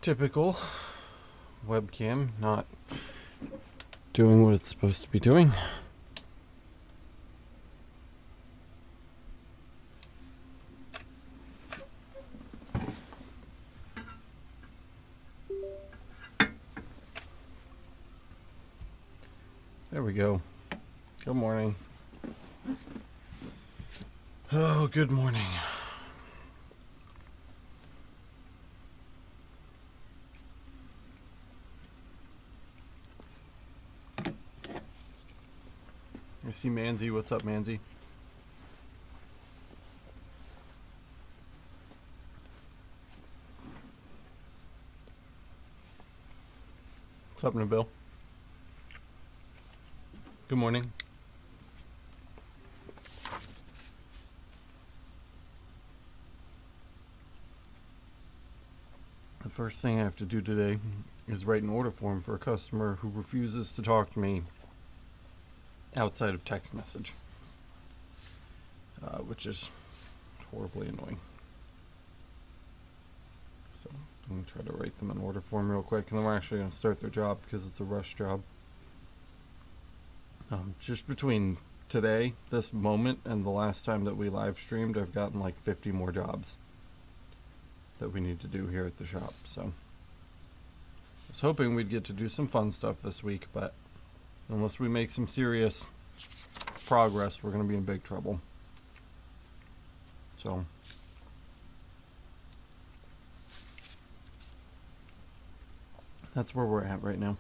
typical webcam not doing what it's supposed to be doing. There we go. Good morning. Oh, good morning. I see Manzi. What's up, Manzi? What's up, Nabil? Good morning. The first thing I have to do today is write an order form for a customer who refuses to talk to me outside of text message, which is horribly annoying. So I'm going to try to write them an order form real quick, and then we're actually going to start their job because it's a rush job. Just between today, this moment, and the last time that we live streamed, I've gotten like 50 more jobs that we need to do here at the shop. So I was hoping we'd get to do some fun stuff this week, but unless we make some serious progress, we're going to be in big trouble. So that's where we're at right now.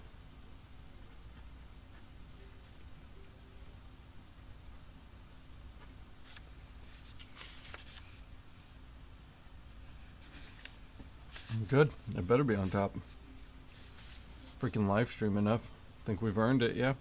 I'm good. I better be on top. Freaking live stream enough. Think we've earned it, yeah?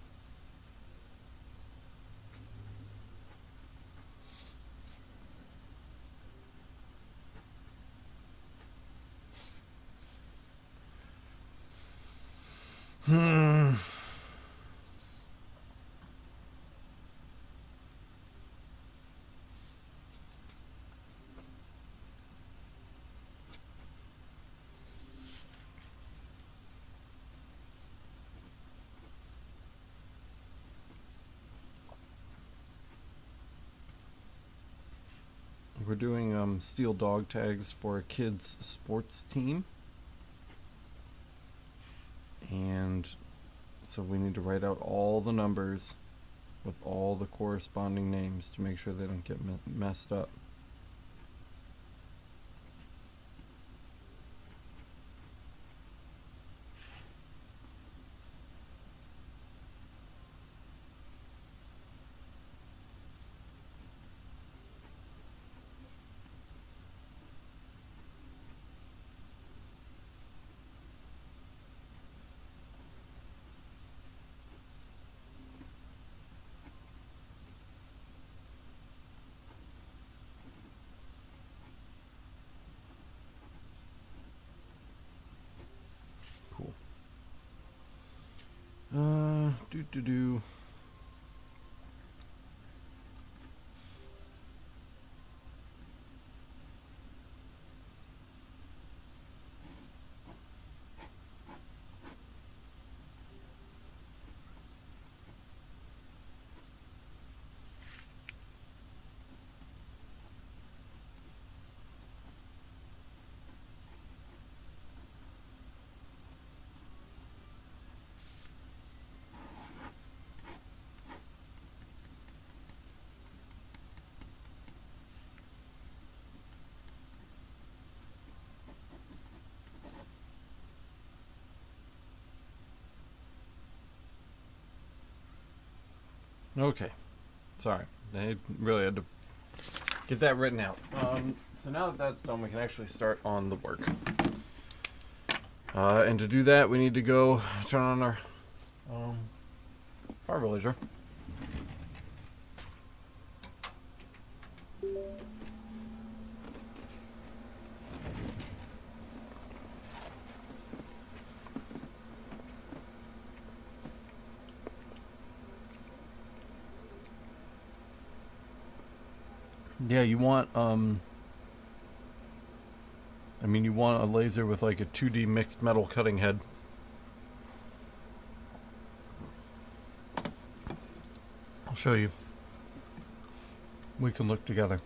We're doing steel dog tags for a kids sports team, and so we need to write out all the numbers with all the corresponding names to make sure they don't get messed up. Do. Okay, sorry, they really had to get that written out. So now that that's done, we can actually start on the work. And to do that, we need to go turn on our fiber laser. Yeah, you want, I I mean, you want a laser with like a 2D mixed metal cutting head. I'll show you. We can look together.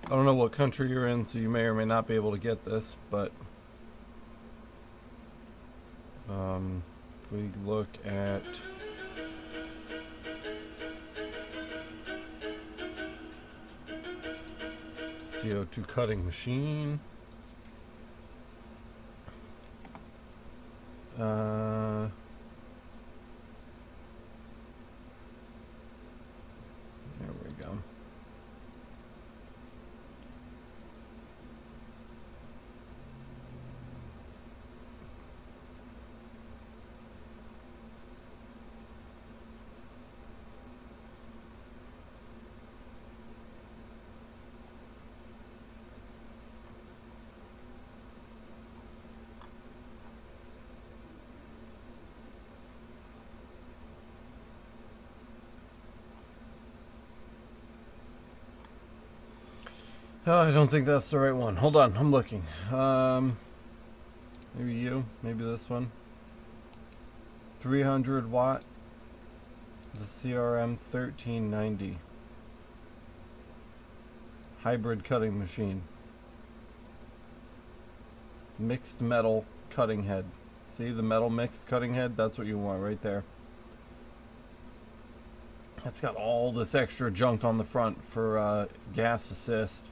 I don't know what country you're in, so you may or may not be able to get this, but if we look at CO2 cutting machine, there we go. Oh, I don't think that's the right one. Hold on, I'm looking. Maybe you, maybe this one. 300 watt, the CRM 1390. Hybrid cutting machine. Mixed metal cutting head. See the metal mixed cutting head? That's what you want right there. It's got all this extra junk on the front for gas assist.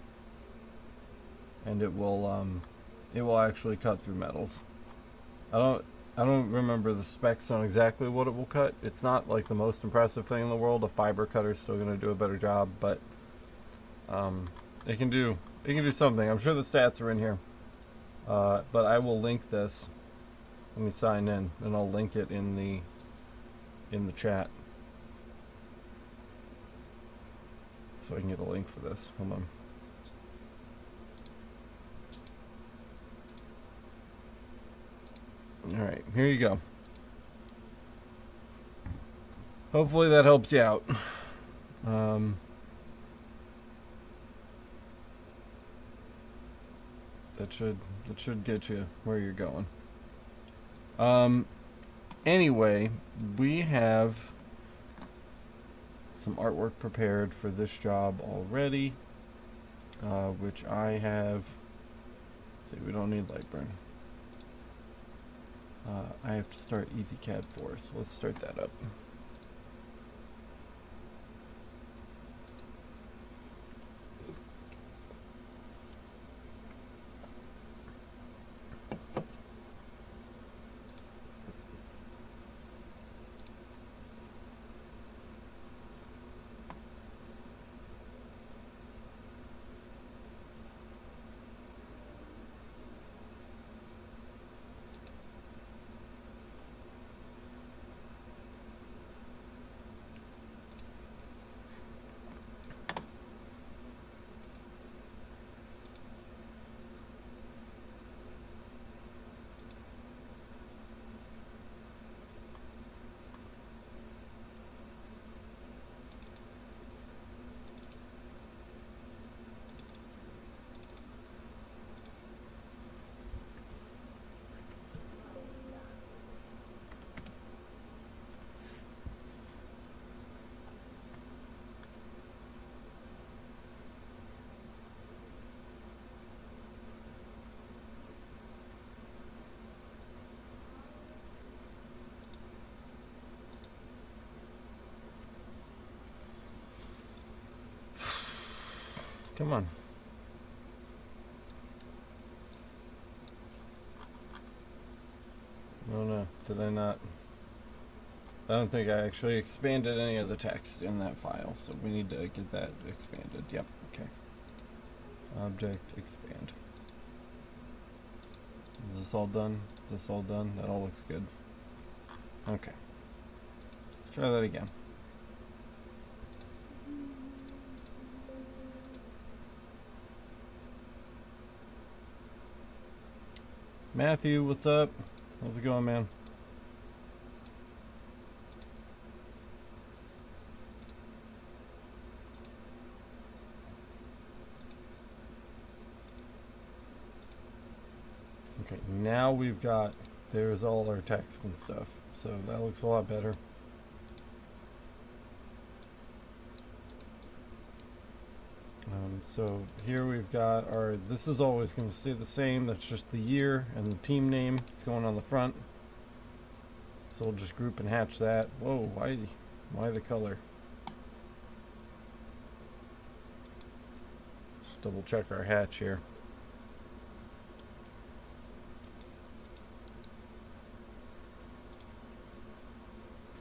And it will actually cut through metals. I don't remember the specs on exactly what it will cut. It's not like the most impressive thing in the world. A fiber cutter is still going to do a better job, but it can do something. I'm sure the stats are in here, but I will link this. Let me sign in, and I'll link it in the chat, so I can get a link for this. Hold on. Alright, here you go. Hopefully that helps you out. That should get you where you're going. Anyway, we have some artwork prepared for this job already, which I have. See, we don't need Lightburn. I have to start EasyCAD 4, so let's start that up. Come on. Oh no, did I not? I don't think I actually expanded any of the text in that file, so we need to get that expanded. Yep, okay. Object, expand. Is this all done? Is this all done? That all looks good. Okay. Let's try that again. Matthew, what's up? How's it going, man? Okay, now we've got, there's all our text and stuff. So that looks a lot better. So here we've got our, this is always going to stay the same. That's just the year and the team name. It's going on the front. So we'll just group and hatch that. Whoa, why the color? Just double check our hatch here.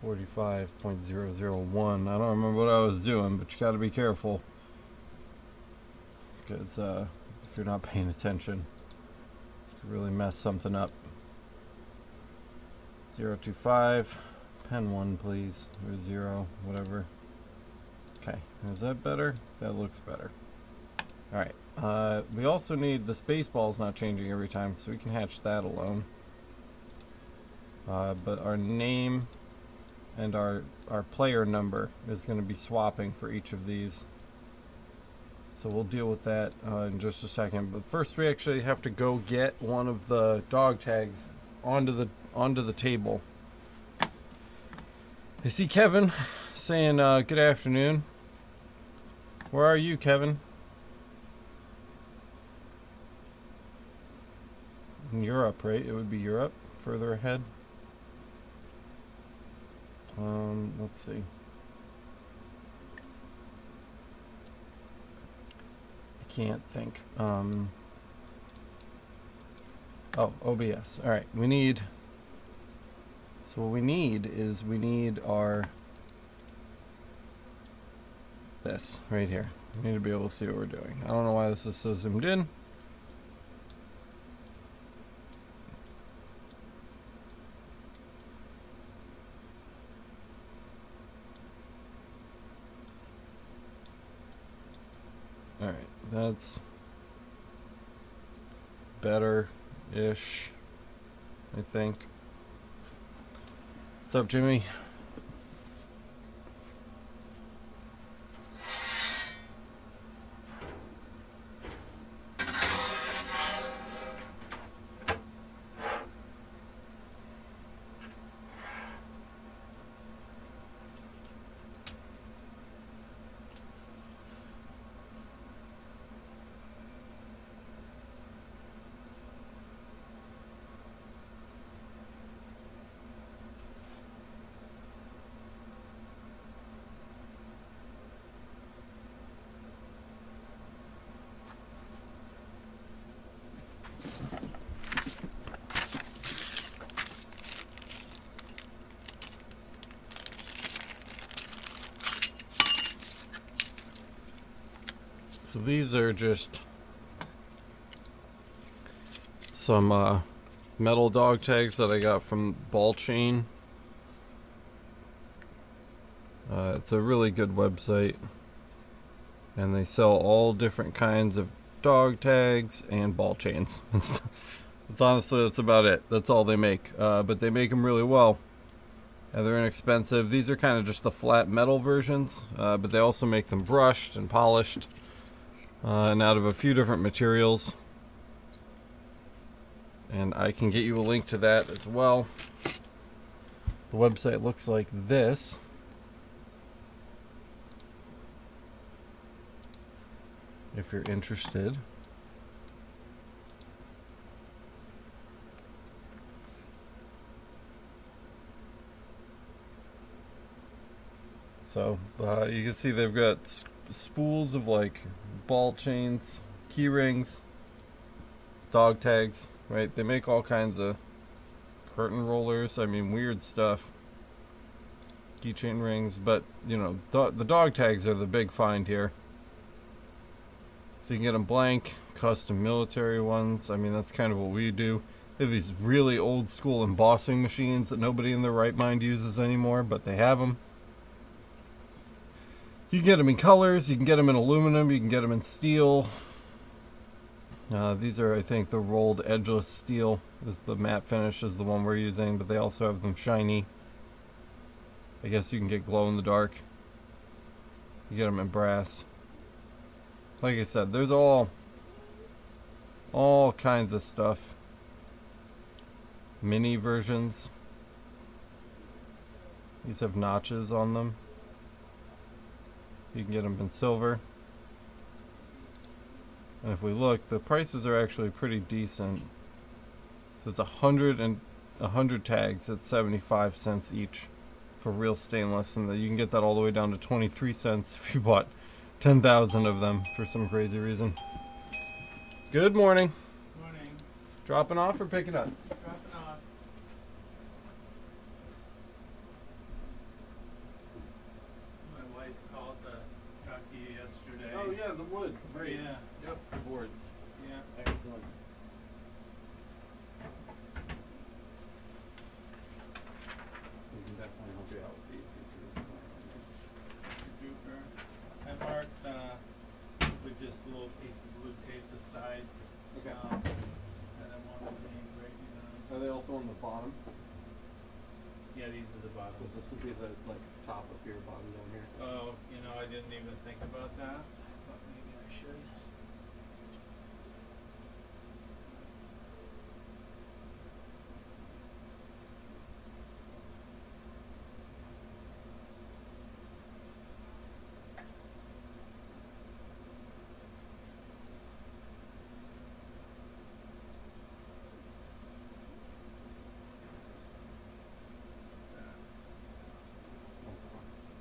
.001. I don't remember what I was doing, but you got to be careful, because if you're not paying attention, you can really mess something up. 025, pen 1 please, or 0, whatever. Okay, is that better? That looks better. Alright, we also need, the space ball's not changing every time, so we can hatch that alone. But our name and our player number is going to be swapping for each of these. So we'll deal with that in just a second. But first we actually have to go get one of the dog tags onto the table. I see Kevin saying good afternoon. Where are you, Kevin? In Europe, right? It would be Europe, further ahead. Let's see. I can't think. Oh, OBS. All right, we need. So what we need is our this right here. We need to be able to see what we're doing. I don't know why this is so zoomed in. Alright, that's better-ish, I think. What's up, Jimmy? So these are just some metal dog tags that I got from Ball Chain. It's a really good website, and they sell all different kinds of dog tags and ball chains. It's honestly, that's about it. That's all they make, but they make them really well, and they're inexpensive. These are kind of just the flat metal versions, but they also make them brushed and polished. And out of a few different materials, and I can get you a link to that as well. The website looks like this. If you're interested. So you can see they've got spools of like ball chains, key rings, dog tags, right? They make all kinds of curtain rollers, I mean weird stuff, keychain rings, but you know, the dog tags are the big find here. So you can get them blank, custom military ones. I mean, that's kind of what we do. They have these really old school embossing machines that nobody in their right mind uses anymore, but they have them. You can get them in colors, you can get them in aluminum, you can get them in steel. These are, I think, the rolled edgeless steel. Is the matte finish is the one we're using, but they also have them shiny. I guess you can get glow in the dark. You get them in brass. Like I said, there's all kinds of stuff. Mini versions. These have notches on them. You can get them in silver. And if we look, the prices are actually pretty decent. So it's 100 tags at 75 cents each for real stainless, and you can get that all the way down to 23 cents if you bought 10,000 of them for some crazy reason. Good morning. Morning. Dropping off or picking up? Dropping off. My wife called to talk to you yesterday. Oh yeah, the wood. Great. Yeah. Yep, the boards. Yeah. Excellent. We can definitely help you out with these. Super. I marked with just a little piece of blue tape the sides. Okay. And I wanted to engrave on. Are they also on the bottom? Yeah, these are the bottoms. So this would be the top up here, bottom down here. Oh, you know, I didn't even think about that, but maybe I should.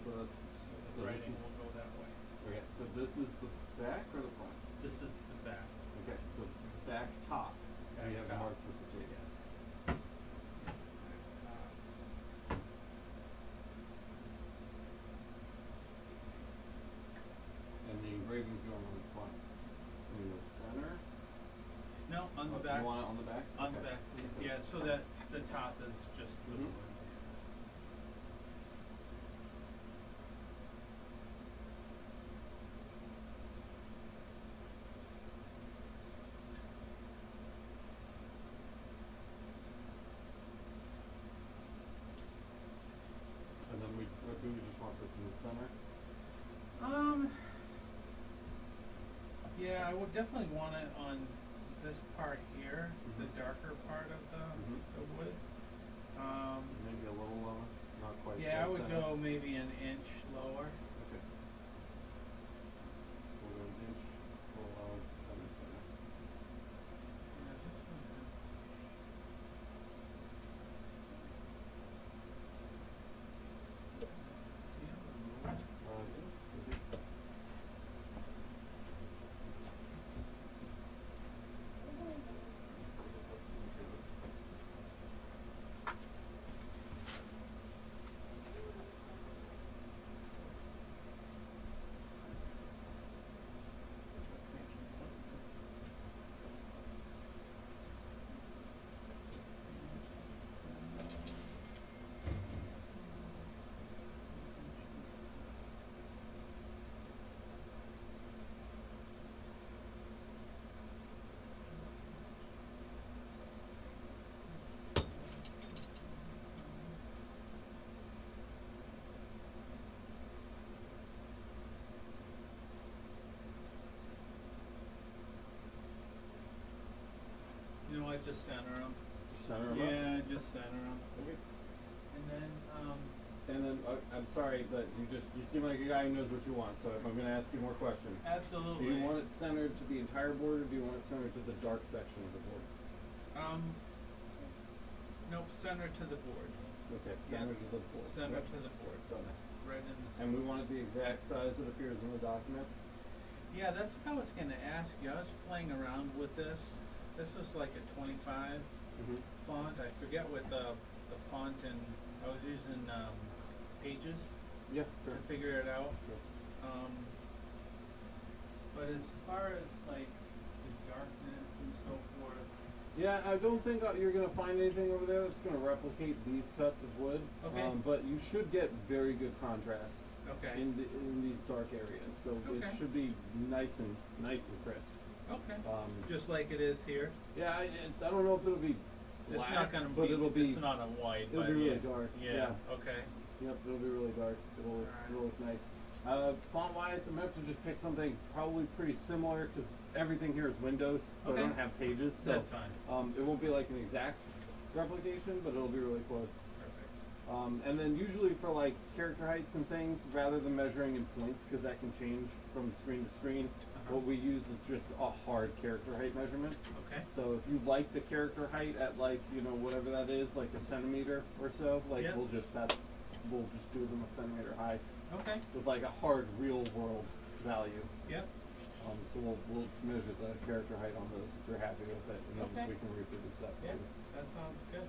So that's The writing will go that way. okay. So this is the back or the front? This is the back. Okay. So back top. Back we have top. marked with the tape. Yes. And the engraving's going on the front. In the center. No, on the Oh, back. You want it on the back? On the Okay. back, please. Yeah, so that the top is just the Mhm. wood. And then or do we just want this in the center? Yeah, I would definitely want it on this part here, the Mhm. darker part of Mhm. the wood. Maybe a little lower, not quite. Yeah, I dead would center. go maybe an inch lower. Okay. We'll go an inch, a little lower, center. Yeah, this one is. Yeah. Okay. You know, I just center them. Center 'em up? Yeah, just center them. Okay. And then, And then, I'm sorry, but you seem like a guy who knows what you want, so if I'm gonna ask you more questions. absolutely. Do you want it centered to the entire board, or do you want it centered to the dark section of the board? Nope, center to the board. Okay, Yeah, center to the board. Center Yep. to the board. Done that. Right in the And we want it the exact size that appears in the document? Yeah, that's what I was gonna ask you. I was playing around with this. This was like a 25 Mm-hmm. font. I forget what the font, and I was using Pages Yeah, to sure. figure it out. Sure. But as far as like the darkness and so forth, Yeah, I don't think you're going to find anything over there that's going to replicate these cuts of wood. Okay. But you should get very good contrast okay. in these dark areas. So Okay. it should be nice and crisp. Okay. Just like it is here. Yeah, I don't know if it'll be black, It's not gonna but be. it'll be. It's not a white. It'll but be really yeah. dark. Yeah. Okay. Yep, it'll be really dark. It'll look nice. Font-wise, I'm going to have to just pick something probably pretty similar because everything here is Windows, so Okay. I don't have pages. So, That's fine. it won't be like an exact replication, but it'll be really close. Perfect. And then usually for like character heights and things, rather than measuring in points, because that can change from screen to screen, what we use is just a hard character height measurement. Okay. So if you like the character height at like, you know, whatever that is, like a centimeter or so, like Yeah. we'll just do them a centimeter high Okay. with like a hard real world value. Yep. So we'll measure the character height on those if you're happy with it, and then Okay. we can reproduce that for Yeah. you. That sounds good.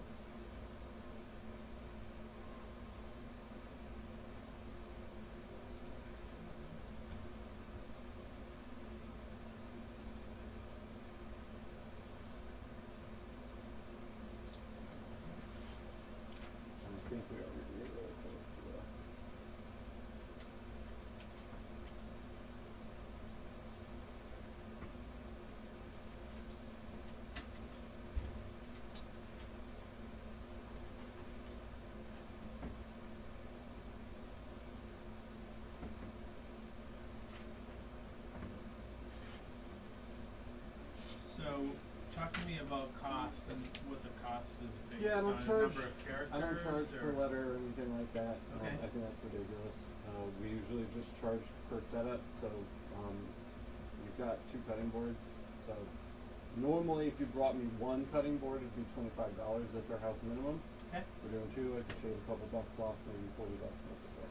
And I think we are really close to that. So, talk to me about cost and what the cost is based Yeah, I don't on charge. number of characters. I don't charge per or- letter or anything like that. Okay. I think that's ridiculous. We usually just charge per setup. So you've got 2 cutting boards. So normally, if you brought me 1 cutting board, it'd be $25. That's our house minimum. Okay. If we're doing 2, I could shave a couple bucks off, maybe $40 off the door.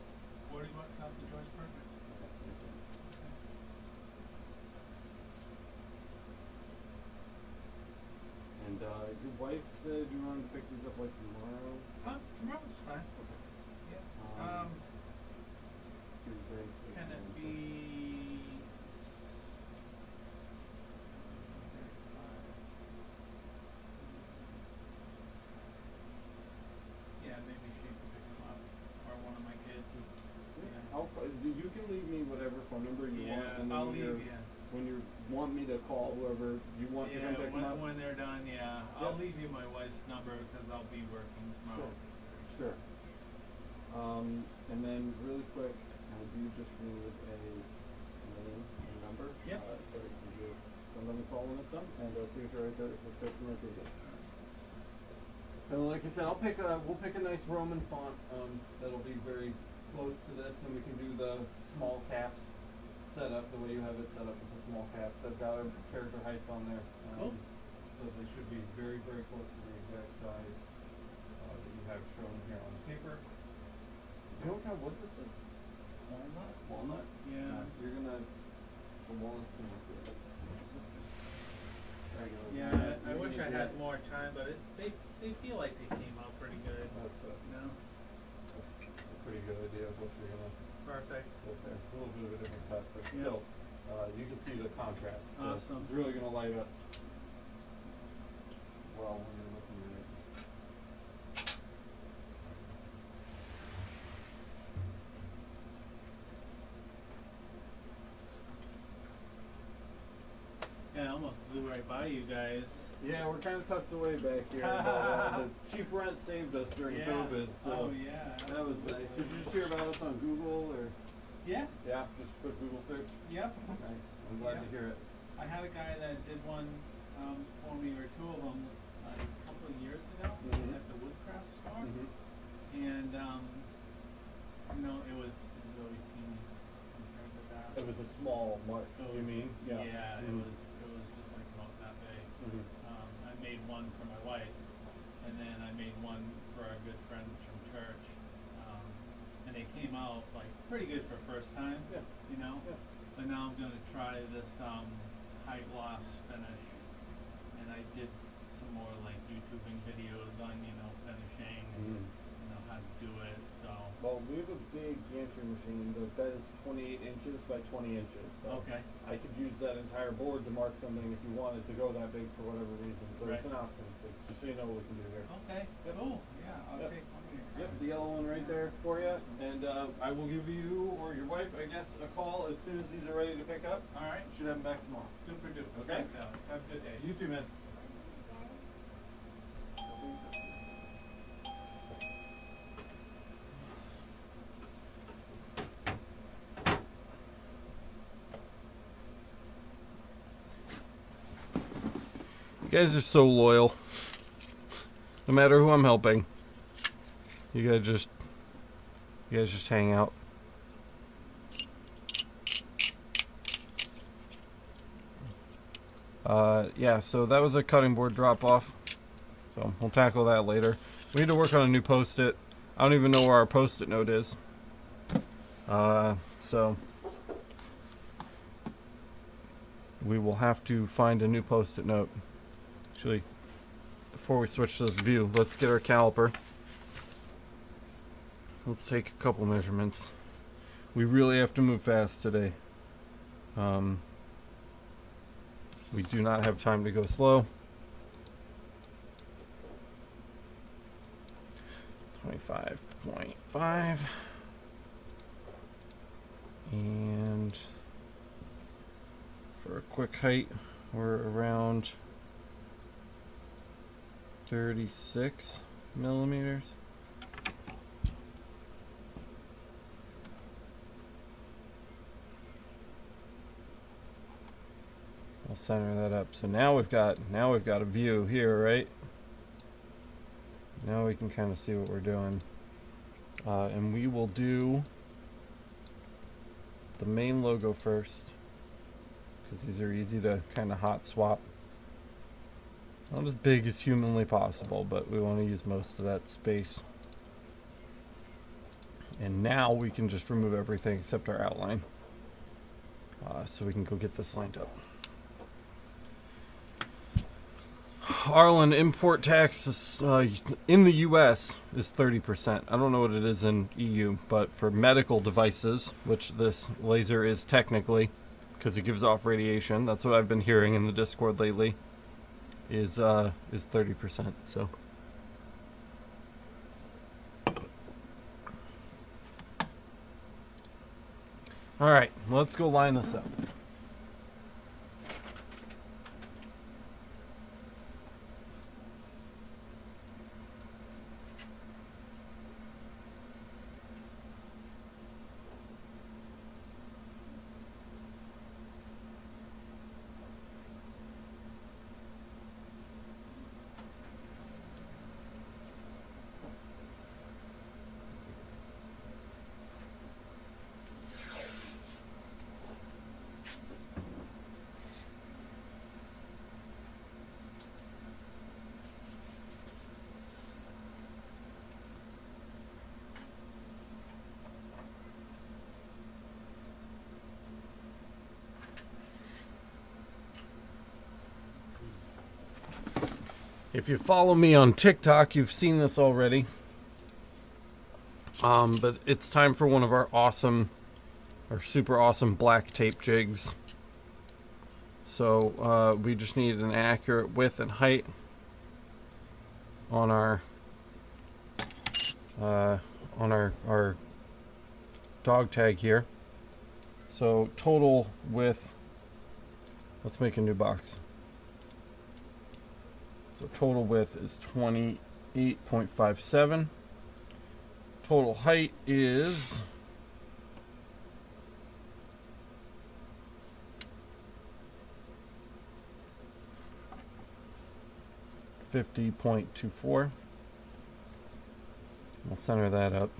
$40 off the door's perfect. And your wife said you wanted to pick these up like tomorrow. Tomorrow's fine. Okay. Yeah. It's Tuesday, so Can it Wednesday. be? Yeah, maybe she can pick them up, or one of my kids. You can leave me whatever phone number you want, and then I'll when leave you're- you. when you want me to call whoever you want to come pick them up. when they're done, yeah. I'll Yep. leave you my wife's number because I'll be working tomorrow. Sure. And then really quick, I do just need a name and number. Yep. So we can give somebody a call when it's done, and signature right there. It says customer approval. And like I said, we'll pick a nice Roman font that'll be very close to this, and we can do the small caps set up the way you have it set up with the small caps. I've got our character heights on there, Cool. so they should be very, very close to the exact size that you have shown here on the paper. You know what kind of wood this is? Walnut? Walnut? Yeah. You're gonna, the walnut's gonna look good. This is just regular. Yeah, walnut. I You're wish gonna I had get- more time, but they feel like they came out pretty good. That's a pretty good idea of what you're gonna Perfect. put there. A little bit of a different cut, but Yeah. still, you can see the contrast. So Awesome. It's really gonna light up well when you're looking at it. Yeah, I almost blew right by you guys. Yeah, we're kind of tucked away back here, but the cheap rent saved us during Yeah. COVID, so Oh yeah. that was nice. Did you just hear about us on Google or? Yeah. Yeah, just a quick Google search. Yep. Nice. I'm glad to Yeah. hear it. I had a guy that did one for me, or 2 of them, a couple of years ago Mhm. at the woodcraft store, Mm-hmm. and you know, it was really teeny compared to that. It was a small mark. You mean? Yeah, Yeah. it Mhm. was just like about that big. Mhm. I made one for my wife, and then I made one for our good friends from church, and they came out like pretty good for first time. Yeah. You know. Yeah. But now I'm gonna try this high gloss finish, and I did some more like YouTubing videos on finishing and how to do it. So Well, we have a big gantry machine. The bed is 28 inches by 20 inches. So okay, I could use that entire board to mark something if you wanted to go that big for whatever reason. So it's Right. an option. So just so you know what we can do here. okay, cool. Yeah, I'll Yep. take one of your Yep, the yellow one right there for you. And I will give you or your wife, I guess, a call as soon as these are ready to pick up. All right. Should have them back tomorrow. Super duper. Okay. Thanks, Alex. Have a good day. You too, man. You guys are so loyal. No matter who I'm helping, you guys just hang out. Yeah, so that was a cutting board drop off. So we'll tackle that later. We need to work on a new post-it. I don't even know where our post-it note is. So we will have to find a new post-it note. Actually, before we switch to this view, let's get our caliper. Let's take a couple measurements. We really have to move fast today. We do not have time to go slow. 25.5. And for a quick height, we're around 36 millimeters. I'll center that up. So now we've got a view here, right? Now we can kind of see what we're doing. And we will do the main logo first, because these are easy to kind of hot swap. Not as big as humanly possible, but we want to use most of that space. And now we can just remove everything except our outline. So we can go get this lined up. Arlen, import tax is, in the US is 30%. I don't know what it is in EU, but for medical devices, which this laser is technically, because it gives off radiation, that's what I've been hearing in the Discord lately, is 30%. So all right, let's go line this up. If you follow me on TikTok, you've seen this already. But it's time for one of our super awesome black tape jigs. So we just need an accurate width and height on our dog tag here. So total width, let's make a new box. So total width is 28.57. Total height is 50.24. We'll center that up.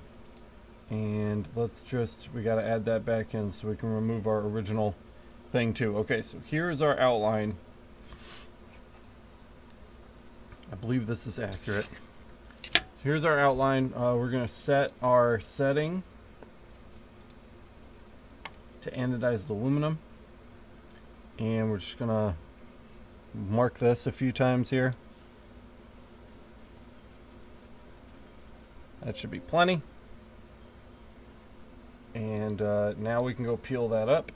And we got to add that back in so we can remove our original thing too. Okay, so here is our outline. I believe this is accurate. So here's our outline. We're going to set our setting to anodized aluminum. And we're just going to mark this a few times here. That should be plenty. And now we can go peel that up.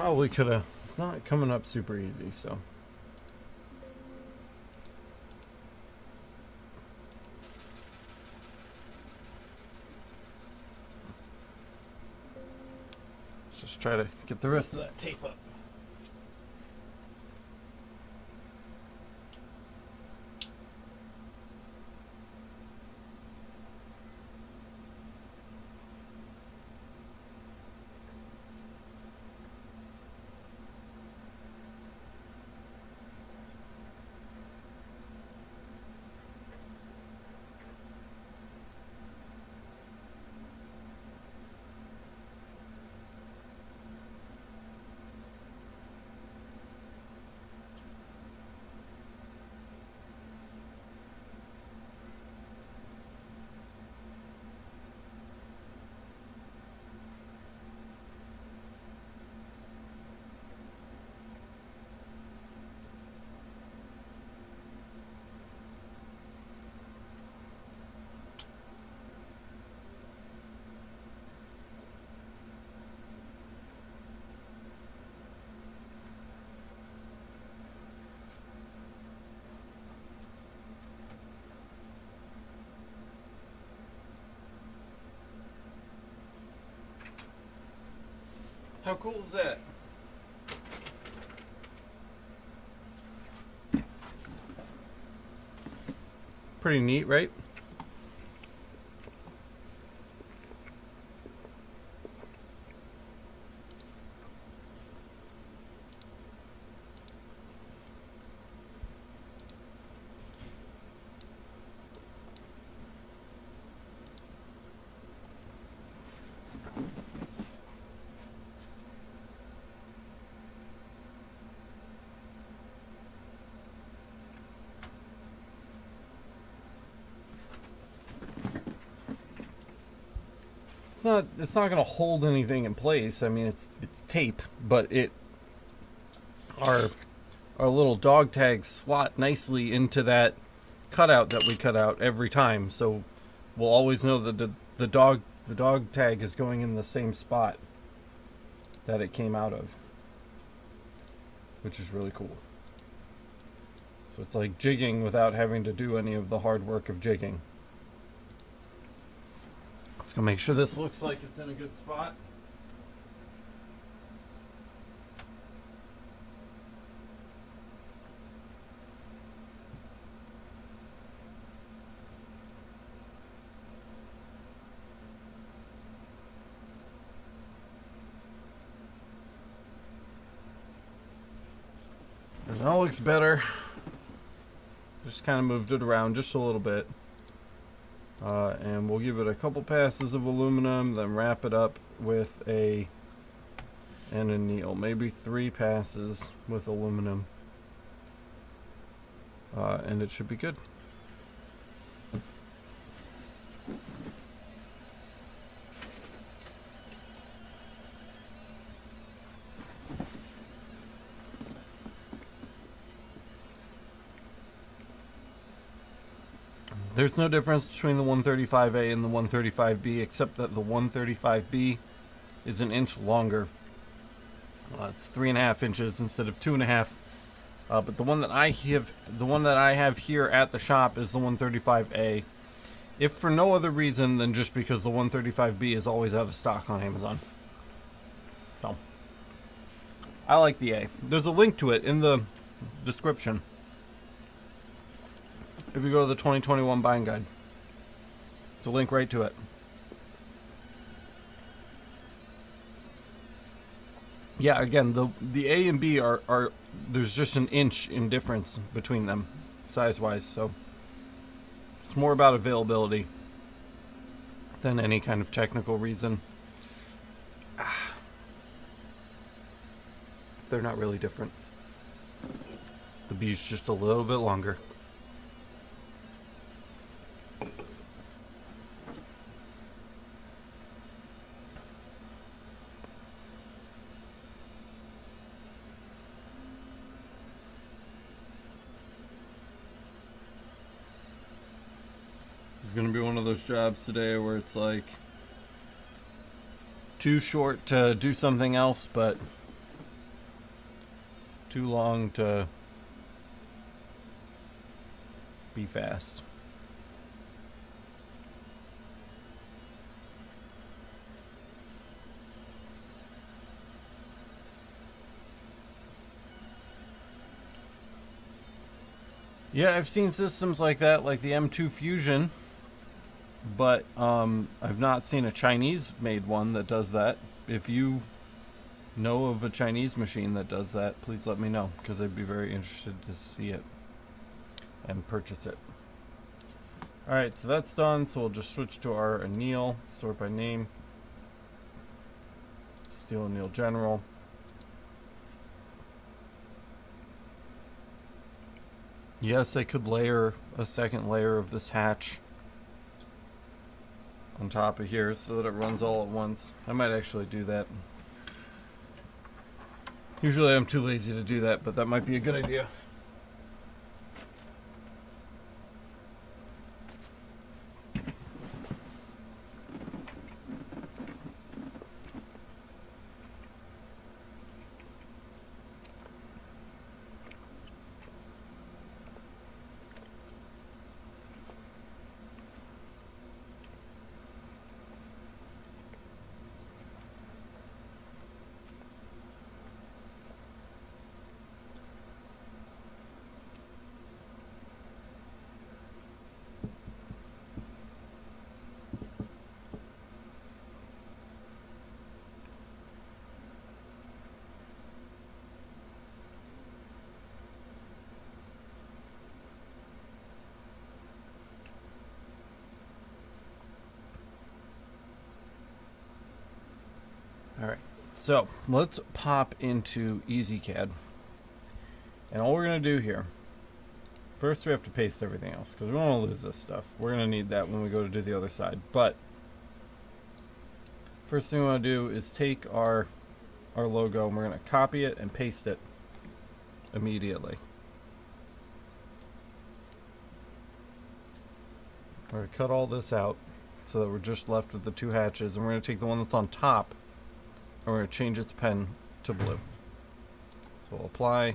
Probably could have. It's not coming up super easy, so. Let's just try to get the rest of that tape up. How cool is that? Pretty neat, right? It's not going to hold anything in place. I mean, it's tape, but our little dog tags slot nicely into that cutout that we cut out every time, so we'll always know that the dog tag is going in the same spot that it came out of, which is really cool. So it's like jigging without having to do any of the hard work of jigging. Let's go make sure this looks like it's in a good spot. And that looks better. Just kind of moved it around just a little bit. And we'll give it a couple passes of aluminum, then wrap it up with a anneal. Maybe 3 passes with aluminum. And it should be good. There's no difference between the 135A and the 135B, except that the 135B is an inch longer. It's 3.5 inches instead of 2.5. But the one that I have here at the shop is the 135A. If for no other reason than just because the 135B is always out of stock on Amazon. So I like the A. There's a link to it in the description. If you go to the 2021 buying guide, it's a link right to it. Yeah, again, the A and B are there's just an inch in difference between them, size-wise. So it's more about availability than any kind of technical reason. They're not really different. The B's just a little bit longer. This is going to be one of those jobs today where it's like too short to do something else, but too long to be fast. Yeah, I've seen systems like that, like the M2 Fusion, but I've not seen a Chinese-made one that does that. If you know of a Chinese machine that does that, please let me know, because I'd be very interested to see it and purchase it. Alright, so that's done, so we'll just switch to our anneal, sort by name, steel anneal general. Yes, I could layer a second layer of this hatch on top of here so that it runs all at once. I might actually do that. Usually I'm too lazy to do that, but that might be a good idea. Alright, so let's pop into EasyCAD. And all we're going to do here, first we have to paste everything else, because we don't want to lose this stuff. We're going to need that when we go to do the other side. But first thing we want to do is take our logo, and we're going to copy it and paste it immediately. We're going to cut all this out so that we're just left with the two hatches, and we're going to take the one that's on top, and we're going to change its pen to blue. So we'll apply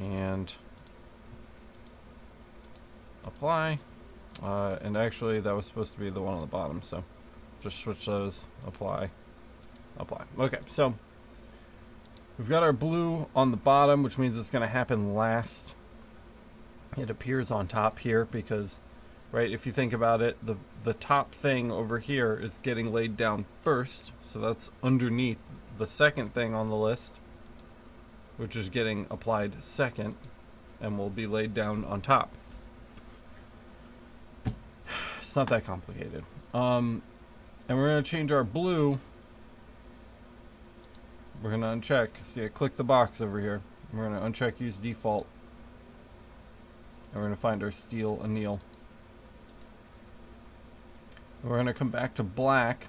and apply, and actually that was supposed to be the one on the bottom, so just switch those, apply, apply. Okay, so we've got our blue on the bottom, which means it's going to happen last. It appears on top here because, right, if you think about it, the top thing over here is getting laid down first, so that's underneath the second thing on the list, which is getting applied second and will be laid down on top. It's not that complicated. And we're going to change our blue. We're going to uncheck. See, I click the box over here. We're going to uncheck use default. And we're going to find our steel anneal. And we're going to come back to black.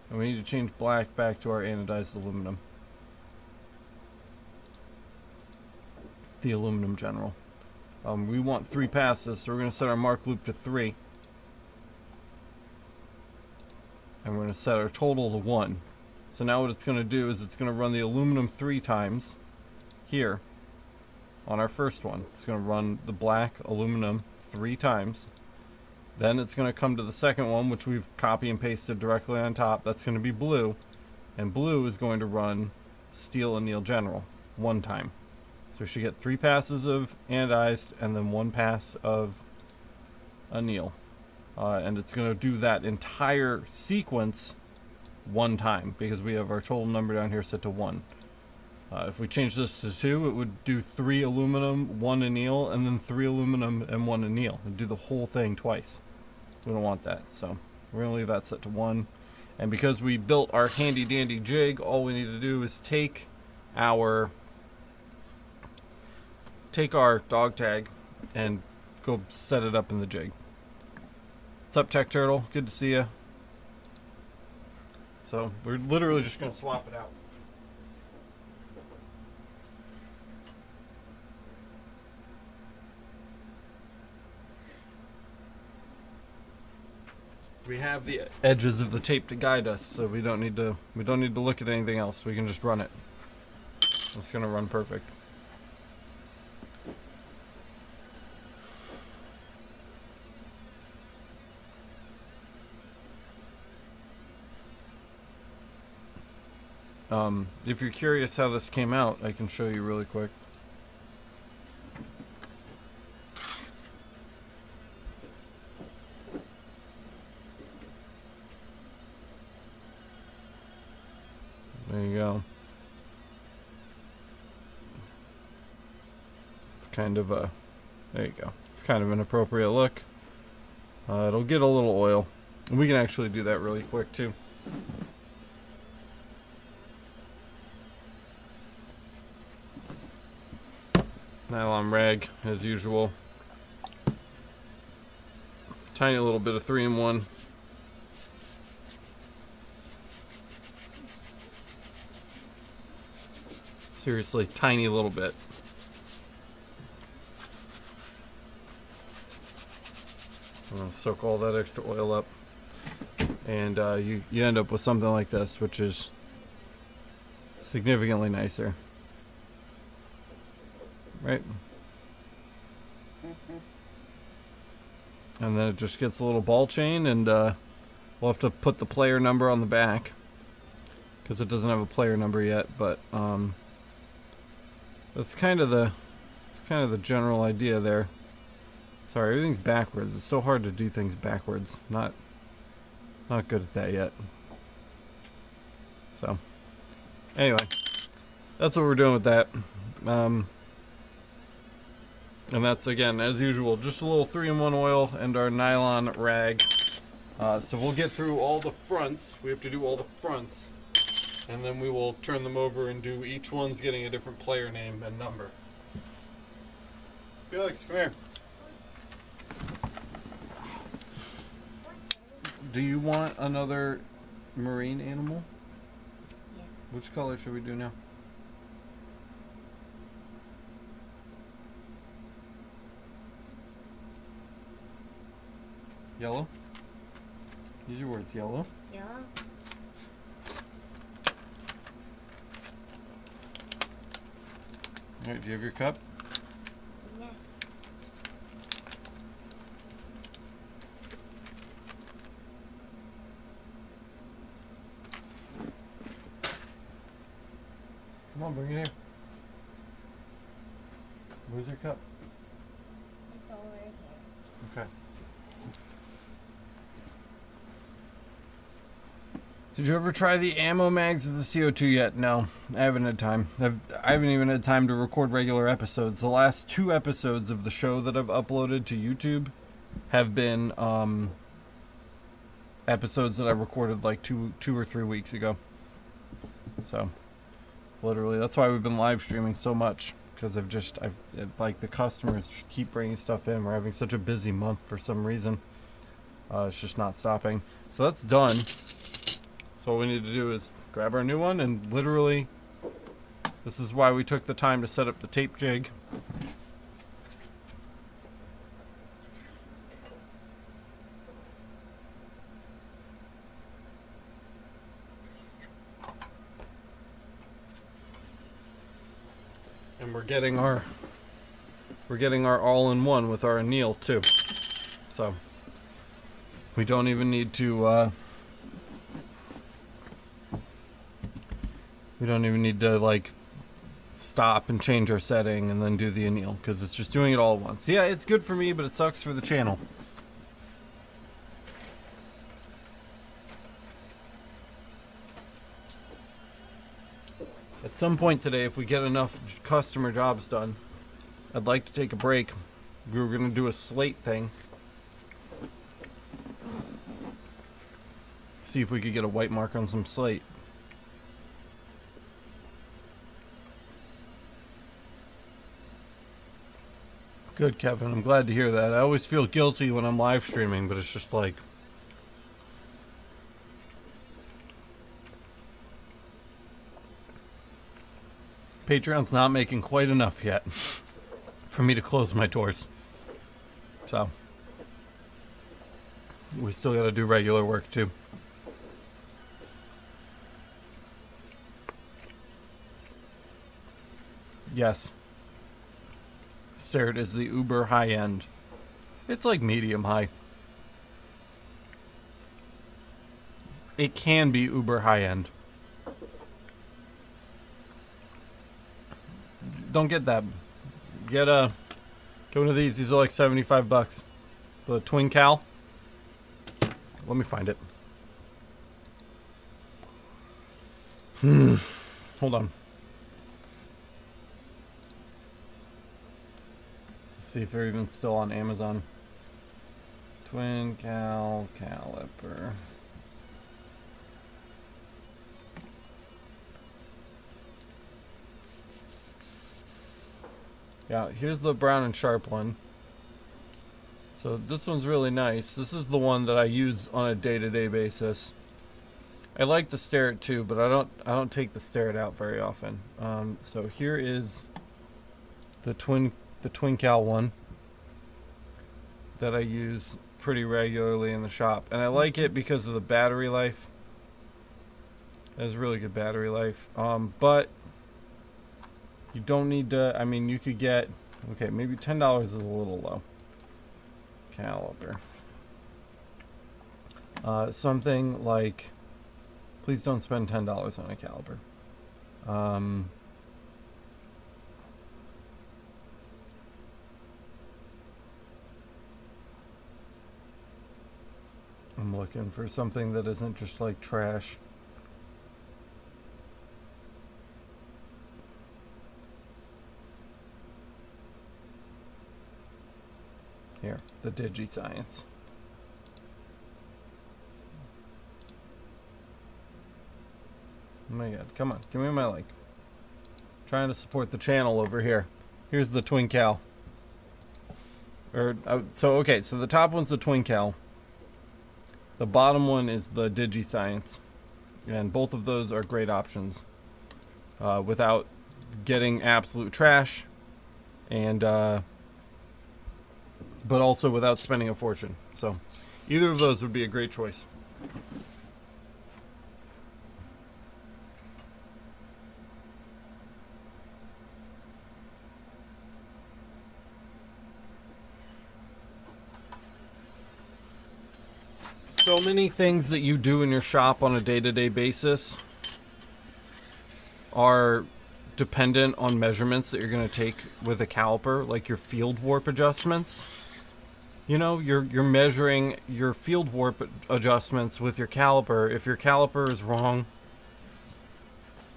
And we need to change black back to our anodized aluminum. The aluminum general. We want 3 passes, so we're going to set our mark loop to 3. And we're going to set our total to 1. So now what it's going to do is it's going to run the aluminum 3 times here on our first one. It's going to run the black aluminum 3 times. Then it's going to come to the second one, which we've copy and pasted directly on top. That's going to be blue. And blue is going to run steel anneal general 1 time. So we should get 3 passes of anodized and then 1 pass of anneal. And it's going to do that entire sequence 1 time because we have our total number down here set to 1. If we change this to 2, it would do 3 aluminum, 1 anneal, and then 3 aluminum and 1 anneal. It'd do the whole thing twice. We don't want that, so we're going to leave that set to 1. And because we built our handy dandy jig, all we need to do is take our dog tag and go set it up in the jig. What's up, Tech Turtle? Good to see you. So we're literally just going to swap it out. We have the edges of the tape to guide us, so we don't need to look at anything else. We can just run it. It's gonna run perfect. If you're curious how this came out, I can show you really quick. There you go. It's kind of a, there you go. It's kind of an appropriate look. It'll get a little oil. And we can actually do that really quick too. Nylon rag as usual. Tiny little bit of 3-in-1. Seriously, tiny little bit. I'm gonna soak all that extra oil up, and you end up with something like this, which is significantly nicer, right? And then it just gets a little ball chain, and we'll have to put the player number on the back because it doesn't have a player number yet, but that's kind of the general idea there. Sorry, everything's backwards. It's so hard to do things backwards. Not good at that yet. So, anyway, that's what we're doing with that. And that's, again, as usual, just a little 3-in-1 oil and our nylon rag. So we'll get through all the fronts. We have to do all the fronts. And then we will turn them over and do each one's getting a different player name and number. Felix, come here. Do you want another marine animal? Yeah. Which color should we do now? Yellow? Use your words, yellow. Yellow. Alright, do you have your cup? Yes. Come on, bring it here. Where's your cup? It's over here. Okay. Did you ever try the ammo mags with the CO2 yet? No, I haven't had time. I haven't even had time to record regular episodes. The last 2 episodes of the show that I've uploaded to YouTube have been episodes that I recorded like two or 3 weeks ago. So, literally, that's why we've been live streaming so much, because like the customers just keep bringing stuff in. We're having such a busy month for some reason. It's just not stopping. So that's done. So what we need to do is grab our new one, and literally, this is why we took the time to set up the tape jig. And we're getting our all-in-one with our anneal too. So we don't even need to like stop and change our setting and then do the anneal, because it's just doing it all at once. Yeah, it's good for me, but it sucks for the channel. At some point today, if we get enough customer jobs done, I'd like to take a break. We were going to do a slate thing. See if we could get a white mark on some slate. Good, Kevin. I'm glad to hear that. I always feel guilty when I'm live streaming, but it's just like... Patreon's not making quite enough yet for me to close my doors. So, we still got to do regular work too. Yes. Starrett is the uber high end. It's like medium high. It can be uber high end. Don't get that. Get one of these. These are like $75. The twin cal. Let me find it. Hold on. Let's see if they're even still on Amazon. Twin cal caliper. Yeah, here's the brown and sharp one. So this one's really nice. This is the one that I use on a day-to-day basis. I like the Starrett too, but I don't take the Starrett out very often. So here is the twin cal one that I use pretty regularly in the shop, and I like it because of the battery life. It has really good battery life. But you don't need to. I mean, you could get, okay, maybe $10 is a little low. Caliper. Something like, please don't spend $10 on a caliper. I'm looking for something that isn't just like trash. Here, the DigiScience. Oh my god, come on, give me my like. Trying to support the channel over here. Here's the twin cal. So the top one's the twin cal. The bottom one is the DigiScience. And both of those are great options. Without getting absolute trash. And but also without spending a fortune. So either of those would be a great choice. So many things that you do in your shop on a day-to-day basis are dependent on measurements that you're going to take with a caliper, like your field warp adjustments. You know, you're measuring your field warp adjustments with your caliper. If your caliper is wrong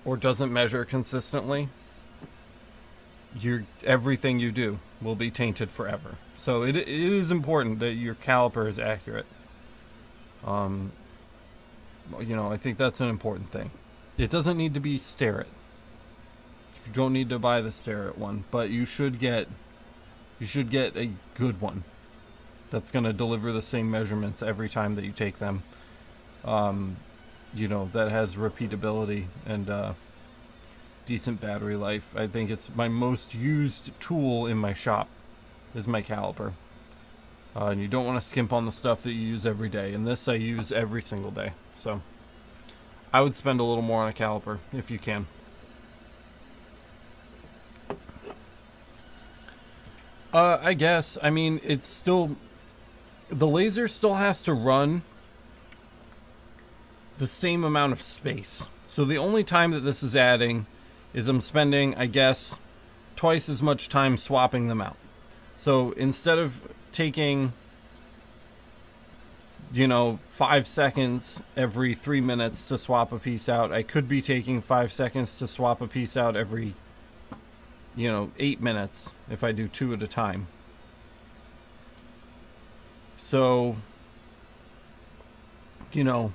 or doesn't measure consistently, everything you do will be tainted forever. So it is important that your caliper is accurate. You know, I think that's an important thing. It doesn't need to be Starrett. You don't need to buy the Starrett one, but you should get a good one that's going to deliver the same measurements every time that you take them. You know, that has repeatability and decent battery life. I think it's my most used tool in my shop is my caliper. And you don't want to skimp on the stuff that you use every day. And this I use every single day. So I would spend a little more on a caliper if you can. I guess. I mean, it's still... The laser still has to run the same amount of space. So the only time that this is adding is I'm spending, I guess, twice as much time swapping them out. So instead of taking, you know, 5 seconds every 3 minutes to swap a piece out, I could be taking 5 seconds to swap a piece out every, you know, 8 minutes if I do 2 at a time. So, you know,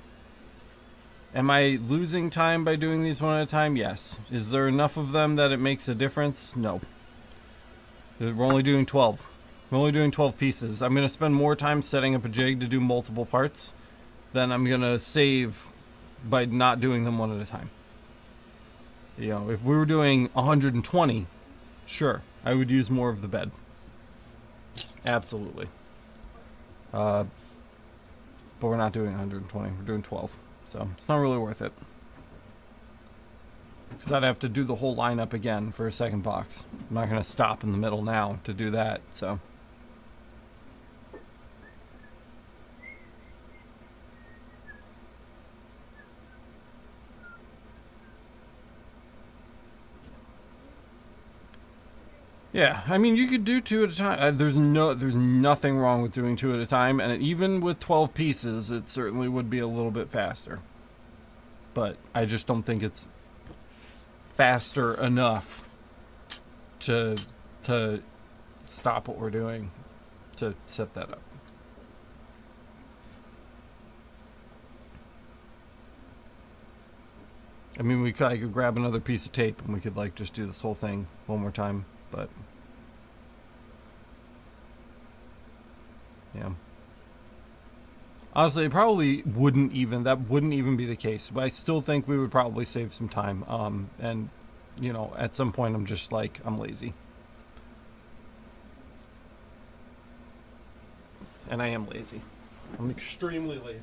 am I losing time by doing these one at a time? Yes. Is there enough of them that it makes a difference? No. We're only doing 12. We're only doing 12 pieces. I'm going to spend more time setting up a jig to do multiple parts than I'm going to save by not doing them one at a time. You know, if we were doing 120, sure, I would use more of the bed. Absolutely. But we're not doing 120. We're doing 12. So it's not really worth it. because I'd have to do the whole lineup again for a second box. I'm not going to stop in the middle now to do that, so. Yeah, I mean, you could do 2 at a time. There's nothing wrong with doing 2 at a time, and even with 12 pieces, it certainly would be a little bit faster. But I just don't think it's faster enough to stop what we're doing to set that up. I mean, I could grab another piece of tape and we could like just do this whole thing one more time, but yeah. Honestly, it probably wouldn't even be the case, but I still think we would probably save some time. And you know, at some point I'm just like, I'm lazy. And I am lazy. I'm extremely lazy.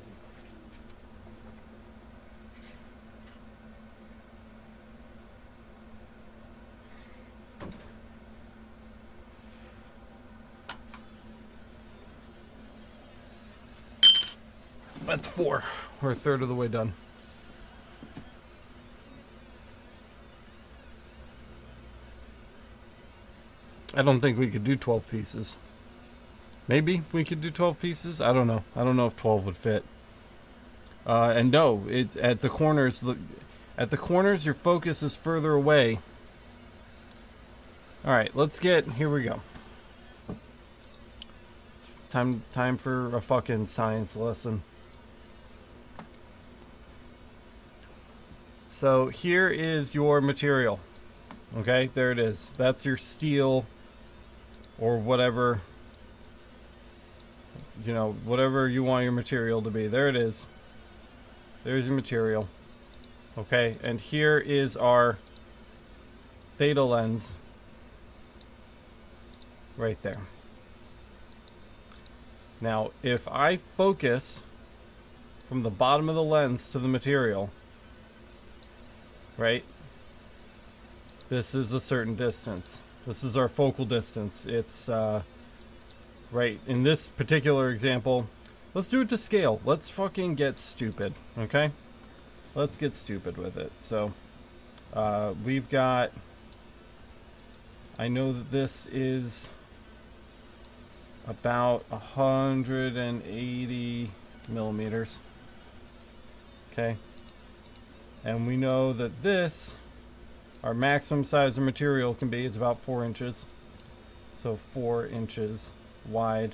That's 4. We're a third of the way done. I don't think we could do 12 pieces. Maybe we could do 12 pieces. I don't know. I don't know if 12 would fit. And no, it's at the corners. At the corners, your focus is further away. All right, let's get. Here we go. Time for a fucking science lesson. So here is your material. Okay, there it is. That's your steel or whatever, you know, whatever you want your material to be. There it is. There's your material. Okay, and here is our theta lens right there. Now, if I focus from the bottom of the lens to the material, right? This is a certain distance. This is our focal distance. It's right in this particular example. Let's do it to scale. Let's fucking get stupid, okay? Let's get stupid with it. So we've got, I know that this is about 180 millimeters. Okay. And we know that this, our maximum size of material can be, is about 4 inches. So 4 inches wide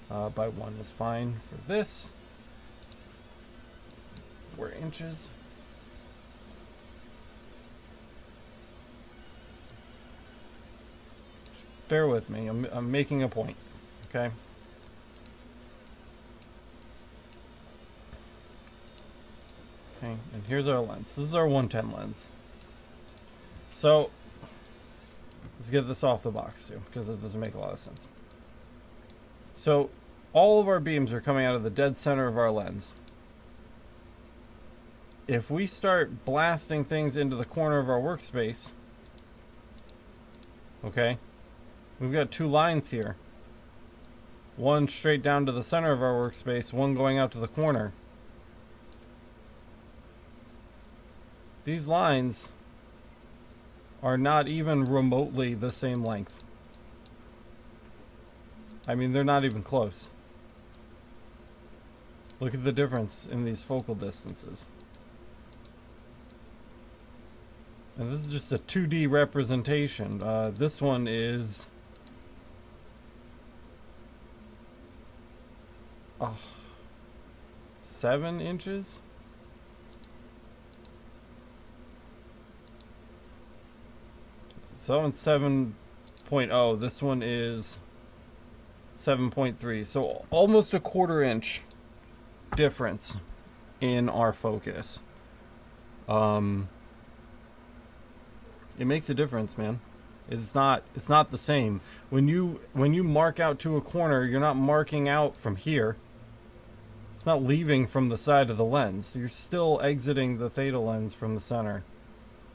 by 1 is fine for this. 4 inches. Bear with me, I'm making a point, okay? Okay, and here's our lens. This is our 110 lens. So, let's get this off the box too, because it doesn't make a lot of sense. So, all of our beams are coming out of the dead center of our lens. If we start blasting things into the corner of our workspace, okay, we've got 2 lines here. One straight down to the center of our workspace, one going out to the corner. These lines are not even remotely the same length. I mean, they're not even close. Look at the difference in these focal distances. And this is just a 2D representation. This one is 7 inches. So one's 7.0. This one is 7.3. So almost a 1/4 inch difference in our focus. It makes a difference, man. It's not the same. When you mark out to a corner, you're not marking out from here. It's not leaving from the side of the lens. You're still exiting the theta lens from the center.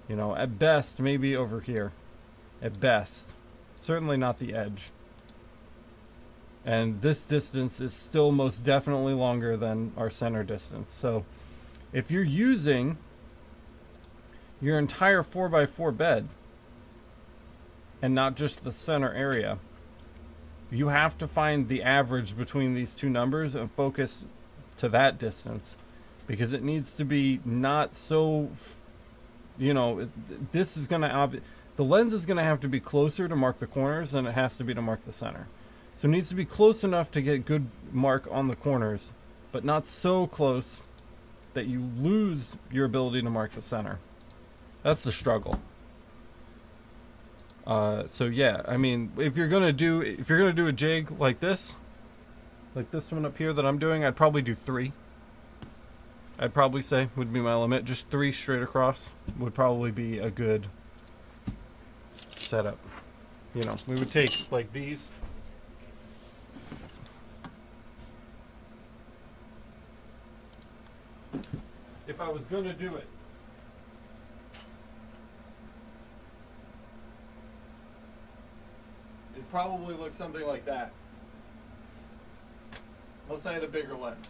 You know, at best, maybe over here. At best. Certainly not the edge. And this distance is still most definitely longer than our center distance. So if you're using your entire 4x4 bed and not just the center area, you have to find the average between these two numbers and focus to that distance, because it needs to be not so, you know, this is going to, the lens is going to have to be closer to mark the corners than it has to be to mark the center. So it needs to be close enough to get good mark on the corners, but not so close that you lose your ability to mark the center. That's the struggle. So yeah, I mean, if you're gonna do a jig like this one up here that I'm doing, I'd probably do 3. I'd probably say would be my limit. Just 3 straight across would probably be a good setup. You know, we would take like these. If I was gonna do it, it'd probably look something like that. Unless I had a bigger lens.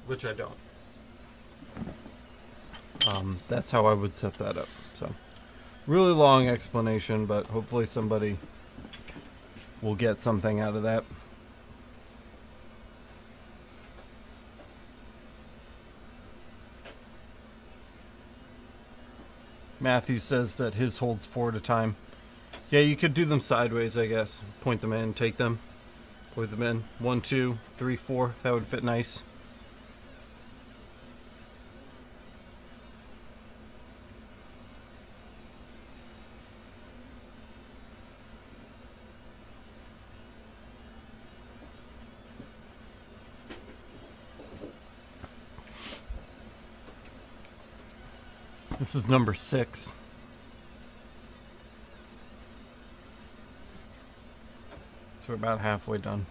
Which I don't. That's how I would set that up. So, really long explanation, but hopefully somebody will get something out of that. Matthew says that his holds 4 at a time. Yeah, you could do them sideways, I guess. Point them in, take them, point them in. 1, 2, 3, 4. That would fit nice. This is number 6. So we're about halfway done.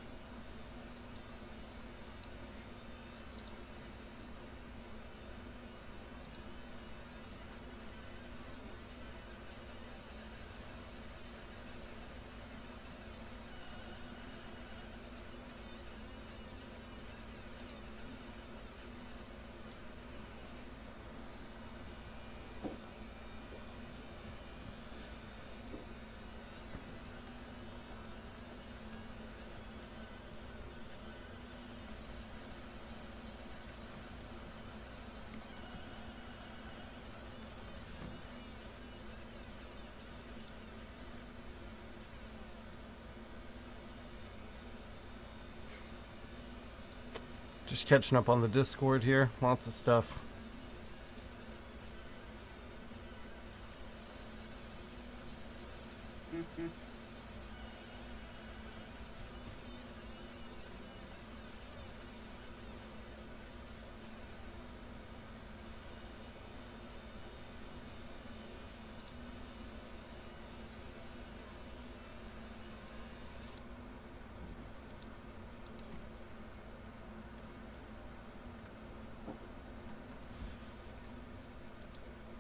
Just catching up on the Discord here. Lots of stuff.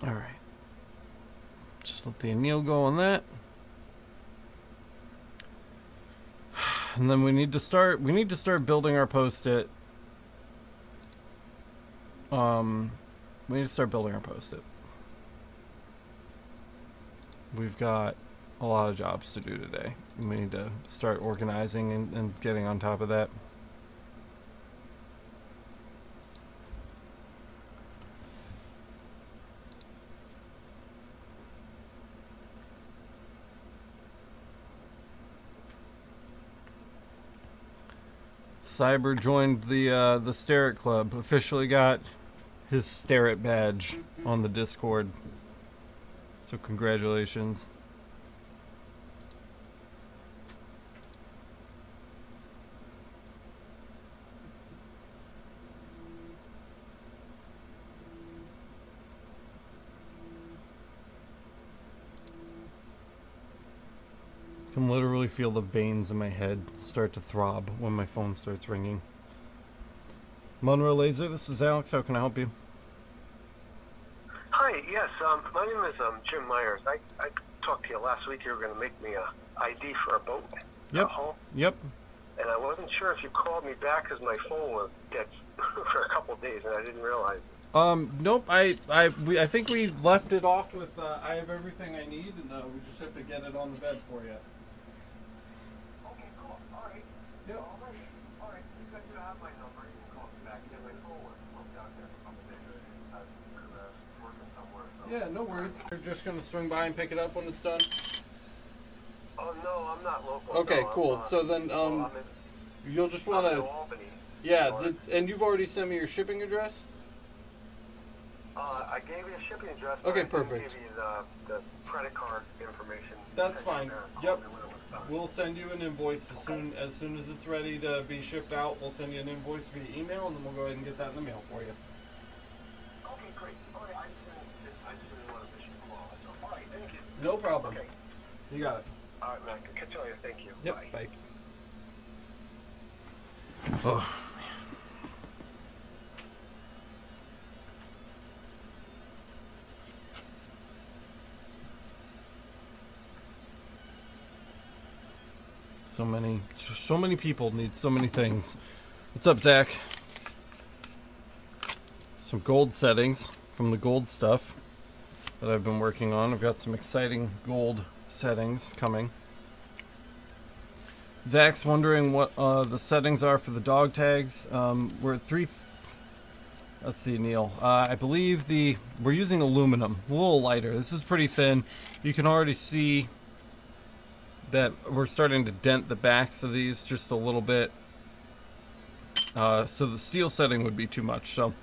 All right. Just let the anneal go on that. And then we need to start building our post-it. We need to start building our post-it. We've got a lot of jobs to do today. We need to start organizing and getting on top of that. Cyber joined the Stare It Club. Officially got his Stare It badge on the Discord. So congratulations. I can literally feel the veins in my head start to throb when my phone starts ringing. Monroe Laser, this is Alex. How can I help you? Hi, yes, my name is Jim Myers. I talked to you last week. You were going to make me a ID for a boat. Yep. A hull. Yep. And I wasn't sure if you called me back because my phone was dead for a couple of days, and I didn't realize. Nope. I think we left it off with I have everything I need, and we just have to get it on the bed for you. Okay, cool. All right. Yep. All right. You have my number. You can call me back. Yeah, my phone was out there for a couple of days. I was working somewhere. So. Yeah, no worries. You're just gonna swing by and pick it up when it's done. Oh no, I'm not local. Okay, no, cool. So then, you'll just want I'm in to. Albany. Yeah, and you've already sent me your shipping address. I gave you a shipping address. Okay, but I didn't perfect. give you the credit card information. That's fine. Yep. When it was done. We'll send you an invoice as soon as it's ready to be shipped out. We'll send you an invoice via email, and then we'll go ahead and get that in the mail for you. Okay, great. All right, I just didn't want to miss your call. So, all right, thank you. No problem. Okay. You got it. All right, man. Catch you later. Thank you. Yep. Bye. Bye. Oh. So many people need so many things. What's up, Zach? Some gold settings from the gold stuff that I've been working on. I've got some exciting gold settings coming. Zach's wondering what the settings are for the dog tags. We're at let's see, Neil. I believe we're using aluminum, a little lighter. This is pretty thin. You can already see that we're starting to dent the backs of these just a little bit. So the steel setting would be too much. So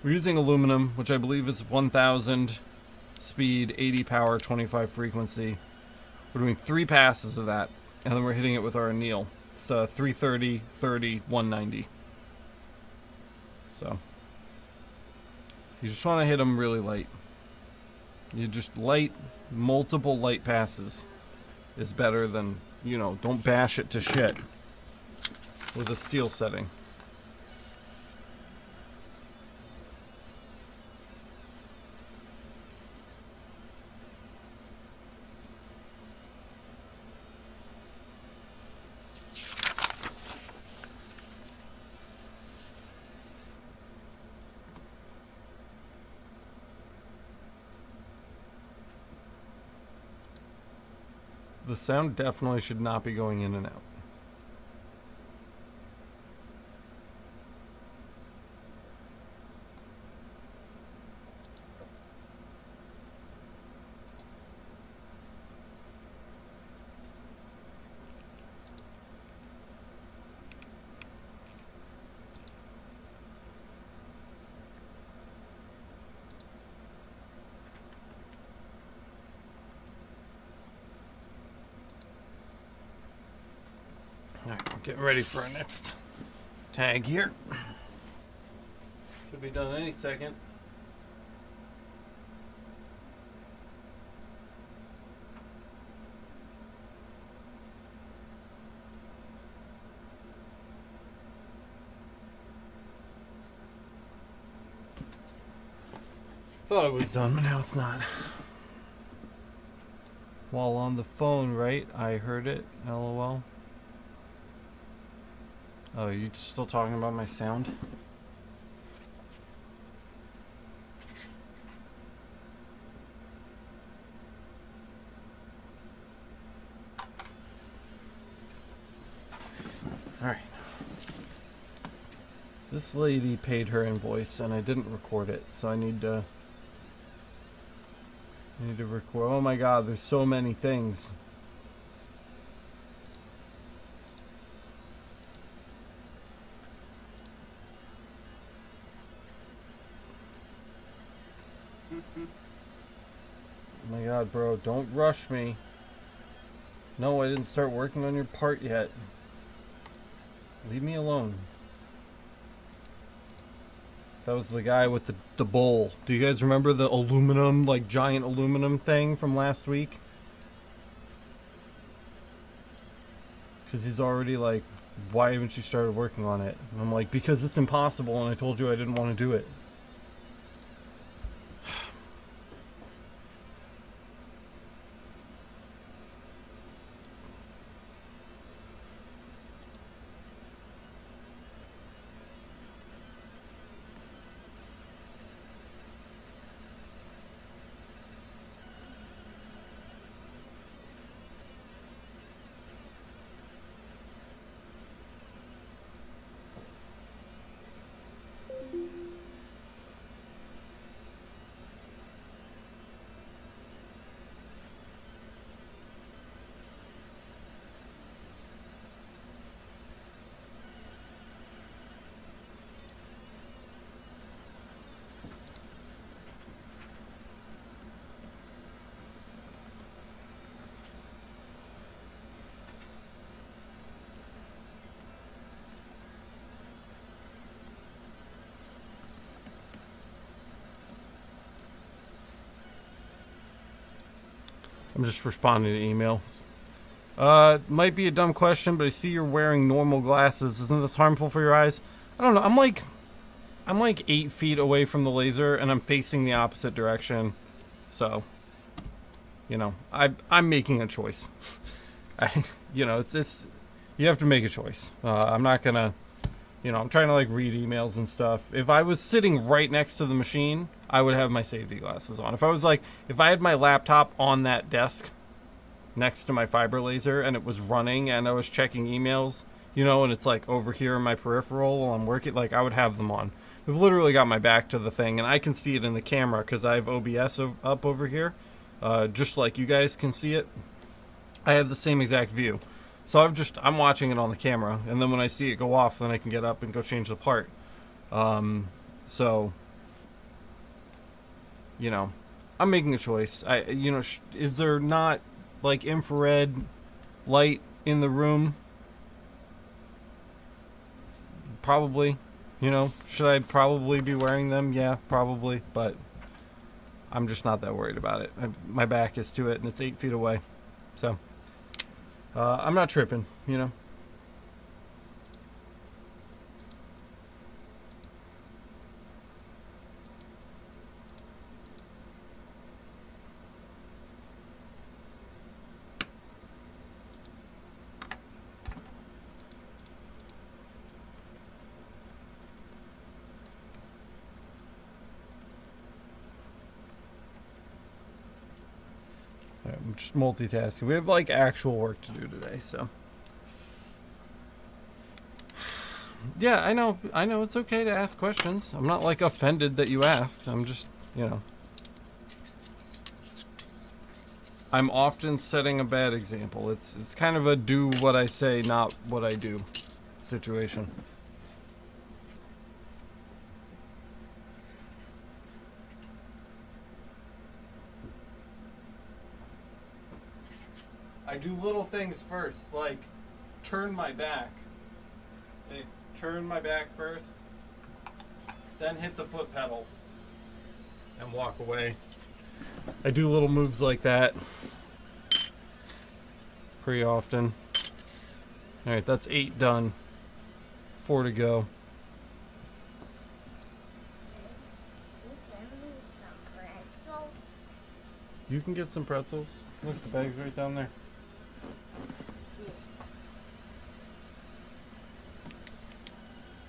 we're using aluminum, which I believe is 1000 speed, 80 power, 25 frequency. We're doing 3 passes of that, and then we're hitting it with our anneal. It's 330, 30, 190. So you just want to hit them really light. You just multiple light passes is better than, don't bash it to shit with a steel setting. The sound definitely should not be going in and out. Alright, we're getting ready for our next tag here. Should be done any second. Thought it was done, but now it's not. While on the phone, right? I heard it. LOL. Oh, you still talking about my sound? Alright. This lady paid her invoice and I didn't record it, so I need to record. Oh my god, there's so many things. Oh my god, bro, don't rush me. No, I didn't start working on your part yet. Leave me alone. That was the guy with the bowl. Do you guys remember the aluminum, like giant aluminum thing from last week? Because he's already like, why haven't you started working on it? And I'm like, because it's impossible, and I told you I didn't want to do it. I'm just responding to emails. Might be a dumb question, but I see you're wearing normal glasses. Isn't this harmful for your eyes? I don't know. I'm like 8 feet away from the laser, and I'm facing the opposite direction. So, you know, I'm making a choice. You know, it's you have to make a choice. I'm not gonna, you know, I'm trying to like read emails and stuff. If I was sitting right next to the machine, I would have my safety glasses on. If I had my laptop on that desk next to my fiber laser and it was running and I was checking emails, you know, and it's like over here in my peripheral while I'm working, like I would have them on. I've literally got my back to the thing and I can see it in the camera because I have OBS up over here, just like you guys can see it. I have the same exact view. So I'm watching it on the camera, and then when I see it go off, then I can get up and go change the part. So, you know, I'm making a choice. You know, is there not like infrared light in the room? Probably. You know, should I probably be wearing them? Yeah, probably. But I'm just not that worried about it. My back is to it, and it's 8 feet away. So, I'm not tripping, you know. I'm just multitasking. We have like actual work to do today, so. Yeah, I know it's okay to ask questions. I'm not like offended that you asked. I'm just, you know. I'm often setting a bad example. It's kind of a do what I say, not what I do situation. I do little things first, like turn my back. Okay, turn my back first, then hit the foot pedal and walk away. I do little moves like that pretty often. Alright, that's 8 done. 4 to go. You can get some pretzels. Look, the bag's right down there.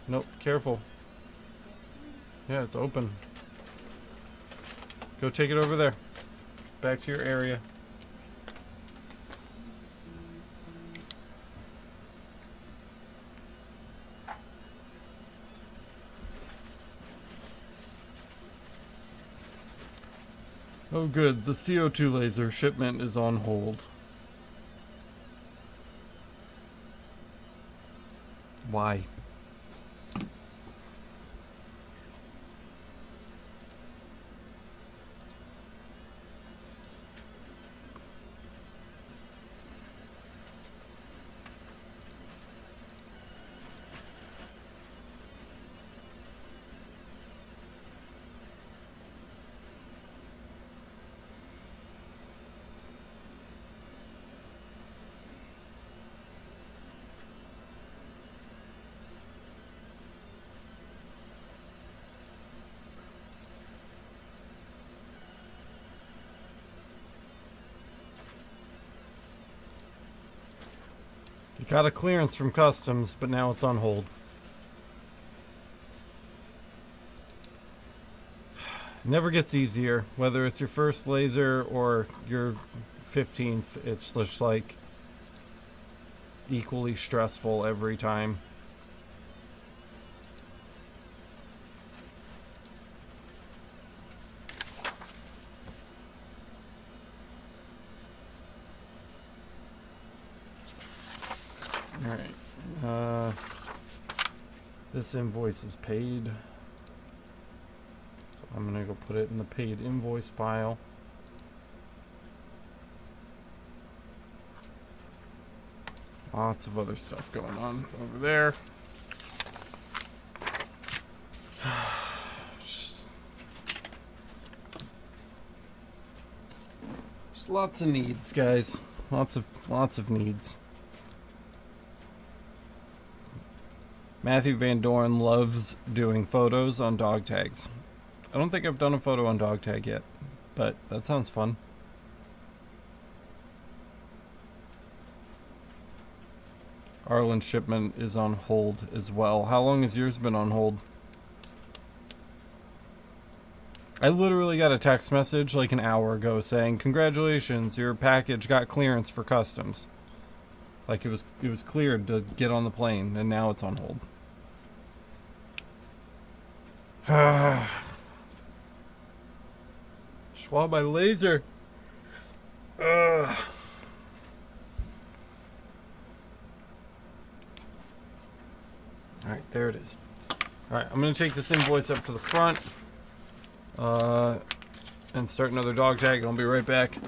Nope, careful. Yeah, it's open. Go take it over there. Back to your area. Oh good, the CO2 laser shipment is on hold. Why? Got a clearance from customs, but now it's on hold. Never gets easier, whether it's your first laser or your 15th. It's just like equally stressful every time. Alright, this invoice is paid, so I'm gonna go put it in the paid invoice pile. Lots of other stuff going on over there. Just lots of needs, guys. Lots of needs. Matthew Van Doren loves doing photos on dog tags. I don't think I've done a photo on dog tag yet, but that sounds fun. Arlen's shipment is on hold as well. How long has yours been on hold? I literally got a text message like an hour ago saying, "Congratulations, your package got clearance for customs." Like it was cleared to get on the plane, and now it's on hold. Schwab my laser. Alright, there it is. Alright, I'm going to take this invoice up to the front and start another dog tag, and I'll be right back.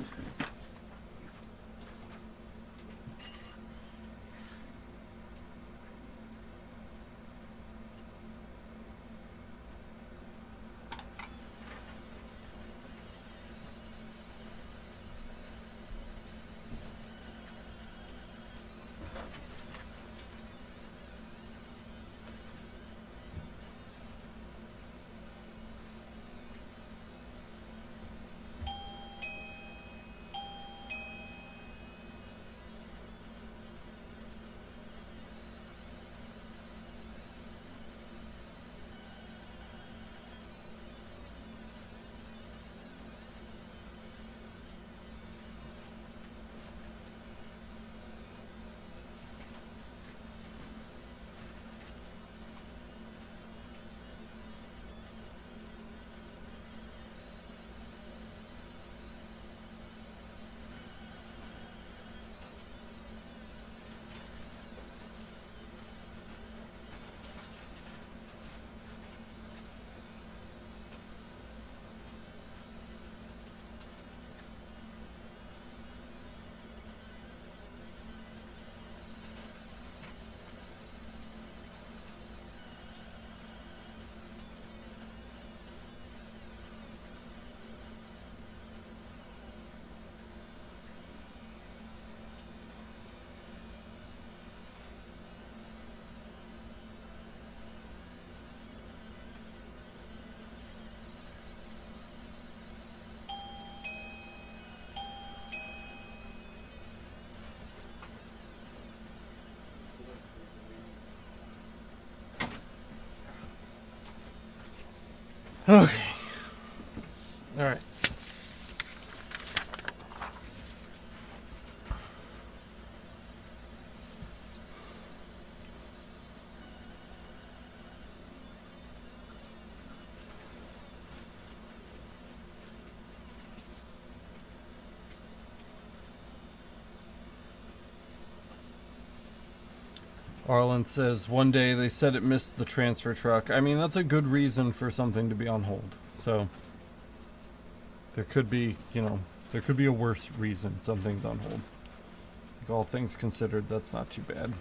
Okay. All right. Arlen says, one day they said it missed the transfer truck. I mean, that's a good reason for something to be on hold. So, there could be, there could be a worse reason something's on hold. Like, all things considered, that's not too bad.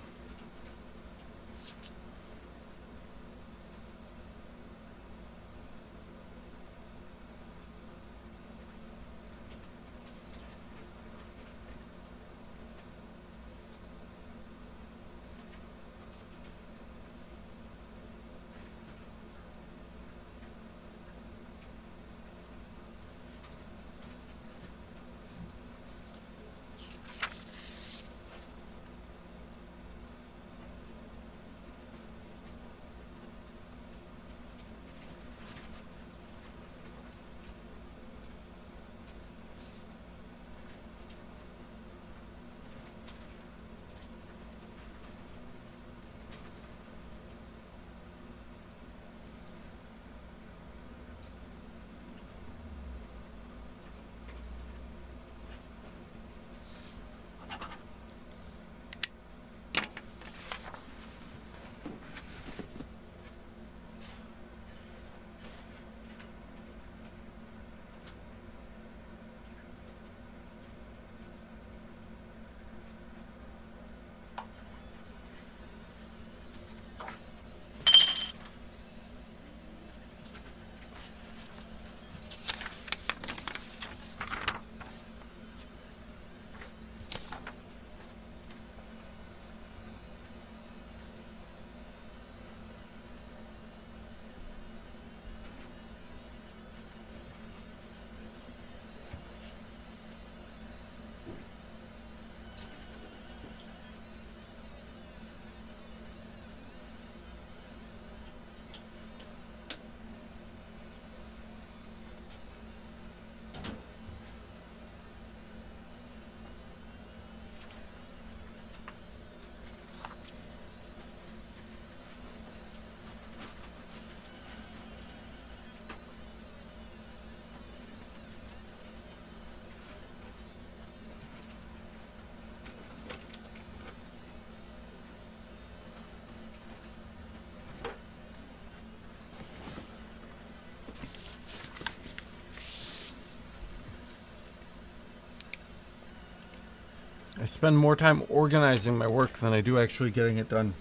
spend more time organizing my work than I do actually getting it done.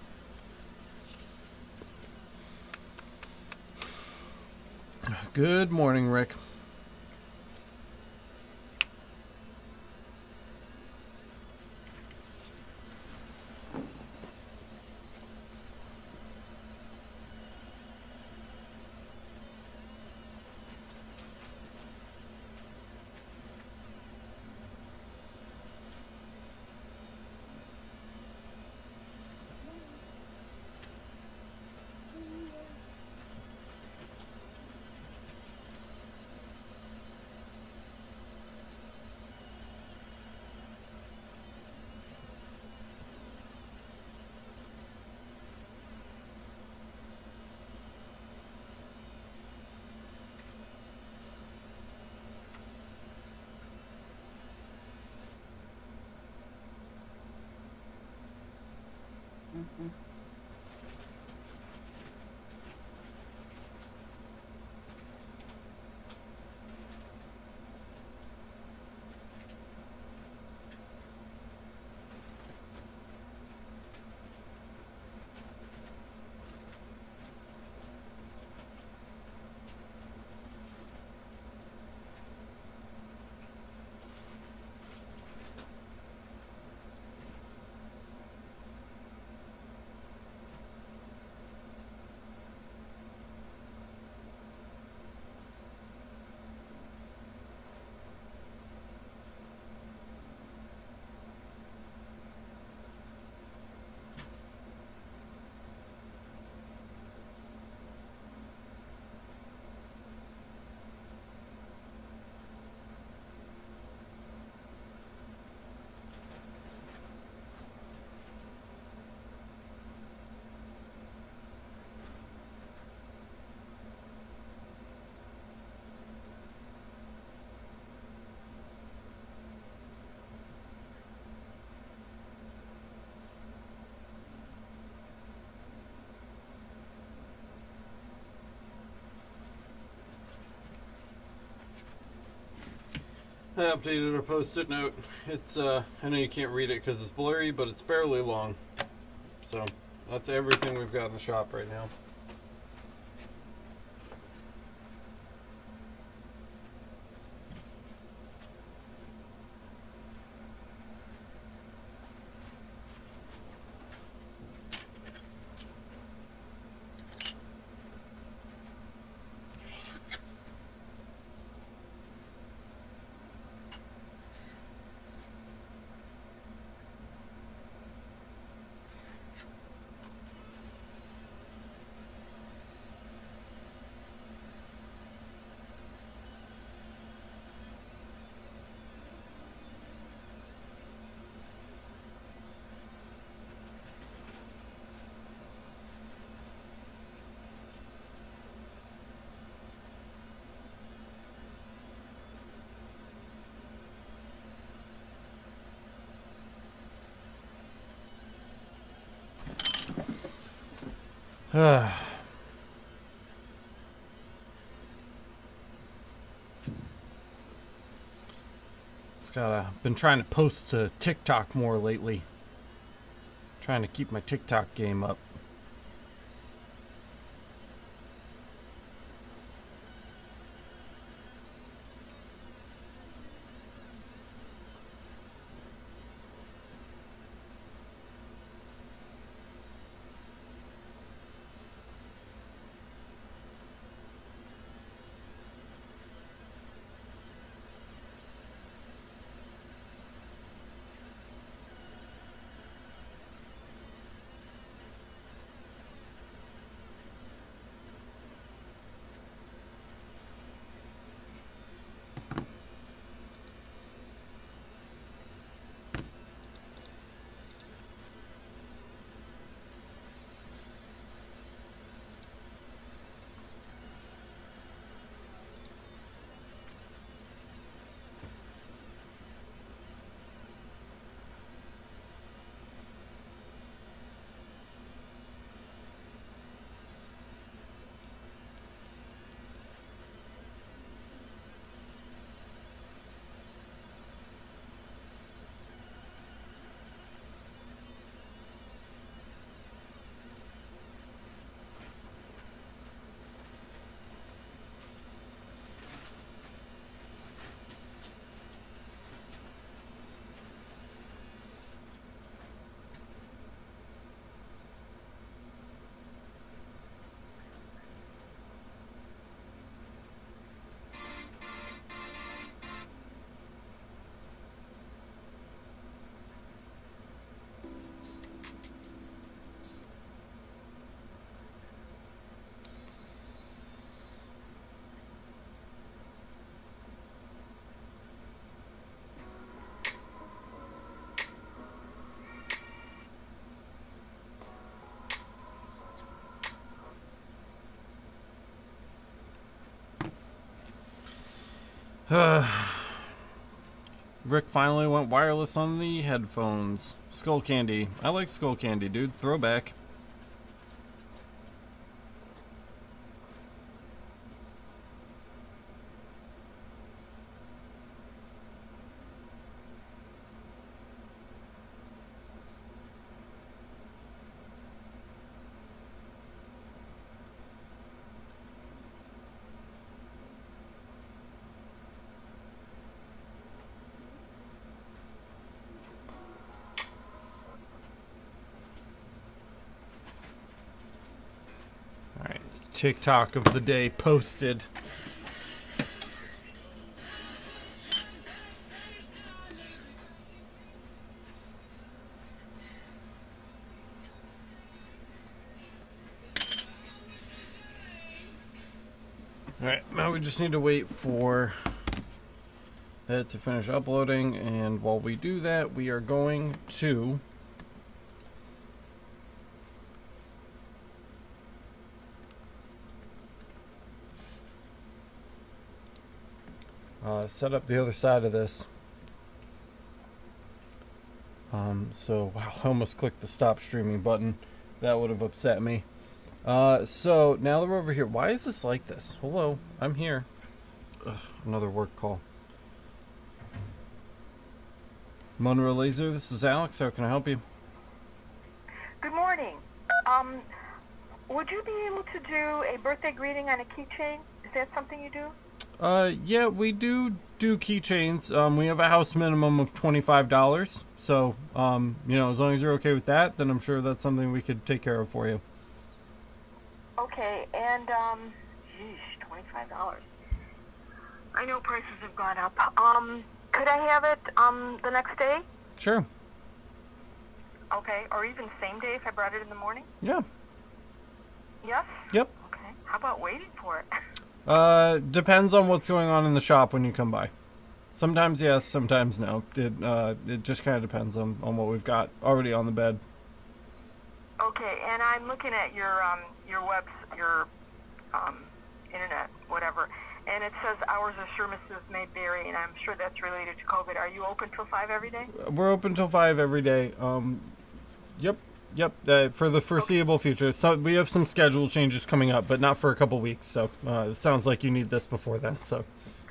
Good morning, Rick. I updated our post-it note. It's I know you can't read it because it's blurry, but it's fairly long. So that's everything we've got in the shop right now. Been trying to post to TikTok more lately. Trying to keep my TikTok game up. Rick finally went wireless on the headphones. Skull Candy. I like Skull Candy, dude. Throwback. Alright, TikTok of the day posted. Alright, now we just need to wait for that to finish uploading, and while we do that, we are going to set up the other side of this. So, wow, I almost clicked the stop streaming button. That would have upset me. So, now that we're over here, why is this like this? Hello, I'm here. Ugh, another work call. Monroe Laser, this is Alex. How can I help you? Good morning. Would you be able to do a birthday greeting on a keychain? Is that something you do? Yeah, we do keychains. We have a house minimum of $25. So, you know, as long as you're okay with that, then I'm sure that's something we could take care of for you. Okay, and, geez, $25. I know prices have gone up. Could I have it, the next day? Sure. Okay, or even same day if I brought it in the morning? Yeah. Yes? Yep. Okay. How about waiting for it? Depends on what's going on in the shop when you come by. Sometimes yes, sometimes no. It just kind of depends on what we've got already on the bed. Okay, and I'm looking at your internet, whatever, and it says hours of services may vary, and I'm sure that's related to COVID. Are you open till 5 every day? We're open till 5 every day. Yep. For the foreseeable future. So we have some schedule changes coming up, but not for a couple weeks. So it sounds like you need this before then. So,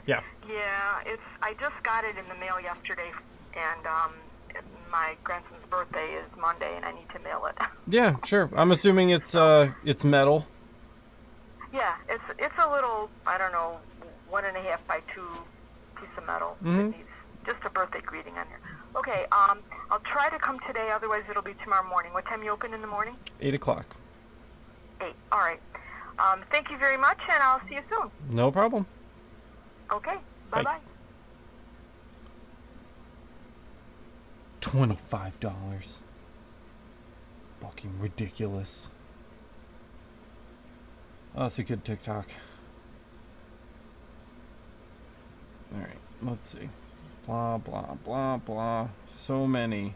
yeah. Yeah, I just got it in the mail yesterday, and my grandson's birthday is Monday, and I need to mail it. Yeah, sure. I'm assuming it's metal. Yeah, it's a little, I don't know, 1.5 by 2 piece of metal. Mm-hmm. It needs just a birthday greeting on here. Okay, I'll try to come today, otherwise it'll be tomorrow morning. What time you open in the morning? 8 o'clock. 8, all right. Thank you very much, and I'll see you soon. No problem. Okay, bye-bye. $25. Fucking ridiculous. Oh, that's a good TikTok. Alright, let's see. Blah, blah, blah, blah. So many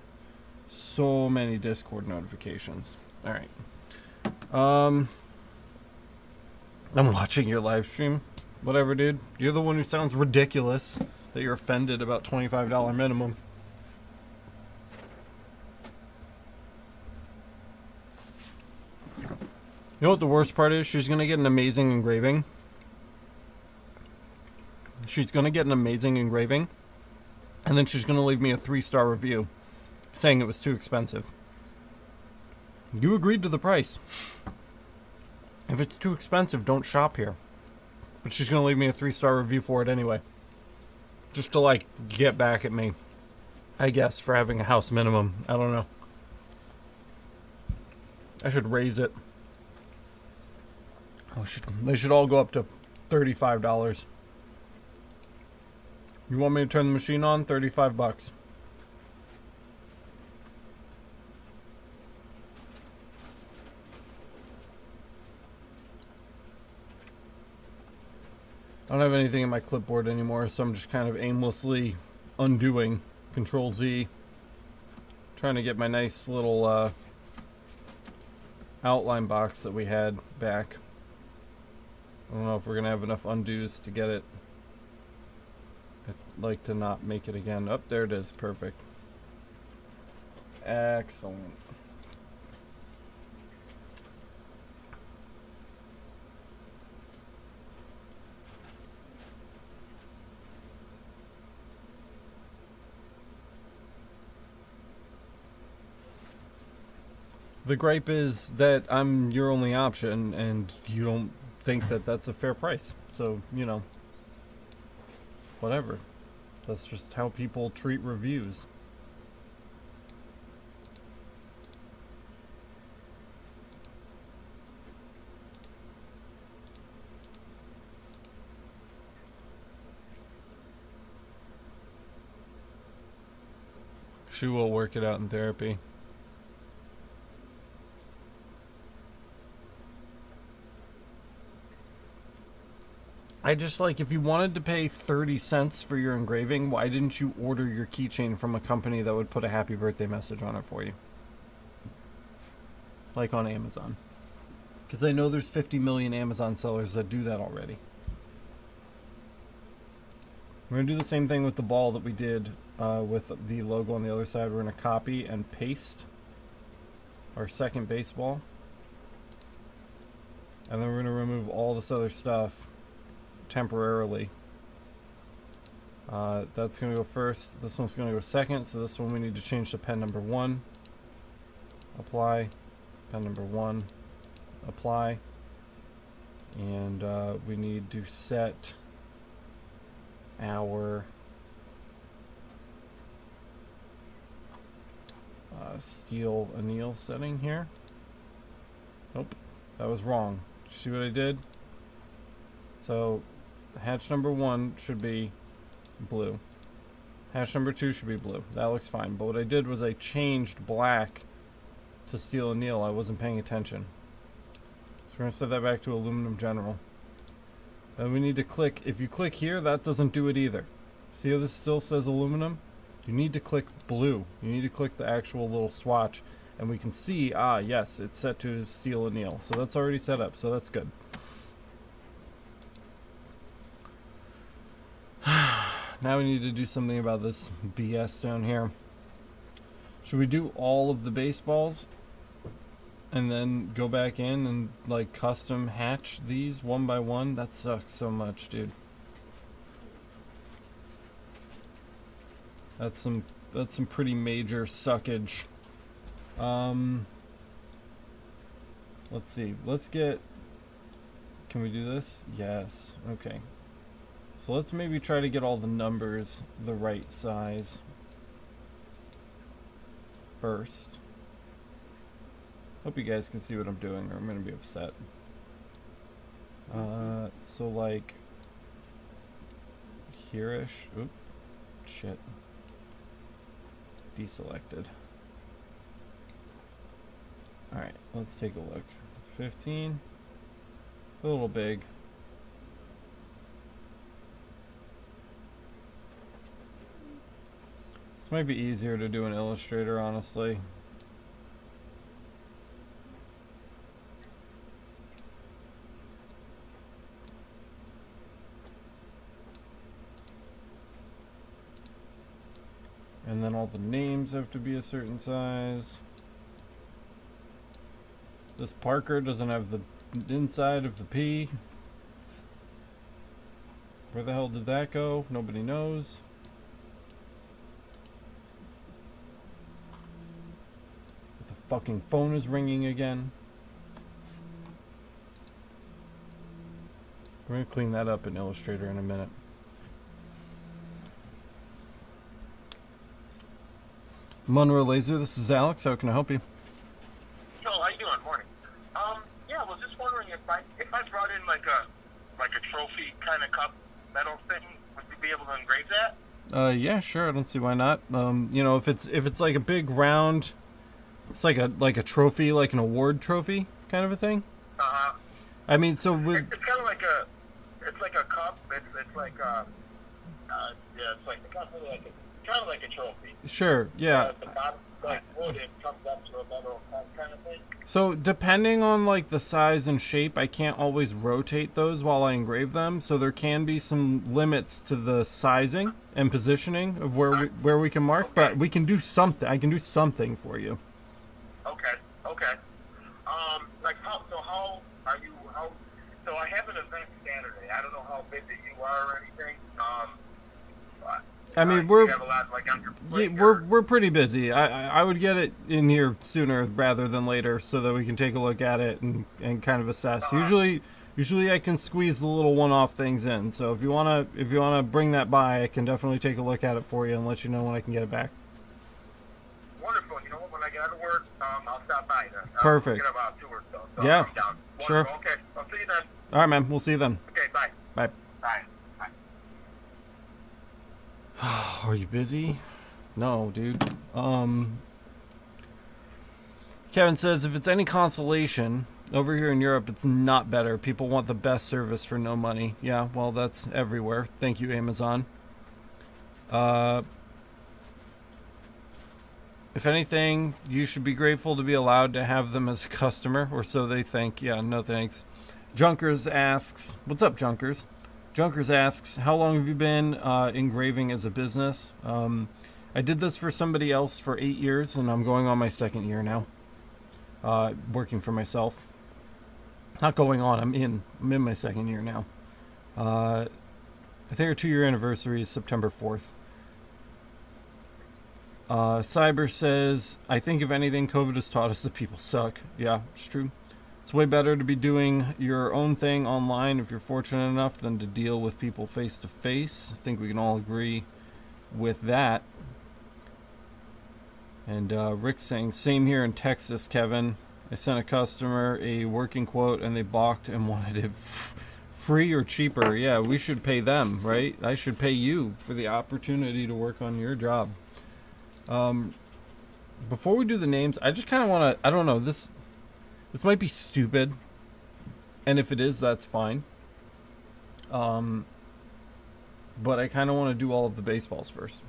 Discord notifications. Alright. I'm watching your live stream. Whatever, dude. You're the one who sounds ridiculous that you're offended about $25 minimum. You know what the worst part is? She's going to get an amazing engraving. She's going to get an amazing engraving. And then she's going to leave me a 3-star review saying it was too expensive. You agreed to the price. If it's too expensive, don't shop here. But she's going to leave me a 3-star review for it anyway. Just to, like, get back at me. I guess, for having a house minimum. I don't know. I should raise it. They should all go up to $35. You want me to turn the machine on? $35. I don't have anything in my clipboard anymore, so I'm just kind of aimlessly undoing. Control Z. Trying to get my nice little outline box that we had back. I don't know if we're going to have enough undos to get it. I'd like to not make it again. Up there it is. Perfect. Excellent. The gripe is that I'm your only option, and you don't think that that's a fair price. So, you know, whatever. That's just how people treat reviews. She will work it out in therapy. I just like, if you wanted to pay 30 cents for your engraving, why didn't you order your keychain from a company that would put a happy birthday message on it for you? Like on Amazon. Because I know there's 50 million Amazon sellers that do that already. We're going to do the same thing with the ball that we did with the logo on the other side. We're going to copy and paste our second baseball. And then we're going to remove all this other stuff temporarily. That's going to go first. This one's going to go second. So this one we need to change to pen number 1. Apply. Pen number 1. Apply. And we need to set our steel anneal setting here. Nope, that was wrong. See what I did? So hatch number 1 should be blue. Hatch number 2 should be blue. That looks fine. But what I did was I changed black to steel anneal. I wasn't paying attention. So we're going to set that back to aluminum general. Then we need to click. If you click here, that doesn't do it either. See how this still says aluminum? You need to click blue. You need to click the actual little swatch. And we can see, yes, it's set to steel anneal. So that's already set up. So that's good. Now we need to do something about this BS down here. Should we do all of the baseballs and then go back in and like custom hatch these one by one? That sucks so much, dude. That's some pretty major suckage. Let's see. Can we do this? Yes. Okay. So let's maybe try to get all the numbers the right size first. Hope you guys can see what I'm doing or I'm going to be upset. So like here-ish. Oop. Shit. Deselected. Alright, let's take a look. 15. A little big. This might be easier to do in Illustrator, honestly. And then all the names have to be a certain size. This Parker doesn't have the inside of the P. Where the hell did that go? Nobody knows. The fucking phone is ringing again. We're gonna clean that up in Illustrator in a minute. Monroe Laser, this is Alex. How can I help you? Joel, how you doing? Morning. Yeah, I was just wondering if I brought in like a trophy kind of cup metal thing, would you be able to engrave that? Yeah, sure. I don't see why not. You know, if it's like a big round, it's like a trophy, like an award trophy kind of a thing. I mean, so it's kind of like a cup. It's like yeah, it's like kind of like a trophy. Sure. Yeah. At the bottom, like wood, it comes up to a metal kind of thing. So depending on like the size and shape, I can't always rotate those while I engrave them. So there can be some limits to the sizing and positioning of where we can mark, Okay. but we can do something. I can do something for you. Okay. Okay. Like how are you? So I have an event Saturday. I don't know how busy you are or anything. I mean, you have a lot like on your plate, we're pretty busy. I would get it in here sooner rather than later so that we can take a look at it and kind of assess. Usually I can squeeze the little one-off things in. So if you wanna bring that by, I can definitely take a look at it for you and let you know when I can get it back. Wonderful. You know what? When I get out of work, I'll stop by then. Perfect. Get about 2 or so. Yeah, I'll come down. sure. Wonderful. Okay. I'll see you then. All right, man. We'll see you then. Okay. Bye. Bye. Bye. Bye. Are you busy? No, dude. Kevin says, if it's any consolation, over here in Europe, it's not better. People want the best service for no money. Yeah, well, that's everywhere. Thank you, Amazon. If anything, you should be grateful to be allowed to have them as a customer, or so they think. Yeah, no thanks. Junkers asks, what's up, Junkers? Junkers asks, how long have you been engraving as a business? I did this for somebody else for 8 years, and I'm going on my 2nd year now. Working for myself. Not going on, I'm in my 2nd year now. I think our 2-year anniversary is September 4th. Cyber says, I think if anything, COVID has taught us that people suck. Yeah, it's true. It's way better to be doing your own thing online if you're fortunate enough than to deal with people face to face. I think we can all agree with that. And Rick's saying, same here in Texas, Kevin. I sent a customer a working quote and they balked and wanted it free or cheaper. Yeah, we should pay them, right? I should pay you for the opportunity to work on your job. Before we do the names, I just kind of want to, I don't know, this might be stupid, and if it is, that's fine. But I kind of want to do all of the baseballs first.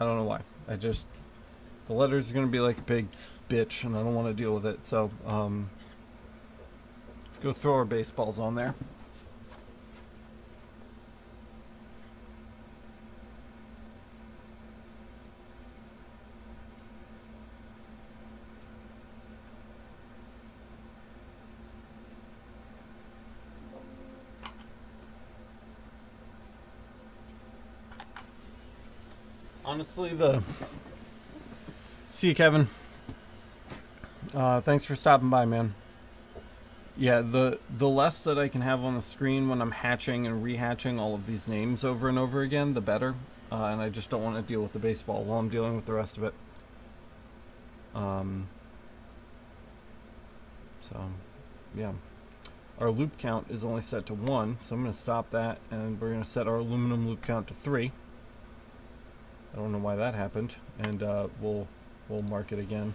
I don't know why. The letters are going to be like a big bitch, and I don't want to deal with it. So, let's go throw our baseballs on there. Honestly, see you, Kevin. Thanks for stopping by, man. Yeah, the less that I can have on the screen when I'm hatching and rehatching all of these names over and over again, the better. And I just don't want to deal with the baseball while I'm dealing with the rest of it. So, yeah. Our loop count is only set to 1, so I'm going to stop that, and we're going to set our aluminum loop count to 3. I don't know why that happened, and we'll mark it again.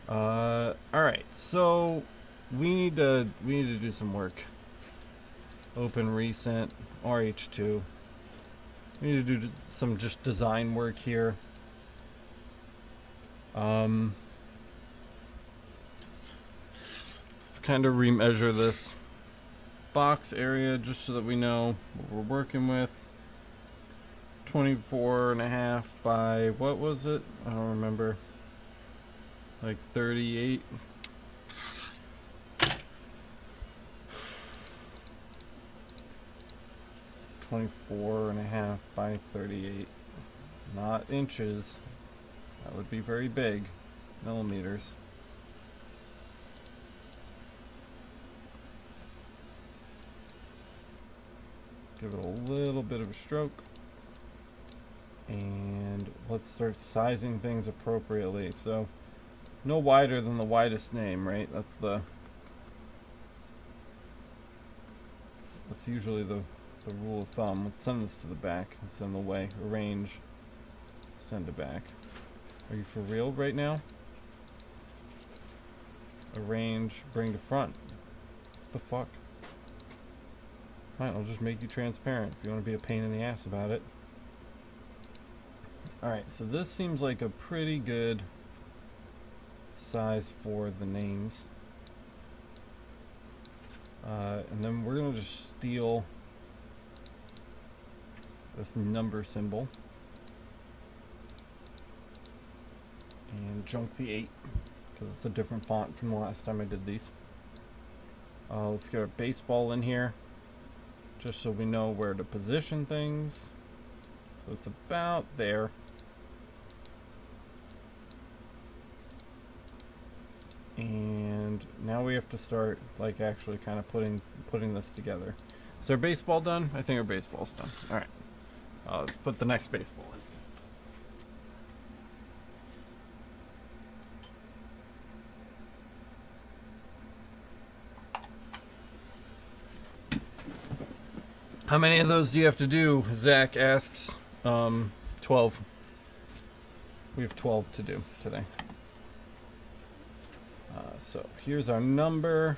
All right, so we need to do some work. Open recent RH2. We need to do some just design work here. Let's kind of remeasure this box area just so that we know what we're working with. 24.5 by, what was it? I don't remember. Like 38. .24.5 by 38. Not inches. That would be very big. Millimeters. Give it a little bit of a stroke. And let's start sizing things appropriately. So no wider than the widest name, right? That's usually the rule of thumb. Let's send this to the back. Send the way. Arrange. Send to back. Are you for real right now? Arrange. Bring to front. What the fuck? Fine, I'll just make you transparent if you want to be a pain in the ass about it. Alright, so this seems like a pretty good size for the names. And then we're going to just steal this number symbol and junk the 8 because it's a different font from the last time I did these. Let's get our baseball in here just so we know where to position things. So it's about there. And now we have to start like actually kind of putting this together. Is our baseball done? I think our baseball's done. All right. Let's put the next baseball in. How many of those do you have to do? Zach asks. 12. We have 12 to do today. So here's our number.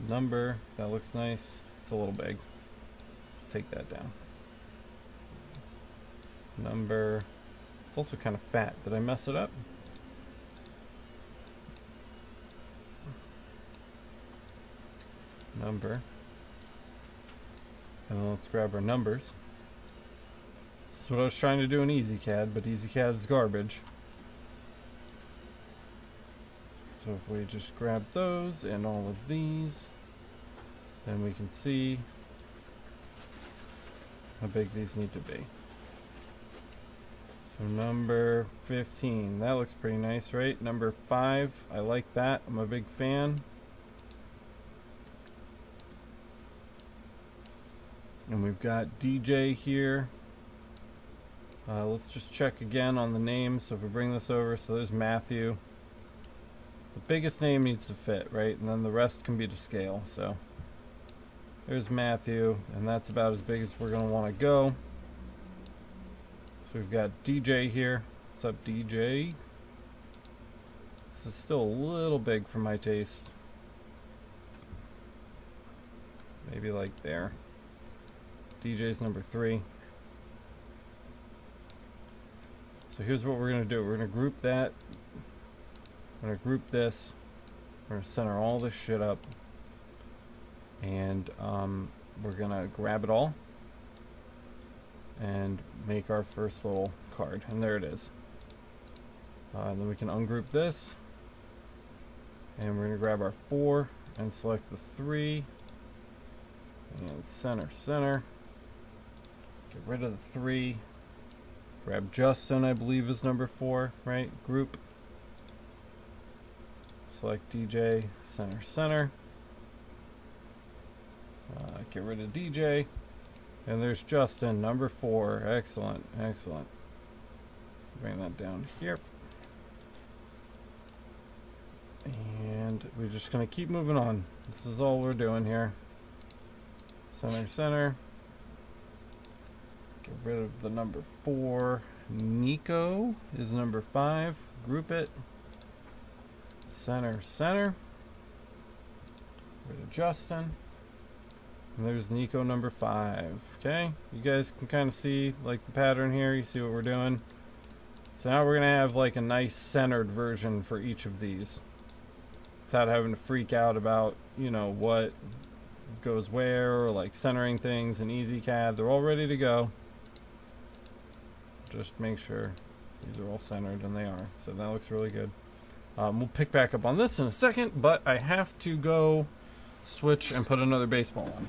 That looks nice. It's a little big. Take that down. Number. It's also kind of fat. Did I mess it up? Number. And then let's grab our numbers. This is what I was trying to do in EasyCAD, but EasyCAD is garbage. So if we just grab those and all of these, then we can see how big these need to be. So number 15, that looks pretty nice, right? Number 5, I like that. I'm a big fan. And we've got DJ here. Let's just check again on the names. So if we bring this over, so there's Matthew. The biggest name needs to fit, right? And then the rest can be to scale. So there's Matthew, and that's about as big as we're going to want to go. So we've got DJ here. What's up, DJ? This is still a little big for my taste. Maybe like there. DJ's number 3. So here's what we're going to do. We're going to group that. We're going to group this. We're going to center all this shit up. And we're going to grab it all. And make our first little card. And there it is. Then we can ungroup this. And we're going to grab our 4 and select the 3. And center. Get rid of the 3. Grab Justin, I believe is number 4, right? Group. Select DJ, center. Get rid of DJ. And there's Justin, number 4. Excellent. Bring that down here. And we're just going to keep moving on. This is all we're doing here. Center. Get rid of the number 4. Nico is number 5. Group it. Center. Rid of Justin. And there's Nico number 5. Okay, you guys can kind of see like the pattern here. You see what we're doing. So now we're gonna have like a nice centered version for each of these, without having to freak out about, you know, what goes where, or like centering things in EasyCAD. They're all ready to go. Just make sure these are all centered, and they are. So that looks really good. We'll pick back up on this in a second, but I have to go switch and put another baseball on.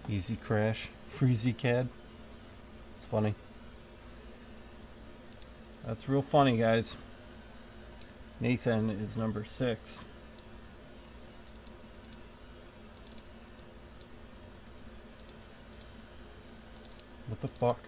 Easy crash. Freezy CAD. It's funny. That's real funny, guys. Nathan is number 6. What the fuck?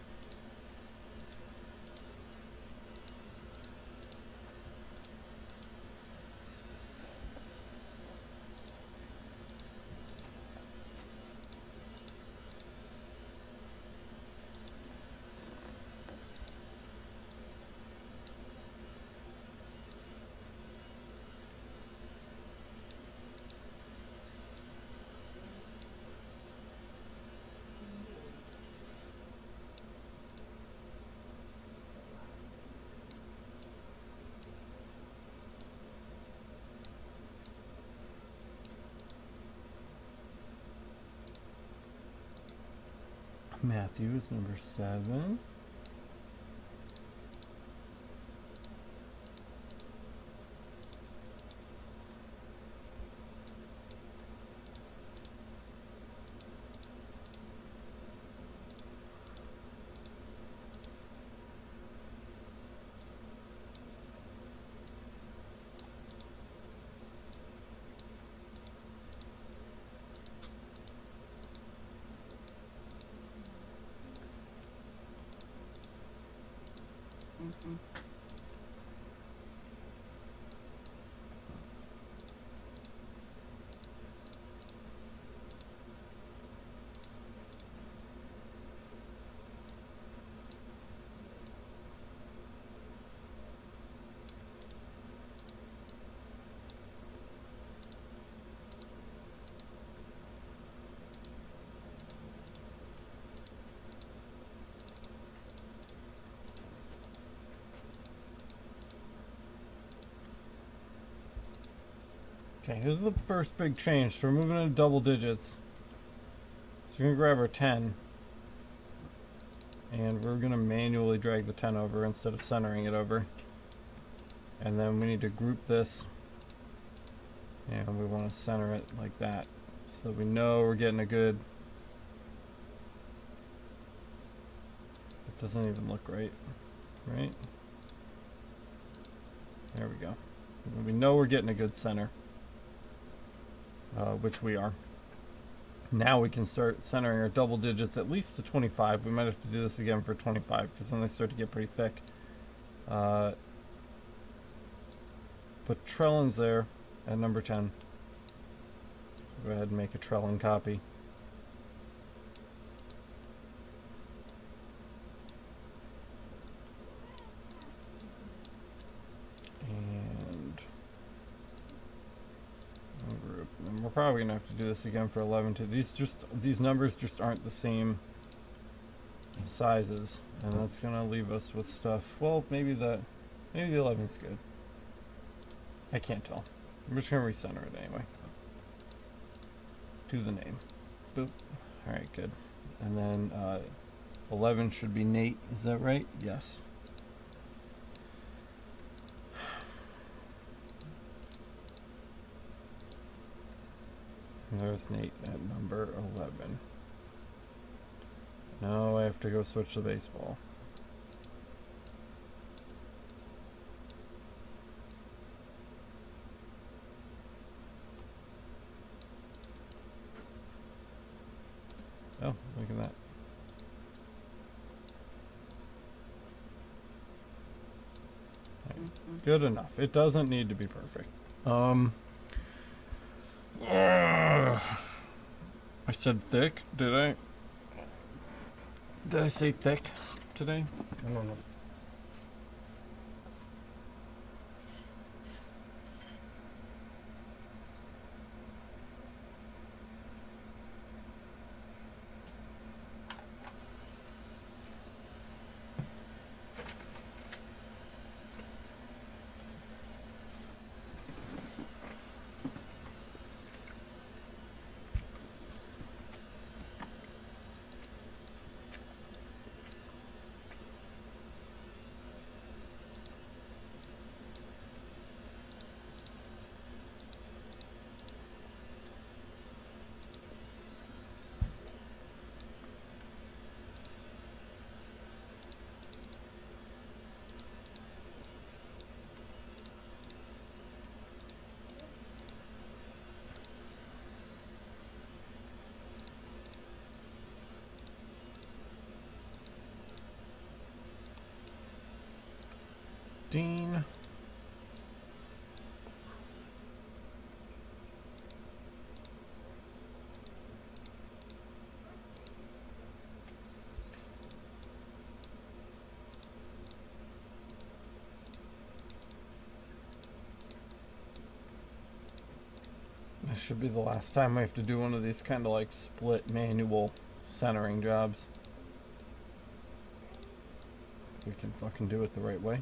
Matthew is number 7. Okay, here's the first big change. So we're moving into double digits. So we're going to grab our 10. And we're going to manually drag the 10 over instead of centering it over. And then we need to group this. And we want to center it like that. So that we know we're getting a good... It doesn't even look right. Right? There we go. We know we're getting a good center. Which we are. Now we can start centering our double digits at least to 25. We might have to do this again for 25 because then they start to get pretty thick. Put trellins there at number 10. Go ahead and make a trellin copy. We're probably gonna have to do this again for 11 too. These numbers just aren't the same sizes, and that's gonna leave us with stuff. Well, maybe the 11's good. I can't tell. I'm just gonna recenter it anyway. To the name. Boop. All right, good. And then 11 should be Nate. Is that right? Yes. There's Nate at number 11. Now I have to go switch to baseball. Oh, look at that. Right. Good enough. It doesn't need to be perfect. I said thick, did I? Did I say thick today? I don't know. Dean. This should be the last time we have to do one of these kind of like split manual centering jobs. If we can fucking do it the right way.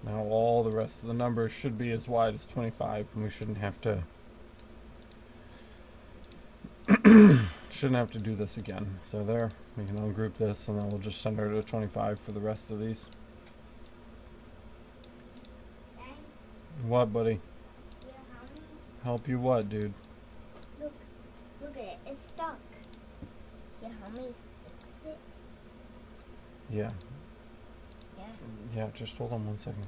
Now all the rest of the numbers should be as wide as 25, and we shouldn't have to shouldn't have to do this again. So there, we can ungroup this, and then we'll just send her to 25 for the rest of these. Dad, What, buddy? you help me? Help you what, dude? Look at it. It's stuck. You help me fix it? Yeah. Yeah. Yeah, just hold on 1 second.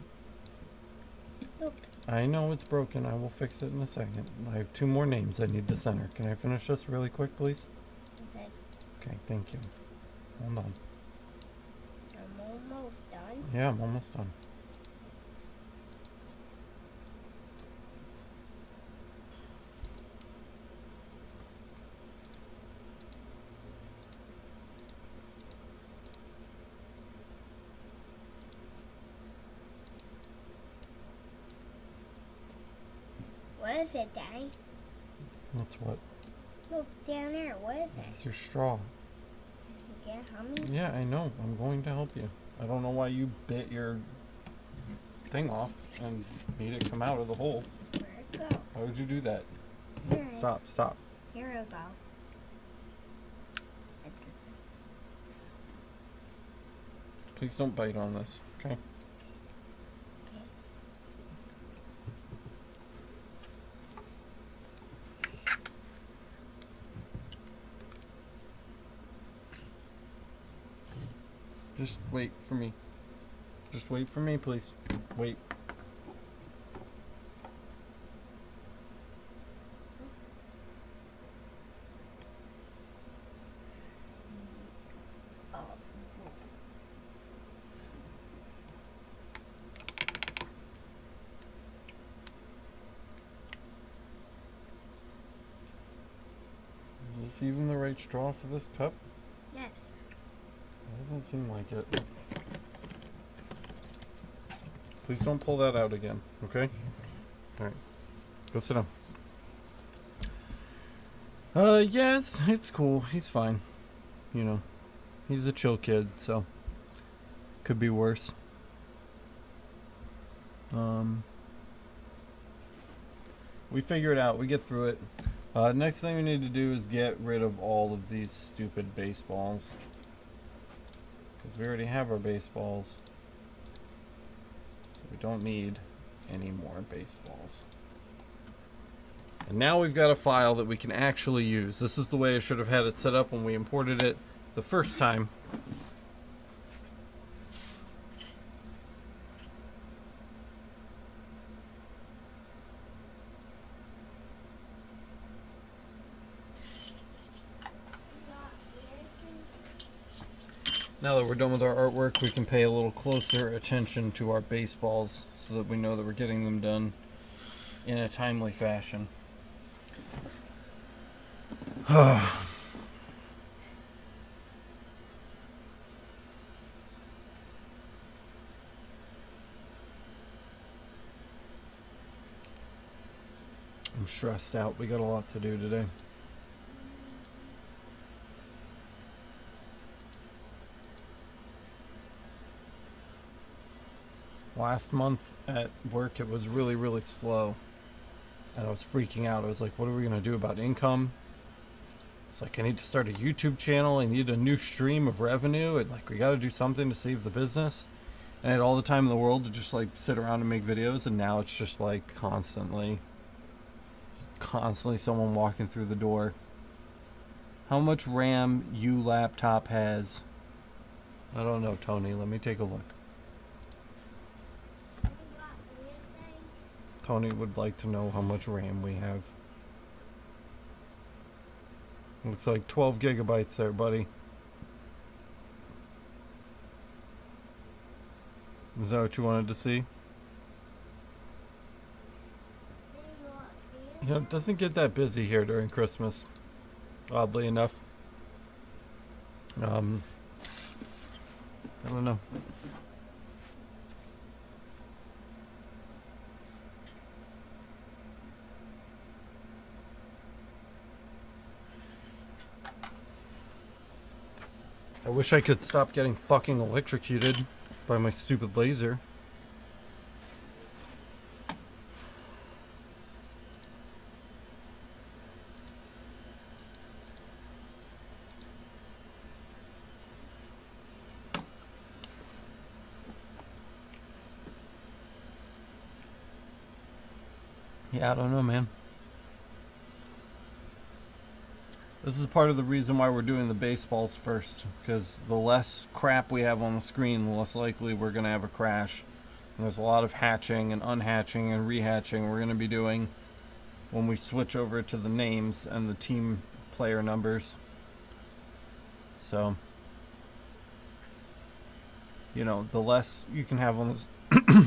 Look. I know it's broken. I will fix it in a second. I have 2 more names I need to center. Can I finish this really quick, please? Okay. Okay, thank you. Hold on. I'm almost done. Yeah, I'm almost done. What is it, Daddy? That's what? Look down there. What is It's it? your straw. You can't help me? Yeah, I know. I'm going to help you. I don't know why you bit your thing off and made it come out of the hole. Where'd it go? Why would you do that? Here. Stop. Here we go. Please don't bite on this, okay? Okay. Just wait for me. Just wait for me, please. Wait. Oh. Is this even the right straw for this cup? Yes. It doesn't seem like it. Please don't pull that out again, okay? Alright. Go sit down. Yes, it's cool. He's fine. You know, he's a chill kid, so could be worse. We figure it out. We get through it. Next thing we need to do is get rid of all of these stupid baseballs. Because we already have our baseballs. So we don't need any more baseballs. And now we've got a file that we can actually use. This is the way I should have had it set up when we imported it the first time. Now that we're done with our artwork, we can pay a little closer attention to our baseballs so that we know that we're getting them done in a timely fashion. I'm stressed out. We got a lot to do today. Last month at work it was really slow and I was freaking out. I was like, what are we gonna do about income? It's like, I need to start a YouTube channel. I need a new stream of revenue, and like, we gotta do something to save the business. And I had all the time in the world to just like sit around and make videos, and now it's just like constantly someone walking through the door. How much RAM you laptop has? I don't know, Tony. Let me take a look. Tony would like to know how much RAM we have. Looks like 12 gigabytes there, buddy. Is that what you wanted to see? You know, it doesn't get that busy here during Christmas, oddly enough. I don't know. I wish I could stop getting fucking electrocuted by my stupid laser. Yeah, I don't know, man. This is part of the reason why we're doing the baseballs first, because the less crap we have on the screen, the less likely we're going to have a crash. And there's a lot of hatching and unhatching and rehatching we're going to be doing when we switch over to the names and the team player numbers. So, you know, the less you can have on this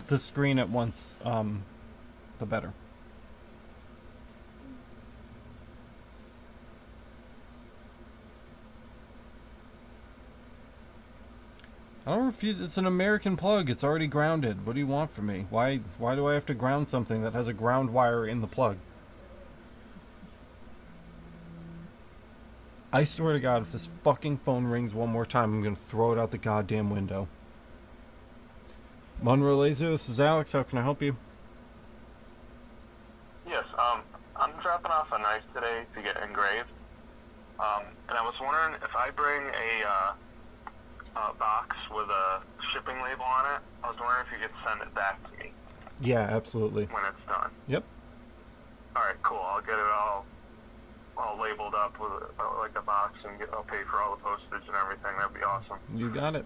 the screen at once, the better. I don't refuse. It's an American plug. It's already grounded. What do you want from me? Why do I have to ground something that has a ground wire in the plug? I swear to God, if this fucking phone rings one more time, I'm going to throw it out the goddamn window. Monroe Laser, this is Alex. How can I help you? Yes, I'm dropping off a knife today to get engraved. And I was wondering if I bring a box with a shipping label on it, I was wondering if you could send it back to me. Yeah, absolutely. When it's done. Yep. Alright, cool. I'll get it all labeled up with like a box, and I'll pay for all the postage and everything. That'd be awesome. You got it.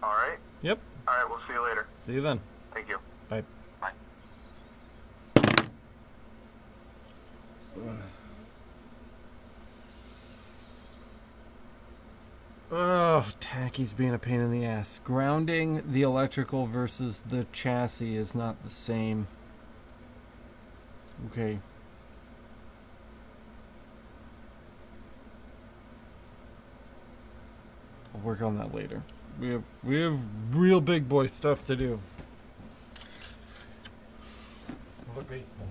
Alright? Yep. Alright, we'll see you later. See you then. Thank you. Bye. Bye. Oh, Tacky's being a pain in the ass. Grounding the electrical versus the chassis is not the same. Okay. I'll work on that later. We have real big boy stuff to do. What baseball?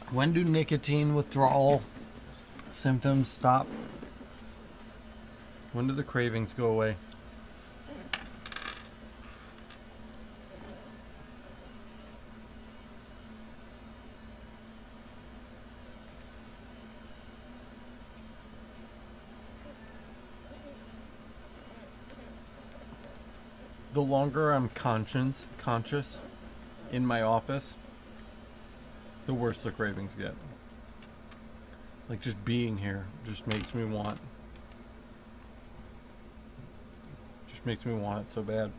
When do nicotine withdrawal symptoms stop? When do the cravings go away? The longer I'm conscious in my office, the worse the cravings get. Like, just being here just makes me want it so bad.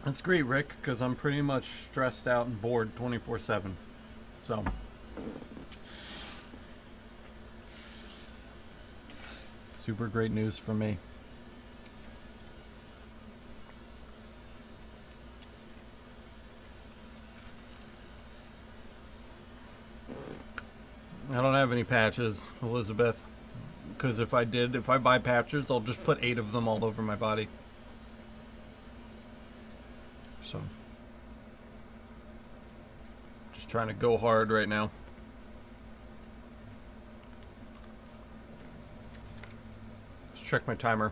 That's great, Rick, because I'm pretty much stressed out and bored 24/7. So, super great news for me. I don't have any patches, Elizabeth, because if I buy patches, I'll just put 8 of them all over my body. So, Just trying to go hard right now. Let's check my timer.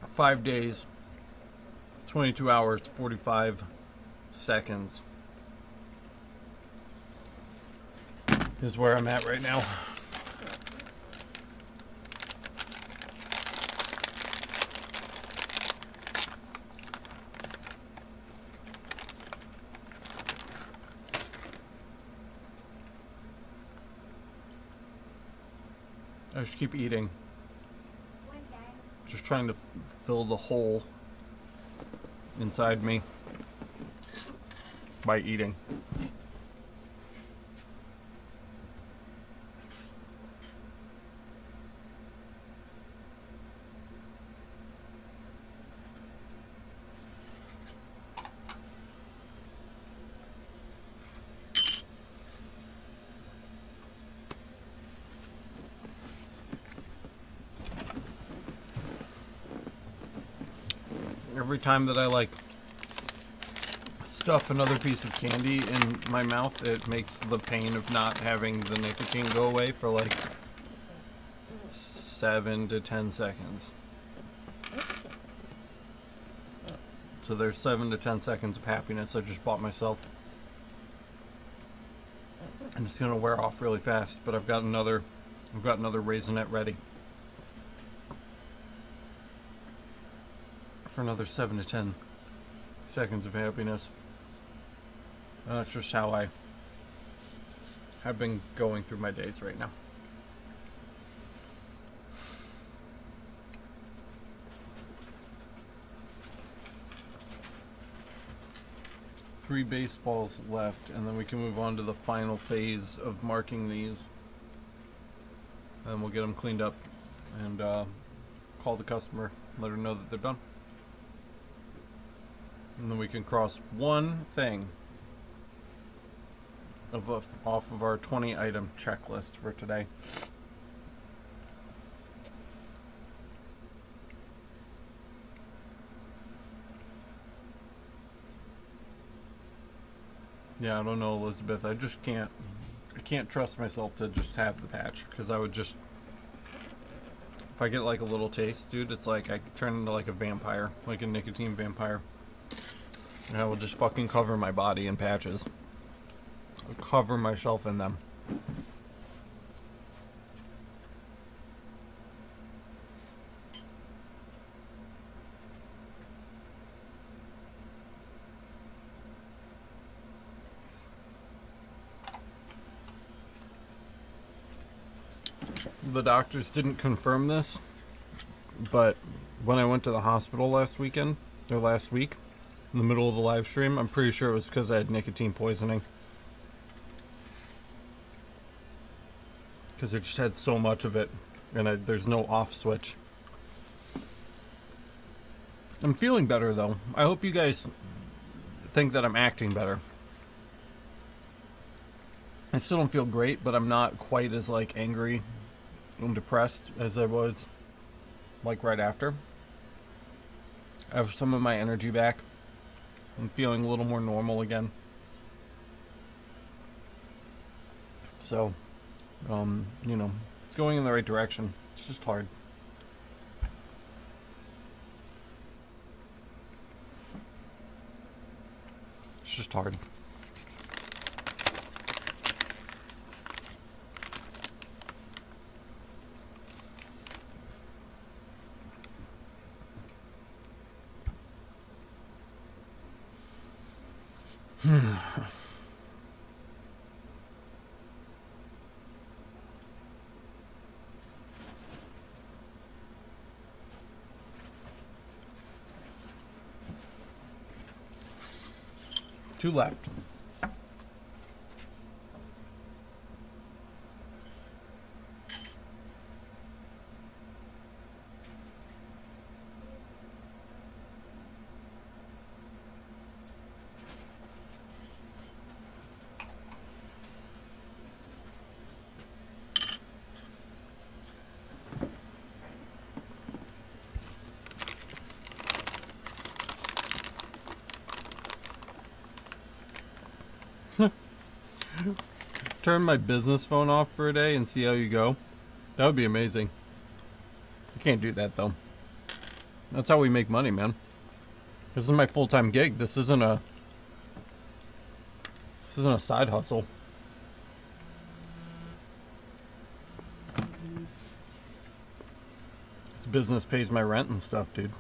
Five days, 22 hours, 45 seconds is where I'm at right now. I just keep eating. Just trying to fill the hole inside me by eating. Every time that I like stuff another piece of candy in my mouth, it makes the pain of not having the nicotine go away for like 7 to 10 seconds. So there's 7 to 10 seconds of happiness I just bought myself. And it's gonna wear off really fast, but I've got another raisinette ready. For another 7 to 10 seconds of happiness. And that's just how I have been going through my days right now. Three baseballs left, and then we can move on to the final phase of marking these. And we'll get them cleaned up and call the customer, let her know that they're done. And then we can cross one thing off of our 20 item checklist for today. Yeah, I don't know, Elizabeth. I can't trust myself to just have the patch, because I would just, if I get like a little taste, dude, it's like I turn into like a vampire, like a nicotine vampire. And I will just fucking cover my body in patches. I'll cover myself in them. The doctors didn't confirm this, but when I went to the hospital last week, in the middle of the live stream, I'm pretty sure it was because I had nicotine poisoning. Because I just had so much of it, and there's no off switch. I'm feeling better though. I hope you guys think that I'm acting better. I still don't feel great, but I'm not quite as like angry and depressed as I was like right after. I have some of my energy back. I'm feeling a little more normal again. So, you know, it's going in the right direction. It's just hard. It's just hard. Two left. turn my business phone off for a day and see how you go? That would be amazing. I can't do that though. That's how we make money, man. This is my full-time gig. This isn't a side hustle. This business pays my rent and stuff, dude.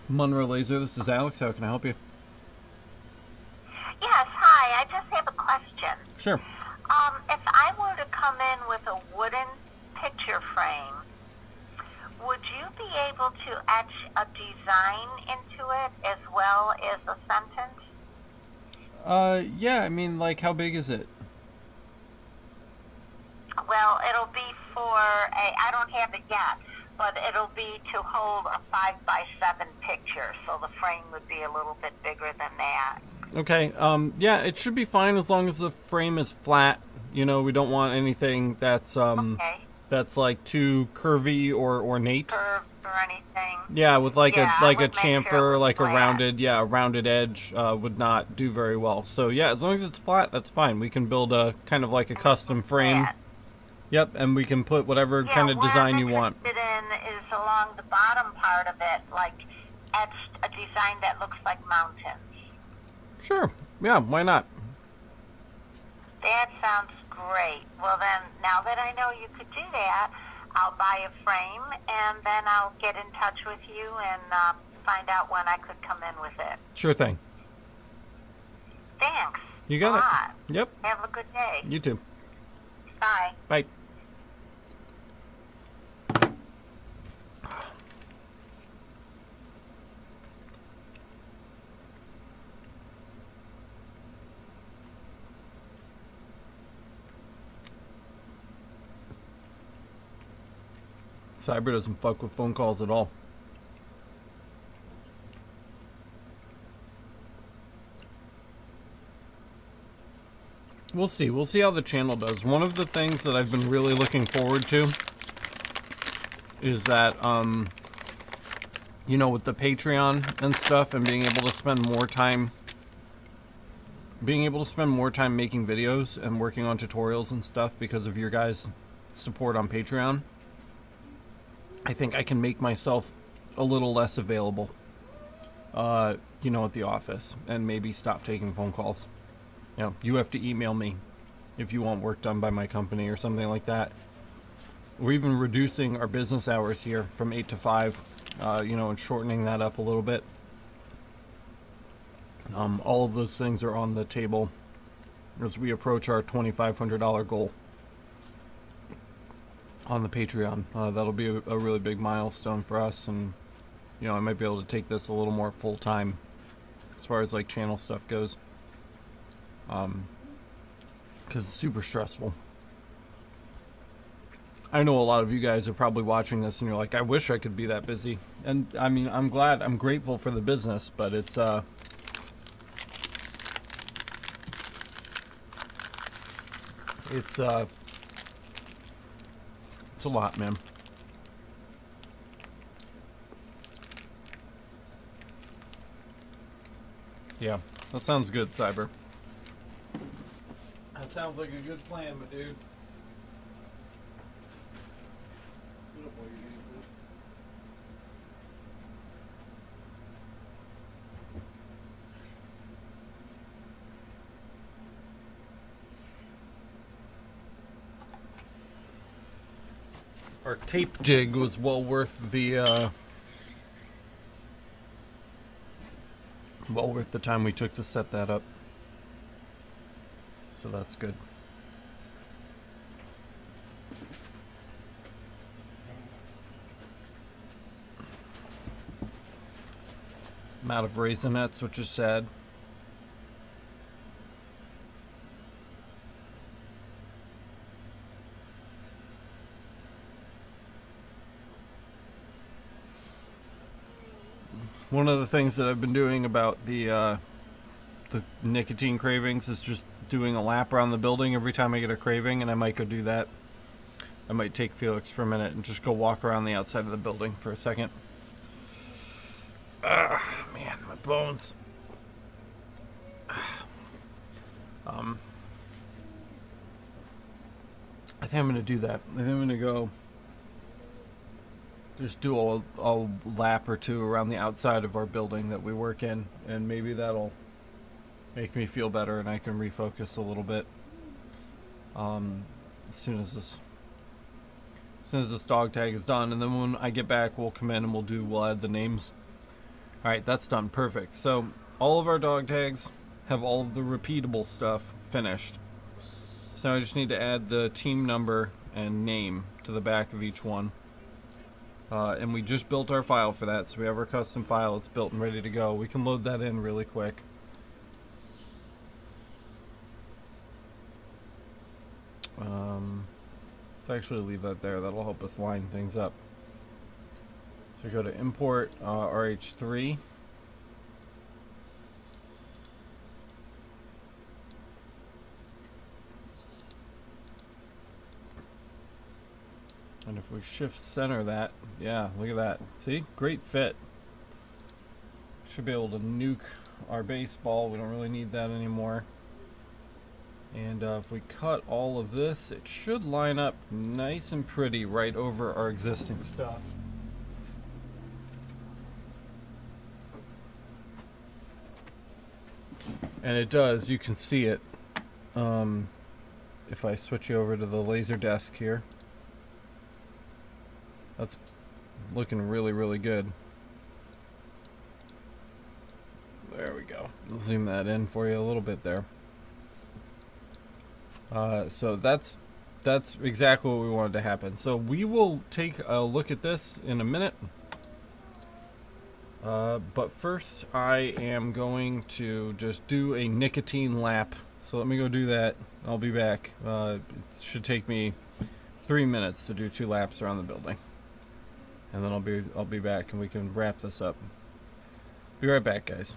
Monroe Laser, this is Alex. How can I help you? Yes, hi. I just have a question. Sure. If I were to come in with a wooden picture frame, would you be able to etch a design into it as well as a sentence? Yeah, I mean, like, how big is it? Well, it'll be I don't have it yet, but it'll be to hold a 5x7 picture, so the frame would be a little bit bigger than that. Okay, yeah, it should be fine as long as the frame is flat. You know, we don't want anything that's, Okay. that's like too curvy or ornate. Curved or anything? Yeah, with like Yeah, a I would make chamfer, sure it was like a flat. rounded edge would not do very well. So yeah, as long as it's flat, that's fine. We can build a kind of like a custom frame. Flat. Yep, and we can put whatever Yeah, kind of what design I'm you want. interested in is along the bottom part of it, like etched a design that looks like mountains. Sure. Yeah, why not? That sounds great. Well then, now that I know you could do that, I'll buy a frame and then I'll get in touch with you and find out when I could come in with it. Sure thing. Thanks. You got a it. lot. Yep. Have a good day. You too. Bye. Bye. Cyber doesn't fuck with phone calls at all. We'll see. We'll see how the channel does. One of the things that I've been really looking forward to is that, you know, with the Patreon and stuff and being able to spend more time making videos and working on tutorials and stuff because of your guys' support on Patreon, I think I can make myself a little less available, you know, at the office and maybe stop taking phone calls. You know, you have to email me if you want work done by my company or something like that. We're even reducing our business hours here from 8 to 5, you know, and shortening that up a little bit. All of those things are on the table as we approach our $2,500 goal on the Patreon. That'll be a really big milestone for us, and, you know, I might be able to take this a little more full-time as far as, like, channel stuff goes. Because it's super stressful. I know a lot of you guys are probably watching this and you're like, I wish I could be that busy. And I mean, I'm grateful for the business, but it's a lot, man. Yeah, that sounds good, Cyber. That sounds like a good plan, my dude. Our tape jig was well worth the time we took to set that up. So that's good. I'm out of Raisinets, which is sad. One of the things that I've been doing about the nicotine cravings is just doing a lap around the building every time I get a craving, and I might go do that. I might take Felix for a minute and just go walk around the outside of the building for a second. Man, my bones. I think I'm going to do that. I think I'm going to go just do a lap or two around the outside of our building that we work in, and maybe that'll make me feel better and I can refocus a little bit. As soon as this dog tag is done, and then when I get back, we'll come in and we'll add the names. All right, that's done. Perfect. So all of our dog tags have all of the repeatable stuff finished. So I just need to add the team number and name to the back of each one. And we just built our file for that, so we have our custom file. It's built and ready to go. We can load that in really quick. Let's actually leave that there. That'll help us line things up. So go to import RH3. And if we shift center that, yeah, look at that. See? Great fit. Should be able to nuke our baseball. We don't really need that anymore. And if we cut all of this, it should line up nice and pretty right over our existing stuff. And it does. You can see it. If I switch you over to the laser desk here. That's looking really, really good. There we go. I'll zoom that in for you a little bit there. So that's exactly what we wanted to happen. So we will take a look at this in a minute. But first I am going to just do a nicotine lap. So let me go do that. I'll be back. It should take me 3 minutes to do 2 laps around the building. And then I'll be back and we can wrap this up. Be right back, guys.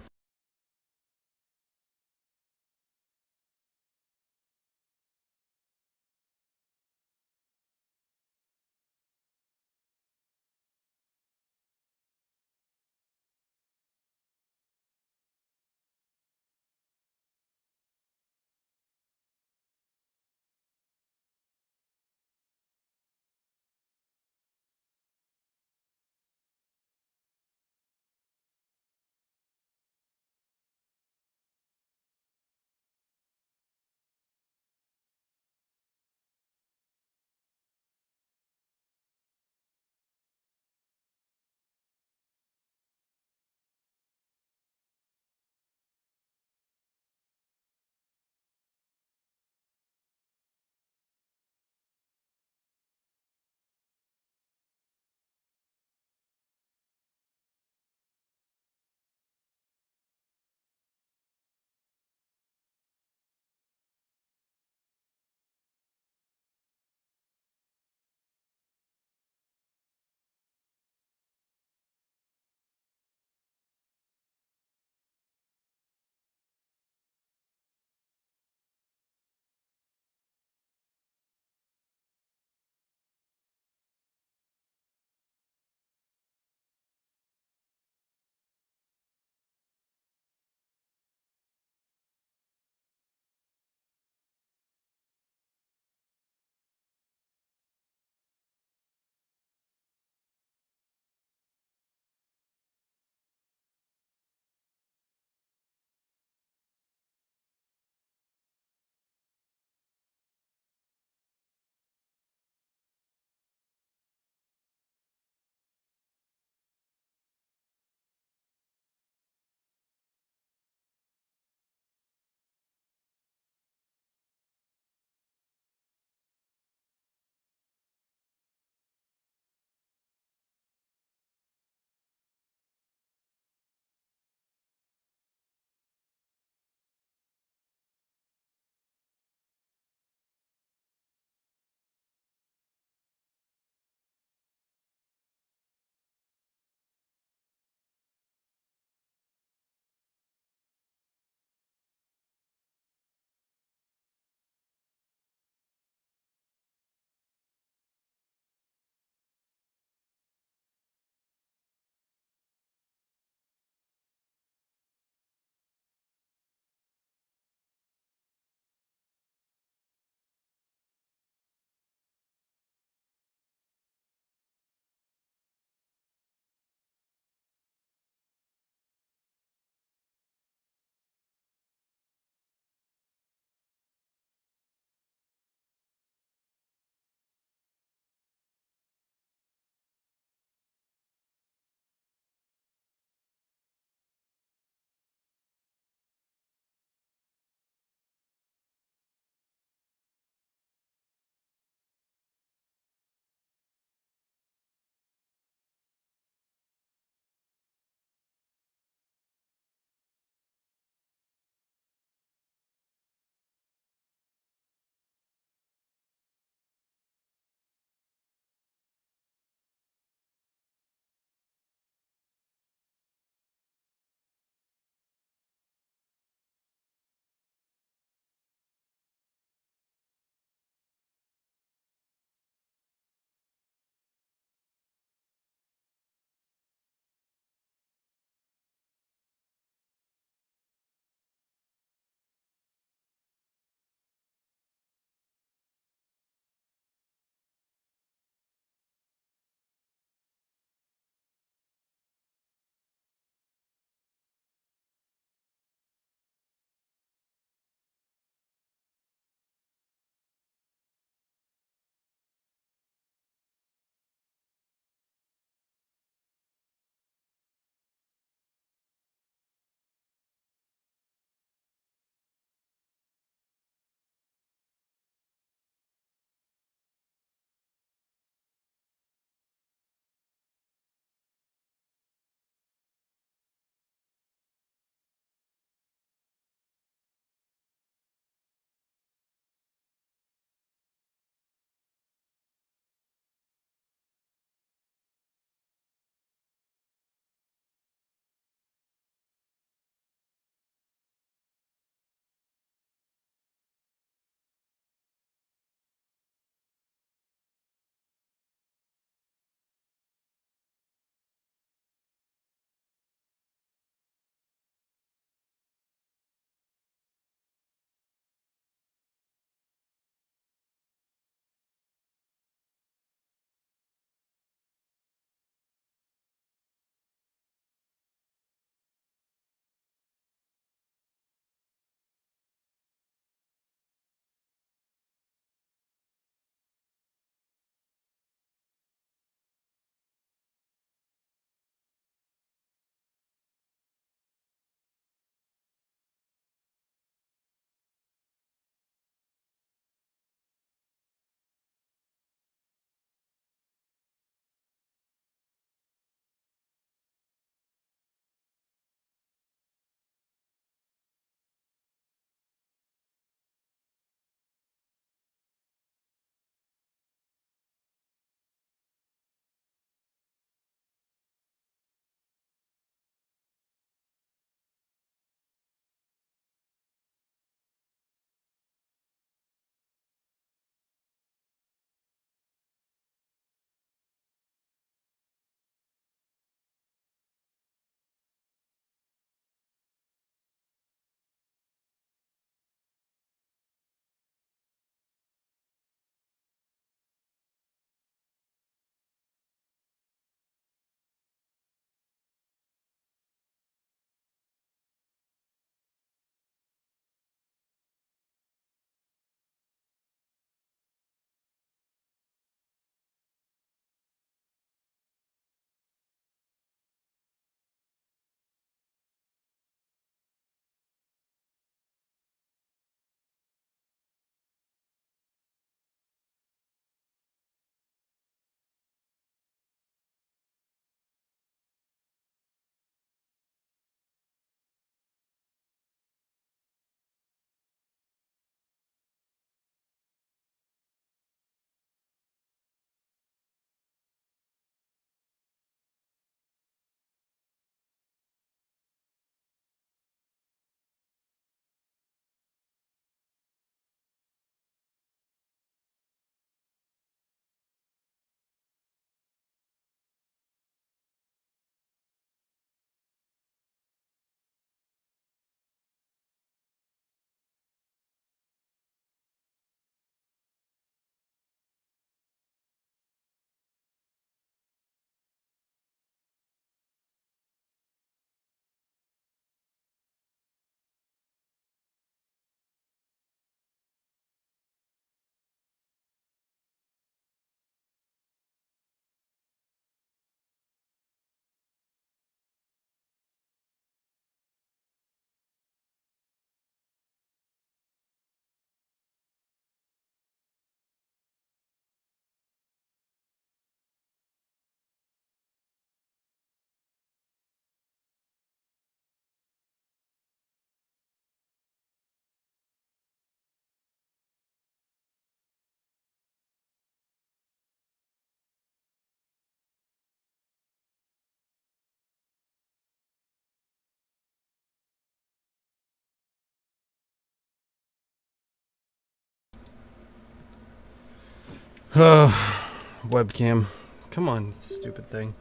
Webcam. Come on, stupid thing.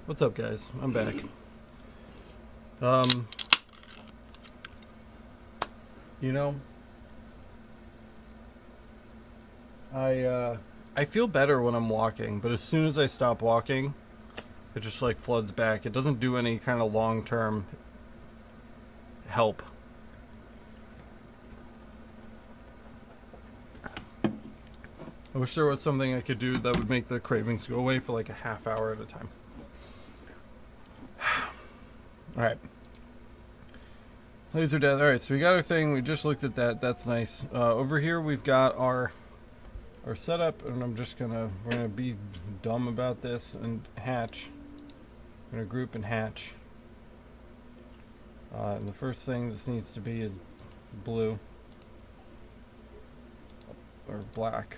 What's up, guys? I'm back. You know, I feel better when I'm walking, but as soon as I stop walking, it just like floods back. It doesn't do any kind of long-term help. I wish there was something I could do that would make the cravings go away for like a half hour at a time. Alright. Laser death. Alright, so we got our thing. We just looked at that. That's nice. Over here we've got our setup, and we're gonna be dumb about this and hatch. We're gonna group and hatch. And the first thing this needs to be is blue. Or black.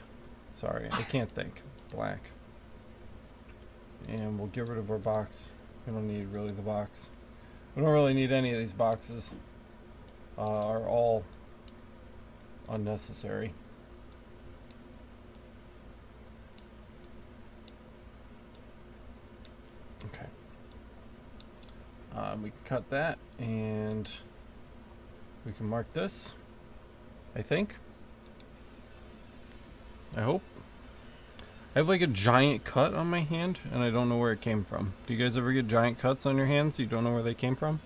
Sorry, I can't think. Black. And we'll get rid of our box. We don't need really the box. We don't really need any of these boxes. Are all unnecessary. Okay. We can cut that, and we can mark this, I think. I hope. I have like a giant cut on my hand, and I don't know where it came from. Do you guys ever get giant cuts on your hands? You don't know where they came from?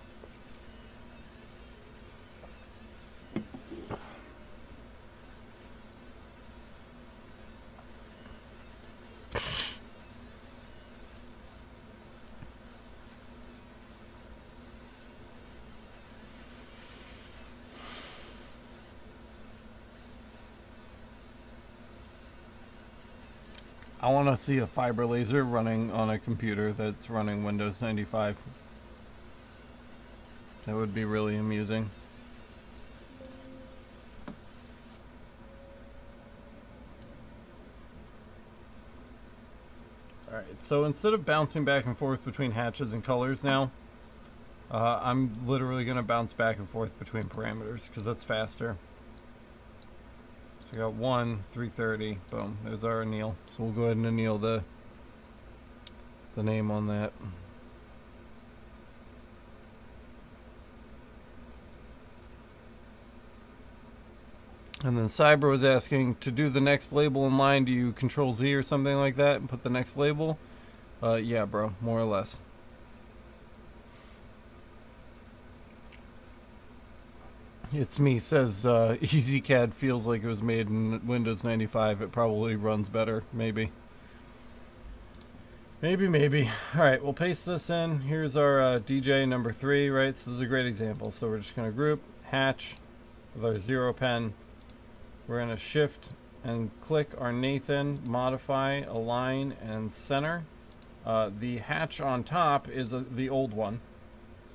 I want to see a fiber laser running on a computer that's running Windows 95. That would be really amusing. Alright, so instead of bouncing back and forth between hatches and colors now, I'm literally going to bounce back and forth between parameters because that's faster. So we got 1, 330, boom, there's our anneal. So we'll go ahead and anneal the name on that. And then Cyber was asking, to do the next label in line, do you Control Z or something like that and put the next label? Yeah, bro, more or less. It's me, says EasyCAD feels like it was made in Windows 95. It probably runs better, maybe. Maybe. Alright, we'll paste this in. Here's our DJ number 3, right? So this is a great example. So we're just going to group, hatch with our 0 pen. We're going to shift and click our Nathan, modify, align, and center. The hatch on top is the old one.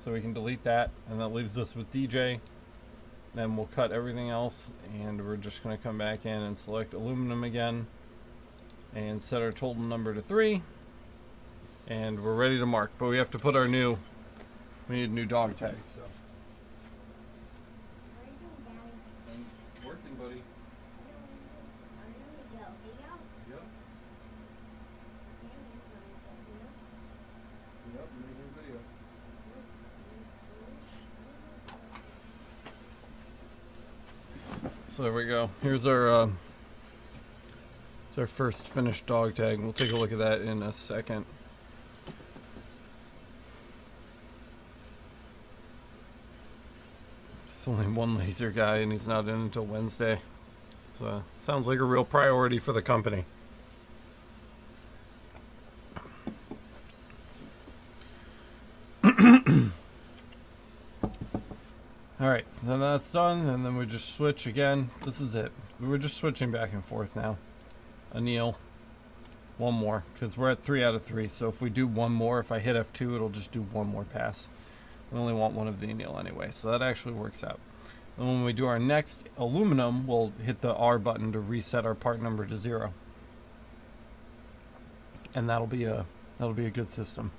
So we can delete that, and that leaves us with DJ. Then we'll cut everything else, and we're just going to come back in and select aluminum again and set our total number to 3, and we're ready to mark. But we have to put our we need a new dog tag. So working, buddy. Yep, making a video. So there we go. Here's our it's our first finished dog tag. We'll take a look at that in a second. It's only one laser guy, and he's not in until Wednesday. So sounds like a real priority for the company. Alright, so then that's done, and then we just switch again. This is it. We were just switching back and forth now. Anneal. One more, because we're at 3 out of 3. So if we do one more, if I hit F2, it'll just do one more pass. We only want one of the anneal anyway, so that actually works out. And when we do our next aluminum, we'll hit the R button to reset our part number to 0. And that'll be a good system.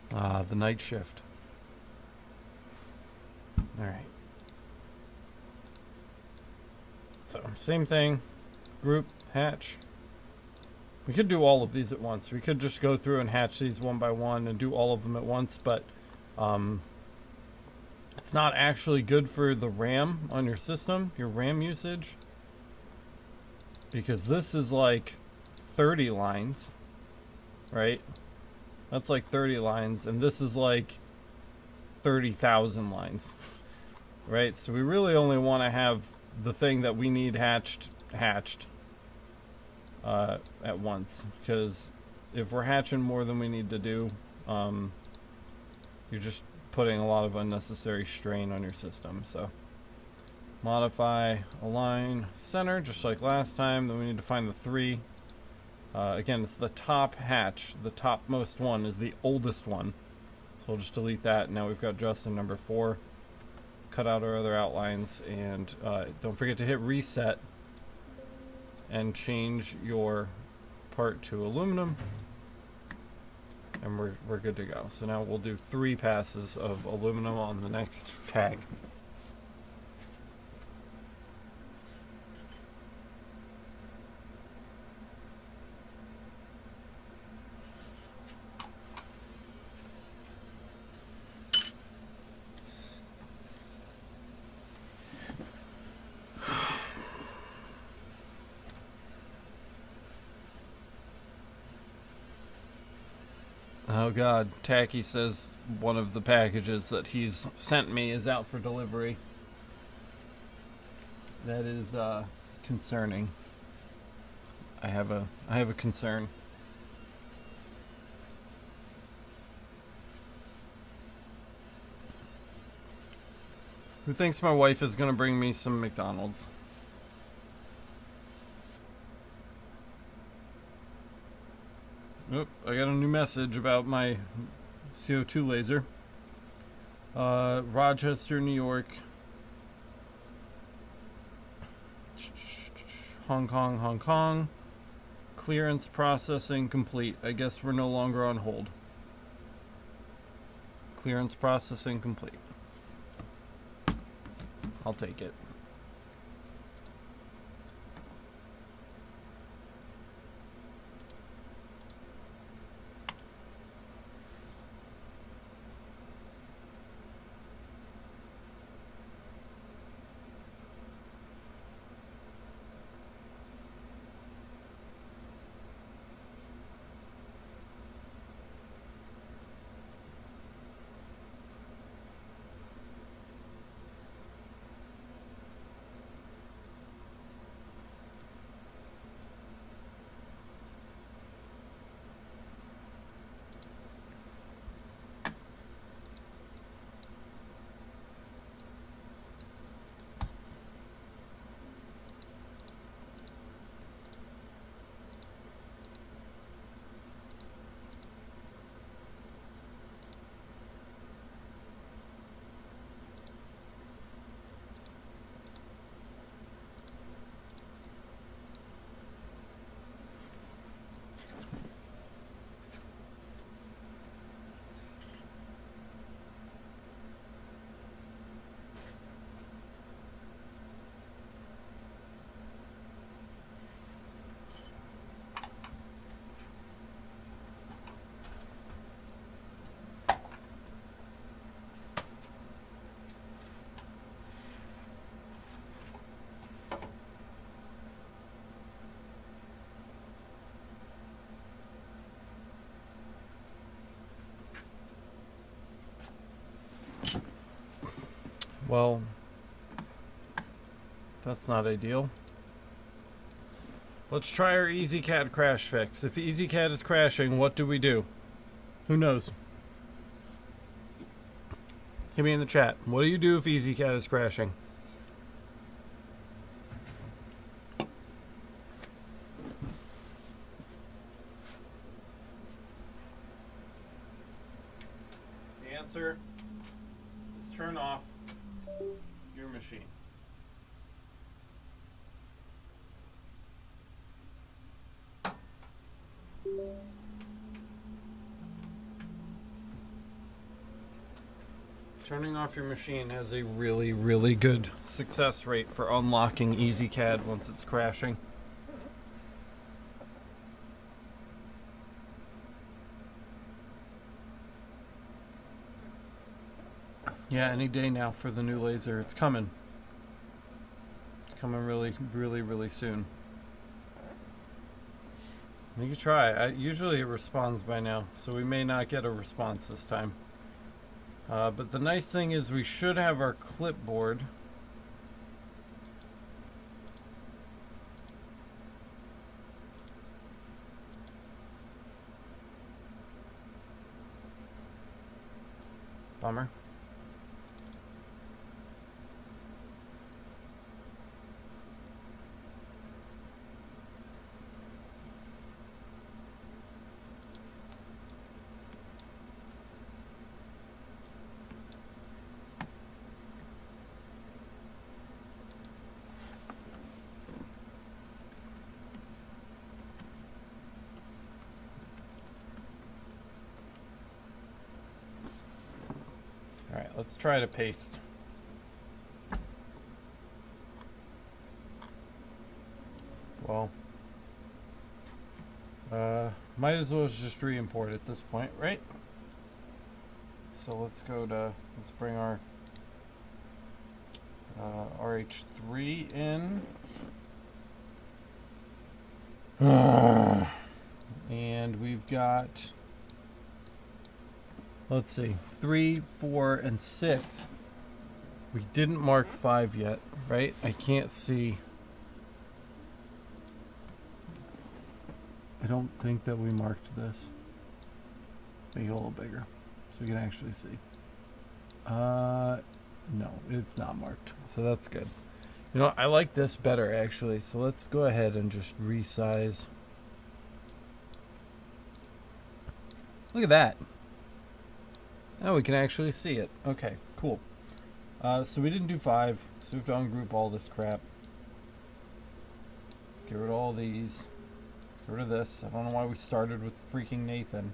The night shift. Alright. So same thing, group, hatch. We could do all of these at once. We could just go through and hatch these one by one and do all of them at once, but it's not actually good for the RAM on your system, your RAM usage, because this is like 30 lines, right? That's like 30 lines, and this is like 30,000 lines, right? So we really only want to have the thing that we need hatched at once, because if we're hatching more than we need to do, you're just putting a lot of unnecessary strain on your system. So modify, align, center, just like last time. Then we need to find the 3. Again, it's the top hatch. The topmost one is the oldest one, so we'll just delete that. Now we've got Justin number 4. Cut out our other outlines, and don't forget to hit reset and change your part to aluminum, and we're good to go. So now we'll do 3 passes of aluminum on the next tag. Oh God, Tacky says one of the packages that he's sent me is out for delivery. That is concerning. I have a concern. Who thinks my wife is gonna bring me some McDonald's? Oop, I got a new message about my CO2 laser. Rochester, New York. Hong Kong, Hong Kong. Clearance processing complete. I guess we're no longer on hold. Clearance processing complete. I'll take it. Well, that's not ideal. Let's try our EasyCAD crash fix. If EasyCAD is crashing, what do we do? Who knows? Hit me in the chat. What do you do if EasyCAD is crashing? The answer is turn off your machine. turning off your machine has a really, really good success rate for unlocking EasyCAD once it's crashing. Yeah, any day now for the new laser. It's coming. It's coming really, really, really soon. You can try. Usually it responds by now, so we may not get a response this time. But the nice thing is we should have our clipboard. Bummer. Alright, let's try to paste. Well, might as well just re-import at this point, right? So let's bring our RH3 in. And we've got, let's see, 3, 4, and 6. We didn't mark 5 yet, right? I can't see. I don't think that we marked this. Make it a little bigger so we can actually see. No, it's not marked. So that's good. You know, I like this better actually. So let's go ahead and just resize. Look at that. Oh, we can actually see it. Okay, cool. So we didn't do 5, so we have to ungroup all this crap. Let's get rid of all these. Let's get rid of this. I don't know why we started with freaking Nathan.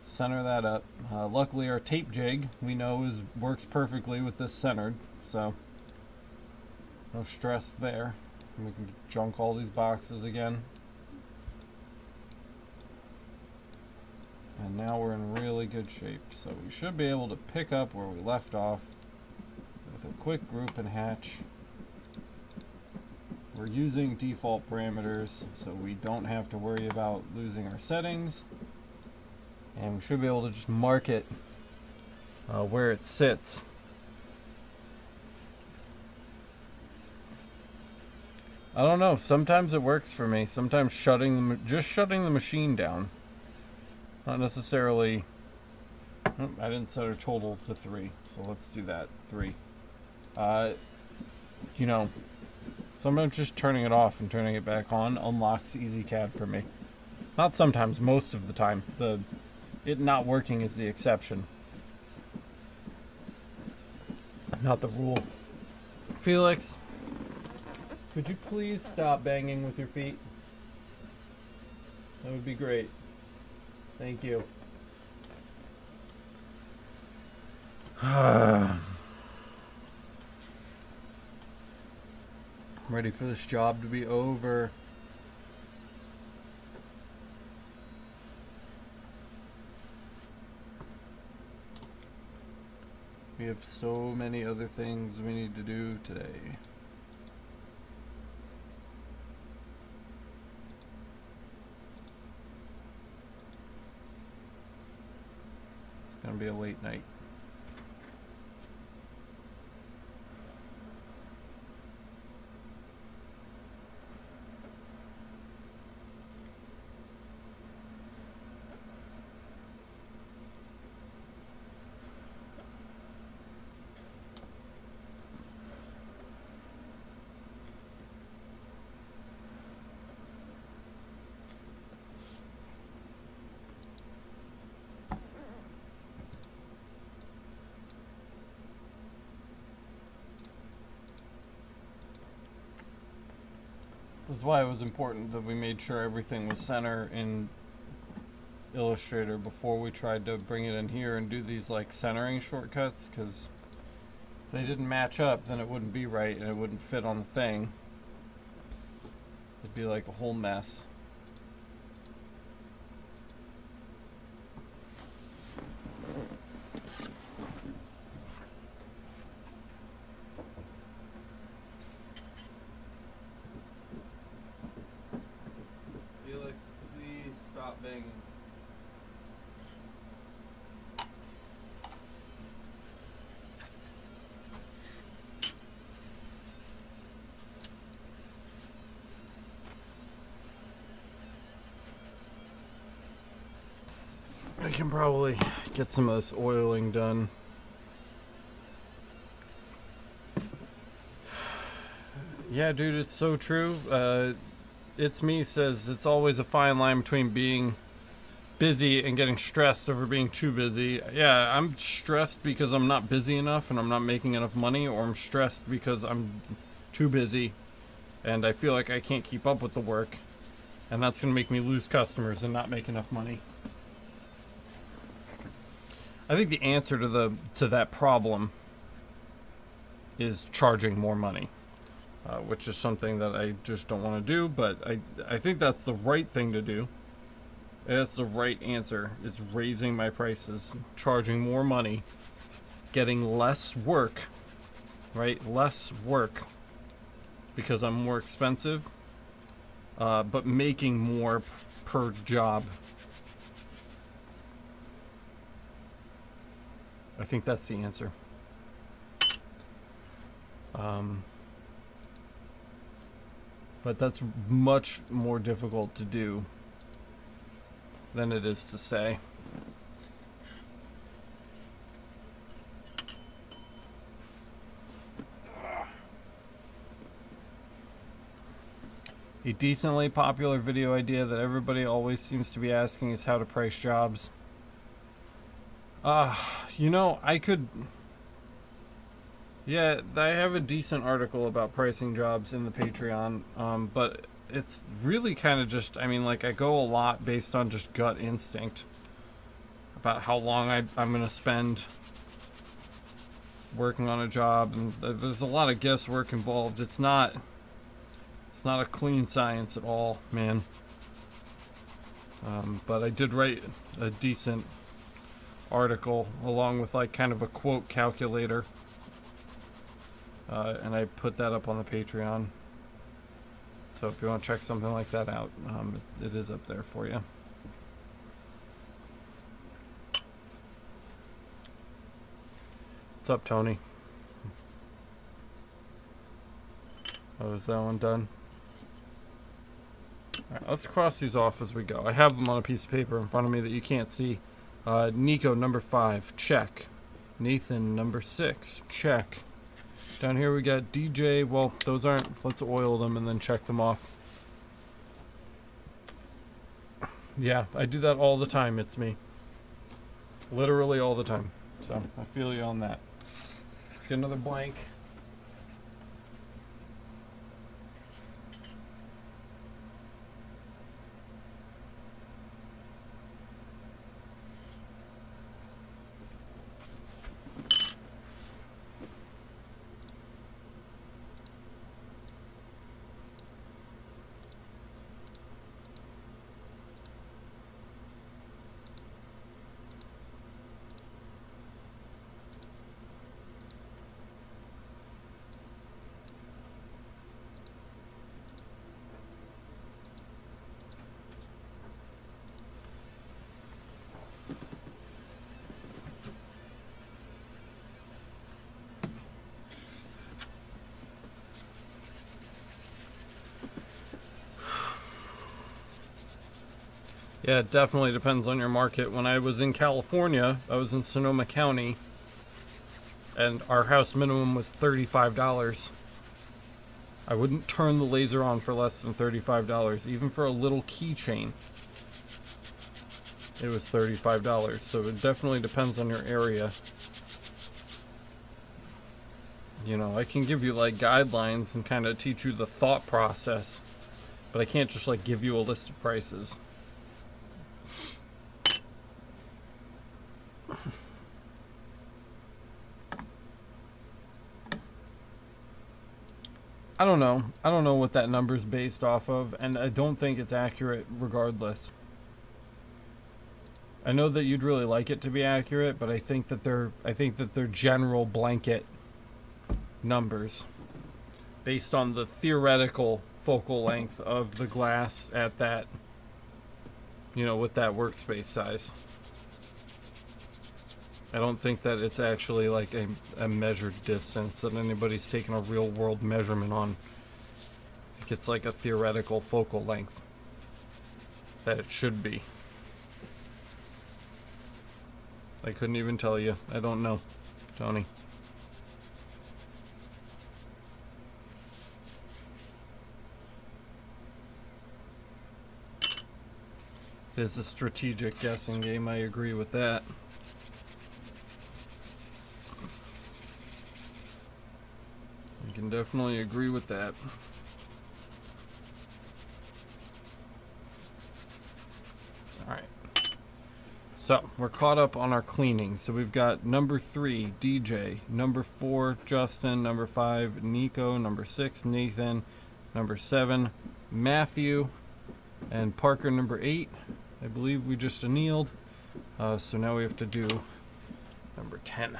Center that up. Luckily our tape jig, we know, works perfectly with this centered, so no stress there. And we can junk all these boxes again. And now we're in really good shape. So we should be able to pick up where we left off with a quick group and hatch. We're using default parameters, so we don't have to worry about losing our settings. And we should be able to just mark it where it sits. I don't know, sometimes it works for me. Sometimes just shutting the machine down. Not necessarily. Oh, I didn't set our total to 3, so let's do that. 3. You know, sometimes just turning it off and turning it back on unlocks EasyCAD for me. Not sometimes, most of the time. It not working is the exception, not the rule. Felix, could you please stop banging with your feet? That would be great. Thank you. I'm ready for this job to be over. We have so many other things we need to do today. It's gonna be a late night. This is why it was important that we made sure everything was center and Illustrator before we tried to bring it in here and do these like centering shortcuts, because if they didn't match up, then it wouldn't be right and it wouldn't fit on the thing. It'd be like a whole mess. Felix, please stop banging. I can probably get some of this oiling done. Yeah, dude, it's so true. It's Me says it's always a fine line between being busy and getting stressed over being too busy. Yeah, I'm stressed because I'm not busy enough and I'm not making enough money, or I'm stressed because I'm too busy and I feel like I can't keep up with the work, and that's going to make me lose customers and not make enough money. I think the answer to that problem is charging more money, which is something that I just don't want to do, but I think that's the right thing to do. That's the right answer, is raising my prices, charging more money, getting less work, right? Less work because I'm more expensive, but making more per job. I think that's the answer. But that's much more difficult to do than it is to say. A decently popular video idea that everybody always seems to be asking is how to price jobs. You know, I could... Yeah, I have a decent article about pricing jobs in the Patreon, but it's really kind of just, I mean, like, I go a lot based on just gut instinct about how long I'm going to spend working on a job, and there's a lot of guesswork involved. It's not a clean science at all, man. But I did write a decent article along with like kind of a quote calculator, and I put that up on the Patreon, so if you want to check something like that out, it is up there for you. What's up, Tony? Oh, is that one done? Alright, let's cross these off as we go. I have them on a piece of paper in front of me that you can't see. Nico, number 5, check. Nathan, number 6, check. Down here we got DJ, well, those aren't, let's oil them and then check them off. Yeah, I do that all the time, it's me. Literally all the time. So, I feel you on that. Let's get another blank. Yeah, it definitely depends on your market. When I was in California, I was in Sonoma County, and our house minimum was $35. I wouldn't turn the laser on for less than $35, even for a little keychain. It was $35, so it definitely depends on your area. You know, I can give you like guidelines and kind of teach you the thought process, but I can't just like give you a list of prices. I don't know. I don't know what that number's based off of, and I don't think it's accurate regardless. I know that you'd really like it to be accurate, but I think that they're general blanket numbers based on the theoretical focal length of the glass at that, you know, with that workspace size. I don't think that it's actually like a measured distance that anybody's taken a real world measurement on. I think it's like a theoretical focal length that it should be. I couldn't even tell you. I don't know, Tony. It is a strategic guessing game, I agree with that. I can definitely agree with that. Alright. So, we're caught up on our cleaning. So we've got number 3, DJ, number 4, Justin, number 5, Nico, number 6, Nathan, number 7, Matthew, and Parker, number 8. I believe we just annealed. So now we have to do number 10.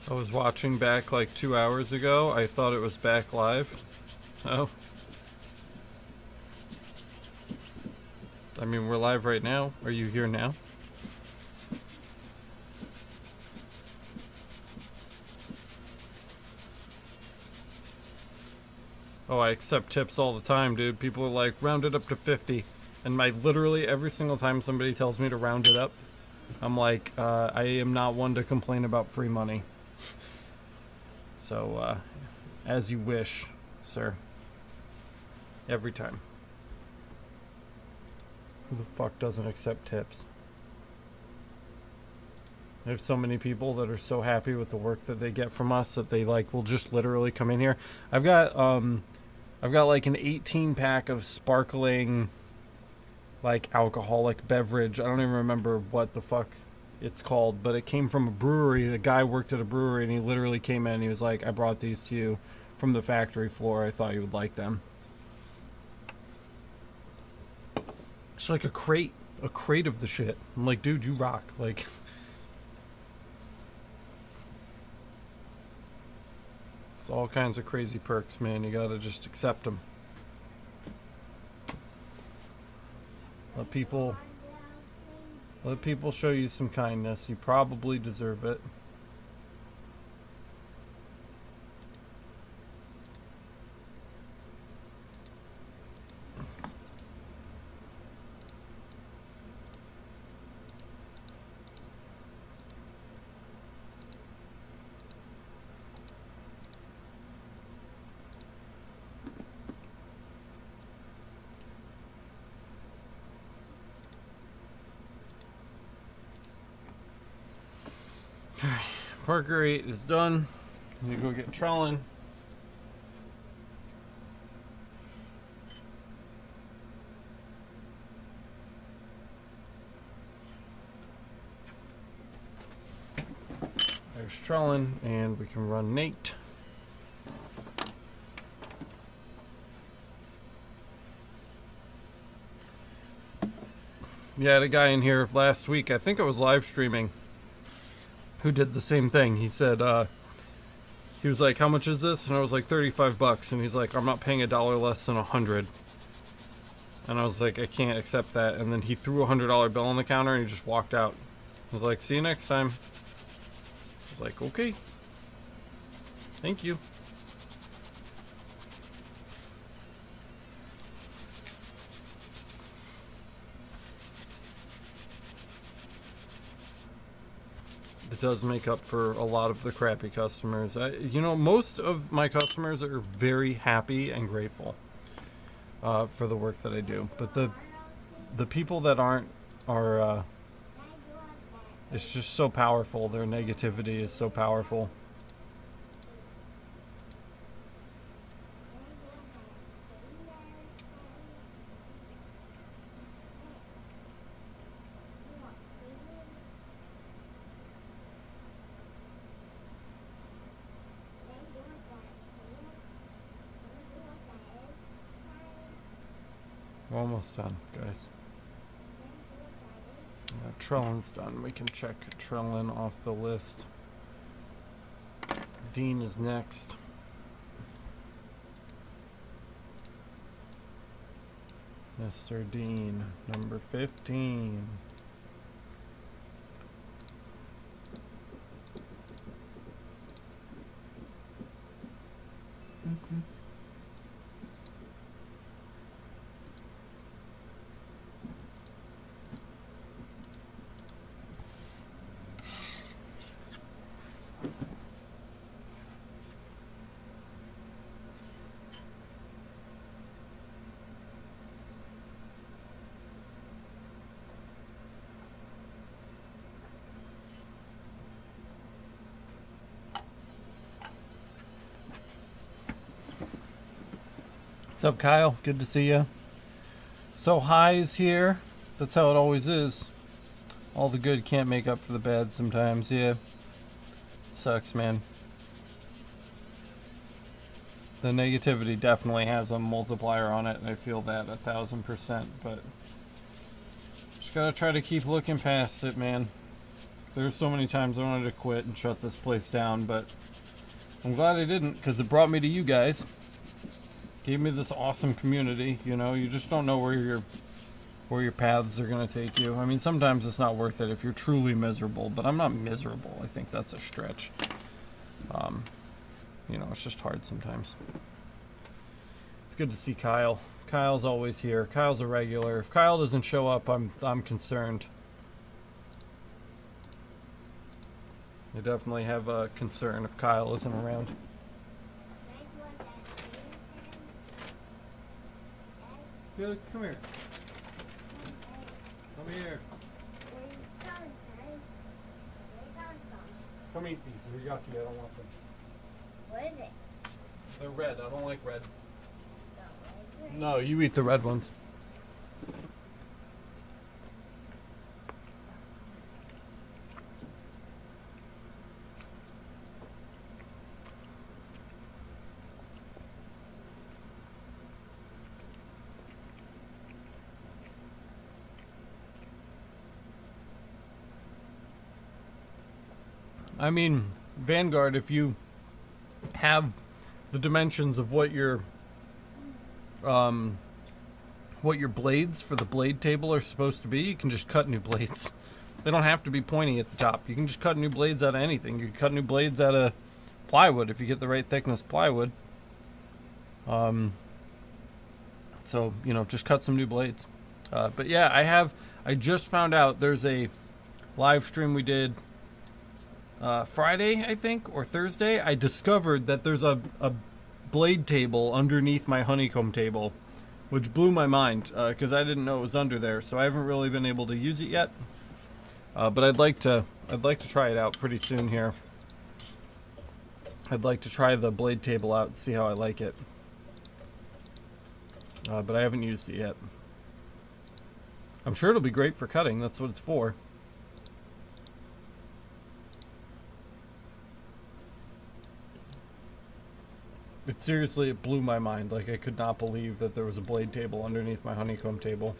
I was watching back like 2 hours ago. I thought it was back live. Oh. I mean, we're live right now. Are you here now? Oh, I accept tips all the time, dude. People are like, round it up to 50. And literally every single time somebody tells me to round it up, I'm like, I am not one to complain about free money. So, as you wish, sir. Every time. Who the fuck doesn't accept tips? There's so many people that are so happy with the work that they get from us that they like will just literally come in here. I've got like an 18 pack of sparkling like alcoholic beverage. I don't even remember what the fuck it's called, but it came from a brewery. The guy worked at a brewery and he literally came in and he was like, I brought these to you from the factory floor. I thought you would like them. It's like a crate of the shit. I'm like, dude, you rock. Like, it's all kinds of crazy perks, man. You gotta just accept them. Let people show you some kindness. You probably deserve it. Parker 8 is done. You go get trolling. There's trolling, and we can run Nate. Yeah, I had a guy in here last week. I think I was live streaming. who did the same thing. He said, he was like, how much is this? And I was like, $35. And he's like, I'm not paying $1 less than $100. And I was like, I can't accept that. And then he threw a $100 bill on the counter and he just walked out. I was like, see you next time. I was like, okay. Thank you. It does make up for a lot of the crappy customers. You know, most of my customers are very happy and grateful for the work that I do. But the people that aren't are, it's just so powerful. Their negativity is so powerful. We're almost done, guys. Trellin's done. We can check Trellin off the list. Dean is next. Mr. Dean, number 15. What's up, Kyle? Good to see you. So highs here. That's how it always is. All the good can't make up for the bad sometimes. Yeah. Sucks, man. The negativity definitely has a multiplier on it, and I feel that 1000%, but just gotta try to keep looking past it, man. There's so many times I wanted to quit and shut this place down, but I'm glad I didn't, because it brought me to you guys. Gave me this awesome community. You know, you just don't know where your paths are gonna take you. I mean, sometimes it's not worth it if you're truly miserable, but I'm not miserable. I think that's a stretch. You know, it's just hard sometimes. It's good to see Kyle. Kyle's always here. Kyle's a regular. If Kyle doesn't show up, I'm concerned. I definitely have a concern if Kyle isn't around. Felix, come here. Come here. Come eat these. They're yucky. I don't want them. What is it? They're red. I don't like red. No, you eat the red ones. I mean, Vanguard, if you have the dimensions of what your blades for the blade table are supposed to be, you can just cut new blades. They don't have to be pointy at the top. You can just cut new blades out of anything. You can cut new blades out of plywood if you get the right thickness plywood. So, you know, just cut some new blades. But yeah, I just found out there's a live stream we did Friday, I think, or Thursday. I discovered that there's a blade table underneath my honeycomb table, which blew my mind because I didn't know it was under there. So I haven't really been able to use it yet, but I'd like to try it out pretty soon here. I'd like to try the blade table out and see how I like it, but I haven't used it yet. I'm sure it'll be great for cutting. That's what it's for. It seriously, it blew my mind. Like, I could not believe that there was a blade table underneath my honeycomb table.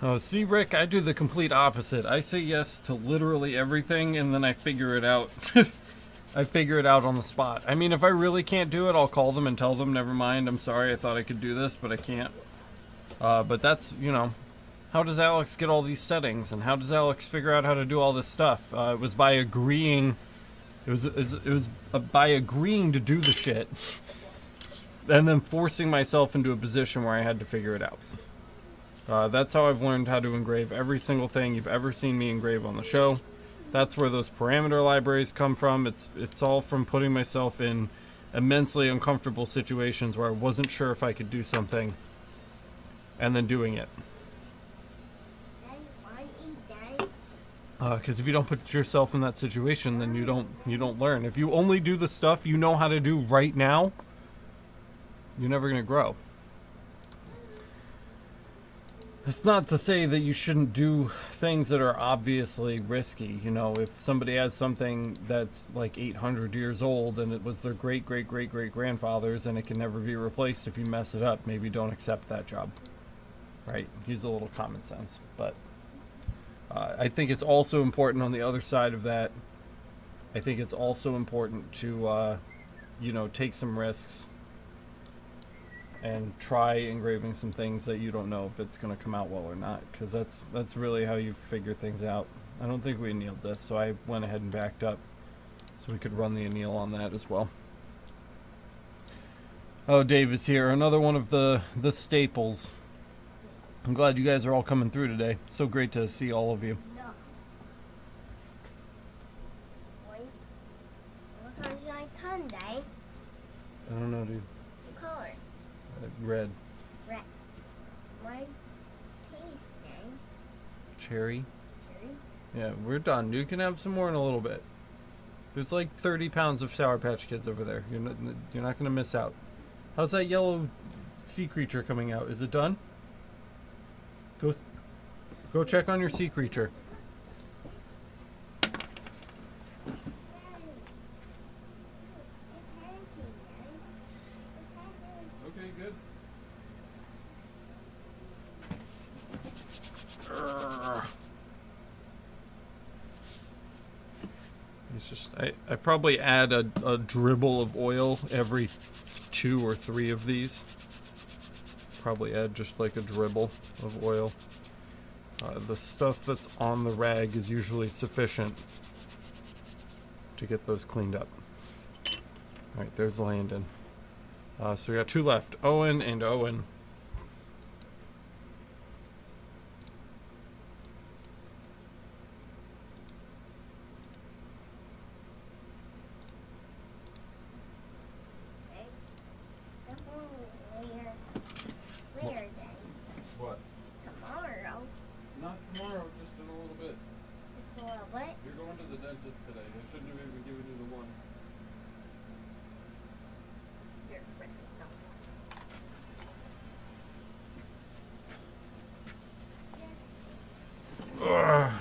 Oh, see, Rick, I do the complete opposite. I say yes to literally everything, and then I figure it out. I figure it out on the spot. I mean, if I really can't do it, I'll call them and tell them, never mind, I'm sorry, I thought I could do this, but I can't. But that's, you know, how does Alex get all these settings, and how does Alex figure out how to do all this stuff? It was by agreeing. It was by agreeing to do the shit, and then forcing myself into a position where I had to figure it out. That's how I've learned how to engrave every single thing you've ever seen me engrave on the show. That's where those parameter libraries come from. It's all from putting myself in immensely uncomfortable situations where I wasn't sure if I could do something, and then doing it. Because if you don't put yourself in that situation, then you don't learn. If you only do the stuff you know how to do right now, you're never gonna grow. It's not to say that you shouldn't do things that are obviously risky. You know, if somebody has something that's like 800 years old and it was their great-great-great-great-grandfather's and it can never be replaced if you mess it up, maybe don't accept that job. Right? Use a little common sense. But I think it's also important on the other side of that. I think it's also important to, you know, take some risks and try engraving some things that you don't know if it's going to come out well or not, because that's really how you figure things out. I don't think we annealed this, so I went ahead and backed up so we could run the anneal on that as well. Oh, Dave is here, another one of the staples. I'm glad you guys are all coming through today. So great to see all of you. No. Wait. What color is my tongue, Dave? I don't know, dude. What color? Red. Red. My taste, Dave. Cherry. Cherry? Yeah, we're done. You can have some more in a little bit. There's like 30 pounds of Sour Patch Kids over there. You're not going to miss out. How's that yellow sea creature coming out? Is it done? Go check on your sea creature. Okay, good. It's just I probably add a dribble of oil every 2 or 3 of these. Probably add just like a dribble of oil. The stuff that's on the rag is usually sufficient to get those cleaned up. Alright, there's Landon. So we got 2 left, Owen and Owen. Where, Dave? What? Tomorrow. Not tomorrow, just in a little bit. It's a little what? You're going to the dentist today. I shouldn't have even given you the one. You're freaking Ugh.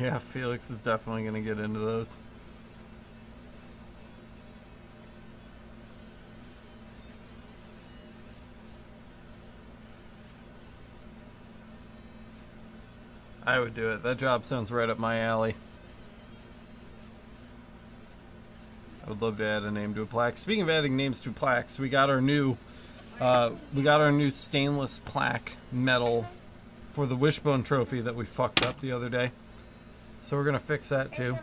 Yeah, Felix is definitely going to get into those. I would do it. That job sounds right up my alley. I would love to add a name to a plaque. Speaking of adding names to plaques, we got our new stainless plaque metal for the Wishbone trophy that we fucked up the other day. So we're gonna fix that too.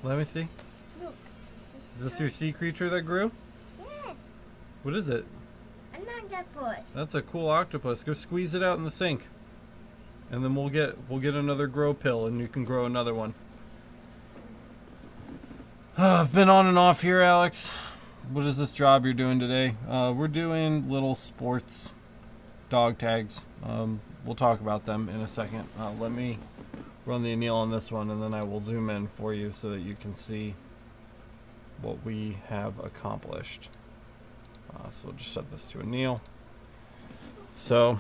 Let me see. Look. Is this your sea creature that grew? Yes. What is it? An octopus. That's a cool octopus. Go squeeze it out in the sink. And then we'll get another grow pill and you can grow another one. I've been on and off here, Alex. What is this job you're doing today? We're doing little sports dog tags. We'll talk about them in a second. Let me run the anneal on this one and then I will zoom in for you so that you can see what we have accomplished. So we'll just set this to anneal. So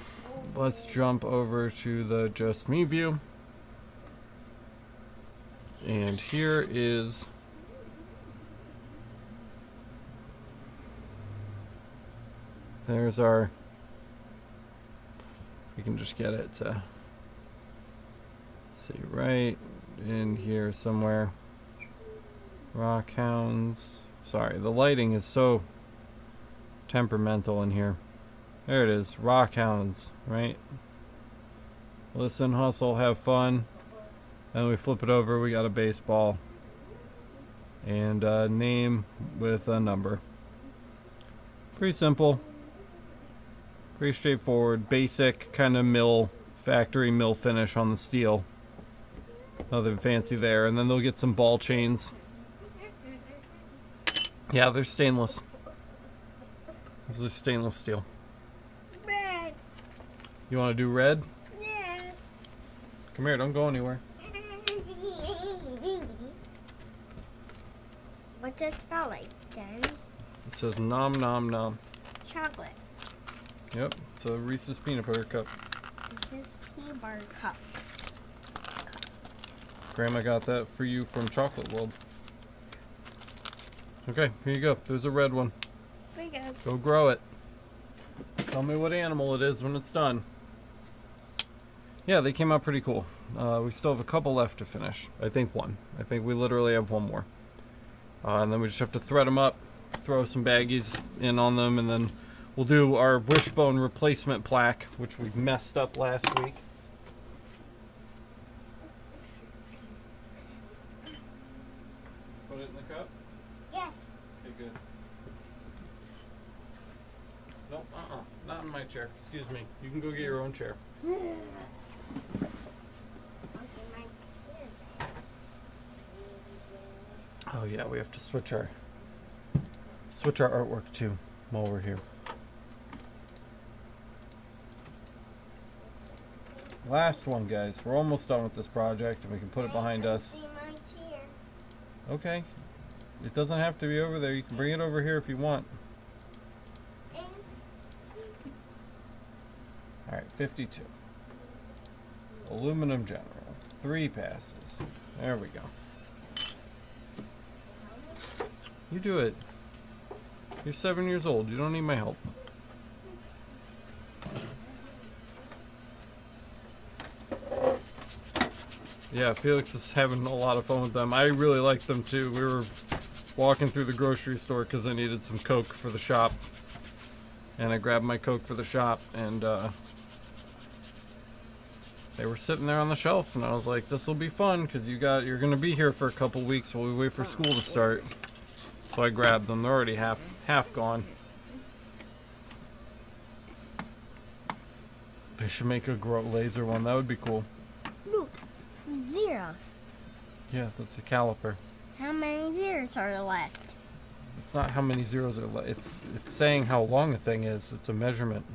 let's jump over to the just me view. And here is there's our, we can just get it to see right in here somewhere. Rockhounds. Sorry, the lighting is so temperamental in here. There it is, Rockhounds, right? Listen, hustle, have fun. Then we flip it over, we got a baseball. And a name with a number. Pretty simple. Pretty straightforward. Basic kind of factory mill finish on the steel. Nothing fancy there. And then they'll get some ball chains. Yeah, they're stainless. This is stainless steel. Red. You want to do red? Yes. Come here, don't go anywhere. What's it spell like, then? It says nom nom nom. Chocolate. Yep, it's a Reese's peanut butter cup. This is peanut butter cup. Grandma got that for you from Chocolate World. Okay, here you go. There's a red one. There you go. Go grow it. Tell me what animal it is when it's done. Yeah, they came out pretty cool. We still have a couple left to finish. I think one. I think we literally have one more. And then we just have to thread them up, throw some baggies in on them, and then we'll do our wishbone replacement plaque, which we messed up last week. Put it in the cup? Yes. Okay, good. Nope, not in my chair. Excuse me. You can go get your own chair. Oh yeah, we have to switch our artwork too while we're here. Last one, guys. We're almost done with this project and we can put it behind us. See my chair. Okay. It doesn't have to be over there. You can bring it over here if you want. Alright, 52. Aluminum General. 3 passes. There we go. You do it. You're 7 years old. You don't need my help. Yeah, Felix is having a lot of fun with them. I really like them too. We were walking through the grocery store because I needed some Coke for the shop. And I grabbed my Coke for the shop and they were sitting there on the shelf and I was like, this will be fun because you're going to be here for a couple weeks while we wait for school to start. So I grabbed them. They're already half gone. They should make a grow laser one. That would be cool. Look, zeros. Yeah, that's a caliper. How many zeros are left? It's not how many zeros are left. It's saying how long a thing is. It's a measurement.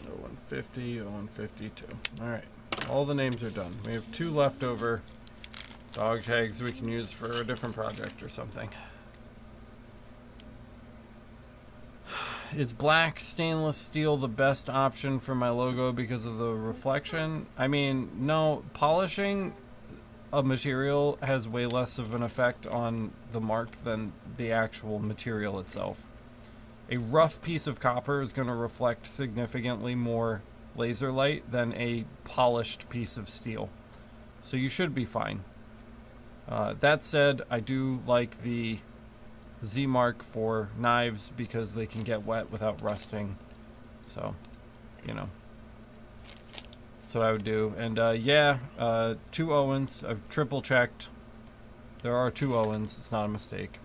Oh, 150, 152. Alright. All the names are done. We have 2 leftover dog tags we can use for a different project or something. Is black stainless steel the best option for my logo because of the reflection? I mean, no. Polishing a material has way less of an effect on the mark than the actual material itself. A rough piece of copper is going to reflect significantly more laser light than a polished piece of steel. So you should be fine. That said, I do like the Z mark for knives because they can get wet without rusting. So, you know, that's what I would do. And yeah, 2 Owens. I've triple checked. There are 2 Owens. It's not a mistake.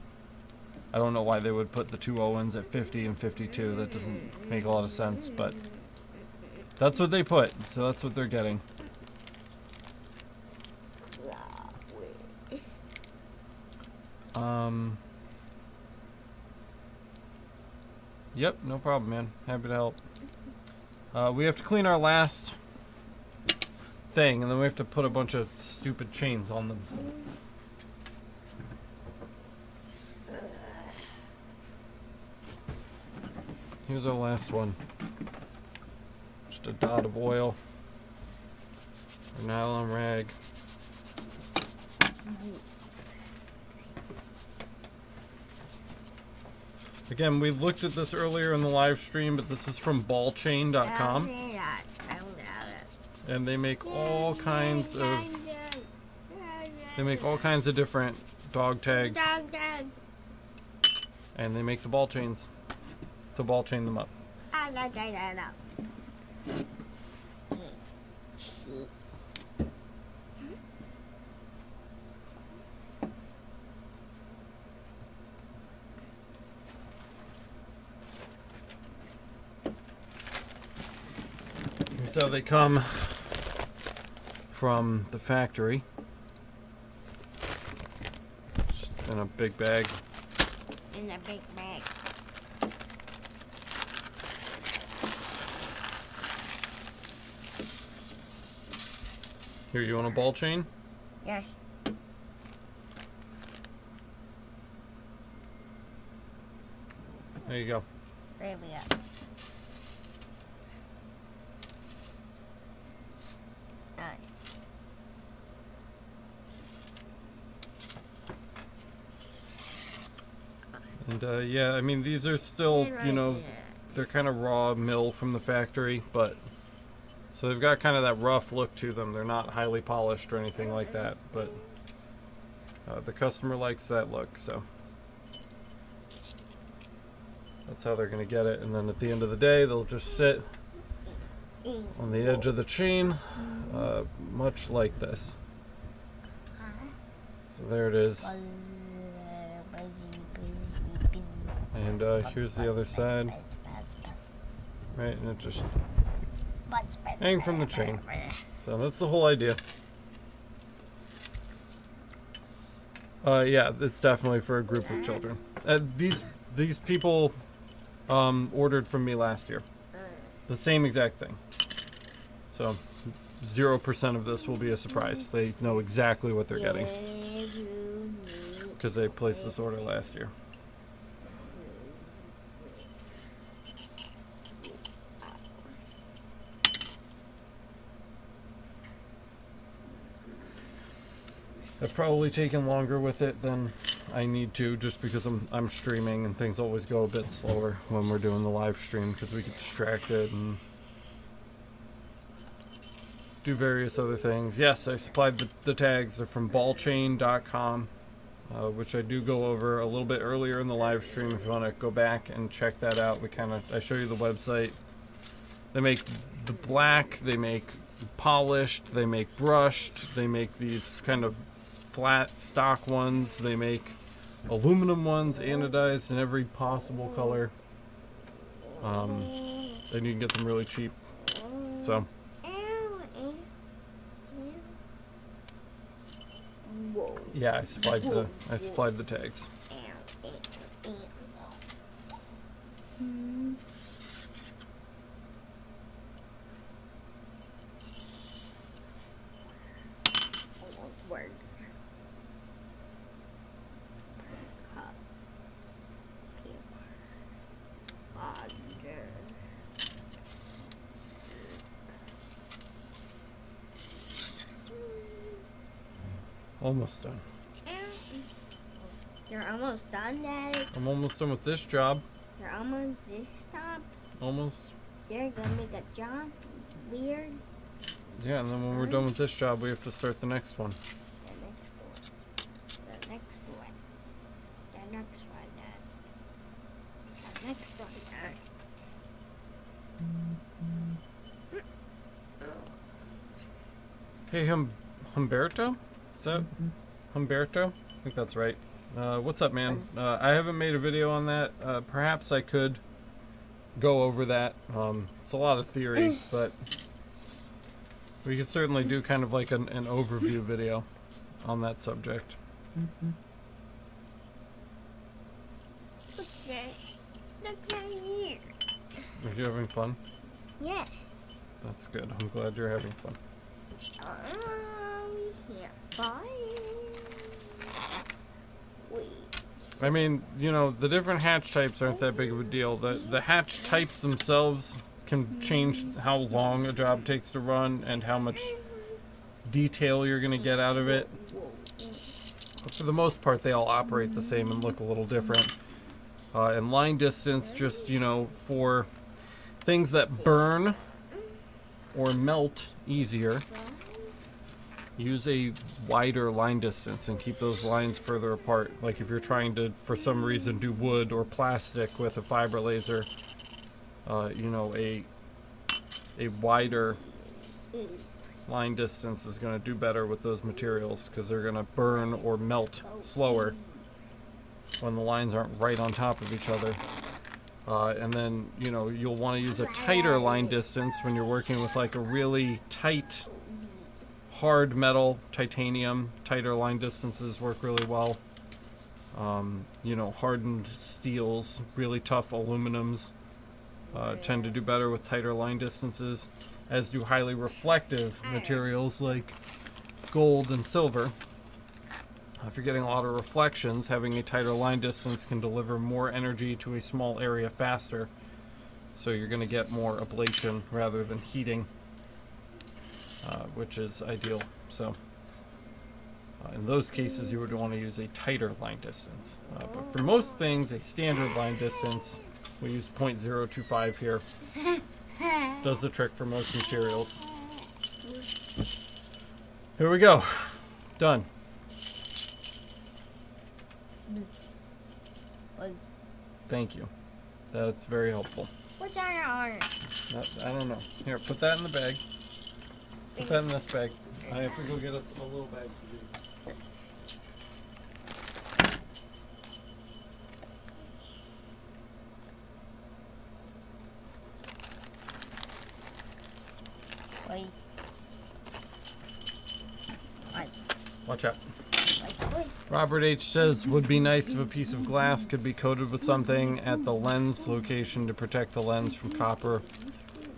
I don't know why they would put the 2 Owens at 50 and 52. That doesn't make a lot of sense, but that's what they put. So that's what they're getting. Yep, no problem, man. Happy to help. We have to clean our last thing, and then we have to put a bunch of stupid chains on them. So. Here's our last one. just a dot of oil or nylon rag. Again, we looked at this earlier in the live stream, but this is from ballchain.com, and they make all kinds of different dog tags, and they make the ball chains to ball chain them up. So they come from the factory just in a big bag. In a big bag. Here, you want a ball chain? Yes. There you go. There we go. And yeah, I mean, these are still, you know, they're kind of raw mill from the factory, but so they've got kind of that rough look to them. They're not highly polished or anything like that, but the customer likes that look, so that's how they're going to get it. And then at the end of the day, they'll just sit on the edge of the chain, much like this. So there it is. And here's the other side. Right, and it just hangs from the chain. So that's the whole idea. Yeah, it's definitely for a group of children. These people ordered from me last year. The same exact thing. So 0% of this will be a surprise. They know exactly what they're getting because they placed this order last year. I've probably taken longer with it than I need to, just because I'm streaming and things always go a bit slower when we're doing the live stream because we get distracted and do various other things. Yes, I supplied the tags. They're from ballchain.com, which I do go over a little bit earlier in the live stream. If you want to go back and check that out, I show you the website. They make the black, they make polished, they make brushed, they make these kind of flat stock ones, they make aluminum ones, anodized in every possible color, and you can get them really cheap. So yeah, I supplied the tags. Almost done. You're almost done, Daddy. I'm almost done with this job. You're almost this job. Almost. You're gonna make a job weird. Yeah, and then when we're done with this job, we have to start the next one. The next one. The next one. The next one, Dad. The next one, Dad. Hey, Humberto? Is that Humberto? I think that's right. What's up, man? I haven't made a video on that. Perhaps I could go over that. It's a lot of theory, but we could certainly do kind of like an overview video on that subject. What's that? Look right here. Are you having fun? Yes. That's good. I'm glad you're having fun. We can't find. I mean, you know, the different hatch types aren't that big of a deal. The hatch types themselves can change how long a job takes to run and how much detail you're going to get out of it. But for the most part, they all operate the same and look a little different. And line distance, just, you know, for things that burn or melt easier, use a wider line distance and keep those lines further apart. Like if you're trying to, for some reason, do wood or plastic with a fiber laser, you know, a wider line distance is going to do better with those materials because they're going to burn or melt slower when the lines aren't right on top of each other. And then, you know, you'll want to use a tighter line distance when you're working with like a really tight, hard metal, titanium. Tighter line distances work really well. You know, hardened steels, really tough aluminums tend to do better with tighter line distances, as do highly reflective materials like gold and silver. If you're getting a lot of reflections, having a tighter line distance can deliver more energy to a small area faster. So you're going to get more ablation rather than heating, which is ideal. So in those cases, you would want to use a tighter line distance. But for most things, a standard line distance, we use 0.025 here, does the trick for most materials. Here we go. Done. Thank you. That's very helpful. What's on your arm? I don't know. Here, put that in the bag. Put that in this bag. I have to go get us a little bag for these. Wait. Watch out. Robert H. says, would be nice if a piece of glass could be coated with something at the lens location to protect the lens from copper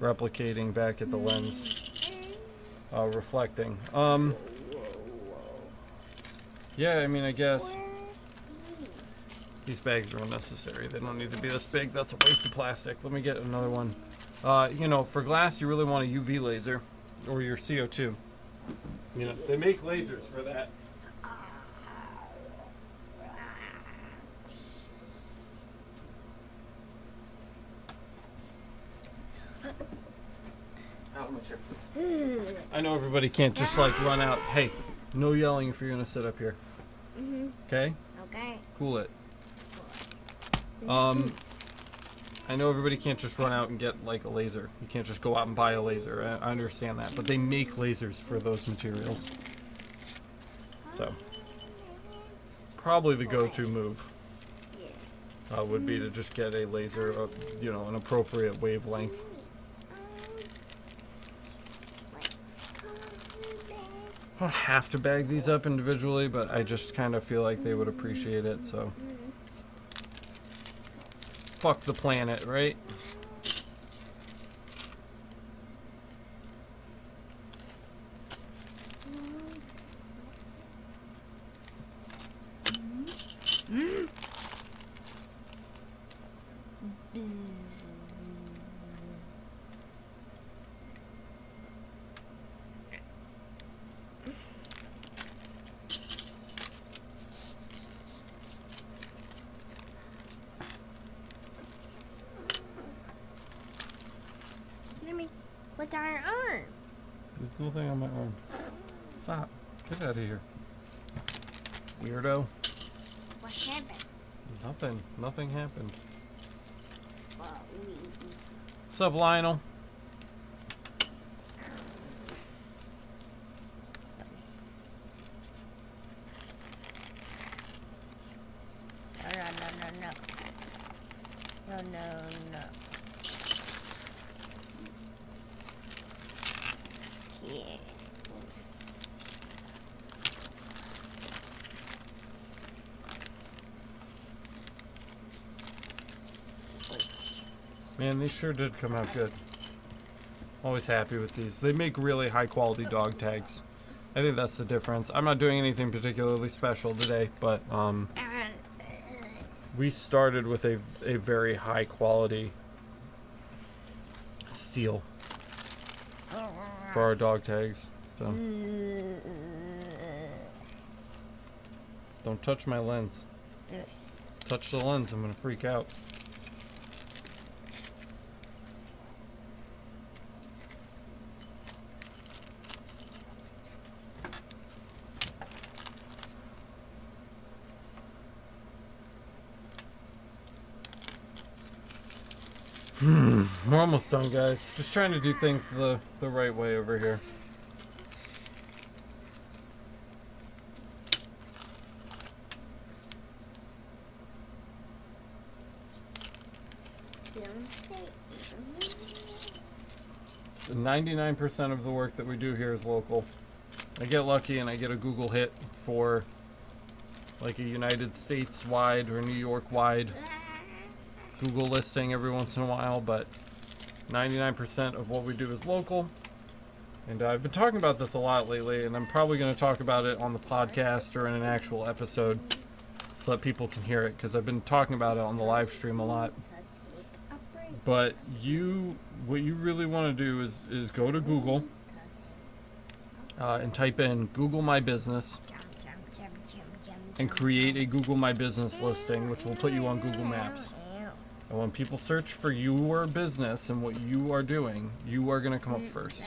replicating back at the lens, reflecting. Yeah, I mean, I guess these bags are unnecessary. They don't need to be this big. That's a waste of plastic. Let me get another one. You know, for glass, you really want a UV laser or your CO2. You know, they make lasers for that. Out my chair, please. I know everybody can't just like run out. Hey, no yelling if you're gonna sit up here. Okay? Okay. Cool it. I know everybody can't just run out and get like a laser. You can't just go out and buy a laser. I understand that, but they make lasers for those materials. So, probably the go-to move would be to just get a laser of, you know, an appropriate wavelength. I don't have to bag these up individually, but I just kind of feel like they would appreciate it, so. Fuck the planet, right? What's on your arm? There's a little thing on my arm. Stop. Get out of here. Weirdo. What happened? Nothing. Nothing happened. What's up, Lionel? No. Yeah. Man, these sure did come out good. Always happy with these. They make really high quality dog tags. I think that's the difference. I'm not doing anything particularly special today, but we started with a very high quality steel for our dog tags. So don't touch my lens. Touch the lens, I'm gonna freak out. We're almost done, guys. Just trying to do things the right way over here. The 99% of the work that we do here is local. I get lucky and I get a Google hit for like a United States wide or New York wide Google listing every once in a while, but 99% of what we do is local. And I've been talking about this a lot lately, and I'm probably going to talk about it on the podcast or in an actual episode so that people can hear it, because I've been talking about it on the live stream a lot. But what you really want to do is go to Google and type in Google My Business and create a Google My Business listing, which will put you on Google Maps. And when people search for your business and what you are doing, you are going to come up first.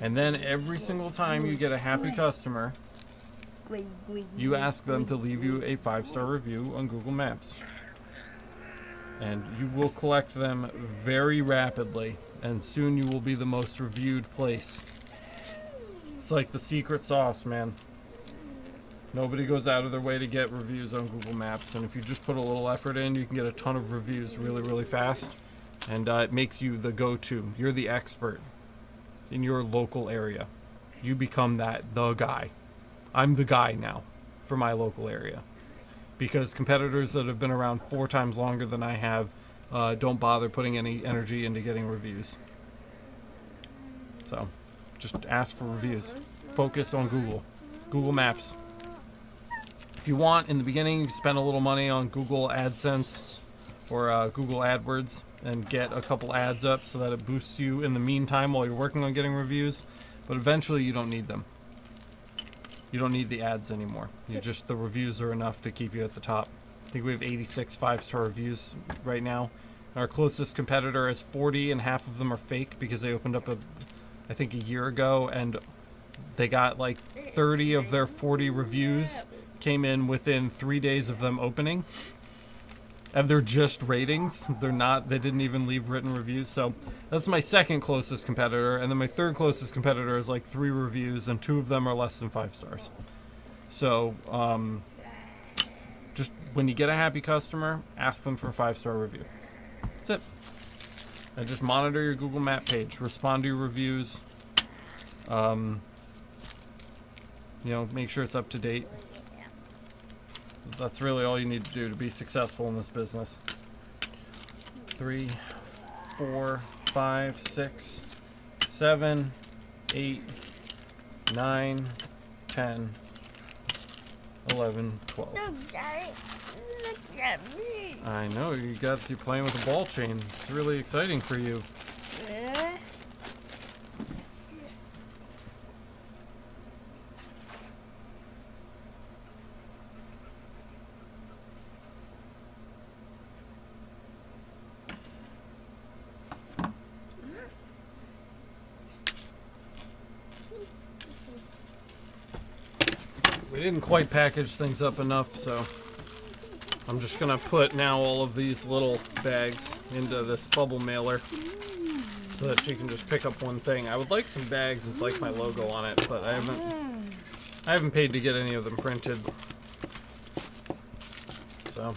And then every single time you get a happy customer, you ask them to leave you a 5-star review on Google Maps. And you will collect them very rapidly, and soon you will be the most reviewed place. It's like the secret sauce, man. Nobody goes out of their way to get reviews on Google Maps, and if you just put a little effort in, you can get a ton of reviews really, really fast, and it makes you the go-to. You're the expert in your local area. You become the guy. I'm the guy now for my local area, because competitors that have been around 4 times longer than I have don't bother putting any energy into getting reviews. So just ask for reviews. Focus on Google Maps. If you want, in the beginning, you spend a little money on Google AdSense or Google AdWords and get a couple ads up so that it boosts you in the meantime while you're working on getting reviews. But eventually you don't need them. You don't need the ads anymore. The reviews are enough to keep you at the top. I think we have 86 5-star reviews right now. Our closest competitor has 40, and half of them are fake because they opened up I think a year ago, and they got like 30 of their 40 reviews came in within 3 days of them opening, and they're just ratings. They didn't even leave written reviews. So that's my second closest competitor, and then my third closest competitor is like 3 reviews, and 2 of them are less than 5 stars. So just when you get a happy customer, ask them for a 5-star review. That's it. And just monitor your Google Map page, respond to your reviews, make sure it's up to date. That's really all you need to do to be successful in this business. 3, 4, 5, 6, 7, 8, 9, 10, 11, 12. Look at me. I know, you're playing with a ball chain. It's really exciting for you. We didn't quite package things up enough, so I'm just gonna put now all of these little bags into this bubble mailer so that she can just pick up one thing. I would like some bags with like my logo on it, but I haven't paid to get any of them printed. So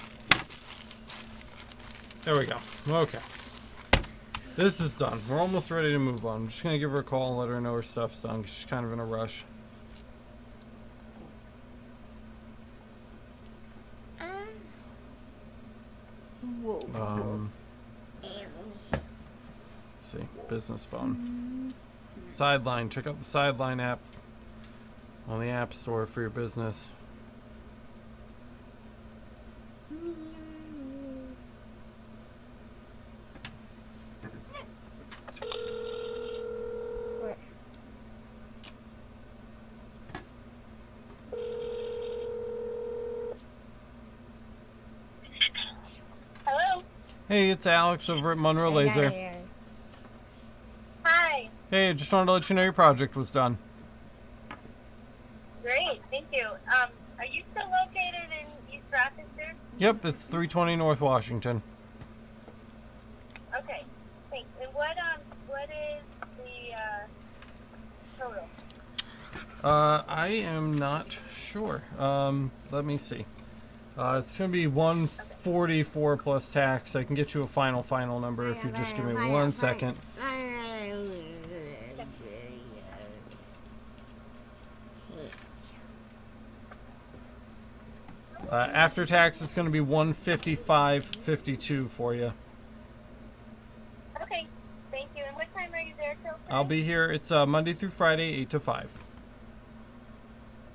there we go. Okay. This is done. We're almost ready to move on. I'm just gonna give her a call and let her know her stuff's done, 'cause she's kind of in a rush. Let's see, business phone. Sideline, check out the Sideline app on the App Store for your business. Hey, it's Alex over at Monroe Laser. Hi. Hey, just wanted to let you know your project was done. Great. Thank you. Are you still located in East Rochester? Yep, it's 320 North Washington. Okay. Thanks. And what is the total? I am not sure. Let me see. It's going to be 144 plus tax. I can get you a final number if you just give me 1 second. After tax, it's going to be 155.52 for you. Okay. Thank you. And what time are you there till? I'll be here. It's Monday through Friday, 8 to 5.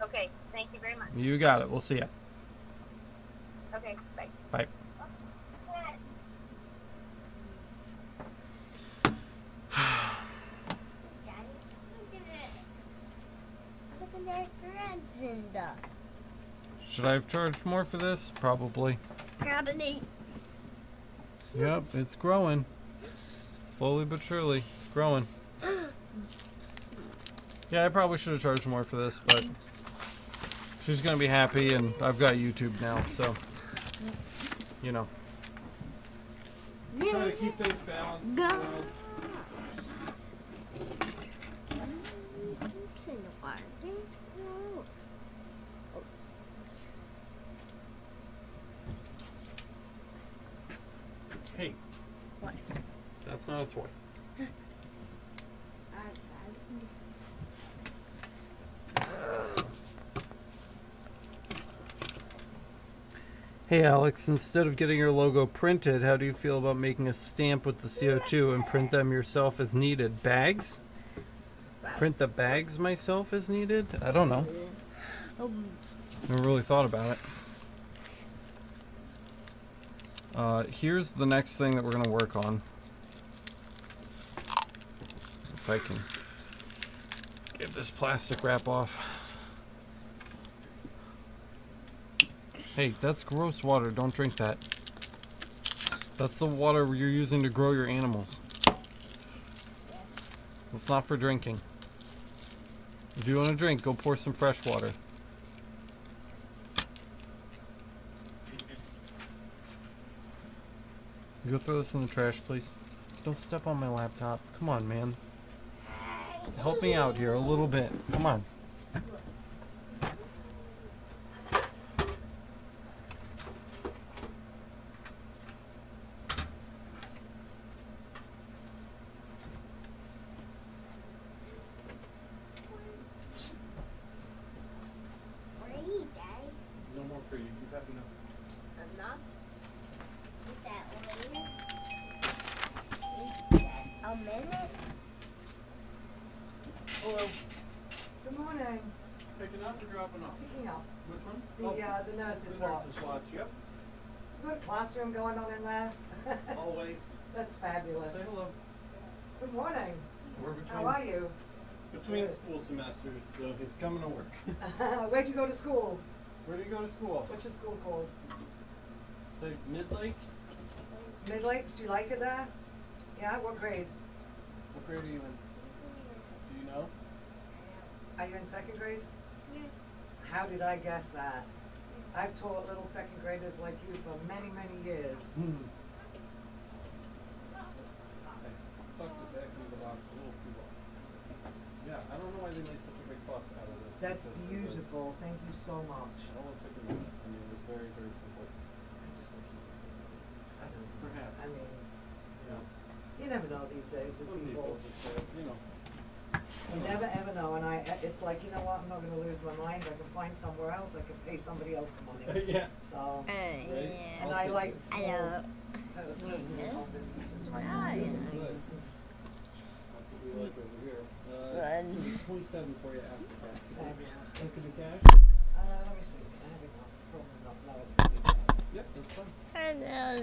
Okay. Thank you very much. You got it. We'll see ya. Okay. Bye. Bye. Look at their threads in the Should I have charged more for this? Probably. gardening. Yep, it's growing. Slowly but surely, it's growing. Yeah, I probably should have charged more for this, but she's gonna be happy, and I've got YouTube now, so you know. Try to keep things balanced. Go. Oops, in the water. Hey. What? That's not a toy. Hey Alex, instead of getting your logo printed, how do you feel about making a stamp with the CO2 and print them yourself as needed? Bags? Print the bags myself as needed? I don't know. Never really thought about it. Here's the next thing that we're going to work on. If I can get this plastic wrap off. Hey, that's gross water. Don't drink that. That's the water you're using to grow your animals. It's not for drinking. If you want to drink, go pour some fresh water. Go throw this in the trash, please. Don't step on my laptop. Come on, man. Help me out here a little bit. Come on. What are you, Daddy? No more for you. You've had enough. Enough? Is that later? Is that a minute? Hello. Good morning. Picking up or dropping off? Picking up. Which one? The nurse's watch. watch. Yep. Good classroom going on in there. Always. That's fabulous. Say hello. Good morning. We're between, How are you? between school semesters, so he's coming to work. Where'd you go to school? Where do you go to school? What's your school called? Say Mid Lakes? Mid Lakes. Do you like it there? Yeah. What grade? What grade are you in? Do you know? Are you in second grade? How did I guess that? I've taught little second graders like you for many, many years. Tuck the back into the box a little too long. Yeah, I don't know why they made such a big fuss out of this. That's because it beautiful. Thank you so much. It only took a minute. I mean, it was very, very simple. I just think he was I don't know. Perhaps. I mean, Yeah. you never know these days with Some people people. just, you know. You never ever know, and it's like, you know what, I'm not gonna lose my mind, I can find somewhere else, I can pay somebody else the money. Yeah. So, Right? and I like I small, know. personal home businesses. Ah, That's yeah. what we like over here. Good. 27 for you after tax. Fabulous. Think of the cash? Let me see, I have enough, probably not, no, it's gonna be bad. Yep, that's fine. And then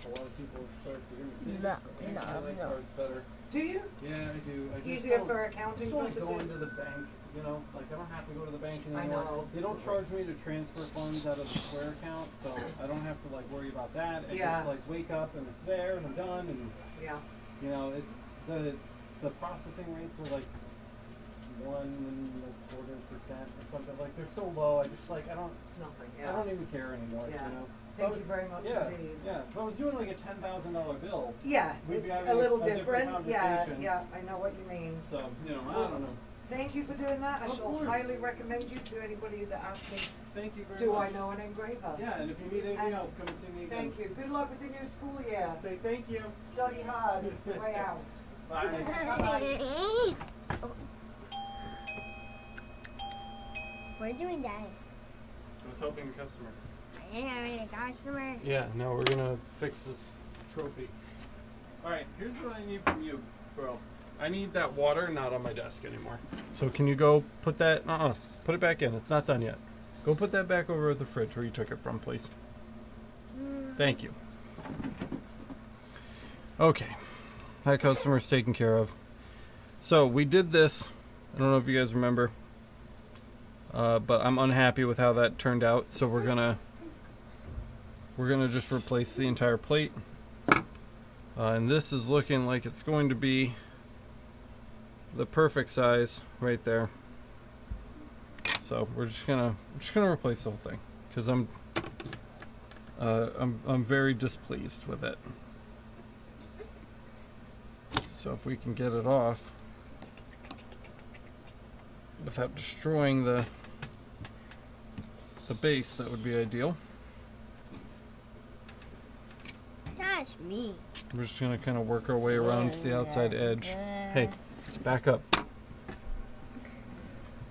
A lot of people's cards are going to see. No, I like no. cards better. Do you? Yeah, I do. I just Easier don't- for accounting just don't like going purposes? to the bank, you know, like I don't have to go to the bank anymore. I know. They don't charge me to transfer funds out of the Square account, so I don't have to like worry about that. I Yeah. just like wake up and it's there and I'm done, and Yeah. you know, it's the processing rates are like 1.25% or something. Like they're so low. I just like I don't It's nothing. I don't even care anymore. Yeah. You know. Thank you very much Yeah, indeed. yeah. If I was doing like a $10,000 bill, Yeah, we'd be having a little a different different. Yeah, conversation. yeah, I know what you mean. so you know, I don't know. Thank you for doing that. I Of shall course. highly recommend you to anybody that asks me, Thank you very do much. I know an engraver? Yeah, and if you need anything And else, come and see me again. Thank you. Good luck with the new school year. Say thank you. Study hard. It's the way out. Bye. Bye-bye. What are you doing, Dad? I was helping a customer. I didn't have any customer. Yeah, no, we're gonna fix this trophy. Alright, here's what I need from you, bro. I need that water not on my desk anymore. So can you go put that, put it back in. It's not done yet. Go put that back over at the fridge where you took it from, please. Thank you. Okay, that customer's taken care of. So we did this, I don't know if you guys remember, but I'm unhappy with how that turned out, so we're gonna just replace the entire plate. And this is looking like it's going to be the perfect size right there. So we're just gonna replace the whole thing because I'm very displeased with it. So if we can get it off without destroying the base, that would be ideal. That's me. We're just gonna kind of work our way around to the outside edge. Hey, back up.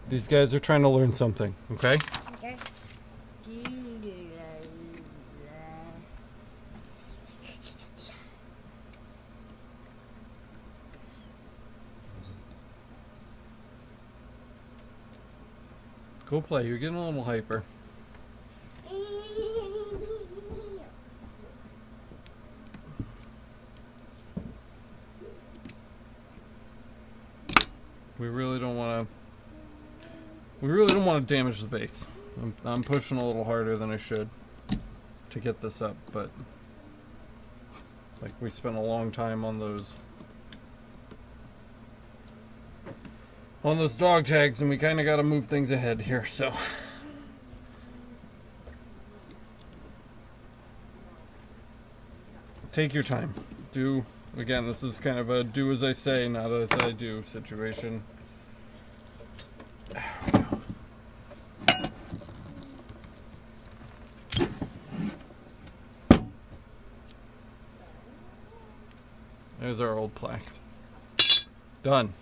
These guys are trying to learn something, okay? Okay. Go play, you're getting a little hyper. We really don't want to damage the base. I'm pushing a little harder than I should to get this up, but like we spent a long time on those dog tags, and we kind of got to move things ahead here, so take your time. Again, this is kind of a do as I say, not as I do situation. There's our old plaque. Done.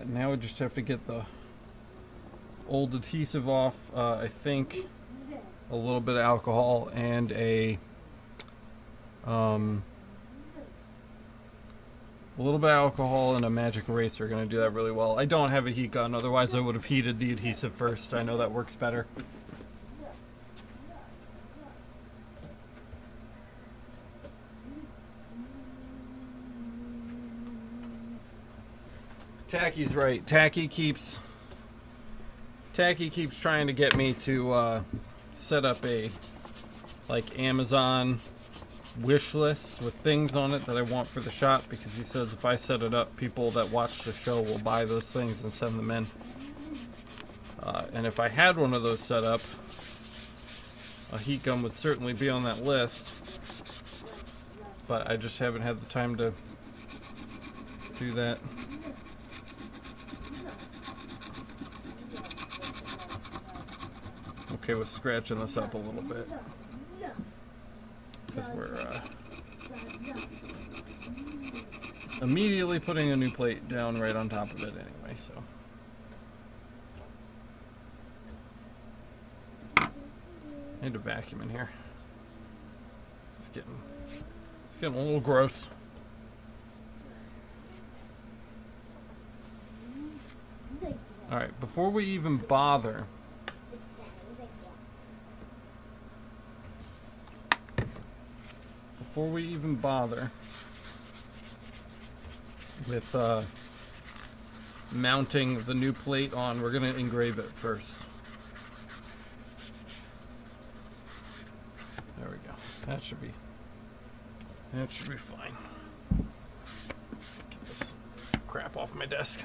Now we just have to get the old adhesive off. I think a little bit of alcohol and a little bit of alcohol and a magic eraser are going to do that really well. I don't have a heat gun, otherwise I would have heated the adhesive first. I know that works better. Tacky's right. Tacky keeps trying to get me to set up a Amazon wish list with things on it that I want for the shop, because he says if I set it up, people that watch the show will buy those things and send them in. And if I had one of those set up, a heat gun would certainly be on that list, but I just haven't had the time to do that. Okay with scratching this up a little bit, because we're immediately putting a new plate down right on top of it anyway, so. I need to vacuum in here. It's getting a little gross. Alright, before we even bother before we even bother with mounting the new plate on, we're going to engrave it first. There we go. That should be fine. Get this crap off my desk.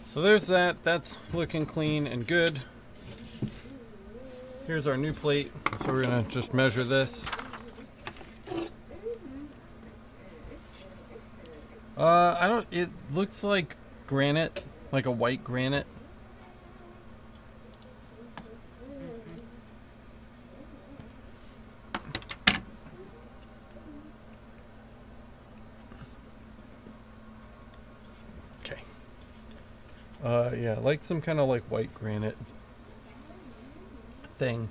So there's that. That's looking clean and good. Here's our new plate. So we're gonna just measure this. It looks like granite, like a white granite. Yeah, like some kind of like white granite thing.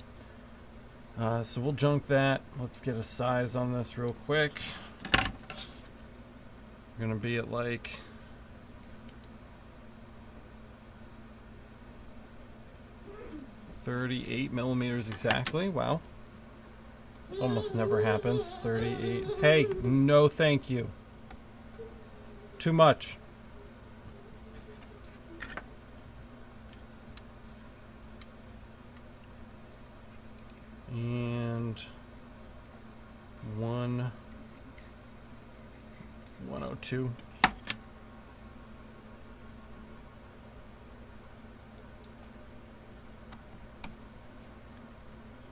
So we'll junk that. Let's get a size on this real quick. We're gonna be at like 38 millimeters exactly. Wow. Almost never happens. 38. Hey, no thank you. Too much. And 102.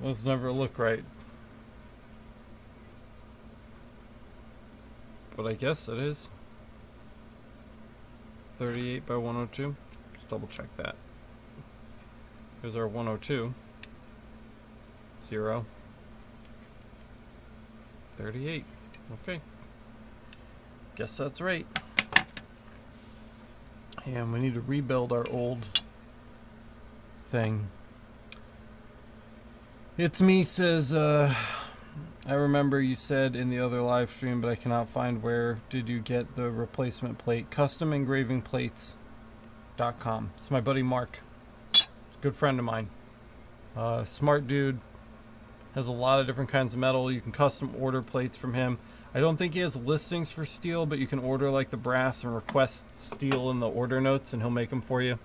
Those never look right. But I guess it is. 38 by 102. Just double check that. Here's our 102. 0. 38. Okay. Guess that's right. And we need to rebuild our old thing. It's me says, I remember you said in the other live stream, but I cannot find where did you get the replacement plate. CustomEngravingPlates.com. It's my buddy Mark. Good friend of mine. Smart dude. Has a lot of different kinds of metal. You can custom order plates from him. I don't think he has listings for steel, but you can order like the brass and request steel in the order notes and he'll make them for you.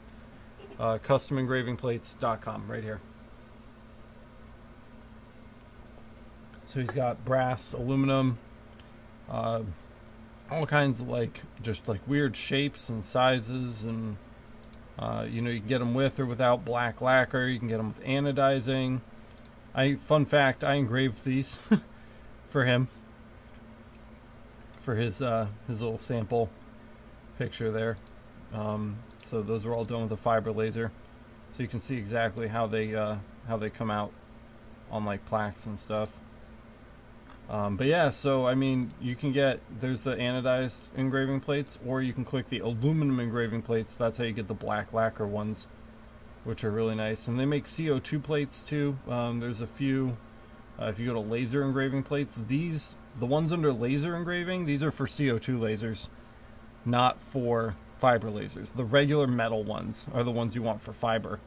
CustomEngravingPlates.com right here. So he's got brass, aluminum, all kinds of like just like weird shapes and sizes, and you know, you can get them with or without black lacquer. You can get them with anodizing. Fun fact, I engraved these for him, for his little sample picture there. So those were all done with a fiber laser, so you can see exactly how they come out on like plaques and stuff. But yeah, so I mean, you can get, there's the anodized engraving plates, or you can click the aluminum engraving plates. That's how you get the black lacquer ones, which are really nice. And they make CO2 plates too. There's a few, if you go to laser engraving plates, the ones under laser engraving, these are for CO2 lasers, not for fiber lasers. The regular metal ones are the ones you want for fiber.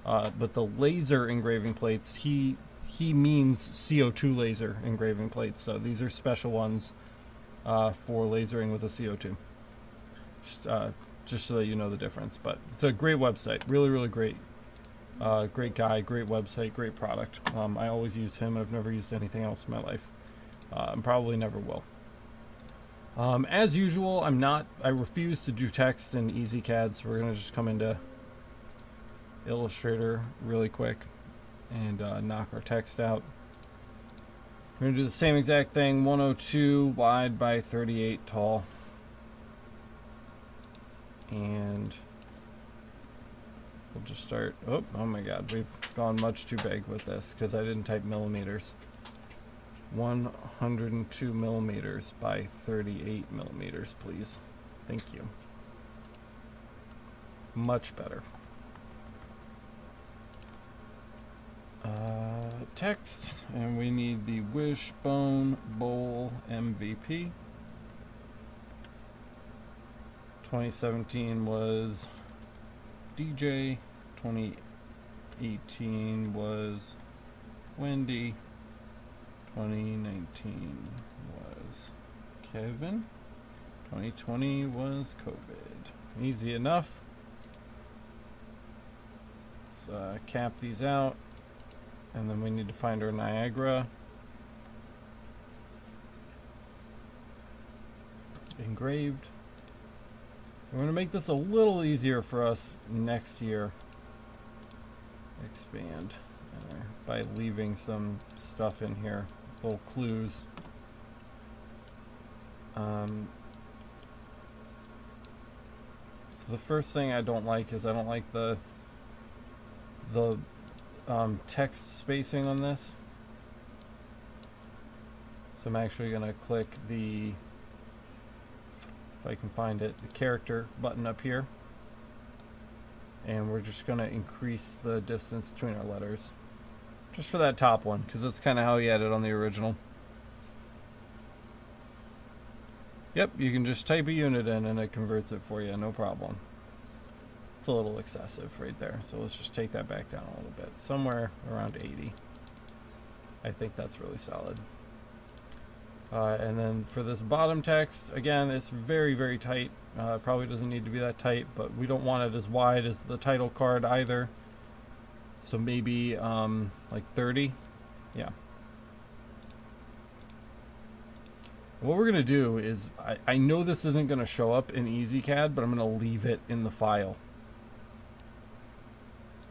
But the laser engraving plates, he means CO2 laser engraving plates. So these are special ones for lasering with a CO2. Just so that you know the difference. But it's a great website, really great. Great guy, great website, great product. I always use him. I've never used anything else in my life, and probably never will. As usual, I refuse to do text in EasyCAD, so we're gonna just come into Illustrator really quick and knock our text out. We're gonna do the same exact thing, 102 wide by 38 tall. And we'll just start. Oh my god, we've gone much too big with this because I didn't type millimeters. 102 millimeters by 38 millimeters, please. Thank you. Much better. text, and we need the Wishbone Bowl MVP. 2017 was DJ, 2018 was Wendy, 2019 was Kevin, 2020 was COVID. Easy enough. Let's cap these out, and then we need to find our Niagara. Engraved. We're going to make this a little easier for us next year. Expand by leaving some stuff in here, little clues. So the first thing I don't like is I don't like the text spacing on this. So I'm actually going to click the, if I can find it, the character button up here. And we're just going to increase the distance between our letters. Just for that top one, because that's kind of how he had it on the original. Yep, you can just type a unit in and it converts it for you, no problem. It's a little excessive right there, so let's just take that back down a little bit. Somewhere around 80. I think that's really solid. And then for this bottom text, again, it's very, very tight. Probably doesn't need to be that tight, but we don't want it as wide as the title card either. So maybe like 30. Yeah. What we're going to do is, I know this isn't going to show up in EasyCAD, but I'm going to leave it in the file.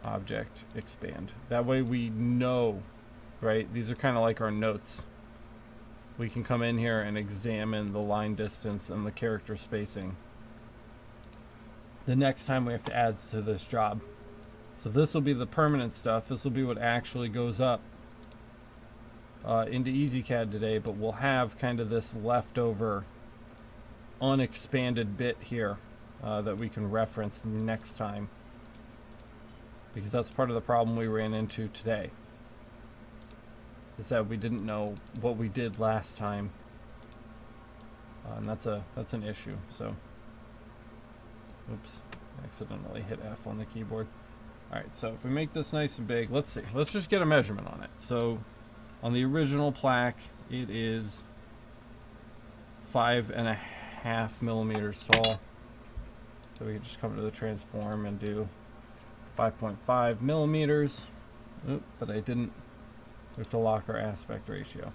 Object, expand. That way we know, right? These are kind of like our notes. We can come in here and examine the line distance and the character spacing the next time we have to add to this job. So this will be the permanent stuff. This will be what actually goes up into EasyCAD today, but we'll have kind of this leftover unexpanded bit here that we can reference next time, because that's part of the problem we ran into today, is that we didn't know what we did last time, and that's an issue. So oops, accidentally hit F on the keyboard. Alright, so if we make this nice and big, let's see, let's just get a measurement on it. So on the original plaque, it is 5.5 millimeters tall. So we can just come to the transform and do 5.5 millimeters. Oop, but I didn't. We have to lock our aspect ratio.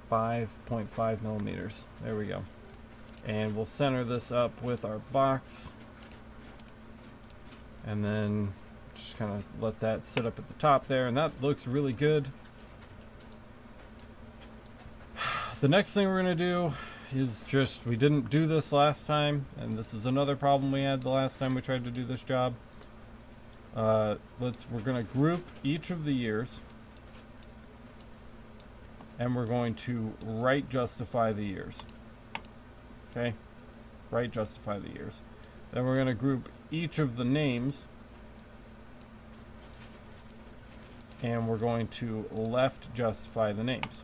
5.5 millimeters. There we go. And we'll center this up with our box. And then just kind of let that sit up at the top there, and that looks really good. The next thing we're going to do is just, we didn't do this last time, and this is another problem we had the last time we tried to do this job. We're going to group each of the years, and we're going to right justify the years. Okay? Right justify the years. Then we're going to group each of the names, and we're going to left justify the names.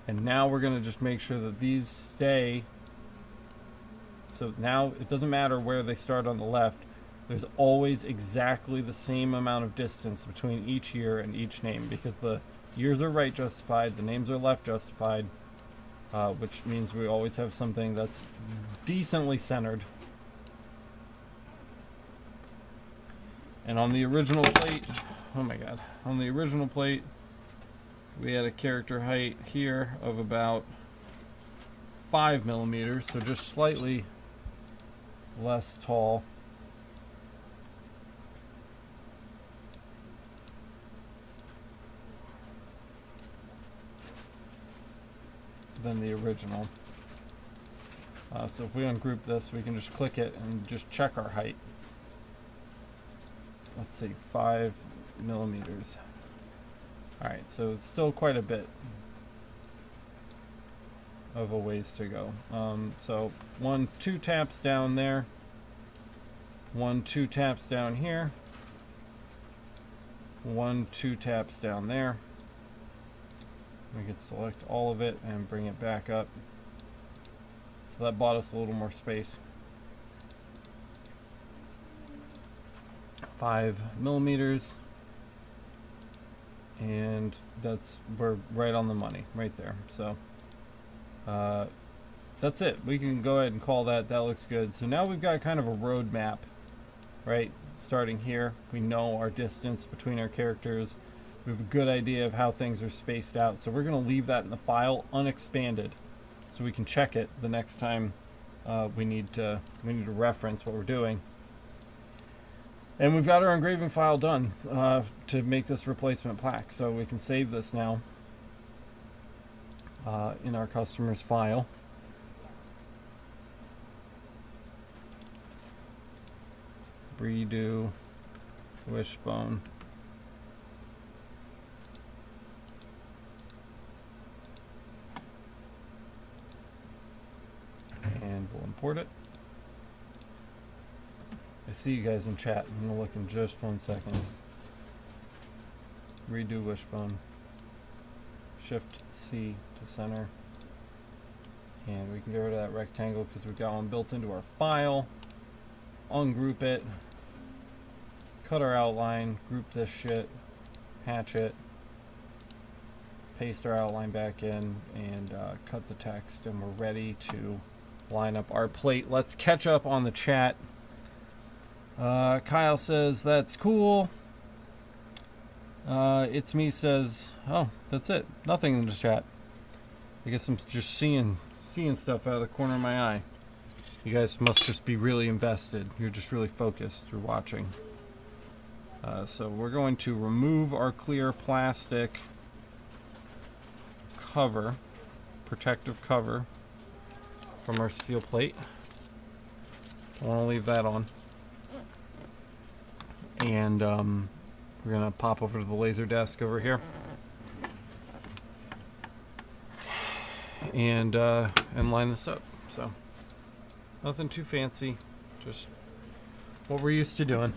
And now we're going to just make sure that these stay. So now it doesn't matter where they start on the left. There's always exactly the same amount of distance between each year and each name, because the years are right justified, the names are left justified, which means we always have something that's decently centered. And on the original plate, oh my god, on the original plate, we had a character height here of about 5 millimeters, so just slightly less tall. Than the original. So if we ungroup this, we can just click it and just check our height. Let's see, 5 millimeters. Alright, so it's still quite a bit of a ways to go. So 2 taps down there, 2 taps down here, 2 taps down there. We can select all of it and bring it back up. So that bought us a little more space. 5 millimeters. And we're right on the money right there. So that's it. We can go ahead and call that. That looks good. So now we've got kind of a road map, right? Starting here, we know our distance between our characters. We have a good idea of how things are spaced out. So we're going to leave that in the file unexpanded, so we can check it the next time we need to reference what we're doing. And we've got our engraving file done to make this replacement plaque. So we can save this now in our customer's file. Redo wishbone. And we'll import it. I see you guys in chat. I'm going to look in just 1 second. Redo wishbone. Shift C to center. And we can get rid of that rectangle because we've got one built into our file. Ungroup it. Cut our outline. Group this shit. Hatch it. Paste our outline back in. And cut the text. And we're ready to line up our plate. Let's catch up on the chat. Kyle says, that's cool. It's me says, oh, that's it. Nothing in the chat. I guess I'm just seeing stuff out of the corner of my eye. You guys must just be really invested. You're just really focused. You're watching. So we're going to remove our clear plastic cover, protective cover, from our steel plate. I want to leave that on. And we're gonna pop over to the laser desk over here, and line this up. So nothing too fancy, just what we're used to doing.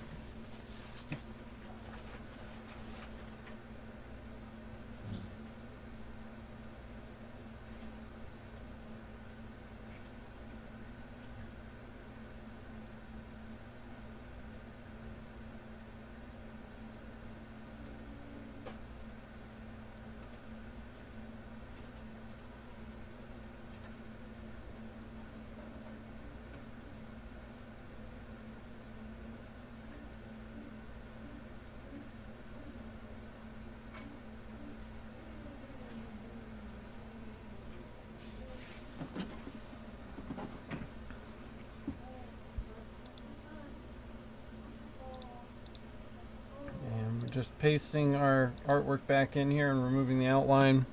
Just pasting our artwork back in here and removing the outline.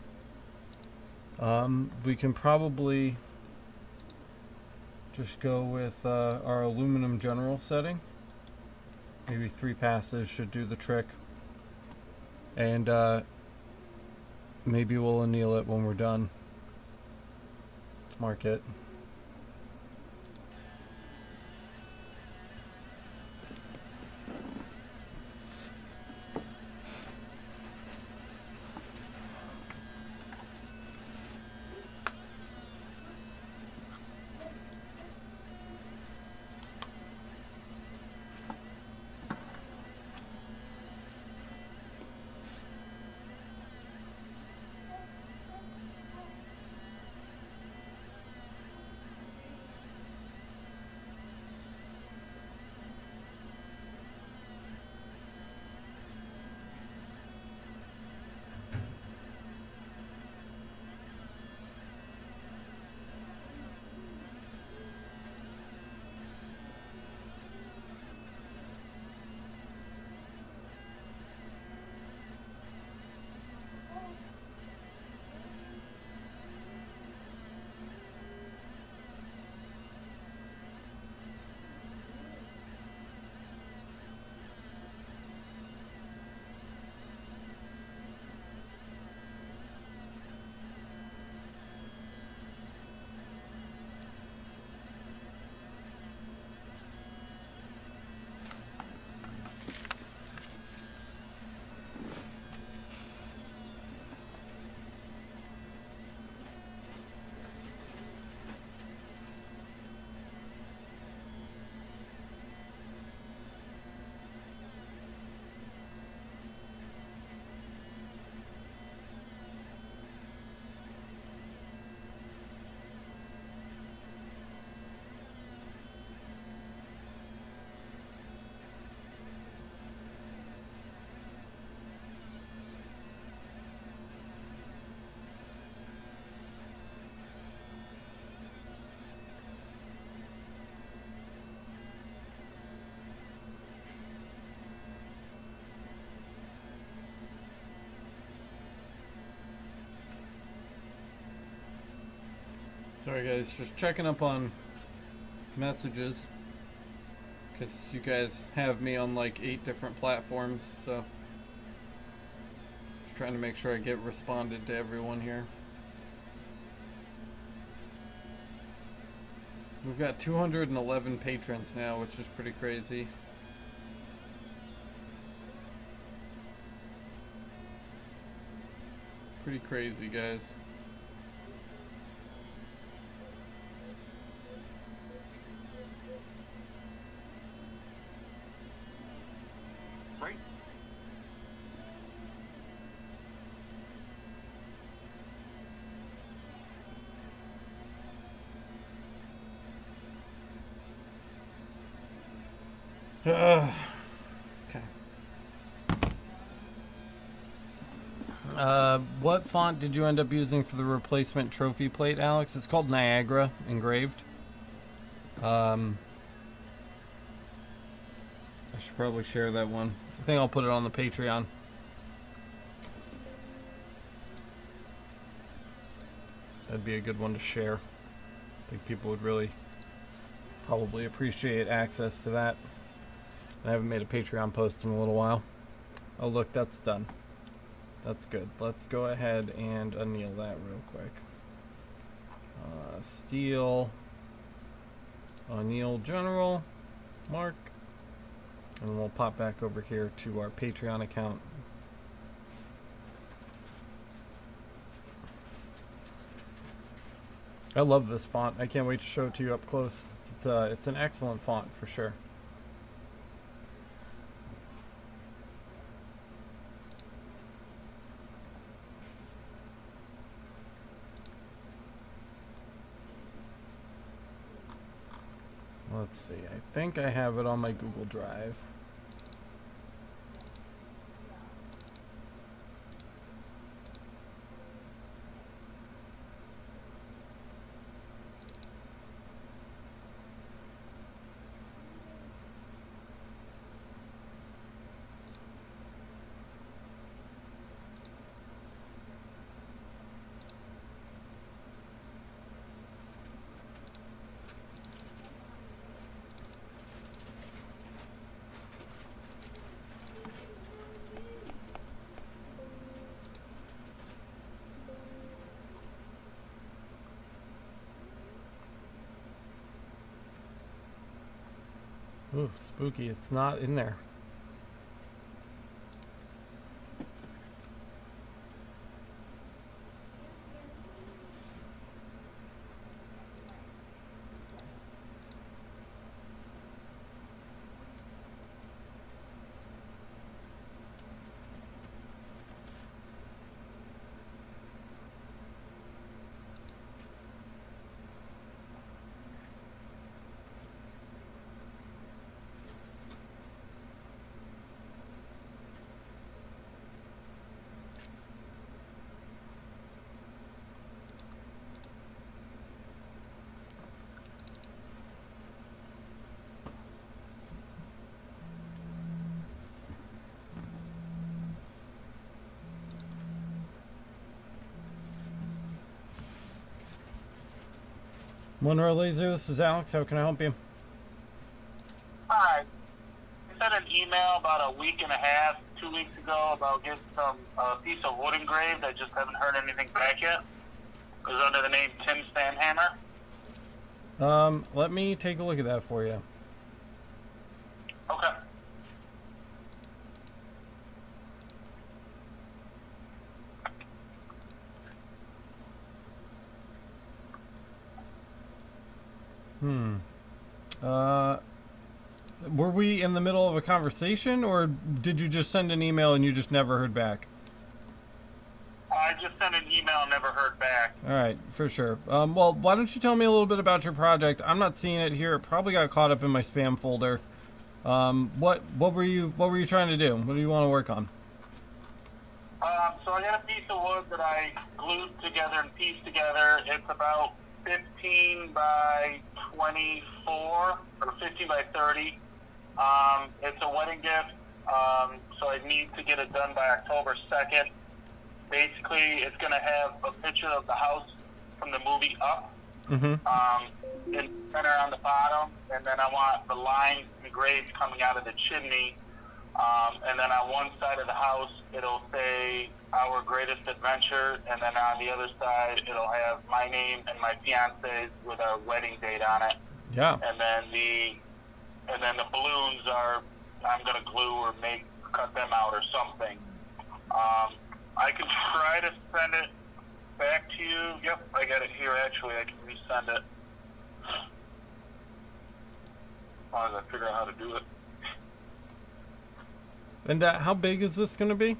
We can probably just go with our aluminum general setting. Maybe 3 passes should do the trick. And maybe we'll anneal it when we're done. Let's mark it. Sorry guys, just checking up on messages because you guys have me on like 8 different platforms, so just trying to make sure I get responded to everyone here. We've got 211 patrons now, which is pretty crazy. Pretty crazy, guys. Right. Okay. What font did you end up using for the replacement trophy plate, Alex? It's called Niagara Engraved. I should probably share that one. I think I'll put it on the Patreon. That'd be a good one to share. I think people would really probably appreciate access to that. I haven't made a Patreon post in a little while. Oh look, that's done. That's good. Let's go ahead and anneal that real quick. Steel, anneal general, mark, and we'll pop back over here to our Patreon account. I love this font. I can't wait to show it to you up close. It's an excellent font for sure. Let's see, I think I have it on my Google Drive. Ooh, spooky. It's not in there. Monroe Laser, this is Alex. How can I help you? Hi. I sent an email about a week and a half, 2 weeks ago about getting some piece of wood engraved. I just haven't heard anything back yet. It was under the name Tim Stanhammer. Let me take a look at that for you. Okay. Were we in the middle of a conversation, or did you just send an email and you just never heard back? I just sent an email and never heard back. All right, for sure. Well, why don't you tell me a little bit about your project? I'm not seeing it here. It probably got caught up in my spam folder. What were you trying to do? What do you want to work on? So I got a piece of wood that I glued together and pieced together. It's about 15 by 24 or 15 by 30. It's a wedding gift, so I need to get it done by October 2nd. Basically, it's going to have a picture of the house from the movie Up, in center on the bottom, and then I want the lines engraved coming out of the chimney. And then on one side of the house, it'll say Our Greatest Adventure, and then on the other side, it'll have my name and my fiance's with our wedding date on it. Yeah. And then the balloons are, I'm gonna glue or cut them out or something. I can try to send it back to you. Yep, I got it here actually. I can resend it. As long as I figure out how to do it. And how big is this going to be?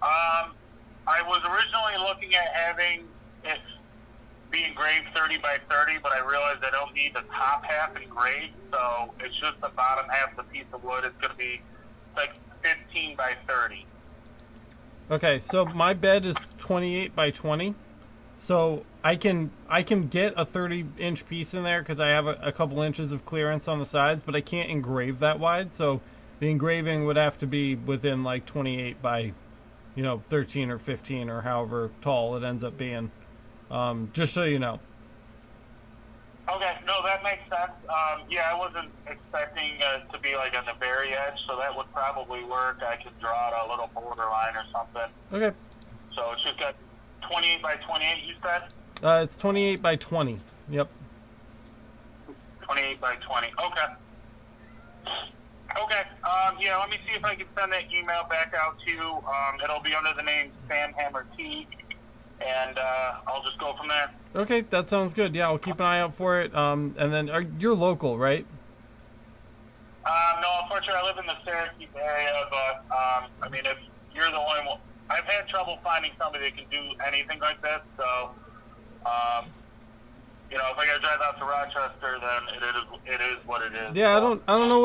I was originally looking at having it be engraved 30 by 30, but I realized I don't need the top half engraved, so it's just the bottom half of the piece of wood. It's going to be like 15 by 30. Okay, so my bed is 28 by 20, so I can get a 30-inch piece in there because I have a couple inches of clearance on the sides, but I can't engrave that wide, so the engraving would have to be within like 28 by, 13 or 15 or however tall it ends up being, just so you know. Okay, no, that makes sense. Yeah, I wasn't expecting to be like on the very edge, so that would probably work. I could draw out a little borderline or something. Okay. So it's just got 28 by 28, you said? It's 28 by 20. Yep. 28 by 20. Okay. Okay. Yeah, let me see if I can send that email back out to you. It'll be under the name Sam Hammer T, and I'll just go from there. Okay, that sounds good. Yeah, I'll keep an eye out for it. And then you're local, right? No, unfortunately, I live in the Syracuse area, but I mean, if you're the only one, I've had trouble finding somebody that can do anything like this. So, if I gotta drive out to Rochester, then it is what it is. Yeah, so. I don't know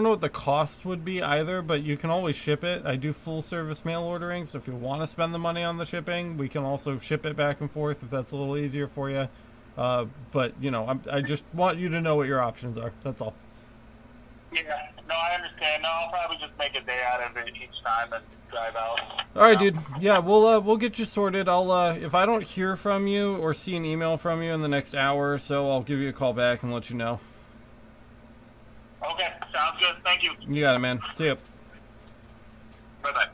what the cost would be either, but you can always ship it. I do full service mail ordering, so if you want to spend the money on the shipping, we can also ship it back and forth if that's a little easier for you. But I just want you to know what your options are. That's all. Yeah, no, I understand. No, I'll probably just make a day out of it each time and drive out. All right, dude. Yeah, we'll get you sorted. I'll if I don't hear from you or see an email from you in the next hour or so, I'll give you a call back and let you know. Okay, sounds good. Thank you. You got it, man. See ya. Bye-bye.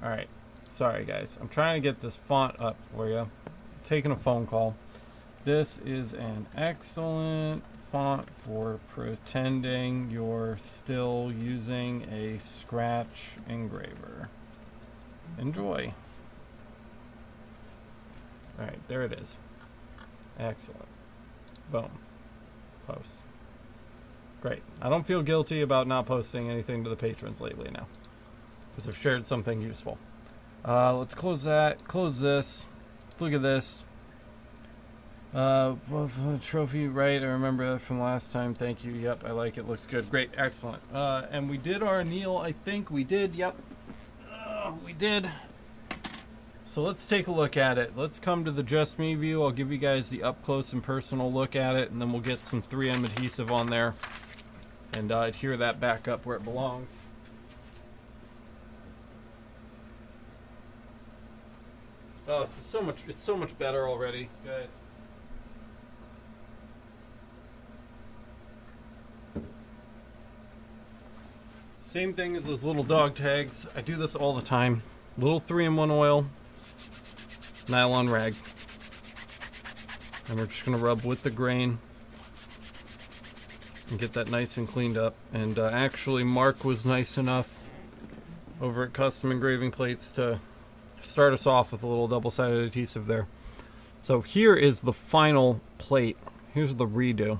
All right. Sorry, guys. I'm trying to get this font up for you. I'm taking a phone call. This is an excellent font for pretending you're still using a scratch engraver. Enjoy. All right, there it is. Excellent. Boom. Post. Great. I don't feel guilty about not posting anything to the patrons lately now, because I've shared something useful. Let's close that. Close this. Let's look at this. Trophy, right? I remember that from last time. Thank you. Yep, I like it. Looks good. Great. Excellent. And we did our anneal. I think we did. Yep. We did. So let's take a look at it. Let's come to the Just Me view. I'll give you guys the up close and personal look at it, and then we'll get some 3M adhesive on there and adhere that back up where it belongs. Oh, this is so much. It's so much better already, guys. Same thing as those little dog tags. I do this all the time. Little 3-in-1 oil, nylon rag. And we're just gonna rub with the grain and get that nice and cleaned up. And actually, Mark was nice enough over at Custom Engraving Plates to start us off with a little double-sided adhesive there. So here is the final plate. Here's the redo.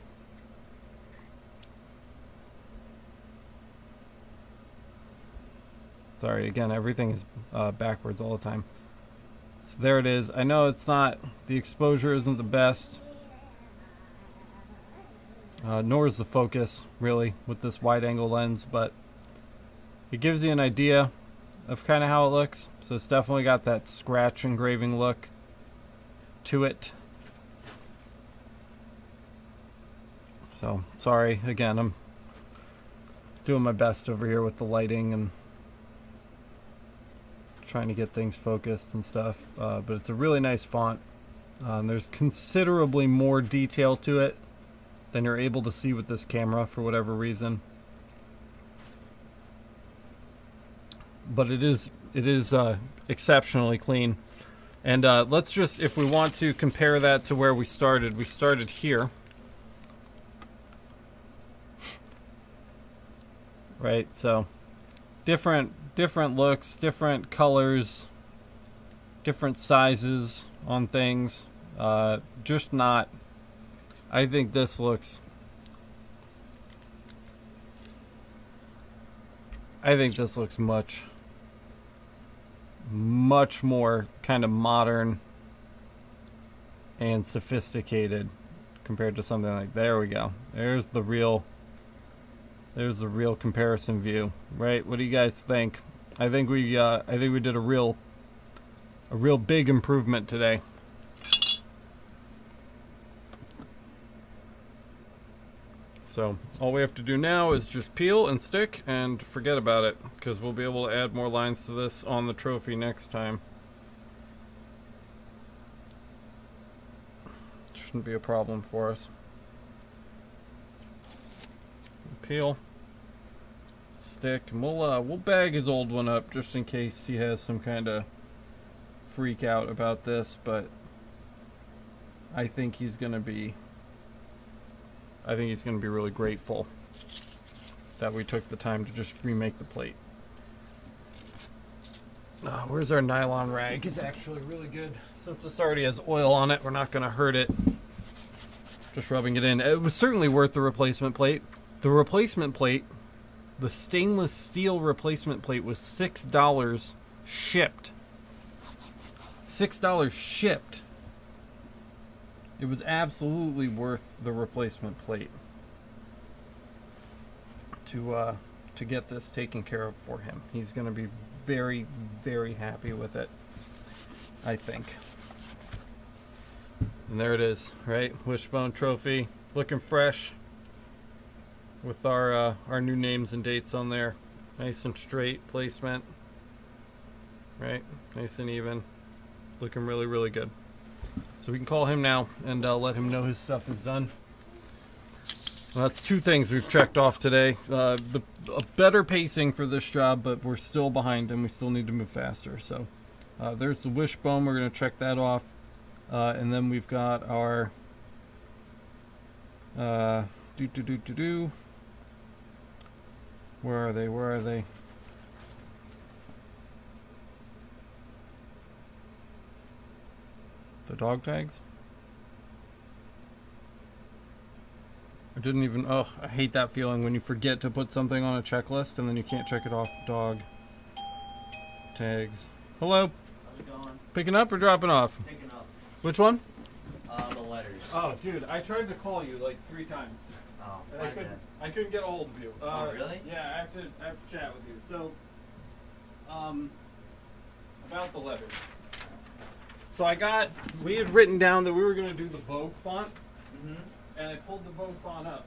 Sorry, again, everything is backwards all the time. So there it is. I know it's not, the exposure isn't the best, nor is the focus, really, with this wide-angle lens, but it gives you an idea of kind of how it looks. So it's definitely got that scratch engraving look to it. So, sorry, again, I'm doing my best over here with the lighting and trying to get things focused and stuff. But it's a really nice font. And there's considerably more detail to it than you're able to see with this camera for whatever reason. But it is exceptionally clean. And let's just, if we want to compare that to where we started here. Right, so different looks, different colors, different sizes on things. Just not, I think this looks much more kind of modern and sophisticated compared to something like, there we go. There's the real comparison view, right? What do you guys think? I think we did a real big improvement today. So all we have to do now is just peel and stick and forget about it, because we'll be able to add more lines to this on the trophy next time. Shouldn't be a problem for us. Peel, stick, and we'll bag his old one up just in case he has some kind of freak out about this, but I think he's gonna be really grateful that we took the time to just remake the plate. Where's our nylon rag? It's actually really good. Since this already has oil on it, we're not gonna hurt it. Just rubbing it in. It was certainly worth the replacement plate. The replacement plate, the stainless steel replacement plate, was $6 shipped. $6 shipped. It was absolutely worth the replacement plate to get this taken care of for him. He's going to be very, very happy with it, I think. And there it is, right? Wishbone trophy, looking fresh, with our new names and dates on there. Nice and straight placement, right? Nice and even, looking really, really good. So we can call him now and let him know his stuff is done. Well, that's two things we've checked off today. A better pacing for this job, but we're still behind and we still need to move faster. So there's the wishbone. We're going to check that off. And then we've got our Where are they? Where are they? The dog tags? I didn't even, oh, I hate that feeling when you forget to put something on a checklist and then you can't check it off. Dog tags. Hello? How's it going? Picking up or dropping off? Picking up. Which one? The letters. Oh, dude, I tried to call you like 3 times. Oh, And I couldn't get a hold of you. Oh, really? Yeah, I have to chat with you. So, about the letters. So we had written down that we were going to do the Vogue font, and I pulled the Vogue font up.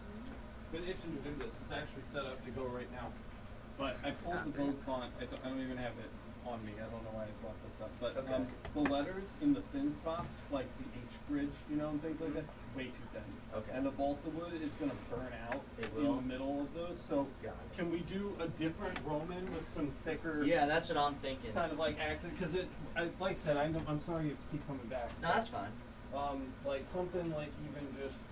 Been itching to do this. It's actually set up to go right now. But I pulled the Vogue font. I don't even have it on me. I don't know why I brought this up. But the letters in the thin spots, like the H bridge, you know, and things like that, way too thin. Okay. And the balsa wood is going to burn out in the middle of those. So can we do a different Roman with some thicker? Yeah, that's what I'm thinking. Kind of like accent, because like I said, I'm sorry you have to keep coming back. No, that's fine. Like something like even just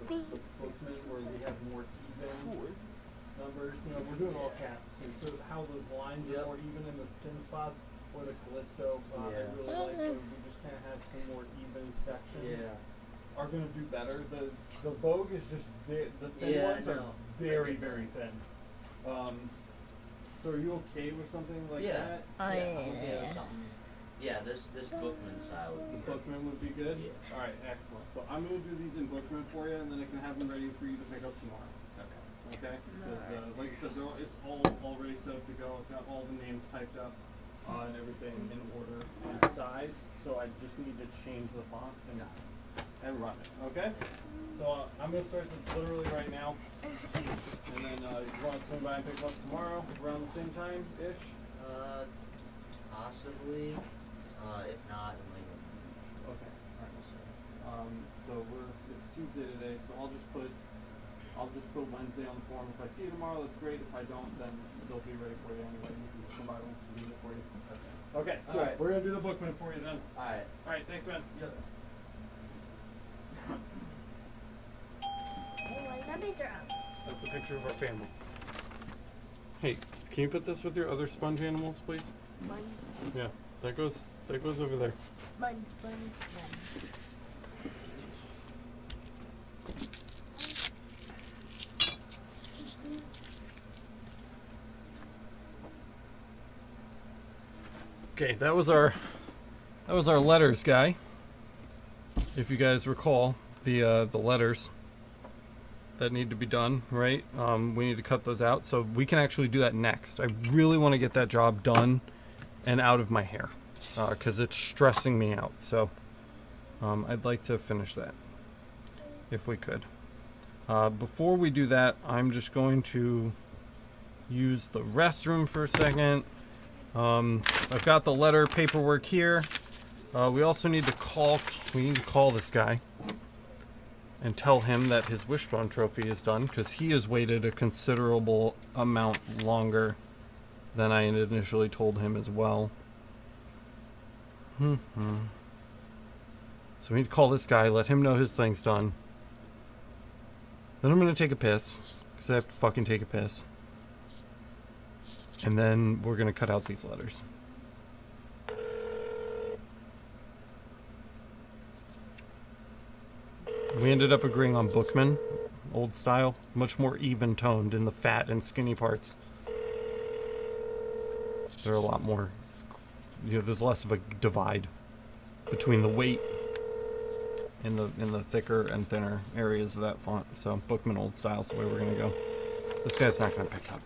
the bookman where we have more even numbers. You know, we're doing all caps too, so how those lines are more even in the thin spots. Or the Callisto, I really like where we just kind of have some more even sections. Are going to do better. The Vogue is just the thin ones are very, very thin. So are you okay with something like that? Yeah, this Bookman style would be good. Bookman would be good? Yeah. Alright, excellent. So I'm going to do these in Bookman for you, and then I can have them ready for you to pick up tomorrow. Okay? Like I said, it's all already set up to go. I've got all the names typed up and everything in order and size. So I just need to change the font. And and run it. Okay? So I'm gonna start this literally right now, and then you want to swing by and pick them up tomorrow around the same time ish. Possibly. If not, then like. Okay. All right. So it's Tuesday today, so I'll just put Wednesday on the form. If I see you tomorrow, that's great. If I don't, then they'll be ready for you anyway. Somebody wants to do it for you. Okay. Cool. Alright. We're gonna do the bookman for you then. Alright. All right. Thanks, man. Yep. Let me drop. That's a picture of our family. Hey, can you put this with your other sponge animals, please? Sponge, Yeah, that goes over there. sponge, sponge, sponge. Okay, that was our letters guy. If you guys recall, the letters that need to be done, right? We need to cut those out, so we can actually do that next. I really want to get that job done and out of my hair, because it's stressing me out. So I'd like to finish that, if we could. Before we do that, I'm just going to use the restroom for a second. I've got the letter paperwork here. We also need to call this guy and tell him that his wishbone trophy is done, because he has waited a considerable amount longer than I had initially told him as well. So we need to call this guy, let him know his thing's done. Then I'm gonna take a piss, because I have to fucking take a piss. And then we're gonna cut out these letters. We ended up agreeing on Bookman, old style, much more even toned in the fat and skinny parts. There are a lot more, there's less of a divide between the weight in the thicker and thinner areas of that font. So Bookman old style is the way we're gonna go. This guy's not gonna pick up.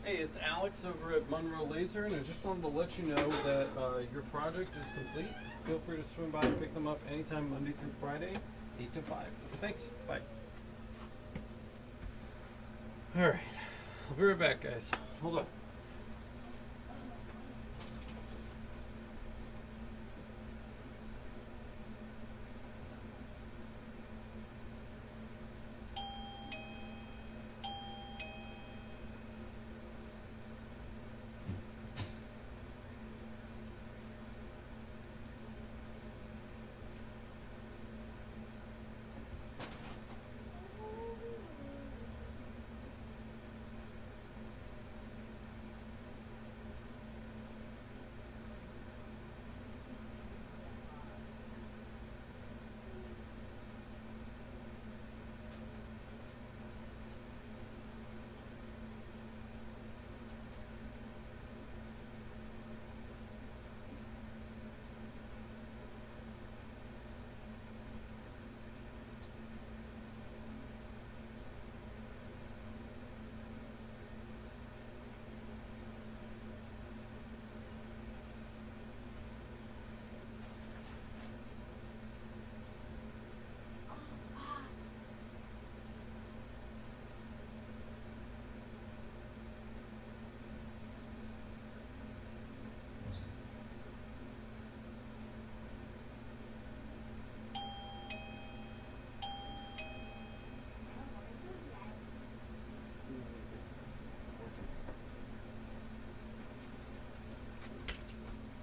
Hey, it's Alex over at Monroe Laser, and I just wanted to let you know that your project is complete. Feel free to swing by and pick them up anytime Monday through Friday, 8 to 5. Thanks. Bye. Alright. I'll be right back, guys. Hold on.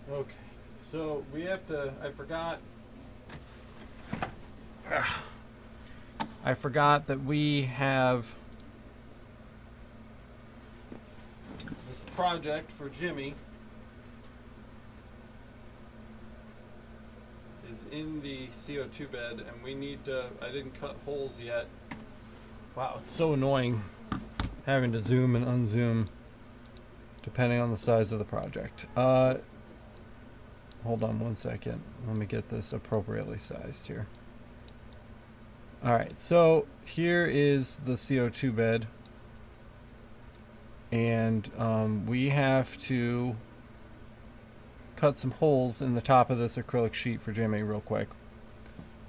Okay, so we have to, I forgot that we have this project for Jimmy is in the CO2 bed, and we need to, I didn't cut holes yet. Wow, it's so annoying having to zoom and unzoom depending on the size of the project. hold on one second. Let me get this appropriately sized here. All right, so here is the CO2 bed, and we have to cut some holes in the top of this acrylic sheet for Jimmy real quick.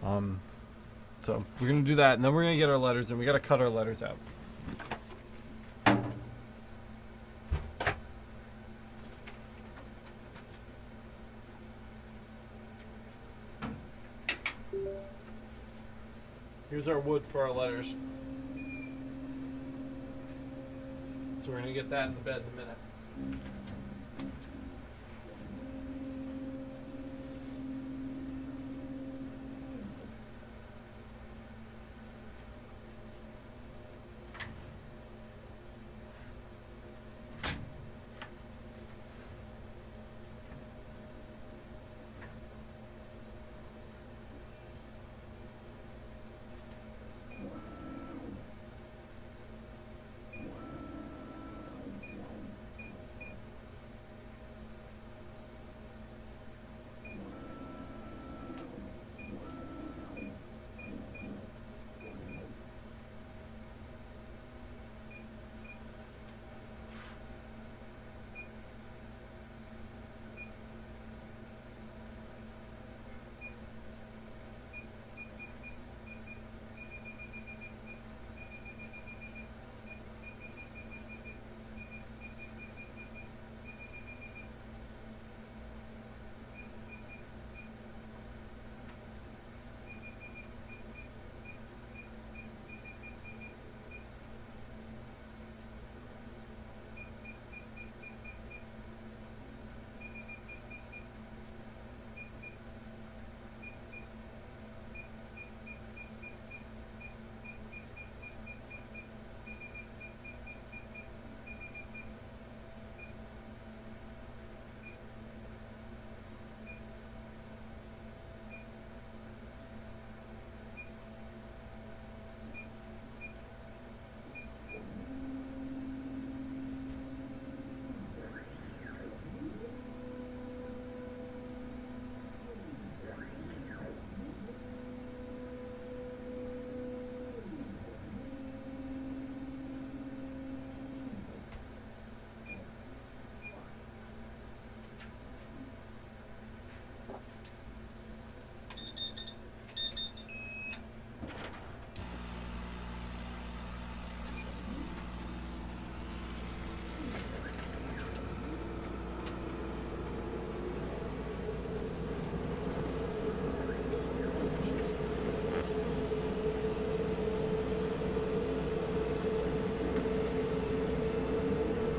So we're gonna do that, and then we're gonna get our letters, and we gotta cut our letters out. Here's our wood for our letters. So we're gonna get that in the bed in a minute.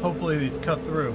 Hopefully these cut through.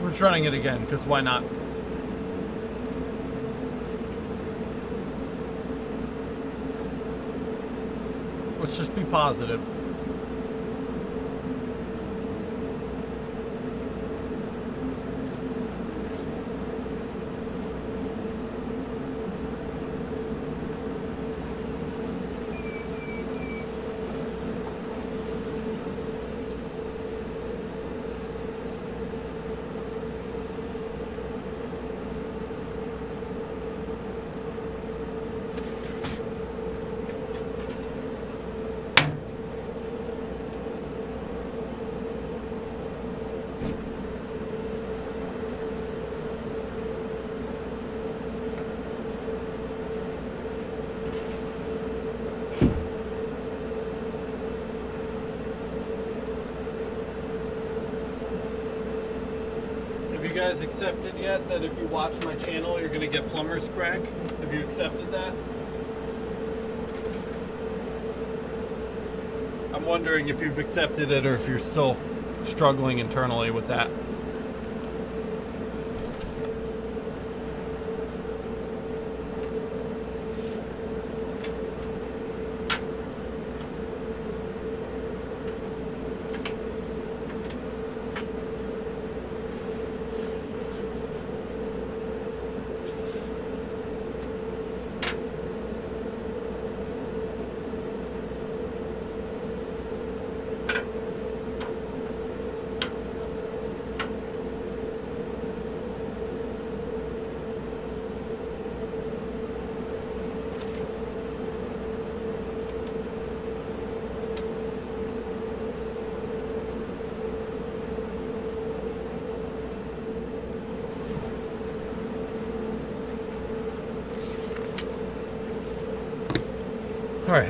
We're trying it again, because why not? Let's just be positive. guys accepted yet that if you watch my channel, you're gonna get plumber's crack? Have you accepted that? I'm wondering if you've accepted it or if you're still struggling internally with that. All right.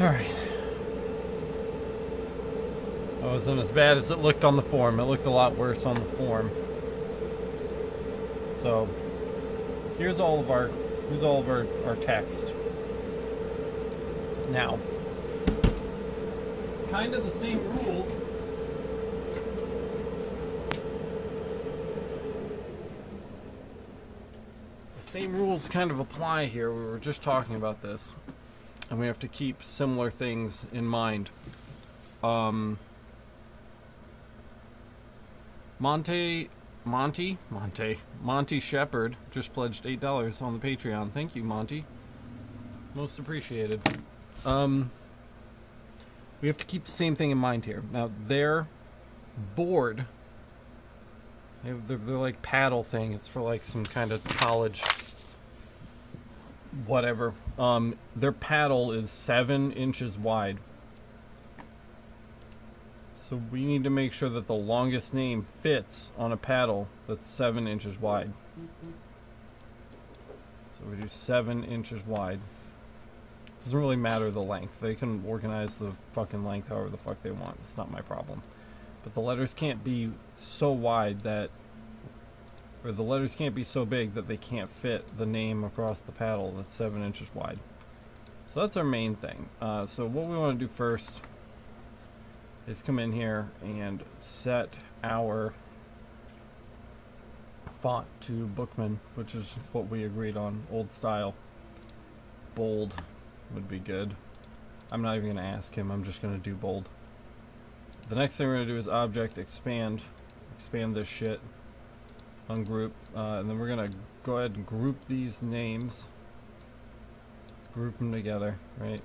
Alright. It wasn't as bad as it looked on the form. It looked a lot worse on the form. So here's all of our text. Now, kind of the same rules. The same rules kind of apply here. We were just talking about this. And we have to keep similar things in mind Monty Shepherd just pledged $8 on the Patreon. Thank you, Monty. Most appreciated. We have to keep the same thing in mind here. Now, their board, they're like paddle thing. It's for like some kind of college whatever. Their paddle is 7 inches wide. So we need to make sure that the longest name fits on a paddle that's 7 inches wide. So we do 7 inches wide. Doesn't really matter the length. They can organize the fucking length however the fuck they want. It's not my problem. But the letters can't be so wide that, or the letters can't be so big that they can't fit the name across the paddle that's 7 inches wide. So that's our main thing. So what we want to do first is come in here and set our font to Bookman, which is what we agreed on, old style. Bold would be good. I'm not even going to ask him, I'm just going to do bold. The next thing we're going to do is object expand this shit, ungroup, and then we're going to go ahead and group these names. Let's group them together, right?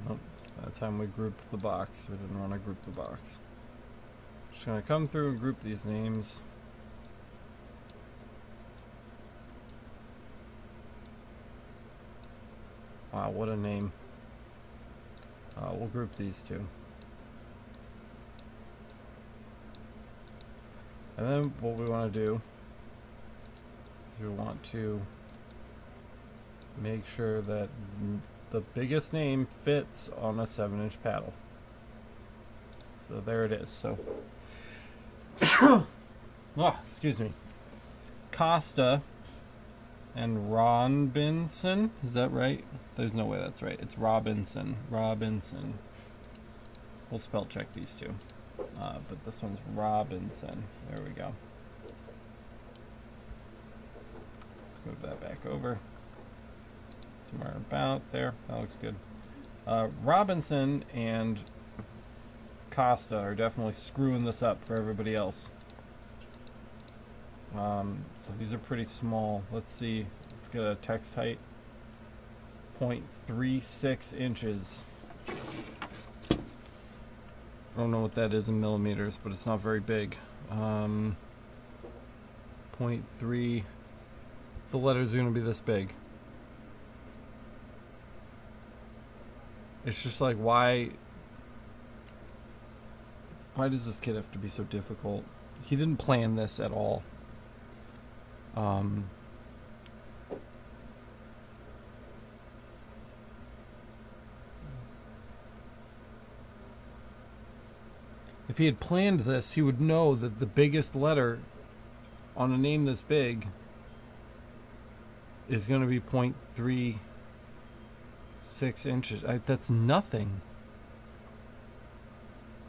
Nope. That time we grouped the box. We didn't want to group the box. Just going to come through and group these names. Wow, what a name. We'll group these two. And then what we want to do is we want to make sure that the biggest name fits on a 7-inch paddle. So there it is. So, excuse me. Costa and Robinson, is that right? There's no way that's right. It's Robinson. Robinson. We'll spell check these two. But this one's Robinson. There we go. Let's move that back over. Somewhere about there. That looks good. Robinson and Costa are definitely screwing this up for everybody else. So these are pretty small. Let's see. Let's get a text height. 0.36 inches. I don't know what that is in millimeters, but it's not very big. 0.3. The letters are going to be this big. It's just like, why does this kid have to be so difficult? He didn't plan this at all. If he had planned this, he would know that the biggest letter on a name this big is going to be 0.36 inches. That's nothing.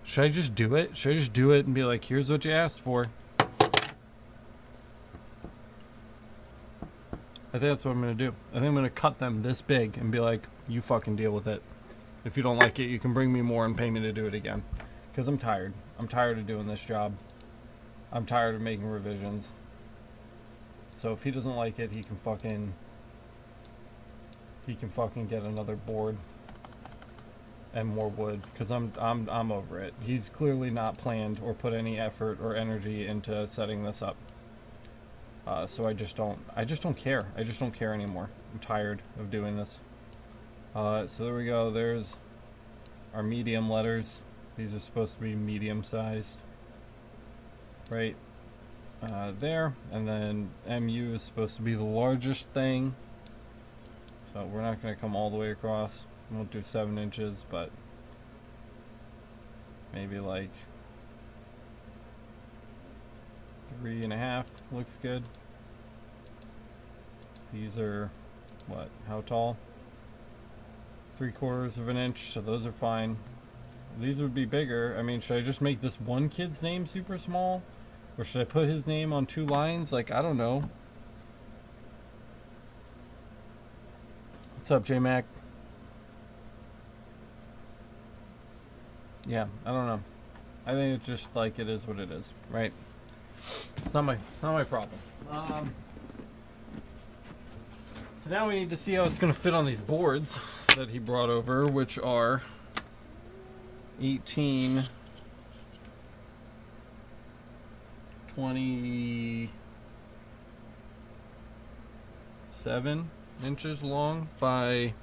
Should I just do it? Should I just do it and be like, here's what you asked for? I think that's what I'm going to do. I think I'm going to cut them this big and be like, you fucking deal with it. If you don't like it, you can bring me more and pay me to do it again. Because I'm tired. I'm tired of doing this job. I'm tired of making revisions. So if he doesn't like it, he can fucking get another board and more wood, because I'm over it. He's clearly not planned or put any effort or energy into setting this up. So I just don't care. I just don't care anymore. I'm tired of doing this. So there we go. There's our medium letters. These are supposed to be medium sized, right? There, and then MU is supposed to be the largest thing. So we're not going to come all the way across. We won't do 7 inches, but maybe like 3.5 looks good. These are what? How tall? 3/4 of an inch. So those are fine. These would be bigger. I mean, should I just make this one kid's name super small? Or should I put his name on 2 lines? Like, I don't know. What's up, J-Mac? Yeah, I don't know. I think it's just like it is what it is, right? It's not my problem. So now we need to see how it's going to fit on these boards that he brought over, which are 18, 27 inches long by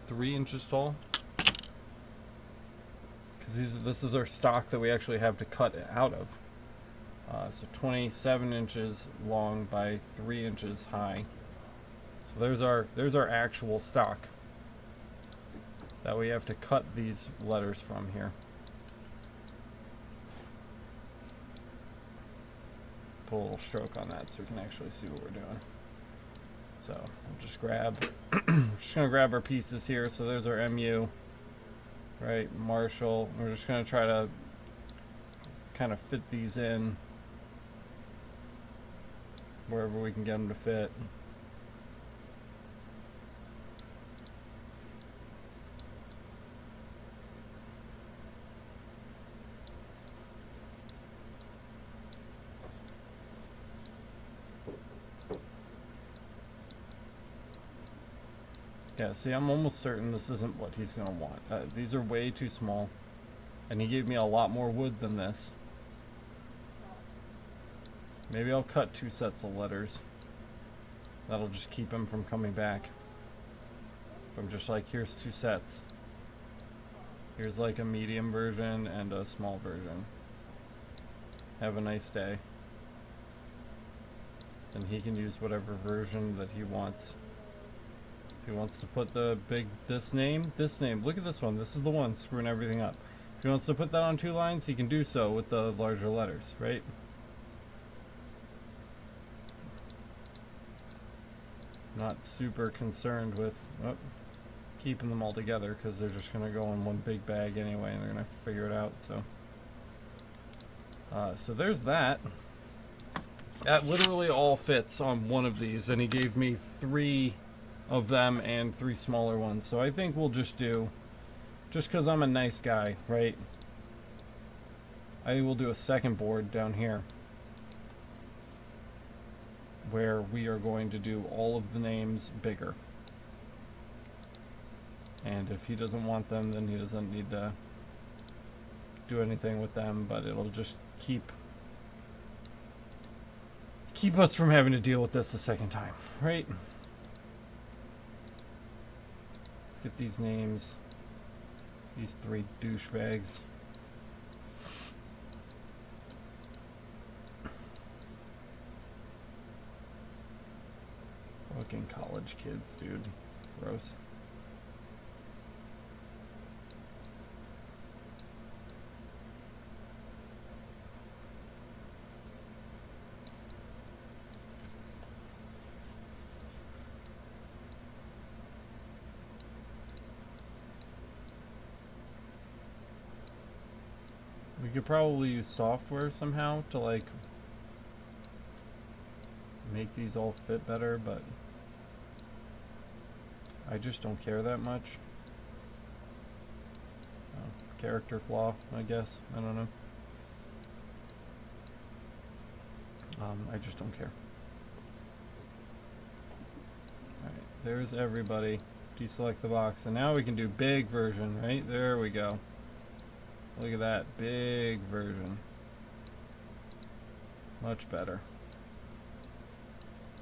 3 inches tall. Because this is our stock that we actually have to cut out of. So 27 inches long by 3 inches high. So there's our actual stock that we have to cut these letters from here. Put a little stroke on that so we can actually see what we're doing. So we'll just grab, we're just gonna grab our pieces here. So there's our MU, right? Marshall. We're just gonna try to kind of fit these in wherever we can get them to fit. Yeah, see, I'm almost certain this isn't what he's going to want. These are way too small. And he gave me a lot more wood than this. Maybe I'll cut 2 sets of letters. That'll just keep him from coming back. If I'm just like, here's 2 sets. Here's like a medium version and a small version. Have a nice day. And he can use whatever version that he wants. If he wants to put the big, this name, look at this one. This is the one screwing everything up. If he wants to put that on 2 lines, he can do so with the larger letters, right? Not super concerned with keeping them all together because they're just going to go in one big bag anyway and they're going to have to figure it out. So there's that. That literally all fits on one of these, and he gave me 3 of them and 3 smaller ones. So I think we'll just do, just because I'm a nice guy, right? I think we'll do a second board down here where we are going to do all of the names bigger. And if he doesn't want them, then he doesn't need to do anything with them, but it'll just keep us from having to deal with this a second time, right? Let's get these names, these 3 douchebags. Fucking college kids, dude. Gross. We could probably use software somehow to like make these all fit better, but I just don't care that much. Character flaw, I guess. I don't know. I just don't care. Alright, there's everybody. Deselect the box. And now we can do big version, right? There we go. Look at that. Big version. Much better.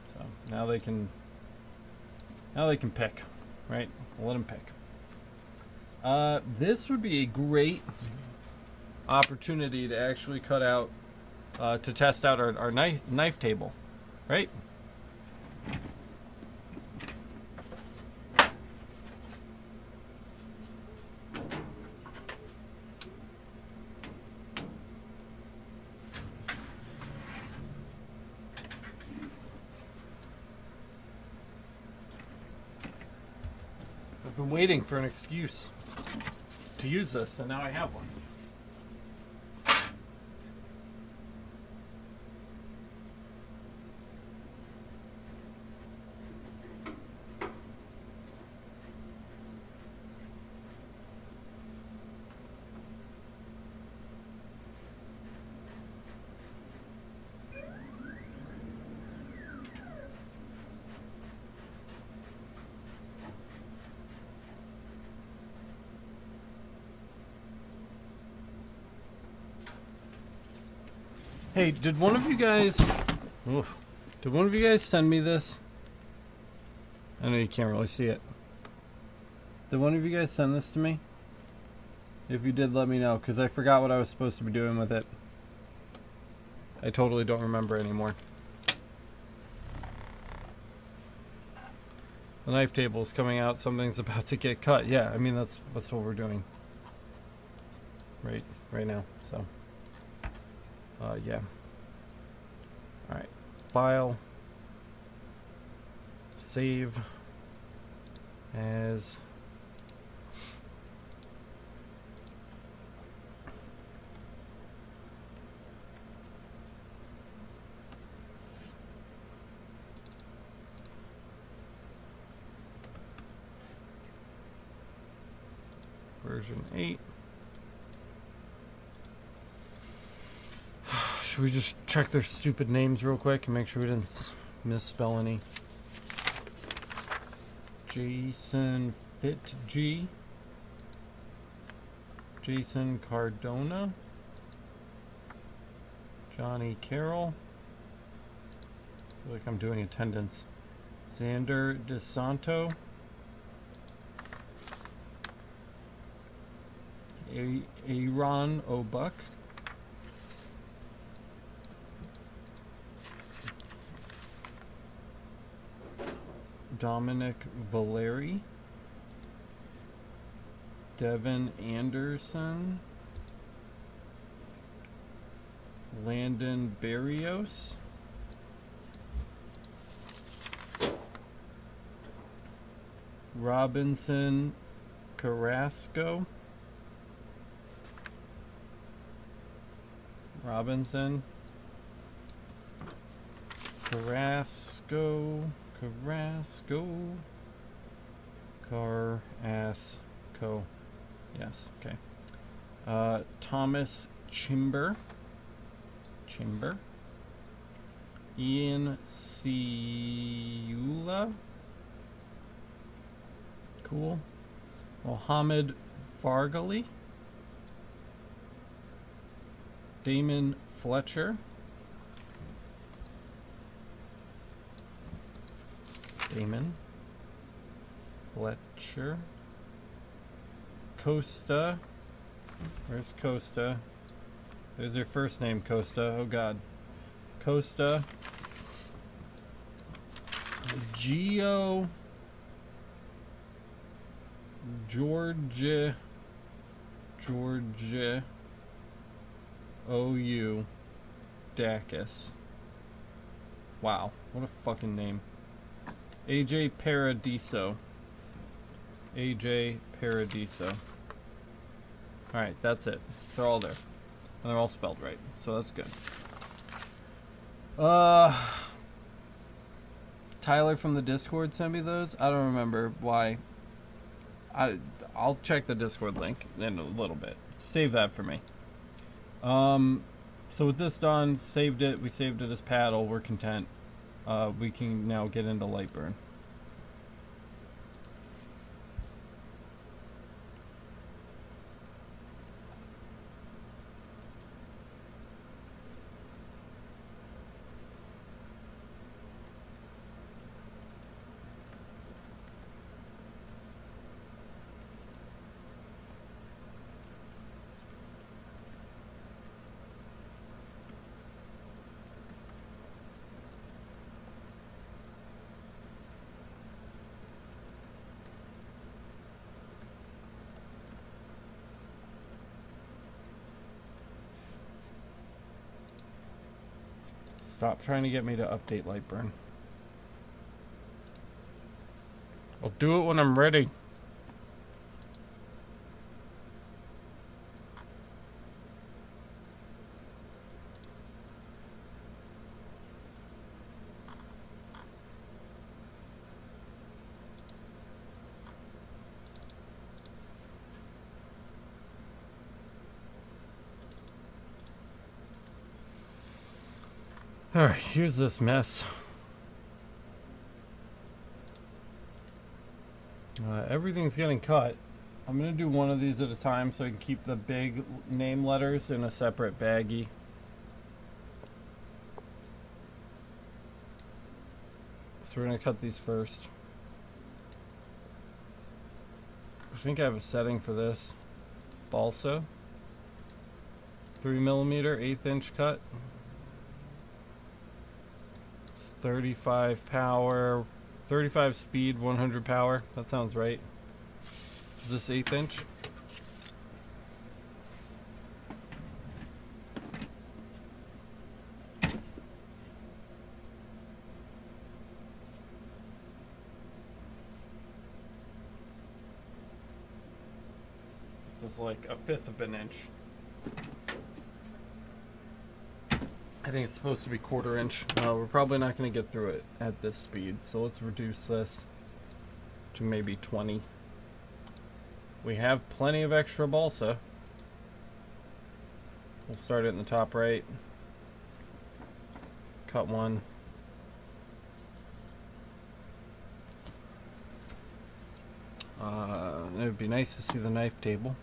So now they can pick, right? We'll let them pick. This would be a great opportunity to actually cut out, to test out our knife table, right? I've been waiting for an excuse to use this, and now I have one. Hey, did one of you guys... Oof, did one of you guys send me this? I know you can't really see it. Did one of you guys send this to me? If you did, let me know, because I forgot what I was supposed to be doing with it. I totally don't remember anymore. The knife table is coming out. Something's about to get cut. Yeah, I mean, that's what we're doing. Right now, so. Yeah. Alright. File. Save. As. Version 8. Should we just check their stupid names real quick and make sure we didn't misspell any? Jason Fitg. Jason Cardona. Johnny Carroll. I feel like I'm doing attendance. Xander DeSanto. Aaron O'Buck. Dominic Valeri. Devin Anderson. Landon Barrios. Robinson Carrasco. Robinson Carrasco. Yes, okay. Thomas Chimber. Ian Ciula. Cool. Mohammed Fargali. Damon Fletcher. Costa. Where's Costa? There's your first name, Costa. Oh God. Costa. Gio. Georgia. OU. Dacus. Wow. What a fucking name. AJ Paradiso. Alright, that's it. They're all there. And they're all spelled right. So that's good. Tyler from the Discord sent me those. I don't remember why. I'll check the Discord link in a little bit. Save that for me. So with this done, saved it. We saved it as paddle. We're content. We can now get into Lightburn. Stop trying to get me to update Lightburn. I'll do it when I'm ready. Alright, here's this mess. Everything's getting cut. I'm going to do one of these at a time so I can keep the big name letters in a separate baggie. So we're going to cut these first. I think I have a setting for this. Balsa. 3mm, 1/8 inch cut. It's 35 power, 35 speed, 100 power. That sounds right. Is this 1/8 inch? This is like 1/5 of an inch. I think it's supposed to be 1/4 inch. We're probably not going to get through it at this speed, so let's reduce this to maybe 20. We have plenty of extra balsa. We'll start it in the top right. Cut one. It would be nice to see the knife table.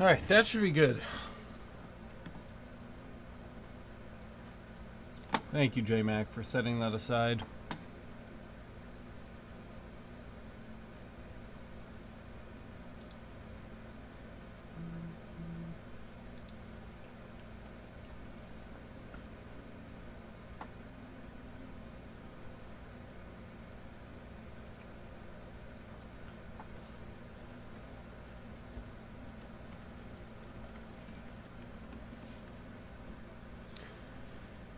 Alright, that should be good. Thank you, J-Mac, for setting that aside.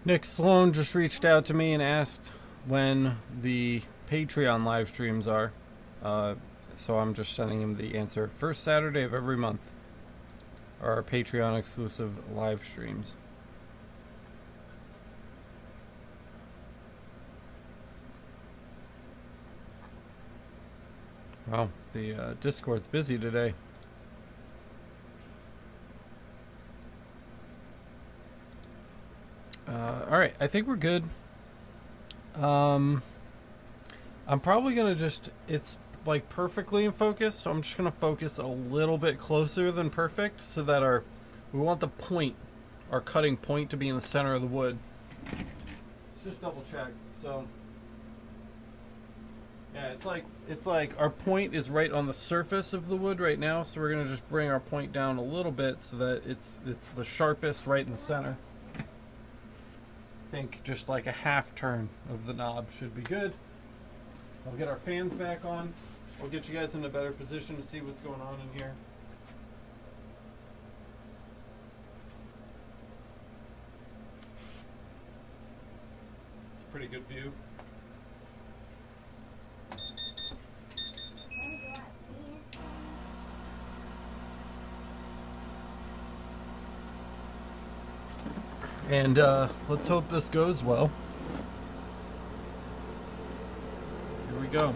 Nick Sloan just reached out to me and asked when the Patreon live streams are. So I'm just sending him the answer. First Saturday of every month are our Patreon exclusive live streams. Wow, the Discord's busy today. Alright, I think we're good. I'm probably going to just, it's like perfectly in focus, so I'm just going to focus a little bit closer than perfect so that we want the point, our cutting point, to be in the center of the wood. Let's just double check. So, yeah, it's like our point is right on the surface of the wood right now, so we're going to just bring our point down a little bit so that it's the sharpest right in the center. I think just like a half turn of the knob should be good. We'll get our fans back on. We'll get you guys in a better position to see what's going on in here. It's a pretty good view. And let's hope this goes well. Here we go.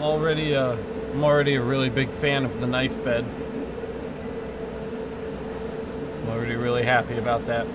I'm already a really big fan of the knife bed. I'm already really happy about that.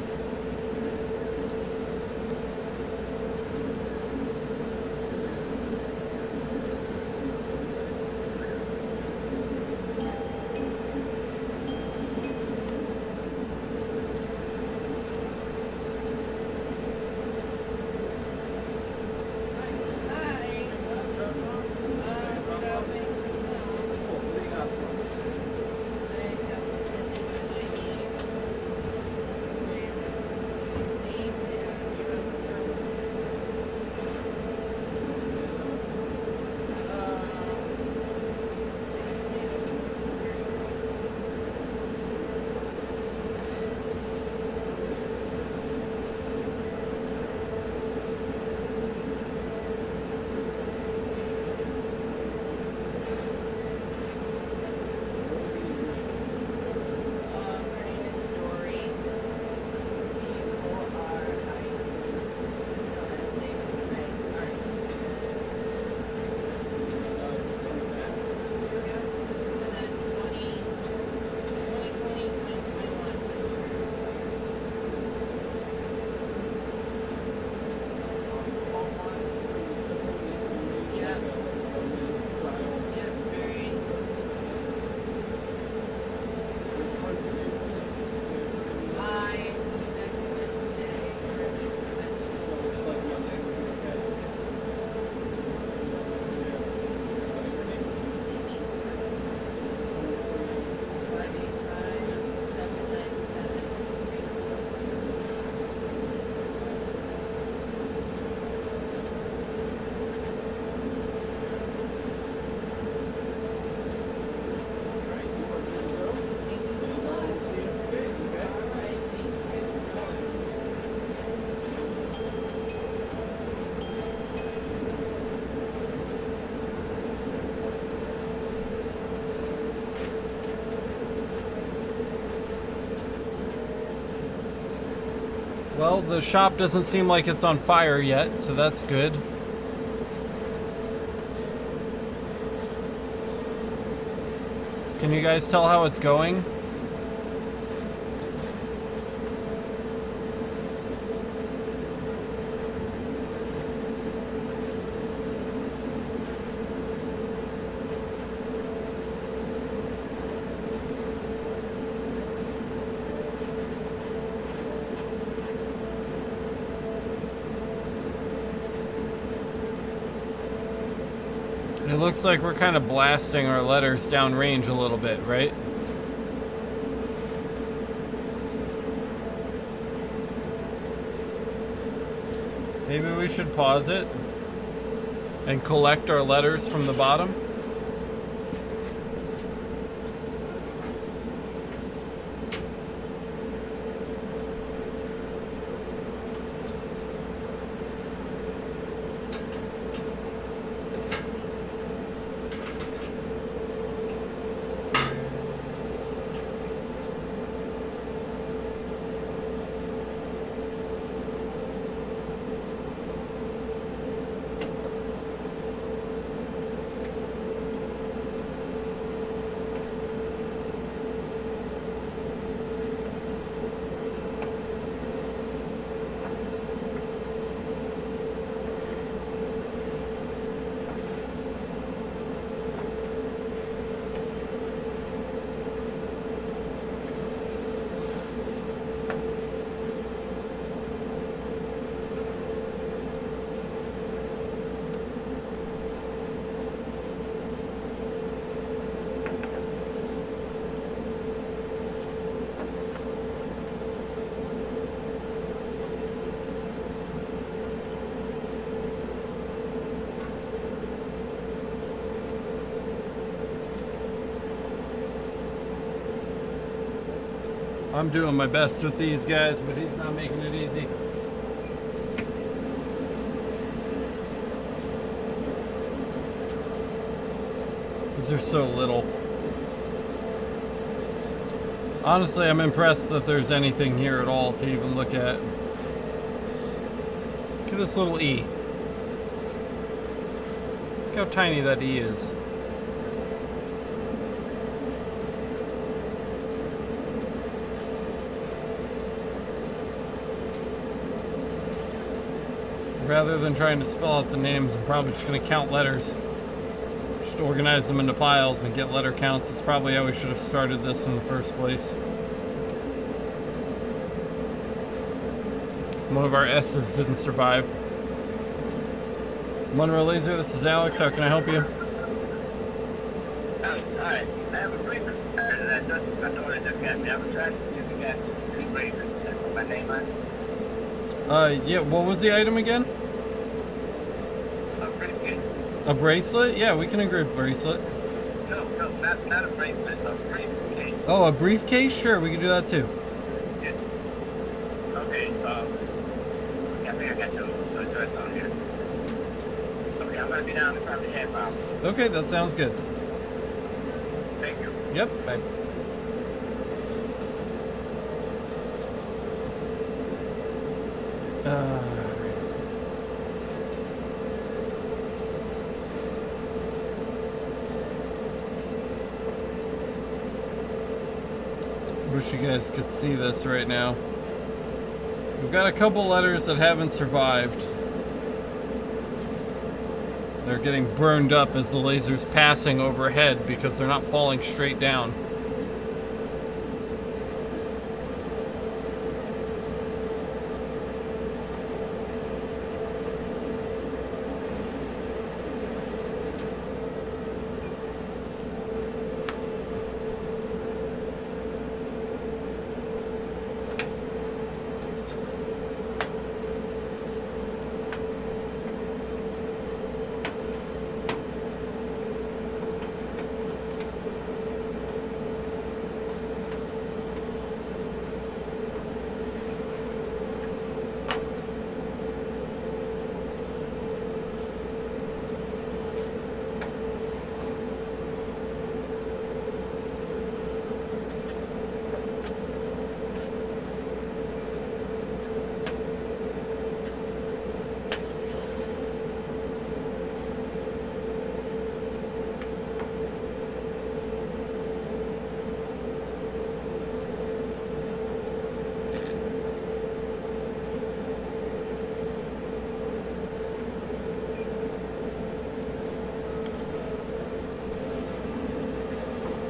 Well, the shop doesn't seem like it's on fire yet, so that's good. Can you guys tell how it's going? It looks like we're kind of blasting our letters downrange a little bit, right? Maybe we should pause it and collect our letters from the bottom. I'm doing my best with these guys, but he's not making it easy. These are so little. Honestly, I'm impressed that there's anything here at all to even look at. Look at this little E. Look how tiny that E is. Rather than trying to spell out the names, I'm probably just going to count letters. Just organize them into piles and get letter counts. It's probably how we should have started this in the first place. One of our S's didn't survive. Monroe Laser, this is Alex. How can I help you? Alright. I have a brief that I want to look at. We have a track. You can get engrave and put my name on. Yeah, what was the item again? A briefcase. A bracelet? Yeah, we can engrave a bracelet. No, not a bracelet. A briefcase. Oh, a briefcase? Sure, we can do that too. Yeah. Okay, I think I got the address on here. Okay, I'm going to be down in probably half hour. Okay, that sounds good. Thank you. Yep, bye. Wish you guys could see this right now. We've got a couple letters that haven't survived. They're getting burned up as the laser's passing overhead because they're not falling straight down.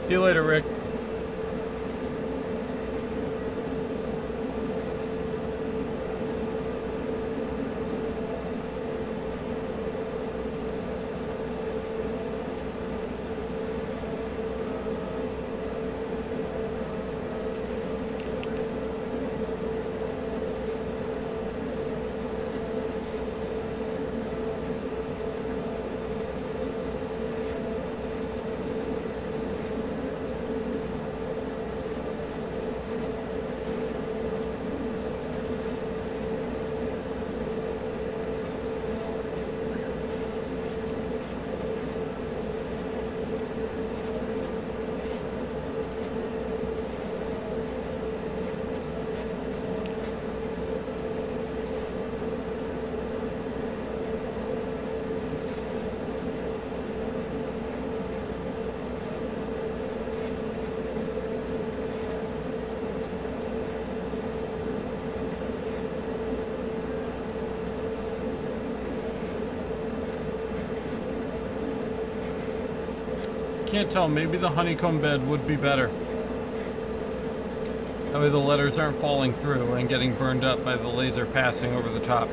See you later, Rick. Can't tell, maybe the honeycomb bed would be better. That way the letters aren't falling through and getting burned up by the laser passing over the top.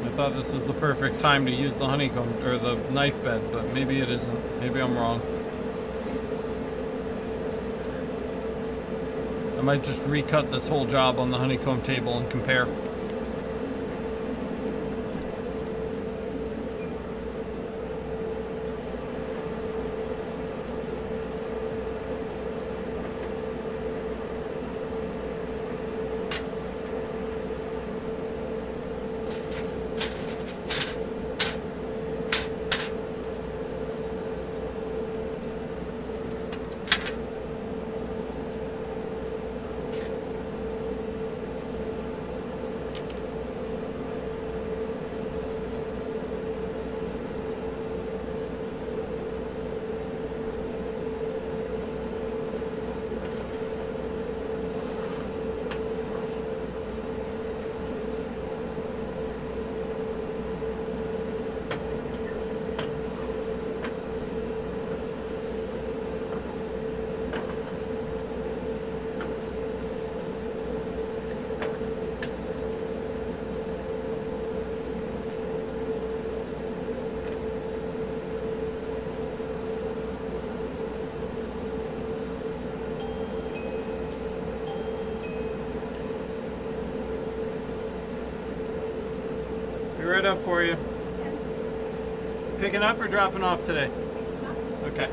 I thought this was the perfect time to use the honeycomb, or the knife bed, but maybe it isn't. Maybe I'm wrong. I might just recut this whole job on the honeycomb table and compare. job for you. Picking up or dropping off today? Okay.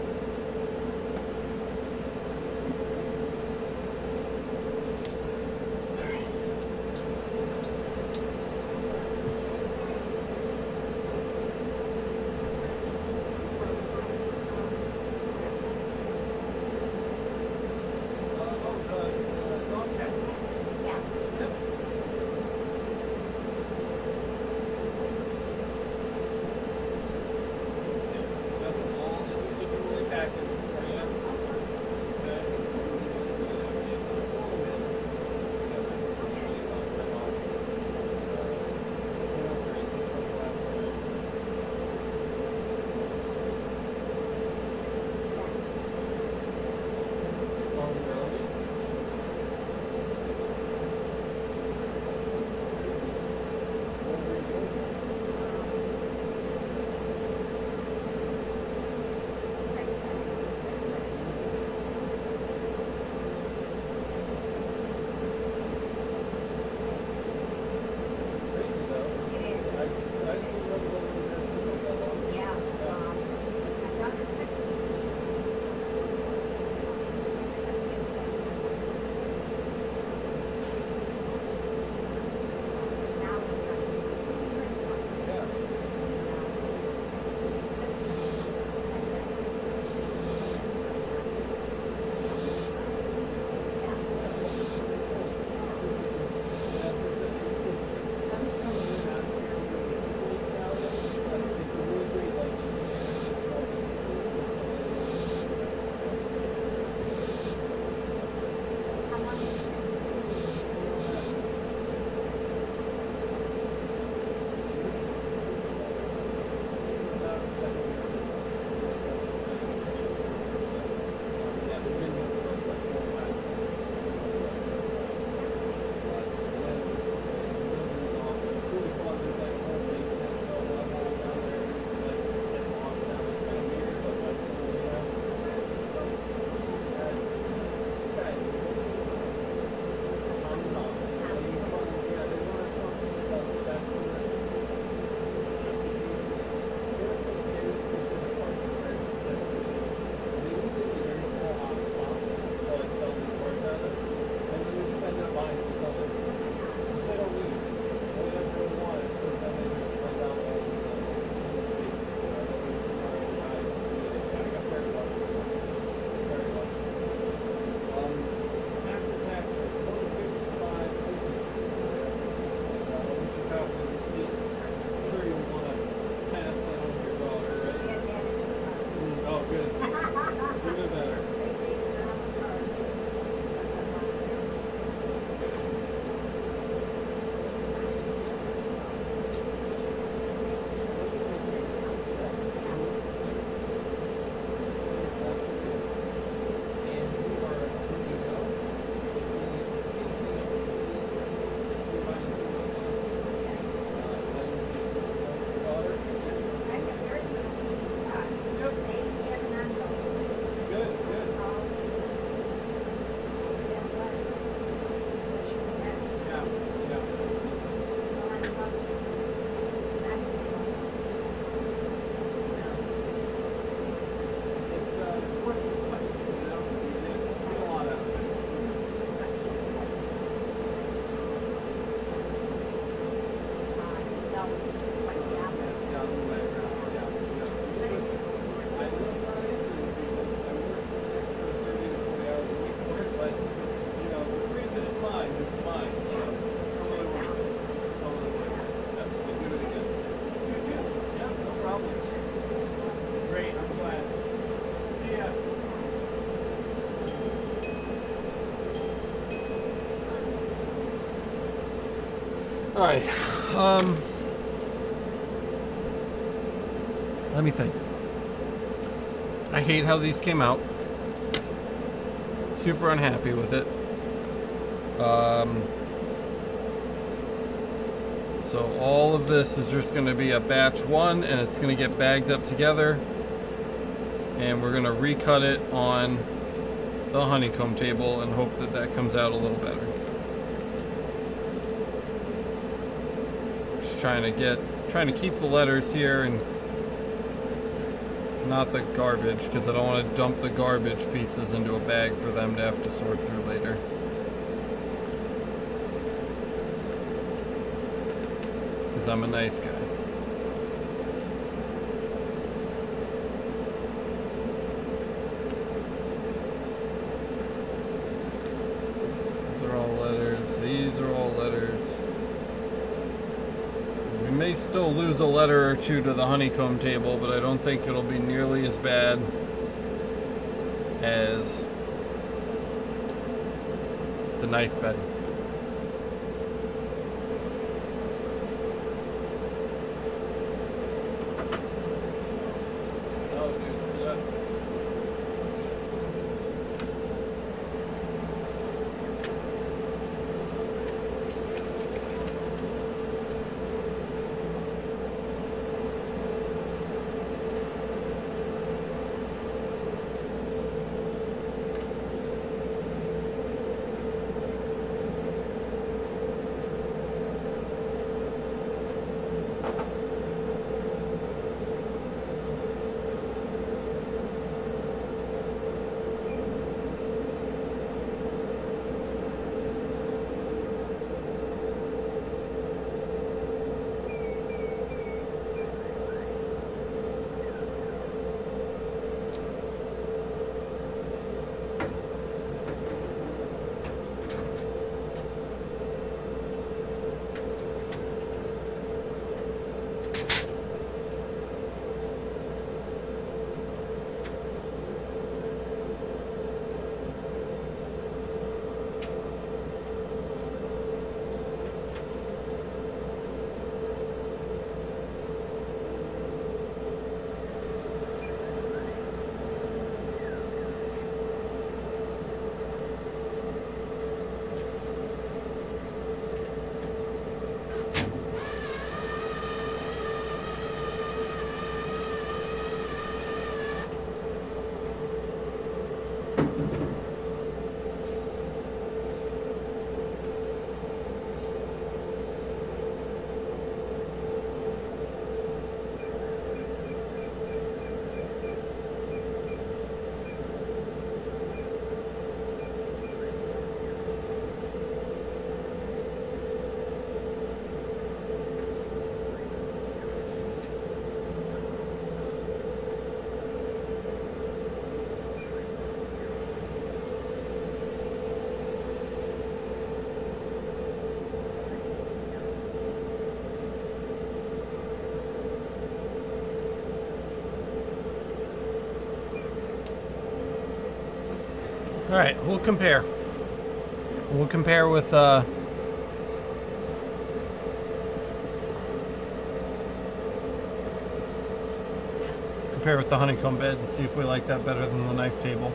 All right. Let me think. I hate how these came out. Super unhappy with it. So all of this is just going to be a batch one, and it's going to get bagged up together, and we're going to recut it on the honeycomb table and hope that that comes out a little better. Just trying to get trying to keep the letters here and not the garbage, because I don't want to dump the garbage pieces into a bag for them to have to sort through later. Because I'm a nice guy. These are all letters. These are all letters. We may still lose a letter or two to the honeycomb table, but I don't think it'll be nearly as bad as the knife bed. Oh, dude, sit up. Alright, we'll compare. We'll compare with the honeycomb bed and see if we like that better than the knife table.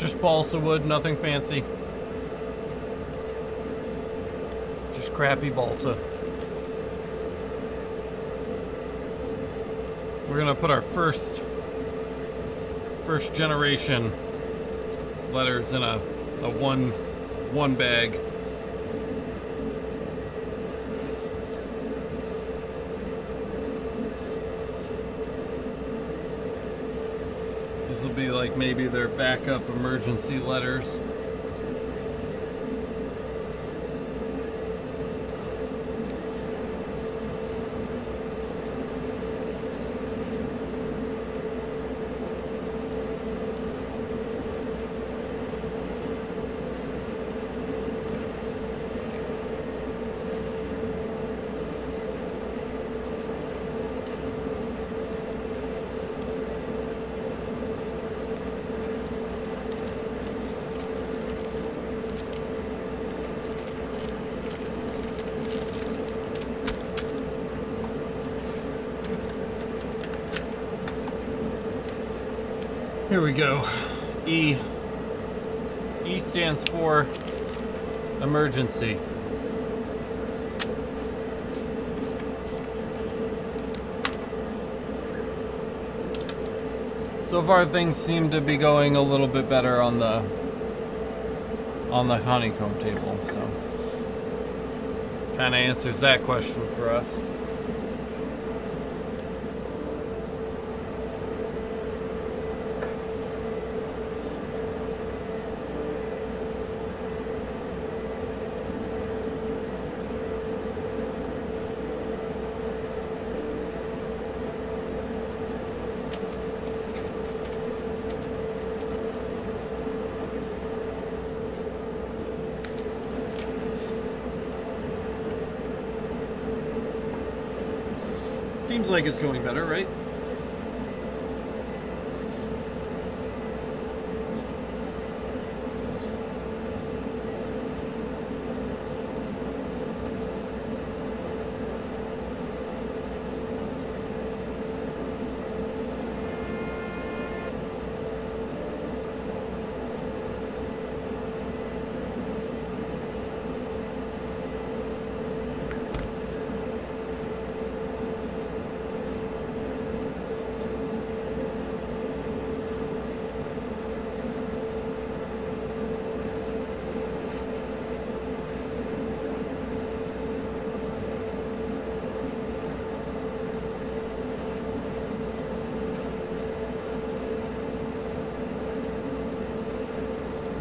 Just balsa wood, nothing fancy. Just crappy balsa. We're gonna put our first generation letters in a one bag. These will be like maybe their backup emergency letters. Here we go. E. E stands for emergency. So far things seem to be going a little bit better on the honeycomb table, so kind of answers that question for us. Seems like it's going better, right?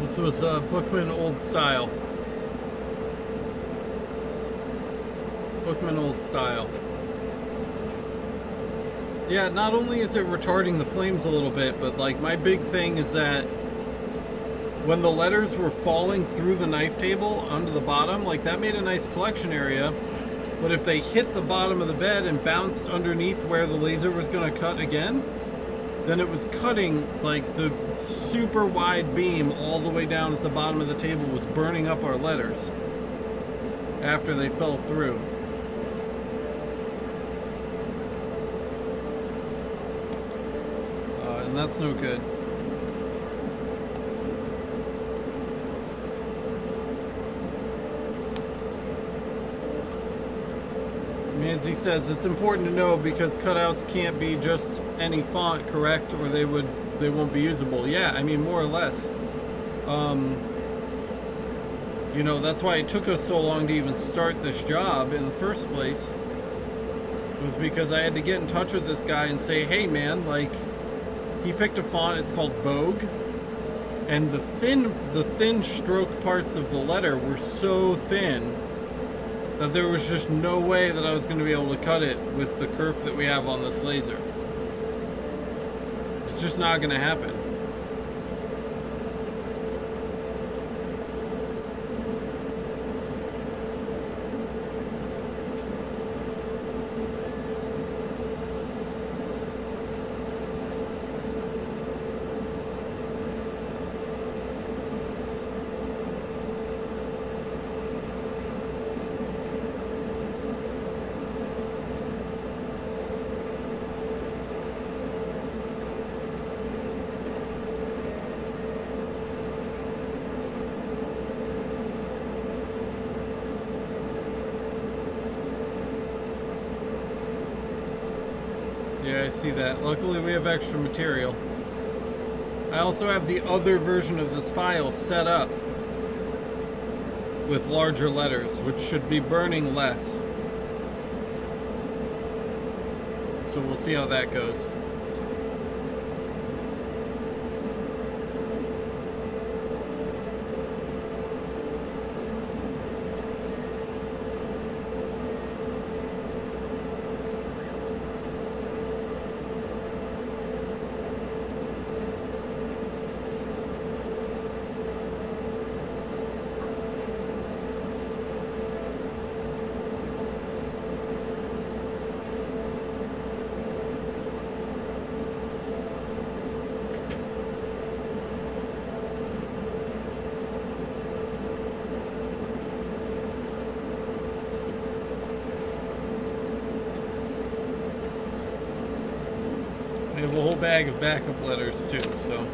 This was Bookman Old Style. Bookman Old Style. Yeah, not only is it retarding the flames a little bit, but like my big thing is that when the letters were falling through the knife table onto the bottom, like that made a nice collection area. But if they hit the bottom of the bed and bounced underneath where the laser was going to cut again, then it was cutting, like the super wide beam all the way down at the bottom of the table was burning up our letters after they fell through. And that's no good. Manzi says it's important to know because cutouts can't be just any font, correct, or they won't be usable. Yeah, I mean, more or less. You know, that's why it took us so long to even start this job in the first place. It was because I had to get in touch with this guy and say, hey man, like, he picked a font, it's called Vogue, and the thin stroke parts of the letter were so thin that there was just no way that I was going to be able to cut it with the kerf that we have on this laser. It's just not going to happen. Yeah, I see that. Luckily we have extra material. I also have the other version of this file set up with larger letters, which should be burning less. So we'll see how that goes. have a whole bag of backup letters too, so.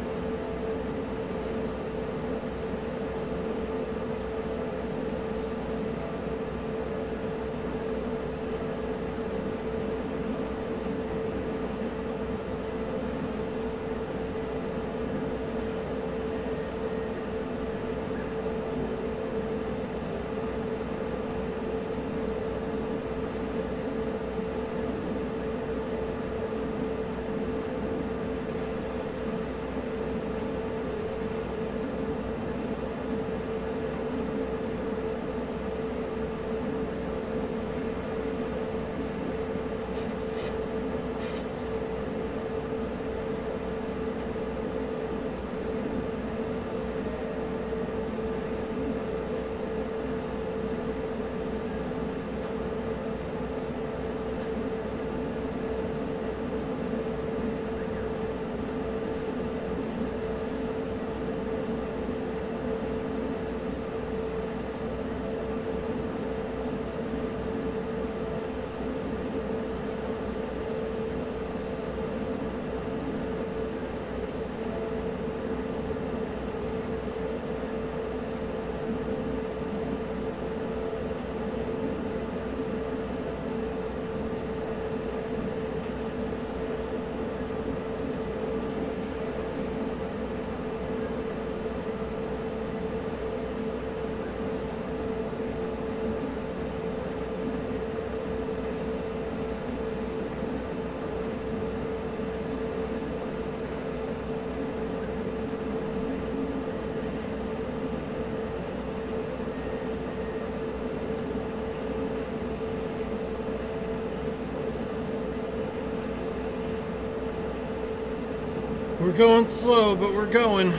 We're going slow, but we're going.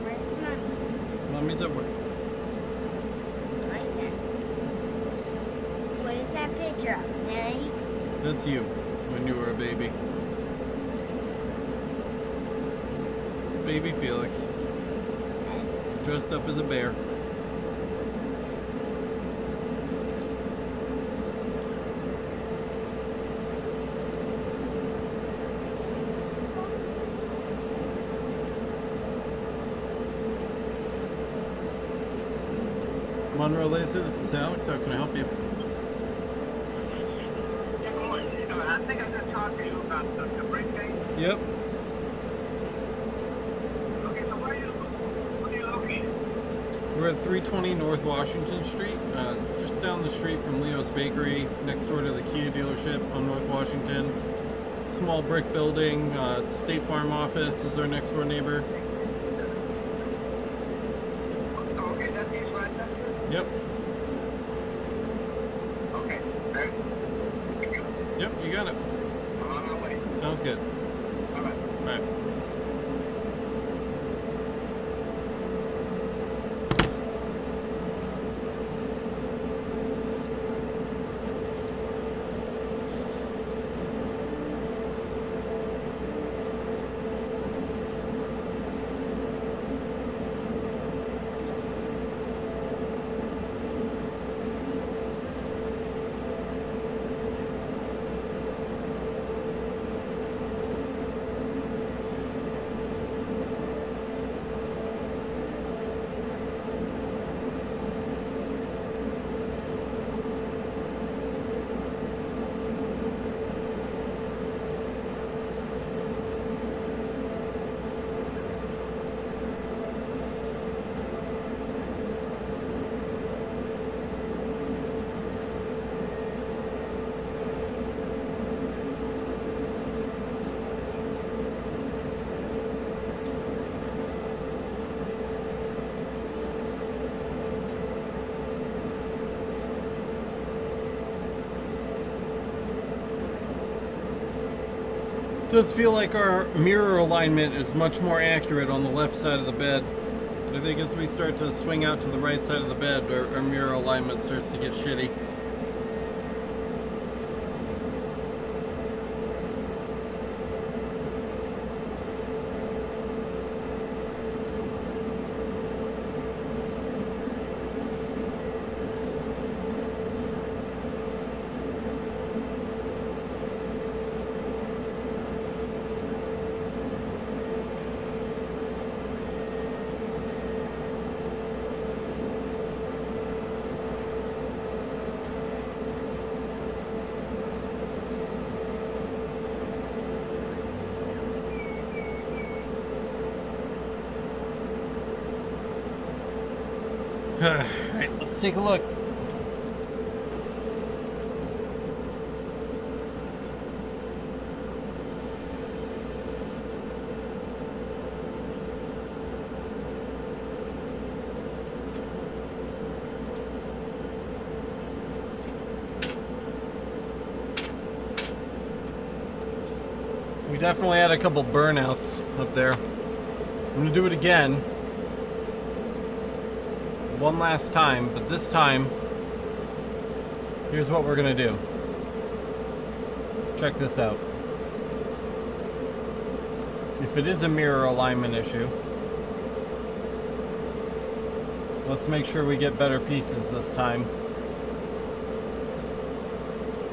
Where's Mommy? Mommy's at work. What is that? What is that picture of, Daddy? That's you when you were a baby. It's baby Felix, dressed up as a bear. Monroe Laser, this is Alex. How can I help you? I think I'm going to talk to you about the brake thing. Yep. Okay, so where are you located? We're at 320 North Washington Street. It's just down the street from Leo's Bakery, next door to the Kia dealership on North Washington. Small brick building. State Farm office is our next door neighbor. Okay, that's East Rochester? Yep. Okay, great. Thank you. Yep, you got it. I'm on my way. Sounds good. Bye-bye. Bye. It does feel like our mirror alignment is much more accurate on the left side of the bed. But I think as we start to swing out to the right side of the bed, our mirror alignment starts to get shitty. Alright, let's take a look. We definitely had a couple burnouts up there. I'm gonna do it again. One last time, but this time, here's what we're gonna do. Check this out. If it is a mirror alignment issue, let's make sure we get better pieces this time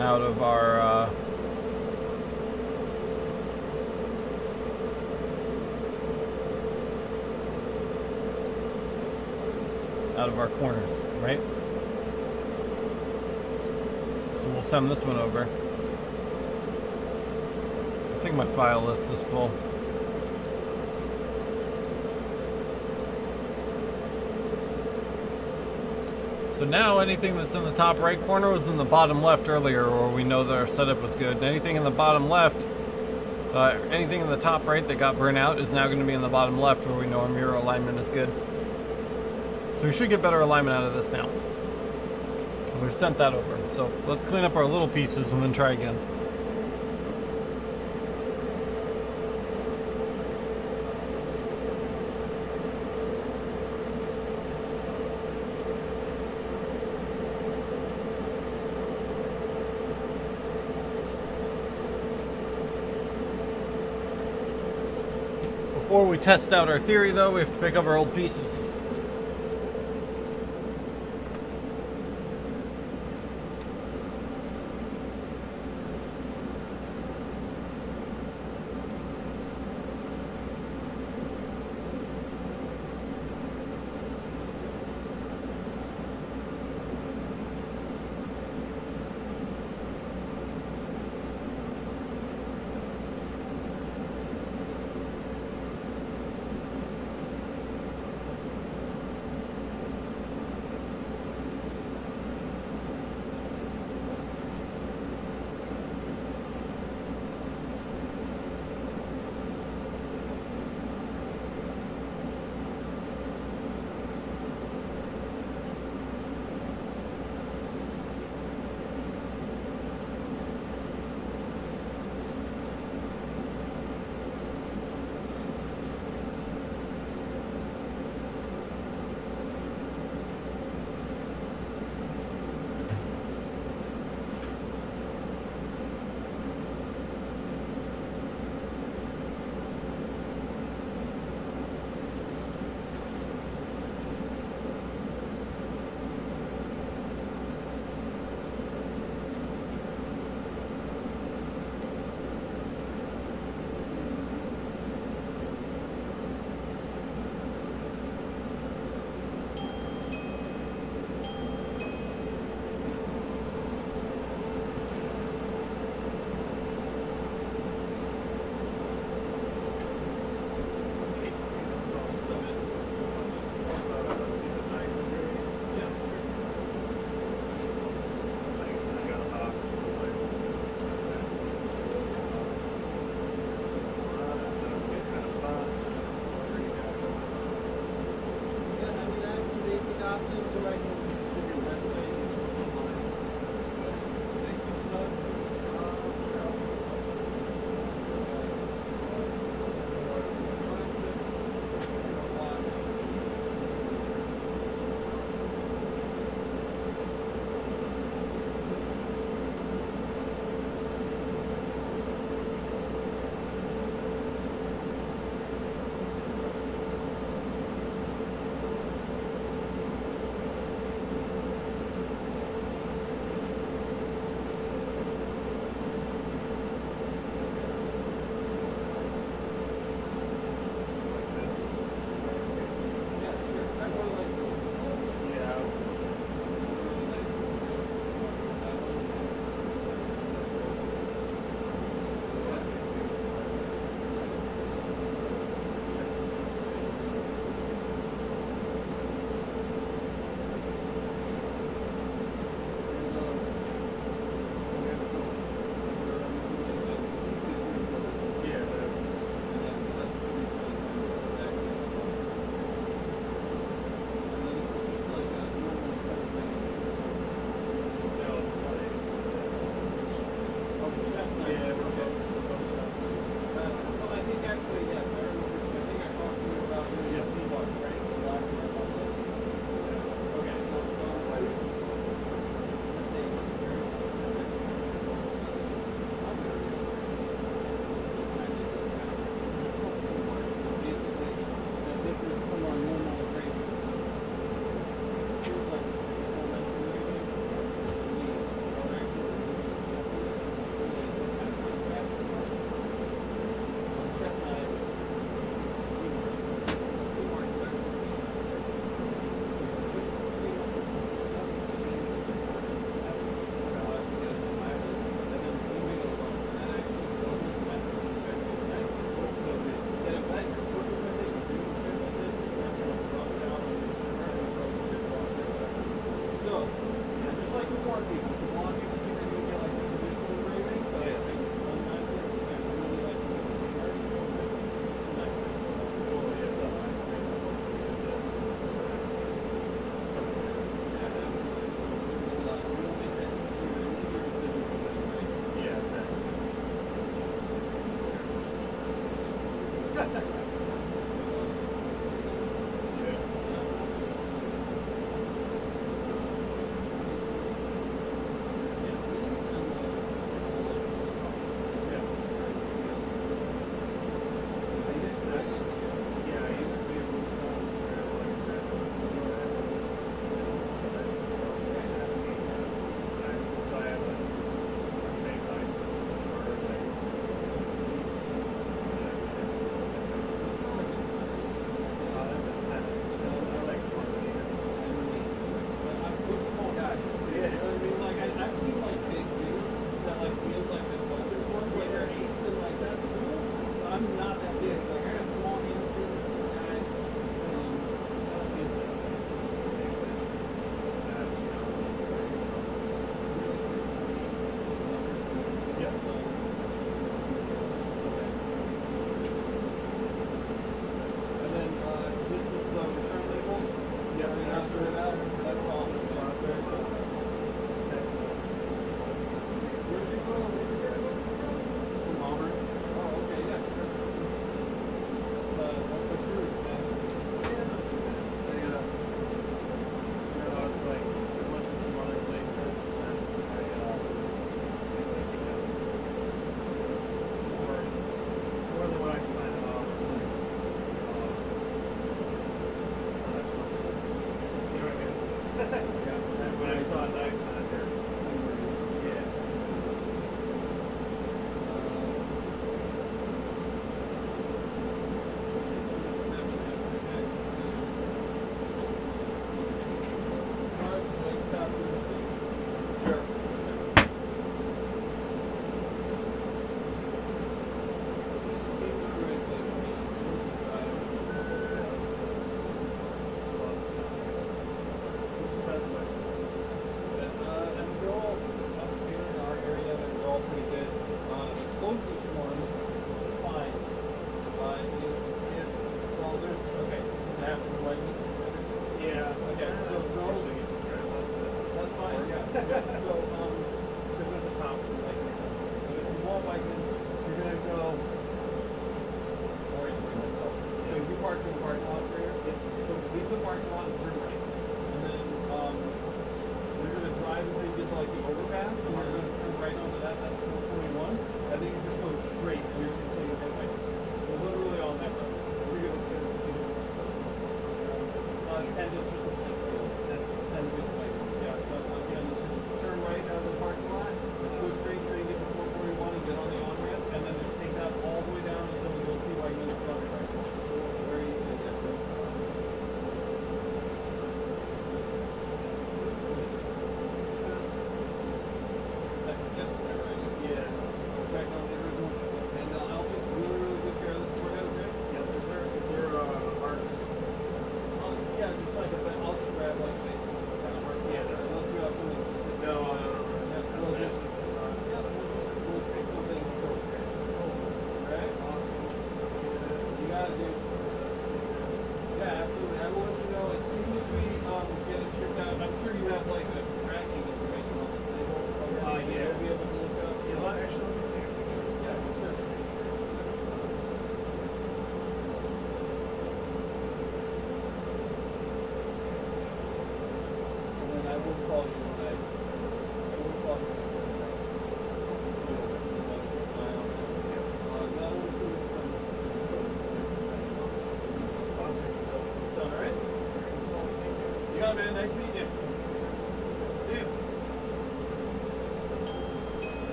out of our corners, right? So we'll send this one over. I think my file list is full. So now anything that's in the top right corner was in the bottom left earlier, or we know that our setup was good. And anything in the bottom left, anything in the top right that got burnt out is now going to be in the bottom left where we know our mirror alignment is good. So we should get better alignment out of this now. And we've sent that over. So let's clean up our little pieces and then try again. Before we test out our theory though, we have to pick up our old pieces. nice. Yeah, we're Okay. both So I think actually, yes, I remember. I think I talked to you about doing Yeah. T-Bucks, right? The last time I talked to you. Okay, so just like with more people, because a lot of people think they're going to get like the traditional engraving, but I think sometimes it's really like the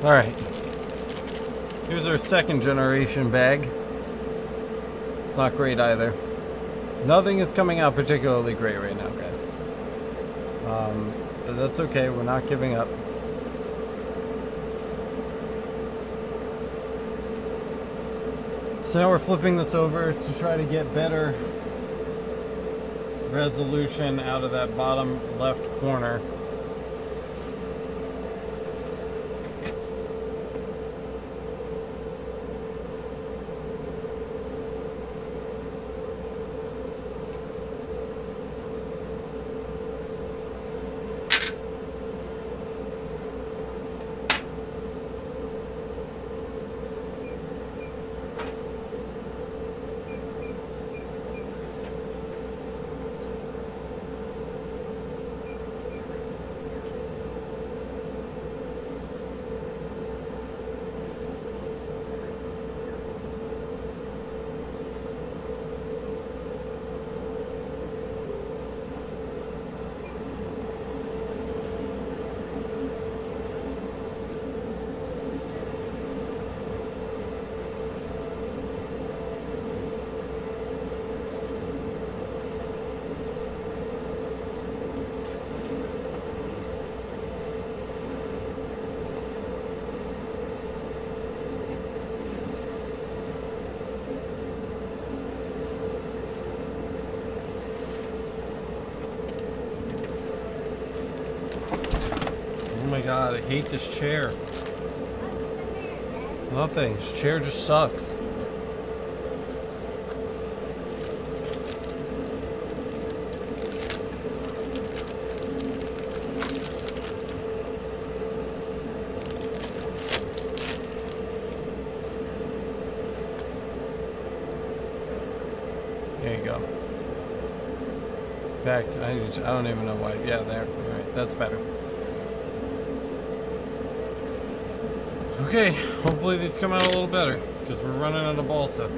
Alright. Here's our second generation bag. It's not great either. Nothing is coming out particularly great right now, guys. But that's okay, we're not giving up. So now we're flipping this over to try to get better resolution out of that bottom left corner. Oh my god, I hate this chair. Nothing, this chair just sucks. There you go. Back to, I don't even know why. Yeah, there. Alright, that's better. Okay, hopefully these come out a little better, because we're running out of balsa.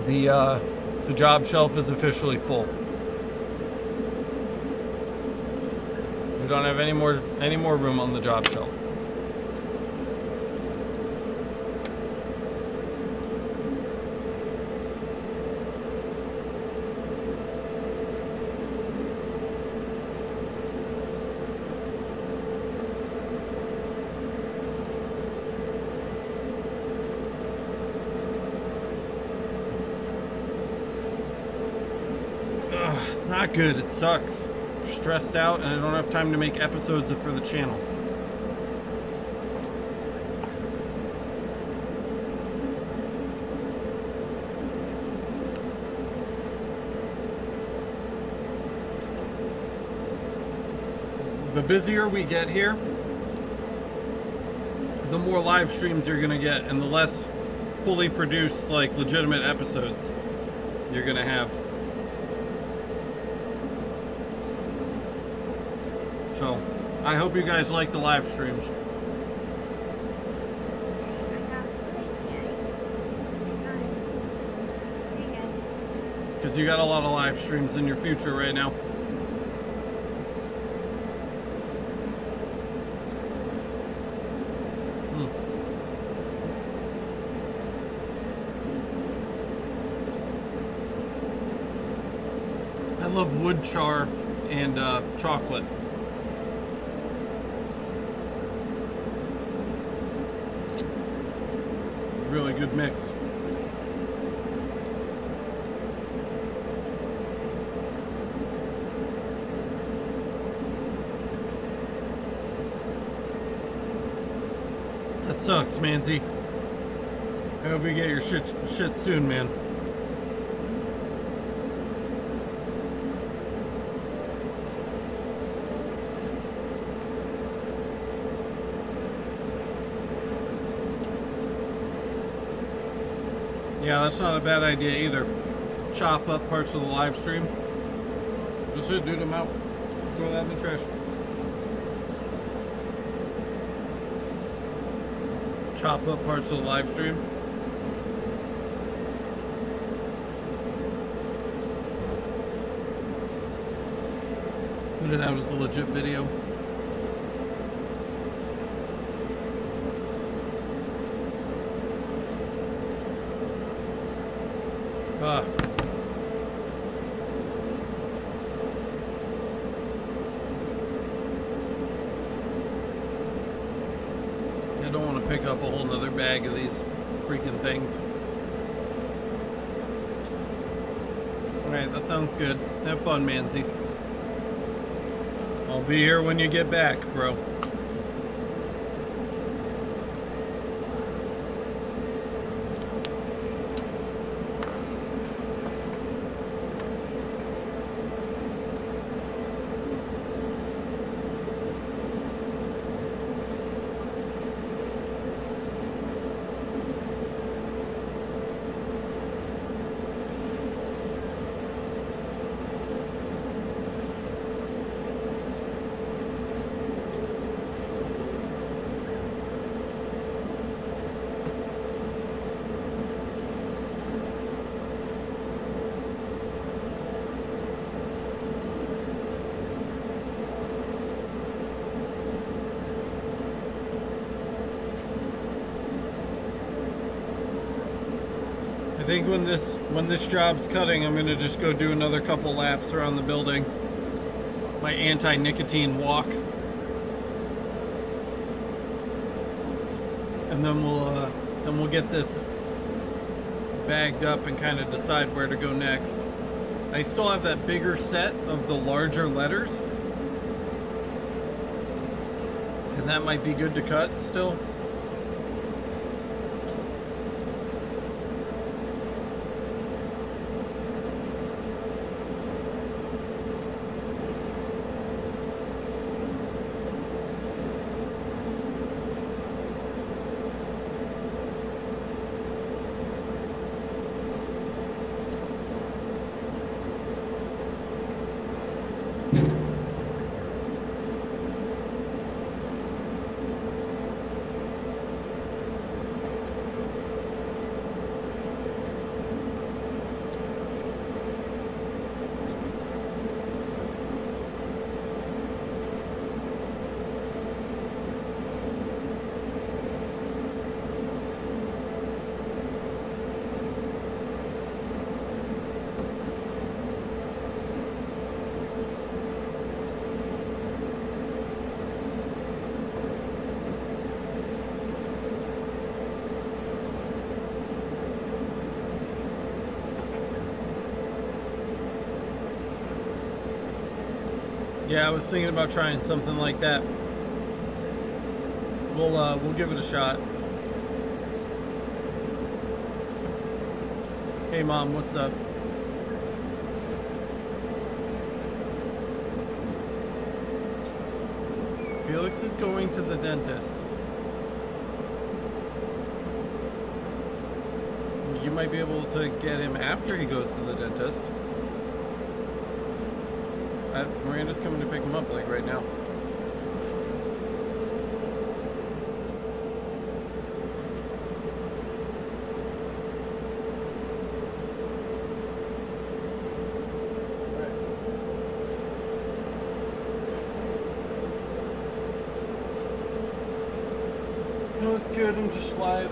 The job shelf is officially full. We don't have any more room on the job shelf. It's not good. It sucks. Stressed out, and I don't have time to make episodes for the channel. The busier we get here, the more live streams you're gonna get, and the less fully produced, like, legitimate episodes you're gonna have. So, I hope you guys like the live streams. Because you got a lot of live streams in your future right now. I love wood char and chocolate. Really good mix. That sucks, Manzi. I hope you get your shit soon, man. Yeah, that's not a bad idea either. Chop up parts of the live stream. Just dude them out. Throw that in the trash. Chop up parts of the live stream. Put it out as a legit video. I don't want to pick up a whole nother bag of these freaking things. Alright, that sounds good. Have fun, Manzi. I'll be here when you get back, bro. I think when this job's cutting, I'm gonna just go do another couple laps around the building. My anti-nicotine walk. And then we'll get this bagged up and kind of decide where to go next. I still have that bigger set of the larger letters. And that might be good to cut still. Yeah, I was thinking about trying something like that. We'll give it a shot. Hey Mom, what's up? Felix is going to the dentist. You might be able to get him after he goes to the dentist. Miranda's coming to pick him up like right now. No, it's good. I'm just live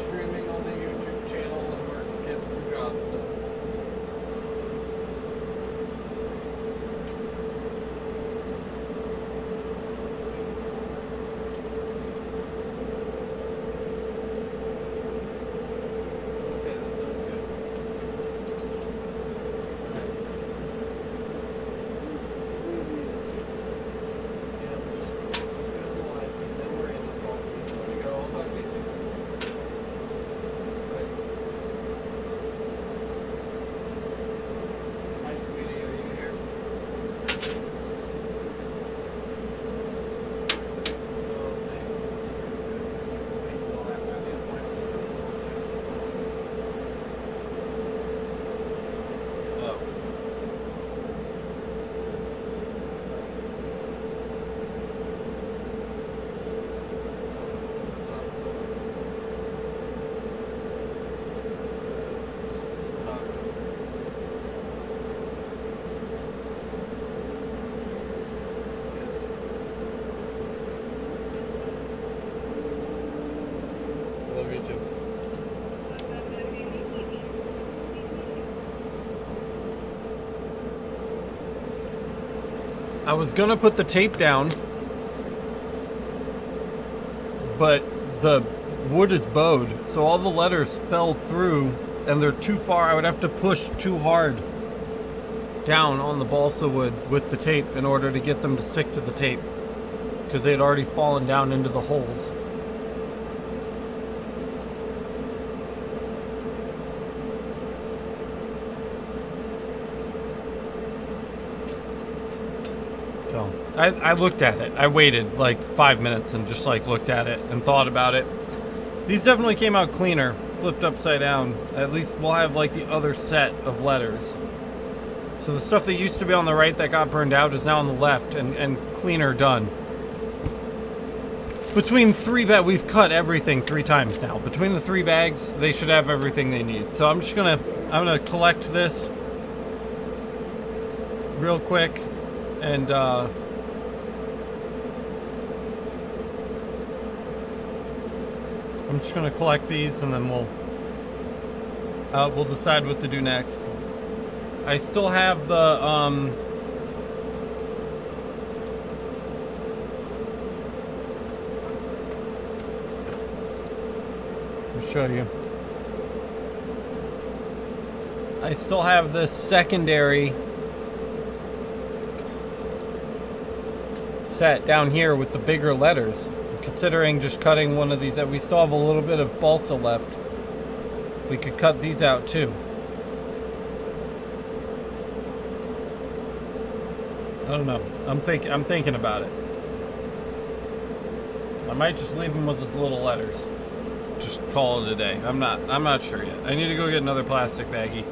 streaming on the YouTube channel, and we're getting some jobs done. Okay, that sounds good. Yeah, just gonna go live stream. Then we're in this call. There we go. I'll talk to you soon. Bye. Hi, sweetie. Are you here? Oh, thanks. We'll have to have the appointment. Oh. Love you too. I was gonna put the tape down, but the wood is bowed, so all the letters fell through and they're too far. I would have to push too hard down on the balsa wood with the tape in order to get them to stick to the tape, because they had already fallen down into the holes. So I looked at it. I waited like 5 minutes and just like looked at it and thought about it. These definitely came out cleaner, flipped upside down. At least we'll have like the other set of letters. So the stuff that used to be on the right that got burned out is now on the left and cleaner done. Between we've cut everything 3 times now. Between the 3 bags, they should have everything they need. So I'm gonna collect this real quick and I'm just gonna collect these and then we'll decide what to do next. I still have the let me show you. I still have this secondary set down here with the bigger letters. Considering just cutting one of these out, we still have a little bit of balsa left. We could cut these out too. I don't know. I'm thinking about it. I might just leave them with his little letters. Just call it a day. I'm not sure yet. I need to go get another plastic baggie.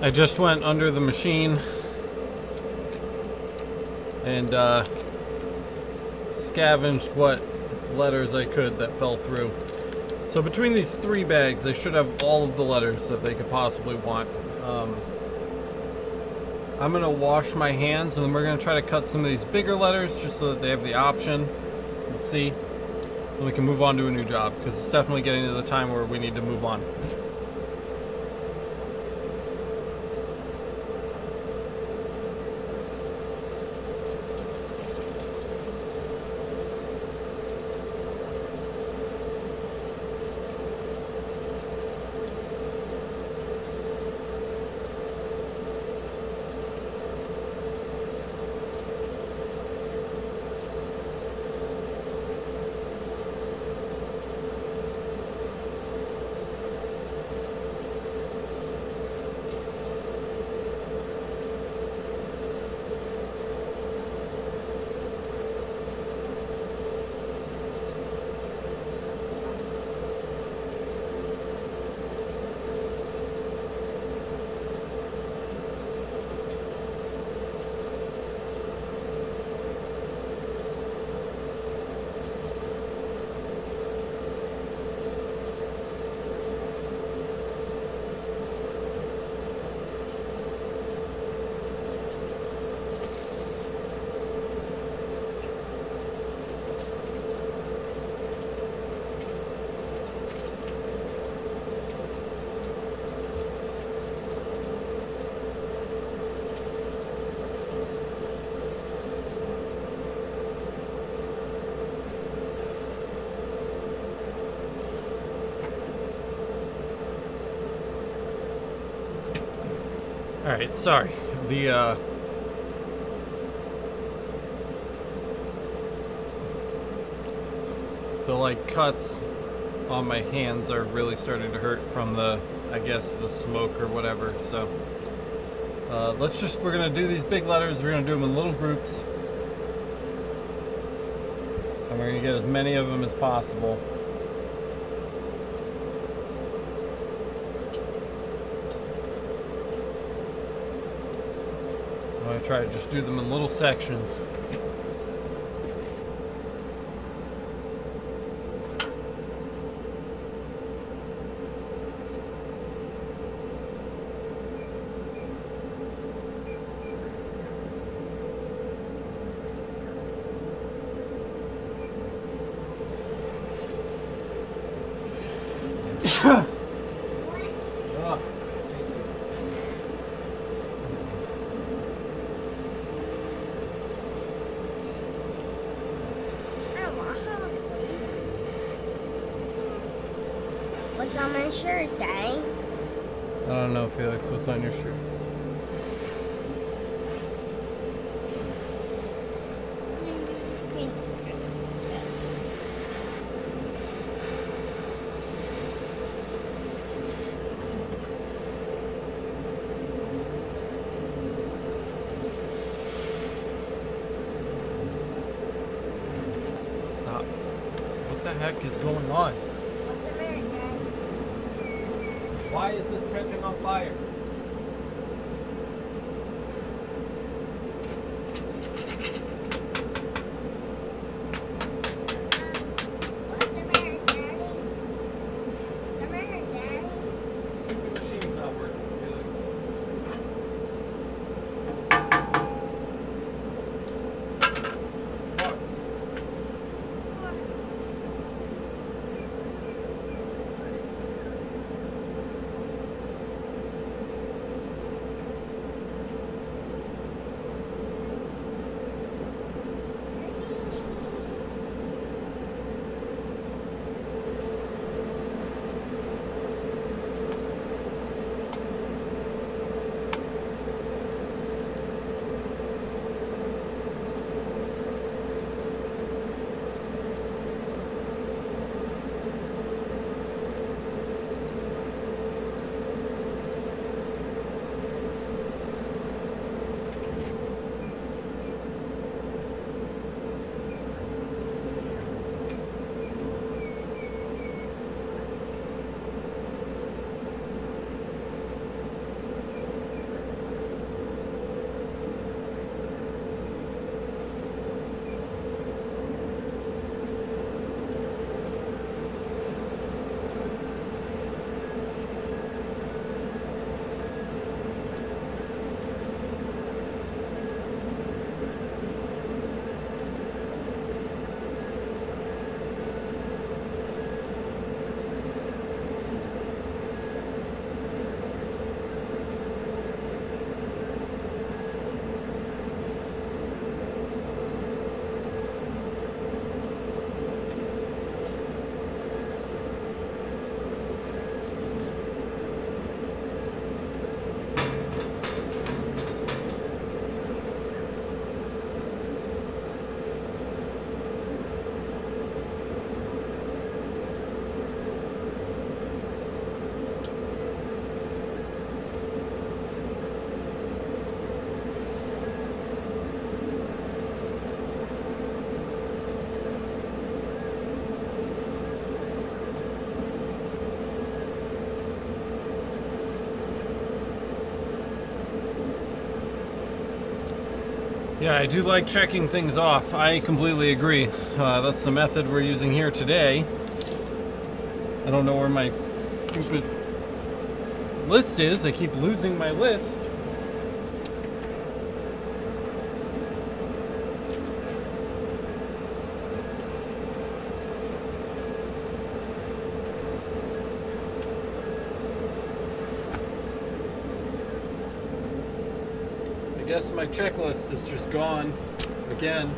I just went under the machine and scavenged what letters I could that fell through. So between these 3 bags, they should have all of the letters that they could possibly want. I'm going to wash my hands, and then we're going to try to cut some of these bigger letters just so that they have the option. We'll see. Then we can move on to a new job, because it's definitely getting to the time where we need to move on. Alright, sorry. The like cuts on my hands are really starting to hurt from the, I guess, the smoke or whatever. So we're gonna do these big letters. We're gonna do them in little groups, and we're gonna get as many of them as possible. I'm gonna try to just do them in little sections. What's on my shirt, Daddy? I don't know, Felix. What's on your shirt? Stop. What the heck is going on? Why is this catching on fire? What's the matter, Daddy? The matter, Daddy? Stupid machine's not working, Felix. Fuck. Yeah, I do like checking things off. I completely agree. That's the method we're using here today. I don't know where my stupid list is. I keep losing my list. I guess my checklist is just gone again.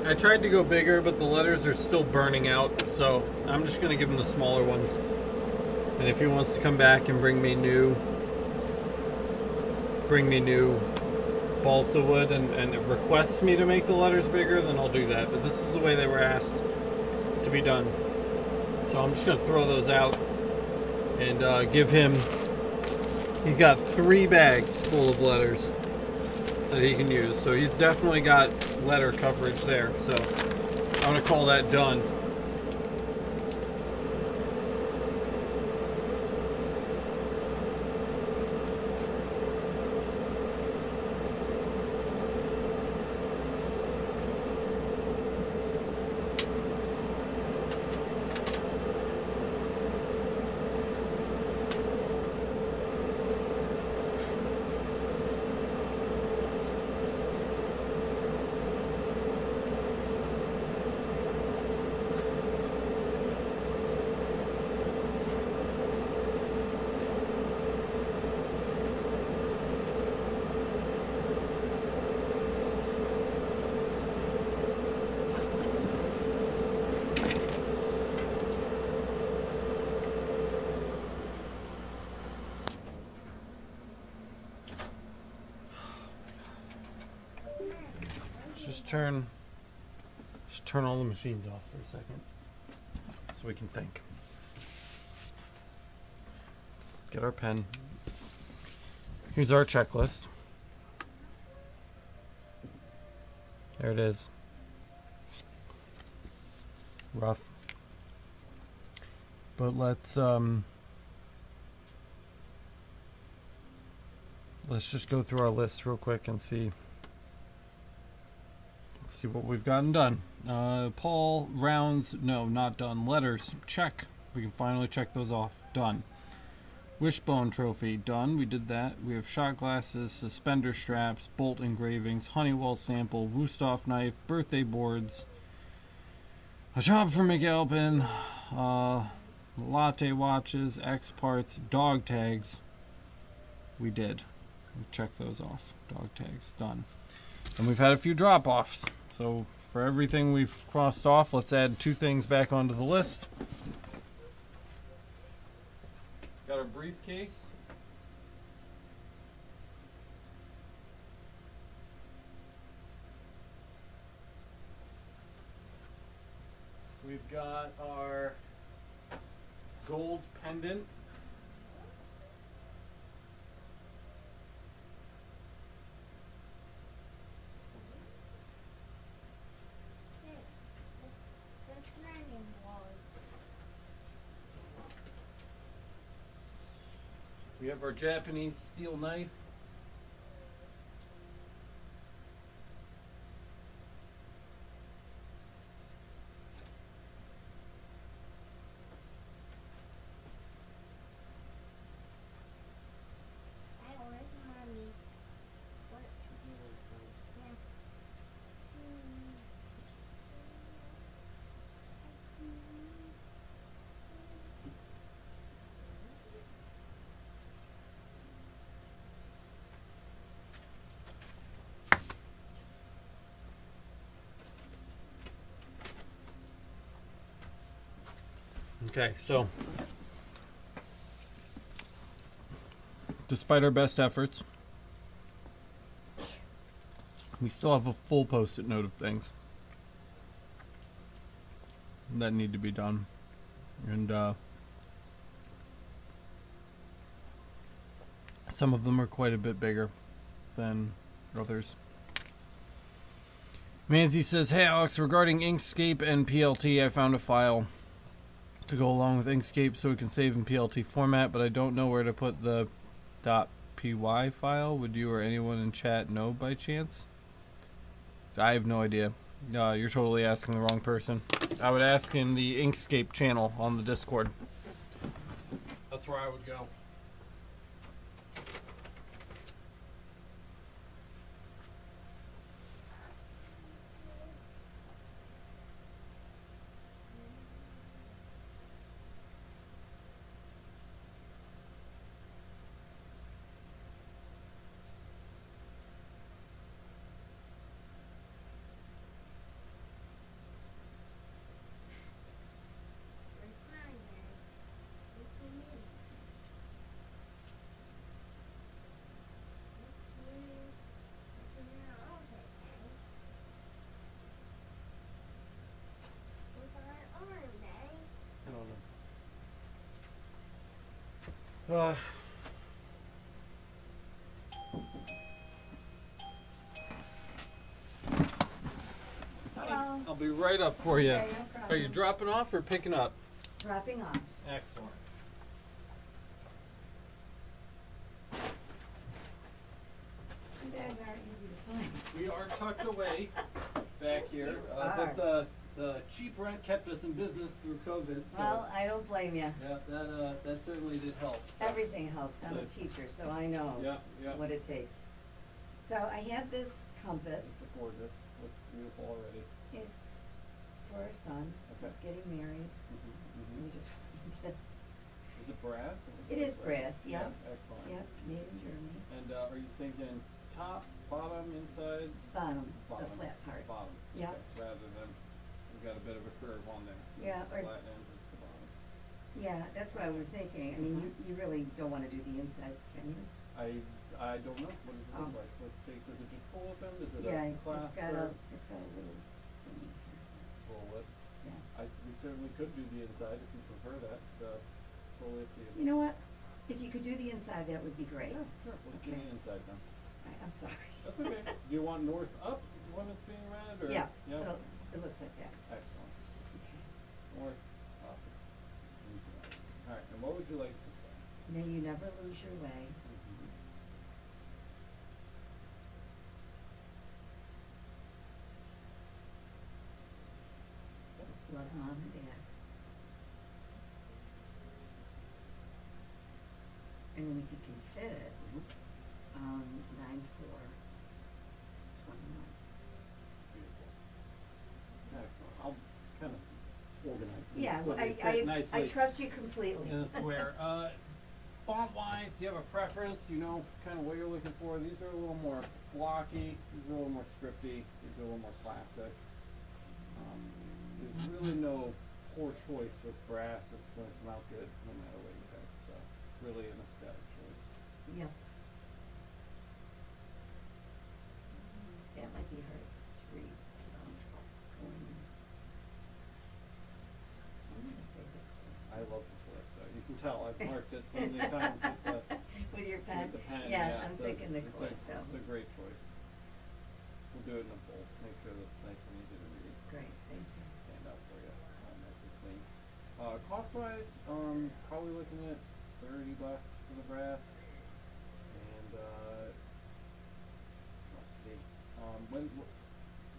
I tried to go bigger, but the letters are still burning out, so I'm just going to give him the smaller ones. And if he wants to come back and bring me new balsa wood and request me to make the letters bigger, then I'll do that. But this is the way they were asked to be done. So I'm just going to throw those out and give him... He's got 3 bags full of letters that he can use. So he's definitely got letter coverage there. So I'm going to call that done. Just turn all the machines off for a second so we can think. Get our pen. Here's our checklist. There it is. Rough. But let's just go through our list real quick and see what we've gotten done. Paul, rounds, no, not done. Letters, check. We can finally check those off. Done. Wishbone trophy, done. We did that. We have shot glasses, suspender straps, bolt engravings, Honeywell sample, Wusthof knife, birthday boards, a job for McAlpin, latte watches, X parts, dog tags. We did. We checked those off. Dog tags, done. And we've had a few drop-offs. So for everything we've crossed off, let's add 2 things back onto the list. Got our briefcase. We've got our gold pendant. We have our Japanese steel knife. Okay, so despite our best efforts, we still have a full post-it note of things that need to be done. And some of them are quite a bit bigger than others. Manzi says, hey Alex, regarding Inkscape and PLT, I found a file to go along with Inkscape so it can save in PLT format, but I don't know where to put the .py file. Would you or anyone in chat know by chance? I have no idea. You're totally asking the wrong person. I would ask in the Inkscape channel on the Discord. That's where I would go. Hello. I'll be right up for you. Okay, no problem. Are you dropping off or picking up? Dropping off. Excellent. You guys aren't easy to find. We are tucked away back here, Yes, you but the cheap rent kept us in business through COVID. So Well, I don't blame you. yeah, that certainly did help. So. Everything helps. I'm a So- teacher, so I know Yeah. what it takes. So I have this compass. It's gorgeous. Looks beautiful already. It's for our son. Okay. He's getting married. We just Is it brass? It is brass, yeah. Excellent. Yep, made in Germany. And are you thinking top, bottom, insides? Bottom, Bottom. the flat part. Bottom. Yeah. Okay. Rather than we've got a bit of a curve on there. So Yeah, the or- flat end is the bottom. Yeah, that's what I was thinking. I mean, you really don't want to do the inside, can you? I don't know. What does it look Oh. like? Let's take. Does it just pull open? Is it Yeah, a clasp it's got or a little thingy here. pull it? Yeah. We certainly could do the inside if you prefer that. So totally up to you. You know what? If you could do the inside, that would be great. Yeah, sure. Let's do Okay. the inside then. I'm sorry. That's okay. Do you want north up? Do you want it being red or? Yeah, so it looks like that. Excellent. Okay. North up inside. All right. And what would you like to say? May you never lose your way. Love, Mom and Dad. And then if you can fit it, 9/4, 21. Beautiful. Excellent. I'll kind of organize these Yeah, so well, they fit I nicely trust you completely. in a square. Font-wise, do you have a preference? You know kind of what you're looking for? These are a little more blocky. These are a little more scripty. These are a little more classic. There's really no poor choice with brass. It's going to come out good no matter what you pick. So it's really an aesthetic choice. Yeah. That might be hard to read, so I'm gonna say that close. I love the twist. You can tell I've marked it so many times With your pen? with the pen. Yeah, I'm so thinking the it's core a, stuff. It's a great choice. We'll do it in a bowl. Make sure that it's nice and easy to read. Great, thank you. Stand out for you. Nice and clean. Cost-wise, probably looking at $30 for the brass. And let's see. When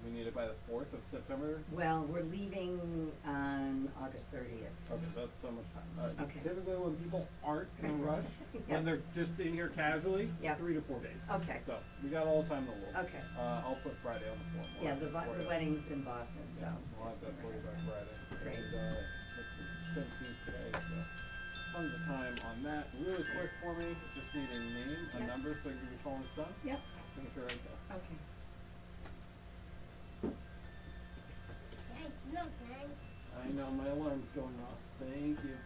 we need it by the 4th of September. Well, we're leaving on August 30th. Okay, that's so much time. Okay. Typically, when people aren't in a rush, Yeah. when they're just in here casually, Yeah. 3 to 4 days. Okay. So we got all the time in the world. Okay. I'll put Friday on the form. We'll Yeah, have the this for you. wedding's in Boston, so. We'll have that for you by Friday. Great. And it's 17th today, so tons of time on that. Really quick for me, just need a name, a Yep. number, so I can give you a call and son. Yep, Signature right there. okay. Hey, no, Dad. I know my alarm's going off. Thank you.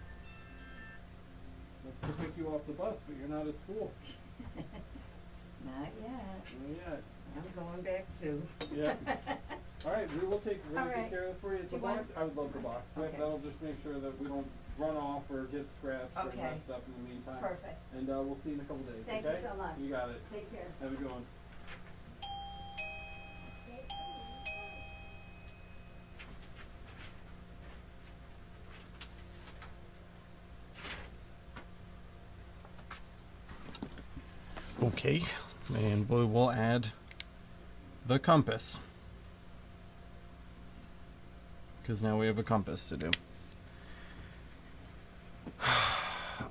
That's to pick you off the bus, but you're not at school. Not yet. Not yet. I'm going back too. Yeah. All right, we're gonna take Alright. care of this for you. It's Do a you want- box. I would love the box. Okay. That'll just make sure that we don't run off or get scratched or Okay. messed up in the meantime. Perfect. And we'll see you in a couple days. Thank you okay? so much. You got it. Take care. Have a good one. Okay, and we will add the compass. Because now we have a compass to do.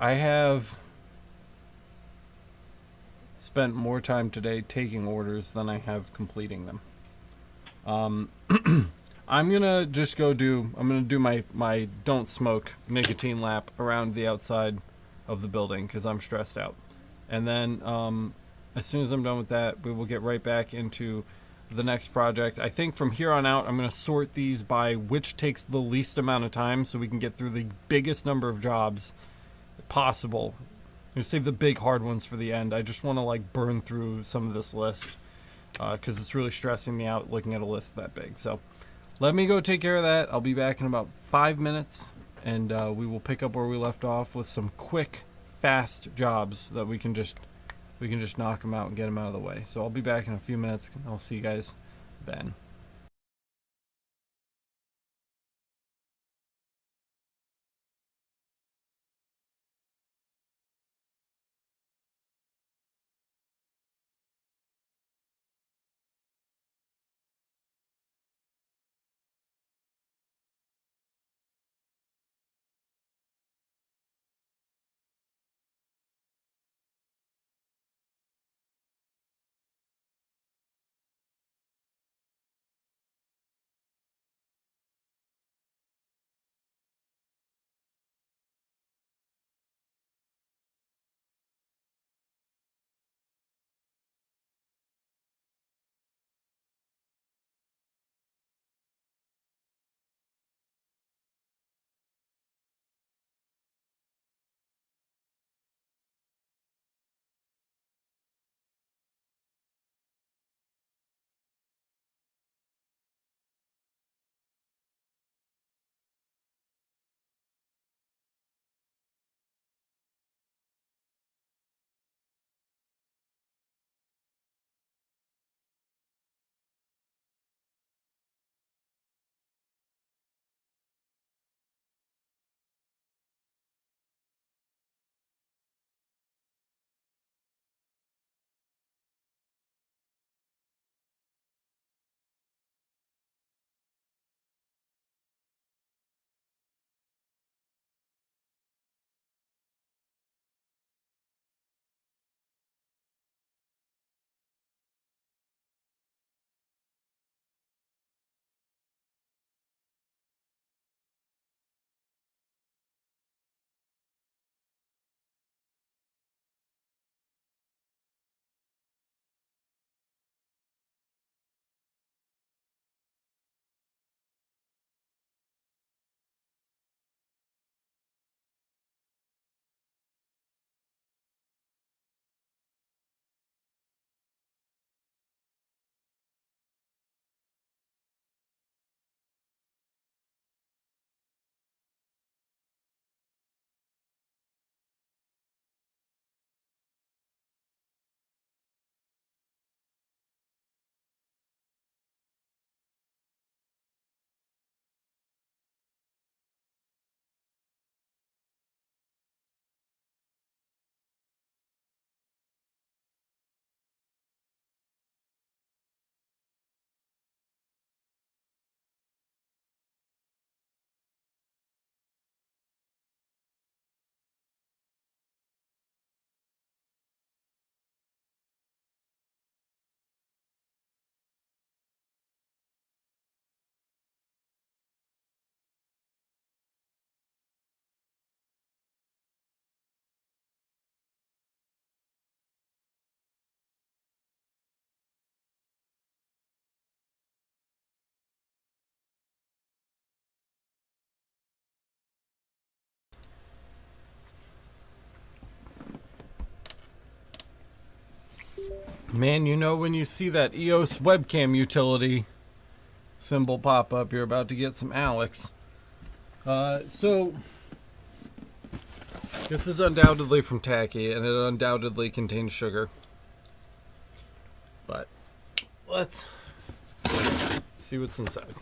I have spent more time today taking orders than I have completing them. I'm gonna just I'm gonna do my don't smoke nicotine lap around the outside of the building because I'm stressed out. And then as soon as I'm done with that, we will get right back into the next project. I think from here on out, I'm going to sort these by which takes the least amount of time so we can get through the biggest number of jobs possible. I'm going to save the big hard ones for the end. I just want to like burn through some of this list because it's really stressing me out looking at a list that big. So let me go take care of that. I'll be back in about 5 minutes, and we will pick up where we left off with some quick, fast jobs that we can just knock them out and get them out of the way. So I'll be back in a few minutes. I'll see you guys then. Man, you know when you see that EOS webcam utility symbol pop up, you're about to get some Alex. So this is undoubtedly from Tacky, and it undoubtedly contains sugar. But let's see what's inside.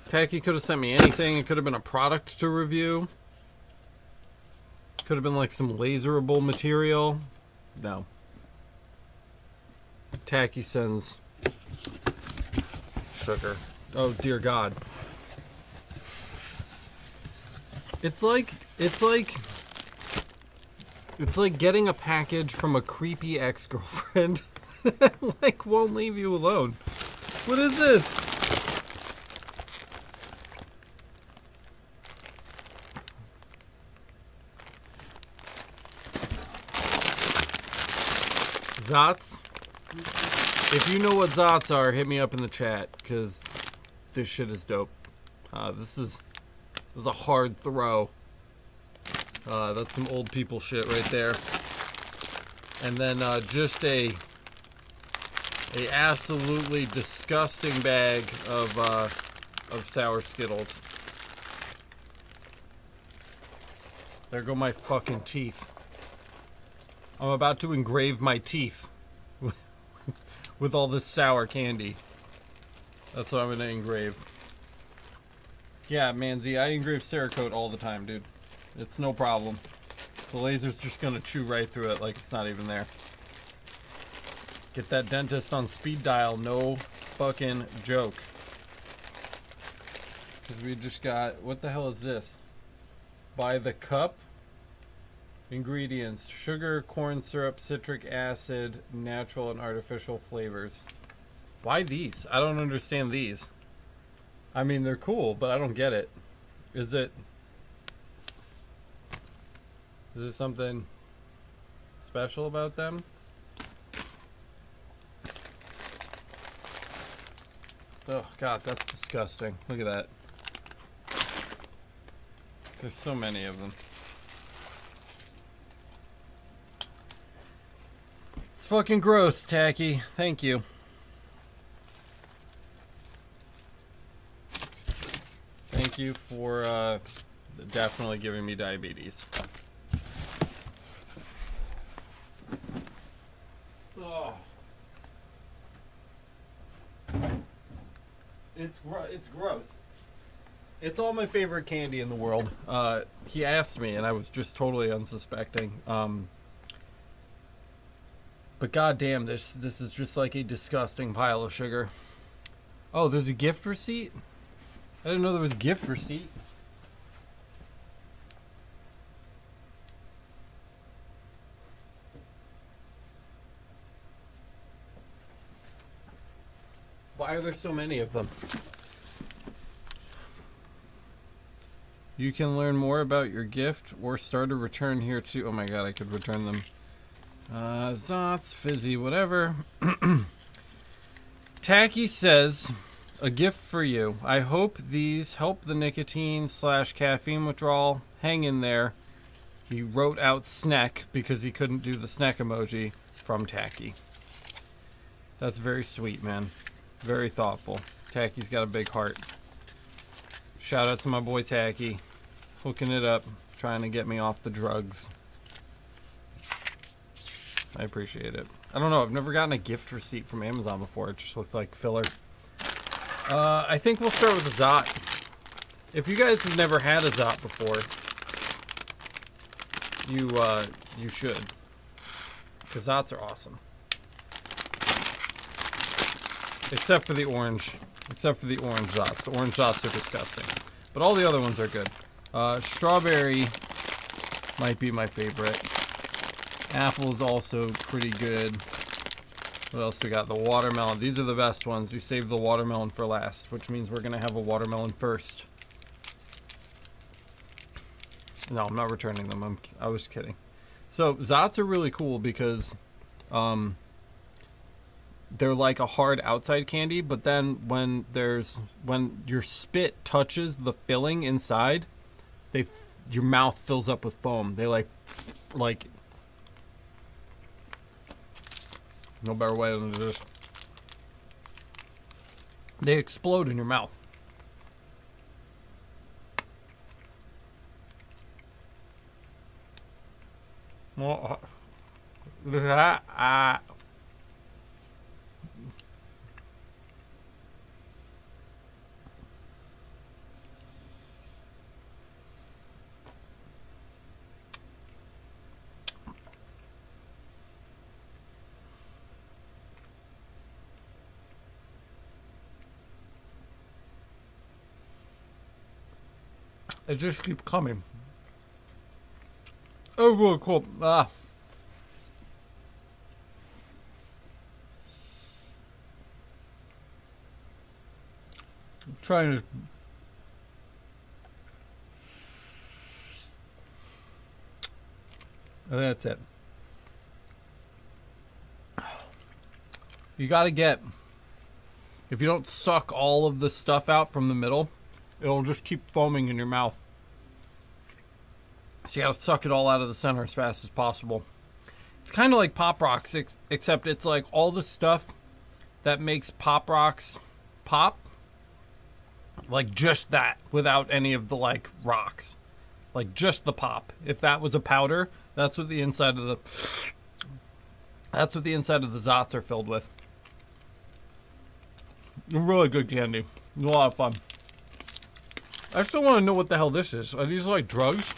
Tacky could have sent me anything. It could have been a product to review. Could have been like some laserable material. No. Tacky sends sugar. Oh dear God. It's like getting a package from a creepy ex-girlfriend that like won't leave you alone. What is this? Zots? If you know what Zots are, hit me up in the chat, because this shit is dope. This is a hard throw. That's some old people shit right there. And then just a absolutely disgusting bag of sour Skittles. There go my fucking teeth. I'm about to engrave my teeth with all this sour candy. That's what I'm gonna engrave. Yeah, Manzi, I engrave Cerakote all the time, dude. It's no problem. The laser's just gonna chew right through it like it's not even there. Get that dentist on speed dial, no fucking joke. Because we just got, what the hell is this? By the cup? Ingredients: sugar, corn syrup, citric acid, natural and artificial flavors. Why these? I don't understand these. I mean, they're cool, but I don't get it. Is there something special about them? Oh God, that's disgusting. Look at that. There's so many of them. It's fucking gross, Tacky. Thank you. Thank you for definitely giving me diabetes. Oh. It's gross. It's all my favorite candy in the world. He asked me, and I was just totally unsuspecting. But goddamn, this is just like a disgusting pile of sugar. Oh, there's a gift receipt? I didn't know there was a gift receipt. Why are there so many of them? You can learn more about your gift or start a return here too. Oh my God, I could return them. Zots, fizzy, whatever. Tacky says, a gift for you. I hope these help the nicotine/caffeine withdrawal. Hang in there. He wrote out snack because he couldn't do the snack emoji from Tacky. That's very sweet, man. Very thoughtful. Tacky's got a big heart. Shout out to my boy Tacky. Hooking it up. Trying to get me off the drugs. I appreciate it. I don't know. I've never gotten a gift receipt from Amazon before. It just looked like filler. I think we'll start with a Zot. If you guys have never had a Zot before, you should. Because Zots are awesome. Except for the orange. Except for the orange Zots. The orange Zots are disgusting. But all the other ones are good. Strawberry might be my favorite. Apple is also pretty good. What else we got? The watermelon. These are the best ones. You save the watermelon for last, which means we're going to have a watermelon first. No, I'm not returning them. I was kidding. So, Zots are really cool because they're like a hard outside candy, but then when your spit touches the filling inside, your mouth fills up with foam. They like No better way than to just... They explode in your mouth. Well, it just keeps coming. Oh, really cool. I'm trying to... I think that's it. You gotta get... If you don't suck all of the stuff out from the middle, it'll just keep foaming in your mouth. So you gotta suck it all out of the center as fast as possible. It's kind of like Pop Rocks, except it's like all the stuff that makes Pop Rocks pop. Like just that, without any of the like rocks. Like just the pop. If that was a powder, that's what the inside of the... That's what the inside of the Zots are filled with. Really good candy. A lot of fun. I still want to know what the hell this is. Are these like drugs?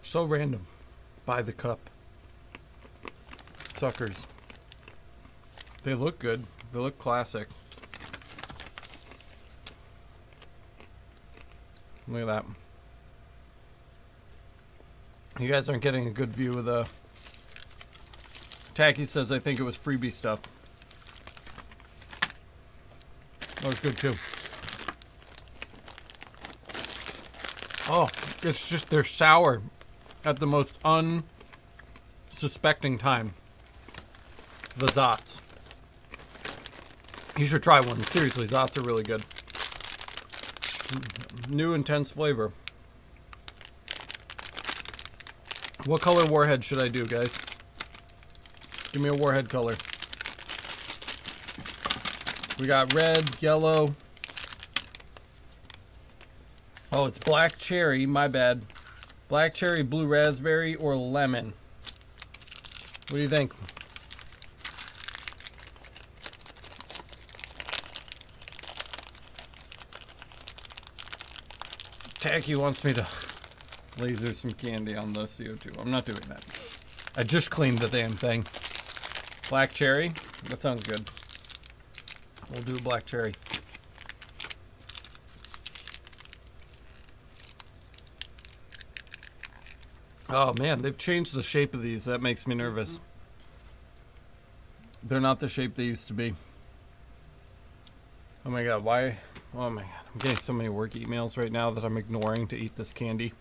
So random. By the cup. Suckers. They look good. They look classic. Look at that. You guys aren't getting a good view of the... Tacky says, I think it was freebie stuff. That was good too. Oh, it's just, they're sour at the most unsuspecting time. The Zots. You should try one. Seriously, Zots are really good. New intense flavor. What color warhead should I do, guys? Give me a warhead color. We got red, yellow. Oh, it's black cherry. My bad. Black cherry, blue raspberry, or lemon. What do you think? Tacky wants me to laser some candy on the CO2. I'm not doing that. I just cleaned the damn thing. Black cherry? That sounds good. We'll do a black cherry. Oh man, they've changed the shape of these. That makes me nervous. They're not the shape they used to be. Oh my god, why? Oh my god, I'm getting so many work emails right now that I'm ignoring to eat this candy.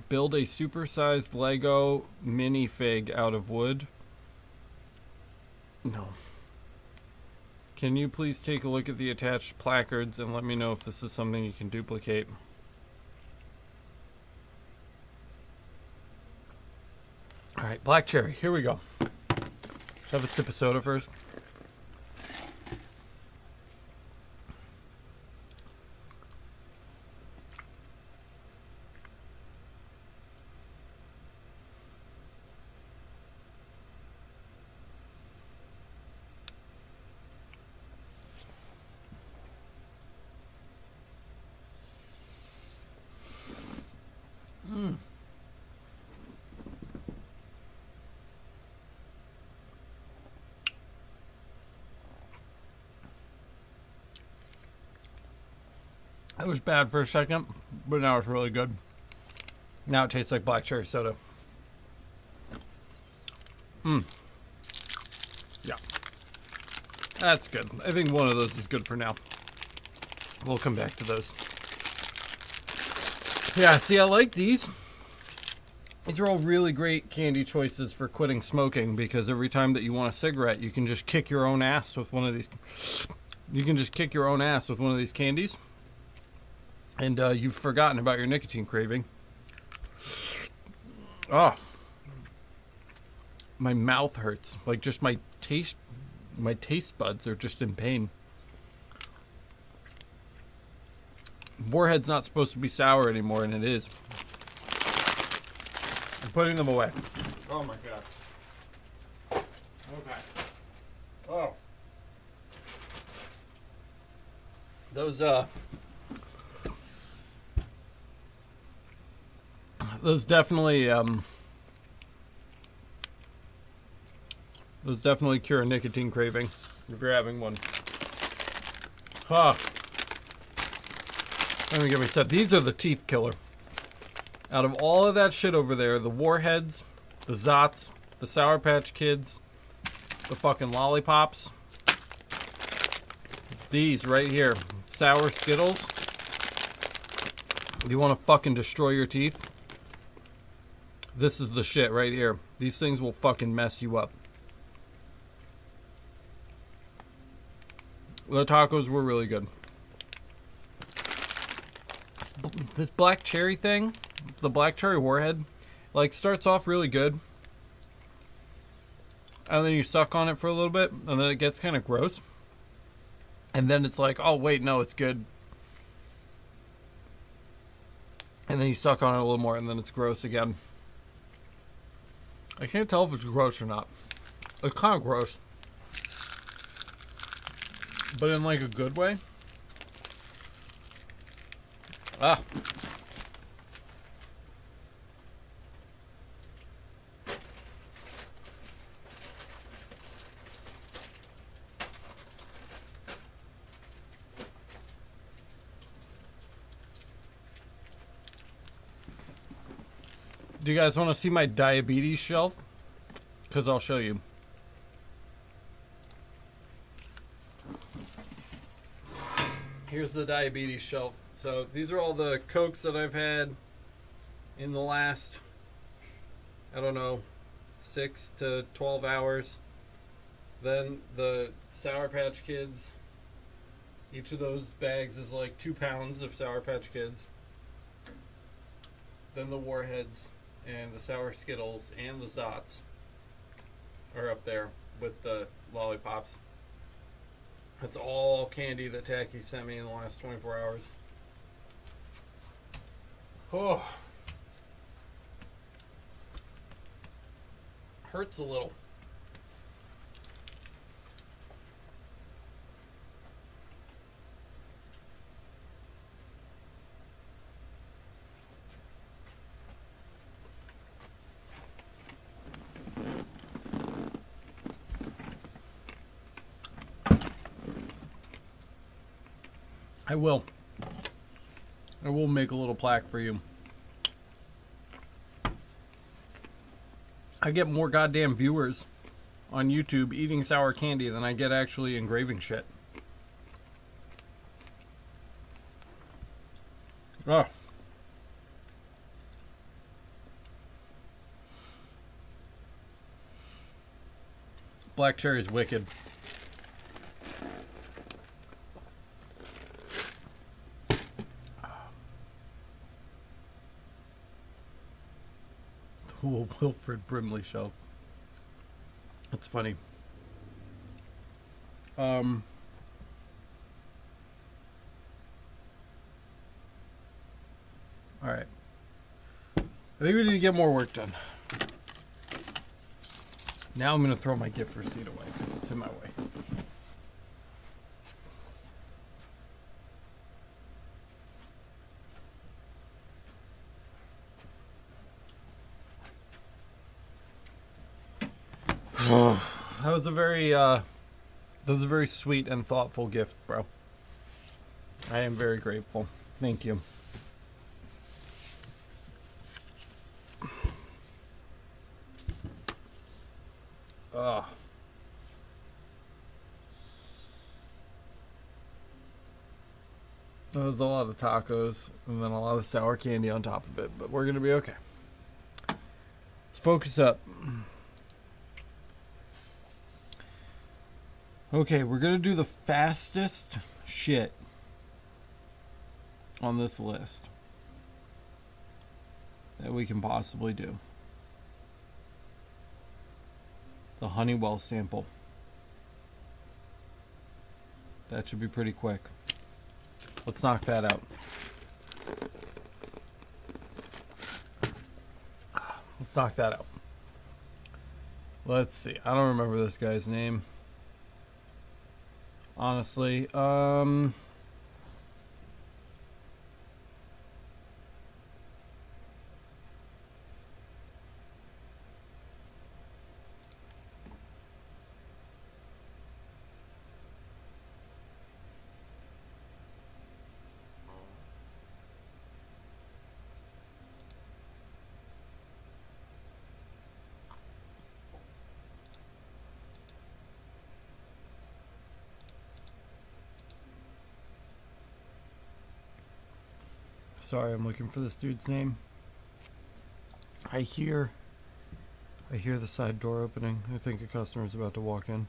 Build a supersized Lego minifig out of wood. No. Can you please take a look at the attached placards and let me know if this is something you can duplicate? Alright, black cherry. Here we go. Should I have a sip of soda first? It was bad for a second, but now it's really good. Now it tastes like black cherry soda. Yeah. That's good. I think one of those is good for now. We'll come back to those. Yeah, see, I like these. These are all really great candy choices for quitting smoking, because every time that you want a cigarette, you can just kick your own ass with one of these. You can just kick your own ass with one of these candies. and you've forgotten about your nicotine craving. Oh, my mouth hurts. Like, just my taste buds are just in pain. Warhead's not supposed to be sour anymore, and it is. I'm putting them away. Oh my god. Okay. Oh. Those definitely cure a nicotine craving if you're having one. Huh. Let me get me set. These are the teeth killer. Out of all of that shit over there, the Warheads, the Zots, the Sour Patch Kids, the fucking lollipops, these right here, sour Skittles. You want to fucking destroy your teeth? This is the shit right here. These things will fucking mess you up. The tacos were really good. This black cherry thing, the black cherry Warhead, like, starts off really good. And then you suck on it for a little bit, and then it gets kind of gross. And then it's like, oh wait, no, it's good. And then you suck on it a little more, and then it's gross again. I can't tell if it's gross or not. It's kind of gross. But in, like, a good way. Ah. Do you guys want to see my diabetes shelf? Because I'll show you. Here's the diabetes shelf. So these are all the Cokes that I've had in the last, I don't know, 6 to 12 hours. Then the Sour Patch Kids. Each of those bags is like 2 pounds of Sour Patch Kids. Then the Warheads and the Sour Skittles and the Zots are up there with the lollipops. That's all candy that Tacky sent me in the last 24 hours. Oh. Hurts a little. I will make a little plaque for you. I get more goddamn viewers on YouTube eating sour candy than I get actually engraving shit. Oh. Black cherry is wicked. Wilfred Brimley shelf. That's funny. All right. I think we need to get more work done. Now I'm going to throw my gift receipt away because it's in my way. That was a very sweet and thoughtful gift, bro. I am very grateful. Thank you. Ugh. That was a lot of tacos and then a lot of sour candy on top of it, but we're gonna be okay. Let's focus up. Okay, we're gonna do the fastest shit on this list that we can possibly do. The Honeywell sample. That should be pretty quick. Let's knock that out. Let's knock that out. Let's see. I don't remember this guy's name. Honestly, sorry, I'm looking for this dude's name. I hear the side door opening. I think a customer's about to walk in.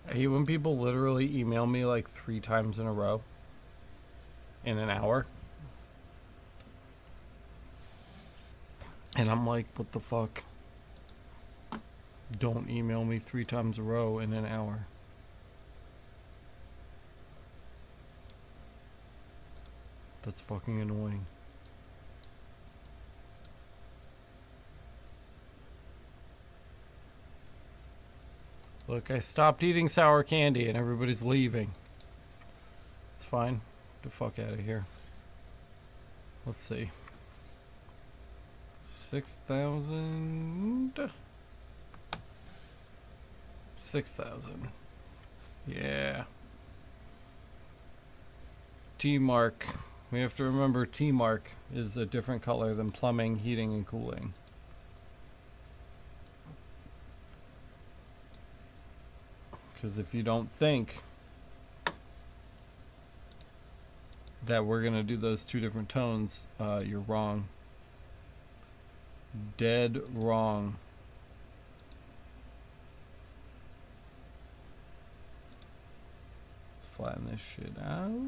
I hate when people literally email me like 3 times in a row in an hour. And I'm like, what the fuck? Don't email me 3 times a row in an hour. That's fucking annoying. Look, I stopped eating sour candy and everybody's leaving. It's fine. Get the fuck out of here. Let's see. 6,000. 6,000. Yeah. T-mark. We have to remember T-mark is a different color than plumbing, heating, and cooling. Because if you don't think that we're going to do those 2 different tones, you're wrong. Dead wrong. Let's flatten this shit out.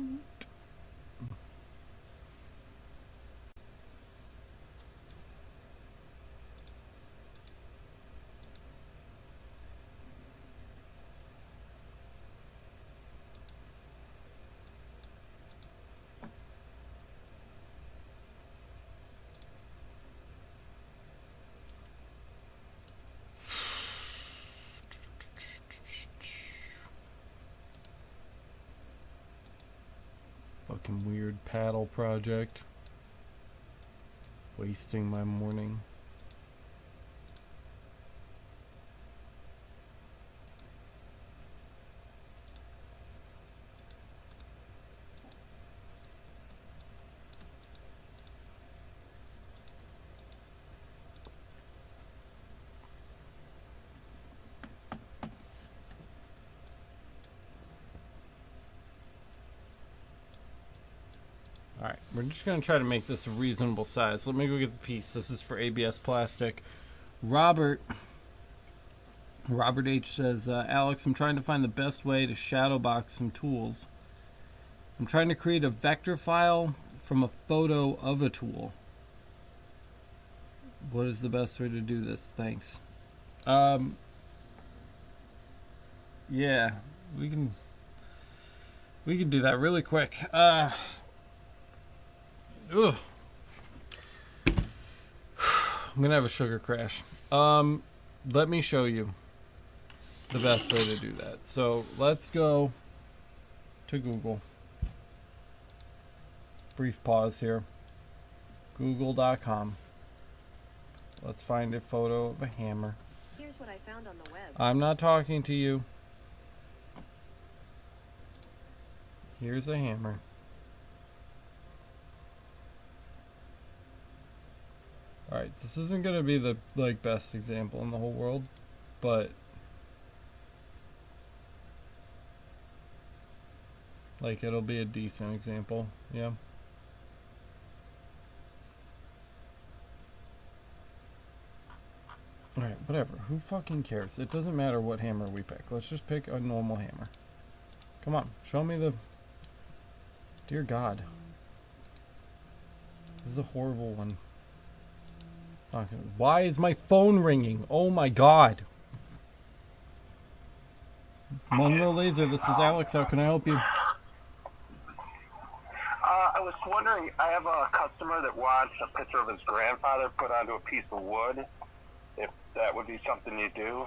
Fucking weird paddle project. Wasting my morning. Alright, we're just going to try to make this a reasonable size. Let me go get the piece. This is for ABS plastic. Robert H says, Alex, I'm trying to find the best way to shadow box some tools. I'm trying to create a vector file from a photo of a tool. What is the best way to do this? Thanks. Yeah, we can do that really quick. Ugh. I'm gonna have a sugar crash. Let me show you the best way to do that. So let's go to Google. Brief pause here. Google.com. Let's find a photo of a hammer. Here's what I found on the web. I'm not talking to you. Here's a hammer. Alright, this isn't gonna be the best example in the whole world, but it'll be a decent example, yeah. Alright, whatever. Who fucking cares? It doesn't matter what hammer we pick. Let's just pick a normal hammer. Come on, show me the... Dear God. This is a horrible one. It's not gonna... Why is my phone ringing? Oh my God. Monroe Laser, this is Alex. How can I help you? I was wondering, I have a customer that wants a picture of his grandfather put onto a piece of wood. If that would be something you do.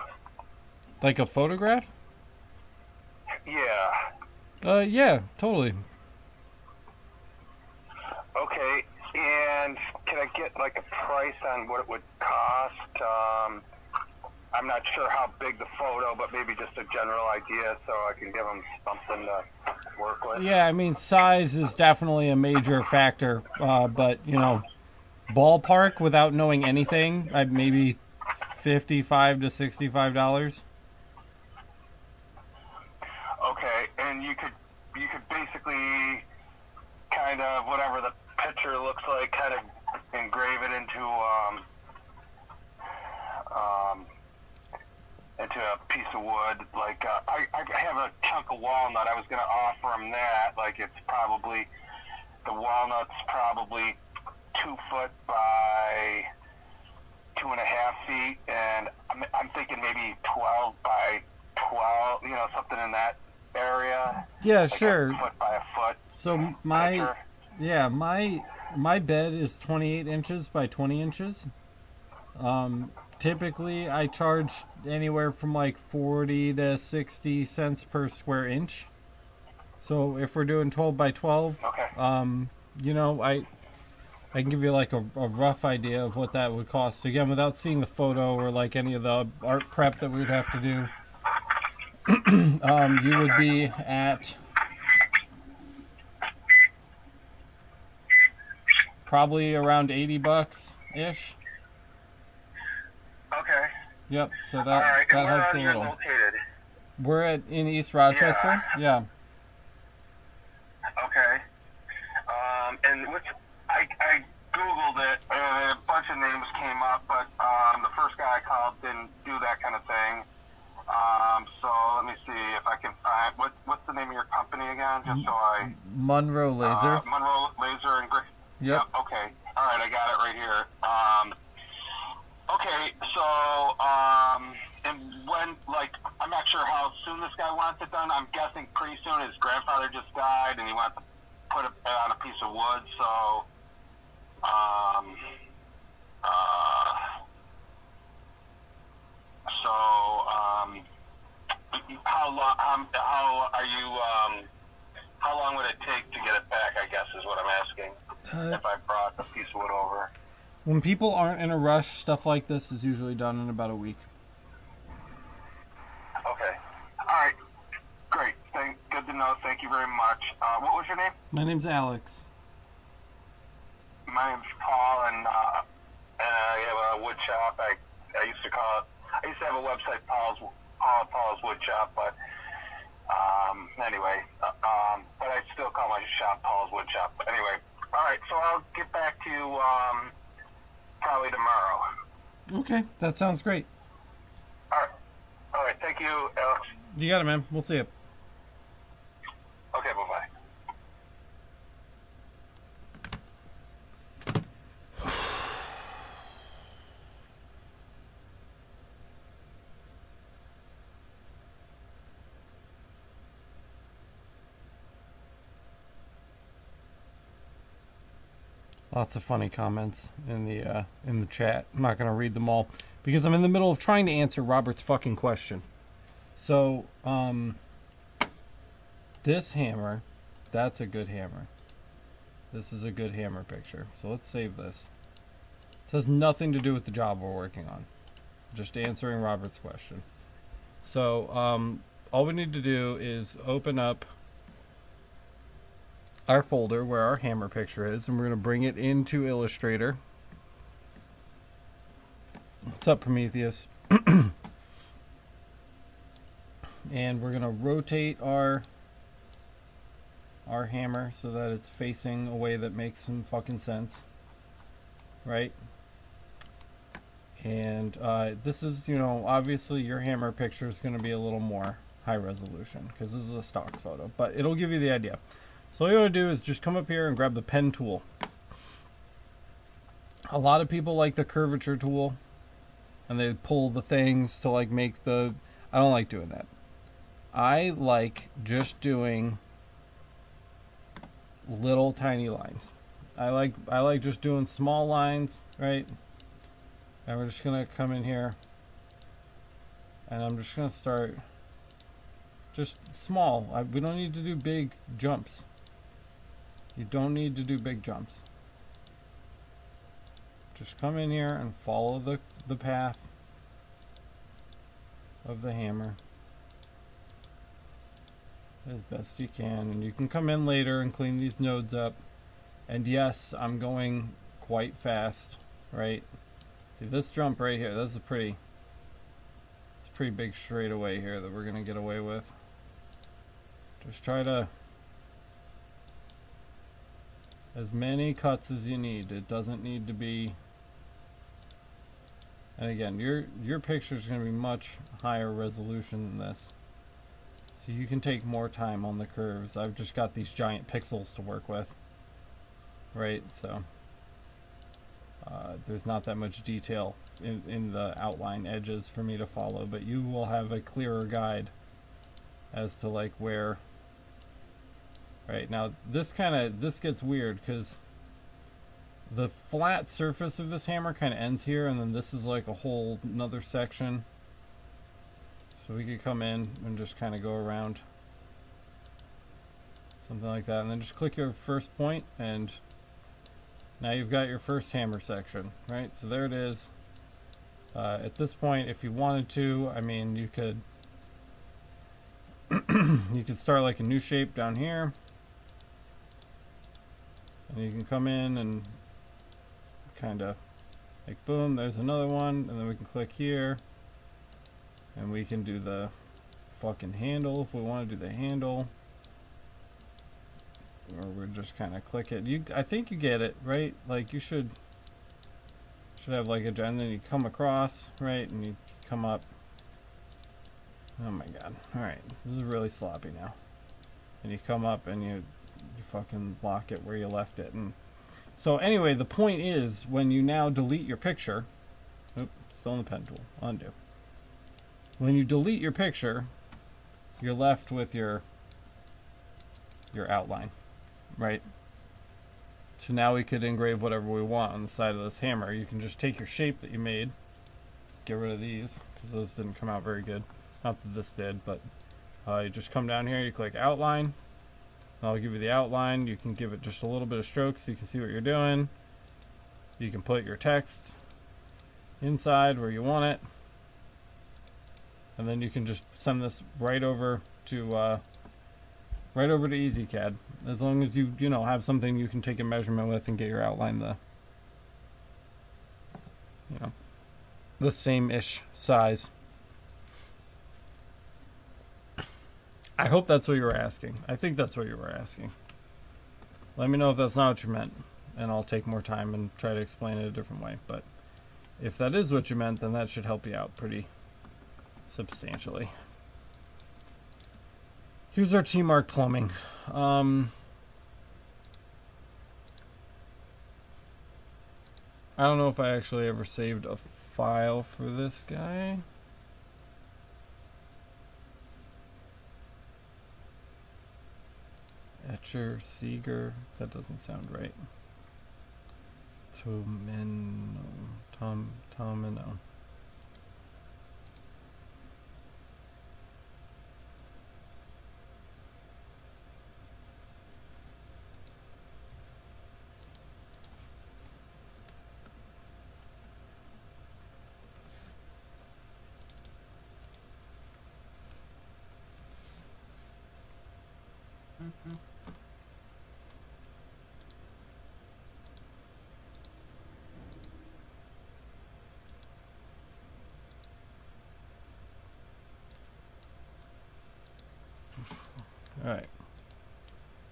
Like a photograph? Yeah. Yeah, totally. Okay, and can I get like a price on what it would cost? I'm not sure how big the photo, but maybe just a general idea so I can give him something to work with. Yeah, I mean, size is definitely a major factor, but, you know, ballpark without knowing anything, maybe $55 to $65. Okay, and you could basically kind of whatever the picture looks like, kind of engrave it into a piece of wood. Like I have a chunk of walnut. I was going to offer him that. Like it's probably the walnut's probably 2 foot by 2.5 feet, and I'm thinking maybe 12 by 12. You know, something in that area. Yeah, like sure. A foot by a foot. So my bed is 28 inches by 20 inches. Typically I charge anywhere from like 40 to 60 cents per square inch. So if we're doing 12 by 12, okay. You know, I can give you like a rough idea of what that would cost. Again, without seeing the photo or like any of the art prep that we would have to do. You would be at probably around $80-ish. Okay. Yep. So that All right. that And helps a where are you little. located? We're in East Rochester. Yeah. Okay. And which I googled it, and a bunch of names came up, but the first guy I called didn't do that kind of thing. So let me see if I can find what's the name of your company again, just so I. Monroe Laser. Monroe Laser and Yep. Okay. All right, I got it right here. Okay, so and when, like, I'm not sure how soon this guy wants it done. I'm guessing pretty soon. His grandfather just died, and he wants to put it on a piece of wood. So, how long would it take to get it back? I guess is what I'm asking. If I brought a piece of wood over. When people aren't in a rush, stuff like this is usually done in about a week. Okay. All right. Great. Good to know. Thank you very much. What was your name? My name's Alex. My name's Paul, and I have a wood shop. I used to call it. I used to have a website, Paul's Wood Shop, but anyway, but I still call my shop Paul's Wood Shop. But anyway, all right. So I'll get back to you probably tomorrow. Okay, that sounds great. All right. All right. Thank you, Alex. You got it, man. We'll see you. Okay. Bye bye. Lots of funny comments in the chat. I'm not going to read them all because I'm in the middle of trying to answer Robert's fucking question. So, this hammer, that's a good hammer. This is a good hammer picture. So let's save this. This has nothing to do with the job we're working on. Just answering Robert's question. So, all we need to do is open up our folder where our hammer picture is, and we're going to bring it into Illustrator. What's up, Prometheus? And we're going to rotate our hammer so that it's facing a way that makes some fucking sense, right? And this is, you know, obviously your hammer picture is going to be a little more high resolution because this is a stock photo, but it'll give you the idea. So all you want to do is just come up here and grab the pen tool. A lot of people like the curvature tool, and they pull the things to like make the... I don't like doing that. I like just doing little tiny lines. I like just doing small lines, right? And we're just gonna come in here, and I'm just gonna start just small. We don't need to do big jumps. You don't need to do big jumps. Just come in here and follow the path of the hammer as best you can, and you can come in later and clean these nodes up. And yes, I'm going quite fast, right? See this jump right here, that's a pretty big straightaway here that we're gonna get away with. Just try to as many cuts as you need. It doesn't need to be, and again, your picture is going to be much higher resolution than this, so you can take more time on the curves. I've just got these giant pixels to work with, right? So there's not that much detail in the outline edges for me to follow, but you will have a clearer guide as to like where. Right, now this gets weird because the flat surface of this hammer kind of ends here, and then this is like a whole another section. So we could come in and just kind of go around something like that, and then just click your first point, and now you've got your first hammer section, right? So there it is. At this point, if you wanted to, I mean, you could you could start like a new shape down here. And you can come in and kind of like boom, there's another one, and then we can click here and we can do the fucking handle if we want to do the handle, or we're just kind of click it. I think you get it, right? Like you should have like a, and then you come across, right, and you come up. Oh my god. Alright, this is really sloppy now. And you come up and you fucking lock it where you left it. And so anyway, the point is, when you now delete your picture, oops, still in the pen tool, undo. When you delete your picture, you're left with your outline, right? So now we could engrave whatever we want on the side of this hammer. You can just take your shape that you made, get rid of these because those didn't come out very good. Not that this did, but you just come down here, you click outline. I'll give you the outline. You can give it just a little bit of stroke so you can see what you're doing. You can put your text inside where you want it, and then you can just send this right over to EasyCAD. As long as you have something you can take a measurement with and get your outline the same-ish size. I hope that's what you were asking. I think that's what you were asking. Let me know if that's not what you meant, and I'll take more time and try to explain it a different way. But if that is what you meant, then that should help you out pretty substantially. Here's our T-Mark plumbing. I don't know if I actually ever saved a file for this guy. Etcher, Seeger, that doesn't sound right. Tomino. Alright.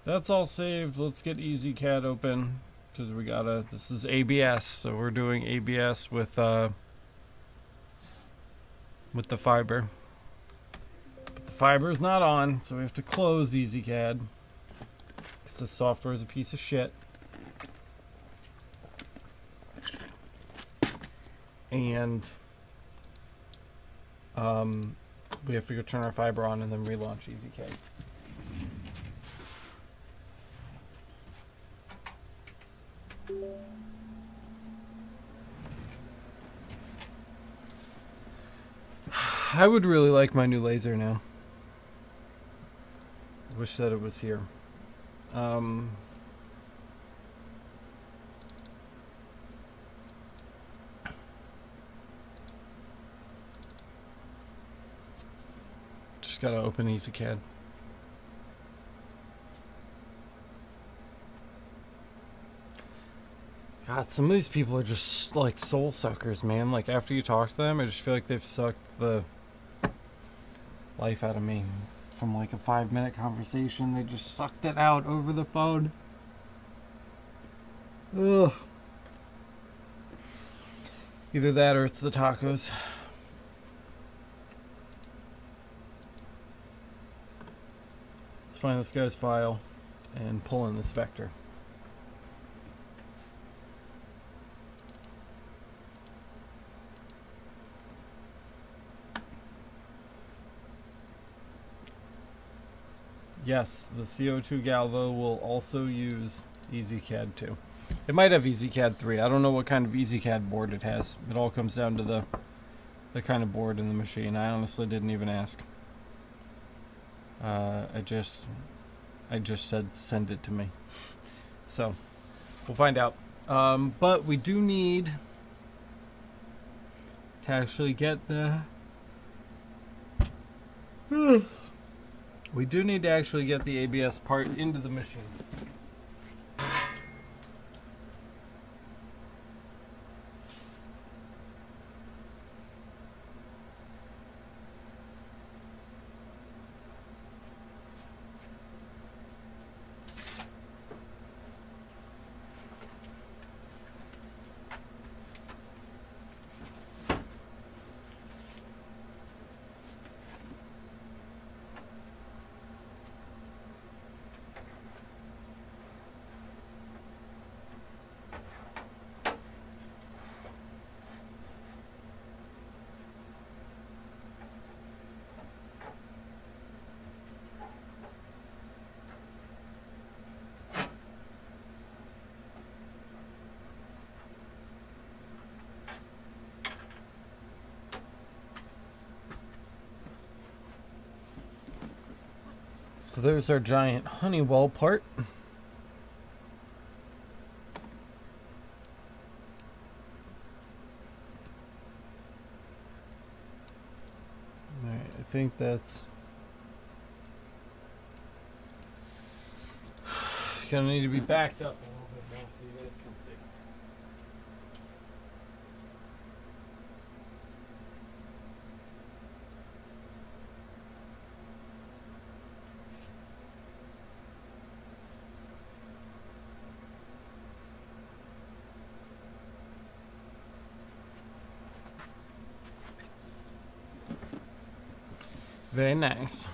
That's all saved. Let's get EasyCAD open. Because we gotta, this is ABS. So we're doing ABS with the fiber. But the fiber is not on, so we have to close EasyCAD. Because the software is a piece of shit. And we have to go turn our fiber on and then relaunch EasyCAD. I would really like my new laser now. Wish that it was here. Just gotta open EasyCAD. God, some of these people are just like soul suckers, man. Like after you talk to them, I just feel like they've sucked the life out of me. From like a 5-minute conversation, they just sucked it out over the phone. Ugh. Either that or it's the tacos. Let's find this guy's file and pull in this vector. Yes, the CO2 Galvo will also use EasyCAD 2. It might have EasyCAD 3. I don't know what kind of EasyCAD board it has. It all comes down to the kind of board in the machine. I honestly didn't even ask. I just said send it to me. So we'll find out. But we do need to actually get the we do need to actually get the ABS part into the machine. So there's our giant Honeywell part. Alright, I think that's gonna need to be backed up a little bit more so you guys can see. Very nice.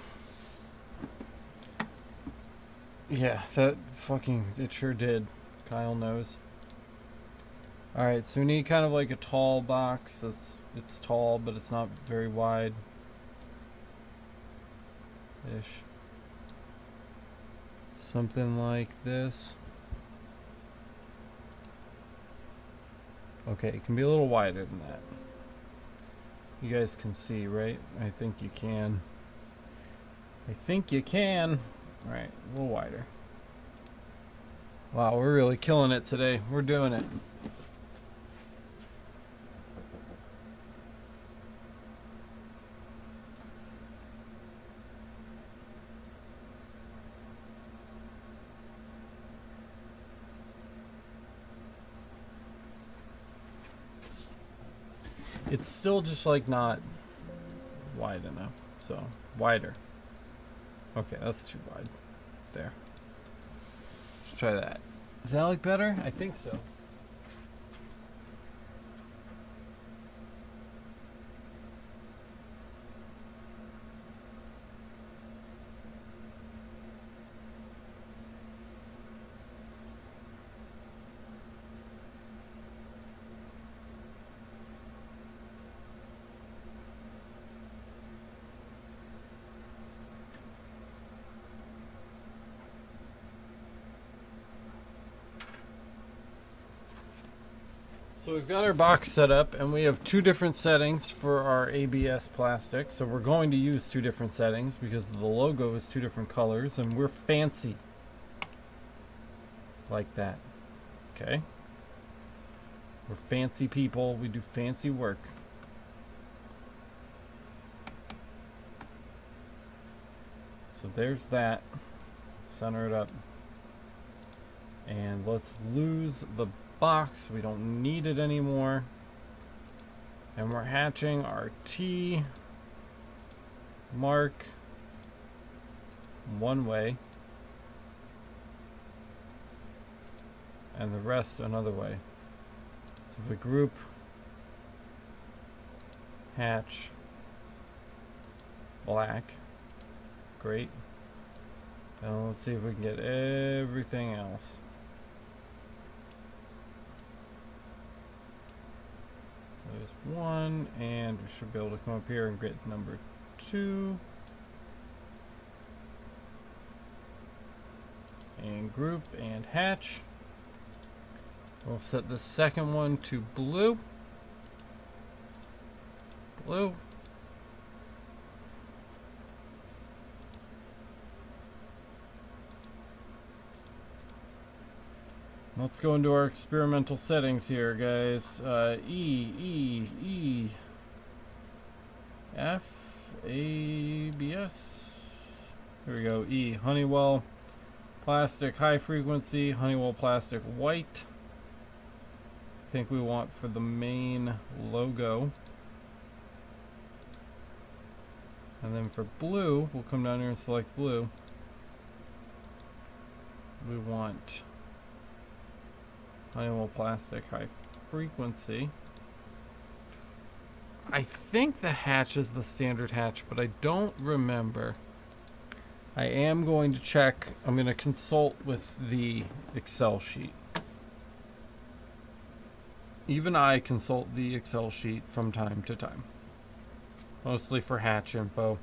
Yeah, that fucking, it sure did. Kyle knows. Alright, so we need kind of like a tall box. It's tall, but it's not very wide. Ish. Something like this. Okay, it can be a little wider than that. You guys can see, right? I think you can. I think you can. All right, a little wider. Wow, we're really killing it today. We're doing it. It's still just like not wide enough. So, wider. Okay, that's too wide. There. Let's try that. Does that look better? I think so. So we've got our box set up and we have two different settings for our ABS plastic. So we're going to use two different settings because the logo is two different colors and we're fancy. Like that. Okay? We're fancy people. We do fancy work. So there's that. Center it up. And let's lose the box. We don't need it anymore. And we're hatching our T mark one way and the rest another way. So if we group hatch black, great. Now let's see if we can get everything else. There's one, and we should be able to come up here and get number 2. And group and hatch. We'll set the second one to blue. Blue. Let's go into our experimental settings here, guys. F, ABS. Here we go. E, Honeywell plastic high frequency, Honeywell plastic white. I think we want for the main logo. And then for blue, we'll come down here and select blue. We want Honeywell plastic high frequency. I think the hatch is the standard hatch, but I don't remember. I am going to check. I'm going to consult with the Excel sheet. Even I consult the Excel sheet from time to time. Mostly for hatch info.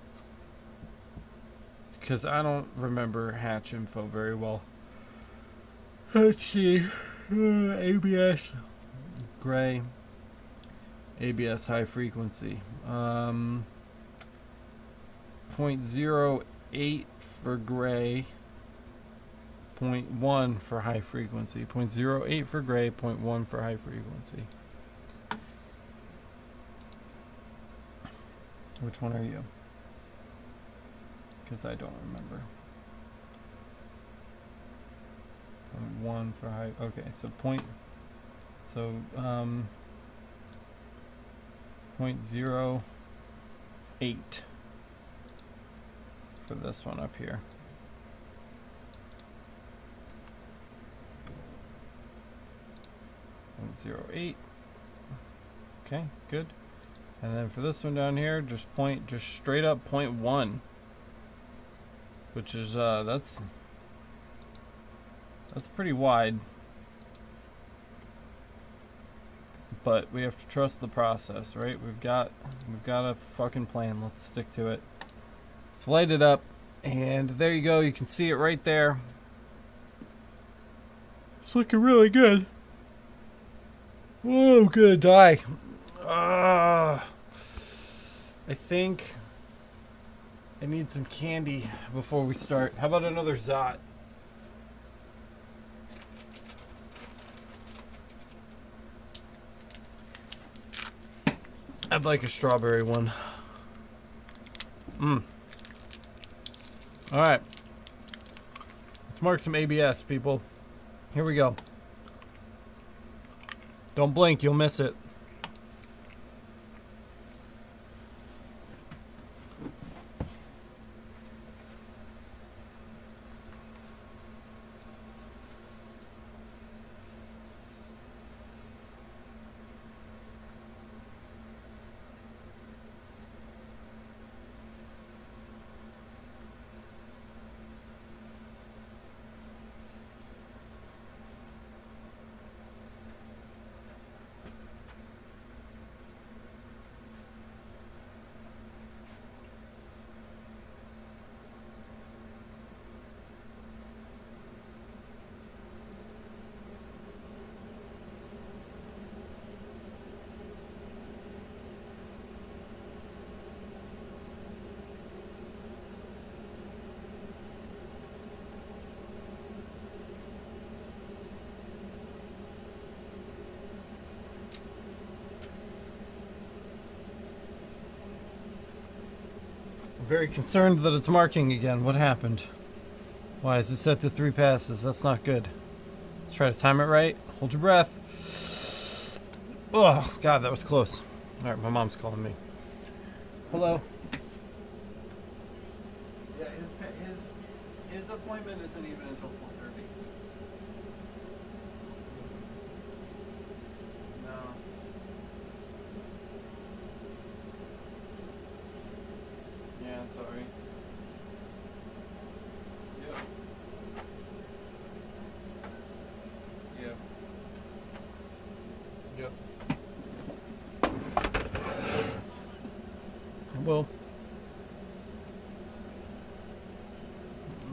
Because I don't remember hatch info very well. Let's see. ABS gray, ABS high frequency, 0.08 for gray, 0.1 for high frequency, 0.08 for gray, 0.1 for high frequency. Which one are you? Because I don't remember. 0.1 for high. Okay, so 0.08 for this one up here. 0.08. Okay, good. And then for this one down here, just straight up 0.1, which is that's pretty wide, but we have to trust the process, right? We've got a fucking plan. Let's stick to it. Let's light it up, and there you go. You can see it right there. It's looking really good. Oh, I'm gonna die. I think I need some candy before we start. How about another Zot? I'd like a strawberry one. Alright. Let's mark some ABS, people. Here we go. Don't blink, you'll miss it. Very concerned that it's marking again. What happened? Why is it set to 3 passes? That's not good. Let's try to time it right. Hold your breath. Oh, God, that was close. All right, my mom's calling me. Hello. Yeah, his appointment isn't even until 4:30. No. Yeah, sorry. Yep. Yep. Well.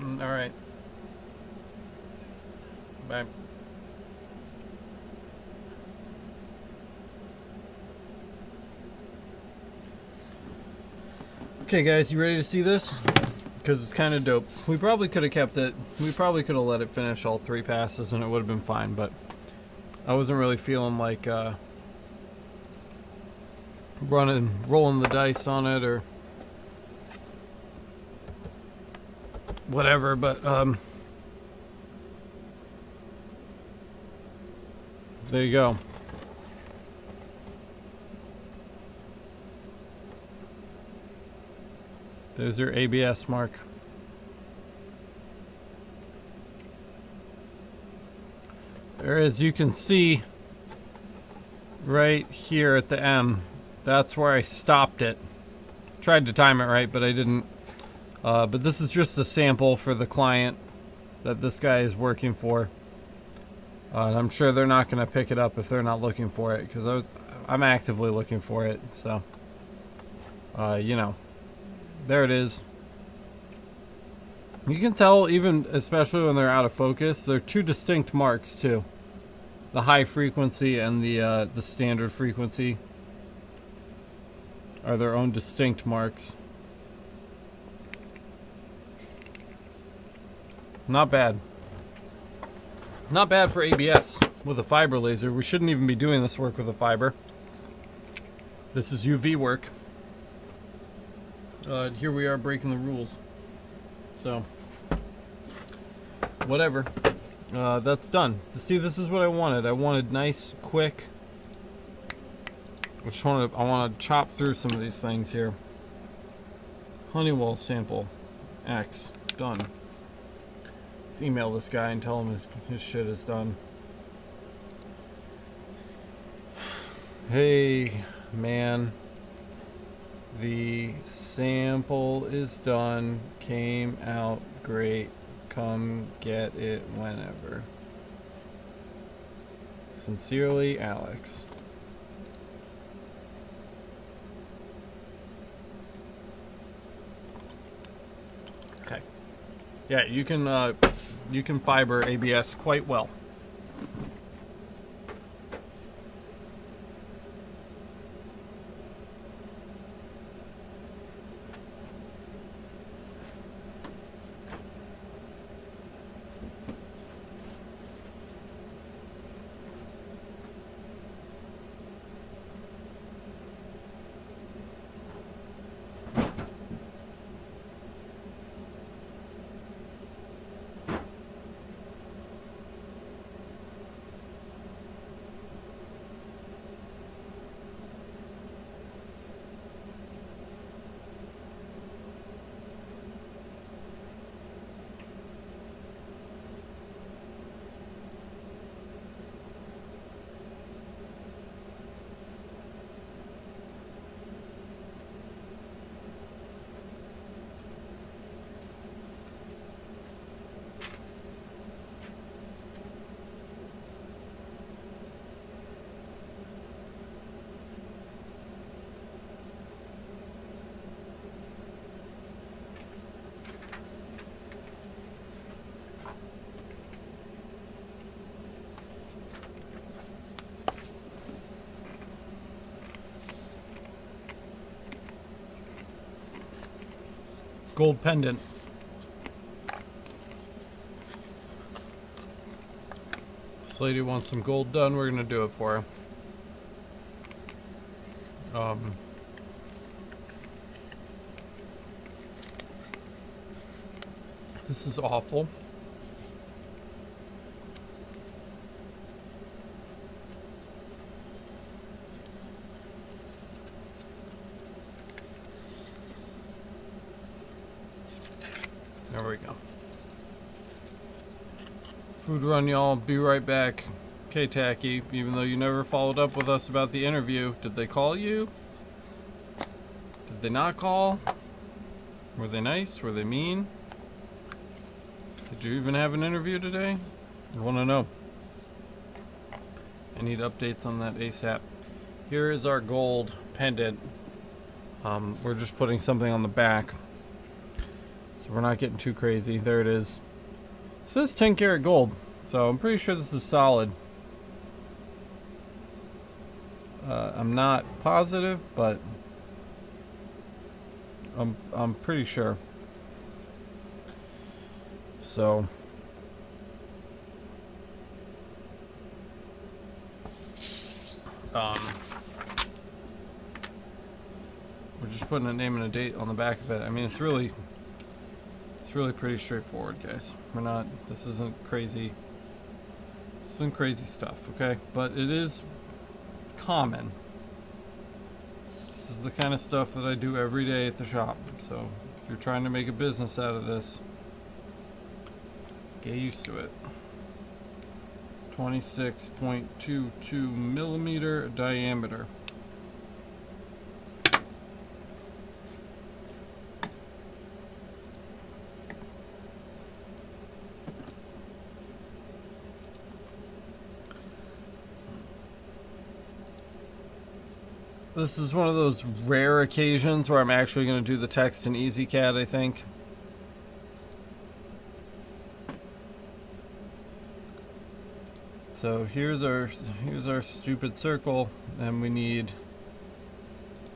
All right. Bye. Okay, guys, you ready to see this? Because it's kind of dope. We probably could have kept it. We probably could have let it finish all 3 passes and it would have been fine, but I wasn't really feeling like rolling the dice on it or whatever, but there you go. There's your ABS mark. There, as you can see right here at the M, that's where I stopped it. Tried to time it right, but I didn't. But this is just a sample for the client that this guy is working for. And I'm sure they're not going to pick it up if they're not looking for it, because I'm actively looking for it. So, you know, there it is. You can tell, even especially when they're out of focus, they're 2 distinct marks too. The high frequency and the standard frequency are their own distinct marks. Not bad. Not bad for ABS with a fiber laser. We shouldn't even be doing this work with a fiber. This is UV work. Here we are breaking the rules. So, whatever. That's done. See, this is what I wanted. I wanted nice, quick. I want to chop through some of these things here. Honeywell sample X done. Let's email this guy and tell him his shit is done. Hey, man. The sample is done. Came out great. Come get it whenever. Sincerely, Alex. Okay. Yeah, you can fiber ABS quite well. gold pendant. This lady wants some gold done. We're gonna do it for her. This is awful. There we go. Food run, y'all. Be right back. Okay, Tacky, even though you never followed up with us about the interview, did they call you? Did they not call? Were they nice? Were they mean? Did you even have an interview today? I want to know. I need updates on that ASAP. Here is our gold pendant. We're just putting something on the back, so we're not getting too crazy. There it is. It says 10 karat gold, so I'm pretty sure this is solid. I'm not positive, but I'm pretty sure. So we're just putting a name and a date on the back of it. I mean, it's really pretty straightforward, guys. This isn't crazy. This isn't crazy stuff, okay? But it is common. This is the kind of stuff that I do every day at the shop. So if you're trying to make a business out of this, get used to it. 26.22 millimeter diameter. This is one of those rare occasions where I'm actually going to do the text in EasyCAD, I think. So here's our stupid circle, and we need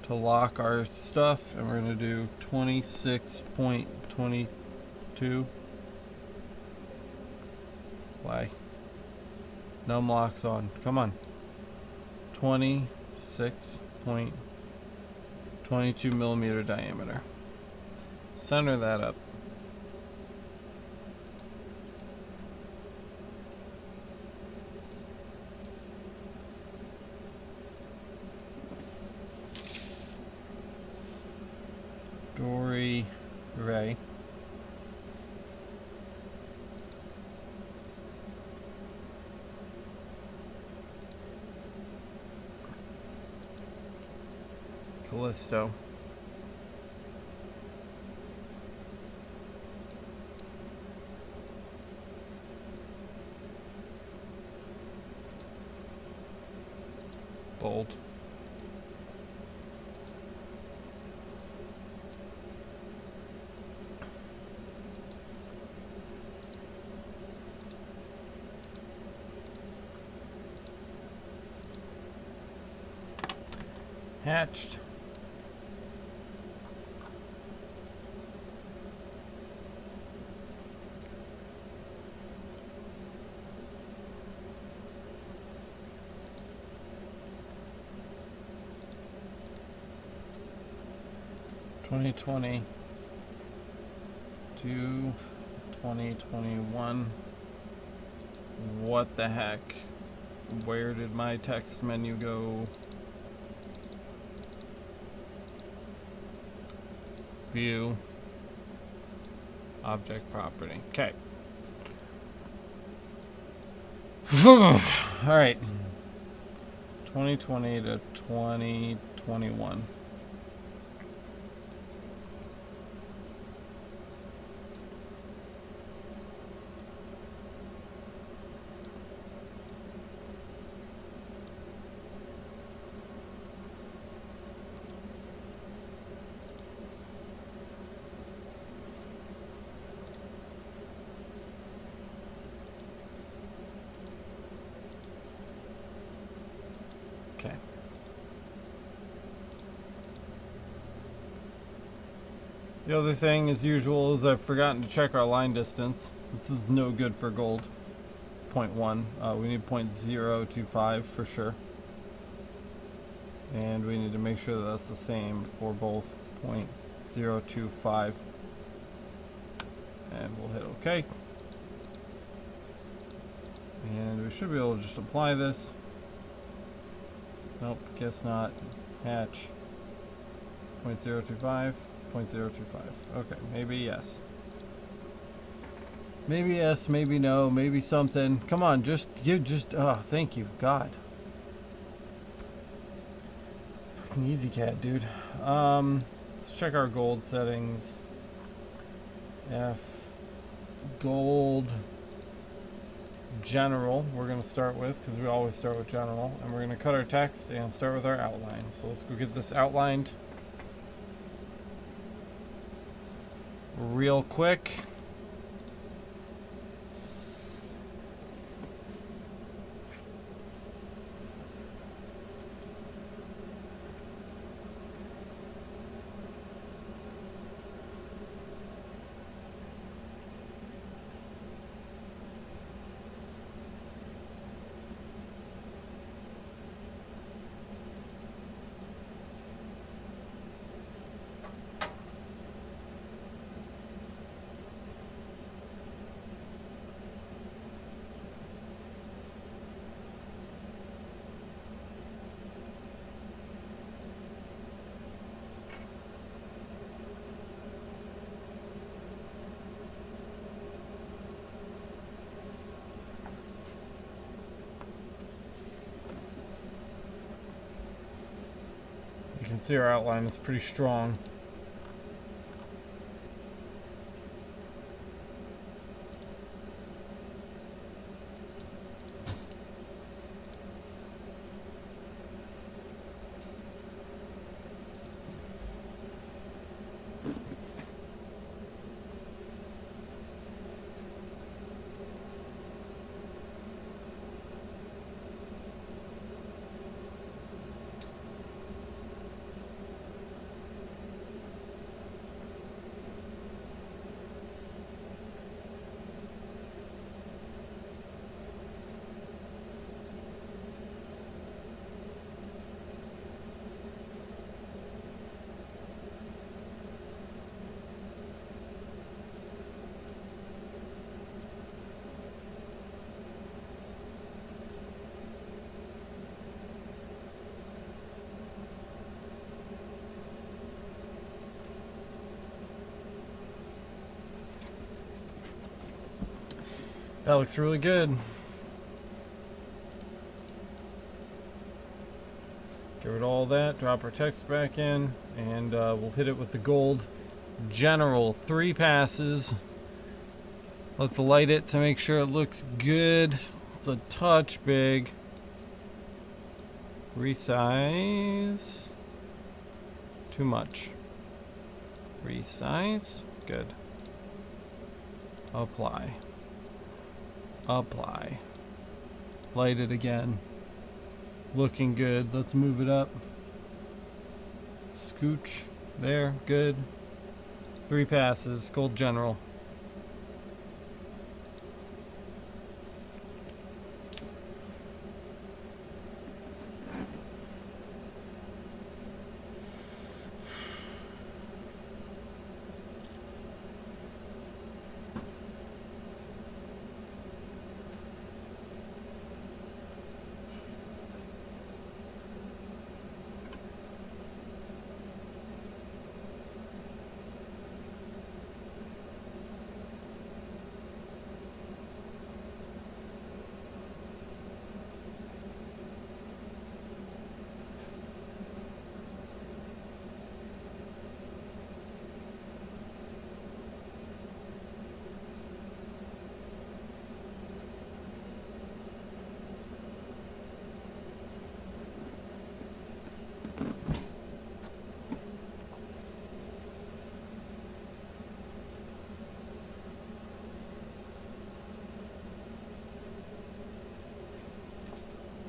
to lock our stuff, and we're going to do 26.22. Why? Num locks on. Come on. 26.22 millimeter diameter. Center that up. Dory Ray. Callisto. Bold. Hatched. Twenty 2021. What the heck? Where did my text menu go? View. Object property. Okay. Alright. 2020 to 2021. The other thing, as usual, is I've forgotten to check our line distance. This is no good for gold. 0.1. We need 0.025 for sure. And we need to make sure that that's the same for both 0.025. And we'll hit OK. And we should be able to just apply this. Nope, guess not. Hatch. 0.025. 0.025. Okay, maybe yes. Maybe yes, maybe no, maybe something. Come on, oh, thank you, God. Fucking easy cat, dude. Let's check our gold settings. F, gold, general, we're going to start with, because we always start with general. And we're going to cut our text and start with our outline. So let's go get this outlined real quick. You can see our outline is pretty strong. That looks really good. Get rid of all that, drop our text back in, and we'll hit it with the gold general. 3 passes. Let's light it to make sure it looks good. It's a touch big. Resize. Too much. Resize. Good. Apply. Apply. Light it again. Looking good. Let's move it up. Scooch. There. Good. 3 passes. Gold general.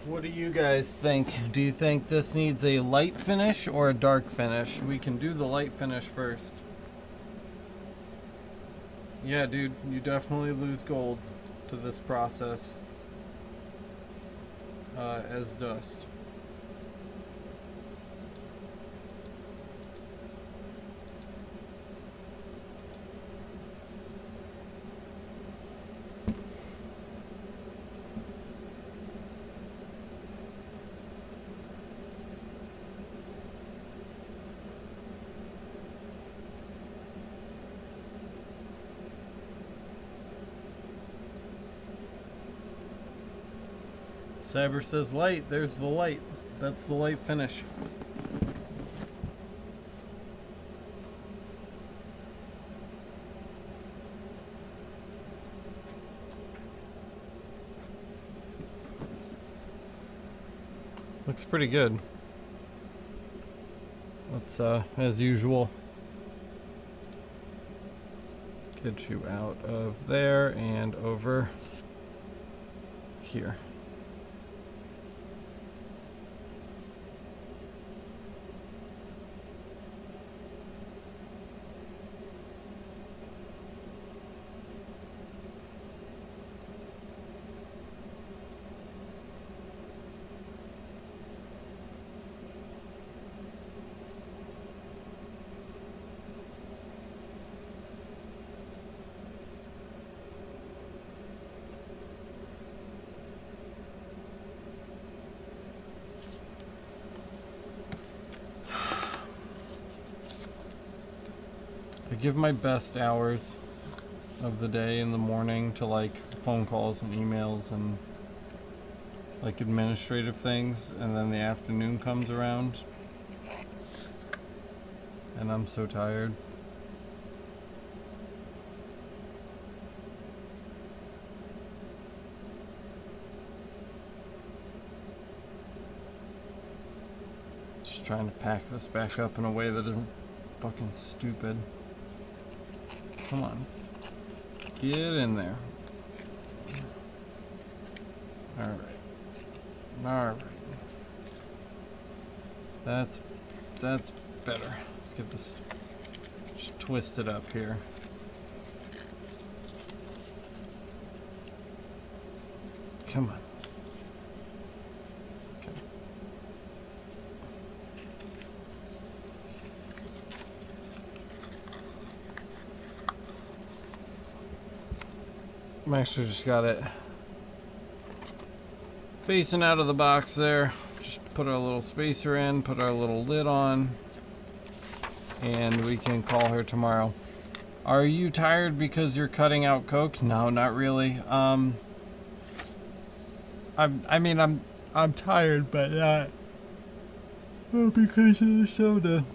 What do you guys think? Do you think this needs a light finish or a dark finish? We can do the light finish first. Yeah, dude, you definitely lose gold to this process as dust. Cyber says light. There's the light. That's the light finish. Looks pretty good. Let's, as usual, get you out of there and over here. I give my best hours of the day in the morning to like phone calls and emails and like administrative things, and then the afternoon comes around and I'm so tired. Just trying to pack this back up in a way that isn't fucking stupid. Come on. Get in there. Alright. Alright. That's better. Let's get this just twisted up here. Come on. Okay. I actually just got it facing out of the box there. Just put our little spacer in, put our little lid on, and we can call her tomorrow. Are you tired because you're cutting out Coke? No, not really. I'm tired, but not because of the soda.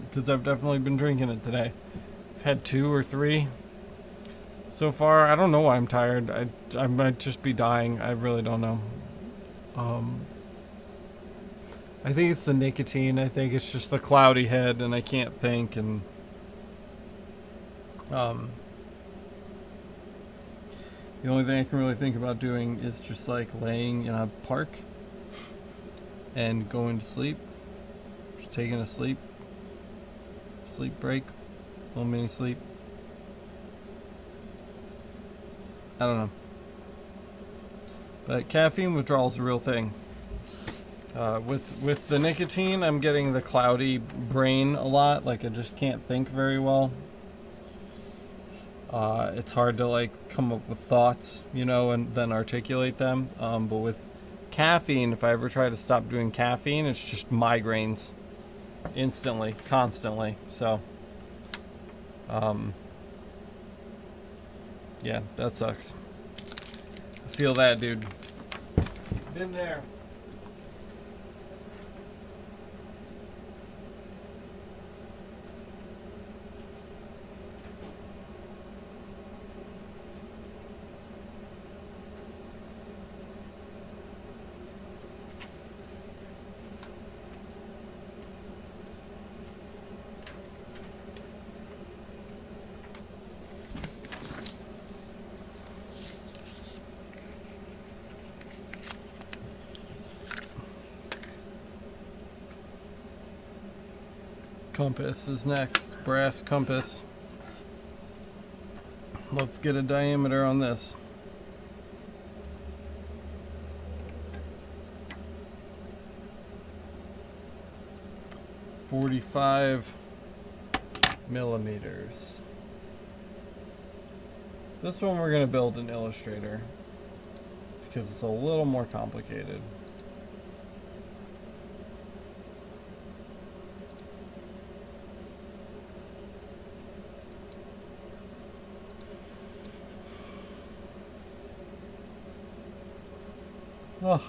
Because I've definitely been drinking it today. I've had 2 or 3 so far. I don't know why I'm tired. I might just be dying. I really don't know. I think it's the nicotine. I think it's just the cloudy head and I can't think, and the only thing I can really think about doing is just like laying in a park and going to sleep. Just taking a sleep break, little mini sleep. I don't know. But caffeine withdrawal is a real thing. With the nicotine, I'm getting the cloudy brain a lot. Like I just can't think very well. It's hard to like come up with thoughts, you know, and then articulate them. But with caffeine, if I ever try to stop doing caffeine, it's just migraines instantly, constantly. So, yeah, that sucks. I feel that, dude. Been there. Compass is next. Brass compass. Let's get a diameter on this. .45 millimeters. This one we're going to build in Illustrator because it's a little more complicated. Oh.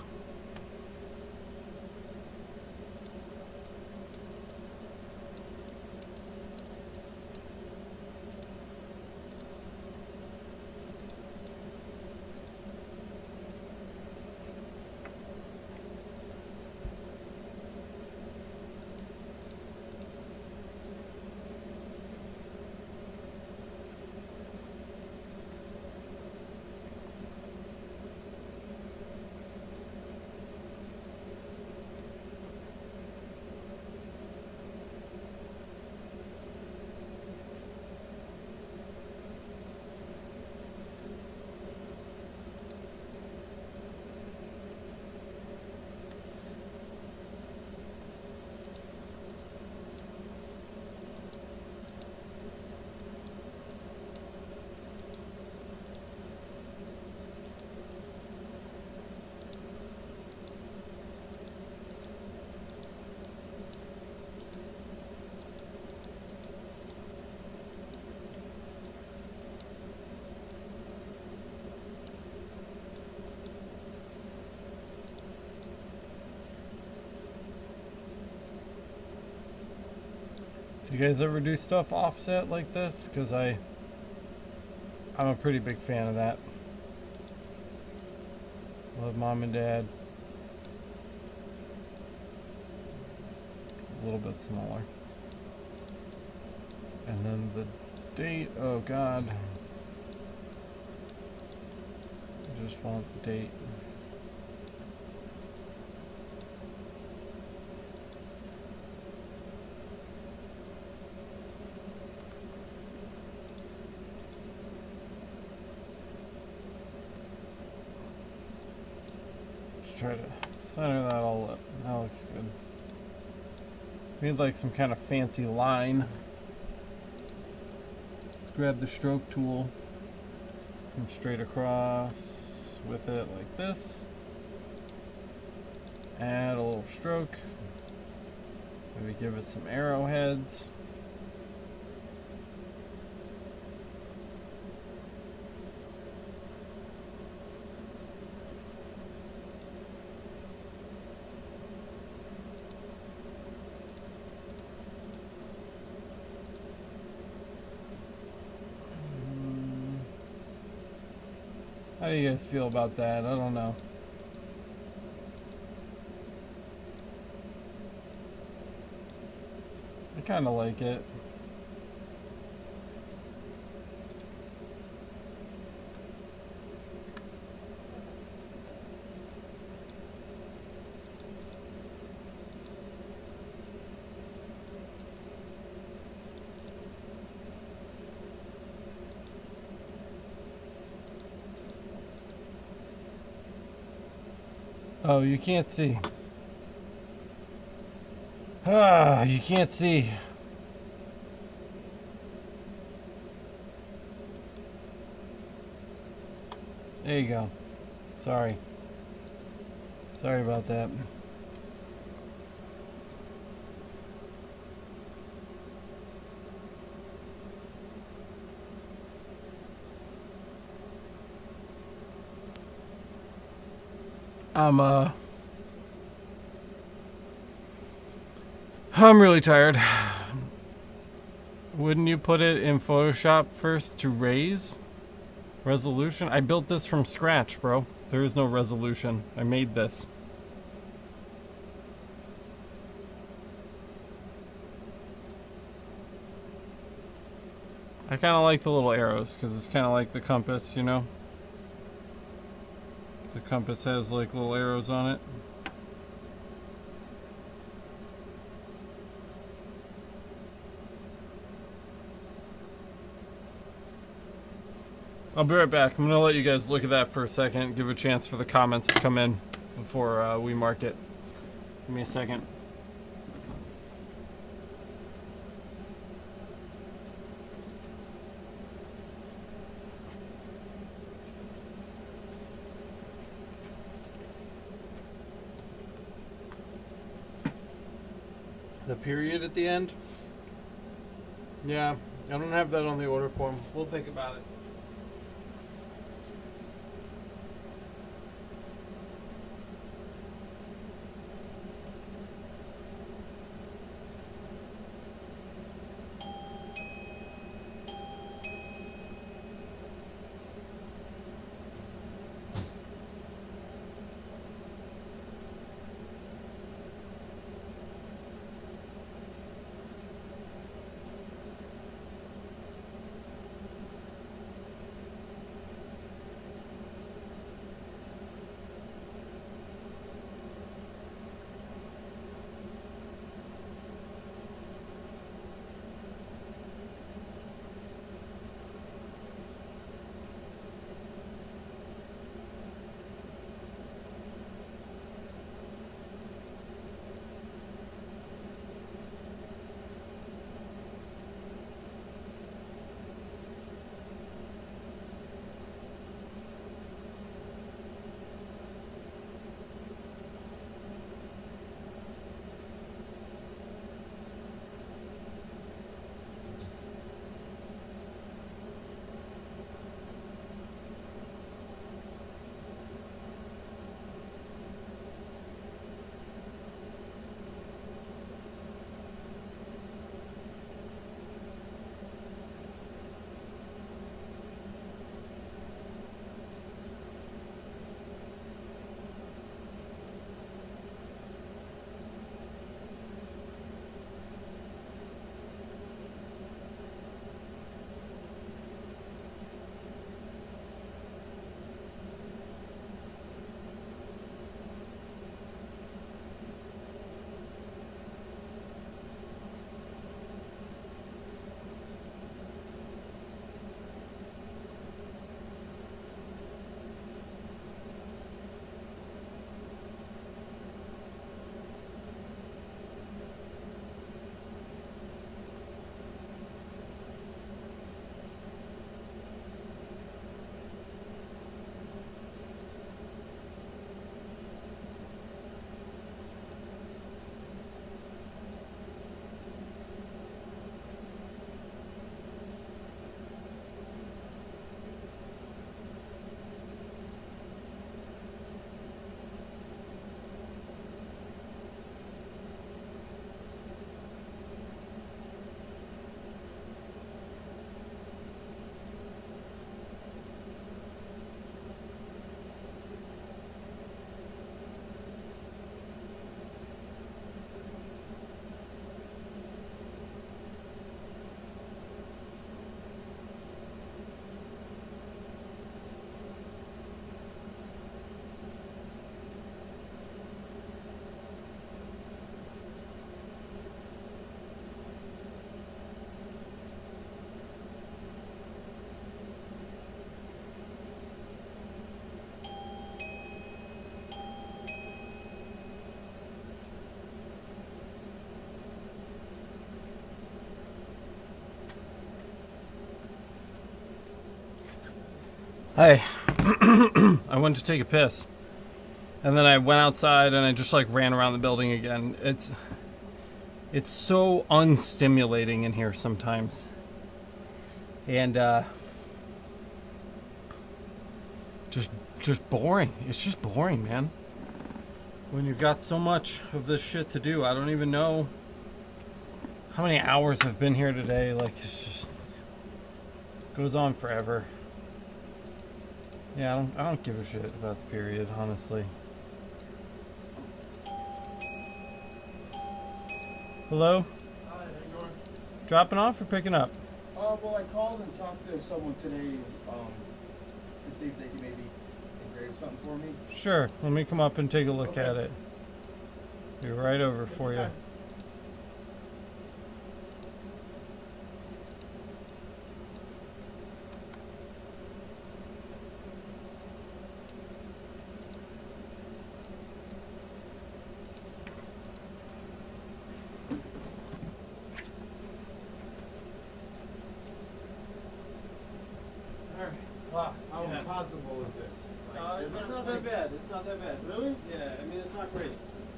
Do you guys ever do stuff offset like this? Because I'm a pretty big fan of that. Love Mom and Dad. A little bit smaller. And then the date, oh God. I just want the date. Try to center that all up. That looks good. Need like some kind of fancy line. Let's grab the stroke tool. Come straight across with it like this. Add a little stroke. Maybe give it some arrowheads. How do you guys feel about that? I don't know. I kind of like it. Oh, you can't see. Ah, you can't see. There you go. Sorry. Sorry about that. I'm really tired. Wouldn't you put it in Photoshop first to raise resolution? I built this from scratch, bro. There is no resolution. I made this. I kind of like the little arrows because it's kind of like the compass, you know? The compass has like little arrows on it. I'll be right back. I'm gonna let you guys look at that for a second, give a chance for the comments to come in before we mark it. Give me a second. The period at the end? Yeah, I don't have that on the order form. We'll think about it. Hi. I went to take a piss. And then I went outside and I just like ran around the building again. It's so unstimulating in here sometimes. And just boring. It's just boring, man. When you've got so much of this shit to do, I don't even know how many hours I've been here today. Like, it's just goes on forever. Yeah, I don't give a shit about the period, honestly. Hello? Hi, how you doing? Dropping off or picking up? Well, I called and talked to someone today to see if they could maybe engrave something for me. Sure. Let me come up and take a look at it. Be right over for you. How yeah. impossible is this? Like, is It's it not that bad. It's not that bad. Really? Yeah, I mean it's not great.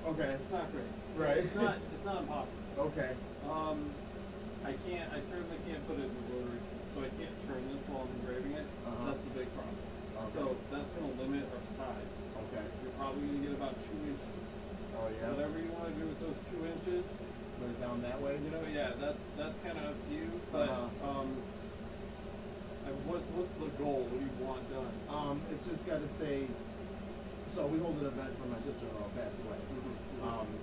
Okay. It's not great. Right. It's not impossible. Okay. I certainly can't put it in the rotary, so I can't turn this while I'm engraving it. That's the big problem. Okay. So that's going to limit our size. Okay. You're probably going to get about 2 inches. Oh yeah. Whatever you want to do with those 2 inches, Put it down that way. you know, yeah, that's kind of up to you. But what's the goal? What do you want done? It's just got to say. So we hold an event for my sister-in-law who passed away.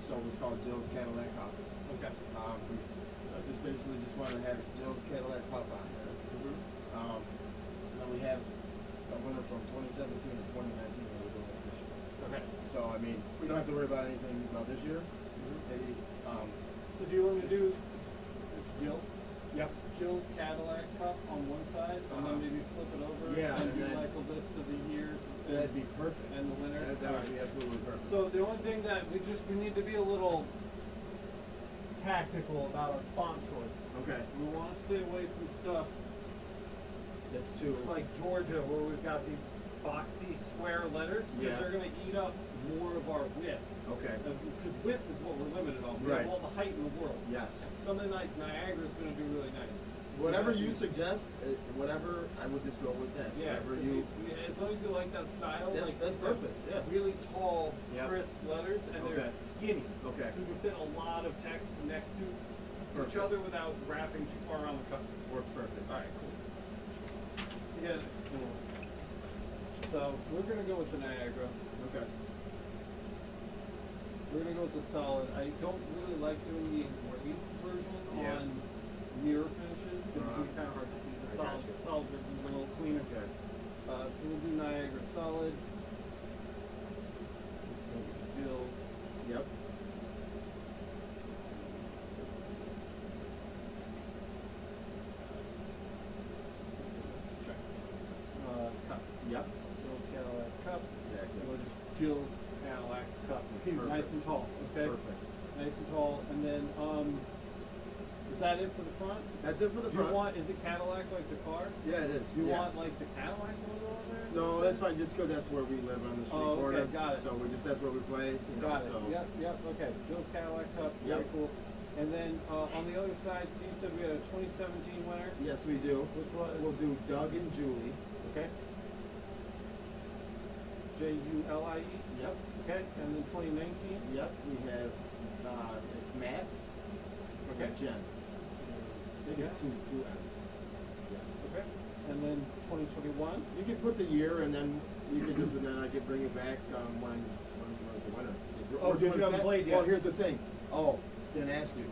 So it was called Jill's Cadillac Cup. Okay. I just basically just want to have Jill's Cadillac Cup on there. And then we have a winner from 2017 and 2019 that we're doing it this year. Okay. So I mean, we don't have to worry about anything about this year. Maybe. So do you want me to do it's Jill? Yep. Jill's Cadillac Cup on one side, and then maybe flip it over Yeah, and do and then- like a list of the years That'd be perfect. and the winners. That would be absolutely perfect. So the only thing that we need to be a little tactical about our font choice. Okay. We want to stay away from stuff That's too. like Georgia, where we've got these boxy square letters, because Yeah. they're going to eat up more of our width. Okay. Because width is what we're limited on. We Right. have all the height in the world. Yes. Something like Niagara is going to do really nice. Whatever you suggest, whatever, I would just go with that. Yeah, Whatever 'cause you. as long as you like that style, That's- like that's these are perfect, yeah. really tall, Yep. crisp letters, and they're Okay. skinny. Okay. So you can fit a lot of text next to each Perfect. other without wrapping too far around the cup. Works perfect. All right, cool. Yeah. So we're gonna go with the Niagara. Okay. We're gonna go with the solid. I don't really like doing the engraved version Yeah. on mirror finishes because it can be kind of hard to see. The I solid, gotcha. solid version is a little cleaner. Okay. So we'll do Niagara solid. Let's go with Jill's. Yep. Cup. Yep. Jill's Cadillac cup. Exactly. Or just Jill's Cadillac cup. Perfect. Nice and tall. Okay. Perfect. Nice and tall. And then, is that it for the front? That's it for the Do front. you want? Is it Cadillac like the car? Yeah, it is. Do you yeah. want like the Cadillac logo on there? No, that's fine. Just because that's where we live on the street Oh, okay, corner. got it. So we just that's where we play. You know, Got it. so. Yep, yep. Okay. Jill's Cadillac cup. Very Yep. cool. And then on the other side, so you said we had a 2017 winner. Yes, we do. Which was? We'll do Doug and Julie. Okay. Julie. Yep. Okay. And then 2019. Yep. We have it's Matt. Okay. And Jen. I think it's two N's. Yeah. Okay. And then 2021. You can put the year and then you can just and then I can bring it back when was the winner. Oh, We're you doing haven't played yet. Well, here's the thing. Oh, didn't ask you.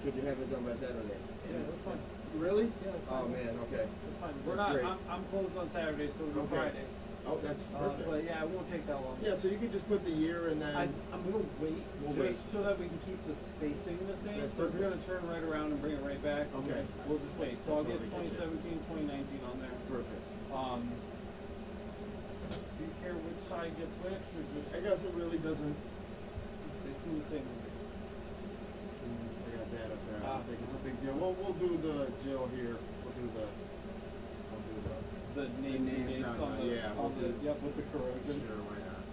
Could you have it done by Saturday? Yeah, that's fine. Really? Yeah, that's Oh fine. man, okay. That's fine. We're That's not. great. I'm closed on Saturday, so we'll do Okay. Friday. Oh, that's perfect. But yeah, it won't take that long. Yeah, so you could just put the year and then. I'm gonna wait We'll just wait. so that we can keep the spacing the same. That's So if you're perfect. gonna turn right around and bring it right back, Okay. we'll just wait. So I'll That's get what we get you. 2017, 2019 on there. Perfect. Do you care which side gets which, or just I guess it really doesn't. they seem the same? I got that up there. I Ah. don't think it's a big deal. We'll do the Jill here. We'll do the. The names and names dates on on the- the, yeah, on we'll the do- yep, with the corrosion. Sure, why not?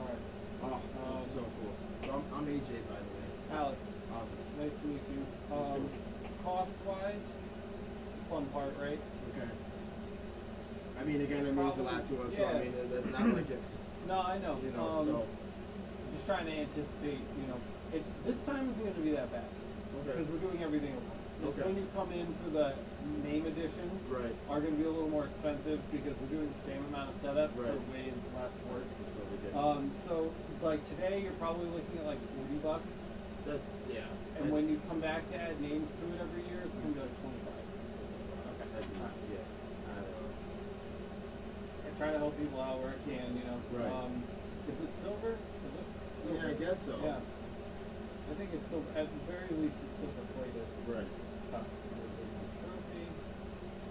Alright. Oh, that's so cool. So I'm AJ, by the way. Alex, Awesome. nice to meet you. too. Cost wise, it's the fun part, right? Okay. I mean, again, it means a lot to us. So I Yeah. mean, it's not like it's No, I know. you know. So Just trying to anticipate, it's this time isn't going to be that bad okay. because we're doing everything at once. It's Okay. when you come in for the name editions Right. are going to be a little more expensive because we're doing the same amount of setup for Right. way less work. That's what we did. So like today, you're probably looking at like $40. That's yeah. And when you come back to add names to it every year, it's going to be like 25. That's yeah. I don't know. I try to help people out where I can, Right. Is it silver? It looks silver. Yeah, I guess so. Yeah. I think it's silver. At the very least, it's silver plated. Right. Trophy.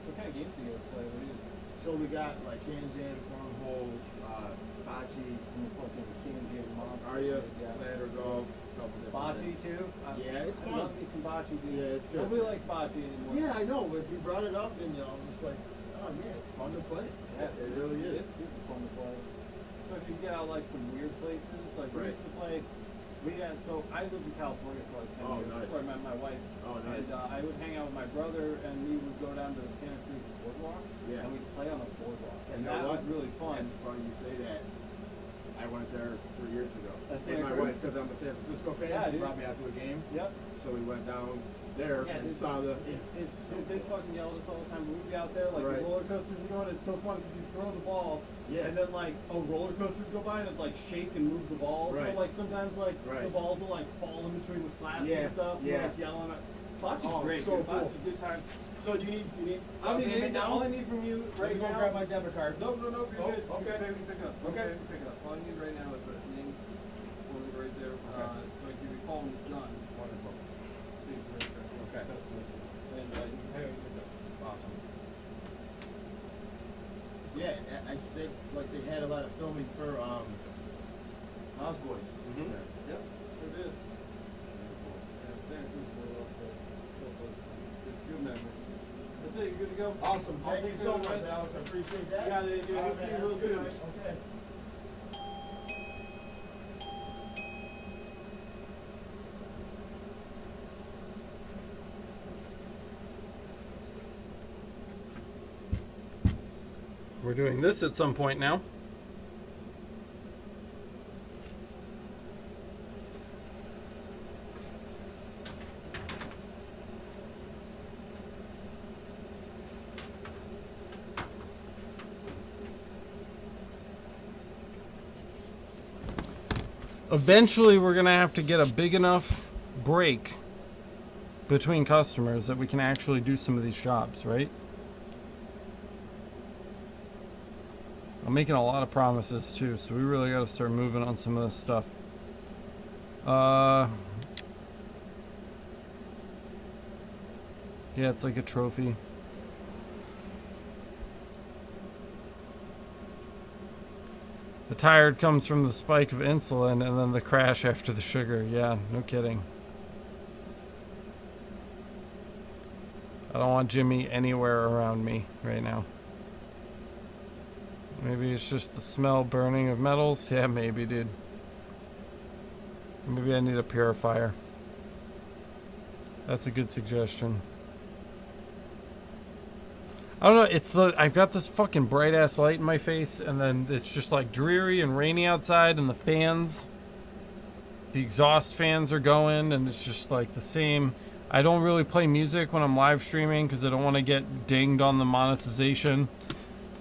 What kind of games do you guys play? What do you So we got like hand jam, cornhole, bocce. fucking King and Monster? Are you Yeah. ladder golf? Couple different Bocce too. Yeah, it's I fun. love me some bocce, dude. Yeah, it's good. Nobody likes bocce anymore. Yeah, I know. If we brought it up, then I'm just like, oh yeah, it's fun to play. Yeah, it really is. It's super fun to play. Especially if you get out like some weird places. Like we Right. used to play. So I lived in California for like 10 Oh, years. nice. That's where I met my wife. Oh, nice. And I would hang out with my brother, and we would go down to the Santa Cruz boardwalk. Yeah. And we'd play on the boardwalk, and You know that what? was really fun. It's funny you say that. I went there 3 years ago At with Santa my Cruz? wife because I'm a San Francisco fan. Yeah, She dude. brought me out to a game. Yep. So we went down there Yeah, and dude, saw the. Dude, they fucking yell at us all the time. But we'd be out there, like Right. the roller coasters are going. It's so fun because you throw the ball, Yeah. and then like a roller coaster would go by and it'd like shake and move the balls. Right. So like sometimes like Right. the balls will like fall in between the slats Yeah, and stuff. yeah. And, like yelling at. Bocce's Oh, great. so dude. cool. Bocce's a good time. So do you need I mean, payment now? all I need from you Let right me go now. grab my debit card. No, you're Oh, good. okay. You're pick it up. Okay. Pick it up. All I need right now is a name. Hold it right there. So I give you a call when it's done. Wonderful. See it's right there. Okay. And you can pay when you pick up. Awesome. Yeah, I think like they had a lot of filming for House Boys. Yep, sure did. Yeah, Santa Cruz Boardwalk, so close. Good memories. That's it, you're good to go? Awesome. I'll Thank you take so care of the much, rest. Alex. I appreciate that. Yeah, dude, we'll All right, see you man. real Have a good soon. night. Okay. We're doing this at some point now. Eventually, we're going to have to get a big enough break between customers that we can actually do some of these jobs, right? I'm making a lot of promises too, so we really got to start moving on some of this stuff. Yeah, it's like a trophy. The tired comes from the spike of insulin and then the crash after the sugar. Yeah, no kidding. I don't want Jimmy anywhere around me right now. Maybe it's just the smell burning of metals. Yeah, maybe, dude. Maybe I need a purifier. That's a good suggestion. I don't know, it's the I've got this fucking bright ass light in my face and then it's just like dreary and rainy outside and the exhaust fans are going and it's just like the same. I don't really play music when I'm live streaming because I don't want to get dinged on the monetization.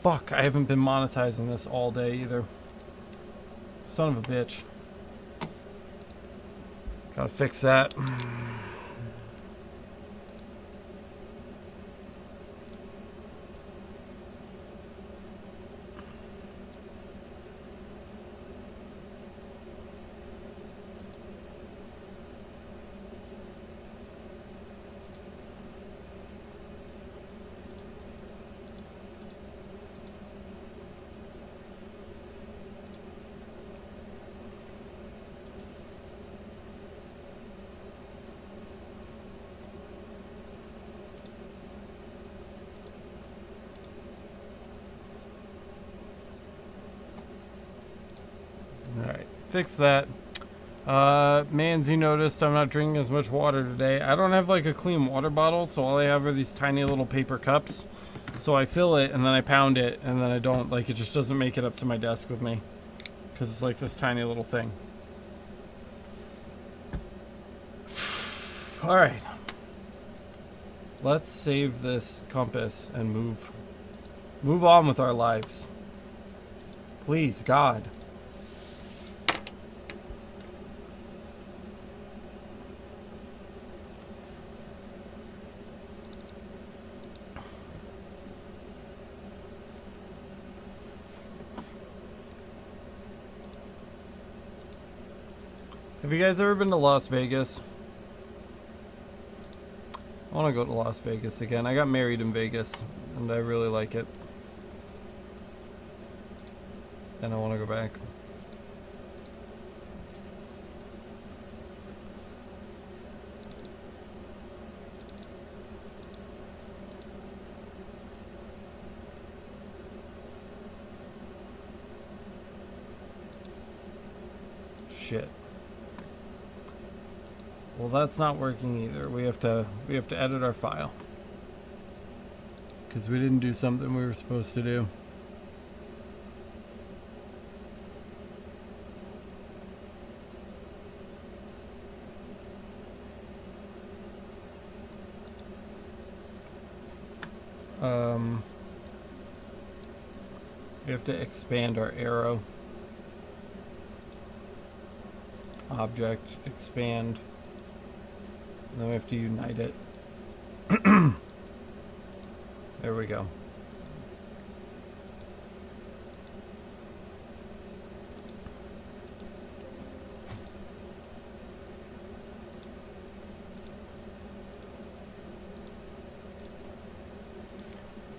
Fuck, I haven't been monetizing this all day either. Son of a bitch. Gotta fix that. Alright, fix that. Manzi noticed I'm not drinking as much water today. I don't have like a clean water bottle, so all I have are these tiny little paper cups. So I fill it and then I pound it and then I don't, like it just doesn't make it up to my desk with me. Because it's like this tiny little thing. Alright. Let's save this compass and move on with our lives. Please, God. Have you guys ever been to Las Vegas? I want to go to Las Vegas again. I got married in Vegas, and I really like it. And I want to go back. shit. Well, that's not working either. We have to edit our file because we didn't do something we were supposed to do. We have to expand our arrow. Object, expand. And then we have to unite it. There we go.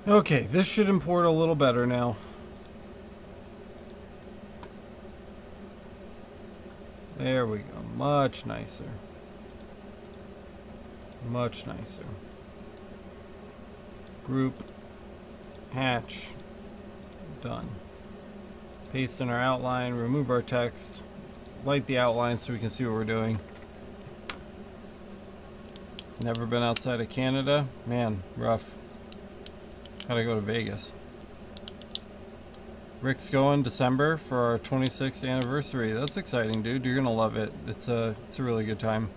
Okay, this should import a little better now. There we go. Much nicer. Much nicer. Group. Hatch. Done. Paste in our outline. Remove our text. Light the outline so we can see what we're doing. Never been outside of Canada? Man, rough. Gotta go to Vegas. Rick's going December for our 26th anniversary. That's exciting, dude. You're gonna love it. It's a really good time.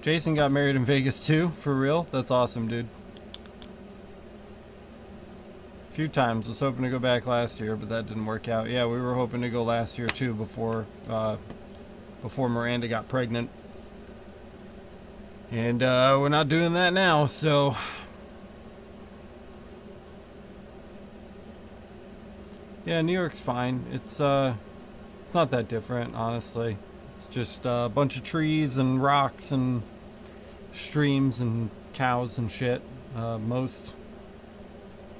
Jason got married in Vegas too, for real. That's awesome, dude. A few times. Was hoping to go back last year, but that didn't work out. Yeah, we were hoping to go last year too, before Miranda got pregnant. And we're not doing that now, so. Yeah, New York's fine. It's not that different, honestly. It's just a bunch of trees and rocks and streams and cows and shit. Most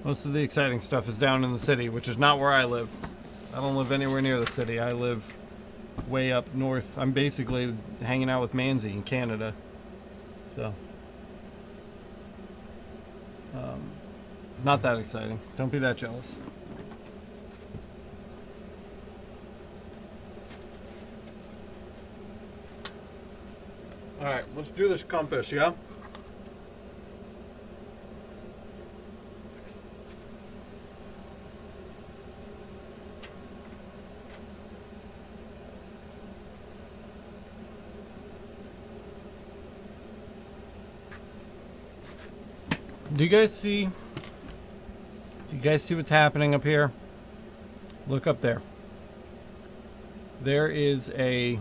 of the exciting stuff is down in the city, which is not where I live. I don't live anywhere near the city. I live way up north. I'm basically hanging out with Manzi in Canada. So, not that exciting. Don't be that jealous. Alright, let's do this compass, yeah? Do you guys see what's happening up here? Look up there. There is a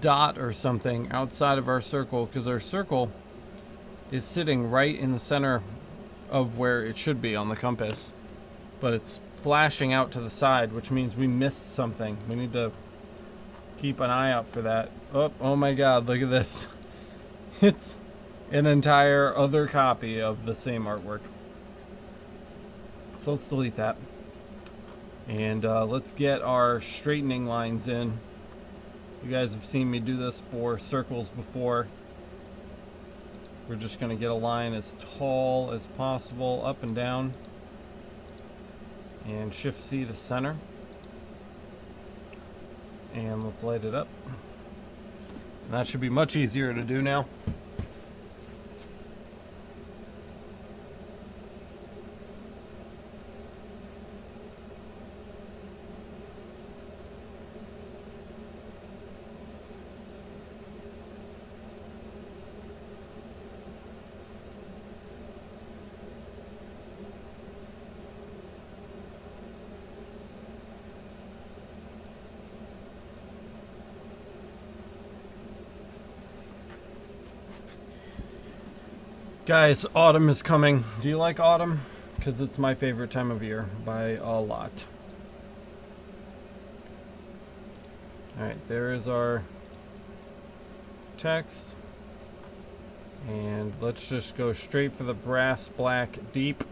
dot or something outside of our circle, because our circle is sitting right in the center of where it should be on the compass, but it's flashing out to the side, which means we missed something. We need to keep an eye out for that. Oh my god, look at this. It's an entire other copy of the same artwork. So let's delete that, and let's get our straightening lines in. You guys have seen me do this for circles before. We're just going to get a line as tall as possible up and down, and Shift C to center, and let's light it up. And that should be much easier to do now. Guys, autumn is coming. Do you like autumn? Because it's my favorite time of year by a lot. Alright, there is our text. And let's just go straight for the brass black deep.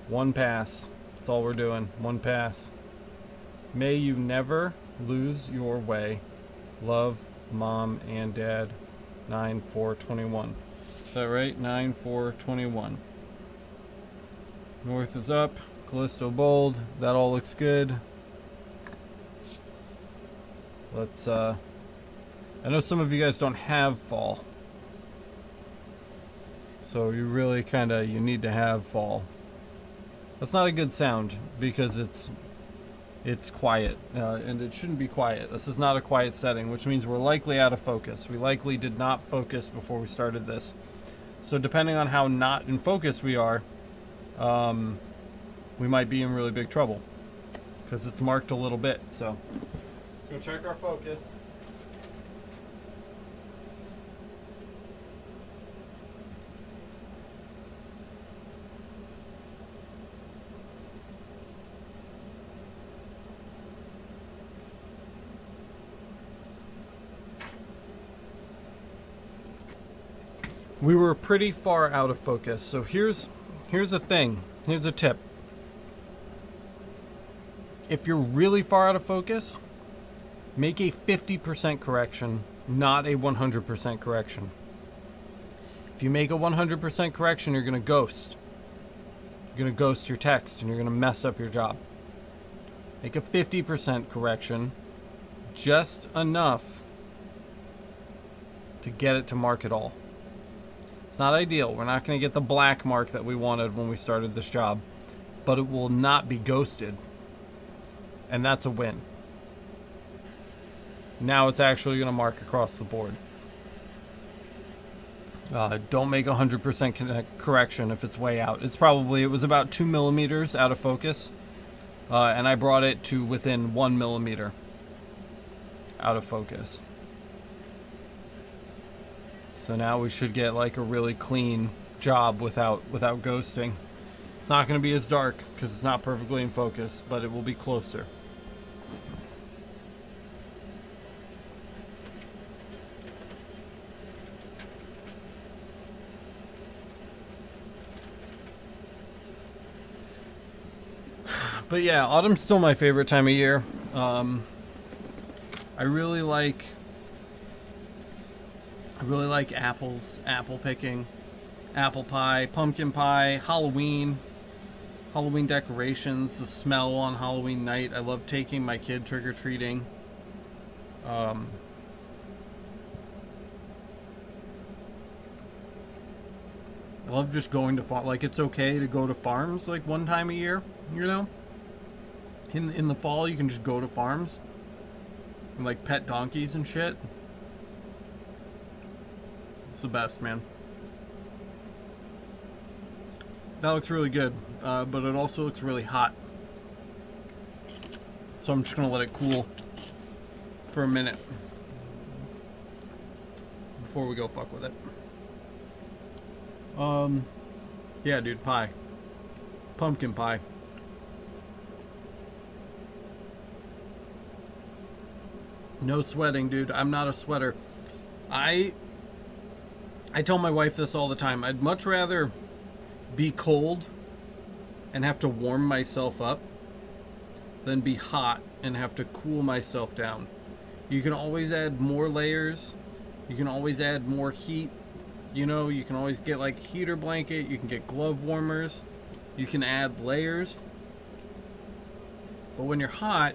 One pass. That's all we're doing. One pass. May you never lose your way. Love, Mom and Dad. 9/4/21. Is that right? 9/4/21. North is up. Callisto bold. That all looks good. Let's, I know some of you guys don't have fall. So you really you need to have fall. That's not a good sound because it's quiet, and it shouldn't be quiet. This is not a quiet setting, which means we're likely out of focus. We likely did not focus before we started this. So depending on how not in focus we are, we might be in really big trouble because it's marked a little bit. So let's go check our focus. We were pretty far out of focus, so here's a thing. Here's a tip. If you're really far out of focus, make a 50% correction, not a 100% correction. If you make a 100% correction, you're going to ghost. You're going to ghost your text, and you're going to mess up your job. Make a 50% correction, just enough to get it to mark it all. It's not ideal. We're not going to get the black mark that we wanted when we started this job, but it will not be ghosted, and that's a win. Now it's actually going to mark across the board. Don't make 100% correction if it's way out. It was about 2 millimeters out of focus, and I brought it to within 1 millimeter out of focus. So now we should get like a really clean job without ghosting. It's not going to be as dark because it's not perfectly in focus, but it will be closer. But yeah, autumn's still my favorite time of year. I really like apples, apple picking, apple pie, pumpkin pie, Halloween decorations, the smell on Halloween night. I love taking my kid trick-or-treating. I love just going to like, it's okay to go to farms like one time a year, you know? In the fall, you can just go to farms and like pet donkeys and shit. It's the best, man. That looks really good, but it also looks really hot. So I'm just gonna let it cool for a minute before we go fuck with it. Yeah, dude, pie. Pumpkin pie. No sweating, dude. I'm not a sweater. I tell my wife this all the time. I'd much rather be cold and have to warm myself up than be hot and have to cool myself down. You can always add more layers. You can always add more heat. You know, you can always get like a heater blanket. You can get glove warmers. You can add layers. But when you're hot,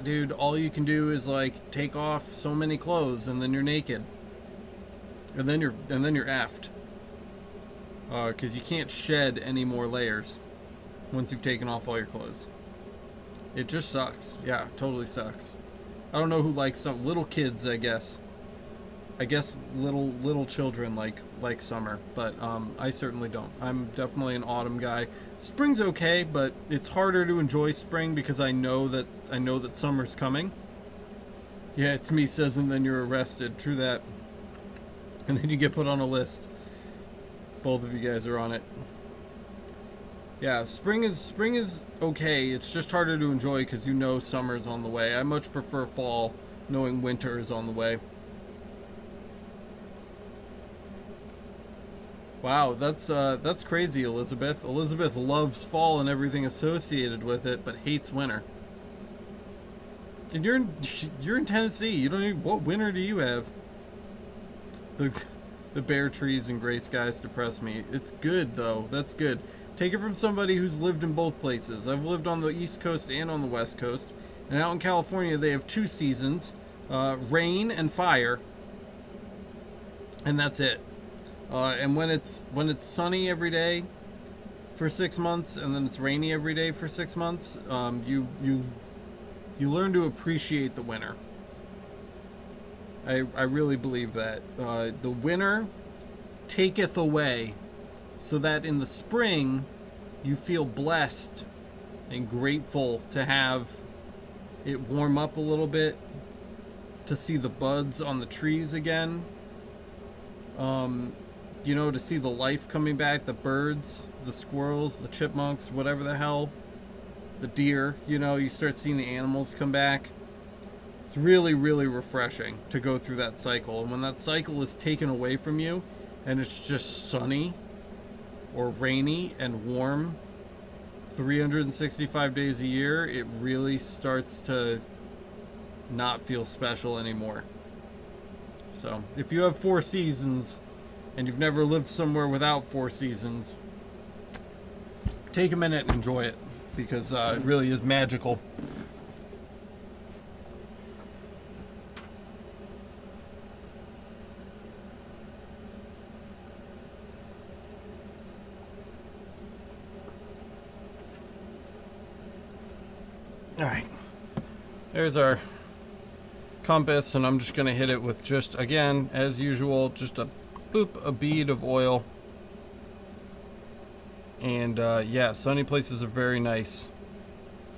dude, all you can do is like take off so many clothes and then you're naked. And then you're effed. Because you can't shed any more layers once you've taken off all your clothes. It just sucks. Yeah, totally sucks. I don't know who likes some little kids, I guess. I guess little children like summer, but I certainly don't. I'm definitely an autumn guy. Spring's okay, but it's harder to enjoy spring because I know that summer's coming. Yeah, it's me says, and then you're arrested. True that. And then you get put on a list. Both of you guys are on it. Yeah, spring is okay. It's just harder to enjoy because you know summer's on the way. I much prefer fall, knowing winter is on the way. Wow, that's crazy, Elizabeth. Elizabeth loves fall and everything associated with it, but hates winter. And you're in Tennessee. You don't even, what winter do you have? The bare trees and gray skies depress me. It's good though. That's good. Take it from somebody who's lived in both places. I've lived on the East Coast and on the West Coast, And out in California, they have 2 seasons, rain and fire, and that's it. And when it's sunny every day for 6 months, and then it's rainy every day for 6 months, you learn to appreciate the winter. I really believe that. The winter taketh away, so that in the spring you feel blessed and grateful to have it warm up a little bit, to see the buds on the trees again, you know, to see the life coming back, the birds, the squirrels, the chipmunks, whatever the hell, the deer, you know, you start seeing the animals come back. It's really, really refreshing to go through that cycle. And when that cycle is taken away from you and it's just sunny or rainy and warm 365 days a year, it really starts to not feel special anymore. So if you have 4 seasons and you've never lived somewhere without 4 seasons, take a minute and enjoy it, because it really is magical. All right, there's our compass, and I'm just going to hit it with just, again, as usual, just a boop, a bead of oil. And yeah, sunny places are very nice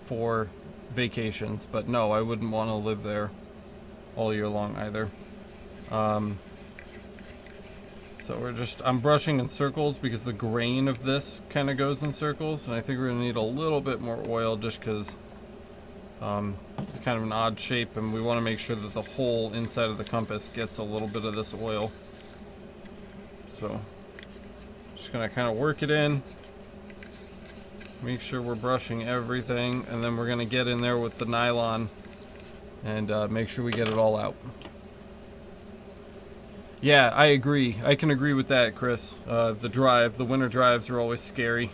for vacations, but no, I wouldn't want to live there all year long either. So I'm brushing in circles because the grain of this kind of goes in circles, and I think we're going to need a little bit more oil just because it's kind of an odd shape, and we want to make sure that the whole inside of the compass gets a little bit of this oil. So just gonna kind of work it in, make sure we're brushing everything, and then we're gonna get in there with the nylon and make sure we get it all out. Yeah, I agree. I can agree with that, Chris. The winter drives are always scary.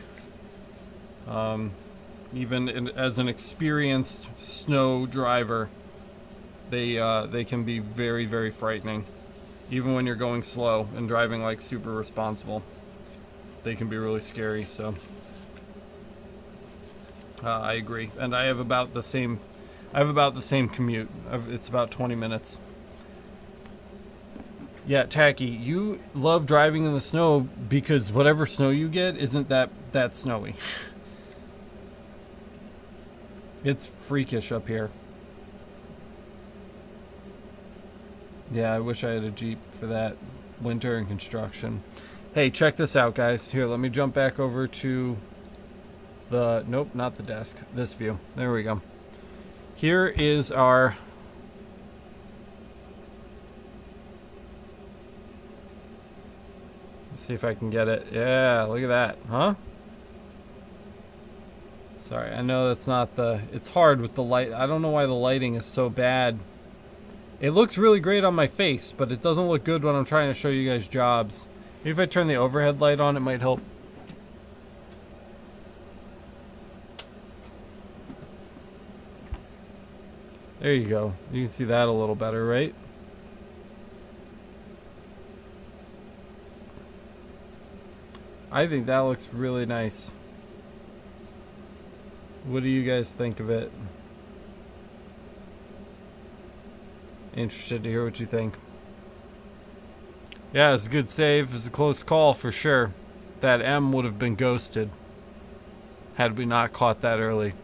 Even as an experienced snow driver, they can be very, very frightening. Even when you're going slow and driving like super responsible, they can be really scary. So I agree, and I have about the same commute. It's about 20 minutes. Yeah, Tacky, you love driving in the snow because whatever snow you get isn't that snowy. It's freakish up here. Yeah, I wish I had a Jeep for that. Winter and construction. Hey, check this out, guys. Here, let me jump back over to the... Nope, not the desk. This view. There we go. Here is our... Let's see if I can get it. Yeah, look at that. Huh? Sorry, I know that's not the... It's hard with the light. I don't know why the lighting is so bad. It looks really great on my face, but it doesn't look good when I'm trying to show you guys jobs. Maybe if I turn the overhead light on, it might help. There you go. You can see that a little better, right? I think that looks really nice. What do you guys think of it? Interested to hear what you think. Yeah, it's a good save. It's a close call for sure. That M would have been ghosted had we not caught that early.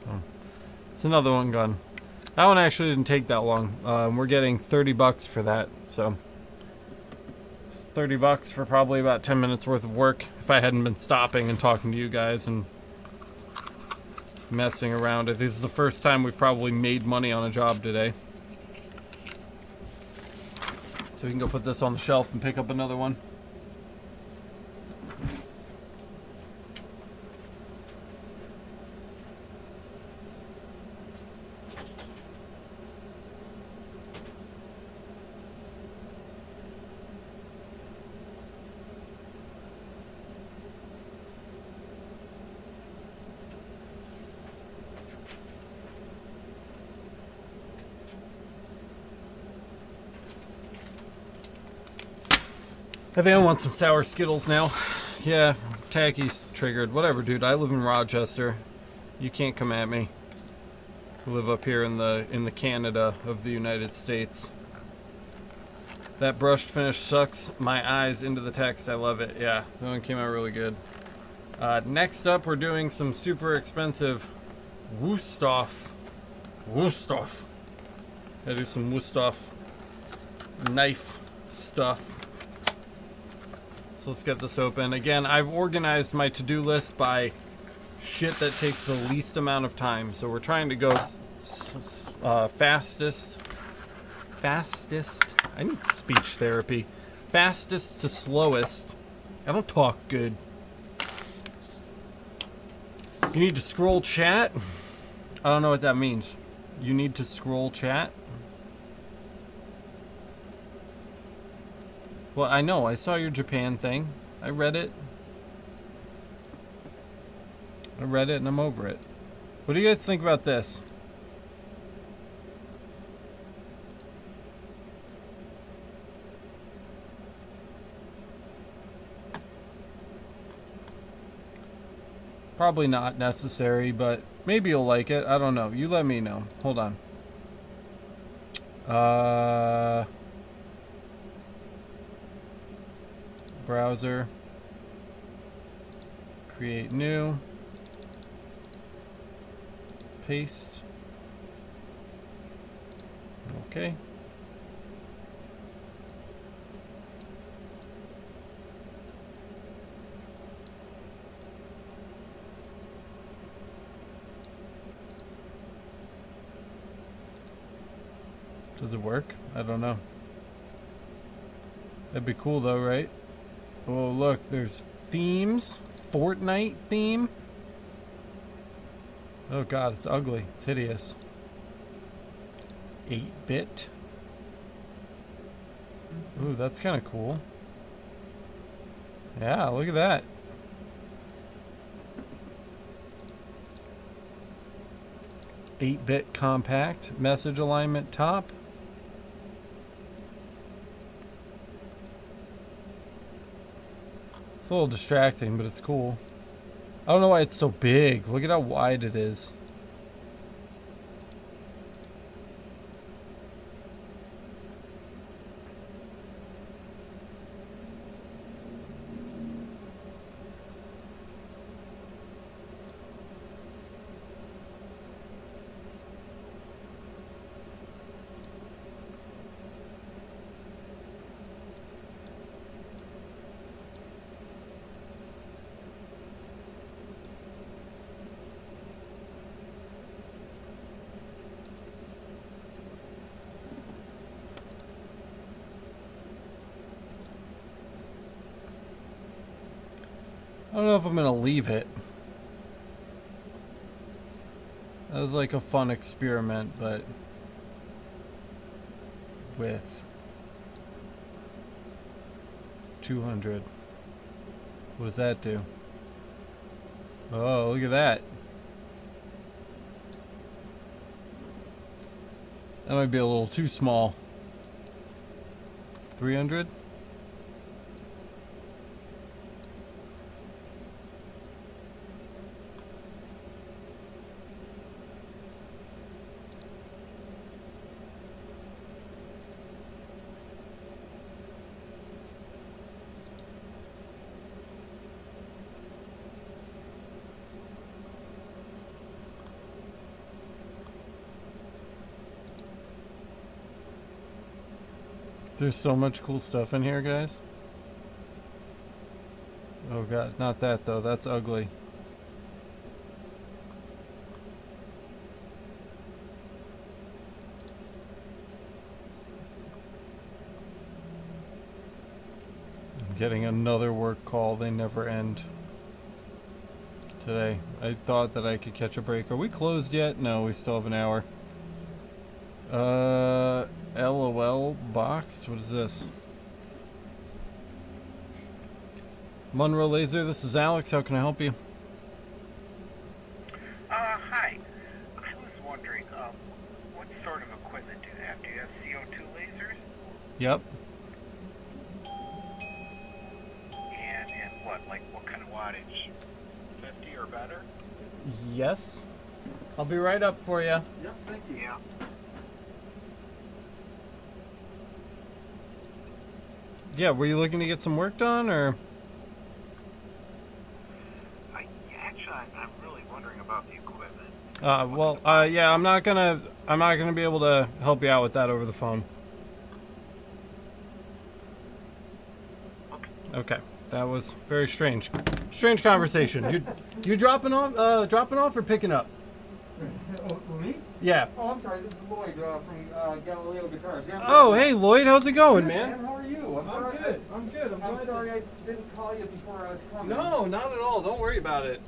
Oh. It's another one gone. That one actually didn't take that long. We're getting 30 bucks for that, so... 30 bucks for probably about 10 minutes worth of work if I hadn't been stopping and talking to you guys and messing around. This is the first time we've probably made money on a job today. So we can go put this on the shelf and pick up another one. I think I want some sour Skittles now. Yeah, Tacky's triggered. Whatever, dude. I live in Rochester. You can't come at me. I live up here in the Canada of the United States. That brushed finish sucks my eyes into the text. I love it. Yeah, that one came out really good. Next up, we're doing some super expensive Wusthof. I do some Wusthof knife stuff. So let's get this open. Again, I've organized my to-do list by shit that takes the least amount of time. So we're trying to go fastest. I need speech therapy. Fastest to slowest. I don't talk good. You need to scroll chat? I don't know what that means. You need to scroll chat? Well, I know. I saw your Japan thing. I read it. And I'm over it. What do you guys think about this? Probably not necessary, but maybe you'll like it. I don't know. You let me know. Hold on. Browser. Create new. Paste. Okay. Does it work? I don't know. That'd be cool though, right? Oh, look, there's themes. Fortnite theme. Oh god, it's ugly. It's hideous. 8-bit. Ooh, that's kind of cool. Yeah, look at that. Eight-bit compact. Message alignment top. It's a little distracting, but it's cool. I don't know why it's so big. Look at how wide it is. I don't know if I'm gonna leave it. That was like a fun experiment, but with 200. What does that do? Oh, look at that. That might be a little too small. 300? There's so much cool stuff in here, guys. Oh god, not that though. That's ugly. I'm getting another work call. They never end. Today. I thought that I could catch a break. Are we closed yet? No, we still have an hour. LOL box. What is this? Monroe Laser, this is Alex. How can I help you? Hi. I was wondering, what sort of equipment do you have? Do you have CO2 lasers? Yep. what kind of wattage? 50 or better? Yes. I'll be right up for you. Yep, thank you. Yeah. Yeah, were you looking to get some work done, or? Actually, I'm really wondering about the equipment. Yeah, I'm not gonna be able to help you out with that over the phone. Okay, that was very strange. Strange conversation. You dropping off or picking up? Me? Yeah. Oh, I'm sorry. This is Lloyd from Galileo Guitars. Yeah, Oh, hey Lloyd, how's it going, man? How are you? I'm good. I'm good. I'm sorry I didn't call you before I was coming. No, not at all. Don't worry about it.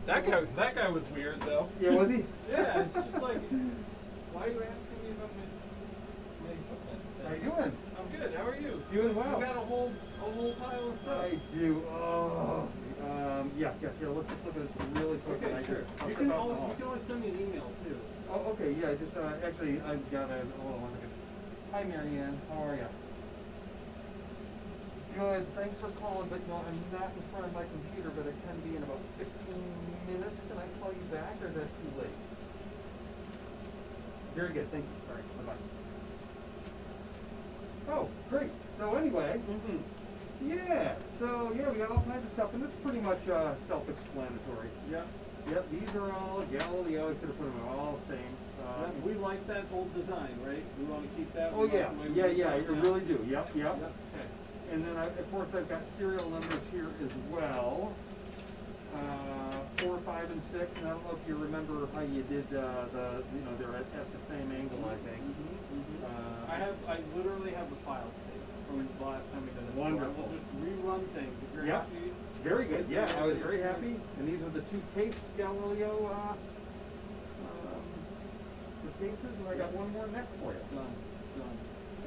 That guy was weird though. Yeah, was he? Yeah, it's just like, why are you asking me about my equipment? How you doing? I'm good. How are you? Doing well. You got a whole pile of stuff. I do. Oh. Yes. Let's just look at this really quick. Okay, sure. You can always send me an email too. Oh, okay. Yeah. Just actually, I've got a. Hold on 1 second. Hi, Marianne. How are you? Good. Thanks for calling, but no, I'm not in front of my computer, but it can be in about 15 minutes. Can I call you back, or is that too late? Very good. Thank you. All right. Bye-bye. Oh, great. So anyway, yeah. So yeah, we got all kinds of stuff, and it's pretty much self-explanatory. Yeah. Yep. These are all Galileo. I could have put them all the same. We like that old design, right? We want to keep that. Oh yeah. Yeah. I really do. Yep. Okay. And then of course I've got serial numbers here as well. 4, 5, and 6. And I don't know if you remember how you did they're at the same angle, I think. I literally have the file saved from the last time we did it. Wonderful. So I will just rerun things. If you're happy. Very good. Yeah, I was very happy. And these are the 2 case Galileo the cases, and I got one more next for you. Done.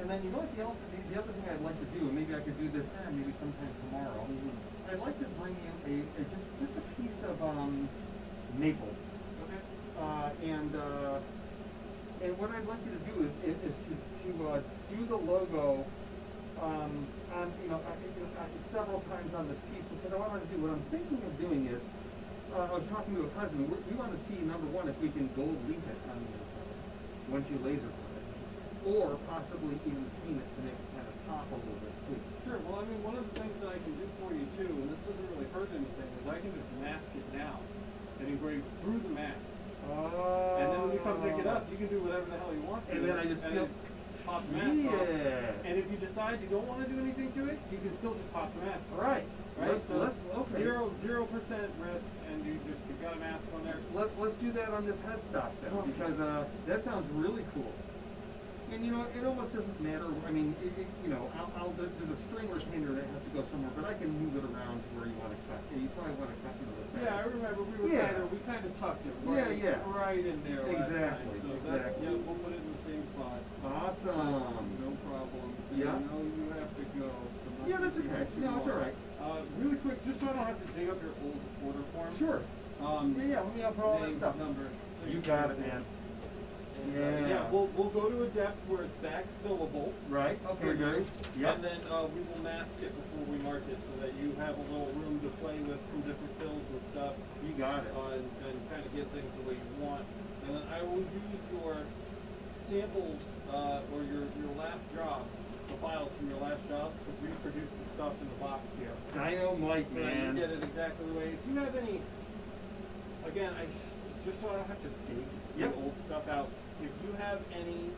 And then the other thing I'd like to do, and maybe I could do this maybe sometime tomorrow. I'd like to bring you just a piece of maple. Okay. And what I'd like you to do is to do the logo on several times on this piece, because what I want to do, what I'm thinking of doing is, I was talking to a cousin. We want to see, number one, if we can gold leaf it on the inside once you laser cut it, or possibly even paint it to make it kind of pop a little bit too. Sure. Well, I mean, one of the things that I can do for you too, and this doesn't really hurt anything, is I can just mask it now and engrave through the mask. Oh. And then when you come pick it up, you can do whatever the hell you want to. And then I just pop the mask off. And if you decide you don't want to do anything to it, you can still just pop the mask off. Right. Right. Let's 0% risk, and you've got a mask on there. Let's do that on this headstock then, because that sounds really cool. And it almost doesn't matter. I mean, there's a string retainer that has to go somewhere, but I can move it around to where you want to cut. You probably want to cut into the back. Yeah, I remember we kind of tucked it right in there. Exactly. Yeah, we'll put it in the same spot. Awesome. No problem. Yeah. I know you have to go. So yeah, that's okay. No, it's all right. Really quick, just so I don't have to dig up your old order form. Sure. Let me put all that stuff. Number. You got it, man. Yeah, we'll go to a depth where it's back fillable. Right. Okay. Good. Yeah. And then we will mask it before we mark it, so that you have a little room to play with some different fills and stuff. You got it. And kind of get things the way you want. And then I will use your samples or your last jobs, the files from your last jobs, to reproduce the stuff in the box here. Dynamite, so man. You get it exactly the way. If you have any, again, just so I don't have to dig the old stuff out. If you have any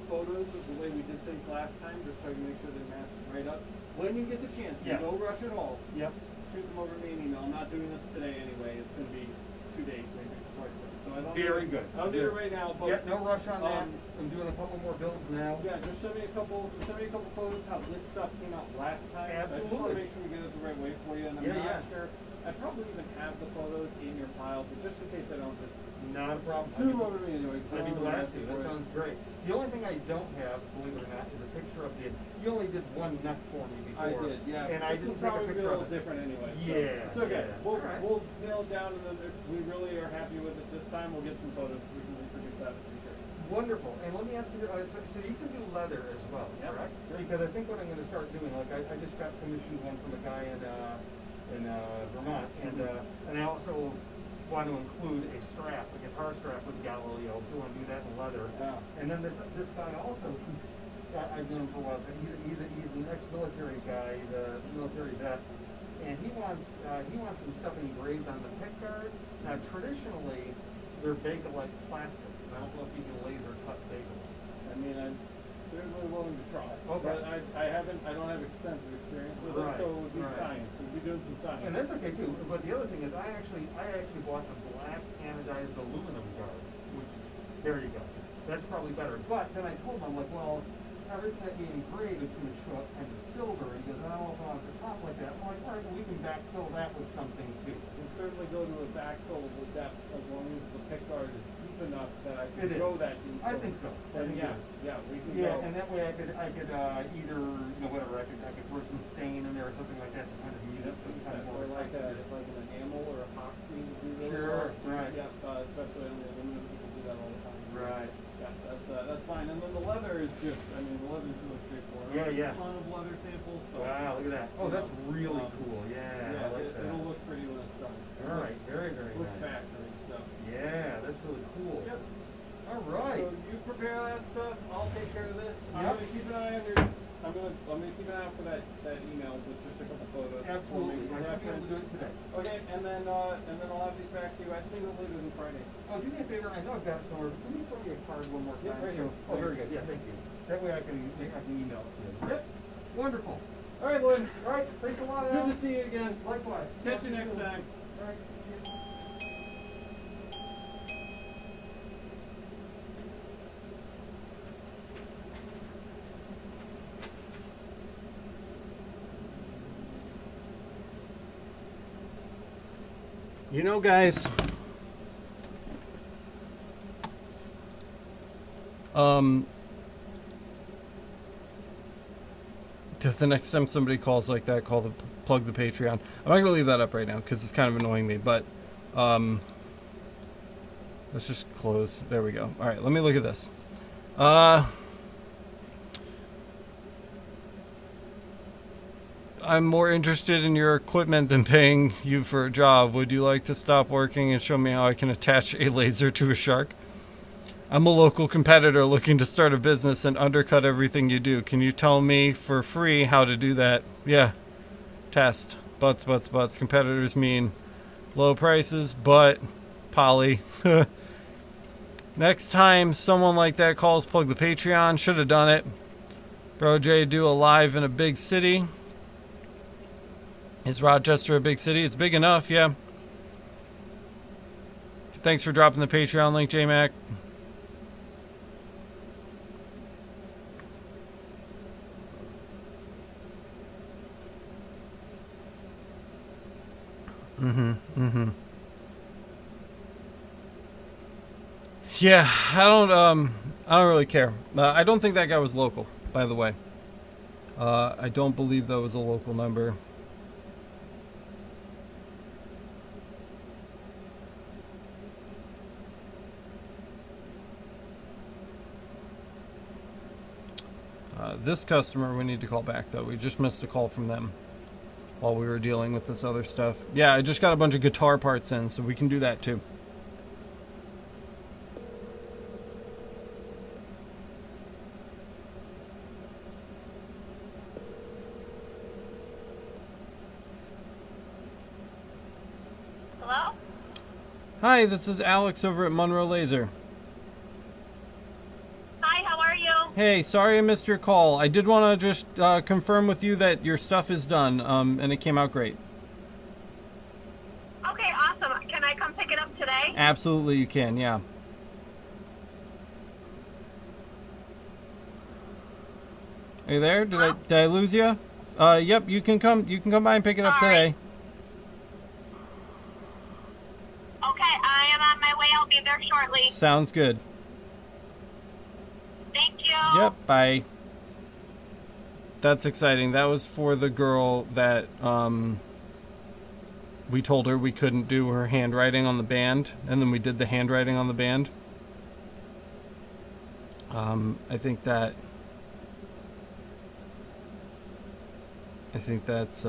photos of the way we did things last time, just so you make sure they match right up, when you get the chance, no rush at all. Yep. Shoot them over to me an email. I'm not doing this today anyway. It's going to be 2 days, maybe twice. So I don't. Very good. I'll do it right now. But no rush on that. I'm doing a couple more builds now. Yeah, just send me a couple photos how this stuff came out last time. Absolutely. I just want to make sure we get it the right way for you. And I'm not sure. I probably even have the photos in your file, but just in case I don't. Not a problem. Shoot them over to me anyway. I'd be glad to. That sounds great. The only thing I don't have, believe it or not, is a picture of the. You only did one neck for me before. I did, yeah. And I didn't take a picture of it. Different anyway. Yeah. So. It's okay. We'll nail it down, and then if we really are happy with it this time, we'll get some photos so we can reproduce that in the future. Wonderful. And let me ask you, so you can do leather as well, correct? Sure. Because I think what I'm going to start doing, like I just got commissioned one from a guy in in Vermont, and I also want to include a strap, a guitar strap with Galileo, so I want to do that in leather. Yeah. And then this guy also, I've known him for a while. He's an ex-military guy. He's a military vet, and he wants some stuff engraved on the pick guard. Now, traditionally, they're baked like plastic. I don't know if you can laser cut bagel. I mean, I'm certainly willing to try. Okay. But I don't have extensive experience with it, so it would be science. We'd be doing some science. And that's okay too. But the other thing is, I actually bought the black anodized aluminum guard, which is, there you go. That's probably better. But then I told him, I'm like, well, everything that we engrave is going to show up kind of silver. He goes, I don't know if I want the top like that. I'm like, all right, well, we can backfill that with something too. We can certainly go to a backfill with that as long as the pick guard is deep enough that I can go that deep. I think so. And yeah, we can go. And that way I could either, whatever, I could throw some stain in there or something like that to kind of mute it so it's kind of more like an enamel or epoxy would be really sure, right. Yeah, especially on the aluminum, people do that all the time. Right. Yeah, that's fine. And then the leather is just, I mean, the leather is really straightforward. Yeah. A ton of leather samples. So, wow, look at that. Oh, that's really cool. Yeah, I like that. It'll look pretty when it's done. All right, very nice. Looks factory, so. Yeah, that's really cool. Yep. All right. So you prepare that stuff. I'll take care of this. Yep. I'm gonna keep an eye on your. I'm gonna keep an eye out for that email with just a couple photos. Absolutely. I should be able to do it today. Okay, and then I'll have these back to you. I'd say no later than Friday. Oh, do me a favor. I know I've got it somewhere. Can you throw me a card one more time? Yeah, right here. Oh, very good. Yeah, thank you. That way I can email it to you. Yep. Wonderful. All right, Lloyd. All right. Thanks a lot, Al. Good to see you again. Likewise. Catch you next time. All right. You know, guys, the next time somebody calls like that, plug the Patreon. I'm not going to leave that up right now because it's kind of annoying me, but let's just close. There we go. All right, let me look at this. I'm more interested in your equipment than paying you for a job. Would you like to stop working and show me how I can attach a laser to a shark? I'm a local competitor looking to start a business and undercut everything you do. Can you tell me for free how to do that? Yeah. Test. Butts. Competitors mean low prices, but poly. Next time someone like that calls, plug the Patreon. Should have done it. Bro J, do a live in a big city. Is Rochester a big city? It's big enough, yeah. Thanks for dropping the Patreon link, J-Mac. Yeah, I don't really care. I don't think that guy was local, by the way. I don't believe that was a local number. This customer we need to call back, though. We just missed a call from them while we were dealing with this other stuff. Yeah, I just got a bunch of guitar parts in, so we can do that too. Hello? Hi, this is Alex over at Monroe Laser. Hi, how are you? Hey, sorry I missed your call. I did want to just confirm with you that your stuff is done, and it came out great. Okay, awesome. Can I come pick it up today? Absolutely, you can. Yeah. Are you there? Did I lose you? Yep. You can come. You can come by and pick it up today. Okay, I am on my way. I'll be there shortly. Sounds good. Thank you. Yep, bye. That's exciting. That was for the girl that we told her we couldn't do her handwriting on the band, and then we did the handwriting on the band. I think that's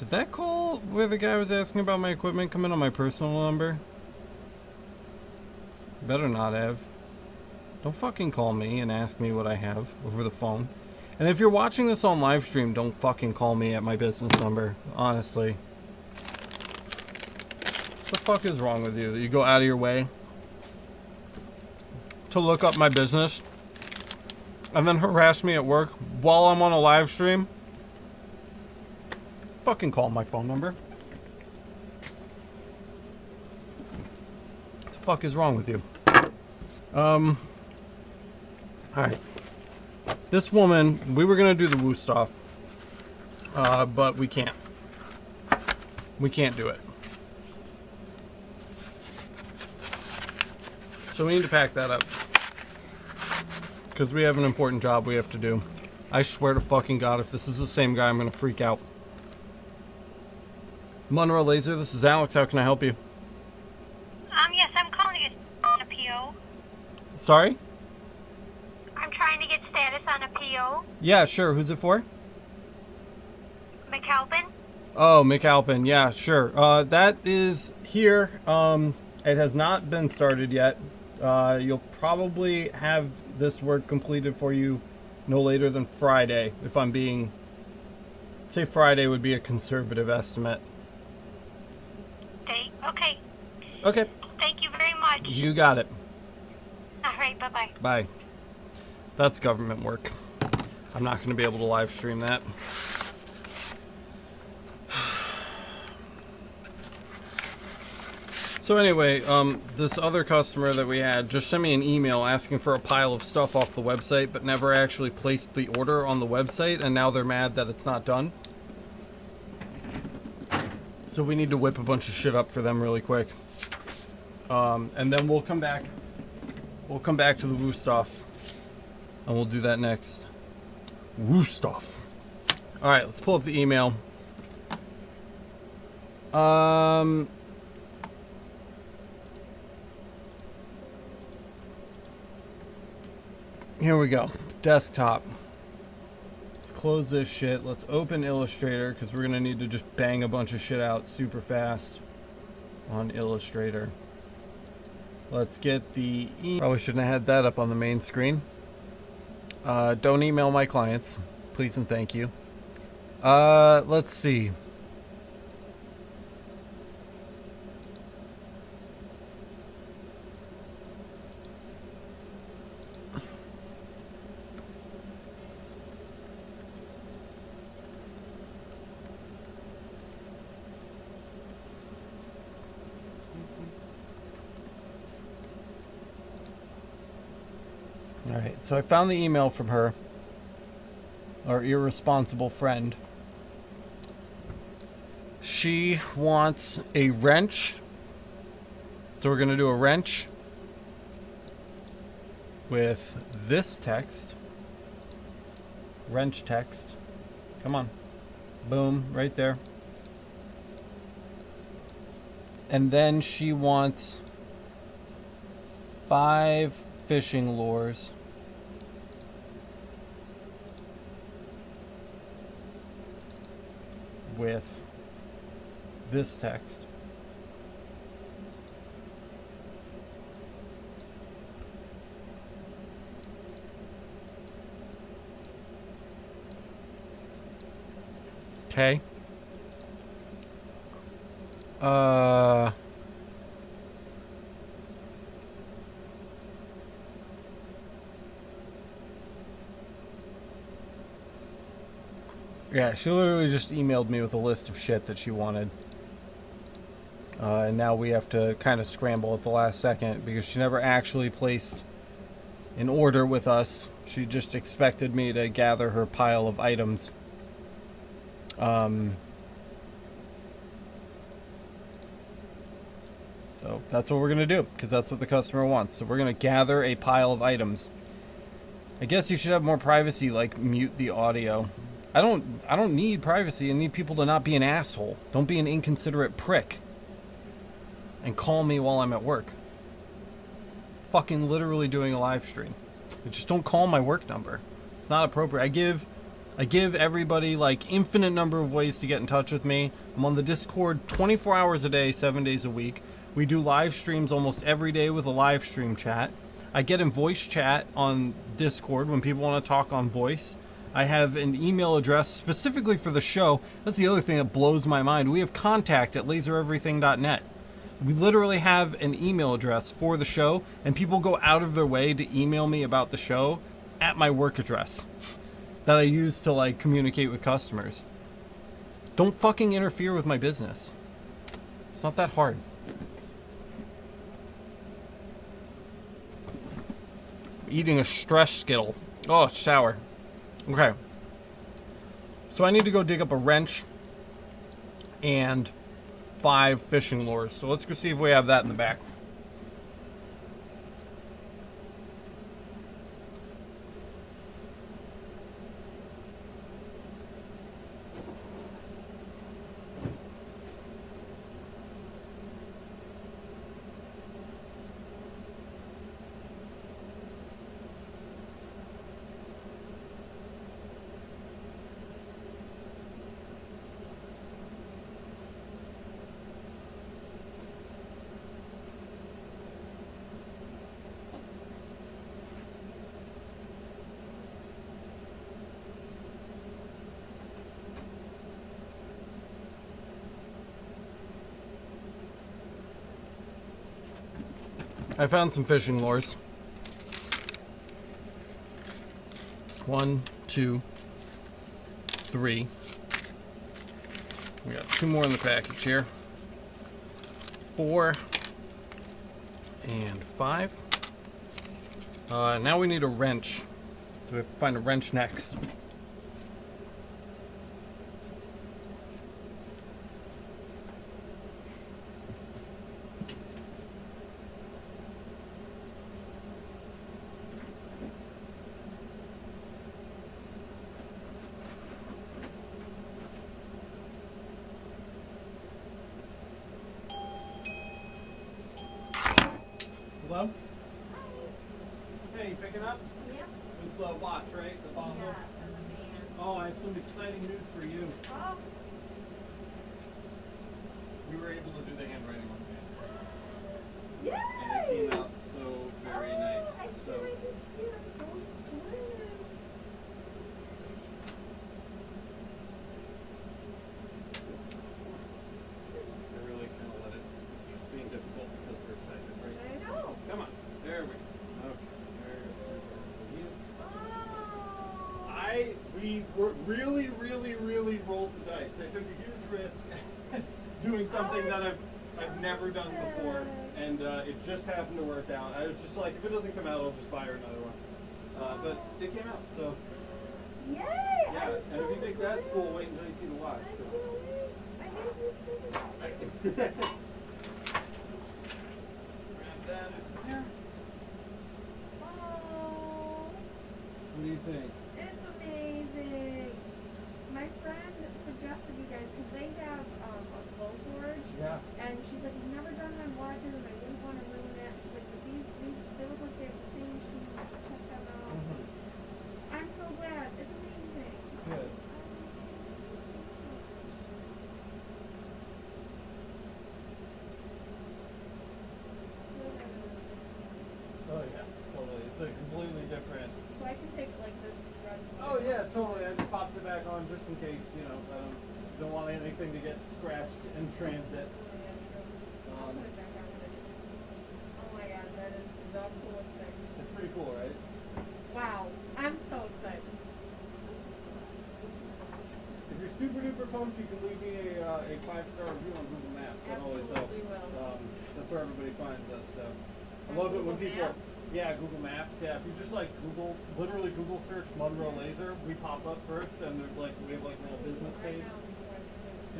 Did that call where the guy was asking about my equipment come in on my personal number? Better not have. Don't fucking call me and ask me what I have over the phone. And if you're watching this on live stream, don't fucking call me at my business number. Honestly. What the fuck is wrong with you? That you go out of your way to look up my business and then harass me at work while I'm on a live stream? Fucking call my phone number. What the fuck is wrong with you? Alright. This woman, we were gonna do the woo stuff. But we can't. We can't do it. So we need to pack that up. Because we have an important job we have to do. I swear to fucking God, if this is the same guy, I'm gonna freak out. Monroe Laser, this is Alex. How can I help you? Yes, I'm calling to get on a PO. Sorry? I'm trying to get status on a PO. Yeah, sure. Who's it for? McAlpin. Oh, McAlpin. Yeah, sure. That is here. It has not been started yet. You'll probably have this work completed for you no later than Friday. If I'm being... say Friday would be a conservative estimate. Okay. Okay. Thank you very much. You got it. All right, bye-bye. Bye. That's government work. I'm not going to be able to live stream that. So anyway, this other customer that we had just sent me an email asking for a pile of stuff off the website, but never actually placed the order on the website, and now they're mad that it's not done. So we need to whip a bunch of shit up for them really quick. And then we'll come back. We'll come back to the woo stuff. And we'll do that next. Woo stuff. Alright, let's pull up the email. Here we go. Desktop. Let's close this shit. Let's open Illustrator because we're going to need to just bang a bunch of shit out super fast on Illustrator. Let's get the... Probably shouldn't have had that up on the main screen. Don't email my clients. Please and thank you. Let's see. Alright, so I found the email from her, our irresponsible friend. She wants a wrench. So we're going to do a wrench with this text. Wrench text. Come on. Boom, right there. And then she wants 5 fishing lures. With this text. Okay. Yeah, she literally just emailed me with a list of shit that she wanted. And now we have to kind of scramble at the last second because she never actually placed an order with us. She just expected me to gather her pile of items. So that's what we're going to do because that's what the customer wants. So we're going to gather a pile of items. I guess you should have more privacy, like mute the audio. I don't need privacy. I need people to not be an asshole. Don't be an inconsiderate prick. And call me while I'm at work. Fucking literally doing a live stream. But just don't call my work number. It's not appropriate. I give everybody like infinite number of ways to get in touch with me. I'm on the Discord 24 hours a day, 7 days a week. We do live streams almost every day with a live stream chat. I get in voice chat on Discord when people want to talk on voice. I have an email address specifically for the show. That's the other thing that blows my mind. We have contact@lasereverything.net. We literally have an email address for the show, and people go out of their way to email me about the show at my work address that I use to like communicate with customers. Don't fucking interfere with my business. It's not that hard. Eating a stress Skittle. Oh, it's sour. Okay. So I need to go dig up a wrench and 5 fishing lures. So let's go see if we have that in the back. I found some fishing lures. 1, 2, 3. We got 2 more in the package here. 4 and 5. Now we need a wrench. So we have to find a wrench next. Hello? Hey, you picking up? Yep. This is the watch, right? The fossil? Yes, and the man. Oh, I have some exciting news for you. Oh. We were able to do the handwriting on the Yay! fan. And it came out so very nice. I can't So wait to see it. I'm so excited. I really kind of let it. It's just being difficult because we're excited, right? I know. Come on. There we go. Okay. There is for you. We were really rolled the dice. I took a huge risk doing something that I've never done before, and it just happened to work out. I was just like, if it doesn't come out, I'll just buy her another one. But it came out, so. Yay! Yeah, I'm and so if you think that's cool, wait until you see the watch. I hate this thing. Grab that in there. Oh, What do you think? it's amazing. My friend suggested you guys because they have a glow forge. Yeah. And she's like, I've never done it on watches and I didn't want to ruin it. She's like, but these they look like they have the same machine. You should check them out. I'm so glad. It's amazing. Good. Oh yeah, totally. It's a completely different. So I can take like this red. Oh yeah, totally. I just popped it back on just in case, you know, I don't want anything to get scratched in transit. I'll put it back on. Oh my god, that is the coolest thing. It's pretty cool, right? Wow, I'm so excited. If you're super duper pumped, you can leave me a 5-star review on Google Maps. That always helps. Absolutely will. That's where everybody finds us. So I love it when Google people. Maps? Yeah, Google Maps. Yeah, if you just like Google, literally Google search Monroe Laser, we pop up first, and there's like we have like a little business Right page. now.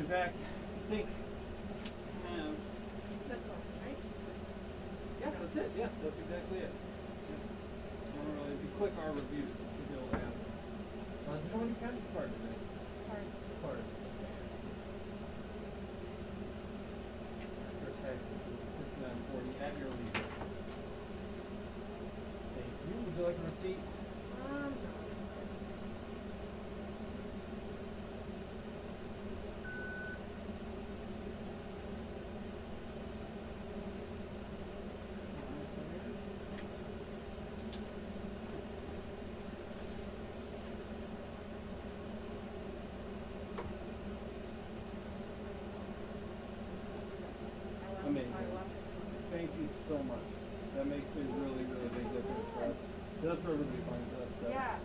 In fact, I think. This one, right? Yeah, that's it. Yeah, that's exactly it. Yeah. If you click our reviews, you should be able to have. Did you want to catch the card today? Card. Card. First tax is $59.40 at your leisure. Thank you. Would you like a receipt? No. so much. That makes a really, really big difference for us. That's where everybody finds us. So. Yeah.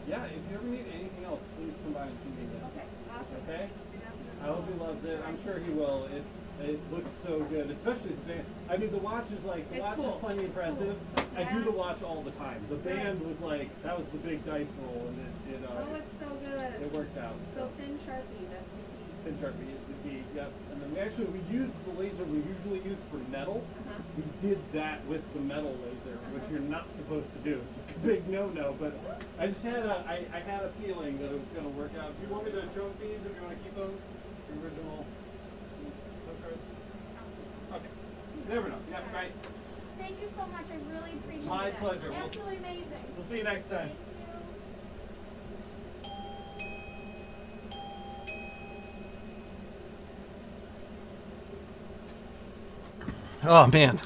Yeah, if you ever need anything else, please come by and see me again. Okay, awesome. Okay? I hope he loves it. I'm sure he will. It looks so good, especially the band. I mean, the watch is like, the watch is plenty impressive. I do the watch all the time. The band was like, that was the big dice roll, and oh, it's so good. it worked out. So thin Sharpie, that's the key. Thin Sharpie is the key, yep. And then we used the laser we usually use for metal. We did that with the metal laser, which you're not supposed to do. It's a big no-no, but I just had I had a feeling that it was going to work out. Do you want me to choke these, or do you want to keep them? The original cards? Okay. Never know. Yeah, right. Thank you so much. I really appreciate it. My pleasure. Absolutely amazing. We'll see you next time. Oh man,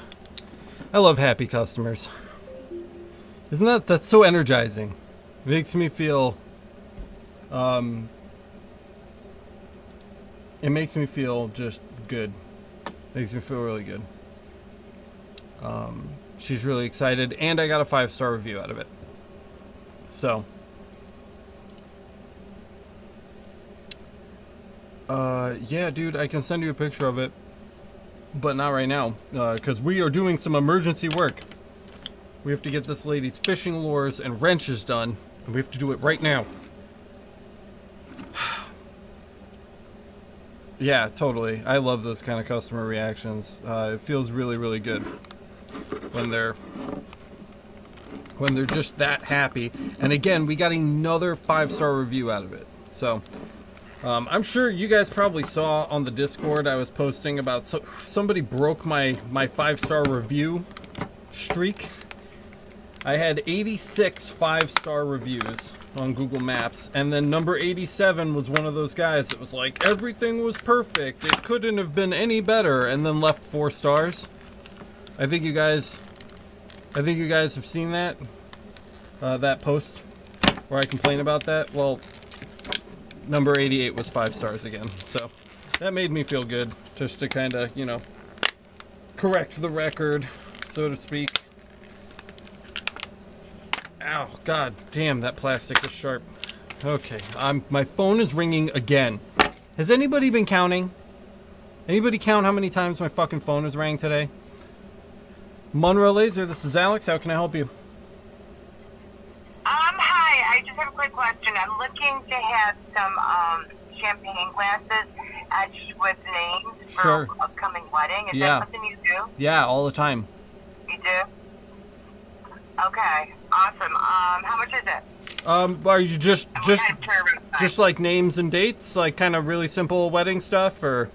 I love happy customers. Isn't that's so energizing? It makes me feel, it makes me feel just good. Makes me feel really good. She's really excited, and I got a 5-star review out of it. So, yeah, dude, I can send you a picture of it. But not right now, because we are doing some emergency work. We have to get this lady's fishing lures and wrenches done, and we have to do it right now. Yeah, totally. I love those kind of customer reactions. It feels really, really good when they're just that happy. And again, we got another 5-star review out of it. So. I'm sure you guys probably saw on the Discord I was posting about somebody broke my 5-star review streak. I had 86 5-star reviews on Google Maps, and then number 87 was one of those guys that was like, everything was perfect, it couldn't have been any better, and then left 4 stars. I think you guys have seen that that post where I complain about that. Well, number 88 was 5 stars again, so that made me feel good, just to kind of, you know, correct the record, so to speak. Ow, god damn, that plastic is sharp. Okay, my phone is ringing again. Has anybody been counting? Anybody count how many times my fucking phone has rang today? Monroe Laser, this is Alex, how can I help you? Hi, I just have a quick question. I'm looking to have some champagne glasses etched with names for an upcoming wedding. Is that something you do? Yeah, all the time. You do? Okay, awesome. How much is it? Are you just like names and dates, like kind of really simple wedding stuff, or?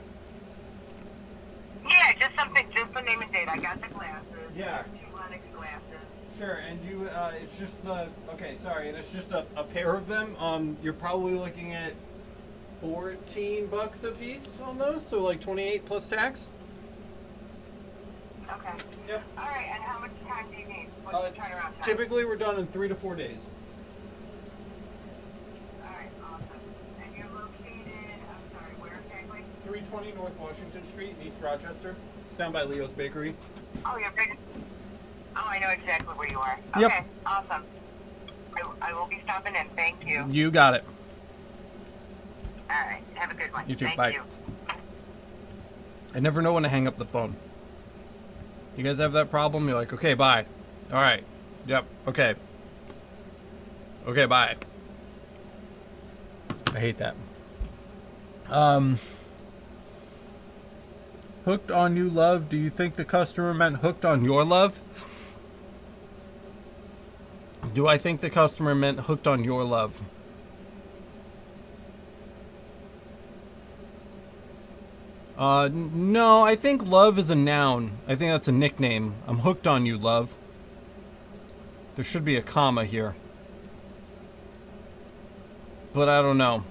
Yeah, just something, just the name and date. I got the glasses. Yeah. Sure, and you, it's just okay, sorry, and it's just a pair of them. You're probably looking at $14 a piece on those, so like 28 plus tax. Okay. Yep. All right, and how much time do you need? What's the turnaround time? Typically, we're done in 3 to 4 days. All right, awesome. And you're located, I'm sorry, where exactly? 320 North Washington Street in East Rochester. It's down by Leo's Bakery. Oh, you're big. Oh, I know exactly where you are. Okay, yep. Awesome. I will be stopping in. Thank you. You got it. All right. Have a good one. You too. Thank Bye. you. I never know when to hang up the phone. You guys have that problem? You're like, okay, bye. All right. Yep. Okay. Okay, bye. I hate that. Hooked on you, love. Do you think the customer meant hooked on your love? Do I think the customer meant hooked on your love? No, I think love is a noun. I think that's a nickname. I'm hooked on you, love. There should be a comma here. But I don't know.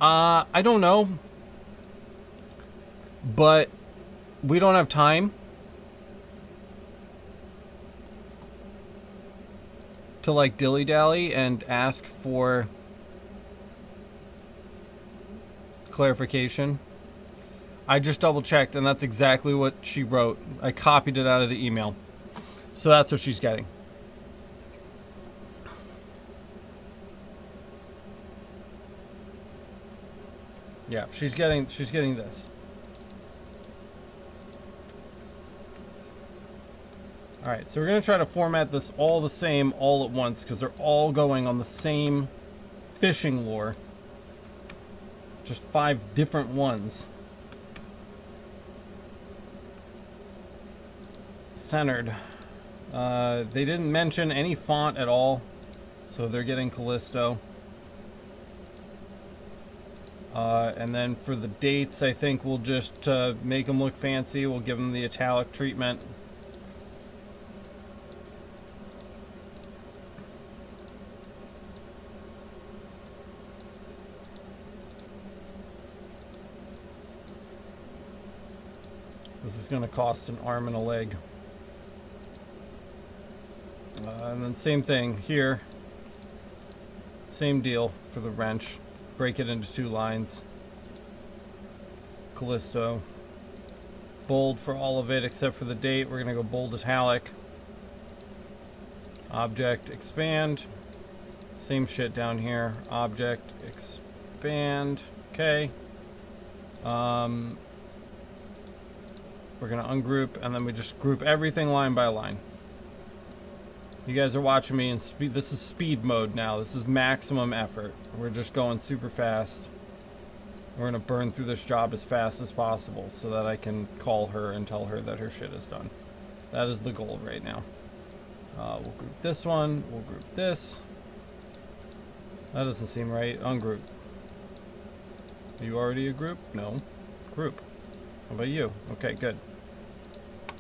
I don't know. But we don't have time to like dilly-dally and ask for clarification. I just double checked, and that's exactly what she wrote. I copied it out of the email. So that's what she's getting. Yeah, she's getting this. All right, so we're gonna try to format this all the same all at once because they're all going on the same fishing lure. Just 5 different ones. Centered. They didn't mention any font at all, so they're getting Callisto. And then for the dates, I think we'll just make them look fancy. We'll give them the italic treatment. This is going to cost an arm and a leg. And then same thing here. Same deal for the wrench. Break it into 2 lines. Callisto. Bold for all of it except for the date. We're going to go bold italic. Object, expand. Same shit down here. Object, expand. Okay. We're going to ungroup, and then we just group everything line by line. You guys are watching me in speed. This is speed mode now. This is maximum effort. We're just going super fast. We're going to burn through this job as fast as possible so that I can call her and tell her that her shit is done. That is the goal right now. We'll group this one. We'll group this. That doesn't seem right. Ungroup. Are you already a group? No. Group. How about you? Okay, good.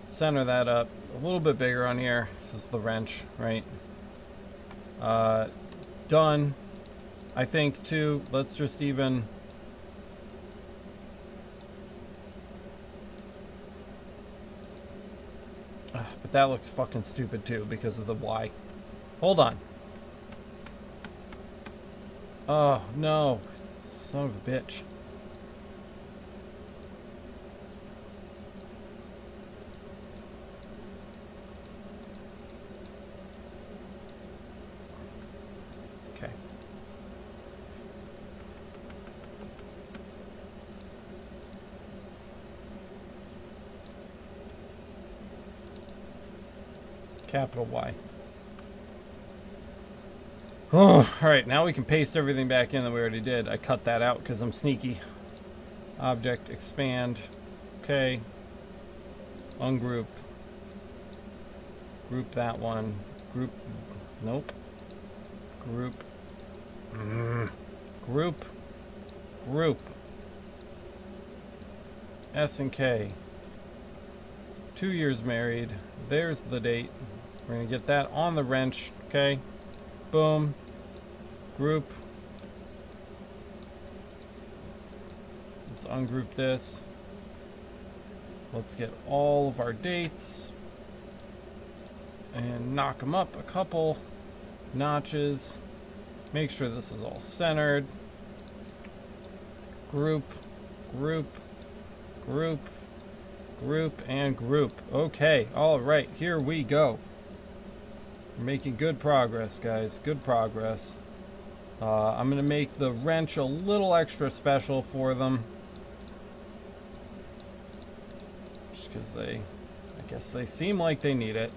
Center that up. A little bit bigger on here. This is the wrench, right? Done. I think, too, let's just even... but that looks fucking stupid, too, because of the Y. Hold on. Oh, no. Son of a bitch. Okay. Capital Y. Oh, alright, now we can paste everything back in that we already did. I cut that out because I'm sneaky. Object, expand. Okay. Ungroup. Group that one. Group. Nope. Group. Group. Group. S and K. 2 years married. There's the date. We're going to get that on the wrench. Okay. Boom. Group. Let's ungroup this. Let's get all of our dates and knock them up a couple notches. Make sure this is all centered. Group, group, group, group, and group. Okay, all right, here we go. We're making good progress, guys. Good progress. I'm going to make the wrench a little extra special for them. Just because I guess they seem like they need it.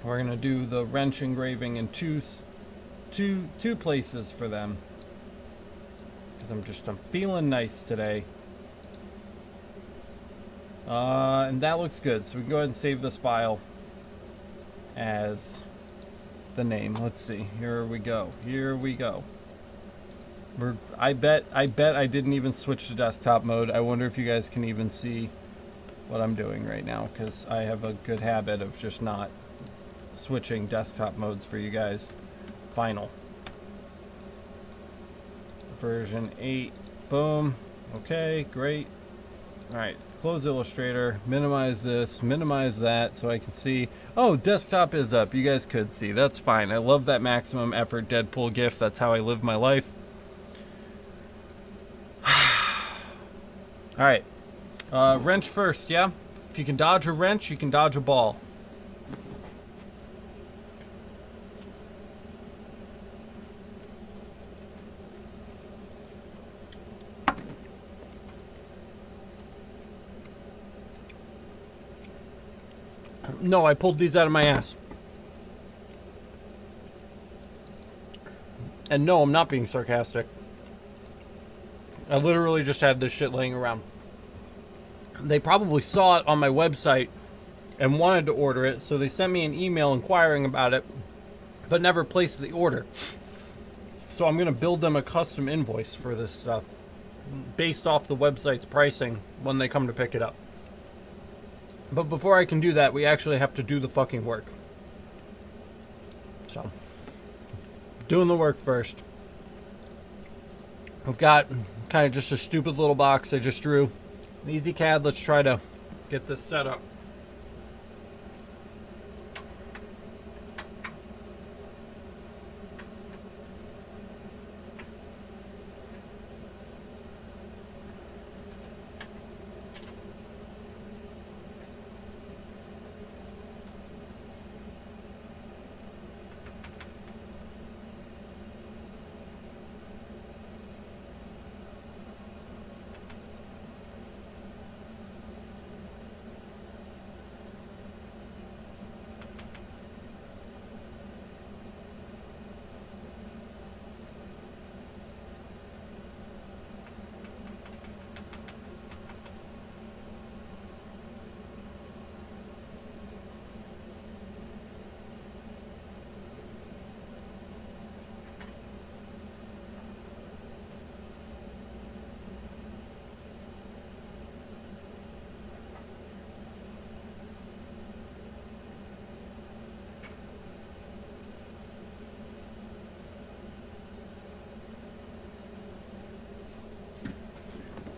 We're going to do the wrench engraving in two places for them. Because I'm feeling nice today. And that looks good. So we can go ahead and save this file as the name. Let's see. Here we go. Here we go. I bet I didn't even switch to desktop mode. I wonder if you guys can even see what I'm doing right now, because I have a good habit of just not switching desktop modes for you guys. Final. Version 8. Boom. Okay, great. Alright, close Illustrator, minimize this, minimize that so I can see. Oh, desktop is up. You guys could see. That's fine. I love that maximum effort Deadpool gif. That's how I live my life. All right. Wrench first, yeah? If you can dodge a wrench, you can dodge a ball. No, I pulled these out of my ass. And no, I'm not being sarcastic. I literally just had this shit laying around. They probably saw it on my website and wanted to order it, so they sent me an email inquiring about it, but never placed the order. So I'm going to build them a custom invoice for this stuff based off the website's pricing when they come to pick it up. But before I can do that, we actually have to do the fucking work. So, doing the work first. I've got kind of just a stupid little box I just drew. An easy CAD, let's try to get this set up.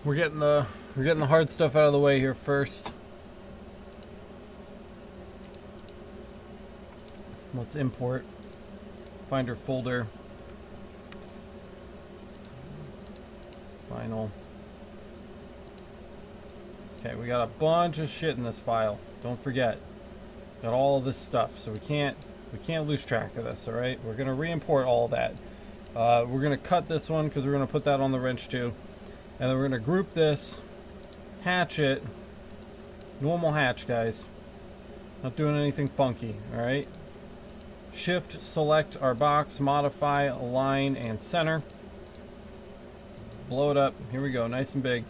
We're getting the hard stuff out of the way here first. Let's import. Find our folder. Final. Okay, we got a bunch of shit in this file. Don't forget. Got all of this stuff, so we can't lose track of this, alright? We're gonna re-import all of that. We're gonna cut this one because we're gonna put that on the wrench too. And then we're going to group this, hatch it, normal hatch, guys. Not doing anything funky, alright? Shift, select our box, modify, align, and center. Blow it up. Here we go, nice and big.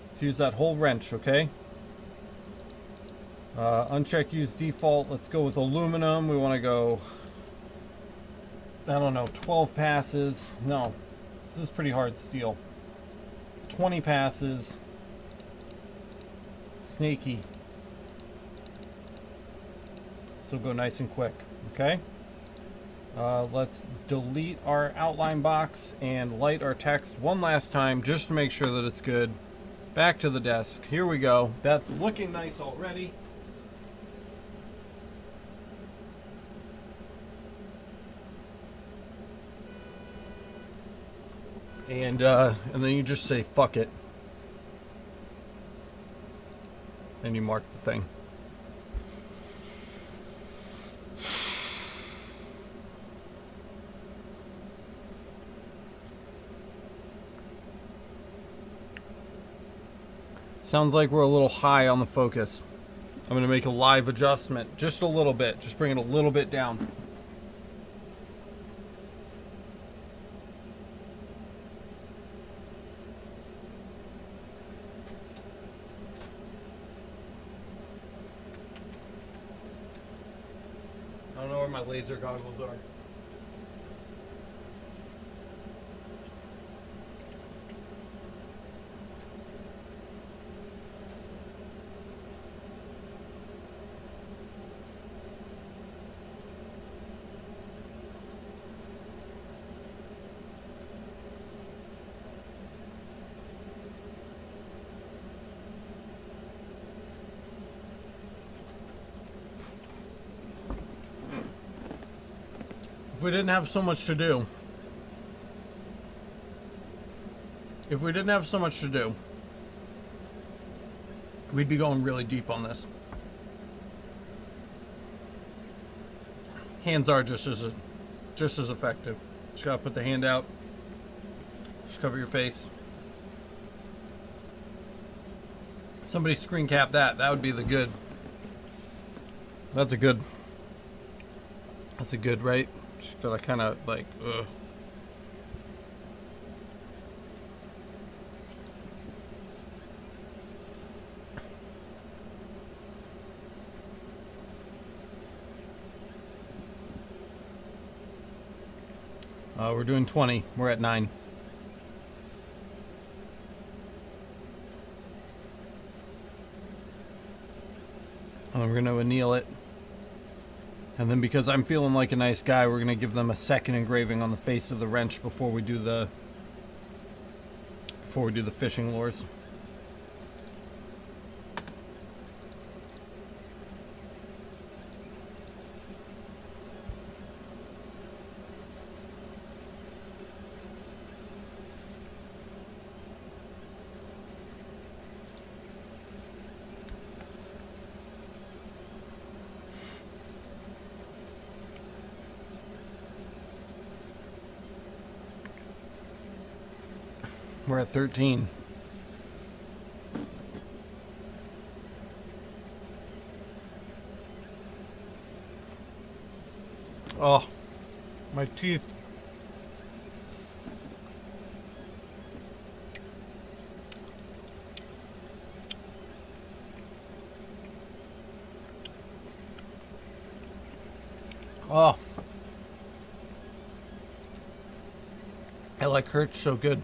Let's use that whole wrench, okay? Uncheck use default. Let's go with aluminum. We want to go, I don't know, 12 passes. No, this is pretty hard steel. 20 passes. Snaky. So go nice and quick, okay? Let's delete our outline box and light our text one last time just to make sure that it's good. Back to the desk. Here we go. That's looking nice already. And then you just say fuck it. And you mark the thing. Sounds like we're a little high on the focus. I'm going to make a live adjustment. Just a little bit. Just bring it a little bit down. I don't know where my laser goggles are. If we didn't have so much to do, we'd be going really deep on this. Hands are just as effective. Just gotta put the hand out. Just cover your face. Somebody screen cap that. That would be the good. That's a good. That's a good, right? Just gotta kind of like, ugh. We're doing 20. We're at 9. And we're going to anneal it. And then because I'm feeling like a nice guy, we're going to give them a second engraving on the face of the wrench before we do the fishing lures. We're at 13. Oh, my teeth. Oh, it like hurts so good.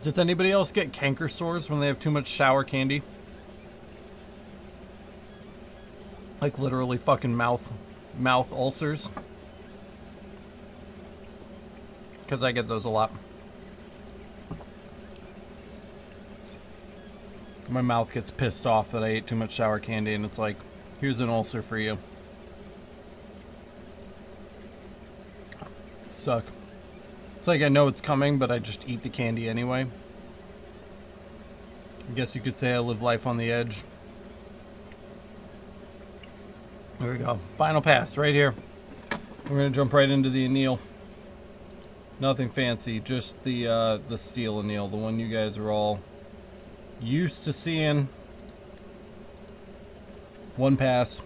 Does anybody else get canker sores when they have too much sour candy? Like literally fucking mouth ulcers? Because I get those a lot. My mouth gets pissed off that I ate too much sour candy, and it's like, here's an ulcer for you. Suck. It's like I know it's coming, but I just eat the candy anyway. I guess you could say I live life on the edge. There we go. Final pass right here. We're gonna jump right into the anneal. Nothing fancy, just the steel anneal, the one you guys are all used to seeing. One pass.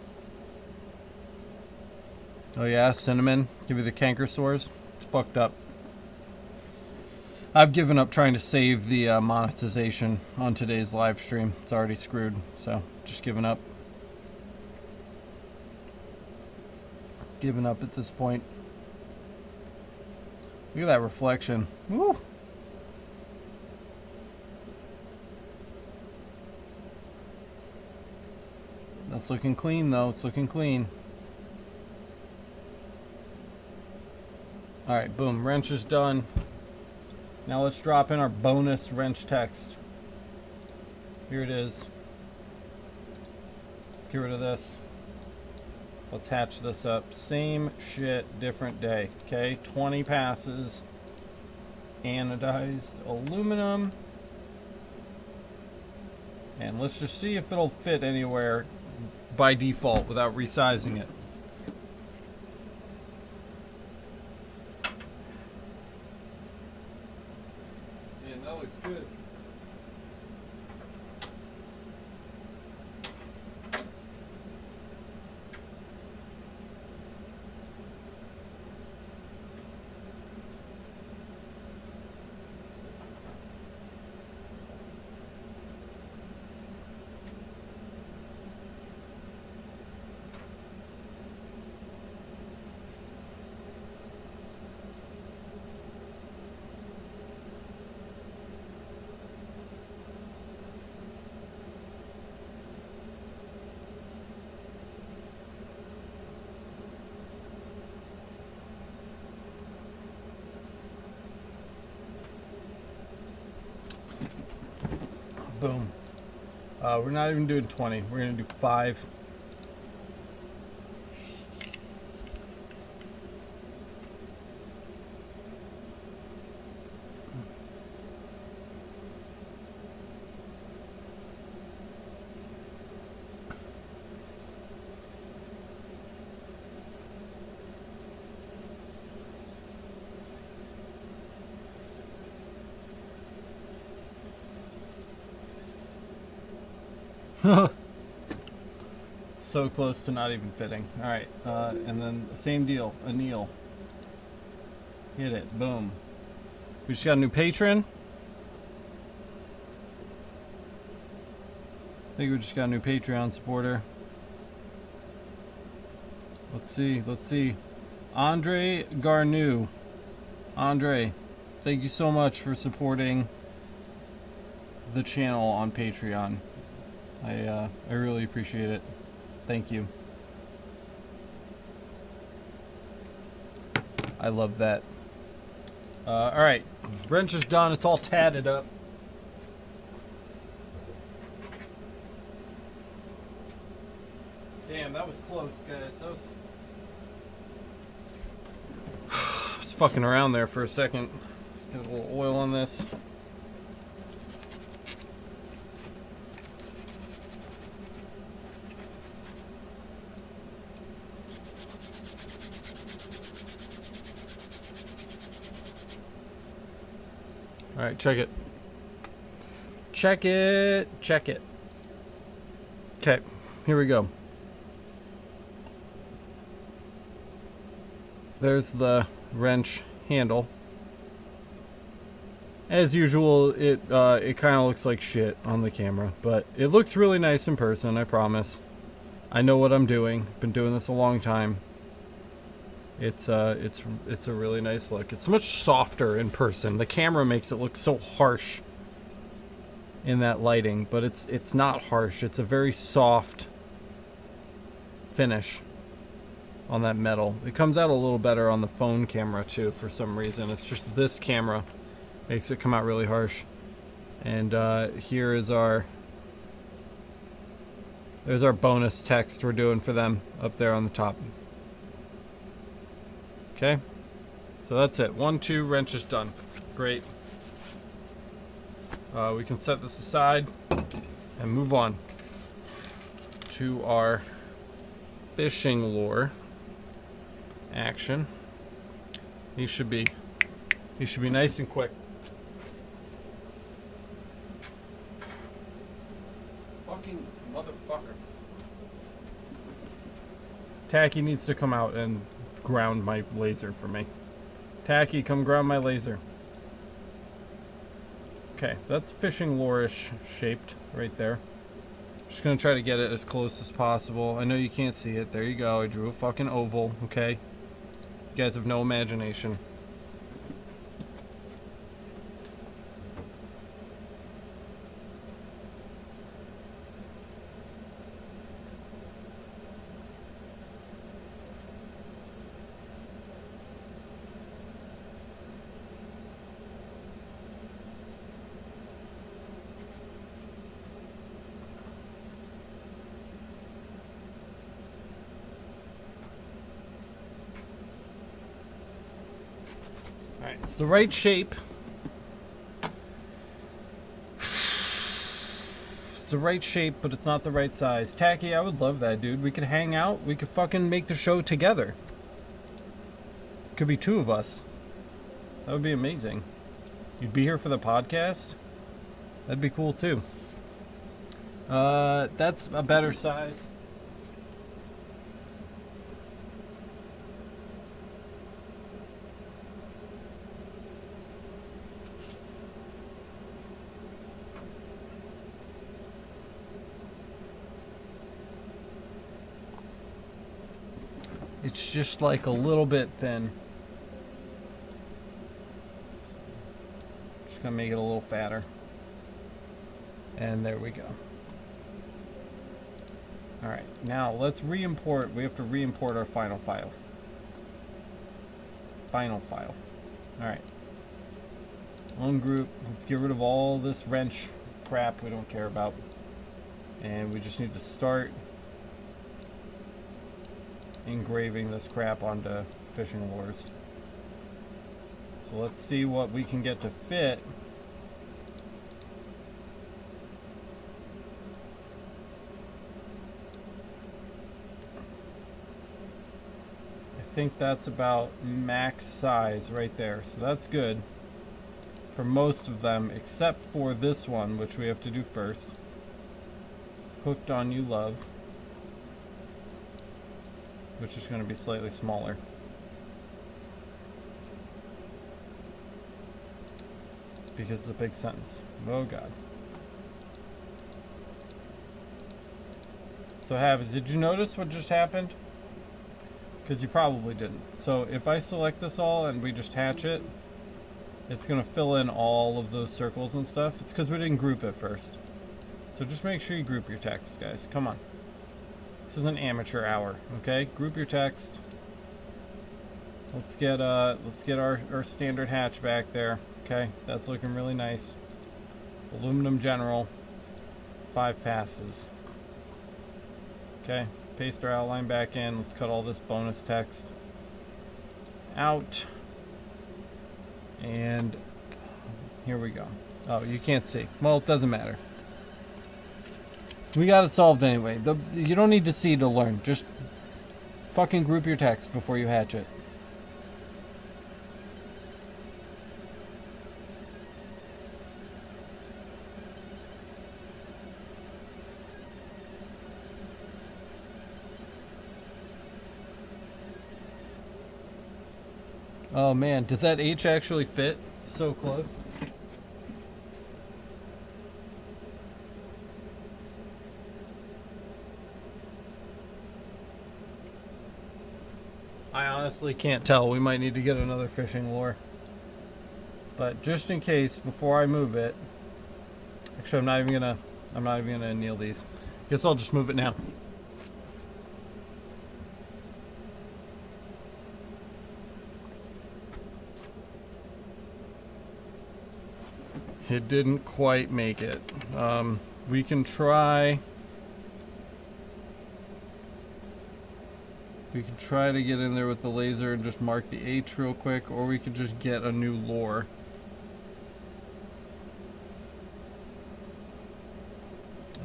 Oh yeah, cinnamon. Give you the canker sores. It's fucked up. I've given up trying to save the monetization on today's live stream. It's already screwed, so just giving up. Giving up at this point. Look at that reflection. Woo! That's looking clean though. It's looking clean. Alright, boom. Wrench is done. Now let's drop in our bonus wrench text. Here it is. Let's get rid of this. Let's hatch this up. Same shit, different day. Okay, 20 passes. Anodized aluminum. And let's just see if it'll fit anywhere by default without resizing it. And that looks good. Boom. We're not even doing 20. We're going to do 5. So close to not even fitting. Alright, and then same deal, anneal. Hit it, boom. We just got a new patron. I think we just got a new Patreon supporter. Let's see. Andre Garnou. Andre, thank you so much for supporting the channel on Patreon. I really appreciate it. Thank you. I love that. Alright, wrench is done. It's all tatted up. Damn, that was close, guys. That was... I was fucking around there for a second. Let's get a little oil on this. Alright, check it. Check it. Check it. Okay, here we go. There's the wrench handle. As usual, it kind of looks like shit on the camera, but it looks really nice in person, I promise. I know what I'm doing. Been doing this a long time. It's a really nice look. It's much softer in person. The camera makes it look so harsh in that lighting, but it's not harsh. It's a very soft finish on that metal. It comes out a little better on the phone camera too for some reason. It's just this camera makes it come out really harsh. And here is there's our bonus text we're doing for them up there on the top. Okay, so that's it. 1, 2, wrench is done. Great. We can set this aside and move on to our fishing lure action. These should be nice and quick. Fucking motherfucker. Tacky needs to come out and ground my laser for me. Tacky, come ground my laser. Okay, that's fishing lure-ish shaped right there. Just gonna try to get it as close as possible. I know you can't see it. There you go. I drew a fucking oval, okay? You guys have no imagination. It's the right shape. It's the right shape, but it's not the right size. Tacky, I would love that, dude. We could hang out. We could fucking make the show together. Could be 2 of us. That would be amazing. You'd be here for the podcast? That'd be cool, too. That's a better size. It's just like a little bit thin. Just gonna make it a little fatter. And there we go. Alright, now let's re-import. We have to re-import our final file. Alright. One group. Let's get rid of all this wrench crap we don't care about. And we just need to start engraving this crap onto fishing lures. So let's see what we can get to fit. I think that's about max size right there, so that's good for most of them except for this one, which we have to do first. Hooked on You Love, which is going to be slightly smaller. Because it's a big sentence. Oh God. So happens. Did you notice what just happened? Because you probably didn't. So if I select this all and we just hatch it, it's going to fill in all of those circles and stuff. It's because we didn't group it first. So just make sure you group your text, guys. Come on. This is an amateur hour, okay? Group your text. Let's get our standard hatch back there. Okay, that's looking really nice. Aluminum General, 5 passes. Okay, paste our outline back in. Let's cut all this bonus text out. And here we go. Oh, you can't see. Well, it doesn't matter. We got it solved anyway. You don't need to see to learn. Just fucking group your text before you hatch it. Oh man, does that H actually fit so close? I honestly can't tell. We might need to get another fishing lure. But just in case, before I move it, actually I'm not even gonna anneal these. Guess I'll just move it now. It didn't quite make it. We can try. We can try to get in there with the laser and just mark the H real quick, or we could just get a new lure.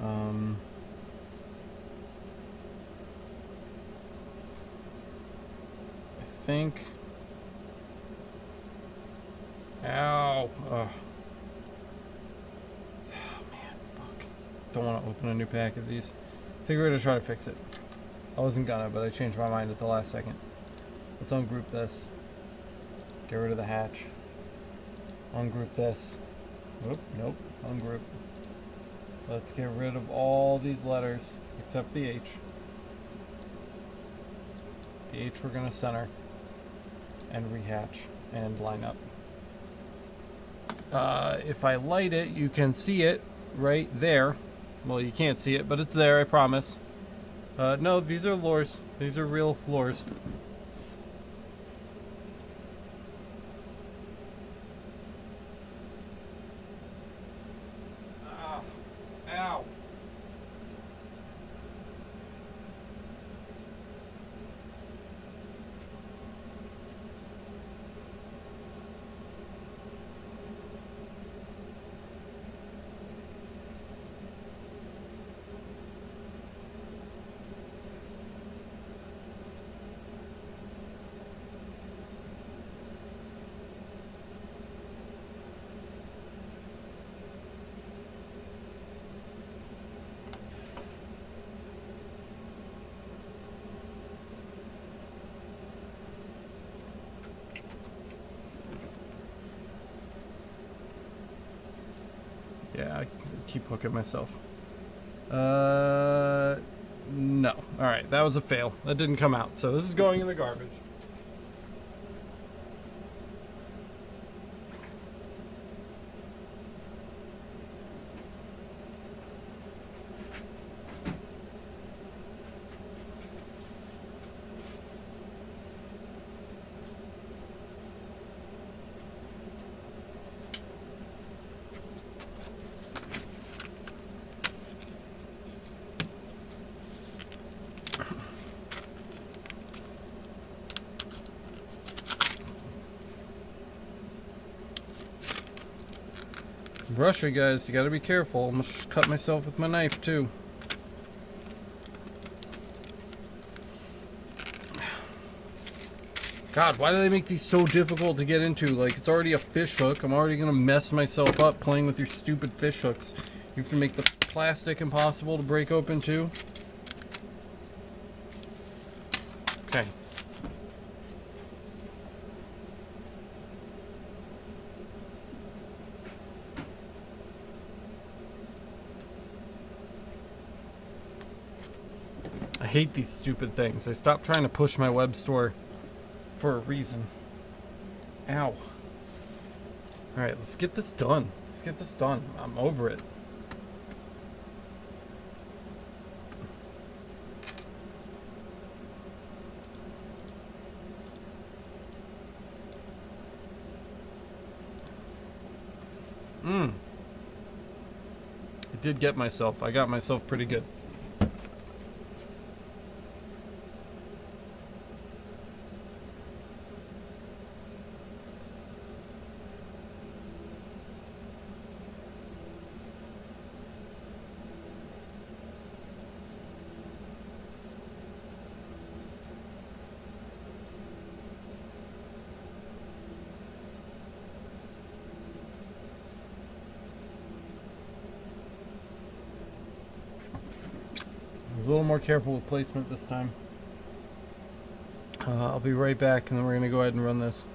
I think. Ow. Ugh. Don't want to open a new pack of these. I think we're going to try to fix it. I wasn't gonna, but I changed my mind at the last second. Let's ungroup this. Get rid of the hatch. Ungroup this. Oop, nope. Ungroup. Let's get rid of all these letters except the H. The H we're going to center and rehatch and line up. If I light it, you can see it right there. Well, you can't see it, but it's there, I promise. No, these are lures. These are real lures. Ow. Yeah, I keep hooking myself. No. Alright, that was a fail. That didn't come out. So this is going in the garbage. Brusher, guys, you gotta be careful. I almost just cut myself with my knife too. God, why do they make these so difficult to get into? Like, it's already a fish hook. I'm already gonna mess myself up playing with your stupid fish hooks. You have to make the plastic impossible to break open too. Okay. I hate these stupid things. I stopped trying to push my web store for a reason. Ow. Alright, let's get this done. Let's get this done. I'm over it. I did get myself. I got myself pretty good. I was a little more careful with placement this time. I'll be right back, and then we're going to go ahead and run this.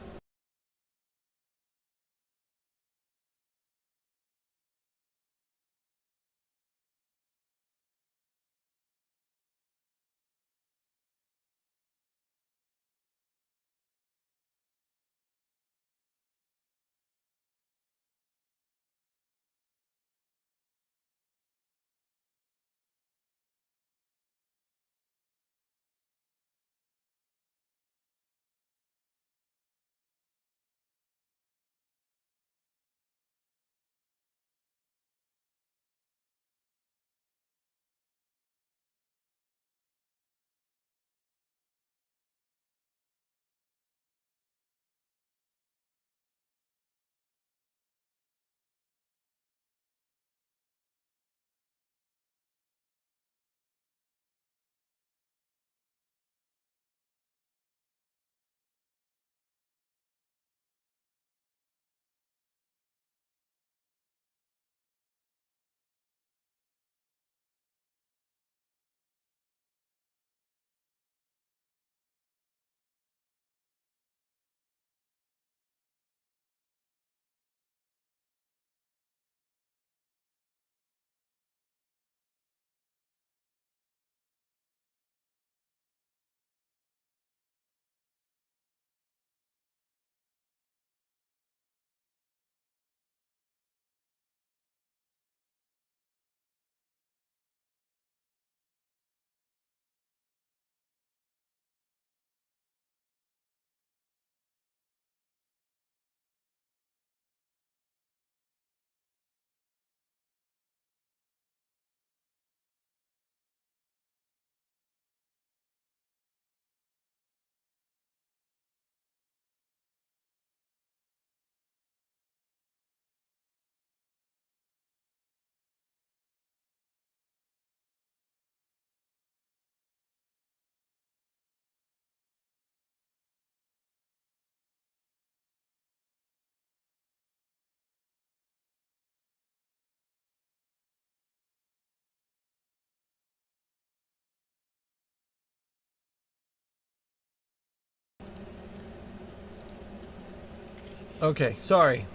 Okay, sorry.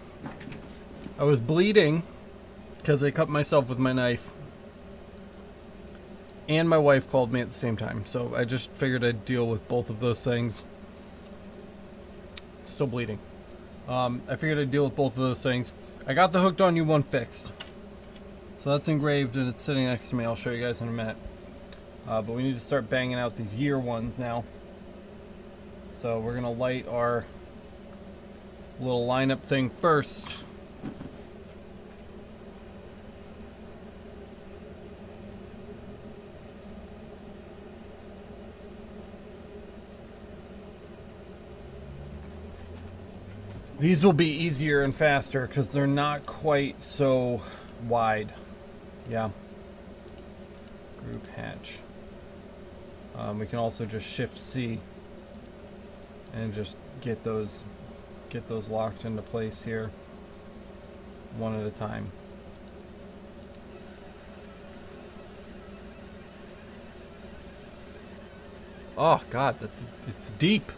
I was bleeding because I cut myself with my knife. And my wife called me at the same time, so I just figured I'd deal with both of those things. Still bleeding. I figured I'd deal with both of those things. I got the Hooked on You one fixed. So that's engraved and it's sitting next to me. I'll show you guys in a minute. But we need to start banging out these year ones now. So we're going to light our little lineup thing first. These will be easier and faster because they're not quite so wide. Yeah. Group hatch. We can also just Shift C and just get those locked into place here one at a time. Oh God, it's deep.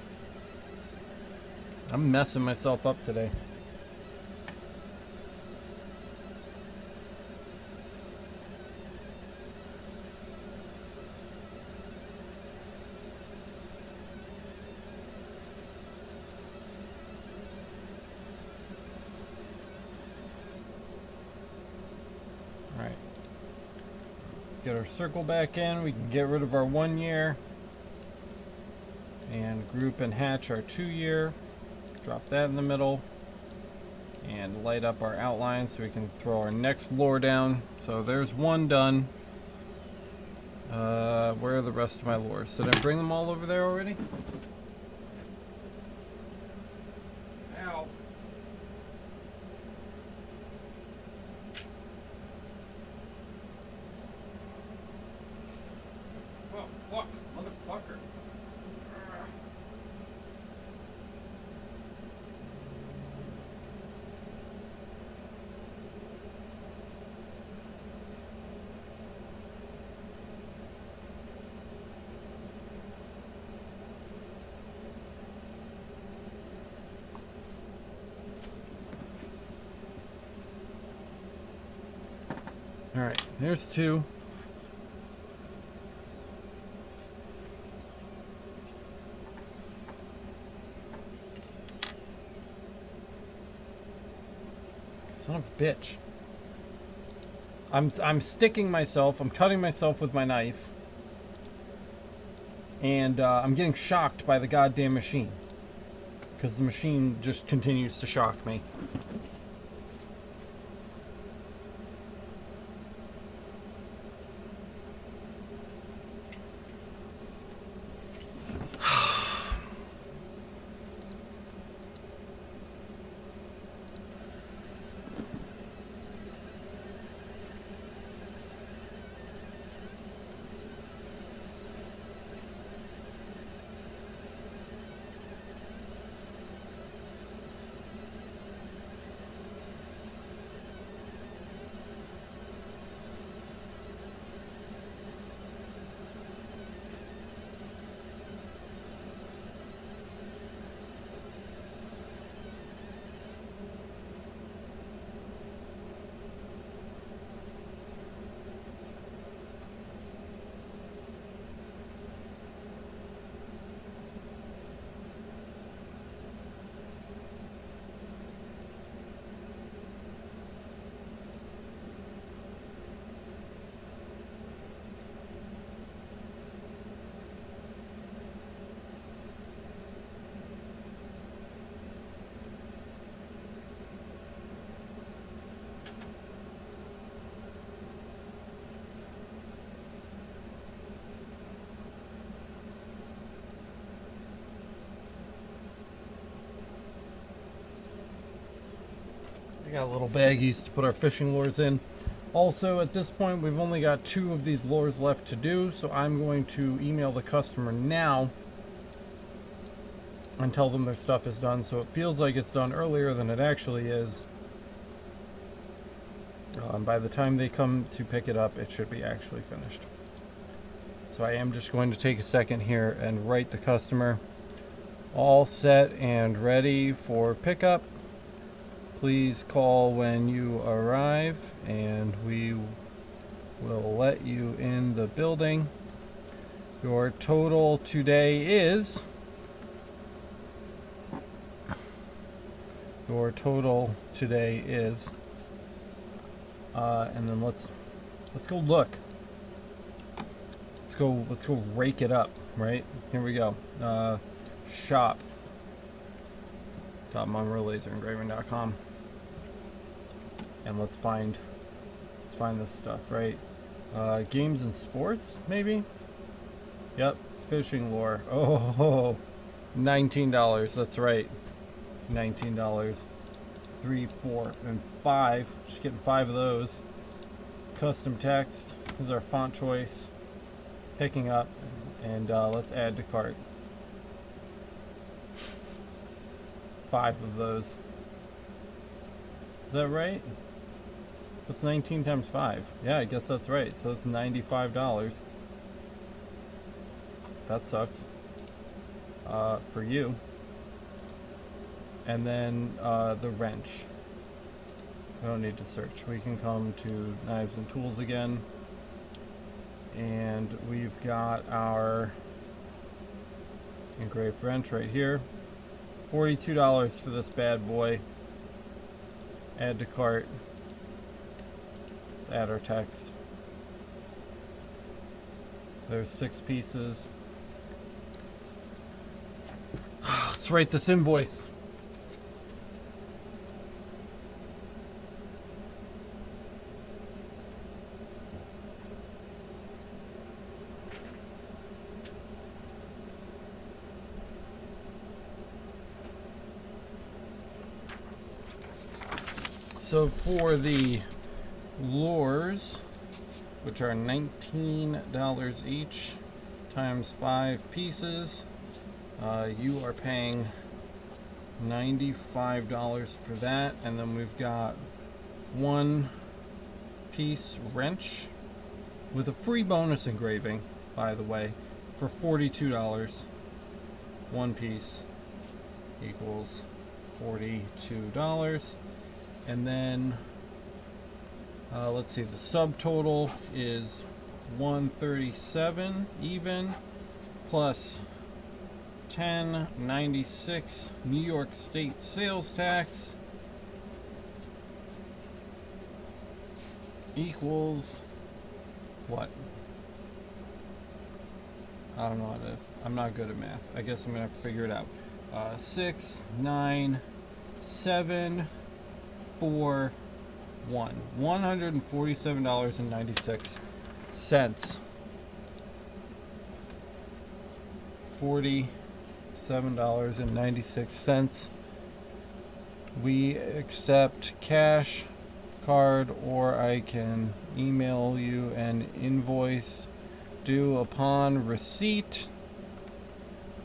I'm messing myself up today. Alright. Let's get our circle back in. We can get rid of our 1 year. And group and hatch our 2 year. Drop that in the middle. And light up our outline so we can throw our next lure down. So there's one done. Where are the rest of my lures? Did I bring them all over there already? Ow. Oh, fuck, motherfucker. Alright, there's two. Son of a bitch. I'm sticking myself, I'm cutting myself with my knife. And I'm getting shocked by the goddamn machine. Because the machine just continues to shock me. I got little baggies to put our fishing lures in. Also, at this point, we've only got 2 of these lures left to do, so I'm going to email the customer now and tell them their stuff is done, so it feels like it's done earlier than it actually is. By the time they come to pick it up, it should be actually finished. So I am just going to take a second here and write the customer, all set and ready for pickup. Please call when you arrive and we will let you in the building. Your total today is... and then let's go look. Let's go rake it up, right? Here we go. shop.monroelaserengraving.com. And let's find this stuff, right? Games and sports, maybe? Yep, fishing lure. Oh, $19, that's right. $19. 3, 4, and 5. Just getting 5 of those. Custom text is our font choice. Picking up, and let's add to cart. 5 of those. Is that right? What's 19 times 5? Yeah, I guess that's right. So that's $95. that sucks. For you. And then the wrench. I don't need to search. We can come to knives and tools again. And we've got our engraved wrench right here. $42 for this bad boy. Add to cart. Let's add our text. There's 6 pieces. Let's write this invoice. So for the lures, which are $19 each, times 5 pieces, you are paying $95 for that. And then we've got 1 piece wrench with a free bonus engraving, by the way, for $42. 1 piece equals $42. And then let's see, the subtotal is $137 even, plus $10.96 New York State sales tax equals what? I don't know how to, I'm not good at math. I guess I'm gonna have to figure it out. 6, 9, 7, 4, 1. $147.96. $47.96. We accept cash, card, or I can email you an invoice due upon receipt.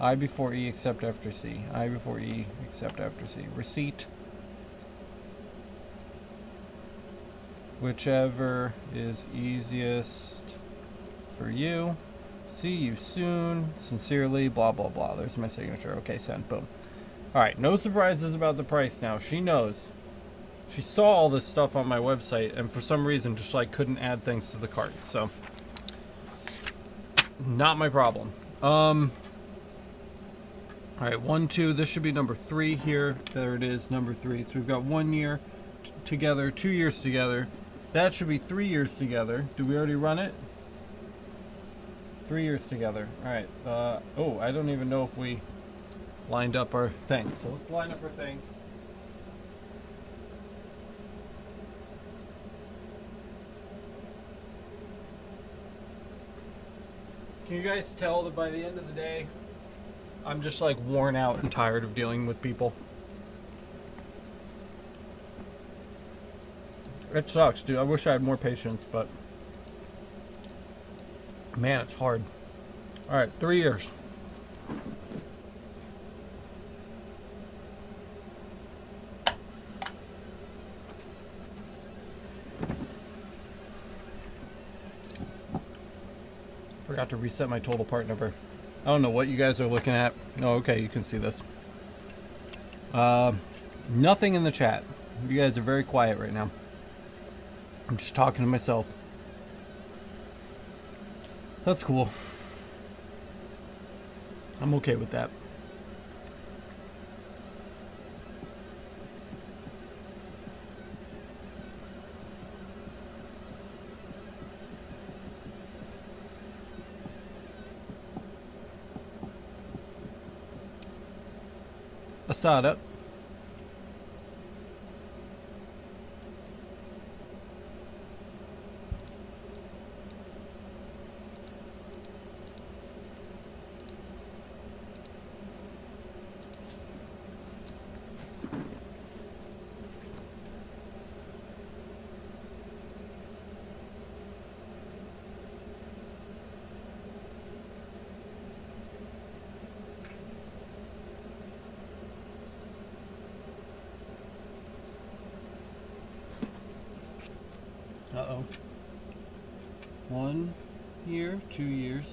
I before E, except after C. I before E, except after C. Receipt. Whichever is easiest for you. See you soon. Sincerely, blah, blah, blah. There's my signature. Okay, send. Boom. Alright, no surprises about the price now. She knows. She saw all this stuff on my website and for some reason just like couldn't add things to the cart. So, not my problem. Alright, 1, 2. This should be number 3 here. There it is, number 3. So we've got 1 year together, 2 years together. That should be 3 years together. Did we already run it? 3 years together. Alright. Oh, I don't even know if we lined up our thing. So let's line up our thing. Can you guys tell that by the end of the day, I'm just like worn out and tired of dealing with people? It sucks, dude. I wish I had more patience, but man, it's hard. Alright, 3 years. Forgot to reset my total part number. I don't know what you guys are looking at. Oh, okay, you can see this. Nothing in the chat. You guys are very quiet right now. I'm just talking to myself. That's cool. I'm okay with that. Asada. Uh-oh. 1 year, 2 years,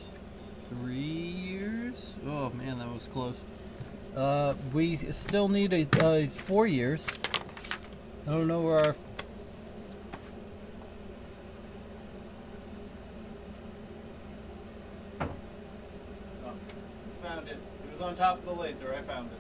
3 years. Oh man, that was close. We still need a 4 years. I don't know where our... Oh, found it. It was on top of the laser. I found it.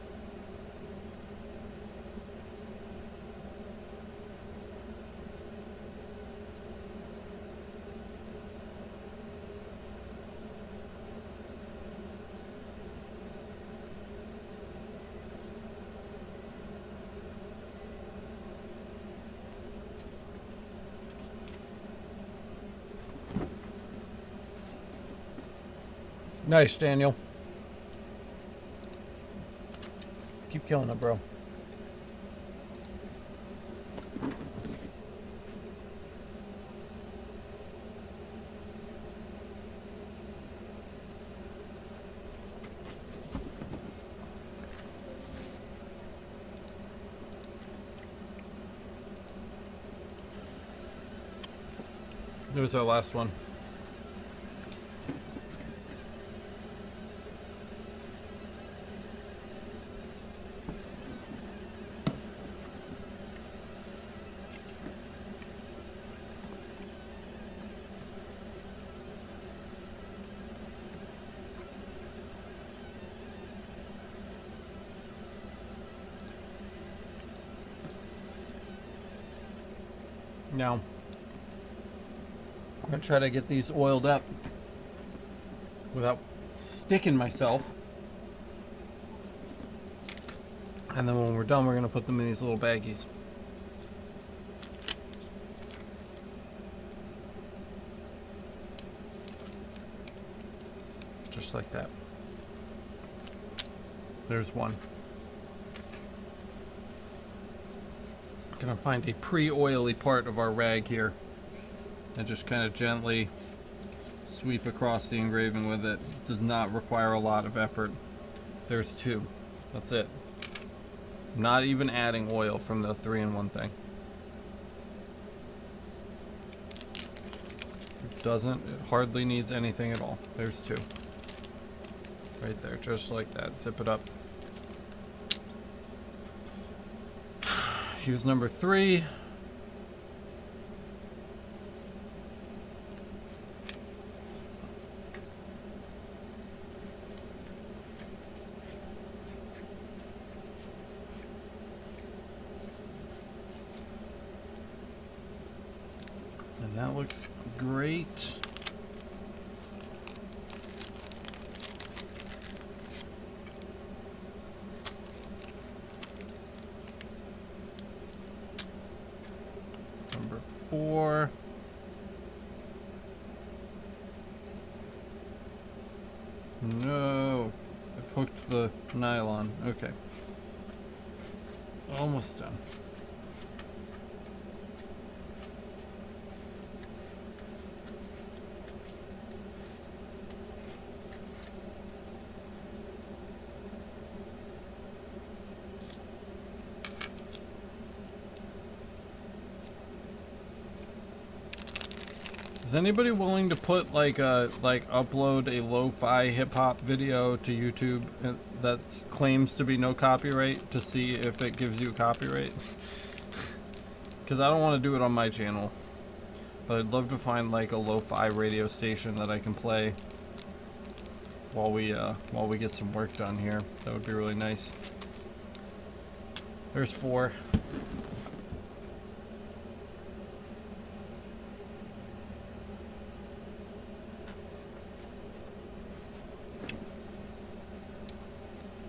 Nice, Daniel. Keep killing it, bro. There's our last one. Now, I'm going to try to get these oiled up without sticking myself. And then when we're done, we're going to put them in these little baggies. Just like that. There's one. Gonna find a pre-oily part of our rag here and just kind of gently sweep across the engraving with it. It does not require a lot of effort. There's 2. That's it. I'm not even adding oil from the 3-in-1 thing. It hardly needs anything at all. There's 2. Right there, just like that. Zip it up. Here's number 3. And that looks great. Number 4. No, I've hooked the nylon. Okay. Almost done. Is anybody willing to put upload a lo-fi hip-hop video to YouTube that claims to be no copyright to see if it gives you copyright? Because I don't want to do it on my channel, but I'd love to find like a lo-fi radio station that I can play while we get some work done here. That would be really nice. There's 4.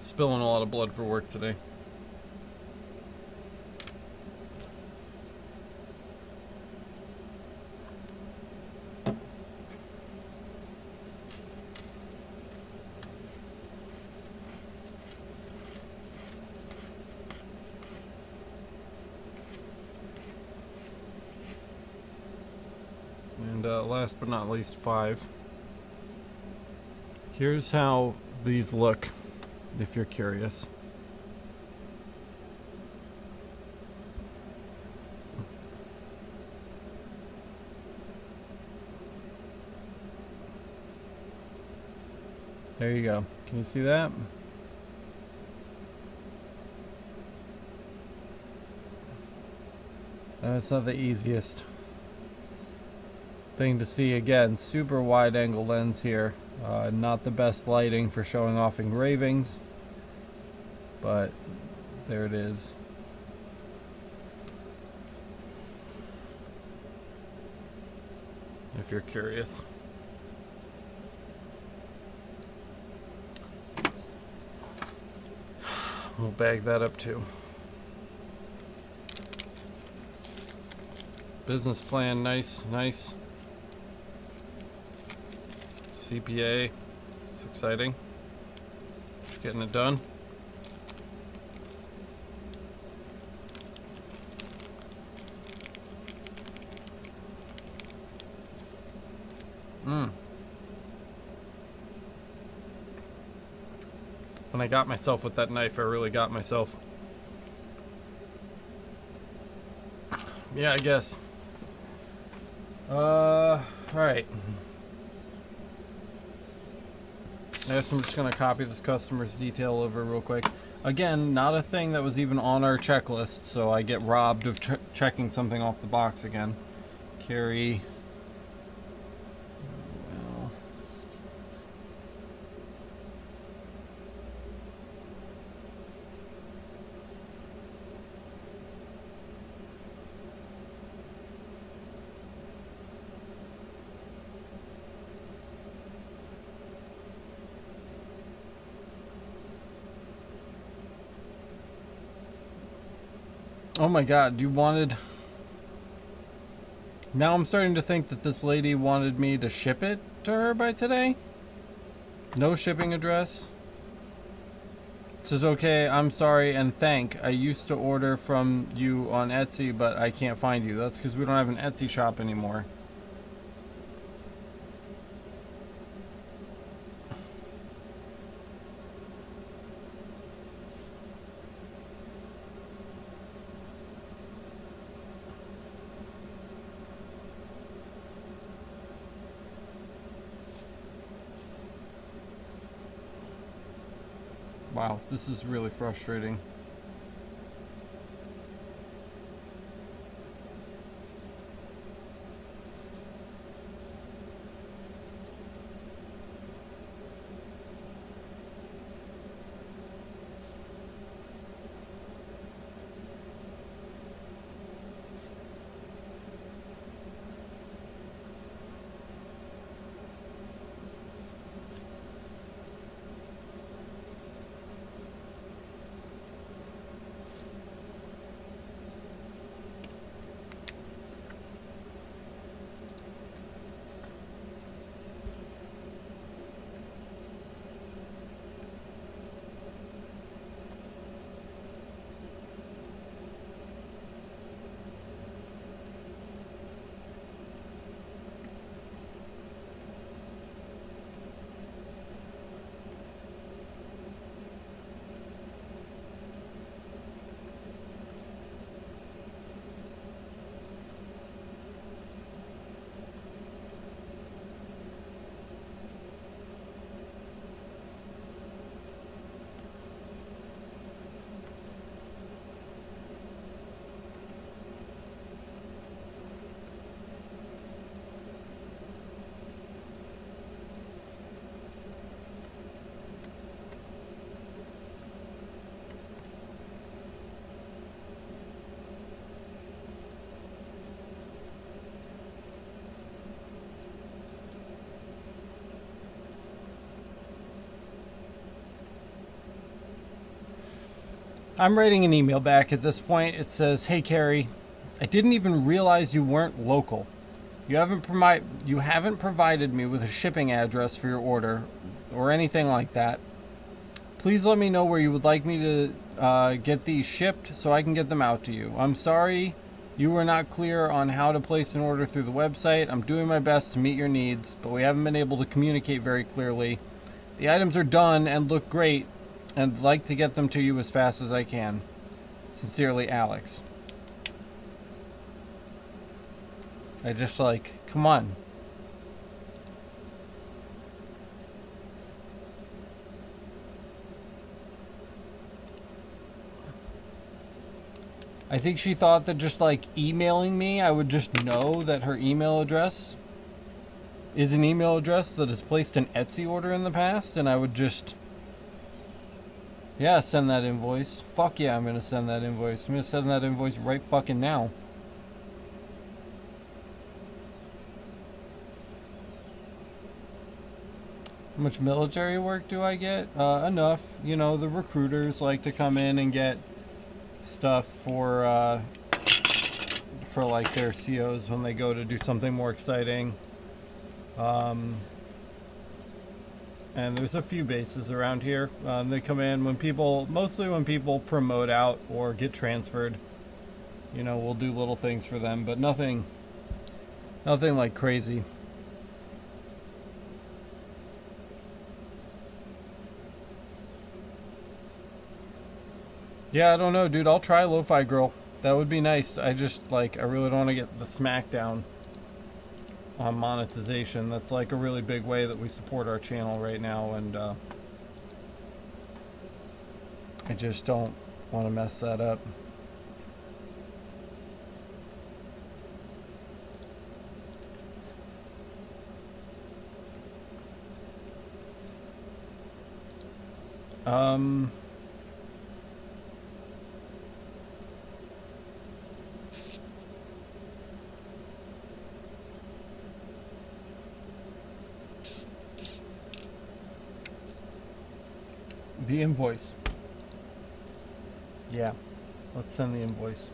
Spilling a lot of blood for work today. And last but not least, 5. Here's how these look, if you're curious. There you go. Can you see that? It's not the easiest thing to see. Again, super wide angle lens here. Not the best lighting for showing off engravings, but there it is. If you're curious. We'll bag that up too. Business plan, nice, nice. CPA, it's exciting. Just getting it done. When I got myself with that knife, I really got myself. Yeah, I guess. Alright. I guess I'm just going to copy this customer's detail over real quick. Again, not a thing that was even on our checklist, so I get robbed of checking something off the box again. Carry. Well. Oh my god, you wanted... Now I'm starting to think that this lady wanted me to ship it to her by today. No shipping address. It says, okay, I'm sorry and thank. I used to order from you on Etsy, but I can't find you. That's because we don't have an Etsy shop anymore. Wow, this is really frustrating. I'm writing an email back at this point. It says, hey Carrie, I didn't even realize you weren't local. You haven't provided me with a shipping address for your order or anything like that. Please let me know where you would like me to get these shipped so I can get them out to you. I'm sorry you were not clear on how to place an order through the website. I'm doing my best to meet your needs, but we haven't been able to communicate very clearly. The items are done and look great, and I'd like to get them to you as fast as I can. Sincerely, Alex. I just like, come on. I think she thought that just like emailing me, I would just know that her email address is an email address that has placed an Etsy order in the past, and I would just, yeah, send that invoice. Fuck yeah, I'm gonna send that invoice. I'm gonna send that invoice right fucking now. How much military work do I get? Enough. You know, the recruiters like to come in and get stuff for like their COs when they go to do something more exciting. And there's a few bases around here. They come in when people, mostly when people promote out or get transferred. You know, we'll do little things for them, but nothing like crazy. Yeah, I don't know, dude. I'll try Lo-Fi Girl. That would be nice. I just, like, I really don't want to get the smackdown on monetization. That's, like, a really big way that we support our channel right now, and, I just don't want to mess that up. The invoice. Yeah, let's send the invoice.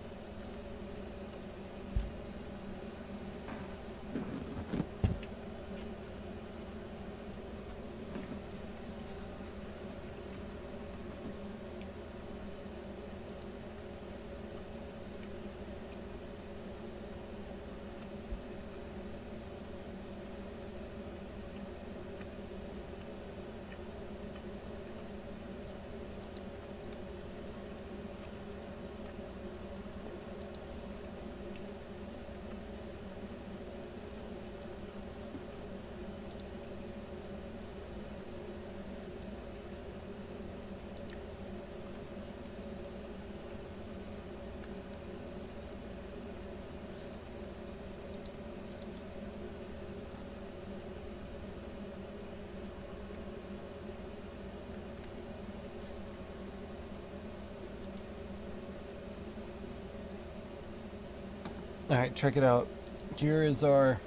Alright, check it out. Here is our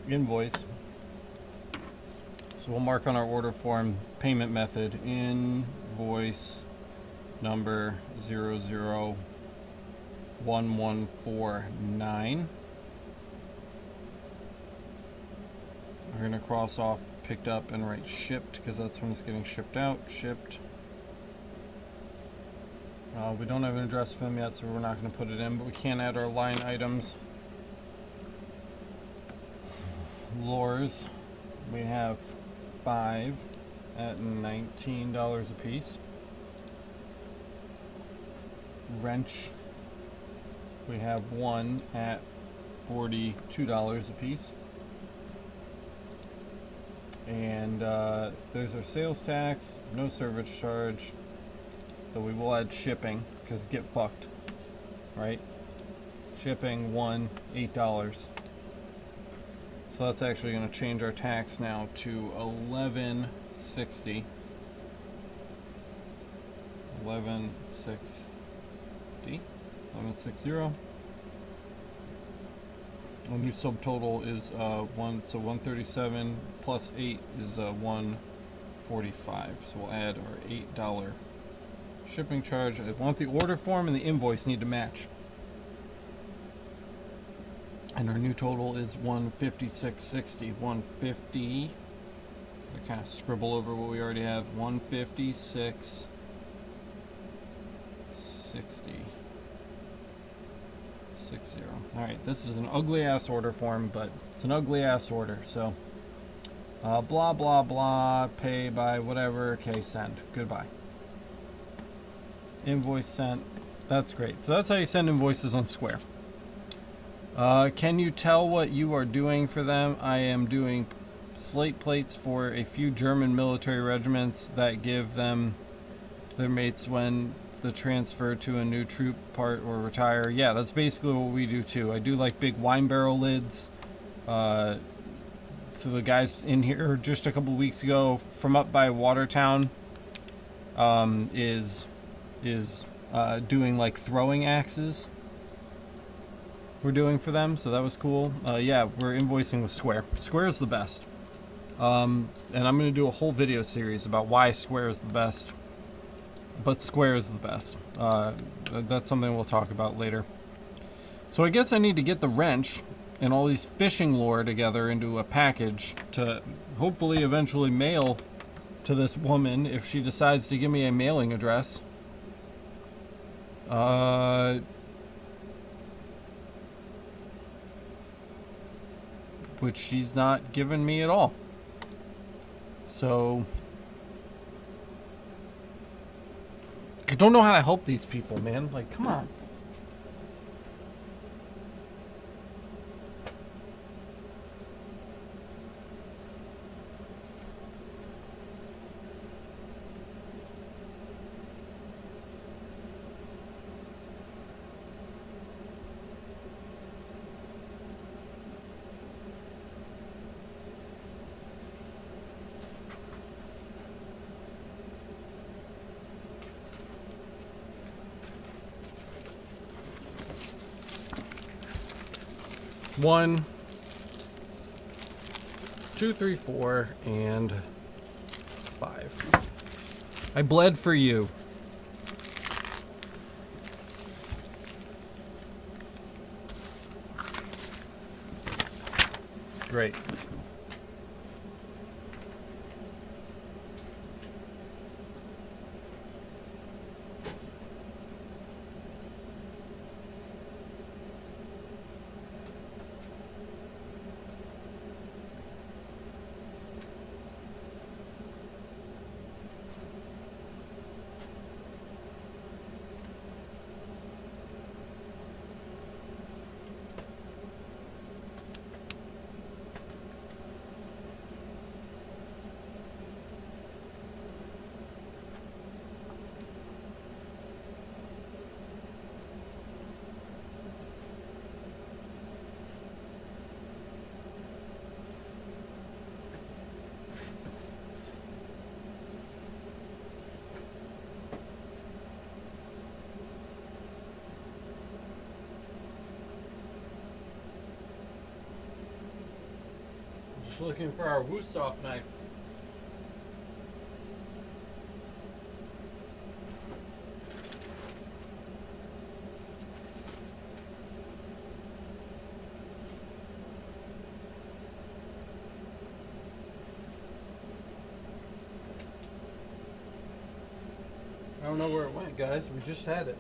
invoice. So we'll mark on our order form payment method invoice number 001149. We're going to cross off picked up and write shipped because that's when it's getting shipped out. Shipped. We don't have an address for them yet, so we're not going to put it in, but we can add our line items. Lures, we have 5 at $19 a piece. Wrench, we have 1 at $42 a piece. And there's our sales tax, no service charge. So we will add shipping, because get fucked, right? Shipping, $8. So that's actually going to change our tax now to $11.60. $11.60. Our new subtotal is so 137 plus 8 is 145. So we'll add our $8 shipping charge. I want the order form and the invoice need to match. And our new total is $156.60. 150. I kind of scribble over what we already have. $156.60. Alright, this is an ugly ass order form, but it's an ugly ass order, so blah blah blah, pay by whatever, okay, send. Goodbye. Invoice sent. That's great. So that's how you send invoices on Square. Can you tell what you are doing for them? I am doing slate plates for a few German military regiments that give them to their mates when the transfer to a new troop part or retire. Yeah, that's basically what we do too. I do like big wine barrel lids. So the guys in here just a couple weeks ago from up by Watertown is doing like throwing axes. We're doing for them, so that was cool. Yeah, we're invoicing with Square. Square is the best. And I'm going to do a whole video series about why Square is the best. But Square is the best. That's something we'll talk about later. So I guess I need to get the wrench and all these fishing lure together into a package to hopefully eventually mail to this woman if she decides to give me a mailing address. Which she's not given me at all. So I don't know how to help these people, man. Like, come on. One, 2, 3, 4, and 5. I bled for you. Great. Just looking for our Wusthof knife. I don't know where it went, guys. We just had it.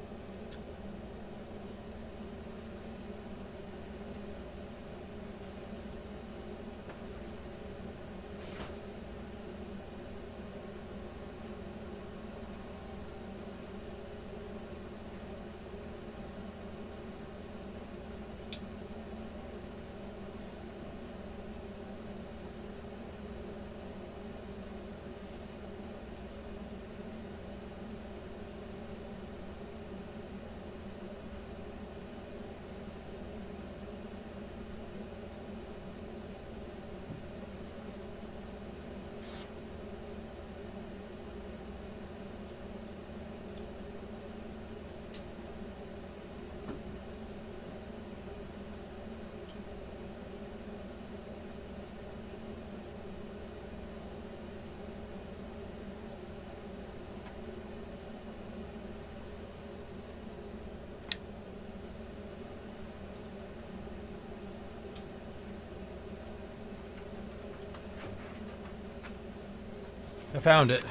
I found it.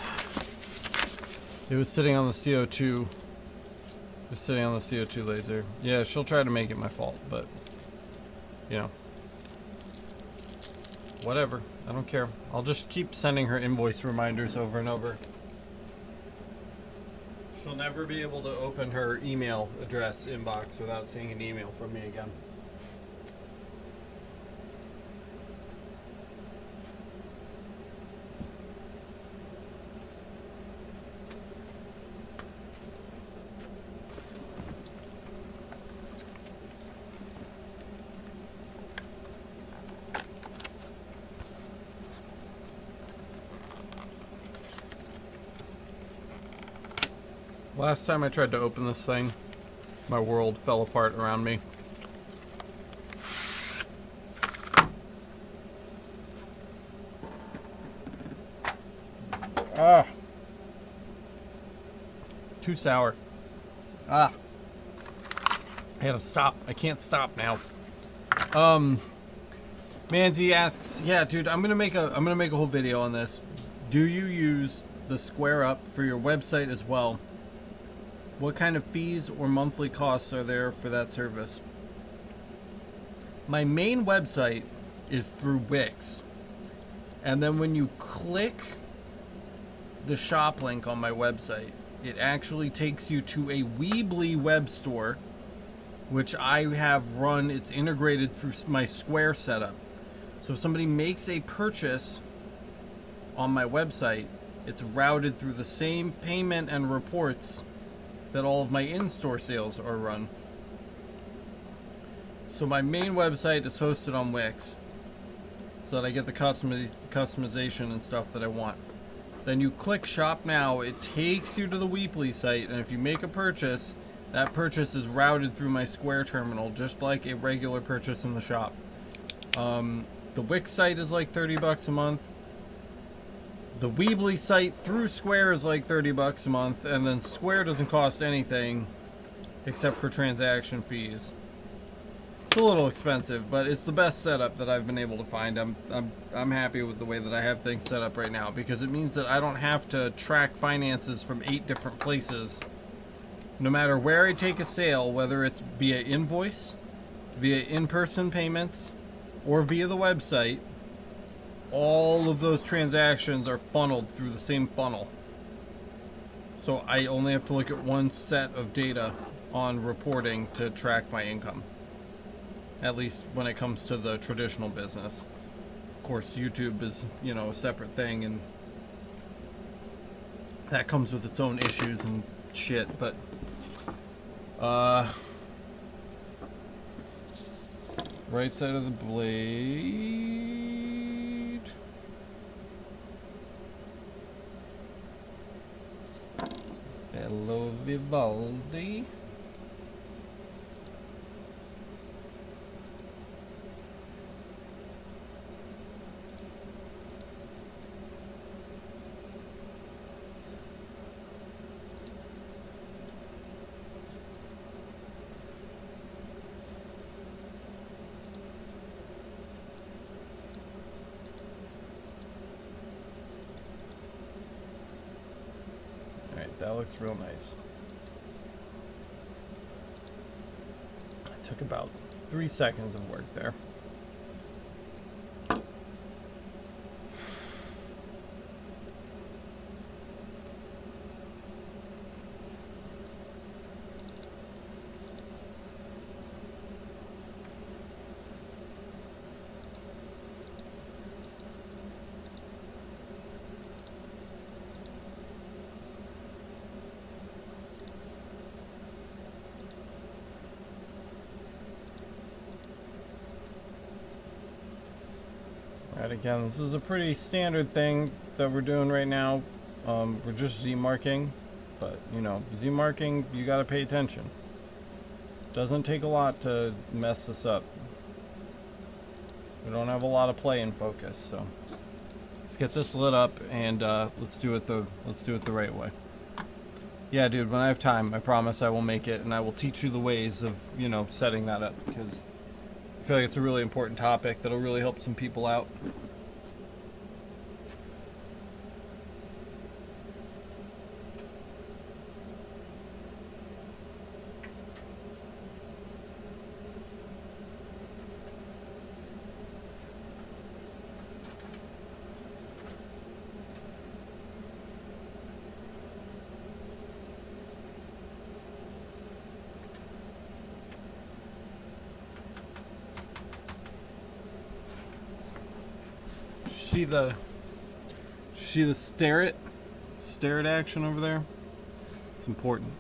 It was sitting on the CO2. It was sitting on the CO2 laser. Yeah, she'll try to make it my fault, but you know, whatever. I don't care. I'll just keep sending her invoice reminders over and over. She'll never be able to open her email address inbox without seeing an email from me again. Last time I tried to open this thing, my world fell apart around me. Ah. Too sour. Ah. I gotta stop. I can't stop now. Manzi asks, yeah, dude, I'm gonna make a whole video on this. Do you use the Square Up for your website as well? What kind of fees or monthly costs are there for that service? My main website is through Wix. And then when you click the shop link on my website, it actually takes you to a Weebly web store, which I have run. It's integrated through my Square setup. So if somebody makes a purchase on my website, it's routed through the same payment and reports that all of my in-store sales are run. So my main website is hosted on Wix, so that I get the customization and stuff that I want. Then you click Shop Now, it takes you to the Weebly site, and if you make a purchase, that purchase is routed through my Square terminal, just like a regular purchase in the shop. The Wix site is like 30 bucks a month. The Weebly site through Square is like 30 bucks a month, and then Square doesn't cost anything except for transaction fees. It's a little expensive, but it's the best setup that I've been able to find. I'm happy with the way that I have things set up right now, because it means that I don't have to track finances from 8 different places. No matter where I take a sale, whether it's via invoice, via in-person payments, or via the website, all of those transactions are funneled through the same funnel. So I only have to look at one set of data on reporting to track my income. At least when it comes to the traditional business. Of course, YouTube is, you know, a separate thing, and that comes with its own issues and shit, but right side of the blade. Hello, Vivaldi. That looks real nice. It took about 3 seconds of work there. Again, this is a pretty standard thing that we're doing right now. We're just Z-marking, but you know, Z-marking, you gotta pay attention. Doesn't take a lot to mess this up. We don't have a lot of play and focus, so let's get this lit up and let's do it the right way. Yeah, dude, when I have time, I promise I will make it, and I will teach you the ways of, you know, setting that up, because I feel like it's a really important topic that'll really help some people out. See the stare it action over there? It's important.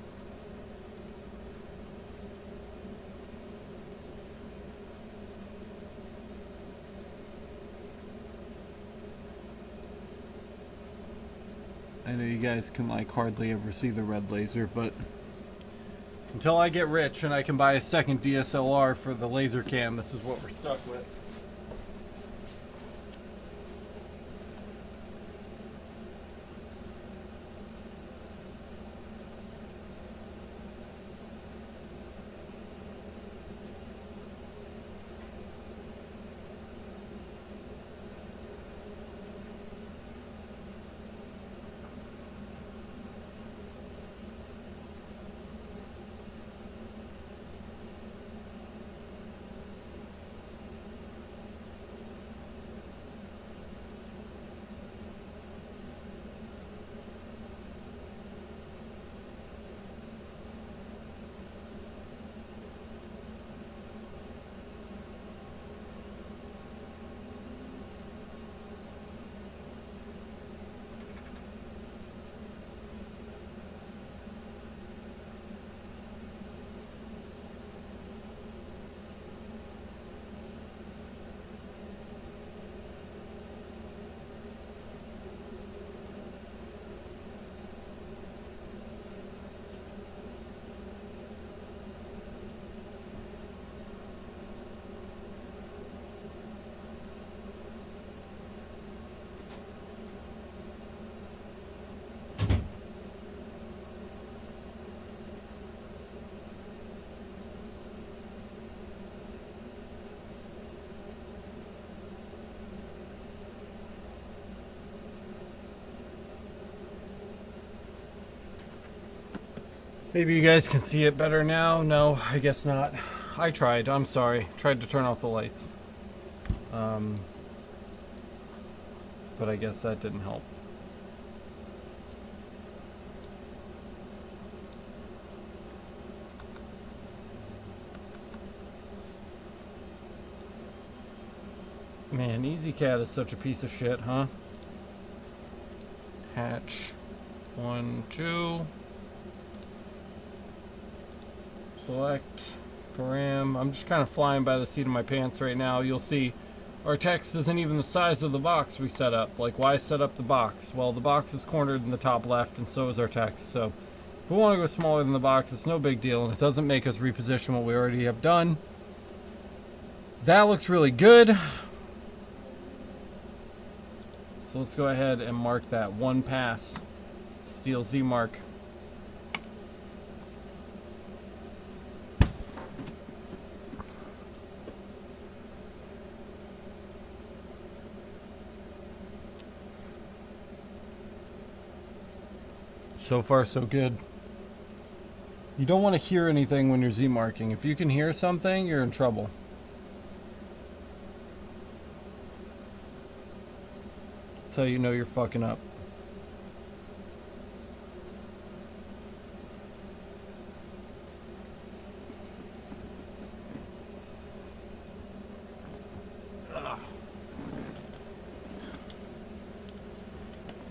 I know you guys can like hardly ever see the red laser, but until I get rich and I can buy a second DSLR for the laser cam, this is what we're stuck with. Maybe you guys can see it better now. No, I guess not. I tried. I'm sorry. Tried to turn off the lights. But I guess that didn't help. Man, EasyCAD is such a piece of shit, huh? Hatch 1, 2. Select param. I'm just kind of flying by the seat of my pants right now. You'll see our text isn't even the size of the box we set up. Like, why set up the box? Well, the box is cornered in the top left, and so is our text. So if we want to go smaller than the box, it's no big deal, and it doesn't make us reposition what we already have done. That looks really good. So let's go ahead and mark that one pass. Steel Z mark. So far, so good. You don't want to hear anything when you're Z-marking. If you can hear something, you're in trouble. That's how you know you're fucking up.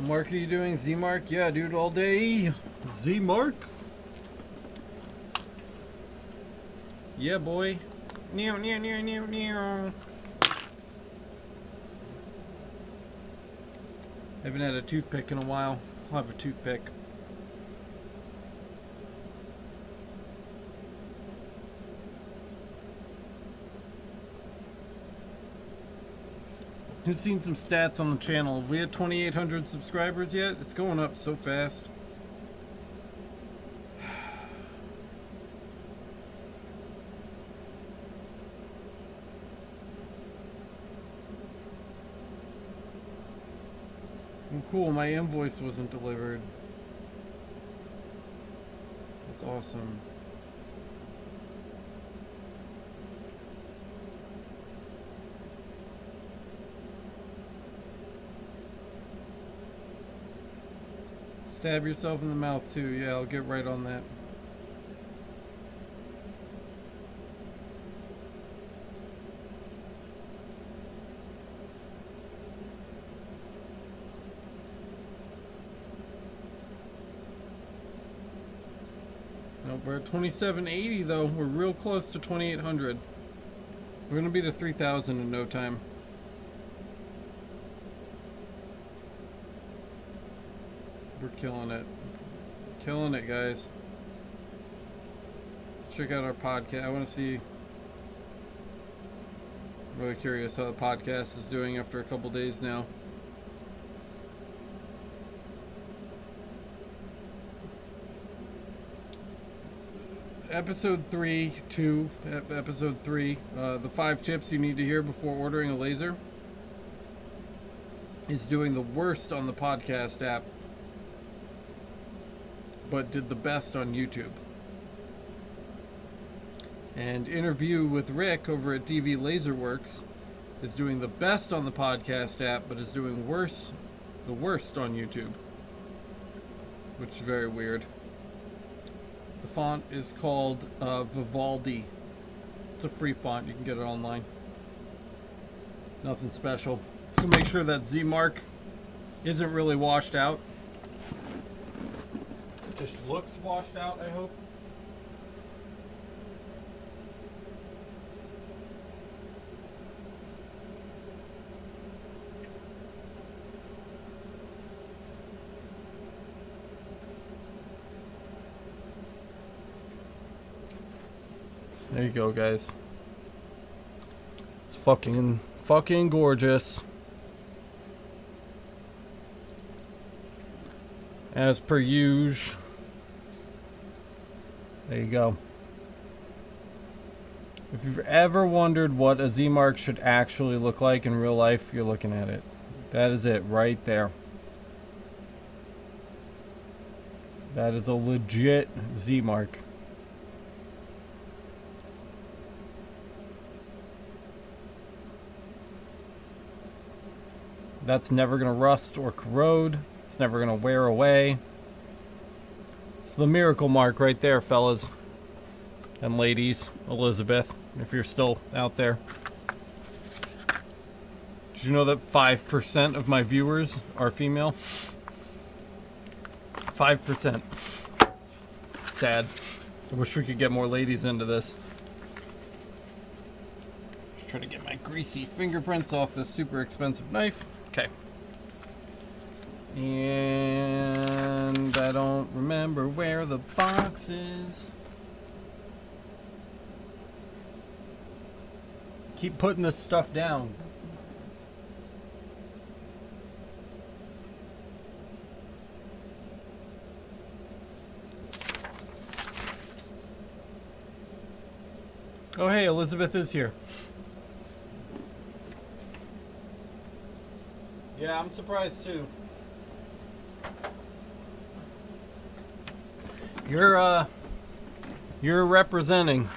Mark, are you doing Z-mark? Yeah, dude, all day. Z-mark? Yeah, boy. Neow, neow, neow, neow, neow. Haven't had a toothpick in a while. I'll have a toothpick. Who's seen some stats on the channel? Have we had 2,800 subscribers yet? It's going up so fast. Oh, cool, my invoice wasn't delivered. That's awesome. Stab yourself in the mouth too. Yeah, I'll get right on that. Nope, we're at 2780 though. We're real close to 2800. We're gonna be to 3000 in no time. We're killing it. Killing it, guys. Let's check out our podcast. I want to see. I'm really curious how the podcast is doing after a couple days now. Episode 3, the 5 tips you need to hear before ordering a laser, is doing the worst on the podcast app, but did the best on YouTube. And Interview with Rick over at DV Laserworks is doing the best on the podcast app, but is doing the worst on YouTube, which is very weird. The font is called Vivaldi. It's a free font. You can get it online. Nothing special. Let's go make sure that Z mark isn't really washed out. It just looks washed out, I hope. There you go, guys. It's fucking gorgeous. As per usual. There you go. If you've ever wondered what a Z-mark should actually look like in real life, you're looking at it. That is it right there. That is a legit Z-mark. That's never going to rust or corrode. It's never going to wear away. It's the miracle mark right there, fellas. And ladies, Elizabeth, if you're still out there. Did you know that 5% of my viewers are female? 5%. Sad. I wish we could get more ladies into this. Just try to get my greasy fingerprints off this super expensive knife. Okay. And I don't remember where the box is. Keep putting this stuff down. Oh, hey, Elizabeth is here. Yeah, I'm surprised too. You're representing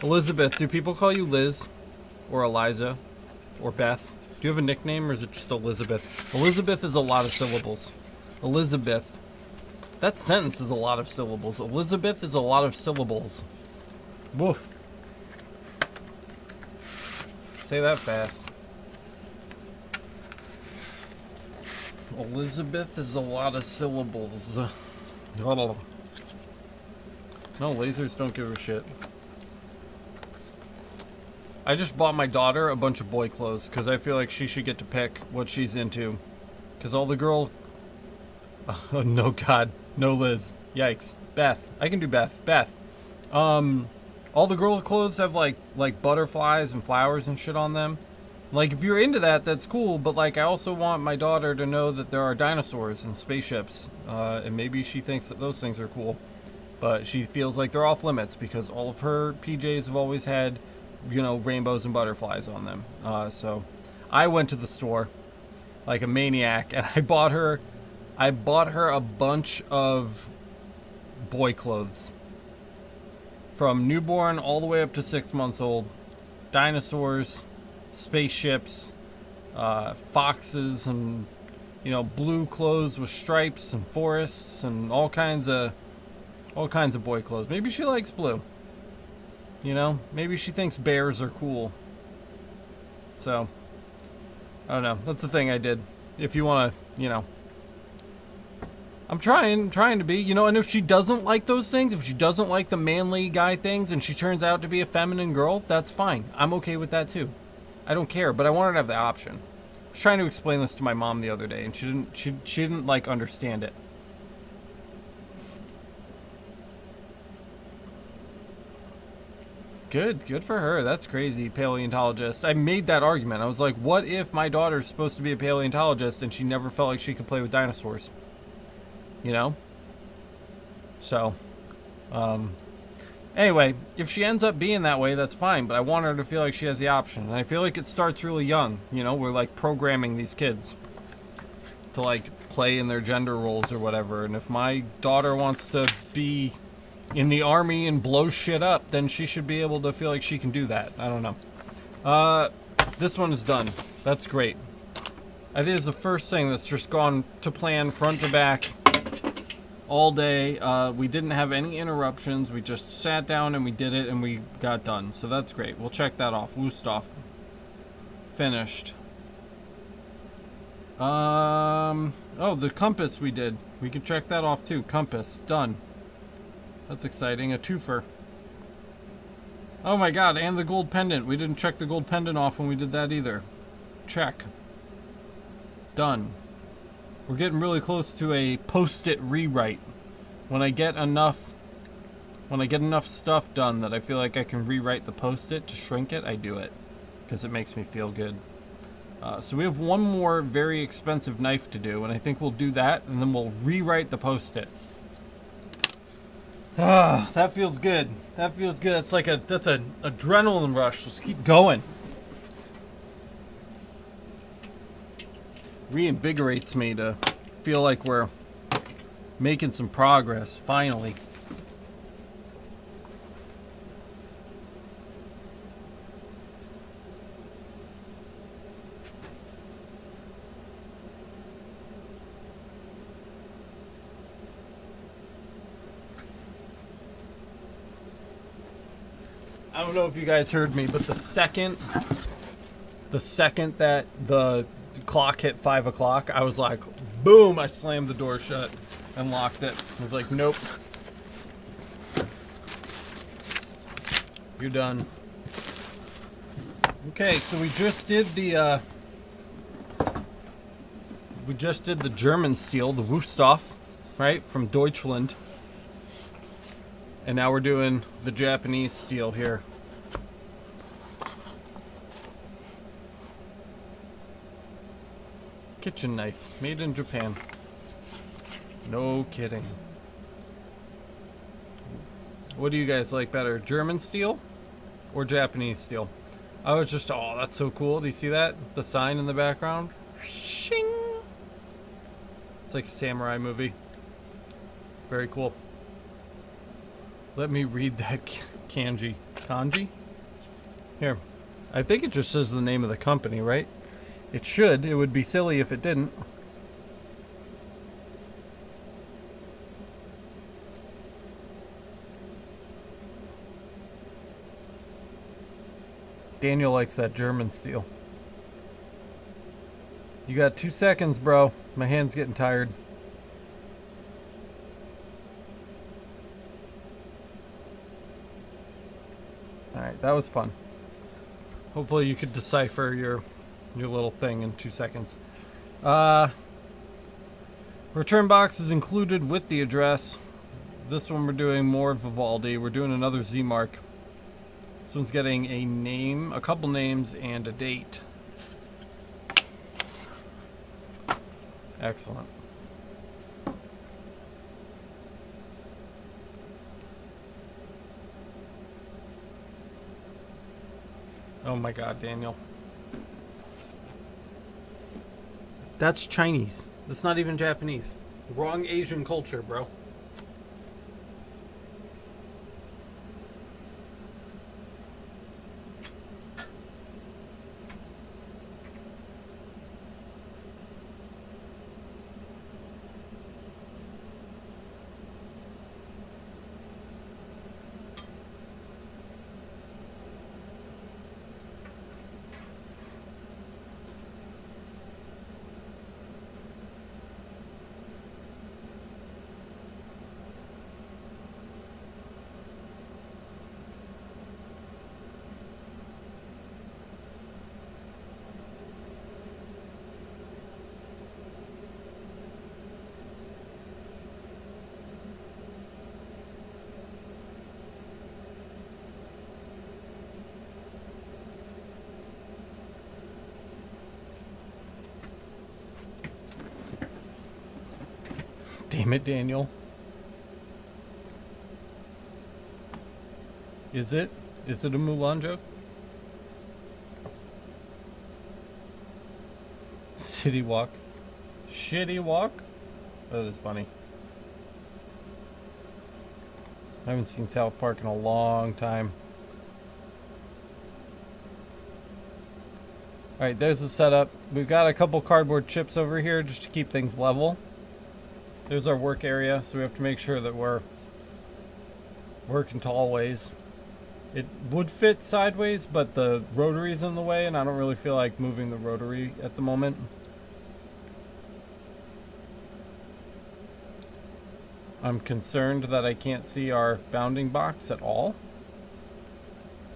Elizabeth. Do people call you Liz or Eliza or Beth? Do you have a nickname or is it just Elizabeth? Elizabeth is a lot of syllables. Elizabeth. That sentence is a lot of syllables. Elizabeth is a lot of syllables. Woof. Say that fast. Elizabeth is a lot of syllables. No, lasers don't give a shit. I just bought my daughter a bunch of boy clothes because I feel like she should get to pick what she's into. Because all the girl... Oh, no, God. No, Liz. Yikes. Beth. I can do Beth. Beth. All the girl clothes have like butterflies and flowers and shit on them. Like, if you're into that, that's cool, but, like, I also want my daughter to know that there are dinosaurs and spaceships, and maybe she thinks that those things are cool, but she feels like they're off limits because all of her PJs have always had, you know, rainbows and butterflies on them. So I went to the store like a maniac, and I bought her a bunch of boy clothes. From newborn all the way up to 6 months old. Dinosaurs, spaceships, foxes, and, you know, blue clothes with stripes and forests and all kinds of boy clothes. Maybe she likes blue. You know, maybe she thinks bears are cool. So, I don't know. That's the thing I did. If you want to, you know, I'm trying to be, you know, and if she doesn't like those things, if she doesn't like the manly guy things and she turns out to be a feminine girl, that's fine. I'm okay with that too. I don't care, but I want her to have the option. was trying to explain this to my mom the other day, and she didn't like understand it. Good for her. That's crazy, paleontologist. I made that argument. I was like, what if my daughter's supposed to be a paleontologist and she never felt like she could play with dinosaurs? You know? So, anyway, if she ends up being that way, that's fine, but I want her to feel like she has the option. And I feel like it starts really young. You know, we're like programming these kids to like play in their gender roles or whatever. And if my daughter wants to be in the army and blow shit up, then she should be able to feel like she can do that. I don't know. This one is done. That's great. I think it's the first thing that's just gone to plan, front to back, all day. We didn't have any interruptions. We just sat down and we did it and we got done. So that's great. We'll check that off. Wusthof. Finished. Oh, the compass we did. We can check that off too. Compass. Done. That's exciting. A twofer. Oh my god, and the gold pendant. We didn't check the gold pendant off when we did that either. Check. Done. We're getting really close to a post-it rewrite. When I get enough stuff done that I feel like I can rewrite the post-it to shrink it, I do it. Because it makes me feel good. So we have one more very expensive knife to do, and I think we'll do that, and then we'll rewrite the post-it. Ah, that feels good. That feels good. That's like that's an adrenaline rush. Let's keep going. Reinvigorates me to feel like we're making some progress, finally. I don't know if you guys heard me, but the second that the clock hit 5 o'clock, I was like, boom, I slammed the door shut and locked it. I was like, nope. You're done. Okay, so we just did the German steel, the Wusthof, right, from Deutschland. And now we're doing the Japanese steel here. Kitchen knife, made in Japan. No kidding. What do you guys like better, German steel or Japanese steel? I was just, oh, that's so cool. Do you see that? The sign in the background? Shing! It's like a samurai movie. Very cool. Let me read that kanji. Kanji? Here. I think it just says the name of the company, right? It should. It would be silly if it didn't. Daniel likes that German steel. You got 2 seconds, bro. My hand's getting tired. Alright, that was fun. Hopefully you could decipher your little thing in 2 seconds. Return box is included with the address. This one we're doing more Vivaldi. We're doing another Z-Mark. This one's getting a name, a couple names, and a date. Excellent. Oh my god, Daniel. That's Chinese. That's not even Japanese. Wrong Asian culture, bro. Damn it, Daniel. Is it? Is it a Mulan joke? City walk. Shitty walk? That is funny. I haven't seen South Park in a long time. Alright, there's the setup. We've got a couple cardboard chips over here just to keep things level. There's our work area, so we have to make sure that we're working tall ways. It would fit sideways, but the rotary's in the way, and I don't really feel like moving the rotary at the moment. I'm concerned that I can't see our bounding box at all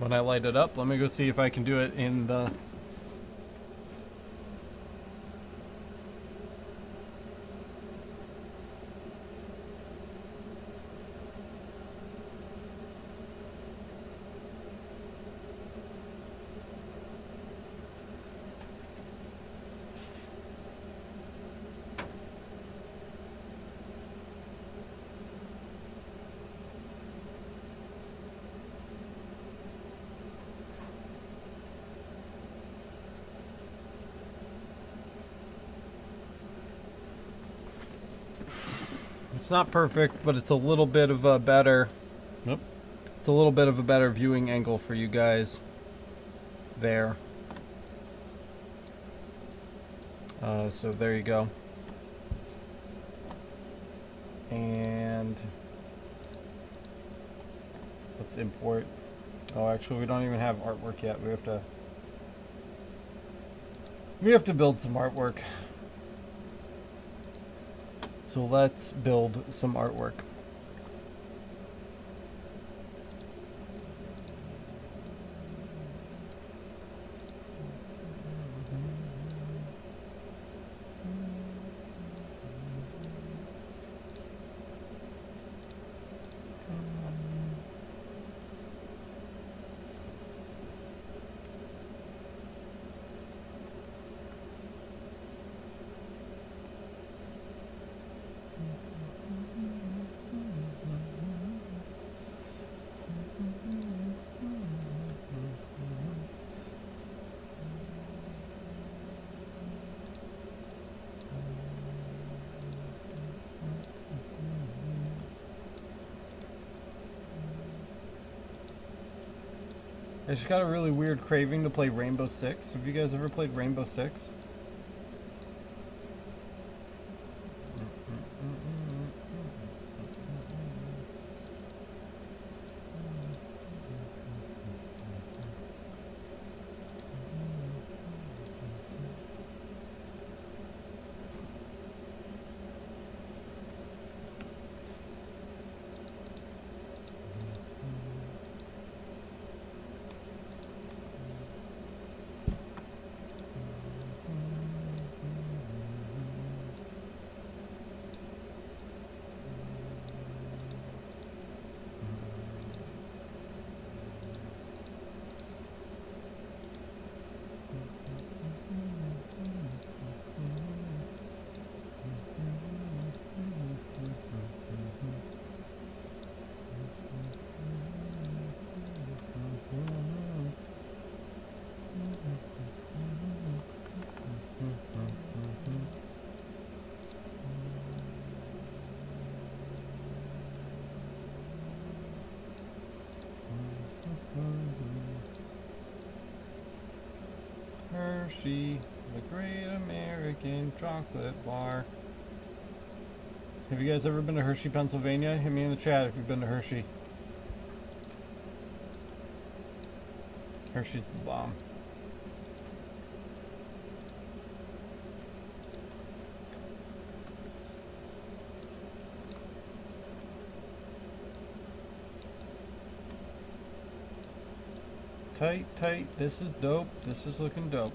when I light it up. Let me go see if I can do it in the... It's not perfect, but it's a little bit of a better... Nope. It's a little bit of a better viewing angle for you guys. There. So there you go. And... let's import... Oh, actually, we don't even have artwork yet. We have to build some artwork. So let's build some artwork. I just got a really weird craving to play Rainbow Six. Have you guys ever played Rainbow Six? Hershey, the great American chocolate bar. Have you guys ever been to Hershey, Pennsylvania? Hit me in the chat if you've been to Hershey. Hershey's the bomb. Tight, tight. This is dope. This is looking dope.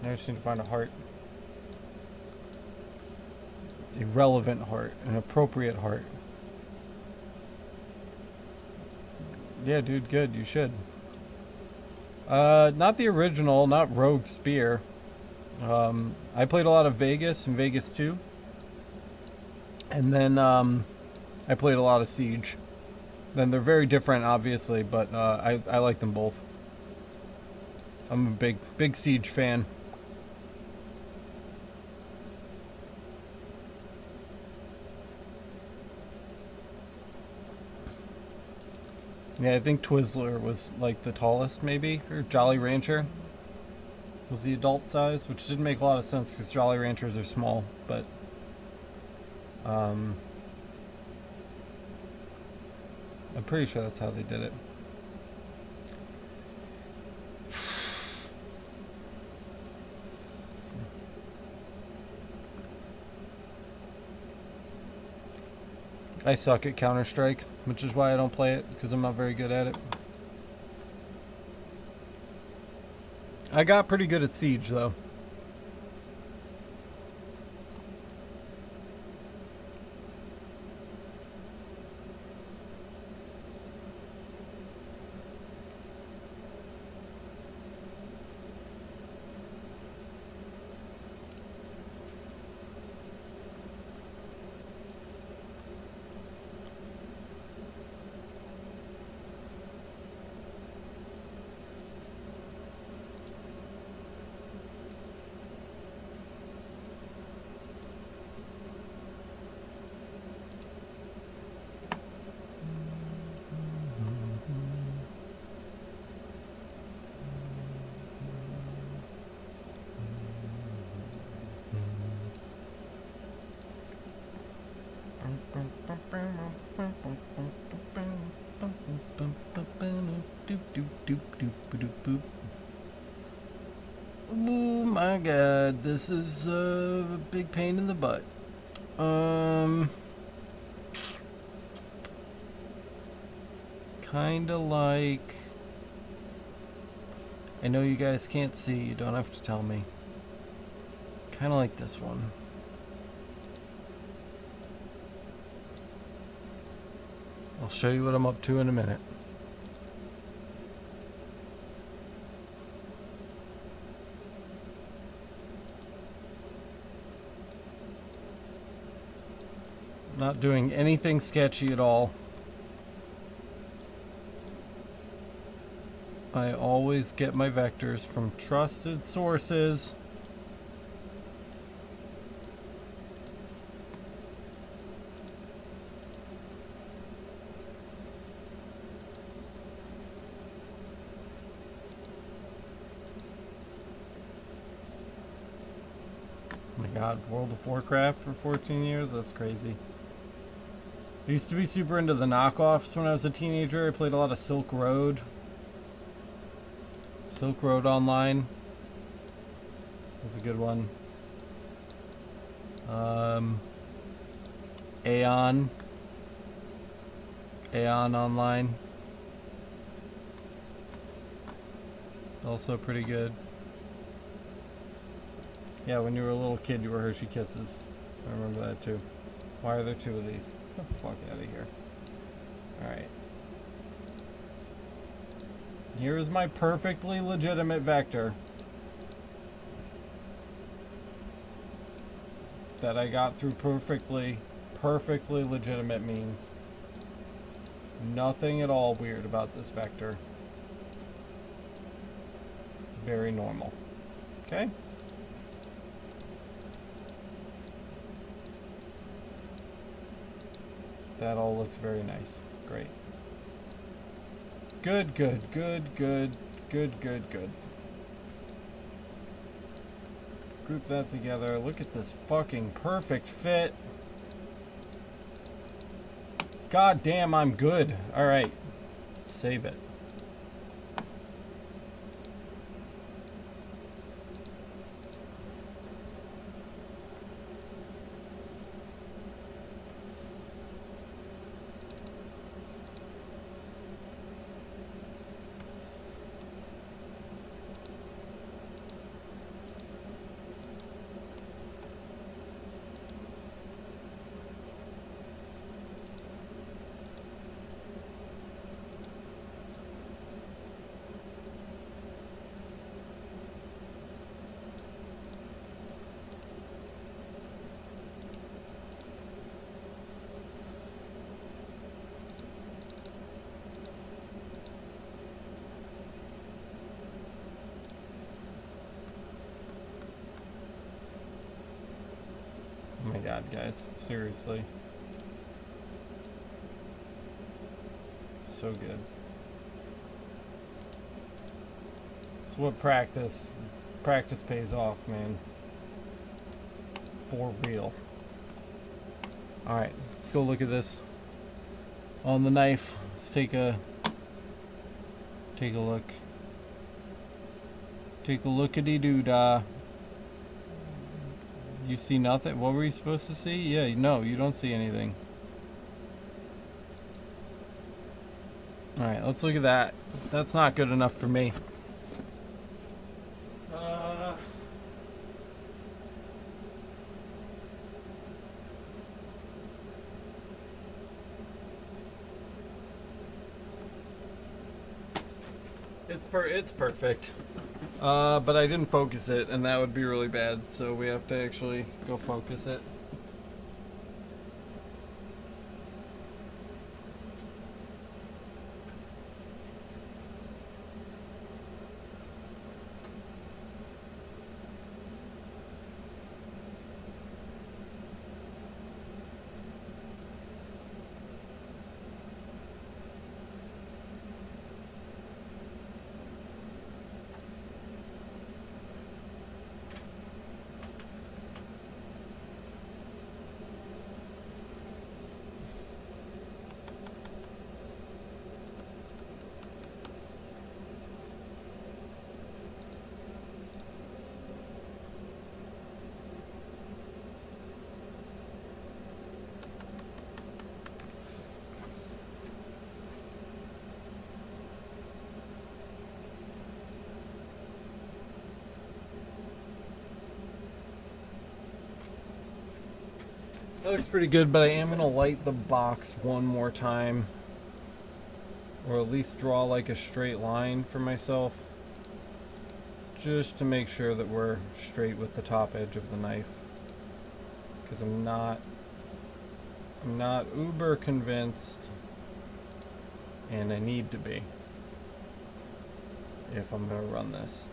Now I just need to find a heart. A relevant heart. An appropriate heart. Yeah, dude, good. You should. Not the original, not Rogue Spear. I played a lot of Vegas and Vegas 2. And then I played a lot of Siege. Then they're very different, obviously, but I like them both. I'm a big Siege fan. Yeah, I think Twizzler was like the tallest, maybe, or Jolly Rancher was the adult size, which didn't make a lot of sense because Jolly Ranchers are small, but I'm pretty sure that's how they did it. I suck at Counter-Strike, which is why I don't play it, because I'm not very good at it. I got pretty good at Siege, though. Oh my god, this is a big pain in the butt. Kinda like... I know you guys can't see, you don't have to tell me. Kinda like this one. I'll show you what I'm up to in a minute. Not doing anything sketchy at all. I always get my vectors from trusted sources. Oh my god, World of Warcraft for 14 years? That's crazy. I used to be super into the knockoffs when I was a teenager. I played a lot of Silk Road. Silk Road Online was a good one. Aeon Online. Also pretty good. Yeah, when you were a little kid, you were Hershey Kisses. I remember that too. Why are there two of these? Get the fuck out of here. Alright. Here's my perfectly legitimate vector that I got through perfectly legitimate means. Nothing at all weird about this vector. Very normal. Okay? That all looks very nice. Great. Good. Group that together. Look at this fucking perfect fit. God damn, I'm good. Alright. Save it. God, guys. Seriously. So good. It's what practice pays off, man. For real. Alright, let's go look at this on the knife. Let's take a look. Take a lookity doo dah. You see nothing? What were you supposed to see? Yeah, no, you don't see anything. Alright, let's look at that. That's not good enough for me. It's perfect. But I didn't focus it, and that would be really bad, so we have to actually go focus it. That looks pretty good, but I am going to light the box one more time. Or at least draw like a straight line for myself. Just to make sure that we're straight with the top edge of the knife. Because I'm not uber convinced, and I need to be if I'm going to run this.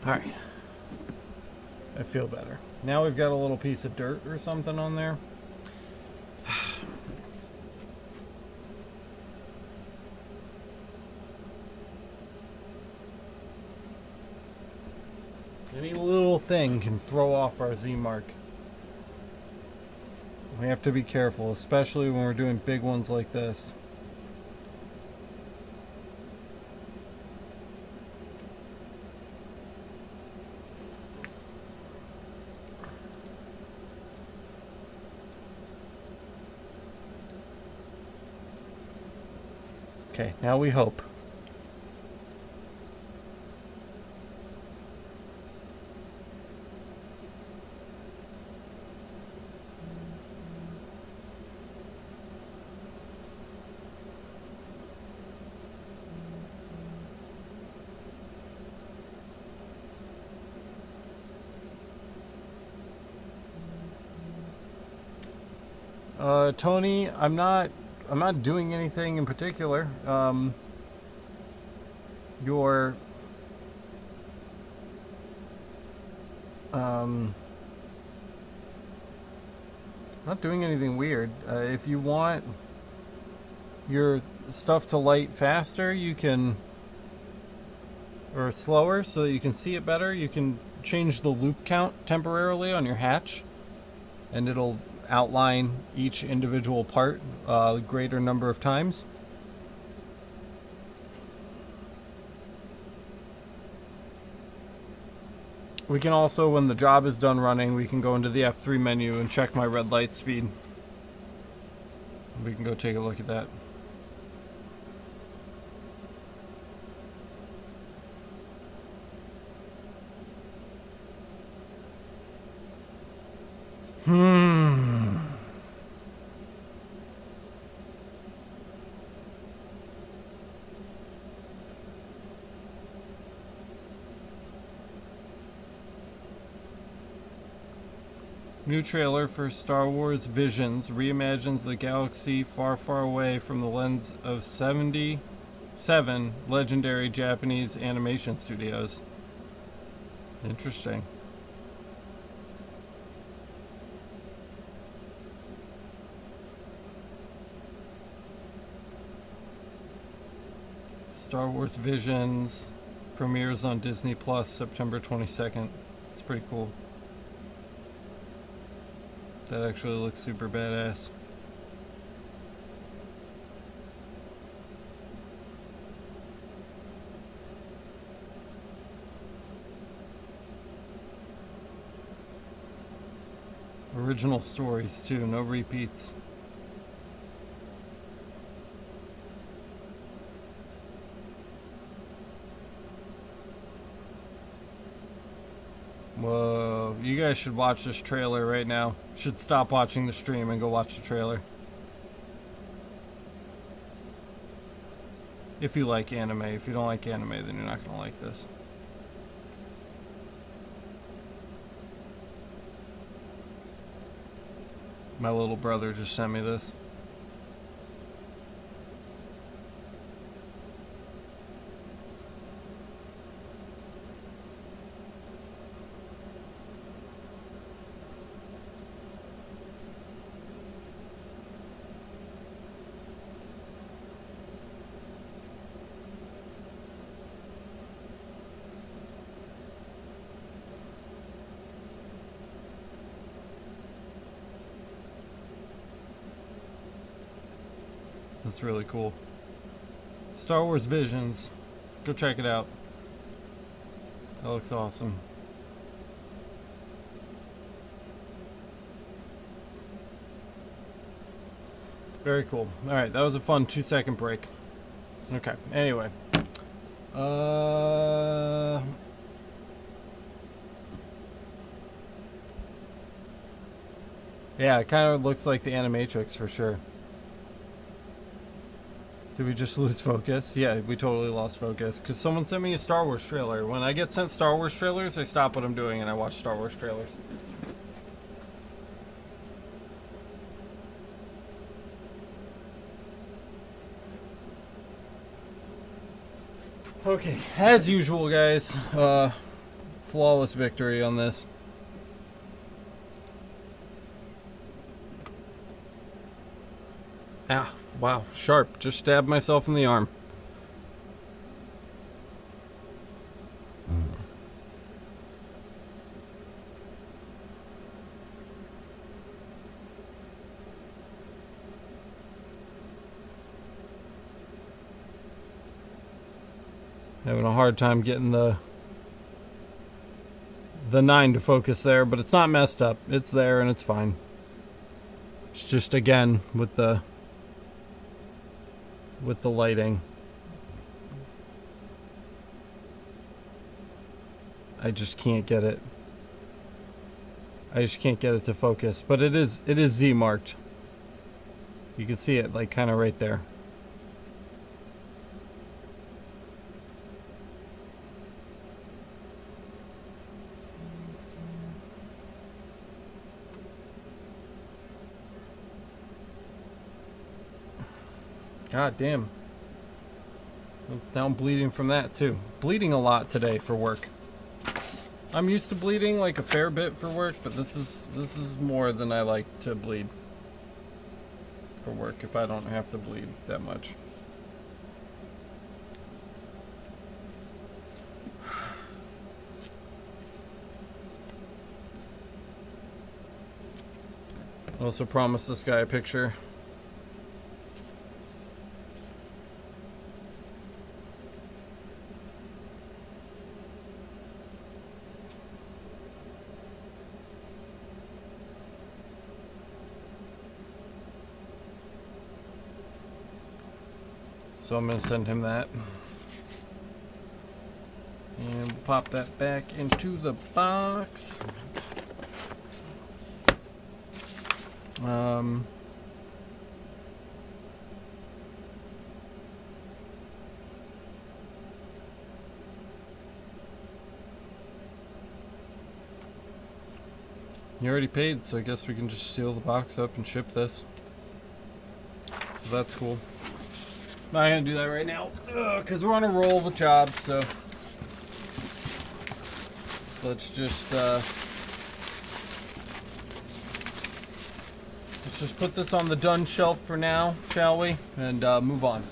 Alright, I feel better. Now we've got a little piece of dirt or something on there. Any little thing can throw off our Z mark. We have to be careful, especially when we're doing big ones like this. Okay, now we hope. Tony, I'm not doing anything in particular. Your not doing anything weird. If you want your stuff to light faster, you can, or slower so that you can see it better, you can change the loop count temporarily on your hatch, and it'll outline each individual part a greater number of times. We can also, when the job is done running, we can go into the F3 menu and check my red light speed. We can go take a look at that. New trailer for Star Wars Visions reimagines the galaxy far, far away from the lens of 77 legendary Japanese animation studios. Interesting. Star Wars Visions premieres on Disney Plus September 22nd. It's pretty cool. That actually looks super badass. Original stories too, no repeats. Whoa, you guys should watch this trailer right now. Should stop watching the stream and go watch the trailer. If you like anime. If you don't like anime, then you're not gonna like this. My little brother just sent me this. That's really cool. Star Wars Visions. Go check it out. That looks awesome. Very cool. Alright, that was a fun 2-second break. Okay, anyway. Yeah, it kind of looks like the Animatrix for sure. Did we just lose focus? Yeah, we totally lost focus. Because someone sent me a Star Wars trailer. When I get sent Star Wars trailers, I stop what I'm doing and I watch Star Wars trailers. Okay, as usual, guys. Flawless victory on this. Ah. Wow, sharp. Just stabbed myself in the arm. Having a hard time getting the 9 to focus there, but it's not messed up. It's there and it's fine. It's just, again, with the lighting, I just can't get it. I just can't get it to focus. But it is Z marked. You can see it like kind of right there. God damn. Now I'm bleeding from that too. Bleeding a lot today for work. I'm used to bleeding like a fair bit for work, but this is more than I like to bleed for work if I don't have to bleed that much. I also promised this guy a picture. So I'm going to send him that. And we'll pop that back into the box. You already paid, so I guess we can just seal the box up and ship this. So that's cool. Not gonna do that right now, because we're on a roll with jobs, so let's just put this on the done shelf for now, shall we? And move on.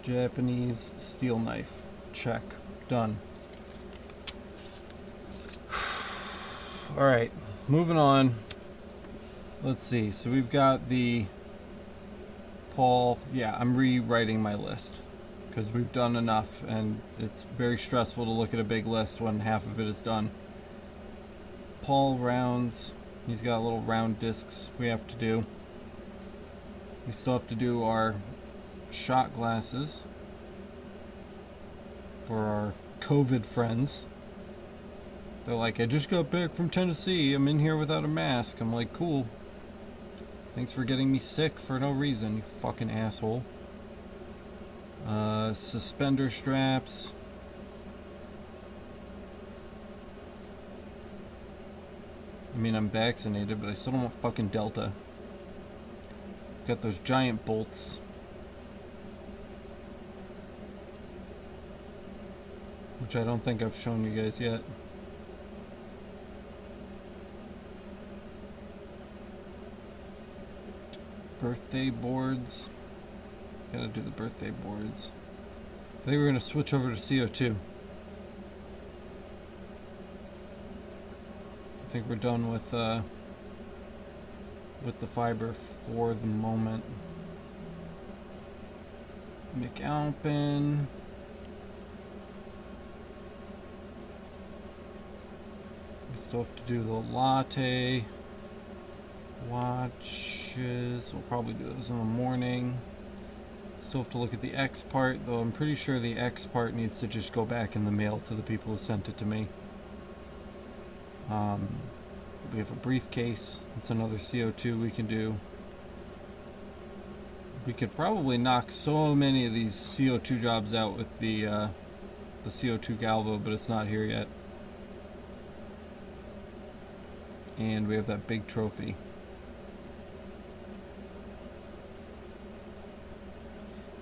Japanese steel knife. Check. Done. Alright, moving on. Let's see. So we've got the Paul. Yeah, I'm rewriting my list because we've done enough and it's very stressful to look at a big list when half of it is done. Paul rounds. He's got little round discs we have to do. We still have to do our shot glasses for our COVID friends. They're like, I just got back from Tennessee. I'm in here without a mask. I'm like, cool. Thanks for getting me sick for no reason, you fucking asshole. Suspender straps. I mean, I'm vaccinated, but I still don't want fucking Delta. Got those giant bolts. Which I don't think I've shown you guys yet. Birthday boards. Gotta do the birthday boards. I think we're gonna switch over to CO2. I think we're done with the fiber for the moment. McAlpin. We still have to do the latte watches. We'll probably do those in the morning. Still have to look at the X part, though I'm pretty sure the X part needs to just go back in the mail to the people who sent it to me. We have a briefcase. That's another CO2 we can do. We could probably knock so many of these CO2 jobs out with the CO2 Galvo, but it's not here yet. And we have that big trophy.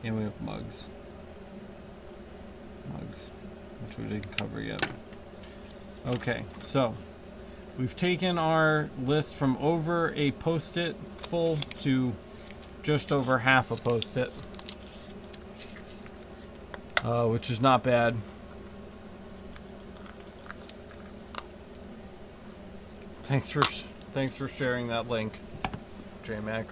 And we have mugs. Mugs, which we didn't cover yet. Okay, so we've taken our list from over a post-it full to just over half a post-it, which is not bad. Thanks for sharing that link, JMac.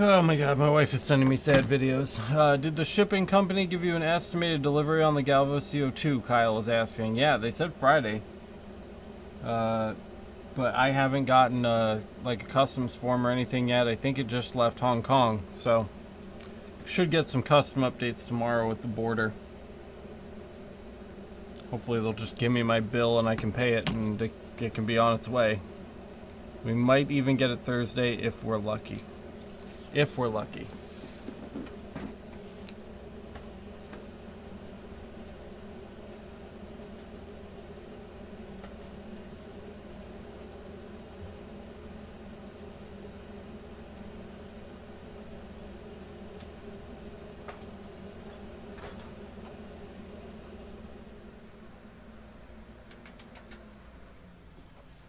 Oh my god, my wife is sending me sad videos. Did the shipping company give you an estimated delivery on the Galvo CO2? Kyle is asking. Yeah, they said Friday. But I haven't gotten like a customs form or anything yet. I think it just left Hong Kong, so should get some custom updates tomorrow with the border. Hopefully they'll just give me my bill and I can pay it and it can be on its way. We might even get it Thursday if we're lucky. If we're lucky.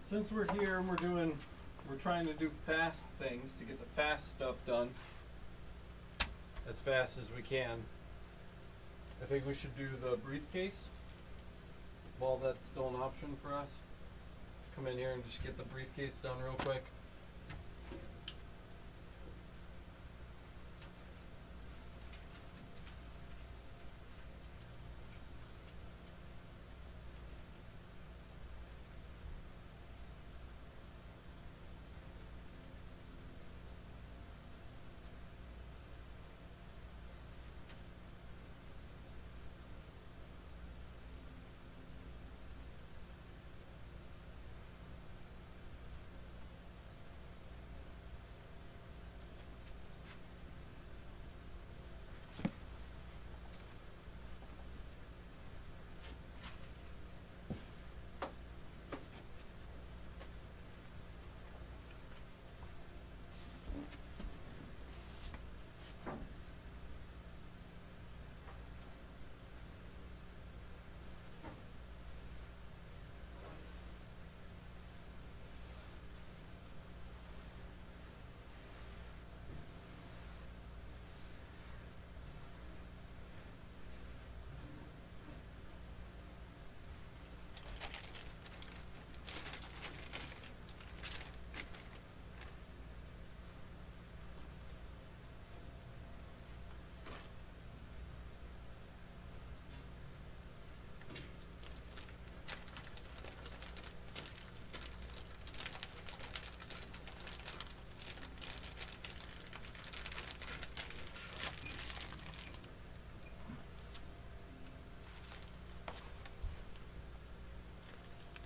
Since we're here and we're trying to do fast things to get the fast stuff done as fast as we can, I think we should do the briefcase while that's still an option for us. Come in here and just get the briefcase done real quick.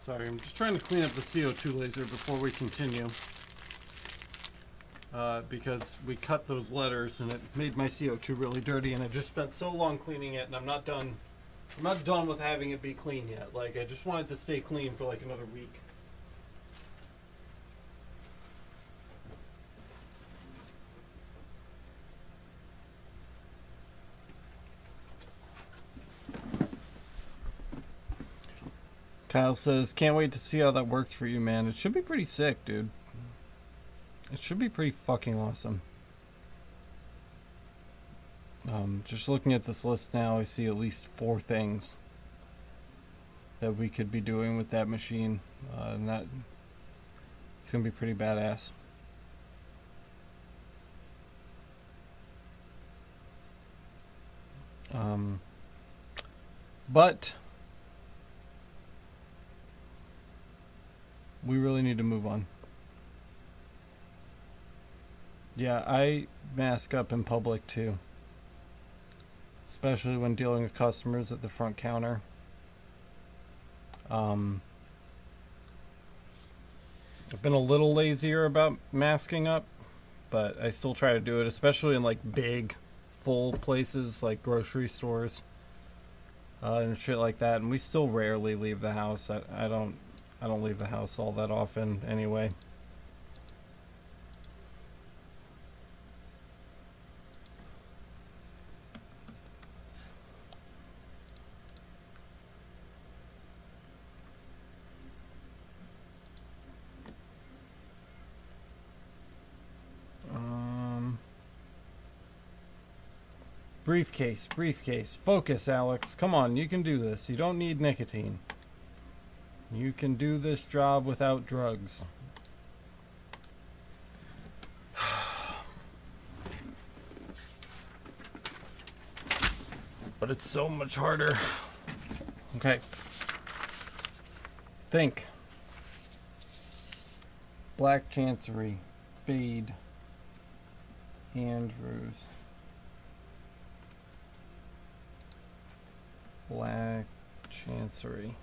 Sorry, I'm just trying to clean up the CO2 laser before we continue. Because we cut those letters and it made my CO2 really dirty, and I just spent so long cleaning it, and I'm not done with having it be clean yet. Like, I just wanted to stay clean for like another week. Kyle says, can't wait to see how that works for you, man. It should be pretty sick, dude. It should be pretty fucking awesome. Just looking at this list now, I see at least 4 things that we could be doing with that machine. And that it's going to be pretty badass. But we really need to move on. Yeah, I mask up in public too. Especially when dealing with customers at the front counter. I've been a little lazier about masking up, but I still try to do it, especially in like big, full places like grocery stores and shit like that. And we still rarely leave the house. I don't leave the house all that often anyway. Briefcase. Focus, Alex. Come on, you can do this. You don't need nicotine. You can do this job without drugs. But it's so much harder. Okay. Think. Black Chancery. Fade. Andrews. Black Chancery.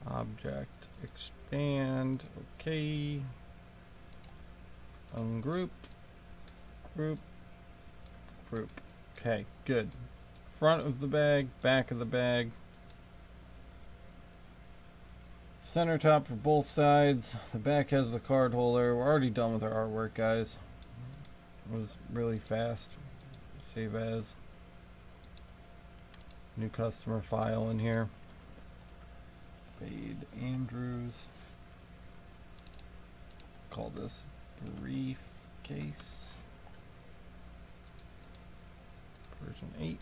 Object, expand, okay. Ungroup, group, group. Okay, good. Front of the bag, back of the bag. Center top for both sides. The back has the card holder. We're already done with our artwork, guys. It was really fast. Save as. New customer file in here. Fade Andrews. Call this briefcase. Version 8.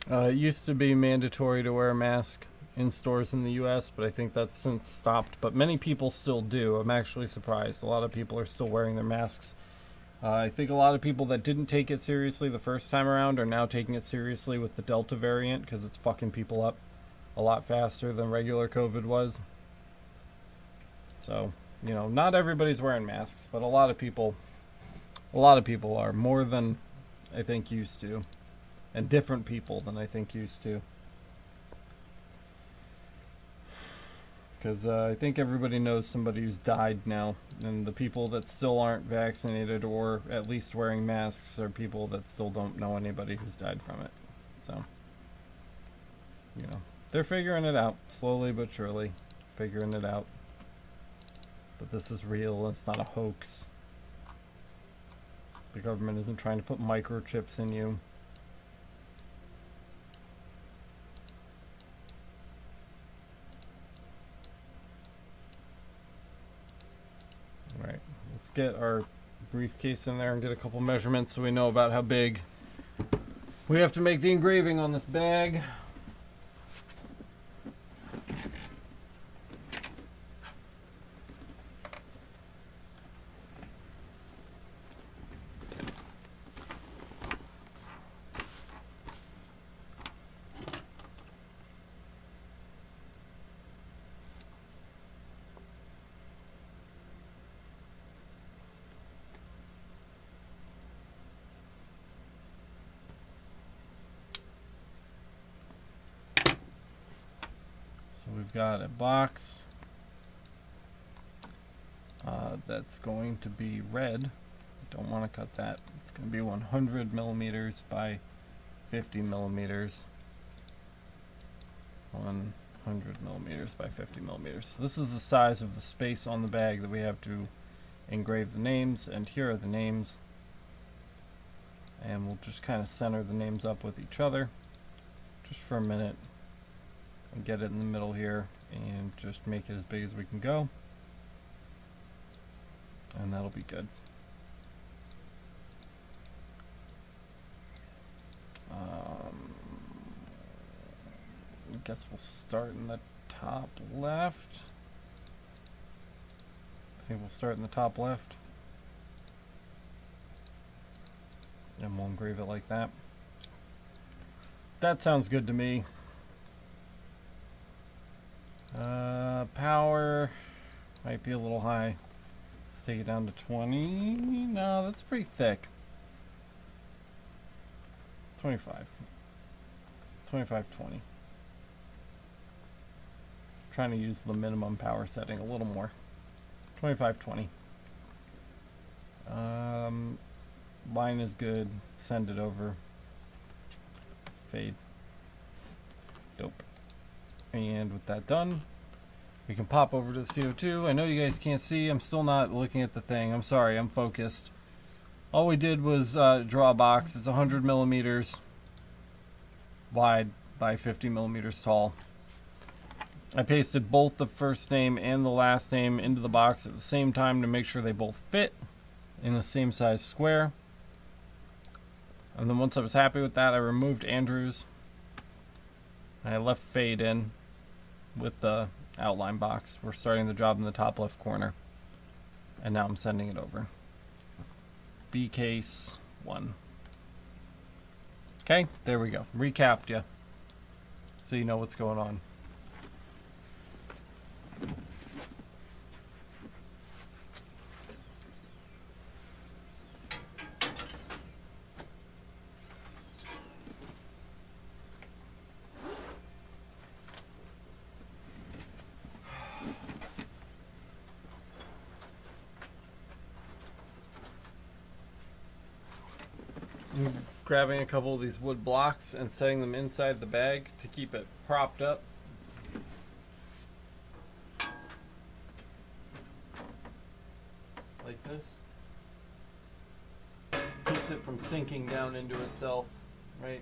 It used to be mandatory to wear a mask in stores in the US, but I think that's since stopped. But many people still do. I'm actually surprised. A lot of people are still wearing their masks. I think a lot of people that didn't take it seriously the first time around are now taking it seriously with the Delta variant because it's fucking people up a lot faster than regular COVID was. So, you know, not everybody's wearing masks, but a lot of people are, more than I think used to. And different people than I think used to. Because I think everybody knows somebody who's died now. And the people that still aren't vaccinated or at least wearing masks are people that still don't know anybody who's died from it. So, you know, they're figuring it out. Slowly but surely. Figuring it out. That this is real. It's not a hoax. The government isn't trying to put microchips in you. Alright, let's get our briefcase in there and get a couple measurements so we know about how big we have to make the engraving on this bag. So we've got a box that's going to be red. Don't want to cut that. It's going to be 100 millimeters by 50 millimeters. 100 millimeters by 50 millimeters. So this is the size of the space on the bag that we have to engrave the names, and here are the names. And we'll just kind of center the names up with each other just for a minute. And get it in the middle here and just make it as big as we can go, and that'll be good. I guess we'll start in the top left. I think we'll start in the top left and we'll engrave it like that. That sounds good to me. Power might be a little high. Let's take it down to 20. No, that's pretty thick. 25. 25, 20. Trying to use the minimum power setting a little more. 25, 20. Line is good. Send it over. Fade. Dope. And with that done, we can pop over to the CO2. I know you guys can't see. I'm still not looking at the thing. I'm sorry. I'm focused. All we did was draw a box. It's 100 millimeters wide by 50 millimeters tall. I pasted both the first name and the last name into the box at the same time to make sure they both fit in the same size square. And then once I was happy with that, I removed Andrews. And I left fade in with the outline box. We're starting the job in the top left corner. And now I'm sending it over. B case 1. Okay, there we go. Recapped you. So you know what's going on. I'm grabbing a couple of these wood blocks and setting them inside the bag to keep it propped up. Like this. Keeps it from sinking down into itself, right?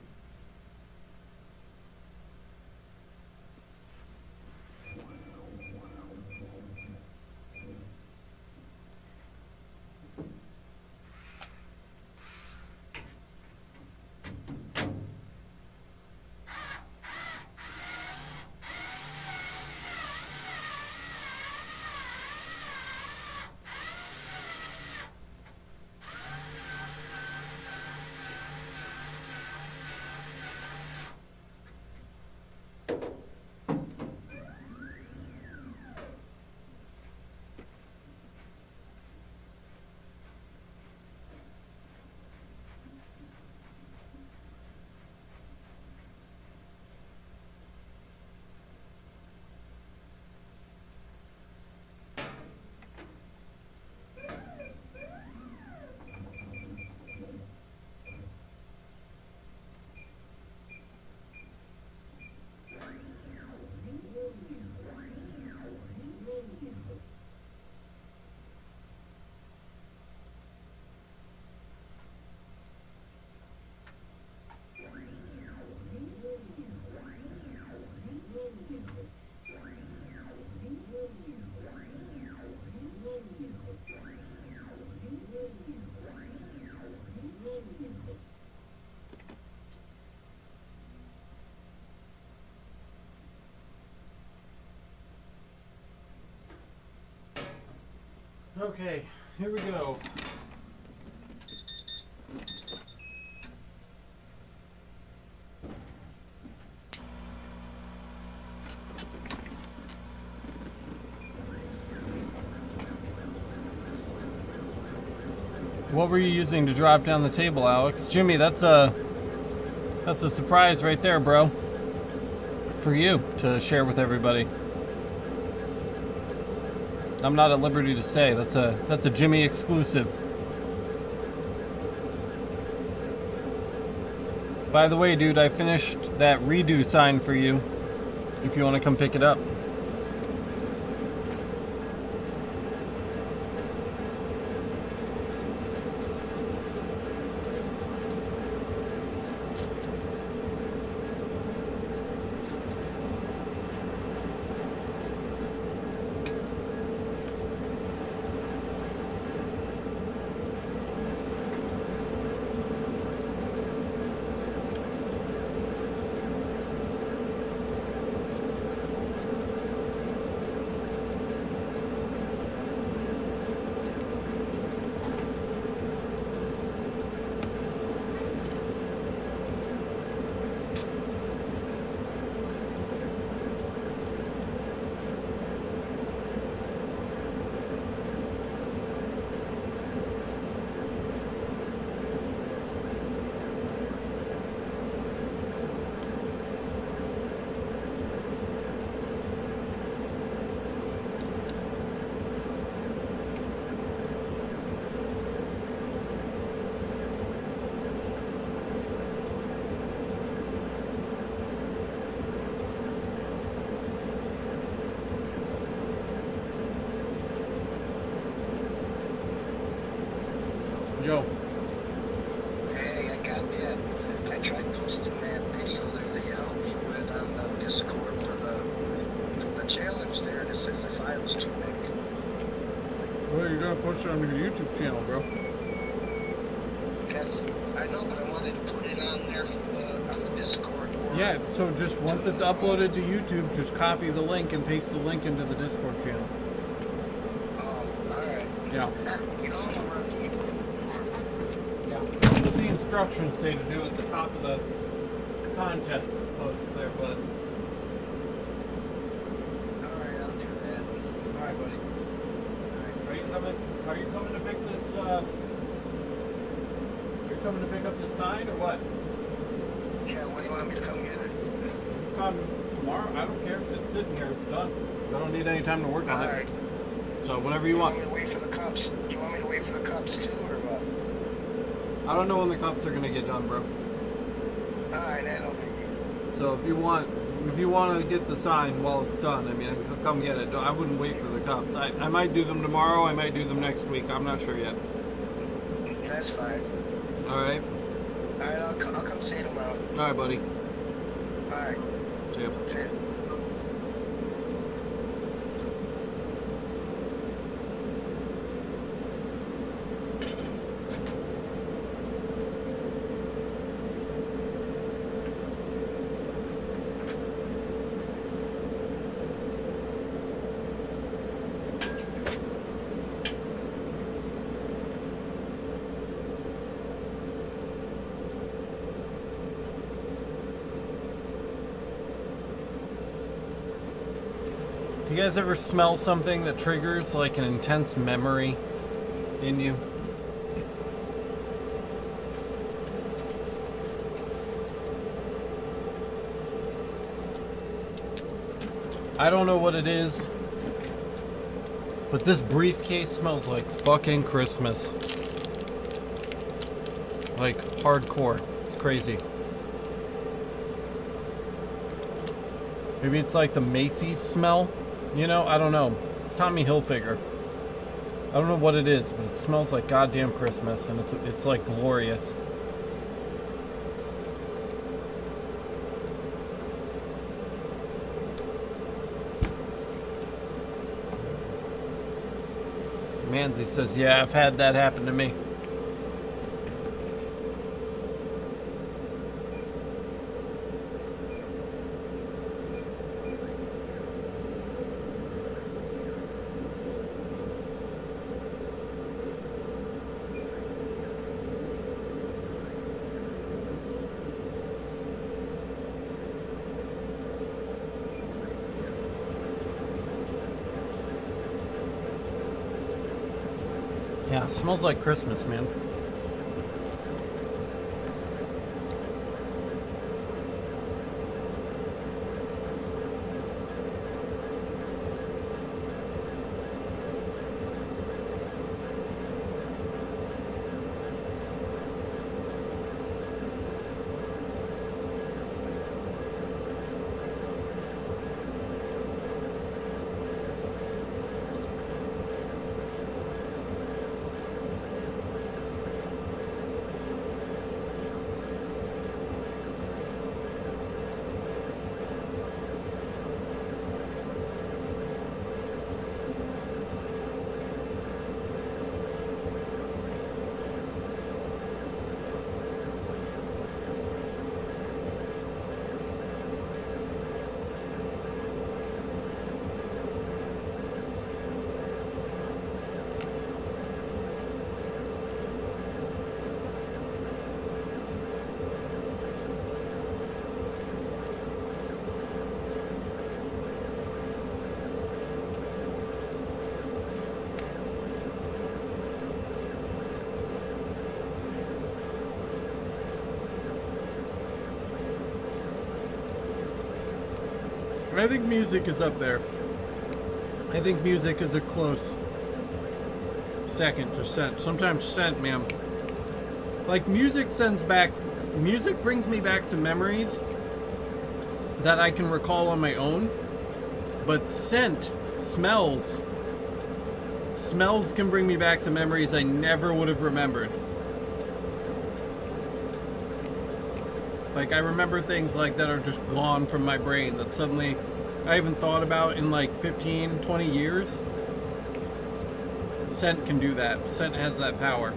Okay, here we go. What were you using to drop down the table, Alex? Jimmy, that's a surprise right there, bro. For you to share with everybody. I'm not at liberty to say. That's a Jimmy exclusive. By the way, dude, I finished that redo sign for you. If you want to come pick it up. Joe. Hey, I got that. I tried posting that video there that you helped me with on the Discord for the challenge there, and it says the file's too big. Well, you're gonna post it on your YouTube channel, bro. Yes, I know, but I wanted to put it on there on the Discord. Yeah, so just once it's uploaded to YouTube, just copy the link and paste the link into the Discord channel. Oh, alright. Yeah. You know, I'm a rookie. What does the instructions say to do at the top of the contest post there, bud? Alright, I'll do that. Alright, buddy. Are you coming to pick this, are you coming to pick up this sign or what? Yeah, when do you want me to come get it? Come tomorrow, I don't care. It's sitting here, it's done. I don't need any time to work on it. So whatever you want. You want me to wait for the cups? You want me to wait for the cups too, or what? I don't know when the cups are gonna get done, bro. Alright, that'll be good. So if you want to get the sign while it's done, I mean, come get it. I wouldn't wait for the cups. I might do them tomorrow. I might do them next week. I'm not sure yet. That's fine. All right. Alright, I'll come see you tomorrow. All right, buddy. Alright. See ya. See ya. You guys ever smell something that triggers like an intense memory in you? I don't know what it is, but this briefcase smells like fucking Christmas. Like hardcore. It's crazy. Maybe it's like the Macy's smell. You know, I don't know. It's Tommy Hilfiger. I don't know what it is, but it smells like goddamn Christmas, and it's like glorious. Manzi says, yeah, I've had that happen to me. Yeah, it smells like Christmas, man. I think music is up there. I think music is a close second to scent. Sometimes scent, man. Like music brings me back to memories that I can recall on my own. But scent, smells can bring me back to memories I never would have remembered. Like I remember things like that are just gone from my brain that suddenly I haven't thought about in like 15, 20 years. Scent can do that. Scent has that power.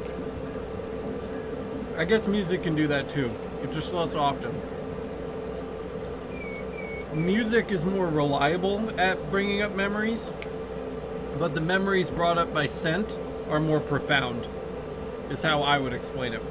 I guess music can do that too. It's just less often. Music is more reliable at bringing up memories, but the memories brought up by scent are more profound, is how I would explain it.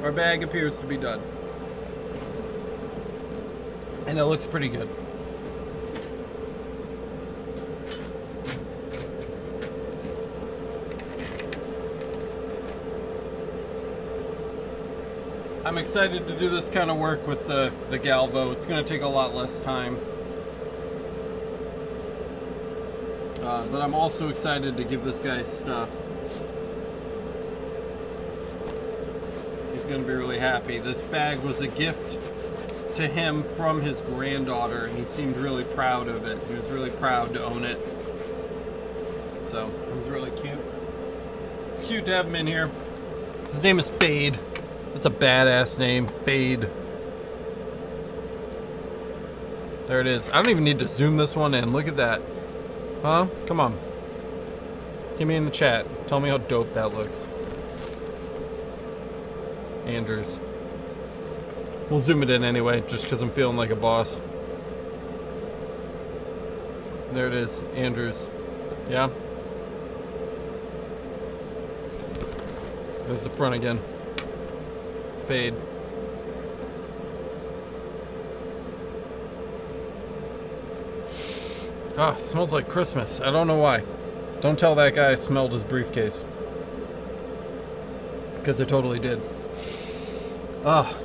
Our bag appears to be done. And it looks pretty good. I'm excited to do this kind of work with the Galvo. It's going to take a lot less time. But I'm also excited to give this guy stuff. He's going to be really happy. This bag was a gift to him from his granddaughter, and he seemed really proud of it. He was really proud to own it. So, it was really cute. It's cute to have him in here. His name is Fade. That's a badass name, Fade. There it is. I don't even need to zoom this one in. Look at that. Huh? Come on. Give me in the chat. Tell me how dope that looks. Andrews. We'll zoom it in anyway, just because I'm feeling like a boss. There it is. Andrews. Yeah? There's the front again. Fade. Ah, it smells like Christmas. I don't know why. Don't tell that guy I smelled his briefcase. Because I totally did. Ah,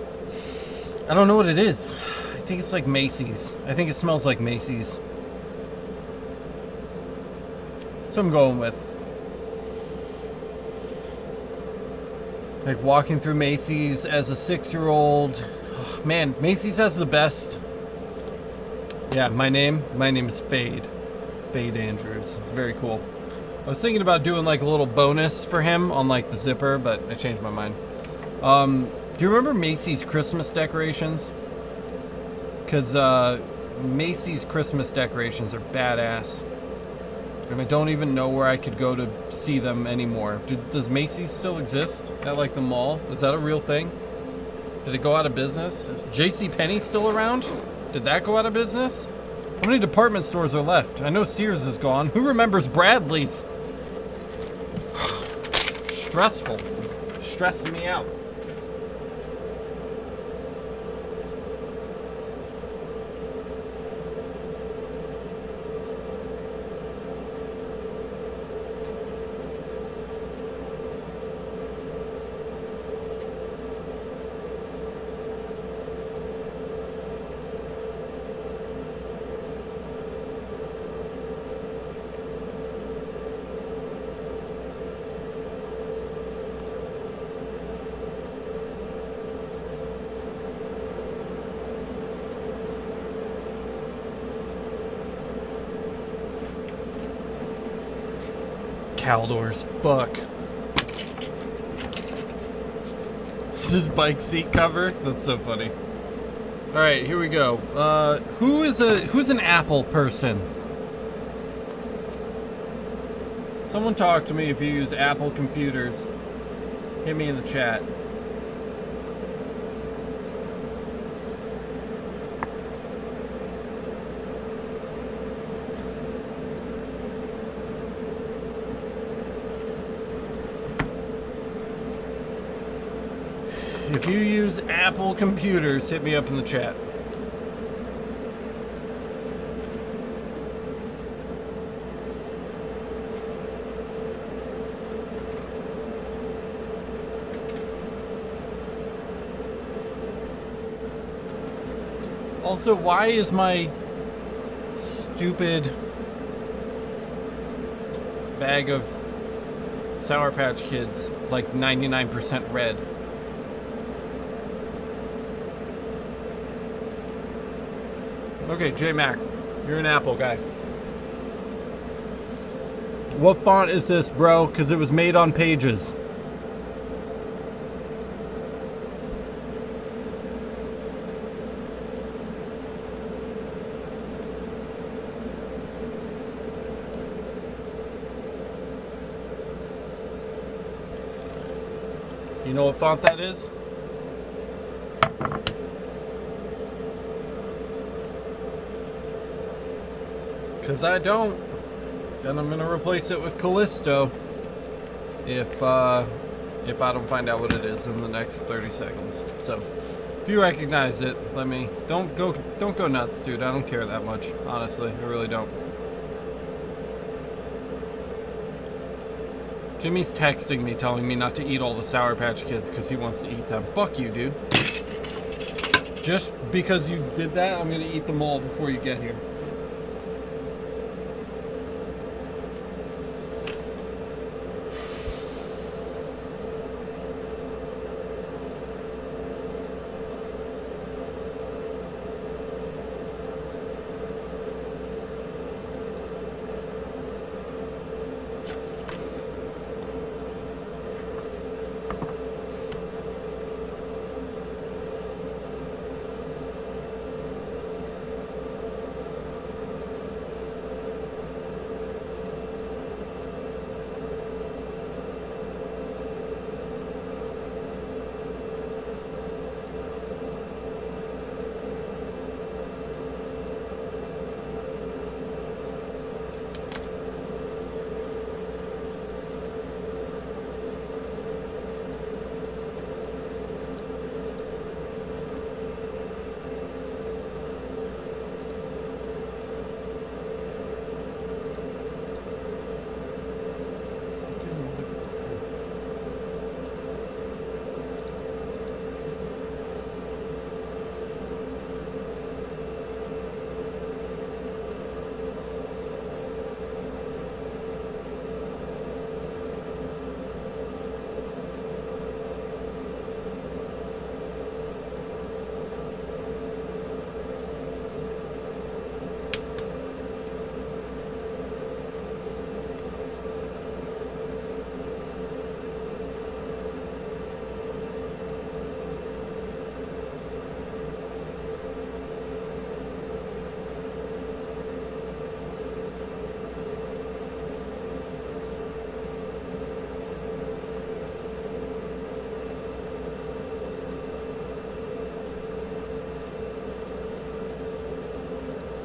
I don't know what it is. I think it's like Macy's. I think it smells like Macy's. That's what I'm going with. Like walking through Macy's as a 6-year-old. Oh, man, Macy's has the best. Yeah, my name is Fade. Fade Andrews. It's very cool. I was thinking about doing like a little bonus for him on like the zipper, but I changed my mind. Do you remember Macy's Christmas decorations? Because Macy's Christmas decorations are badass. And I don't even know where I could go to see them anymore. Does Macy's still exist at like the mall? Is that a real thing? Did it go out of business? Is JCPenney still around? Did that go out of business? How many department stores are left? I know Sears is gone. Who remembers Bradley's? Stressful. Stressing me out. Caldors, fuck. Is this bike seat cover? That's so funny. All right, here we go. Who's an Apple person? Someone talk to me if you use Apple computers. Hit me in the chat. If you use Apple computers, hit me up in the chat. Also, why is my stupid bag of Sour Patch Kids like 99% red? Okay, J-Mac, you're an Apple guy. What font is this, bro? Because it was made on Pages. You know what font that is? Because I don't. Then I'm going to replace it with Callisto if I don't find out what it is in the next 30 seconds. So, if you recognize it, let me. Don't go nuts, dude. I don't care that much, honestly. I really don't. Jimmy's texting me telling me not to eat all the Sour Patch Kids because he wants to eat them. Fuck you, dude. Just because you did that, I'm gonna eat them all before you get here.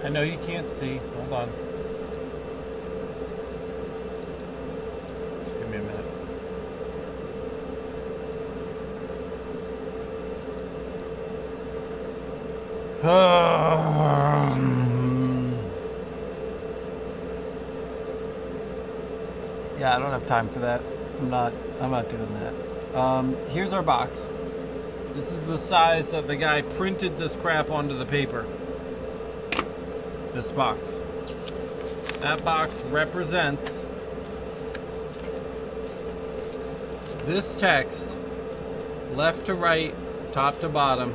I know you can't see. Hold on. Just give me a minute. Yeah, I don't have time for that. I'm not doing that. Here's our box. This is the size that the guy printed this crap onto the paper. This box. That box represents this text, left to right, top to bottom.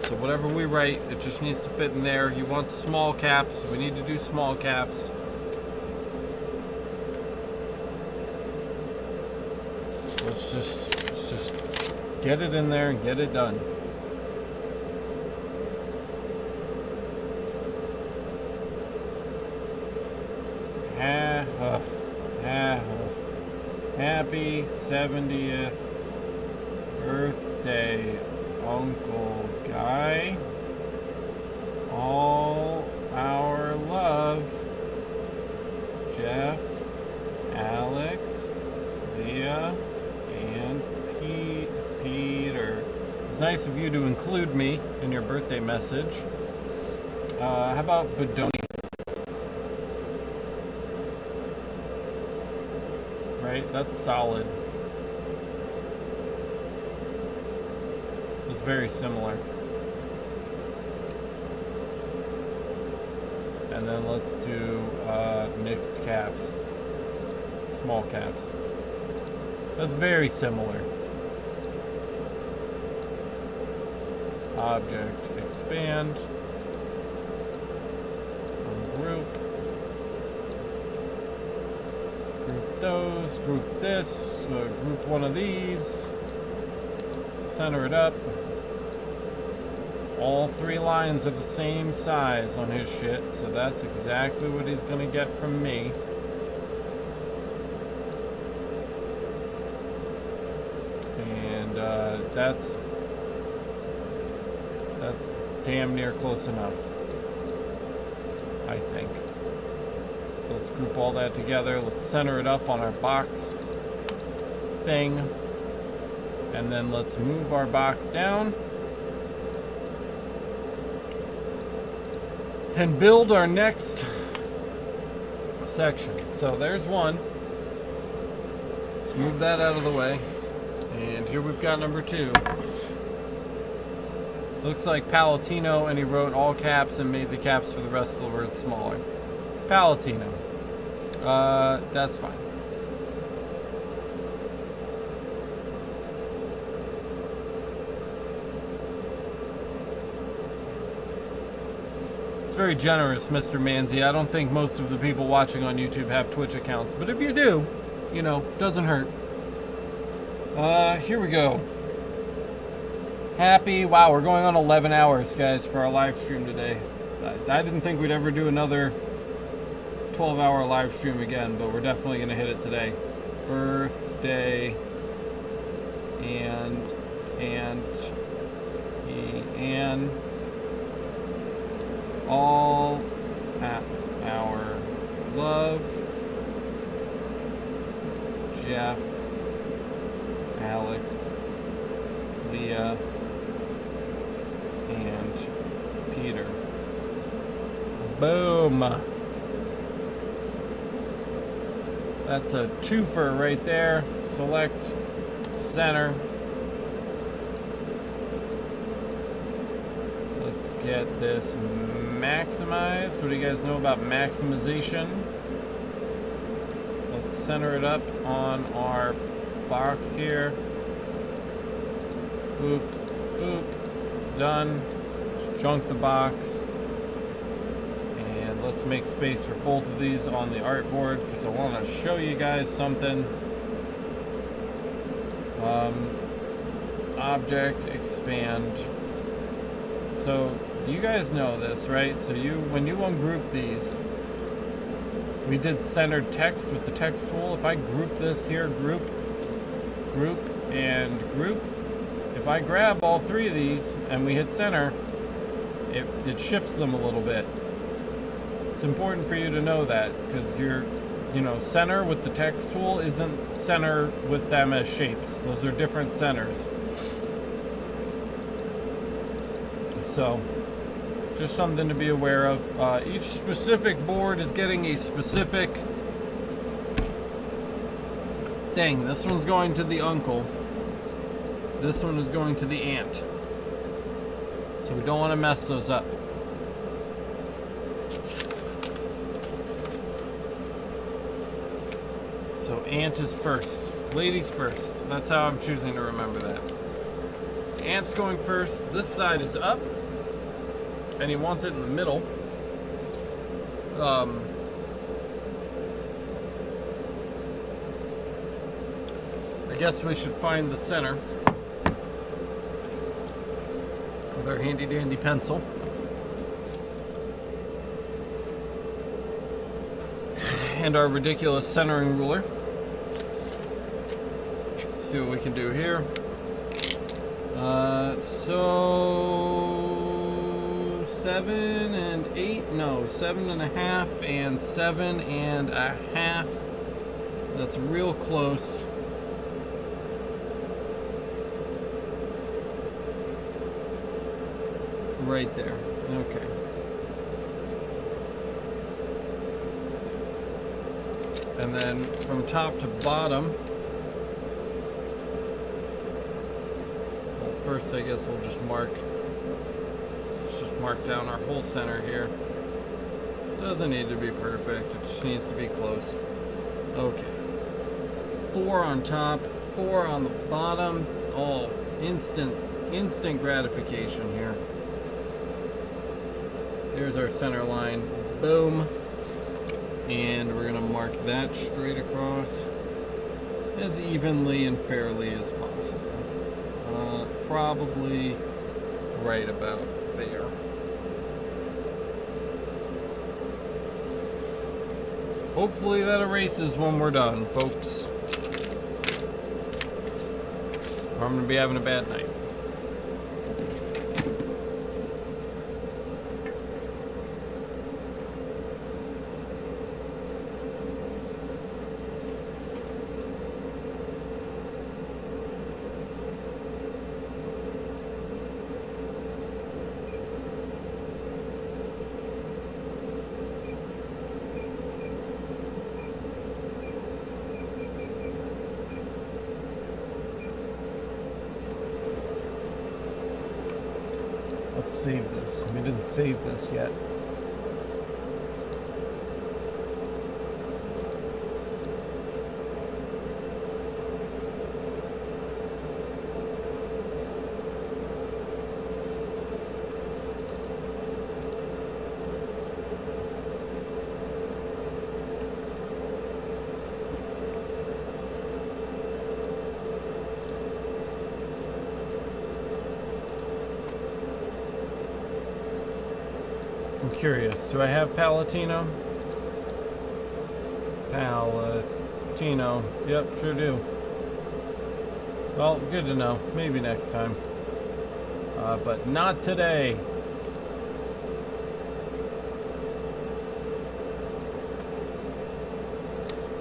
So whatever we write, it just needs to fit in there. He wants small caps. We need to do small caps. Let's just get it in there and get it done. Happy 70th birthday, Uncle Guy. All our love, Jeff, Alex, Leah, and Peter. It's nice of you to include me in your birthday message. How about Bedoni? Right, that's solid. It's very similar. And then let's do mixed caps, small caps. That's very similar. Object, expand, group. Group those, group this, group one of these, center it up. All three lines are the same size on his shit, so that's exactly what he's gonna get from me. And that's damn near close enough, I think. So let's group all that together. Let's center it up on our box thing. And then let's move our box down. And build our next section. So there's one. Let's move that out of the way. And here we've got number 2. Looks like Palatino, and he wrote all caps and made the caps for the rest of the words smaller. Palatino. That's fine. It's very generous, Mr. Manzi. I don't think most of the people watching on YouTube have Twitch accounts, but if you do, you know, doesn't hurt. Here we go. Happy, wow, we're going on 11 hours, guys, for our live stream today. I didn't think we'd ever do another 12-hour live stream again, but we're definitely going to hit it today. Birthday and all our love, Jeff, Alex, Leah, and Peter. Boom. That's a twofer right there. Select center. Let's get this maximized. What do you guys know about maximization? Let's center it up on our box here. Boop, boop. Done. Just junk the box. And let's make space for both of these on the artboard because I want to show you guys something. Object, expand. So you guys know this, right? So when you ungroup these, we did centered text with the text tool. If I group this here, group, group, and group, if I grab all 3 of these and we hit center, it shifts them a little bit. It's important for you to know that because center with the text tool isn't center with them as shapes. Those are different centers. So, just something to be aware of. Each specific board is getting a specific thing. This one's going to the uncle. This one is going to the aunt. So we don't want to mess those up. So aunt is first. Ladies first. That's how I'm choosing to remember that. Aunt's going first. This side is up. And he wants it in the middle. I guess we should find the center with our handy dandy pencil. And our ridiculous centering ruler. Let's see what we can do here. So 7 and 8, no, 7.5 and 7.5. That's real close. Right there. Okay. And then from top to bottom, well, first I guess we'll just mark down our whole center here. Doesn't need to be perfect, it just needs to be close. Okay. 4 on top, 4 on the bottom. Oh, instant gratification here. There's our center line. Boom. And we're gonna mark that straight across as evenly and fairly as possible. Probably right about there. Hopefully that erases when we're done, folks. Or I'm gonna be having a bad night. Let's save this. We didn't save this yet. I'm curious, do I have Palatino? Palatino, yep, sure do. Well, good to know. Maybe next time. But not today.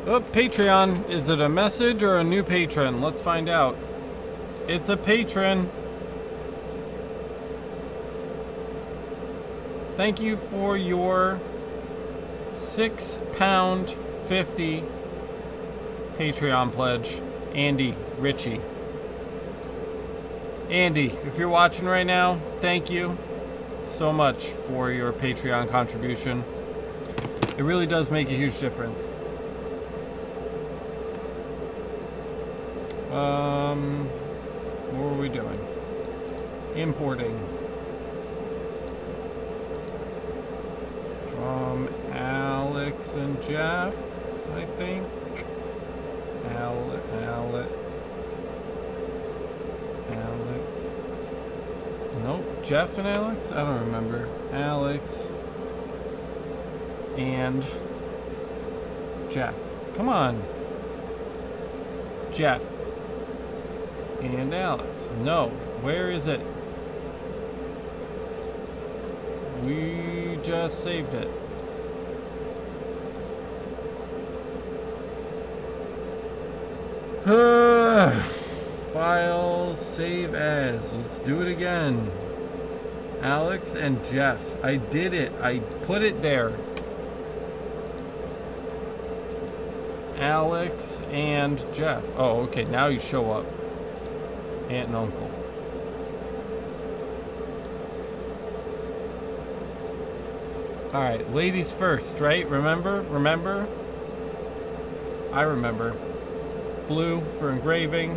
Oh, Patreon. Is it a message or a new patron? Let's find out. It's a patron. Thank you for your £6.50 Patreon pledge, Andy Ritchie. Andy, if you're watching right now, thank you so much for your Patreon contribution. It really does make a huge difference. What were we doing? Importing. From Alex and Jeff, I think. Alec. Nope, Jeff and Alex? I don't remember. Alex and Jeff. Come on. Jeff and Alex. No, where is it? We just saved it. File, save as. Let's do it again. Alex and Jeff. I did it. I put it there. Alex and Jeff. Oh, okay. Now you show up. Aunt and uncle. Alright, ladies first, right? Remember? I remember. Blue for engraving.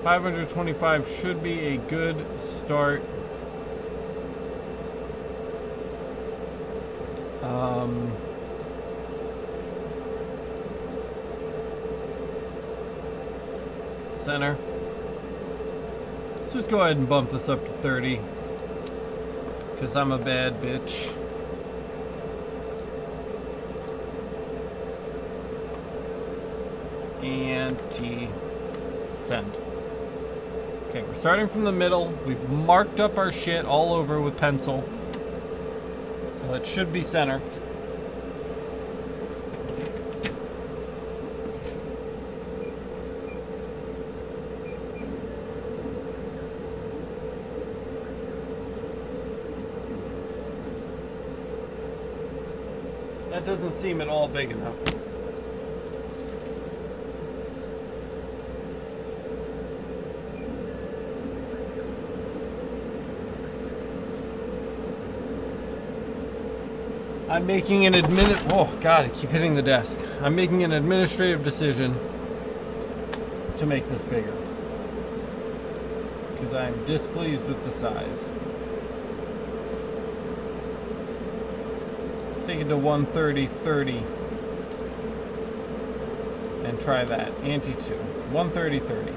525 should be a good start. Center. Let's just go ahead and bump this up to 30. Because I'm a bad bitch. And T, send. Okay, we're starting from the middle. We've marked up our shit all over with pencil. So it should be center. That doesn't seem at all big enough. I'm making an oh god, I keep hitting the desk. I'm making an administrative decision to make this bigger. Because I'm displeased with the size. Let's take it to 130/30. And try that. Anti-2. 130/30.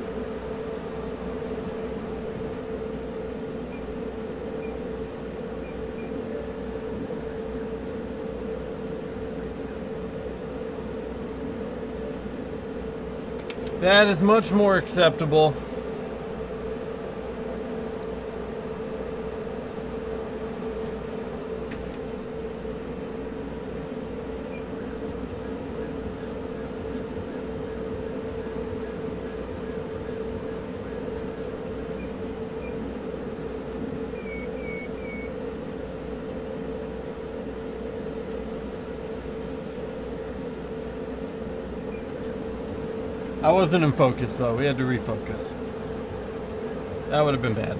That is much more acceptable. I wasn't in focus though, we had to refocus. That would have been bad.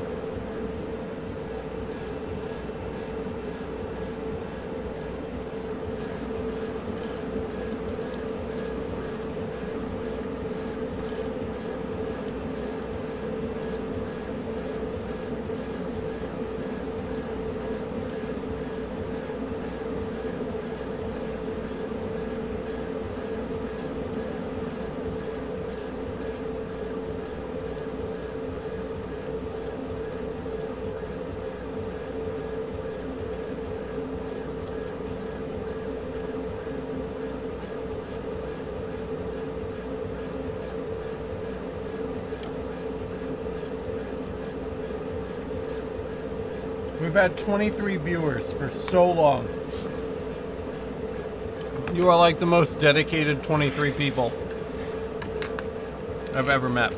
We've had 23 viewers for so long. You are like the most dedicated 23 people I've ever met.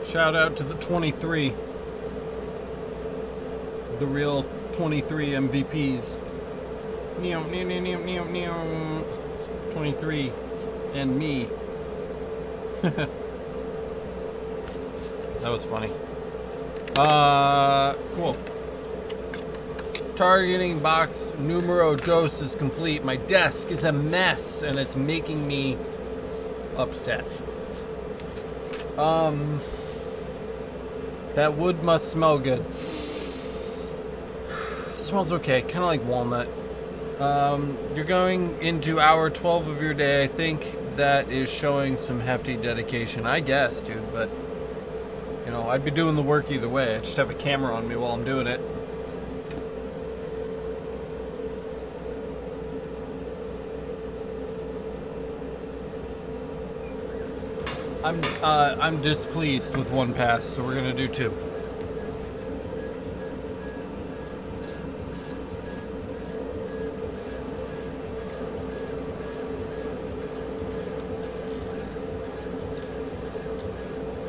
Shout out to the 23. The real 23 MVPs. 23 and me. That was funny. Cool. Targeting box numero dos is complete. My desk is a mess and it's making me upset. That wood must smell good. It smells okay, kind of like walnut. You're going into hour 12 of your day. I think that is showing some hefty dedication. I guess, dude, but you know, I'd be doing the work either way. I just have a camera on me while I'm doing it. I'm displeased with one pass, so we're gonna do two.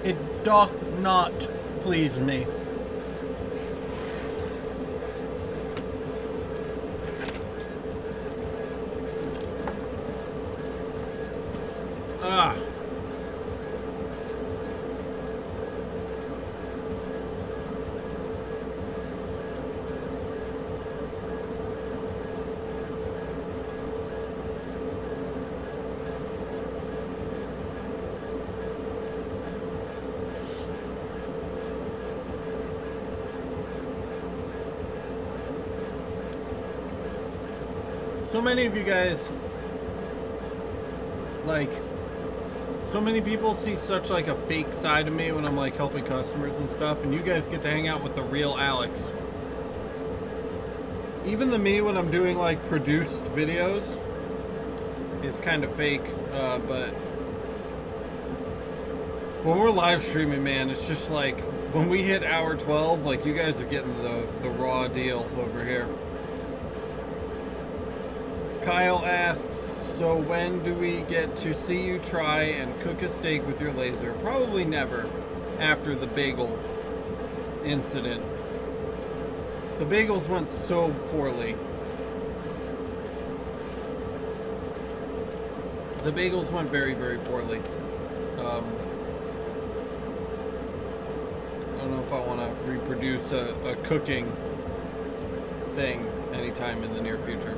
It doth not please me. Ah. So many of you guys, like, so many people see such like a fake side of me when I'm like helping customers and stuff, and you guys get to hang out with the real Alex. Even the me when I'm doing like produced videos is kind of fake, but when we're live streaming, man, it's just like when we hit hour 12, like you guys are getting the raw deal over here. Kyle asks, so when do we get to see you try and cook a steak with your laser? Probably never after the bagel incident. The bagels went so poorly. The bagels went very, very poorly. I don't know if I want to reproduce a cooking thing anytime in the near future.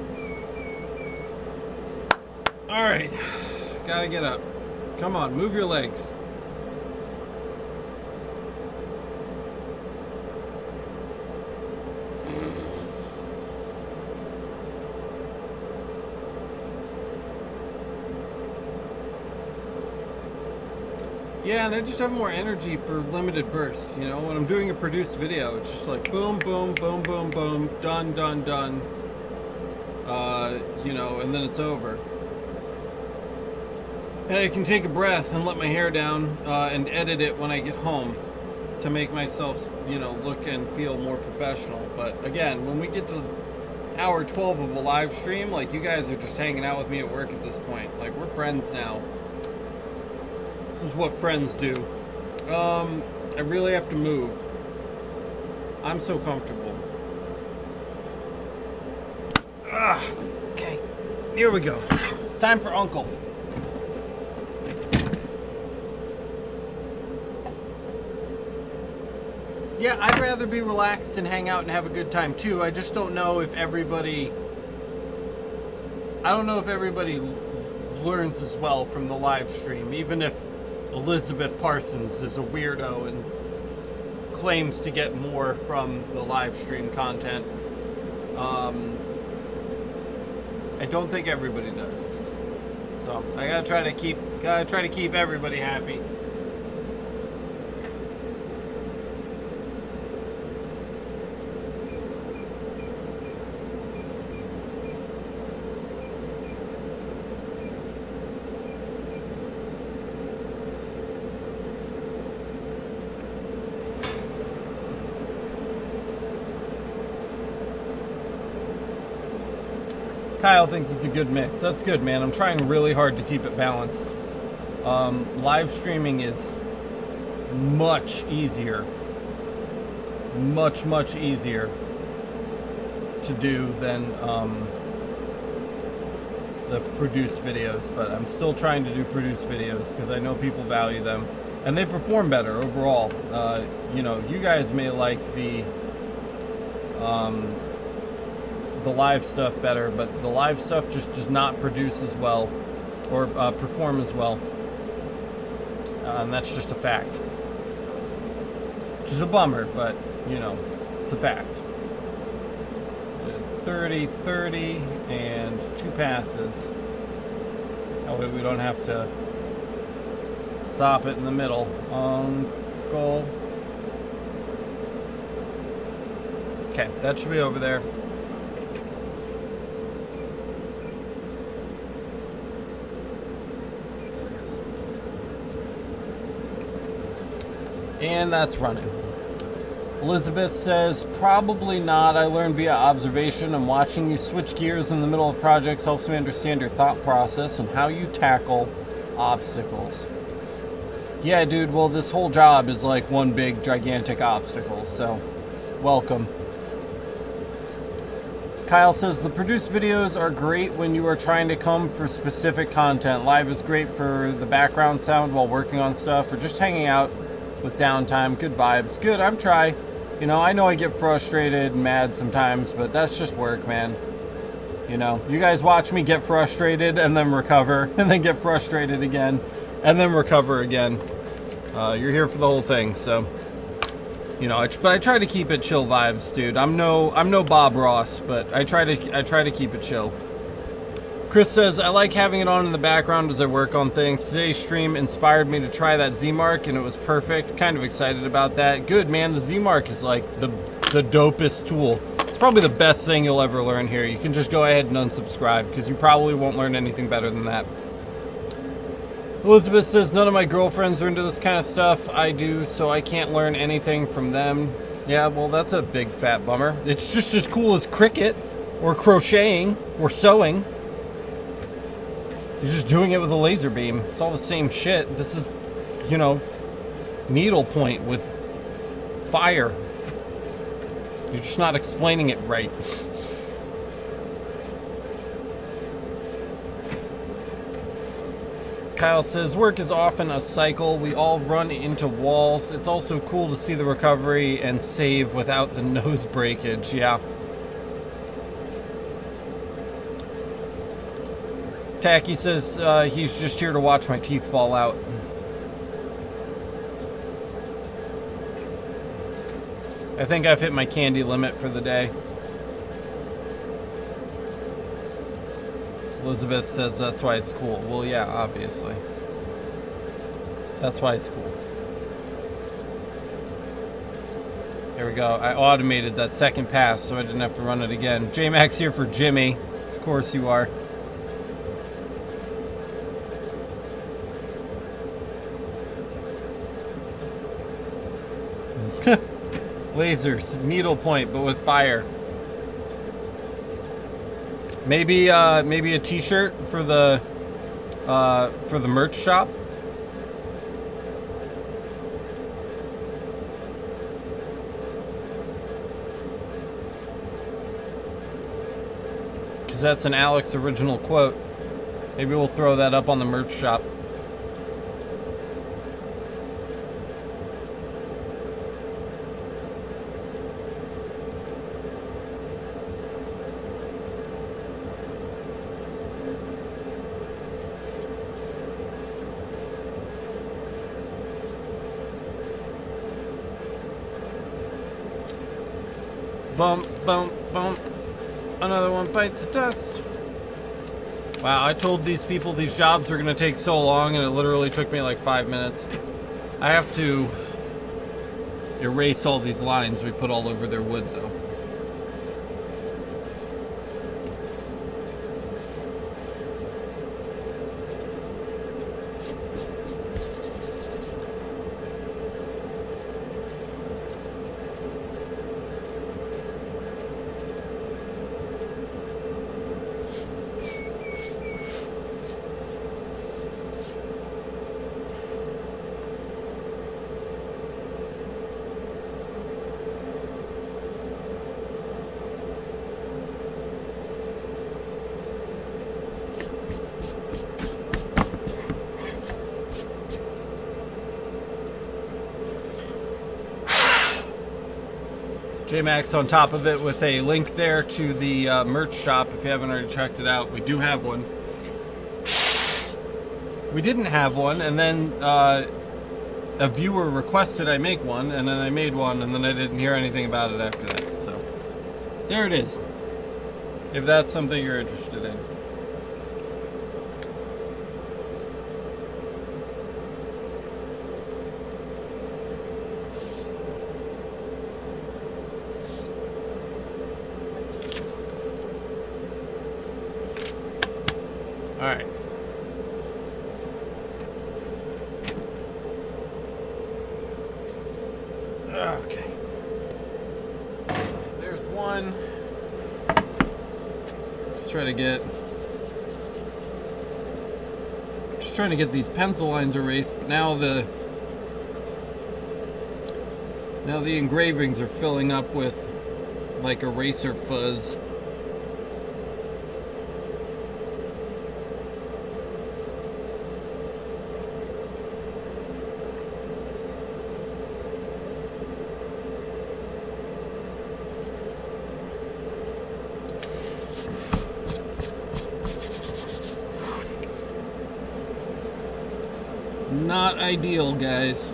All right, gotta get up. Come on, move your legs. Yeah, and I just have more energy for limited bursts, you know? When I'm doing a produced video, it's just like boom, boom, boom, boom, boom, done, done, done. You know, and then it's over. And I can take a breath and let my hair down and edit it when I get home to make myself, you know, look and feel more professional. But again, when we get to hour 12 of a live stream, like, you guys are just hanging out with me at work at this point. Like, we're friends now. This is what friends do. I really have to move. I'm so comfortable. Okay, here we go. time for Uncle. Yeah, I'd rather be relaxed and hang out and have a good time too. I just don't know if everybody... I don't know if everybody learns as well from the live stream, even if Elizabeth Parsons is a weirdo and claims to get more from the live stream content. I don't think everybody does. So I gotta try to keep everybody happy. Kyle thinks it's a good mix. That's good, man. I'm trying really hard to keep it balanced. Live streaming is much easier. Much easier to do than the produced videos. But I'm still trying to do produced videos because I know people value them. And they perform better overall. You know, you guys may like the live stuff better, but the live stuff just does not produce as well or perform as well, and that's just a fact, which is a bummer, but you know, it's a fact. 30 and 2 passes, that way we don't have to stop it in the middle. Uncle. Okay, that should be over there. And that's running. Elizabeth says, probably not. I learned via observation, and watching you switch gears in the middle of projects helps me understand your thought process and how you tackle obstacles. Yeah, dude, well, this whole job is like one big, gigantic obstacle, so welcome. Kyle says, the produced videos are great when you are trying to come for specific content. Live is great for the background sound while working on stuff or just hanging out with downtime. Good vibes. Good, I'm trying. You know I get frustrated and mad sometimes, but that's just work, man. You know, you guys watch me get frustrated and then recover, and then get frustrated again, and then recover again. You're here for the whole thing, so you know. But I try to keep it chill vibes, dude. I'm no Bob Ross, but I try to keep it chill. Chris says, I like having it on in the background as I work on things. Today's stream inspired me to try that Z-Mark, and it was perfect. Kind of excited about that. Good, man. The Z-Mark is like the dopest tool. It's probably the best thing you'll ever learn here. You can just go ahead and unsubscribe because you probably won't learn anything better than that. Elizabeth says, none of my girlfriends are into this kind of stuff. I do, so I can't learn anything from them. Yeah, well, that's a big fat bummer. It's just as cool as Cricut or crocheting or sewing. You're just doing it with a laser beam. It's all the same shit. This is, you know, needlepoint with fire. You're just not explaining it right. Kyle says, work is often a cycle. We all run into walls. It's also cool to see the recovery and save without the nose breakage. Yeah. Tacky says he's just here to watch my teeth fall out. I think I've hit my candy limit for the day. Elizabeth says that's why it's cool. Well, yeah, obviously. That's why it's cool. There we go. I automated that second pass so I didn't have to run it again. J-Max here for Jimmy. Of course you are. Lasers, needlepoint, but with fire. Maybe a T-shirt for the merch shop. Because that's an Alex original quote. Maybe we'll throw that up on the merch shop. Bump, bump, bump. Another one bites the dust. Wow, I told these people these jobs were gonna take so long and it literally took me like 5 minutes. I have to erase all these lines we put all over their wood though. JMax on top of it with a link there to the merch shop if you haven't already checked it out. We do have one. We didn't have one, and then a viewer requested I make one, and then I made one, and then I didn't hear anything about it after that. So there it is, if that's something you're interested in. All right. Okay. There's one. Just trying to get these pencil lines erased, but now the engravings are filling up with like eraser fuzz. Not ideal, guys.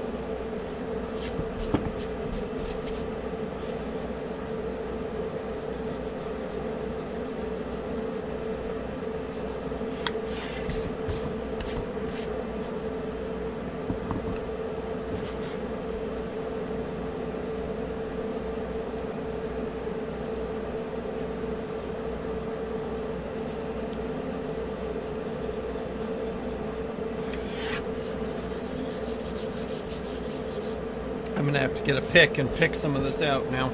I'm gonna have to get a pick and pick some of this out now.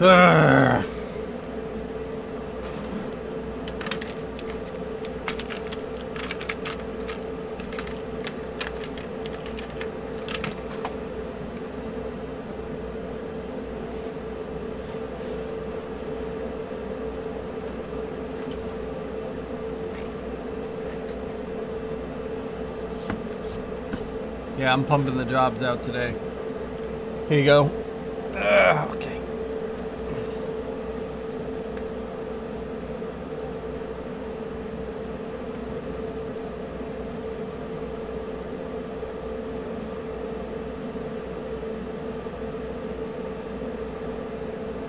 Urgh. Yeah, I'm pumping the jobs out today. Here you go. Okay.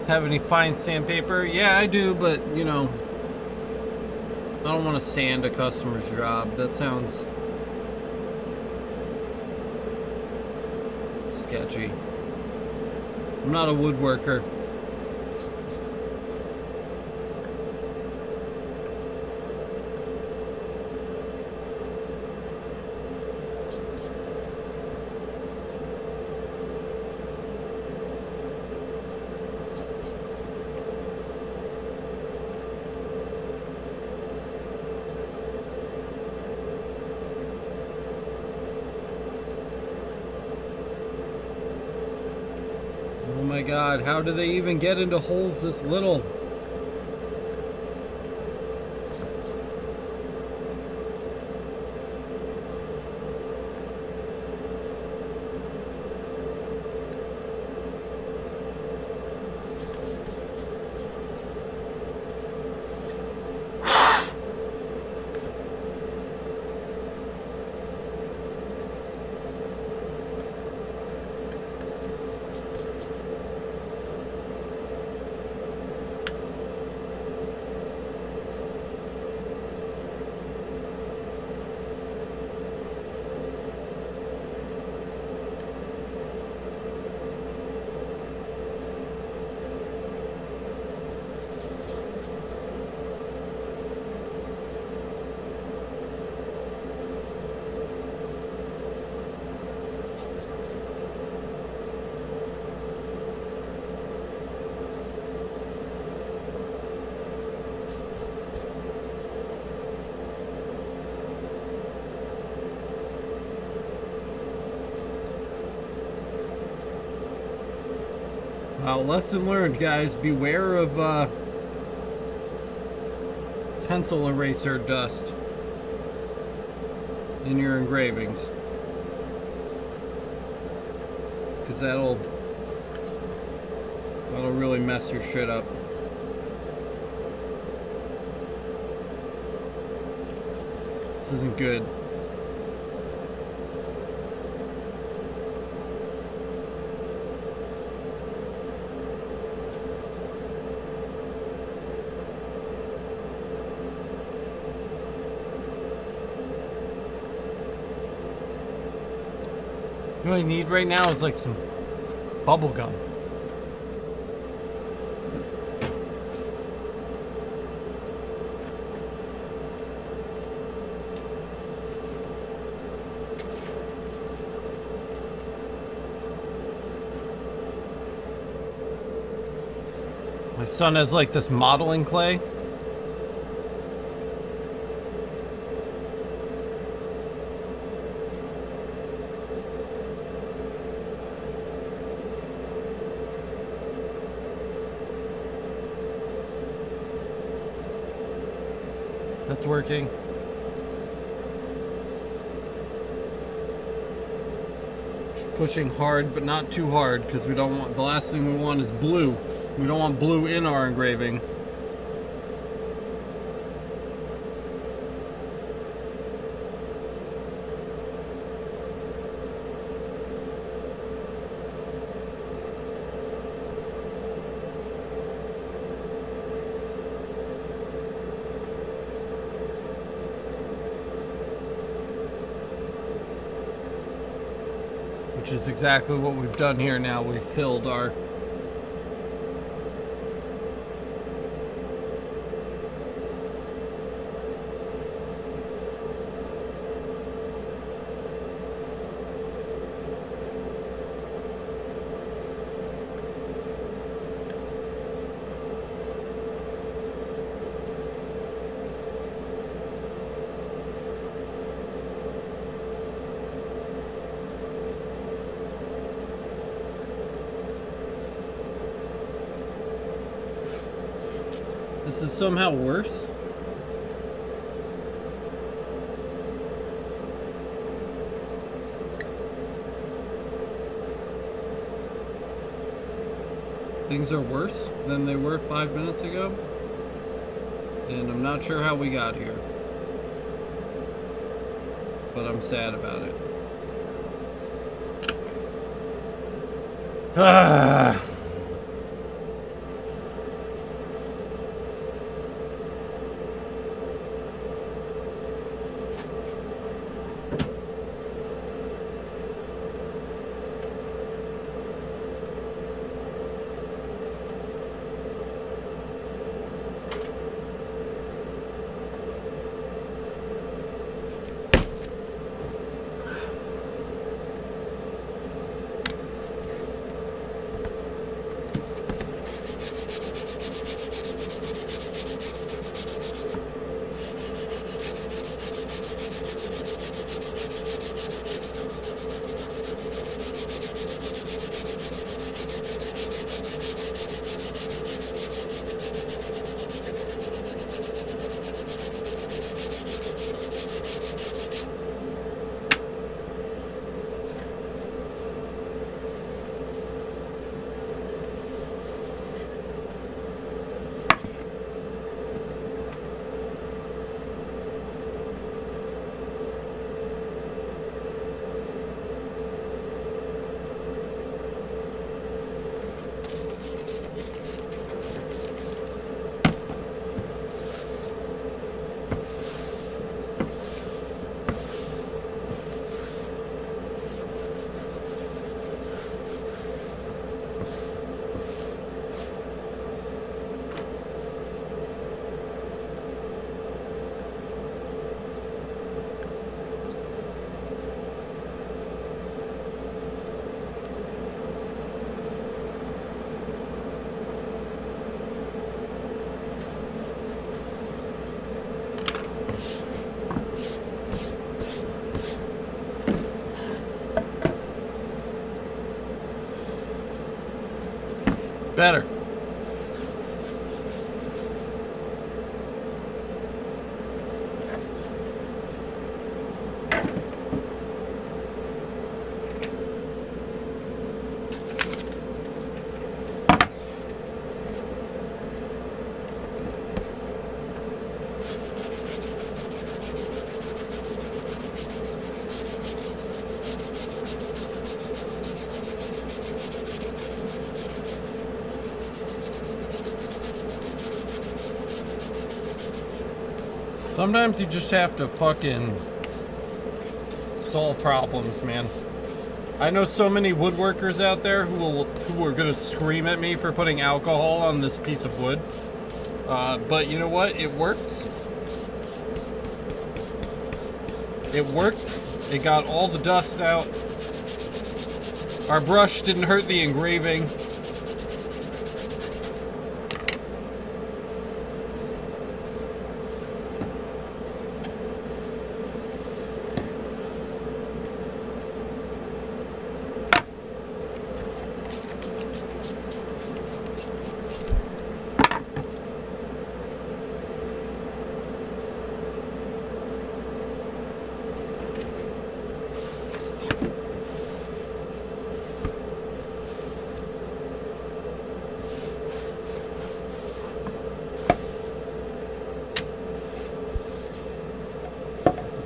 Have any fine sandpaper? Yeah, I do, but you know, I don't want to sand a customer's job. That sounds sketchy. I'm not a woodworker. Oh my God, how do they even get into holes this little? Lesson learned, guys. Beware of pencil eraser dust in your engravings, because that'll really mess your shit up. This isn't good. What I need right now is like some bubble gum. My son has like this modeling clay. That's working. Just pushing hard, but not too hard, because we don't want, the last thing we want is blue. We don't want blue in our engraving. Which is exactly what we've done here now. We've filled our This is somehow worse. Things are worse than they were 5 minutes ago, and I'm not sure how we got here, but I'm sad about it. Ah. better. Sometimes you just have to fucking solve problems, man. I know so many woodworkers out there who are gonna scream at me for putting alcohol on this piece of wood. But you know what? It works. It works. It got all the dust out. Our brush didn't hurt the engraving.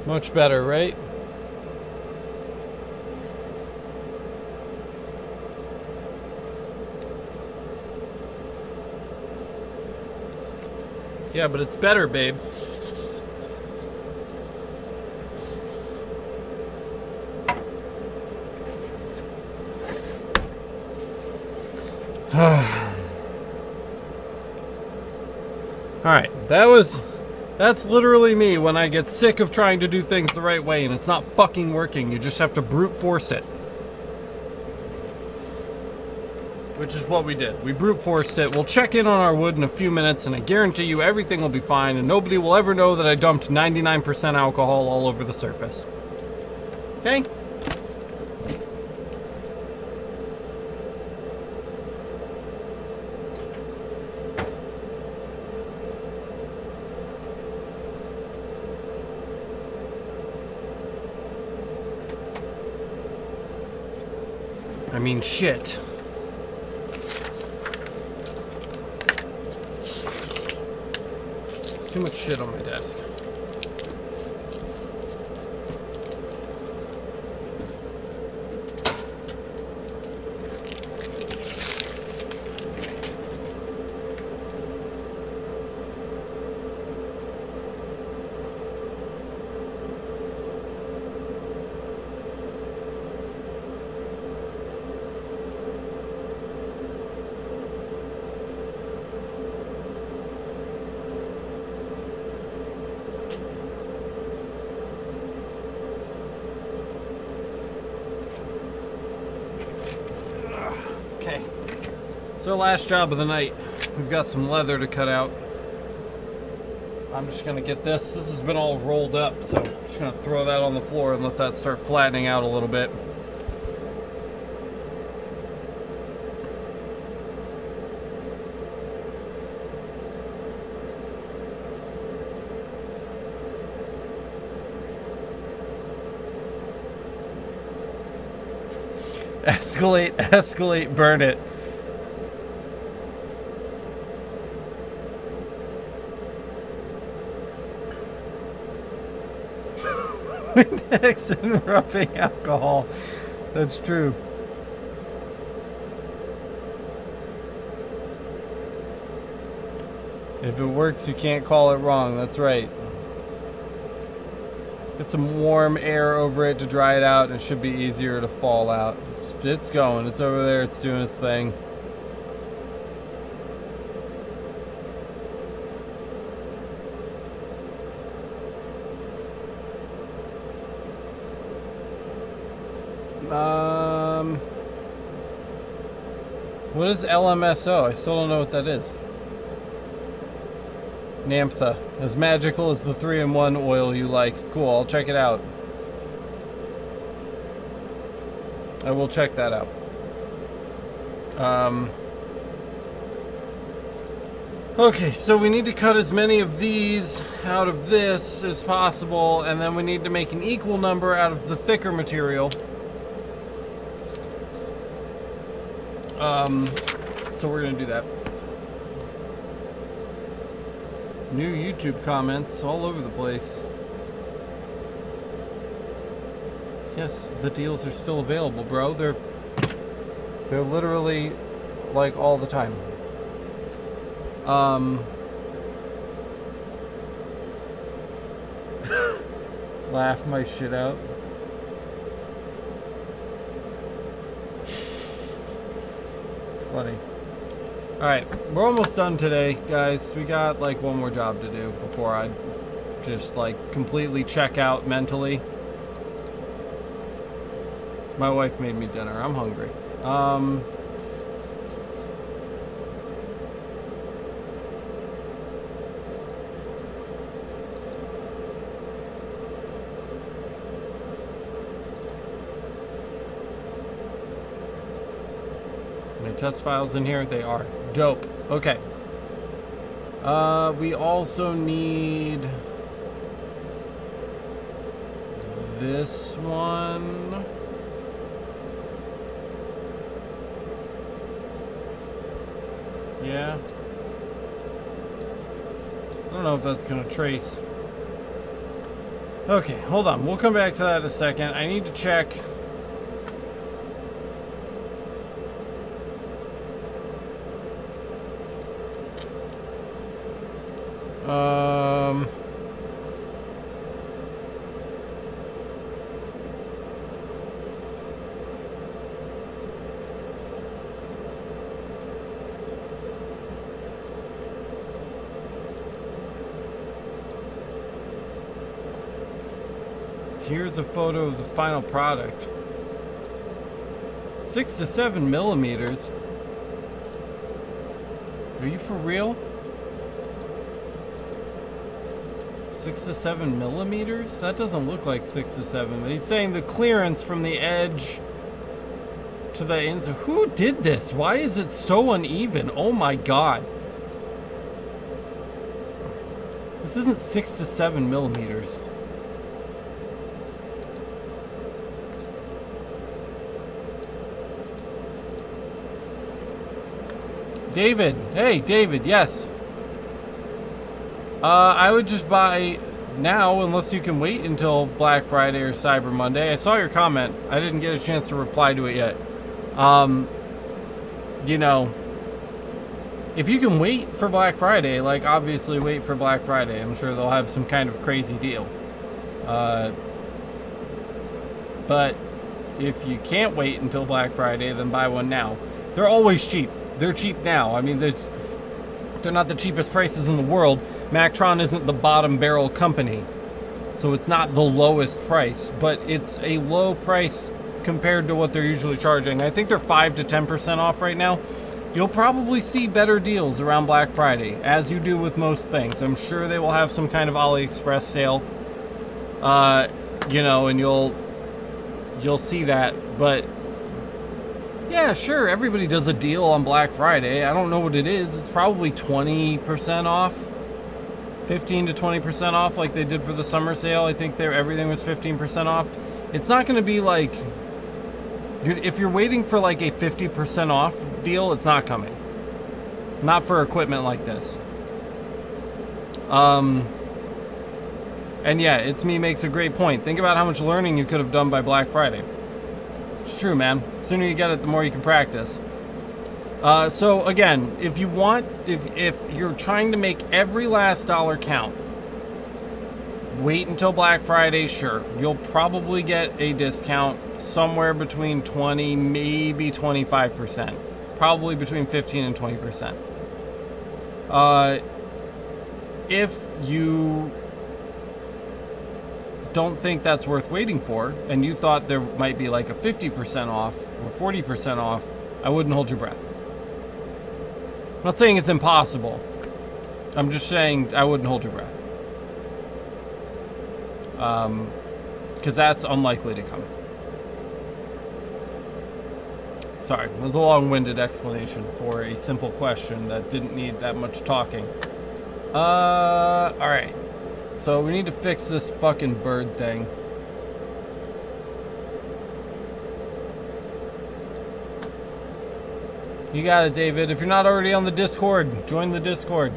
Much better, right? Yeah, but it's better, babe. Alright, that's literally me when I get sick of trying to do things the right way and it's not fucking working. You just have to brute force it. Which is what we did. We brute forced it. We'll check in on our wood in a few minutes and I guarantee you everything will be fine and nobody will ever know that I dumped 99% alcohol all over the surface. Okay? I mean, shit. There's too much shit on my desk. Okay, so last job of the night. We've got some leather to cut out. I'm just gonna get this. This has been all rolled up, so I'm just gonna throw that on the floor and let that start flattening out a little bit. Escalate, escalate, burn it. Windex and rubbing alcohol. That's true. If it works, you can't call it wrong. That's right. Get some warm air over it to dry it out, and it should be easier to fall out. It's going. It's over there. It's doing its thing. What is LMSO? I still don't know what that is. Naphtha. As magical as the 3-in-1 oil you like. Cool, I'll check it out. I will check that out. Okay, so we need to cut as many of these out of this as possible, and then we need to make an equal number out of the thicker material. So we're gonna do that. New YouTube comments all over the place. Yes, the deals are still available, bro. They're literally like all the time. Laugh my shit out. It's funny. Alright, we're almost done today, guys. We got like one more job to do before I just like completely check out mentally. My wife made me dinner. I'm hungry. My test files in here, they are dope. Okay. We also need this one. Yeah. I don't know if that's gonna trace. Okay, hold on. We'll come back to that in a second. I need to check. Here's a photo of the final product. 6 to 7 millimeters. Are you for real? 6 to 7 millimeters? That doesn't look like 6 to 7. He's saying the clearance from the edge to the inside. Who did this? Why is it so uneven? Oh my god. This isn't 6 to 7 millimeters. David. Hey, David, yes. I would just buy now, unless you can wait until Black Friday or Cyber Monday. I saw your comment. I didn't get a chance to reply to it yet. You know, if you can wait for Black Friday, like, obviously wait for Black Friday. I'm sure they'll have some kind of crazy deal. But if you can't wait until Black Friday, then buy one now. They're always cheap. They're cheap now. I mean, they're not the cheapest prices in the world. Mactron isn't the bottom barrel company, so it's not the lowest price, but it's a low price compared to what they're usually charging. I think they're 5 to 10% off right now. You'll probably see better deals around Black Friday, as you do with most things. I'm sure they will have some kind of AliExpress sale, you know, and you'll see that, but yeah, sure, everybody does a deal on Black Friday. I don't know what it is. It's probably 20% off. 15 to 20% off like they did for the summer sale. I think everything was 15% off. It's not going to be like... Dude, if you're waiting for like a 50% off deal, it's not coming. Not for equipment like this. And yeah, It's Me makes a great point. Think about how much learning you could have done by Black Friday. It's true, man. The sooner you get it, the more you can practice. So again, if you want, if you're trying to make every last dollar count, wait until Black Friday. Sure, you'll probably get a discount somewhere between 20, maybe 25%, probably between 15 and 20%. If you don't think that's worth waiting for, and you thought there might be like a 50% off or 40% off, I wouldn't hold your breath. I'm not saying it's impossible. I'm just saying I wouldn't hold your breath. Because that's unlikely to come. Sorry, that was a long-winded explanation for a simple question that didn't need that much talking. Alright. So we need to fix this fucking bird thing. You got it, David. If you're not already on the Discord, join the Discord.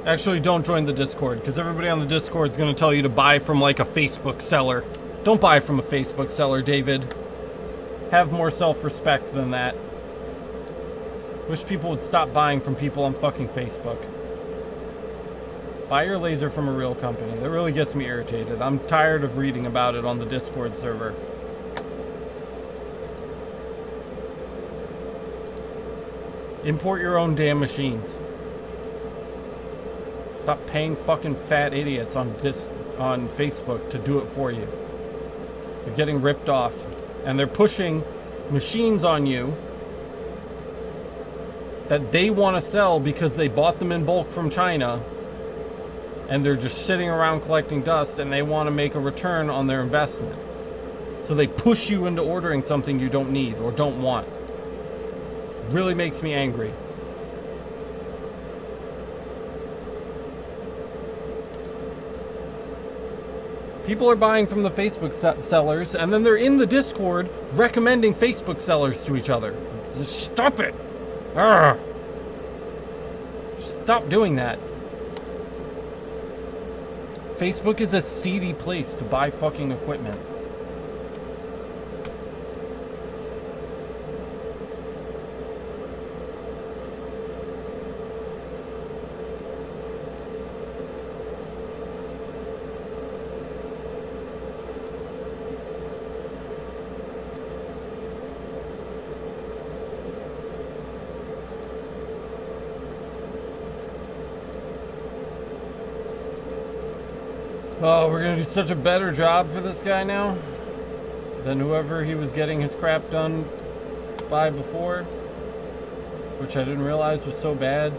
Actually, don't join the Discord, because everybody on the Discord is going to tell you to buy from, like, a Facebook seller. Don't buy from a Facebook seller, David. Have more self-respect than that. Wish people would stop buying from people on fucking Facebook. Buy your laser from a real company. That really gets me irritated. I'm tired of reading about it on the Discord server. Import your own damn machines. Stop paying fucking fat idiots on Facebook to do it for you. You're getting ripped off. And they're pushing machines on you that they want to sell because they bought them in bulk from China, and they're just sitting around collecting dust, and they want to make a return on their investment. So they push you into ordering something you don't need or don't want. Really makes me angry. People are buying from the Facebook sellers, and then they're in the Discord recommending Facebook sellers to each other. Just stop it! Arrgh. Stop doing that. Facebook is a seedy place to buy fucking equipment. Oh, we're gonna do such a better job for this guy now than whoever he was getting his crap done by before, which I didn't realize was so bad.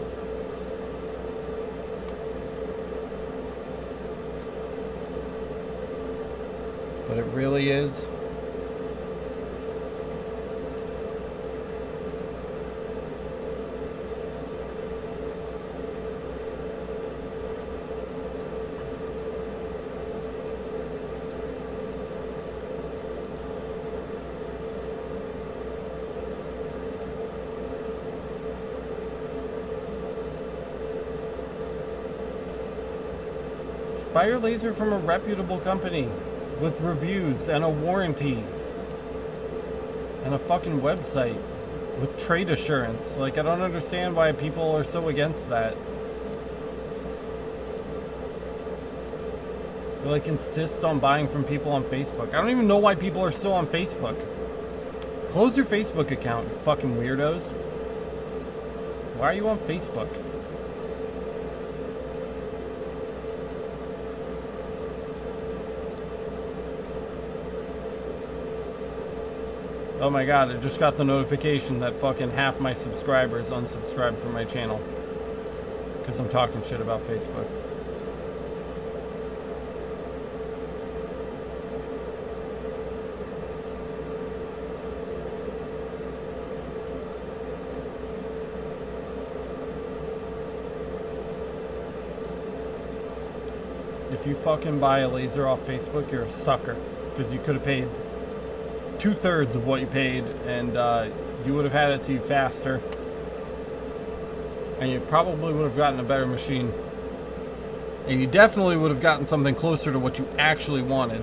But it really is. Buy your laser from a reputable company with reviews and a warranty and a fucking website with trade assurance. Like, I don't understand why people are so against that. They like insist on buying from people on Facebook. I don't even know why people are still on Facebook. Close your Facebook account, you fucking weirdos. Why are you on Facebook? Oh my god, I just got the notification that fucking half my subscribers unsubscribed from my channel. Because I'm talking shit about Facebook. If you fucking buy a laser off Facebook, you're a sucker. Because you could have paid 2/3 of what you paid, and you would have had it to you faster, and you probably would have gotten a better machine, and you definitely would have gotten something closer to what you actually wanted.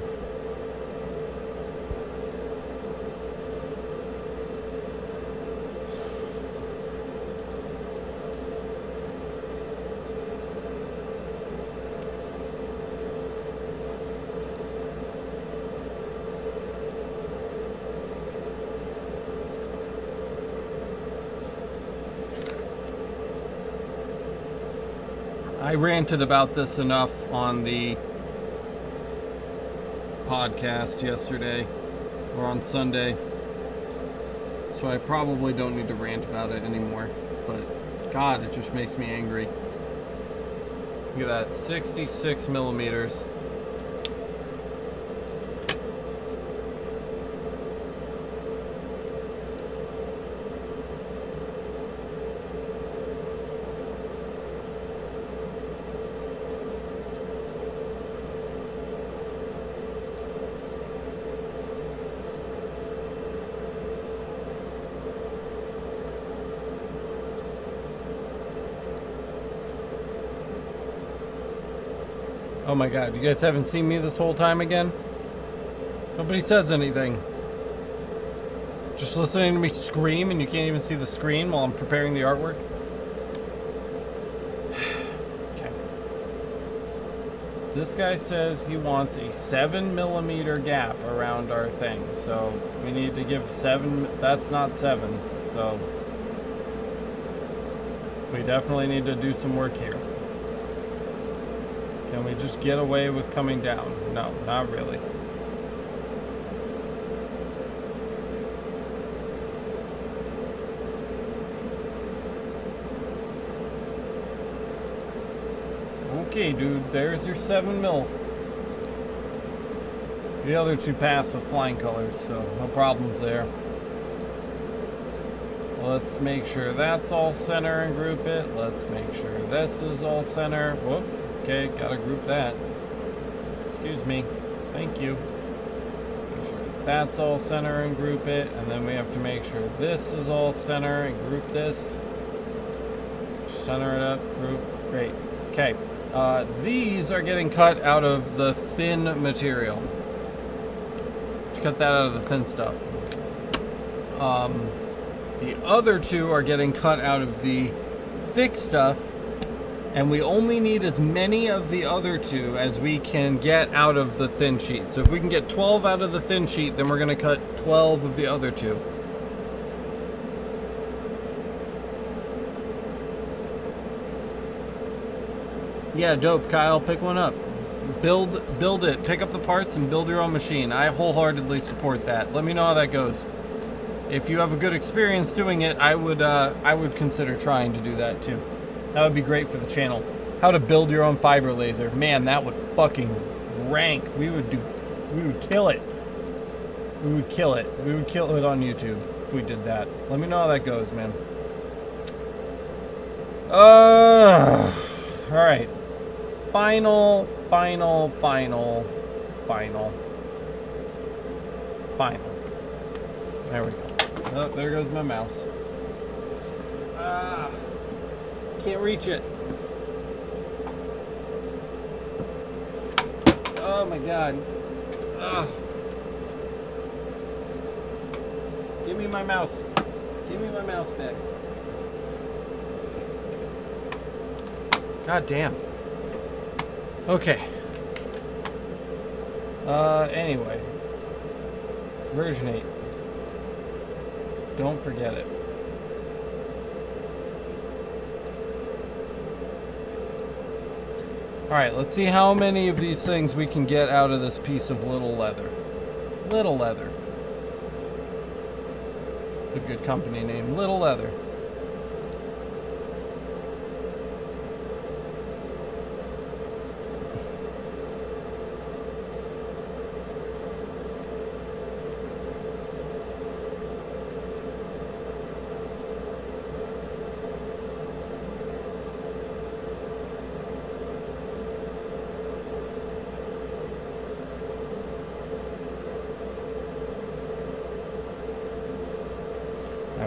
I ranted about this enough on the podcast yesterday, or on Sunday, so I probably don't need to rant about it anymore, but God, it just makes me angry. Look at that, 66 millimeters. Oh my god, you guys haven't seen me this whole time again? Nobody says anything. Just listening to me scream and you can't even see the screen while I'm preparing the artwork? Okay. This guy says he wants a 7mm gap around our thing. So we need to give 7, that's not 7. So we definitely need to do some work here. Can we just get away with coming down? No, not really. Okay, dude, there's your 7mm. The other two pass with flying colors, so no problems there. Let's make sure that's all center and group it. Let's make sure this is all center. Whoop. Okay, gotta group that. Excuse me. Thank you. Make sure that's all center and group it. And then we have to make sure this is all center and group this. Center it up, group. Great. Okay. These are getting cut out of the thin material. Cut that out of the thin stuff. The other two are getting cut out of the thick stuff, and we only need as many of the other two as we can get out of the thin sheet. So if we can get 12 out of the thin sheet, then we're going to cut 12 of the other two. Yeah, dope, Kyle. Pick one up. Build it. Pick up the parts and build your own machine. I wholeheartedly support that. Let me know how that goes. If you have a good experience doing it, I would consider trying to do that too. That would be great for the channel. How to build your own fiber laser. Man, that would fucking rank. We would kill it. We would kill it. We would kill it on YouTube if we did that. Let me know how that goes, man. Alright. Final. There we go. Oh, there goes my mouse. Can't reach it. Oh my god. Give me my mouse. Give me my mouse back. God damn. Okay. Anyway. Version 8. Don't forget it. Alright, let's see how many of these things we can get out of this piece of little leather. Little Leather. It's a good company name. Little Leather.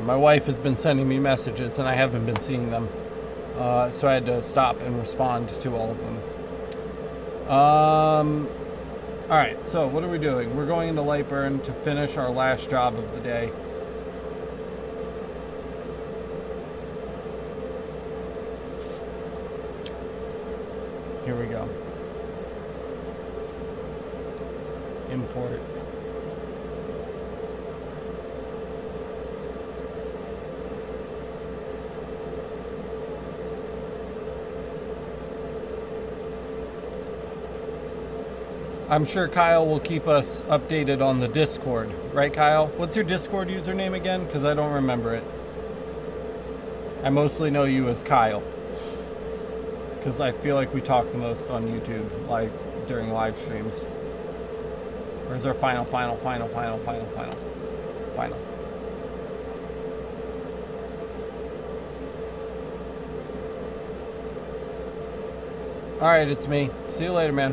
My wife has been sending me messages and I haven't been seeing them. So I had to stop and respond to all of them. Alright, so what are we doing? We're going into Lightburn to finish our last job of the day. Here we go. Import. I'm sure Kyle will keep us updated on the Discord. Right, Kyle? What's your Discord username again? Because I don't remember it. I mostly know you as Kyle. Because I feel like we talk the most on YouTube, like during live streams. Where's our final? Alright, it's me. See you later, man.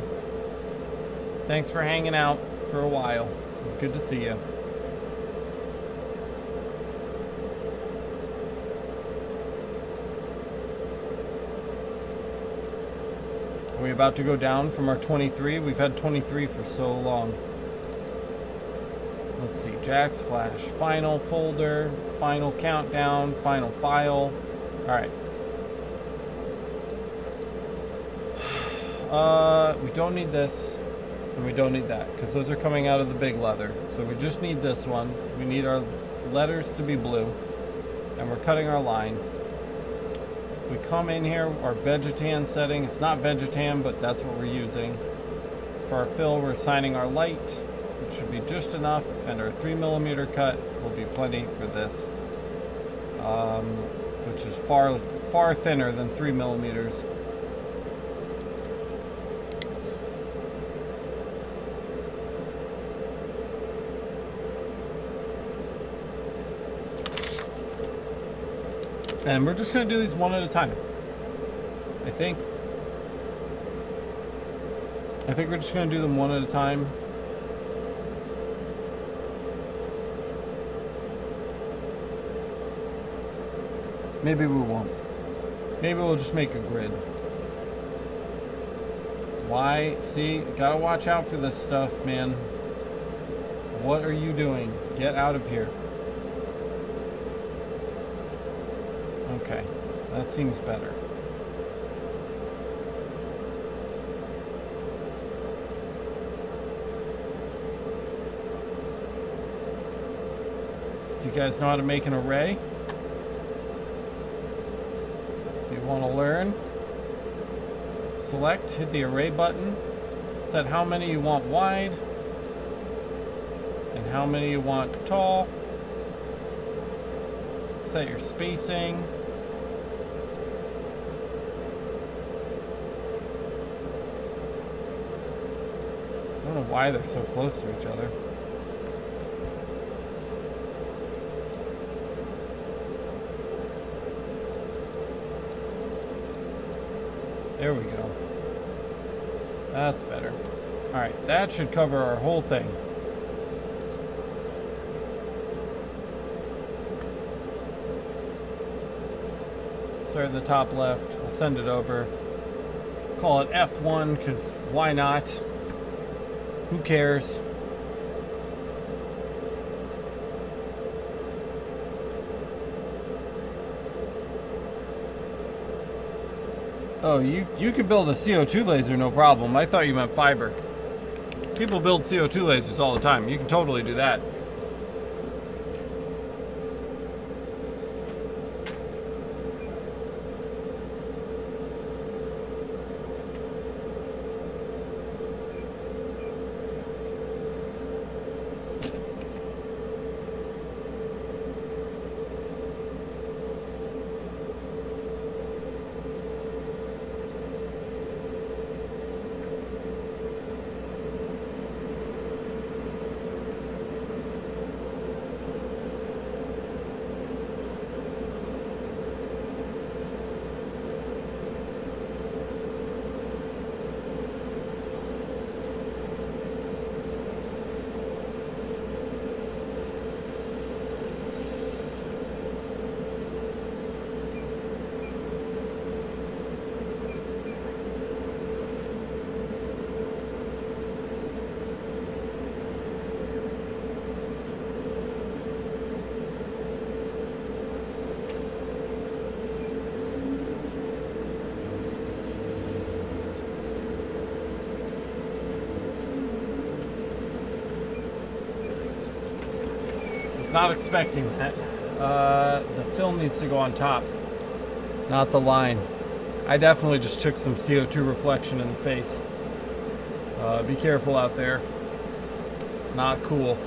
Thanks for hanging out for a while. It's good to see you. Are we about to go down from our 23? We've had 23 for so long. Let's see, Jack's flash, final folder, final countdown, final file. All right. We don't need this, and we don't need that, because those are coming out of the big leather. So we just need this one. We need our letters to be blue, and we're cutting our line. We come in here, our Vegetan setting, it's not Vegetan, but that's what we're using. For our fill, we're assigning our light, which should be just enough, and our 3mm cut will be plenty for this, which is far thinner than 3mm. And we're just going to do these one at a time. I think we're just going to do them one at a time. Maybe we won't. Maybe we'll just make a grid. Why? See, gotta watch out for this stuff, man. What are you doing? Get out of here. Okay, that seems better. Do you guys know how to make an array? Do you want to learn? Select, hit the array button, set how many you want wide, and how many you want tall. Set your spacing. I don't know why they're so close to each other. There we go. That's better. Alright, that should cover our whole thing. Start in the top left. I'll send it over. Call it F1 because why not? Who cares? Oh, you could build a CO2 laser, no problem. I thought you meant fiber. People build CO2 lasers all the time. You can totally do that. Not expecting that. The film needs to go on top, not the line. I definitely just took some CO2 reflection in the face. Be careful out there. Not cool.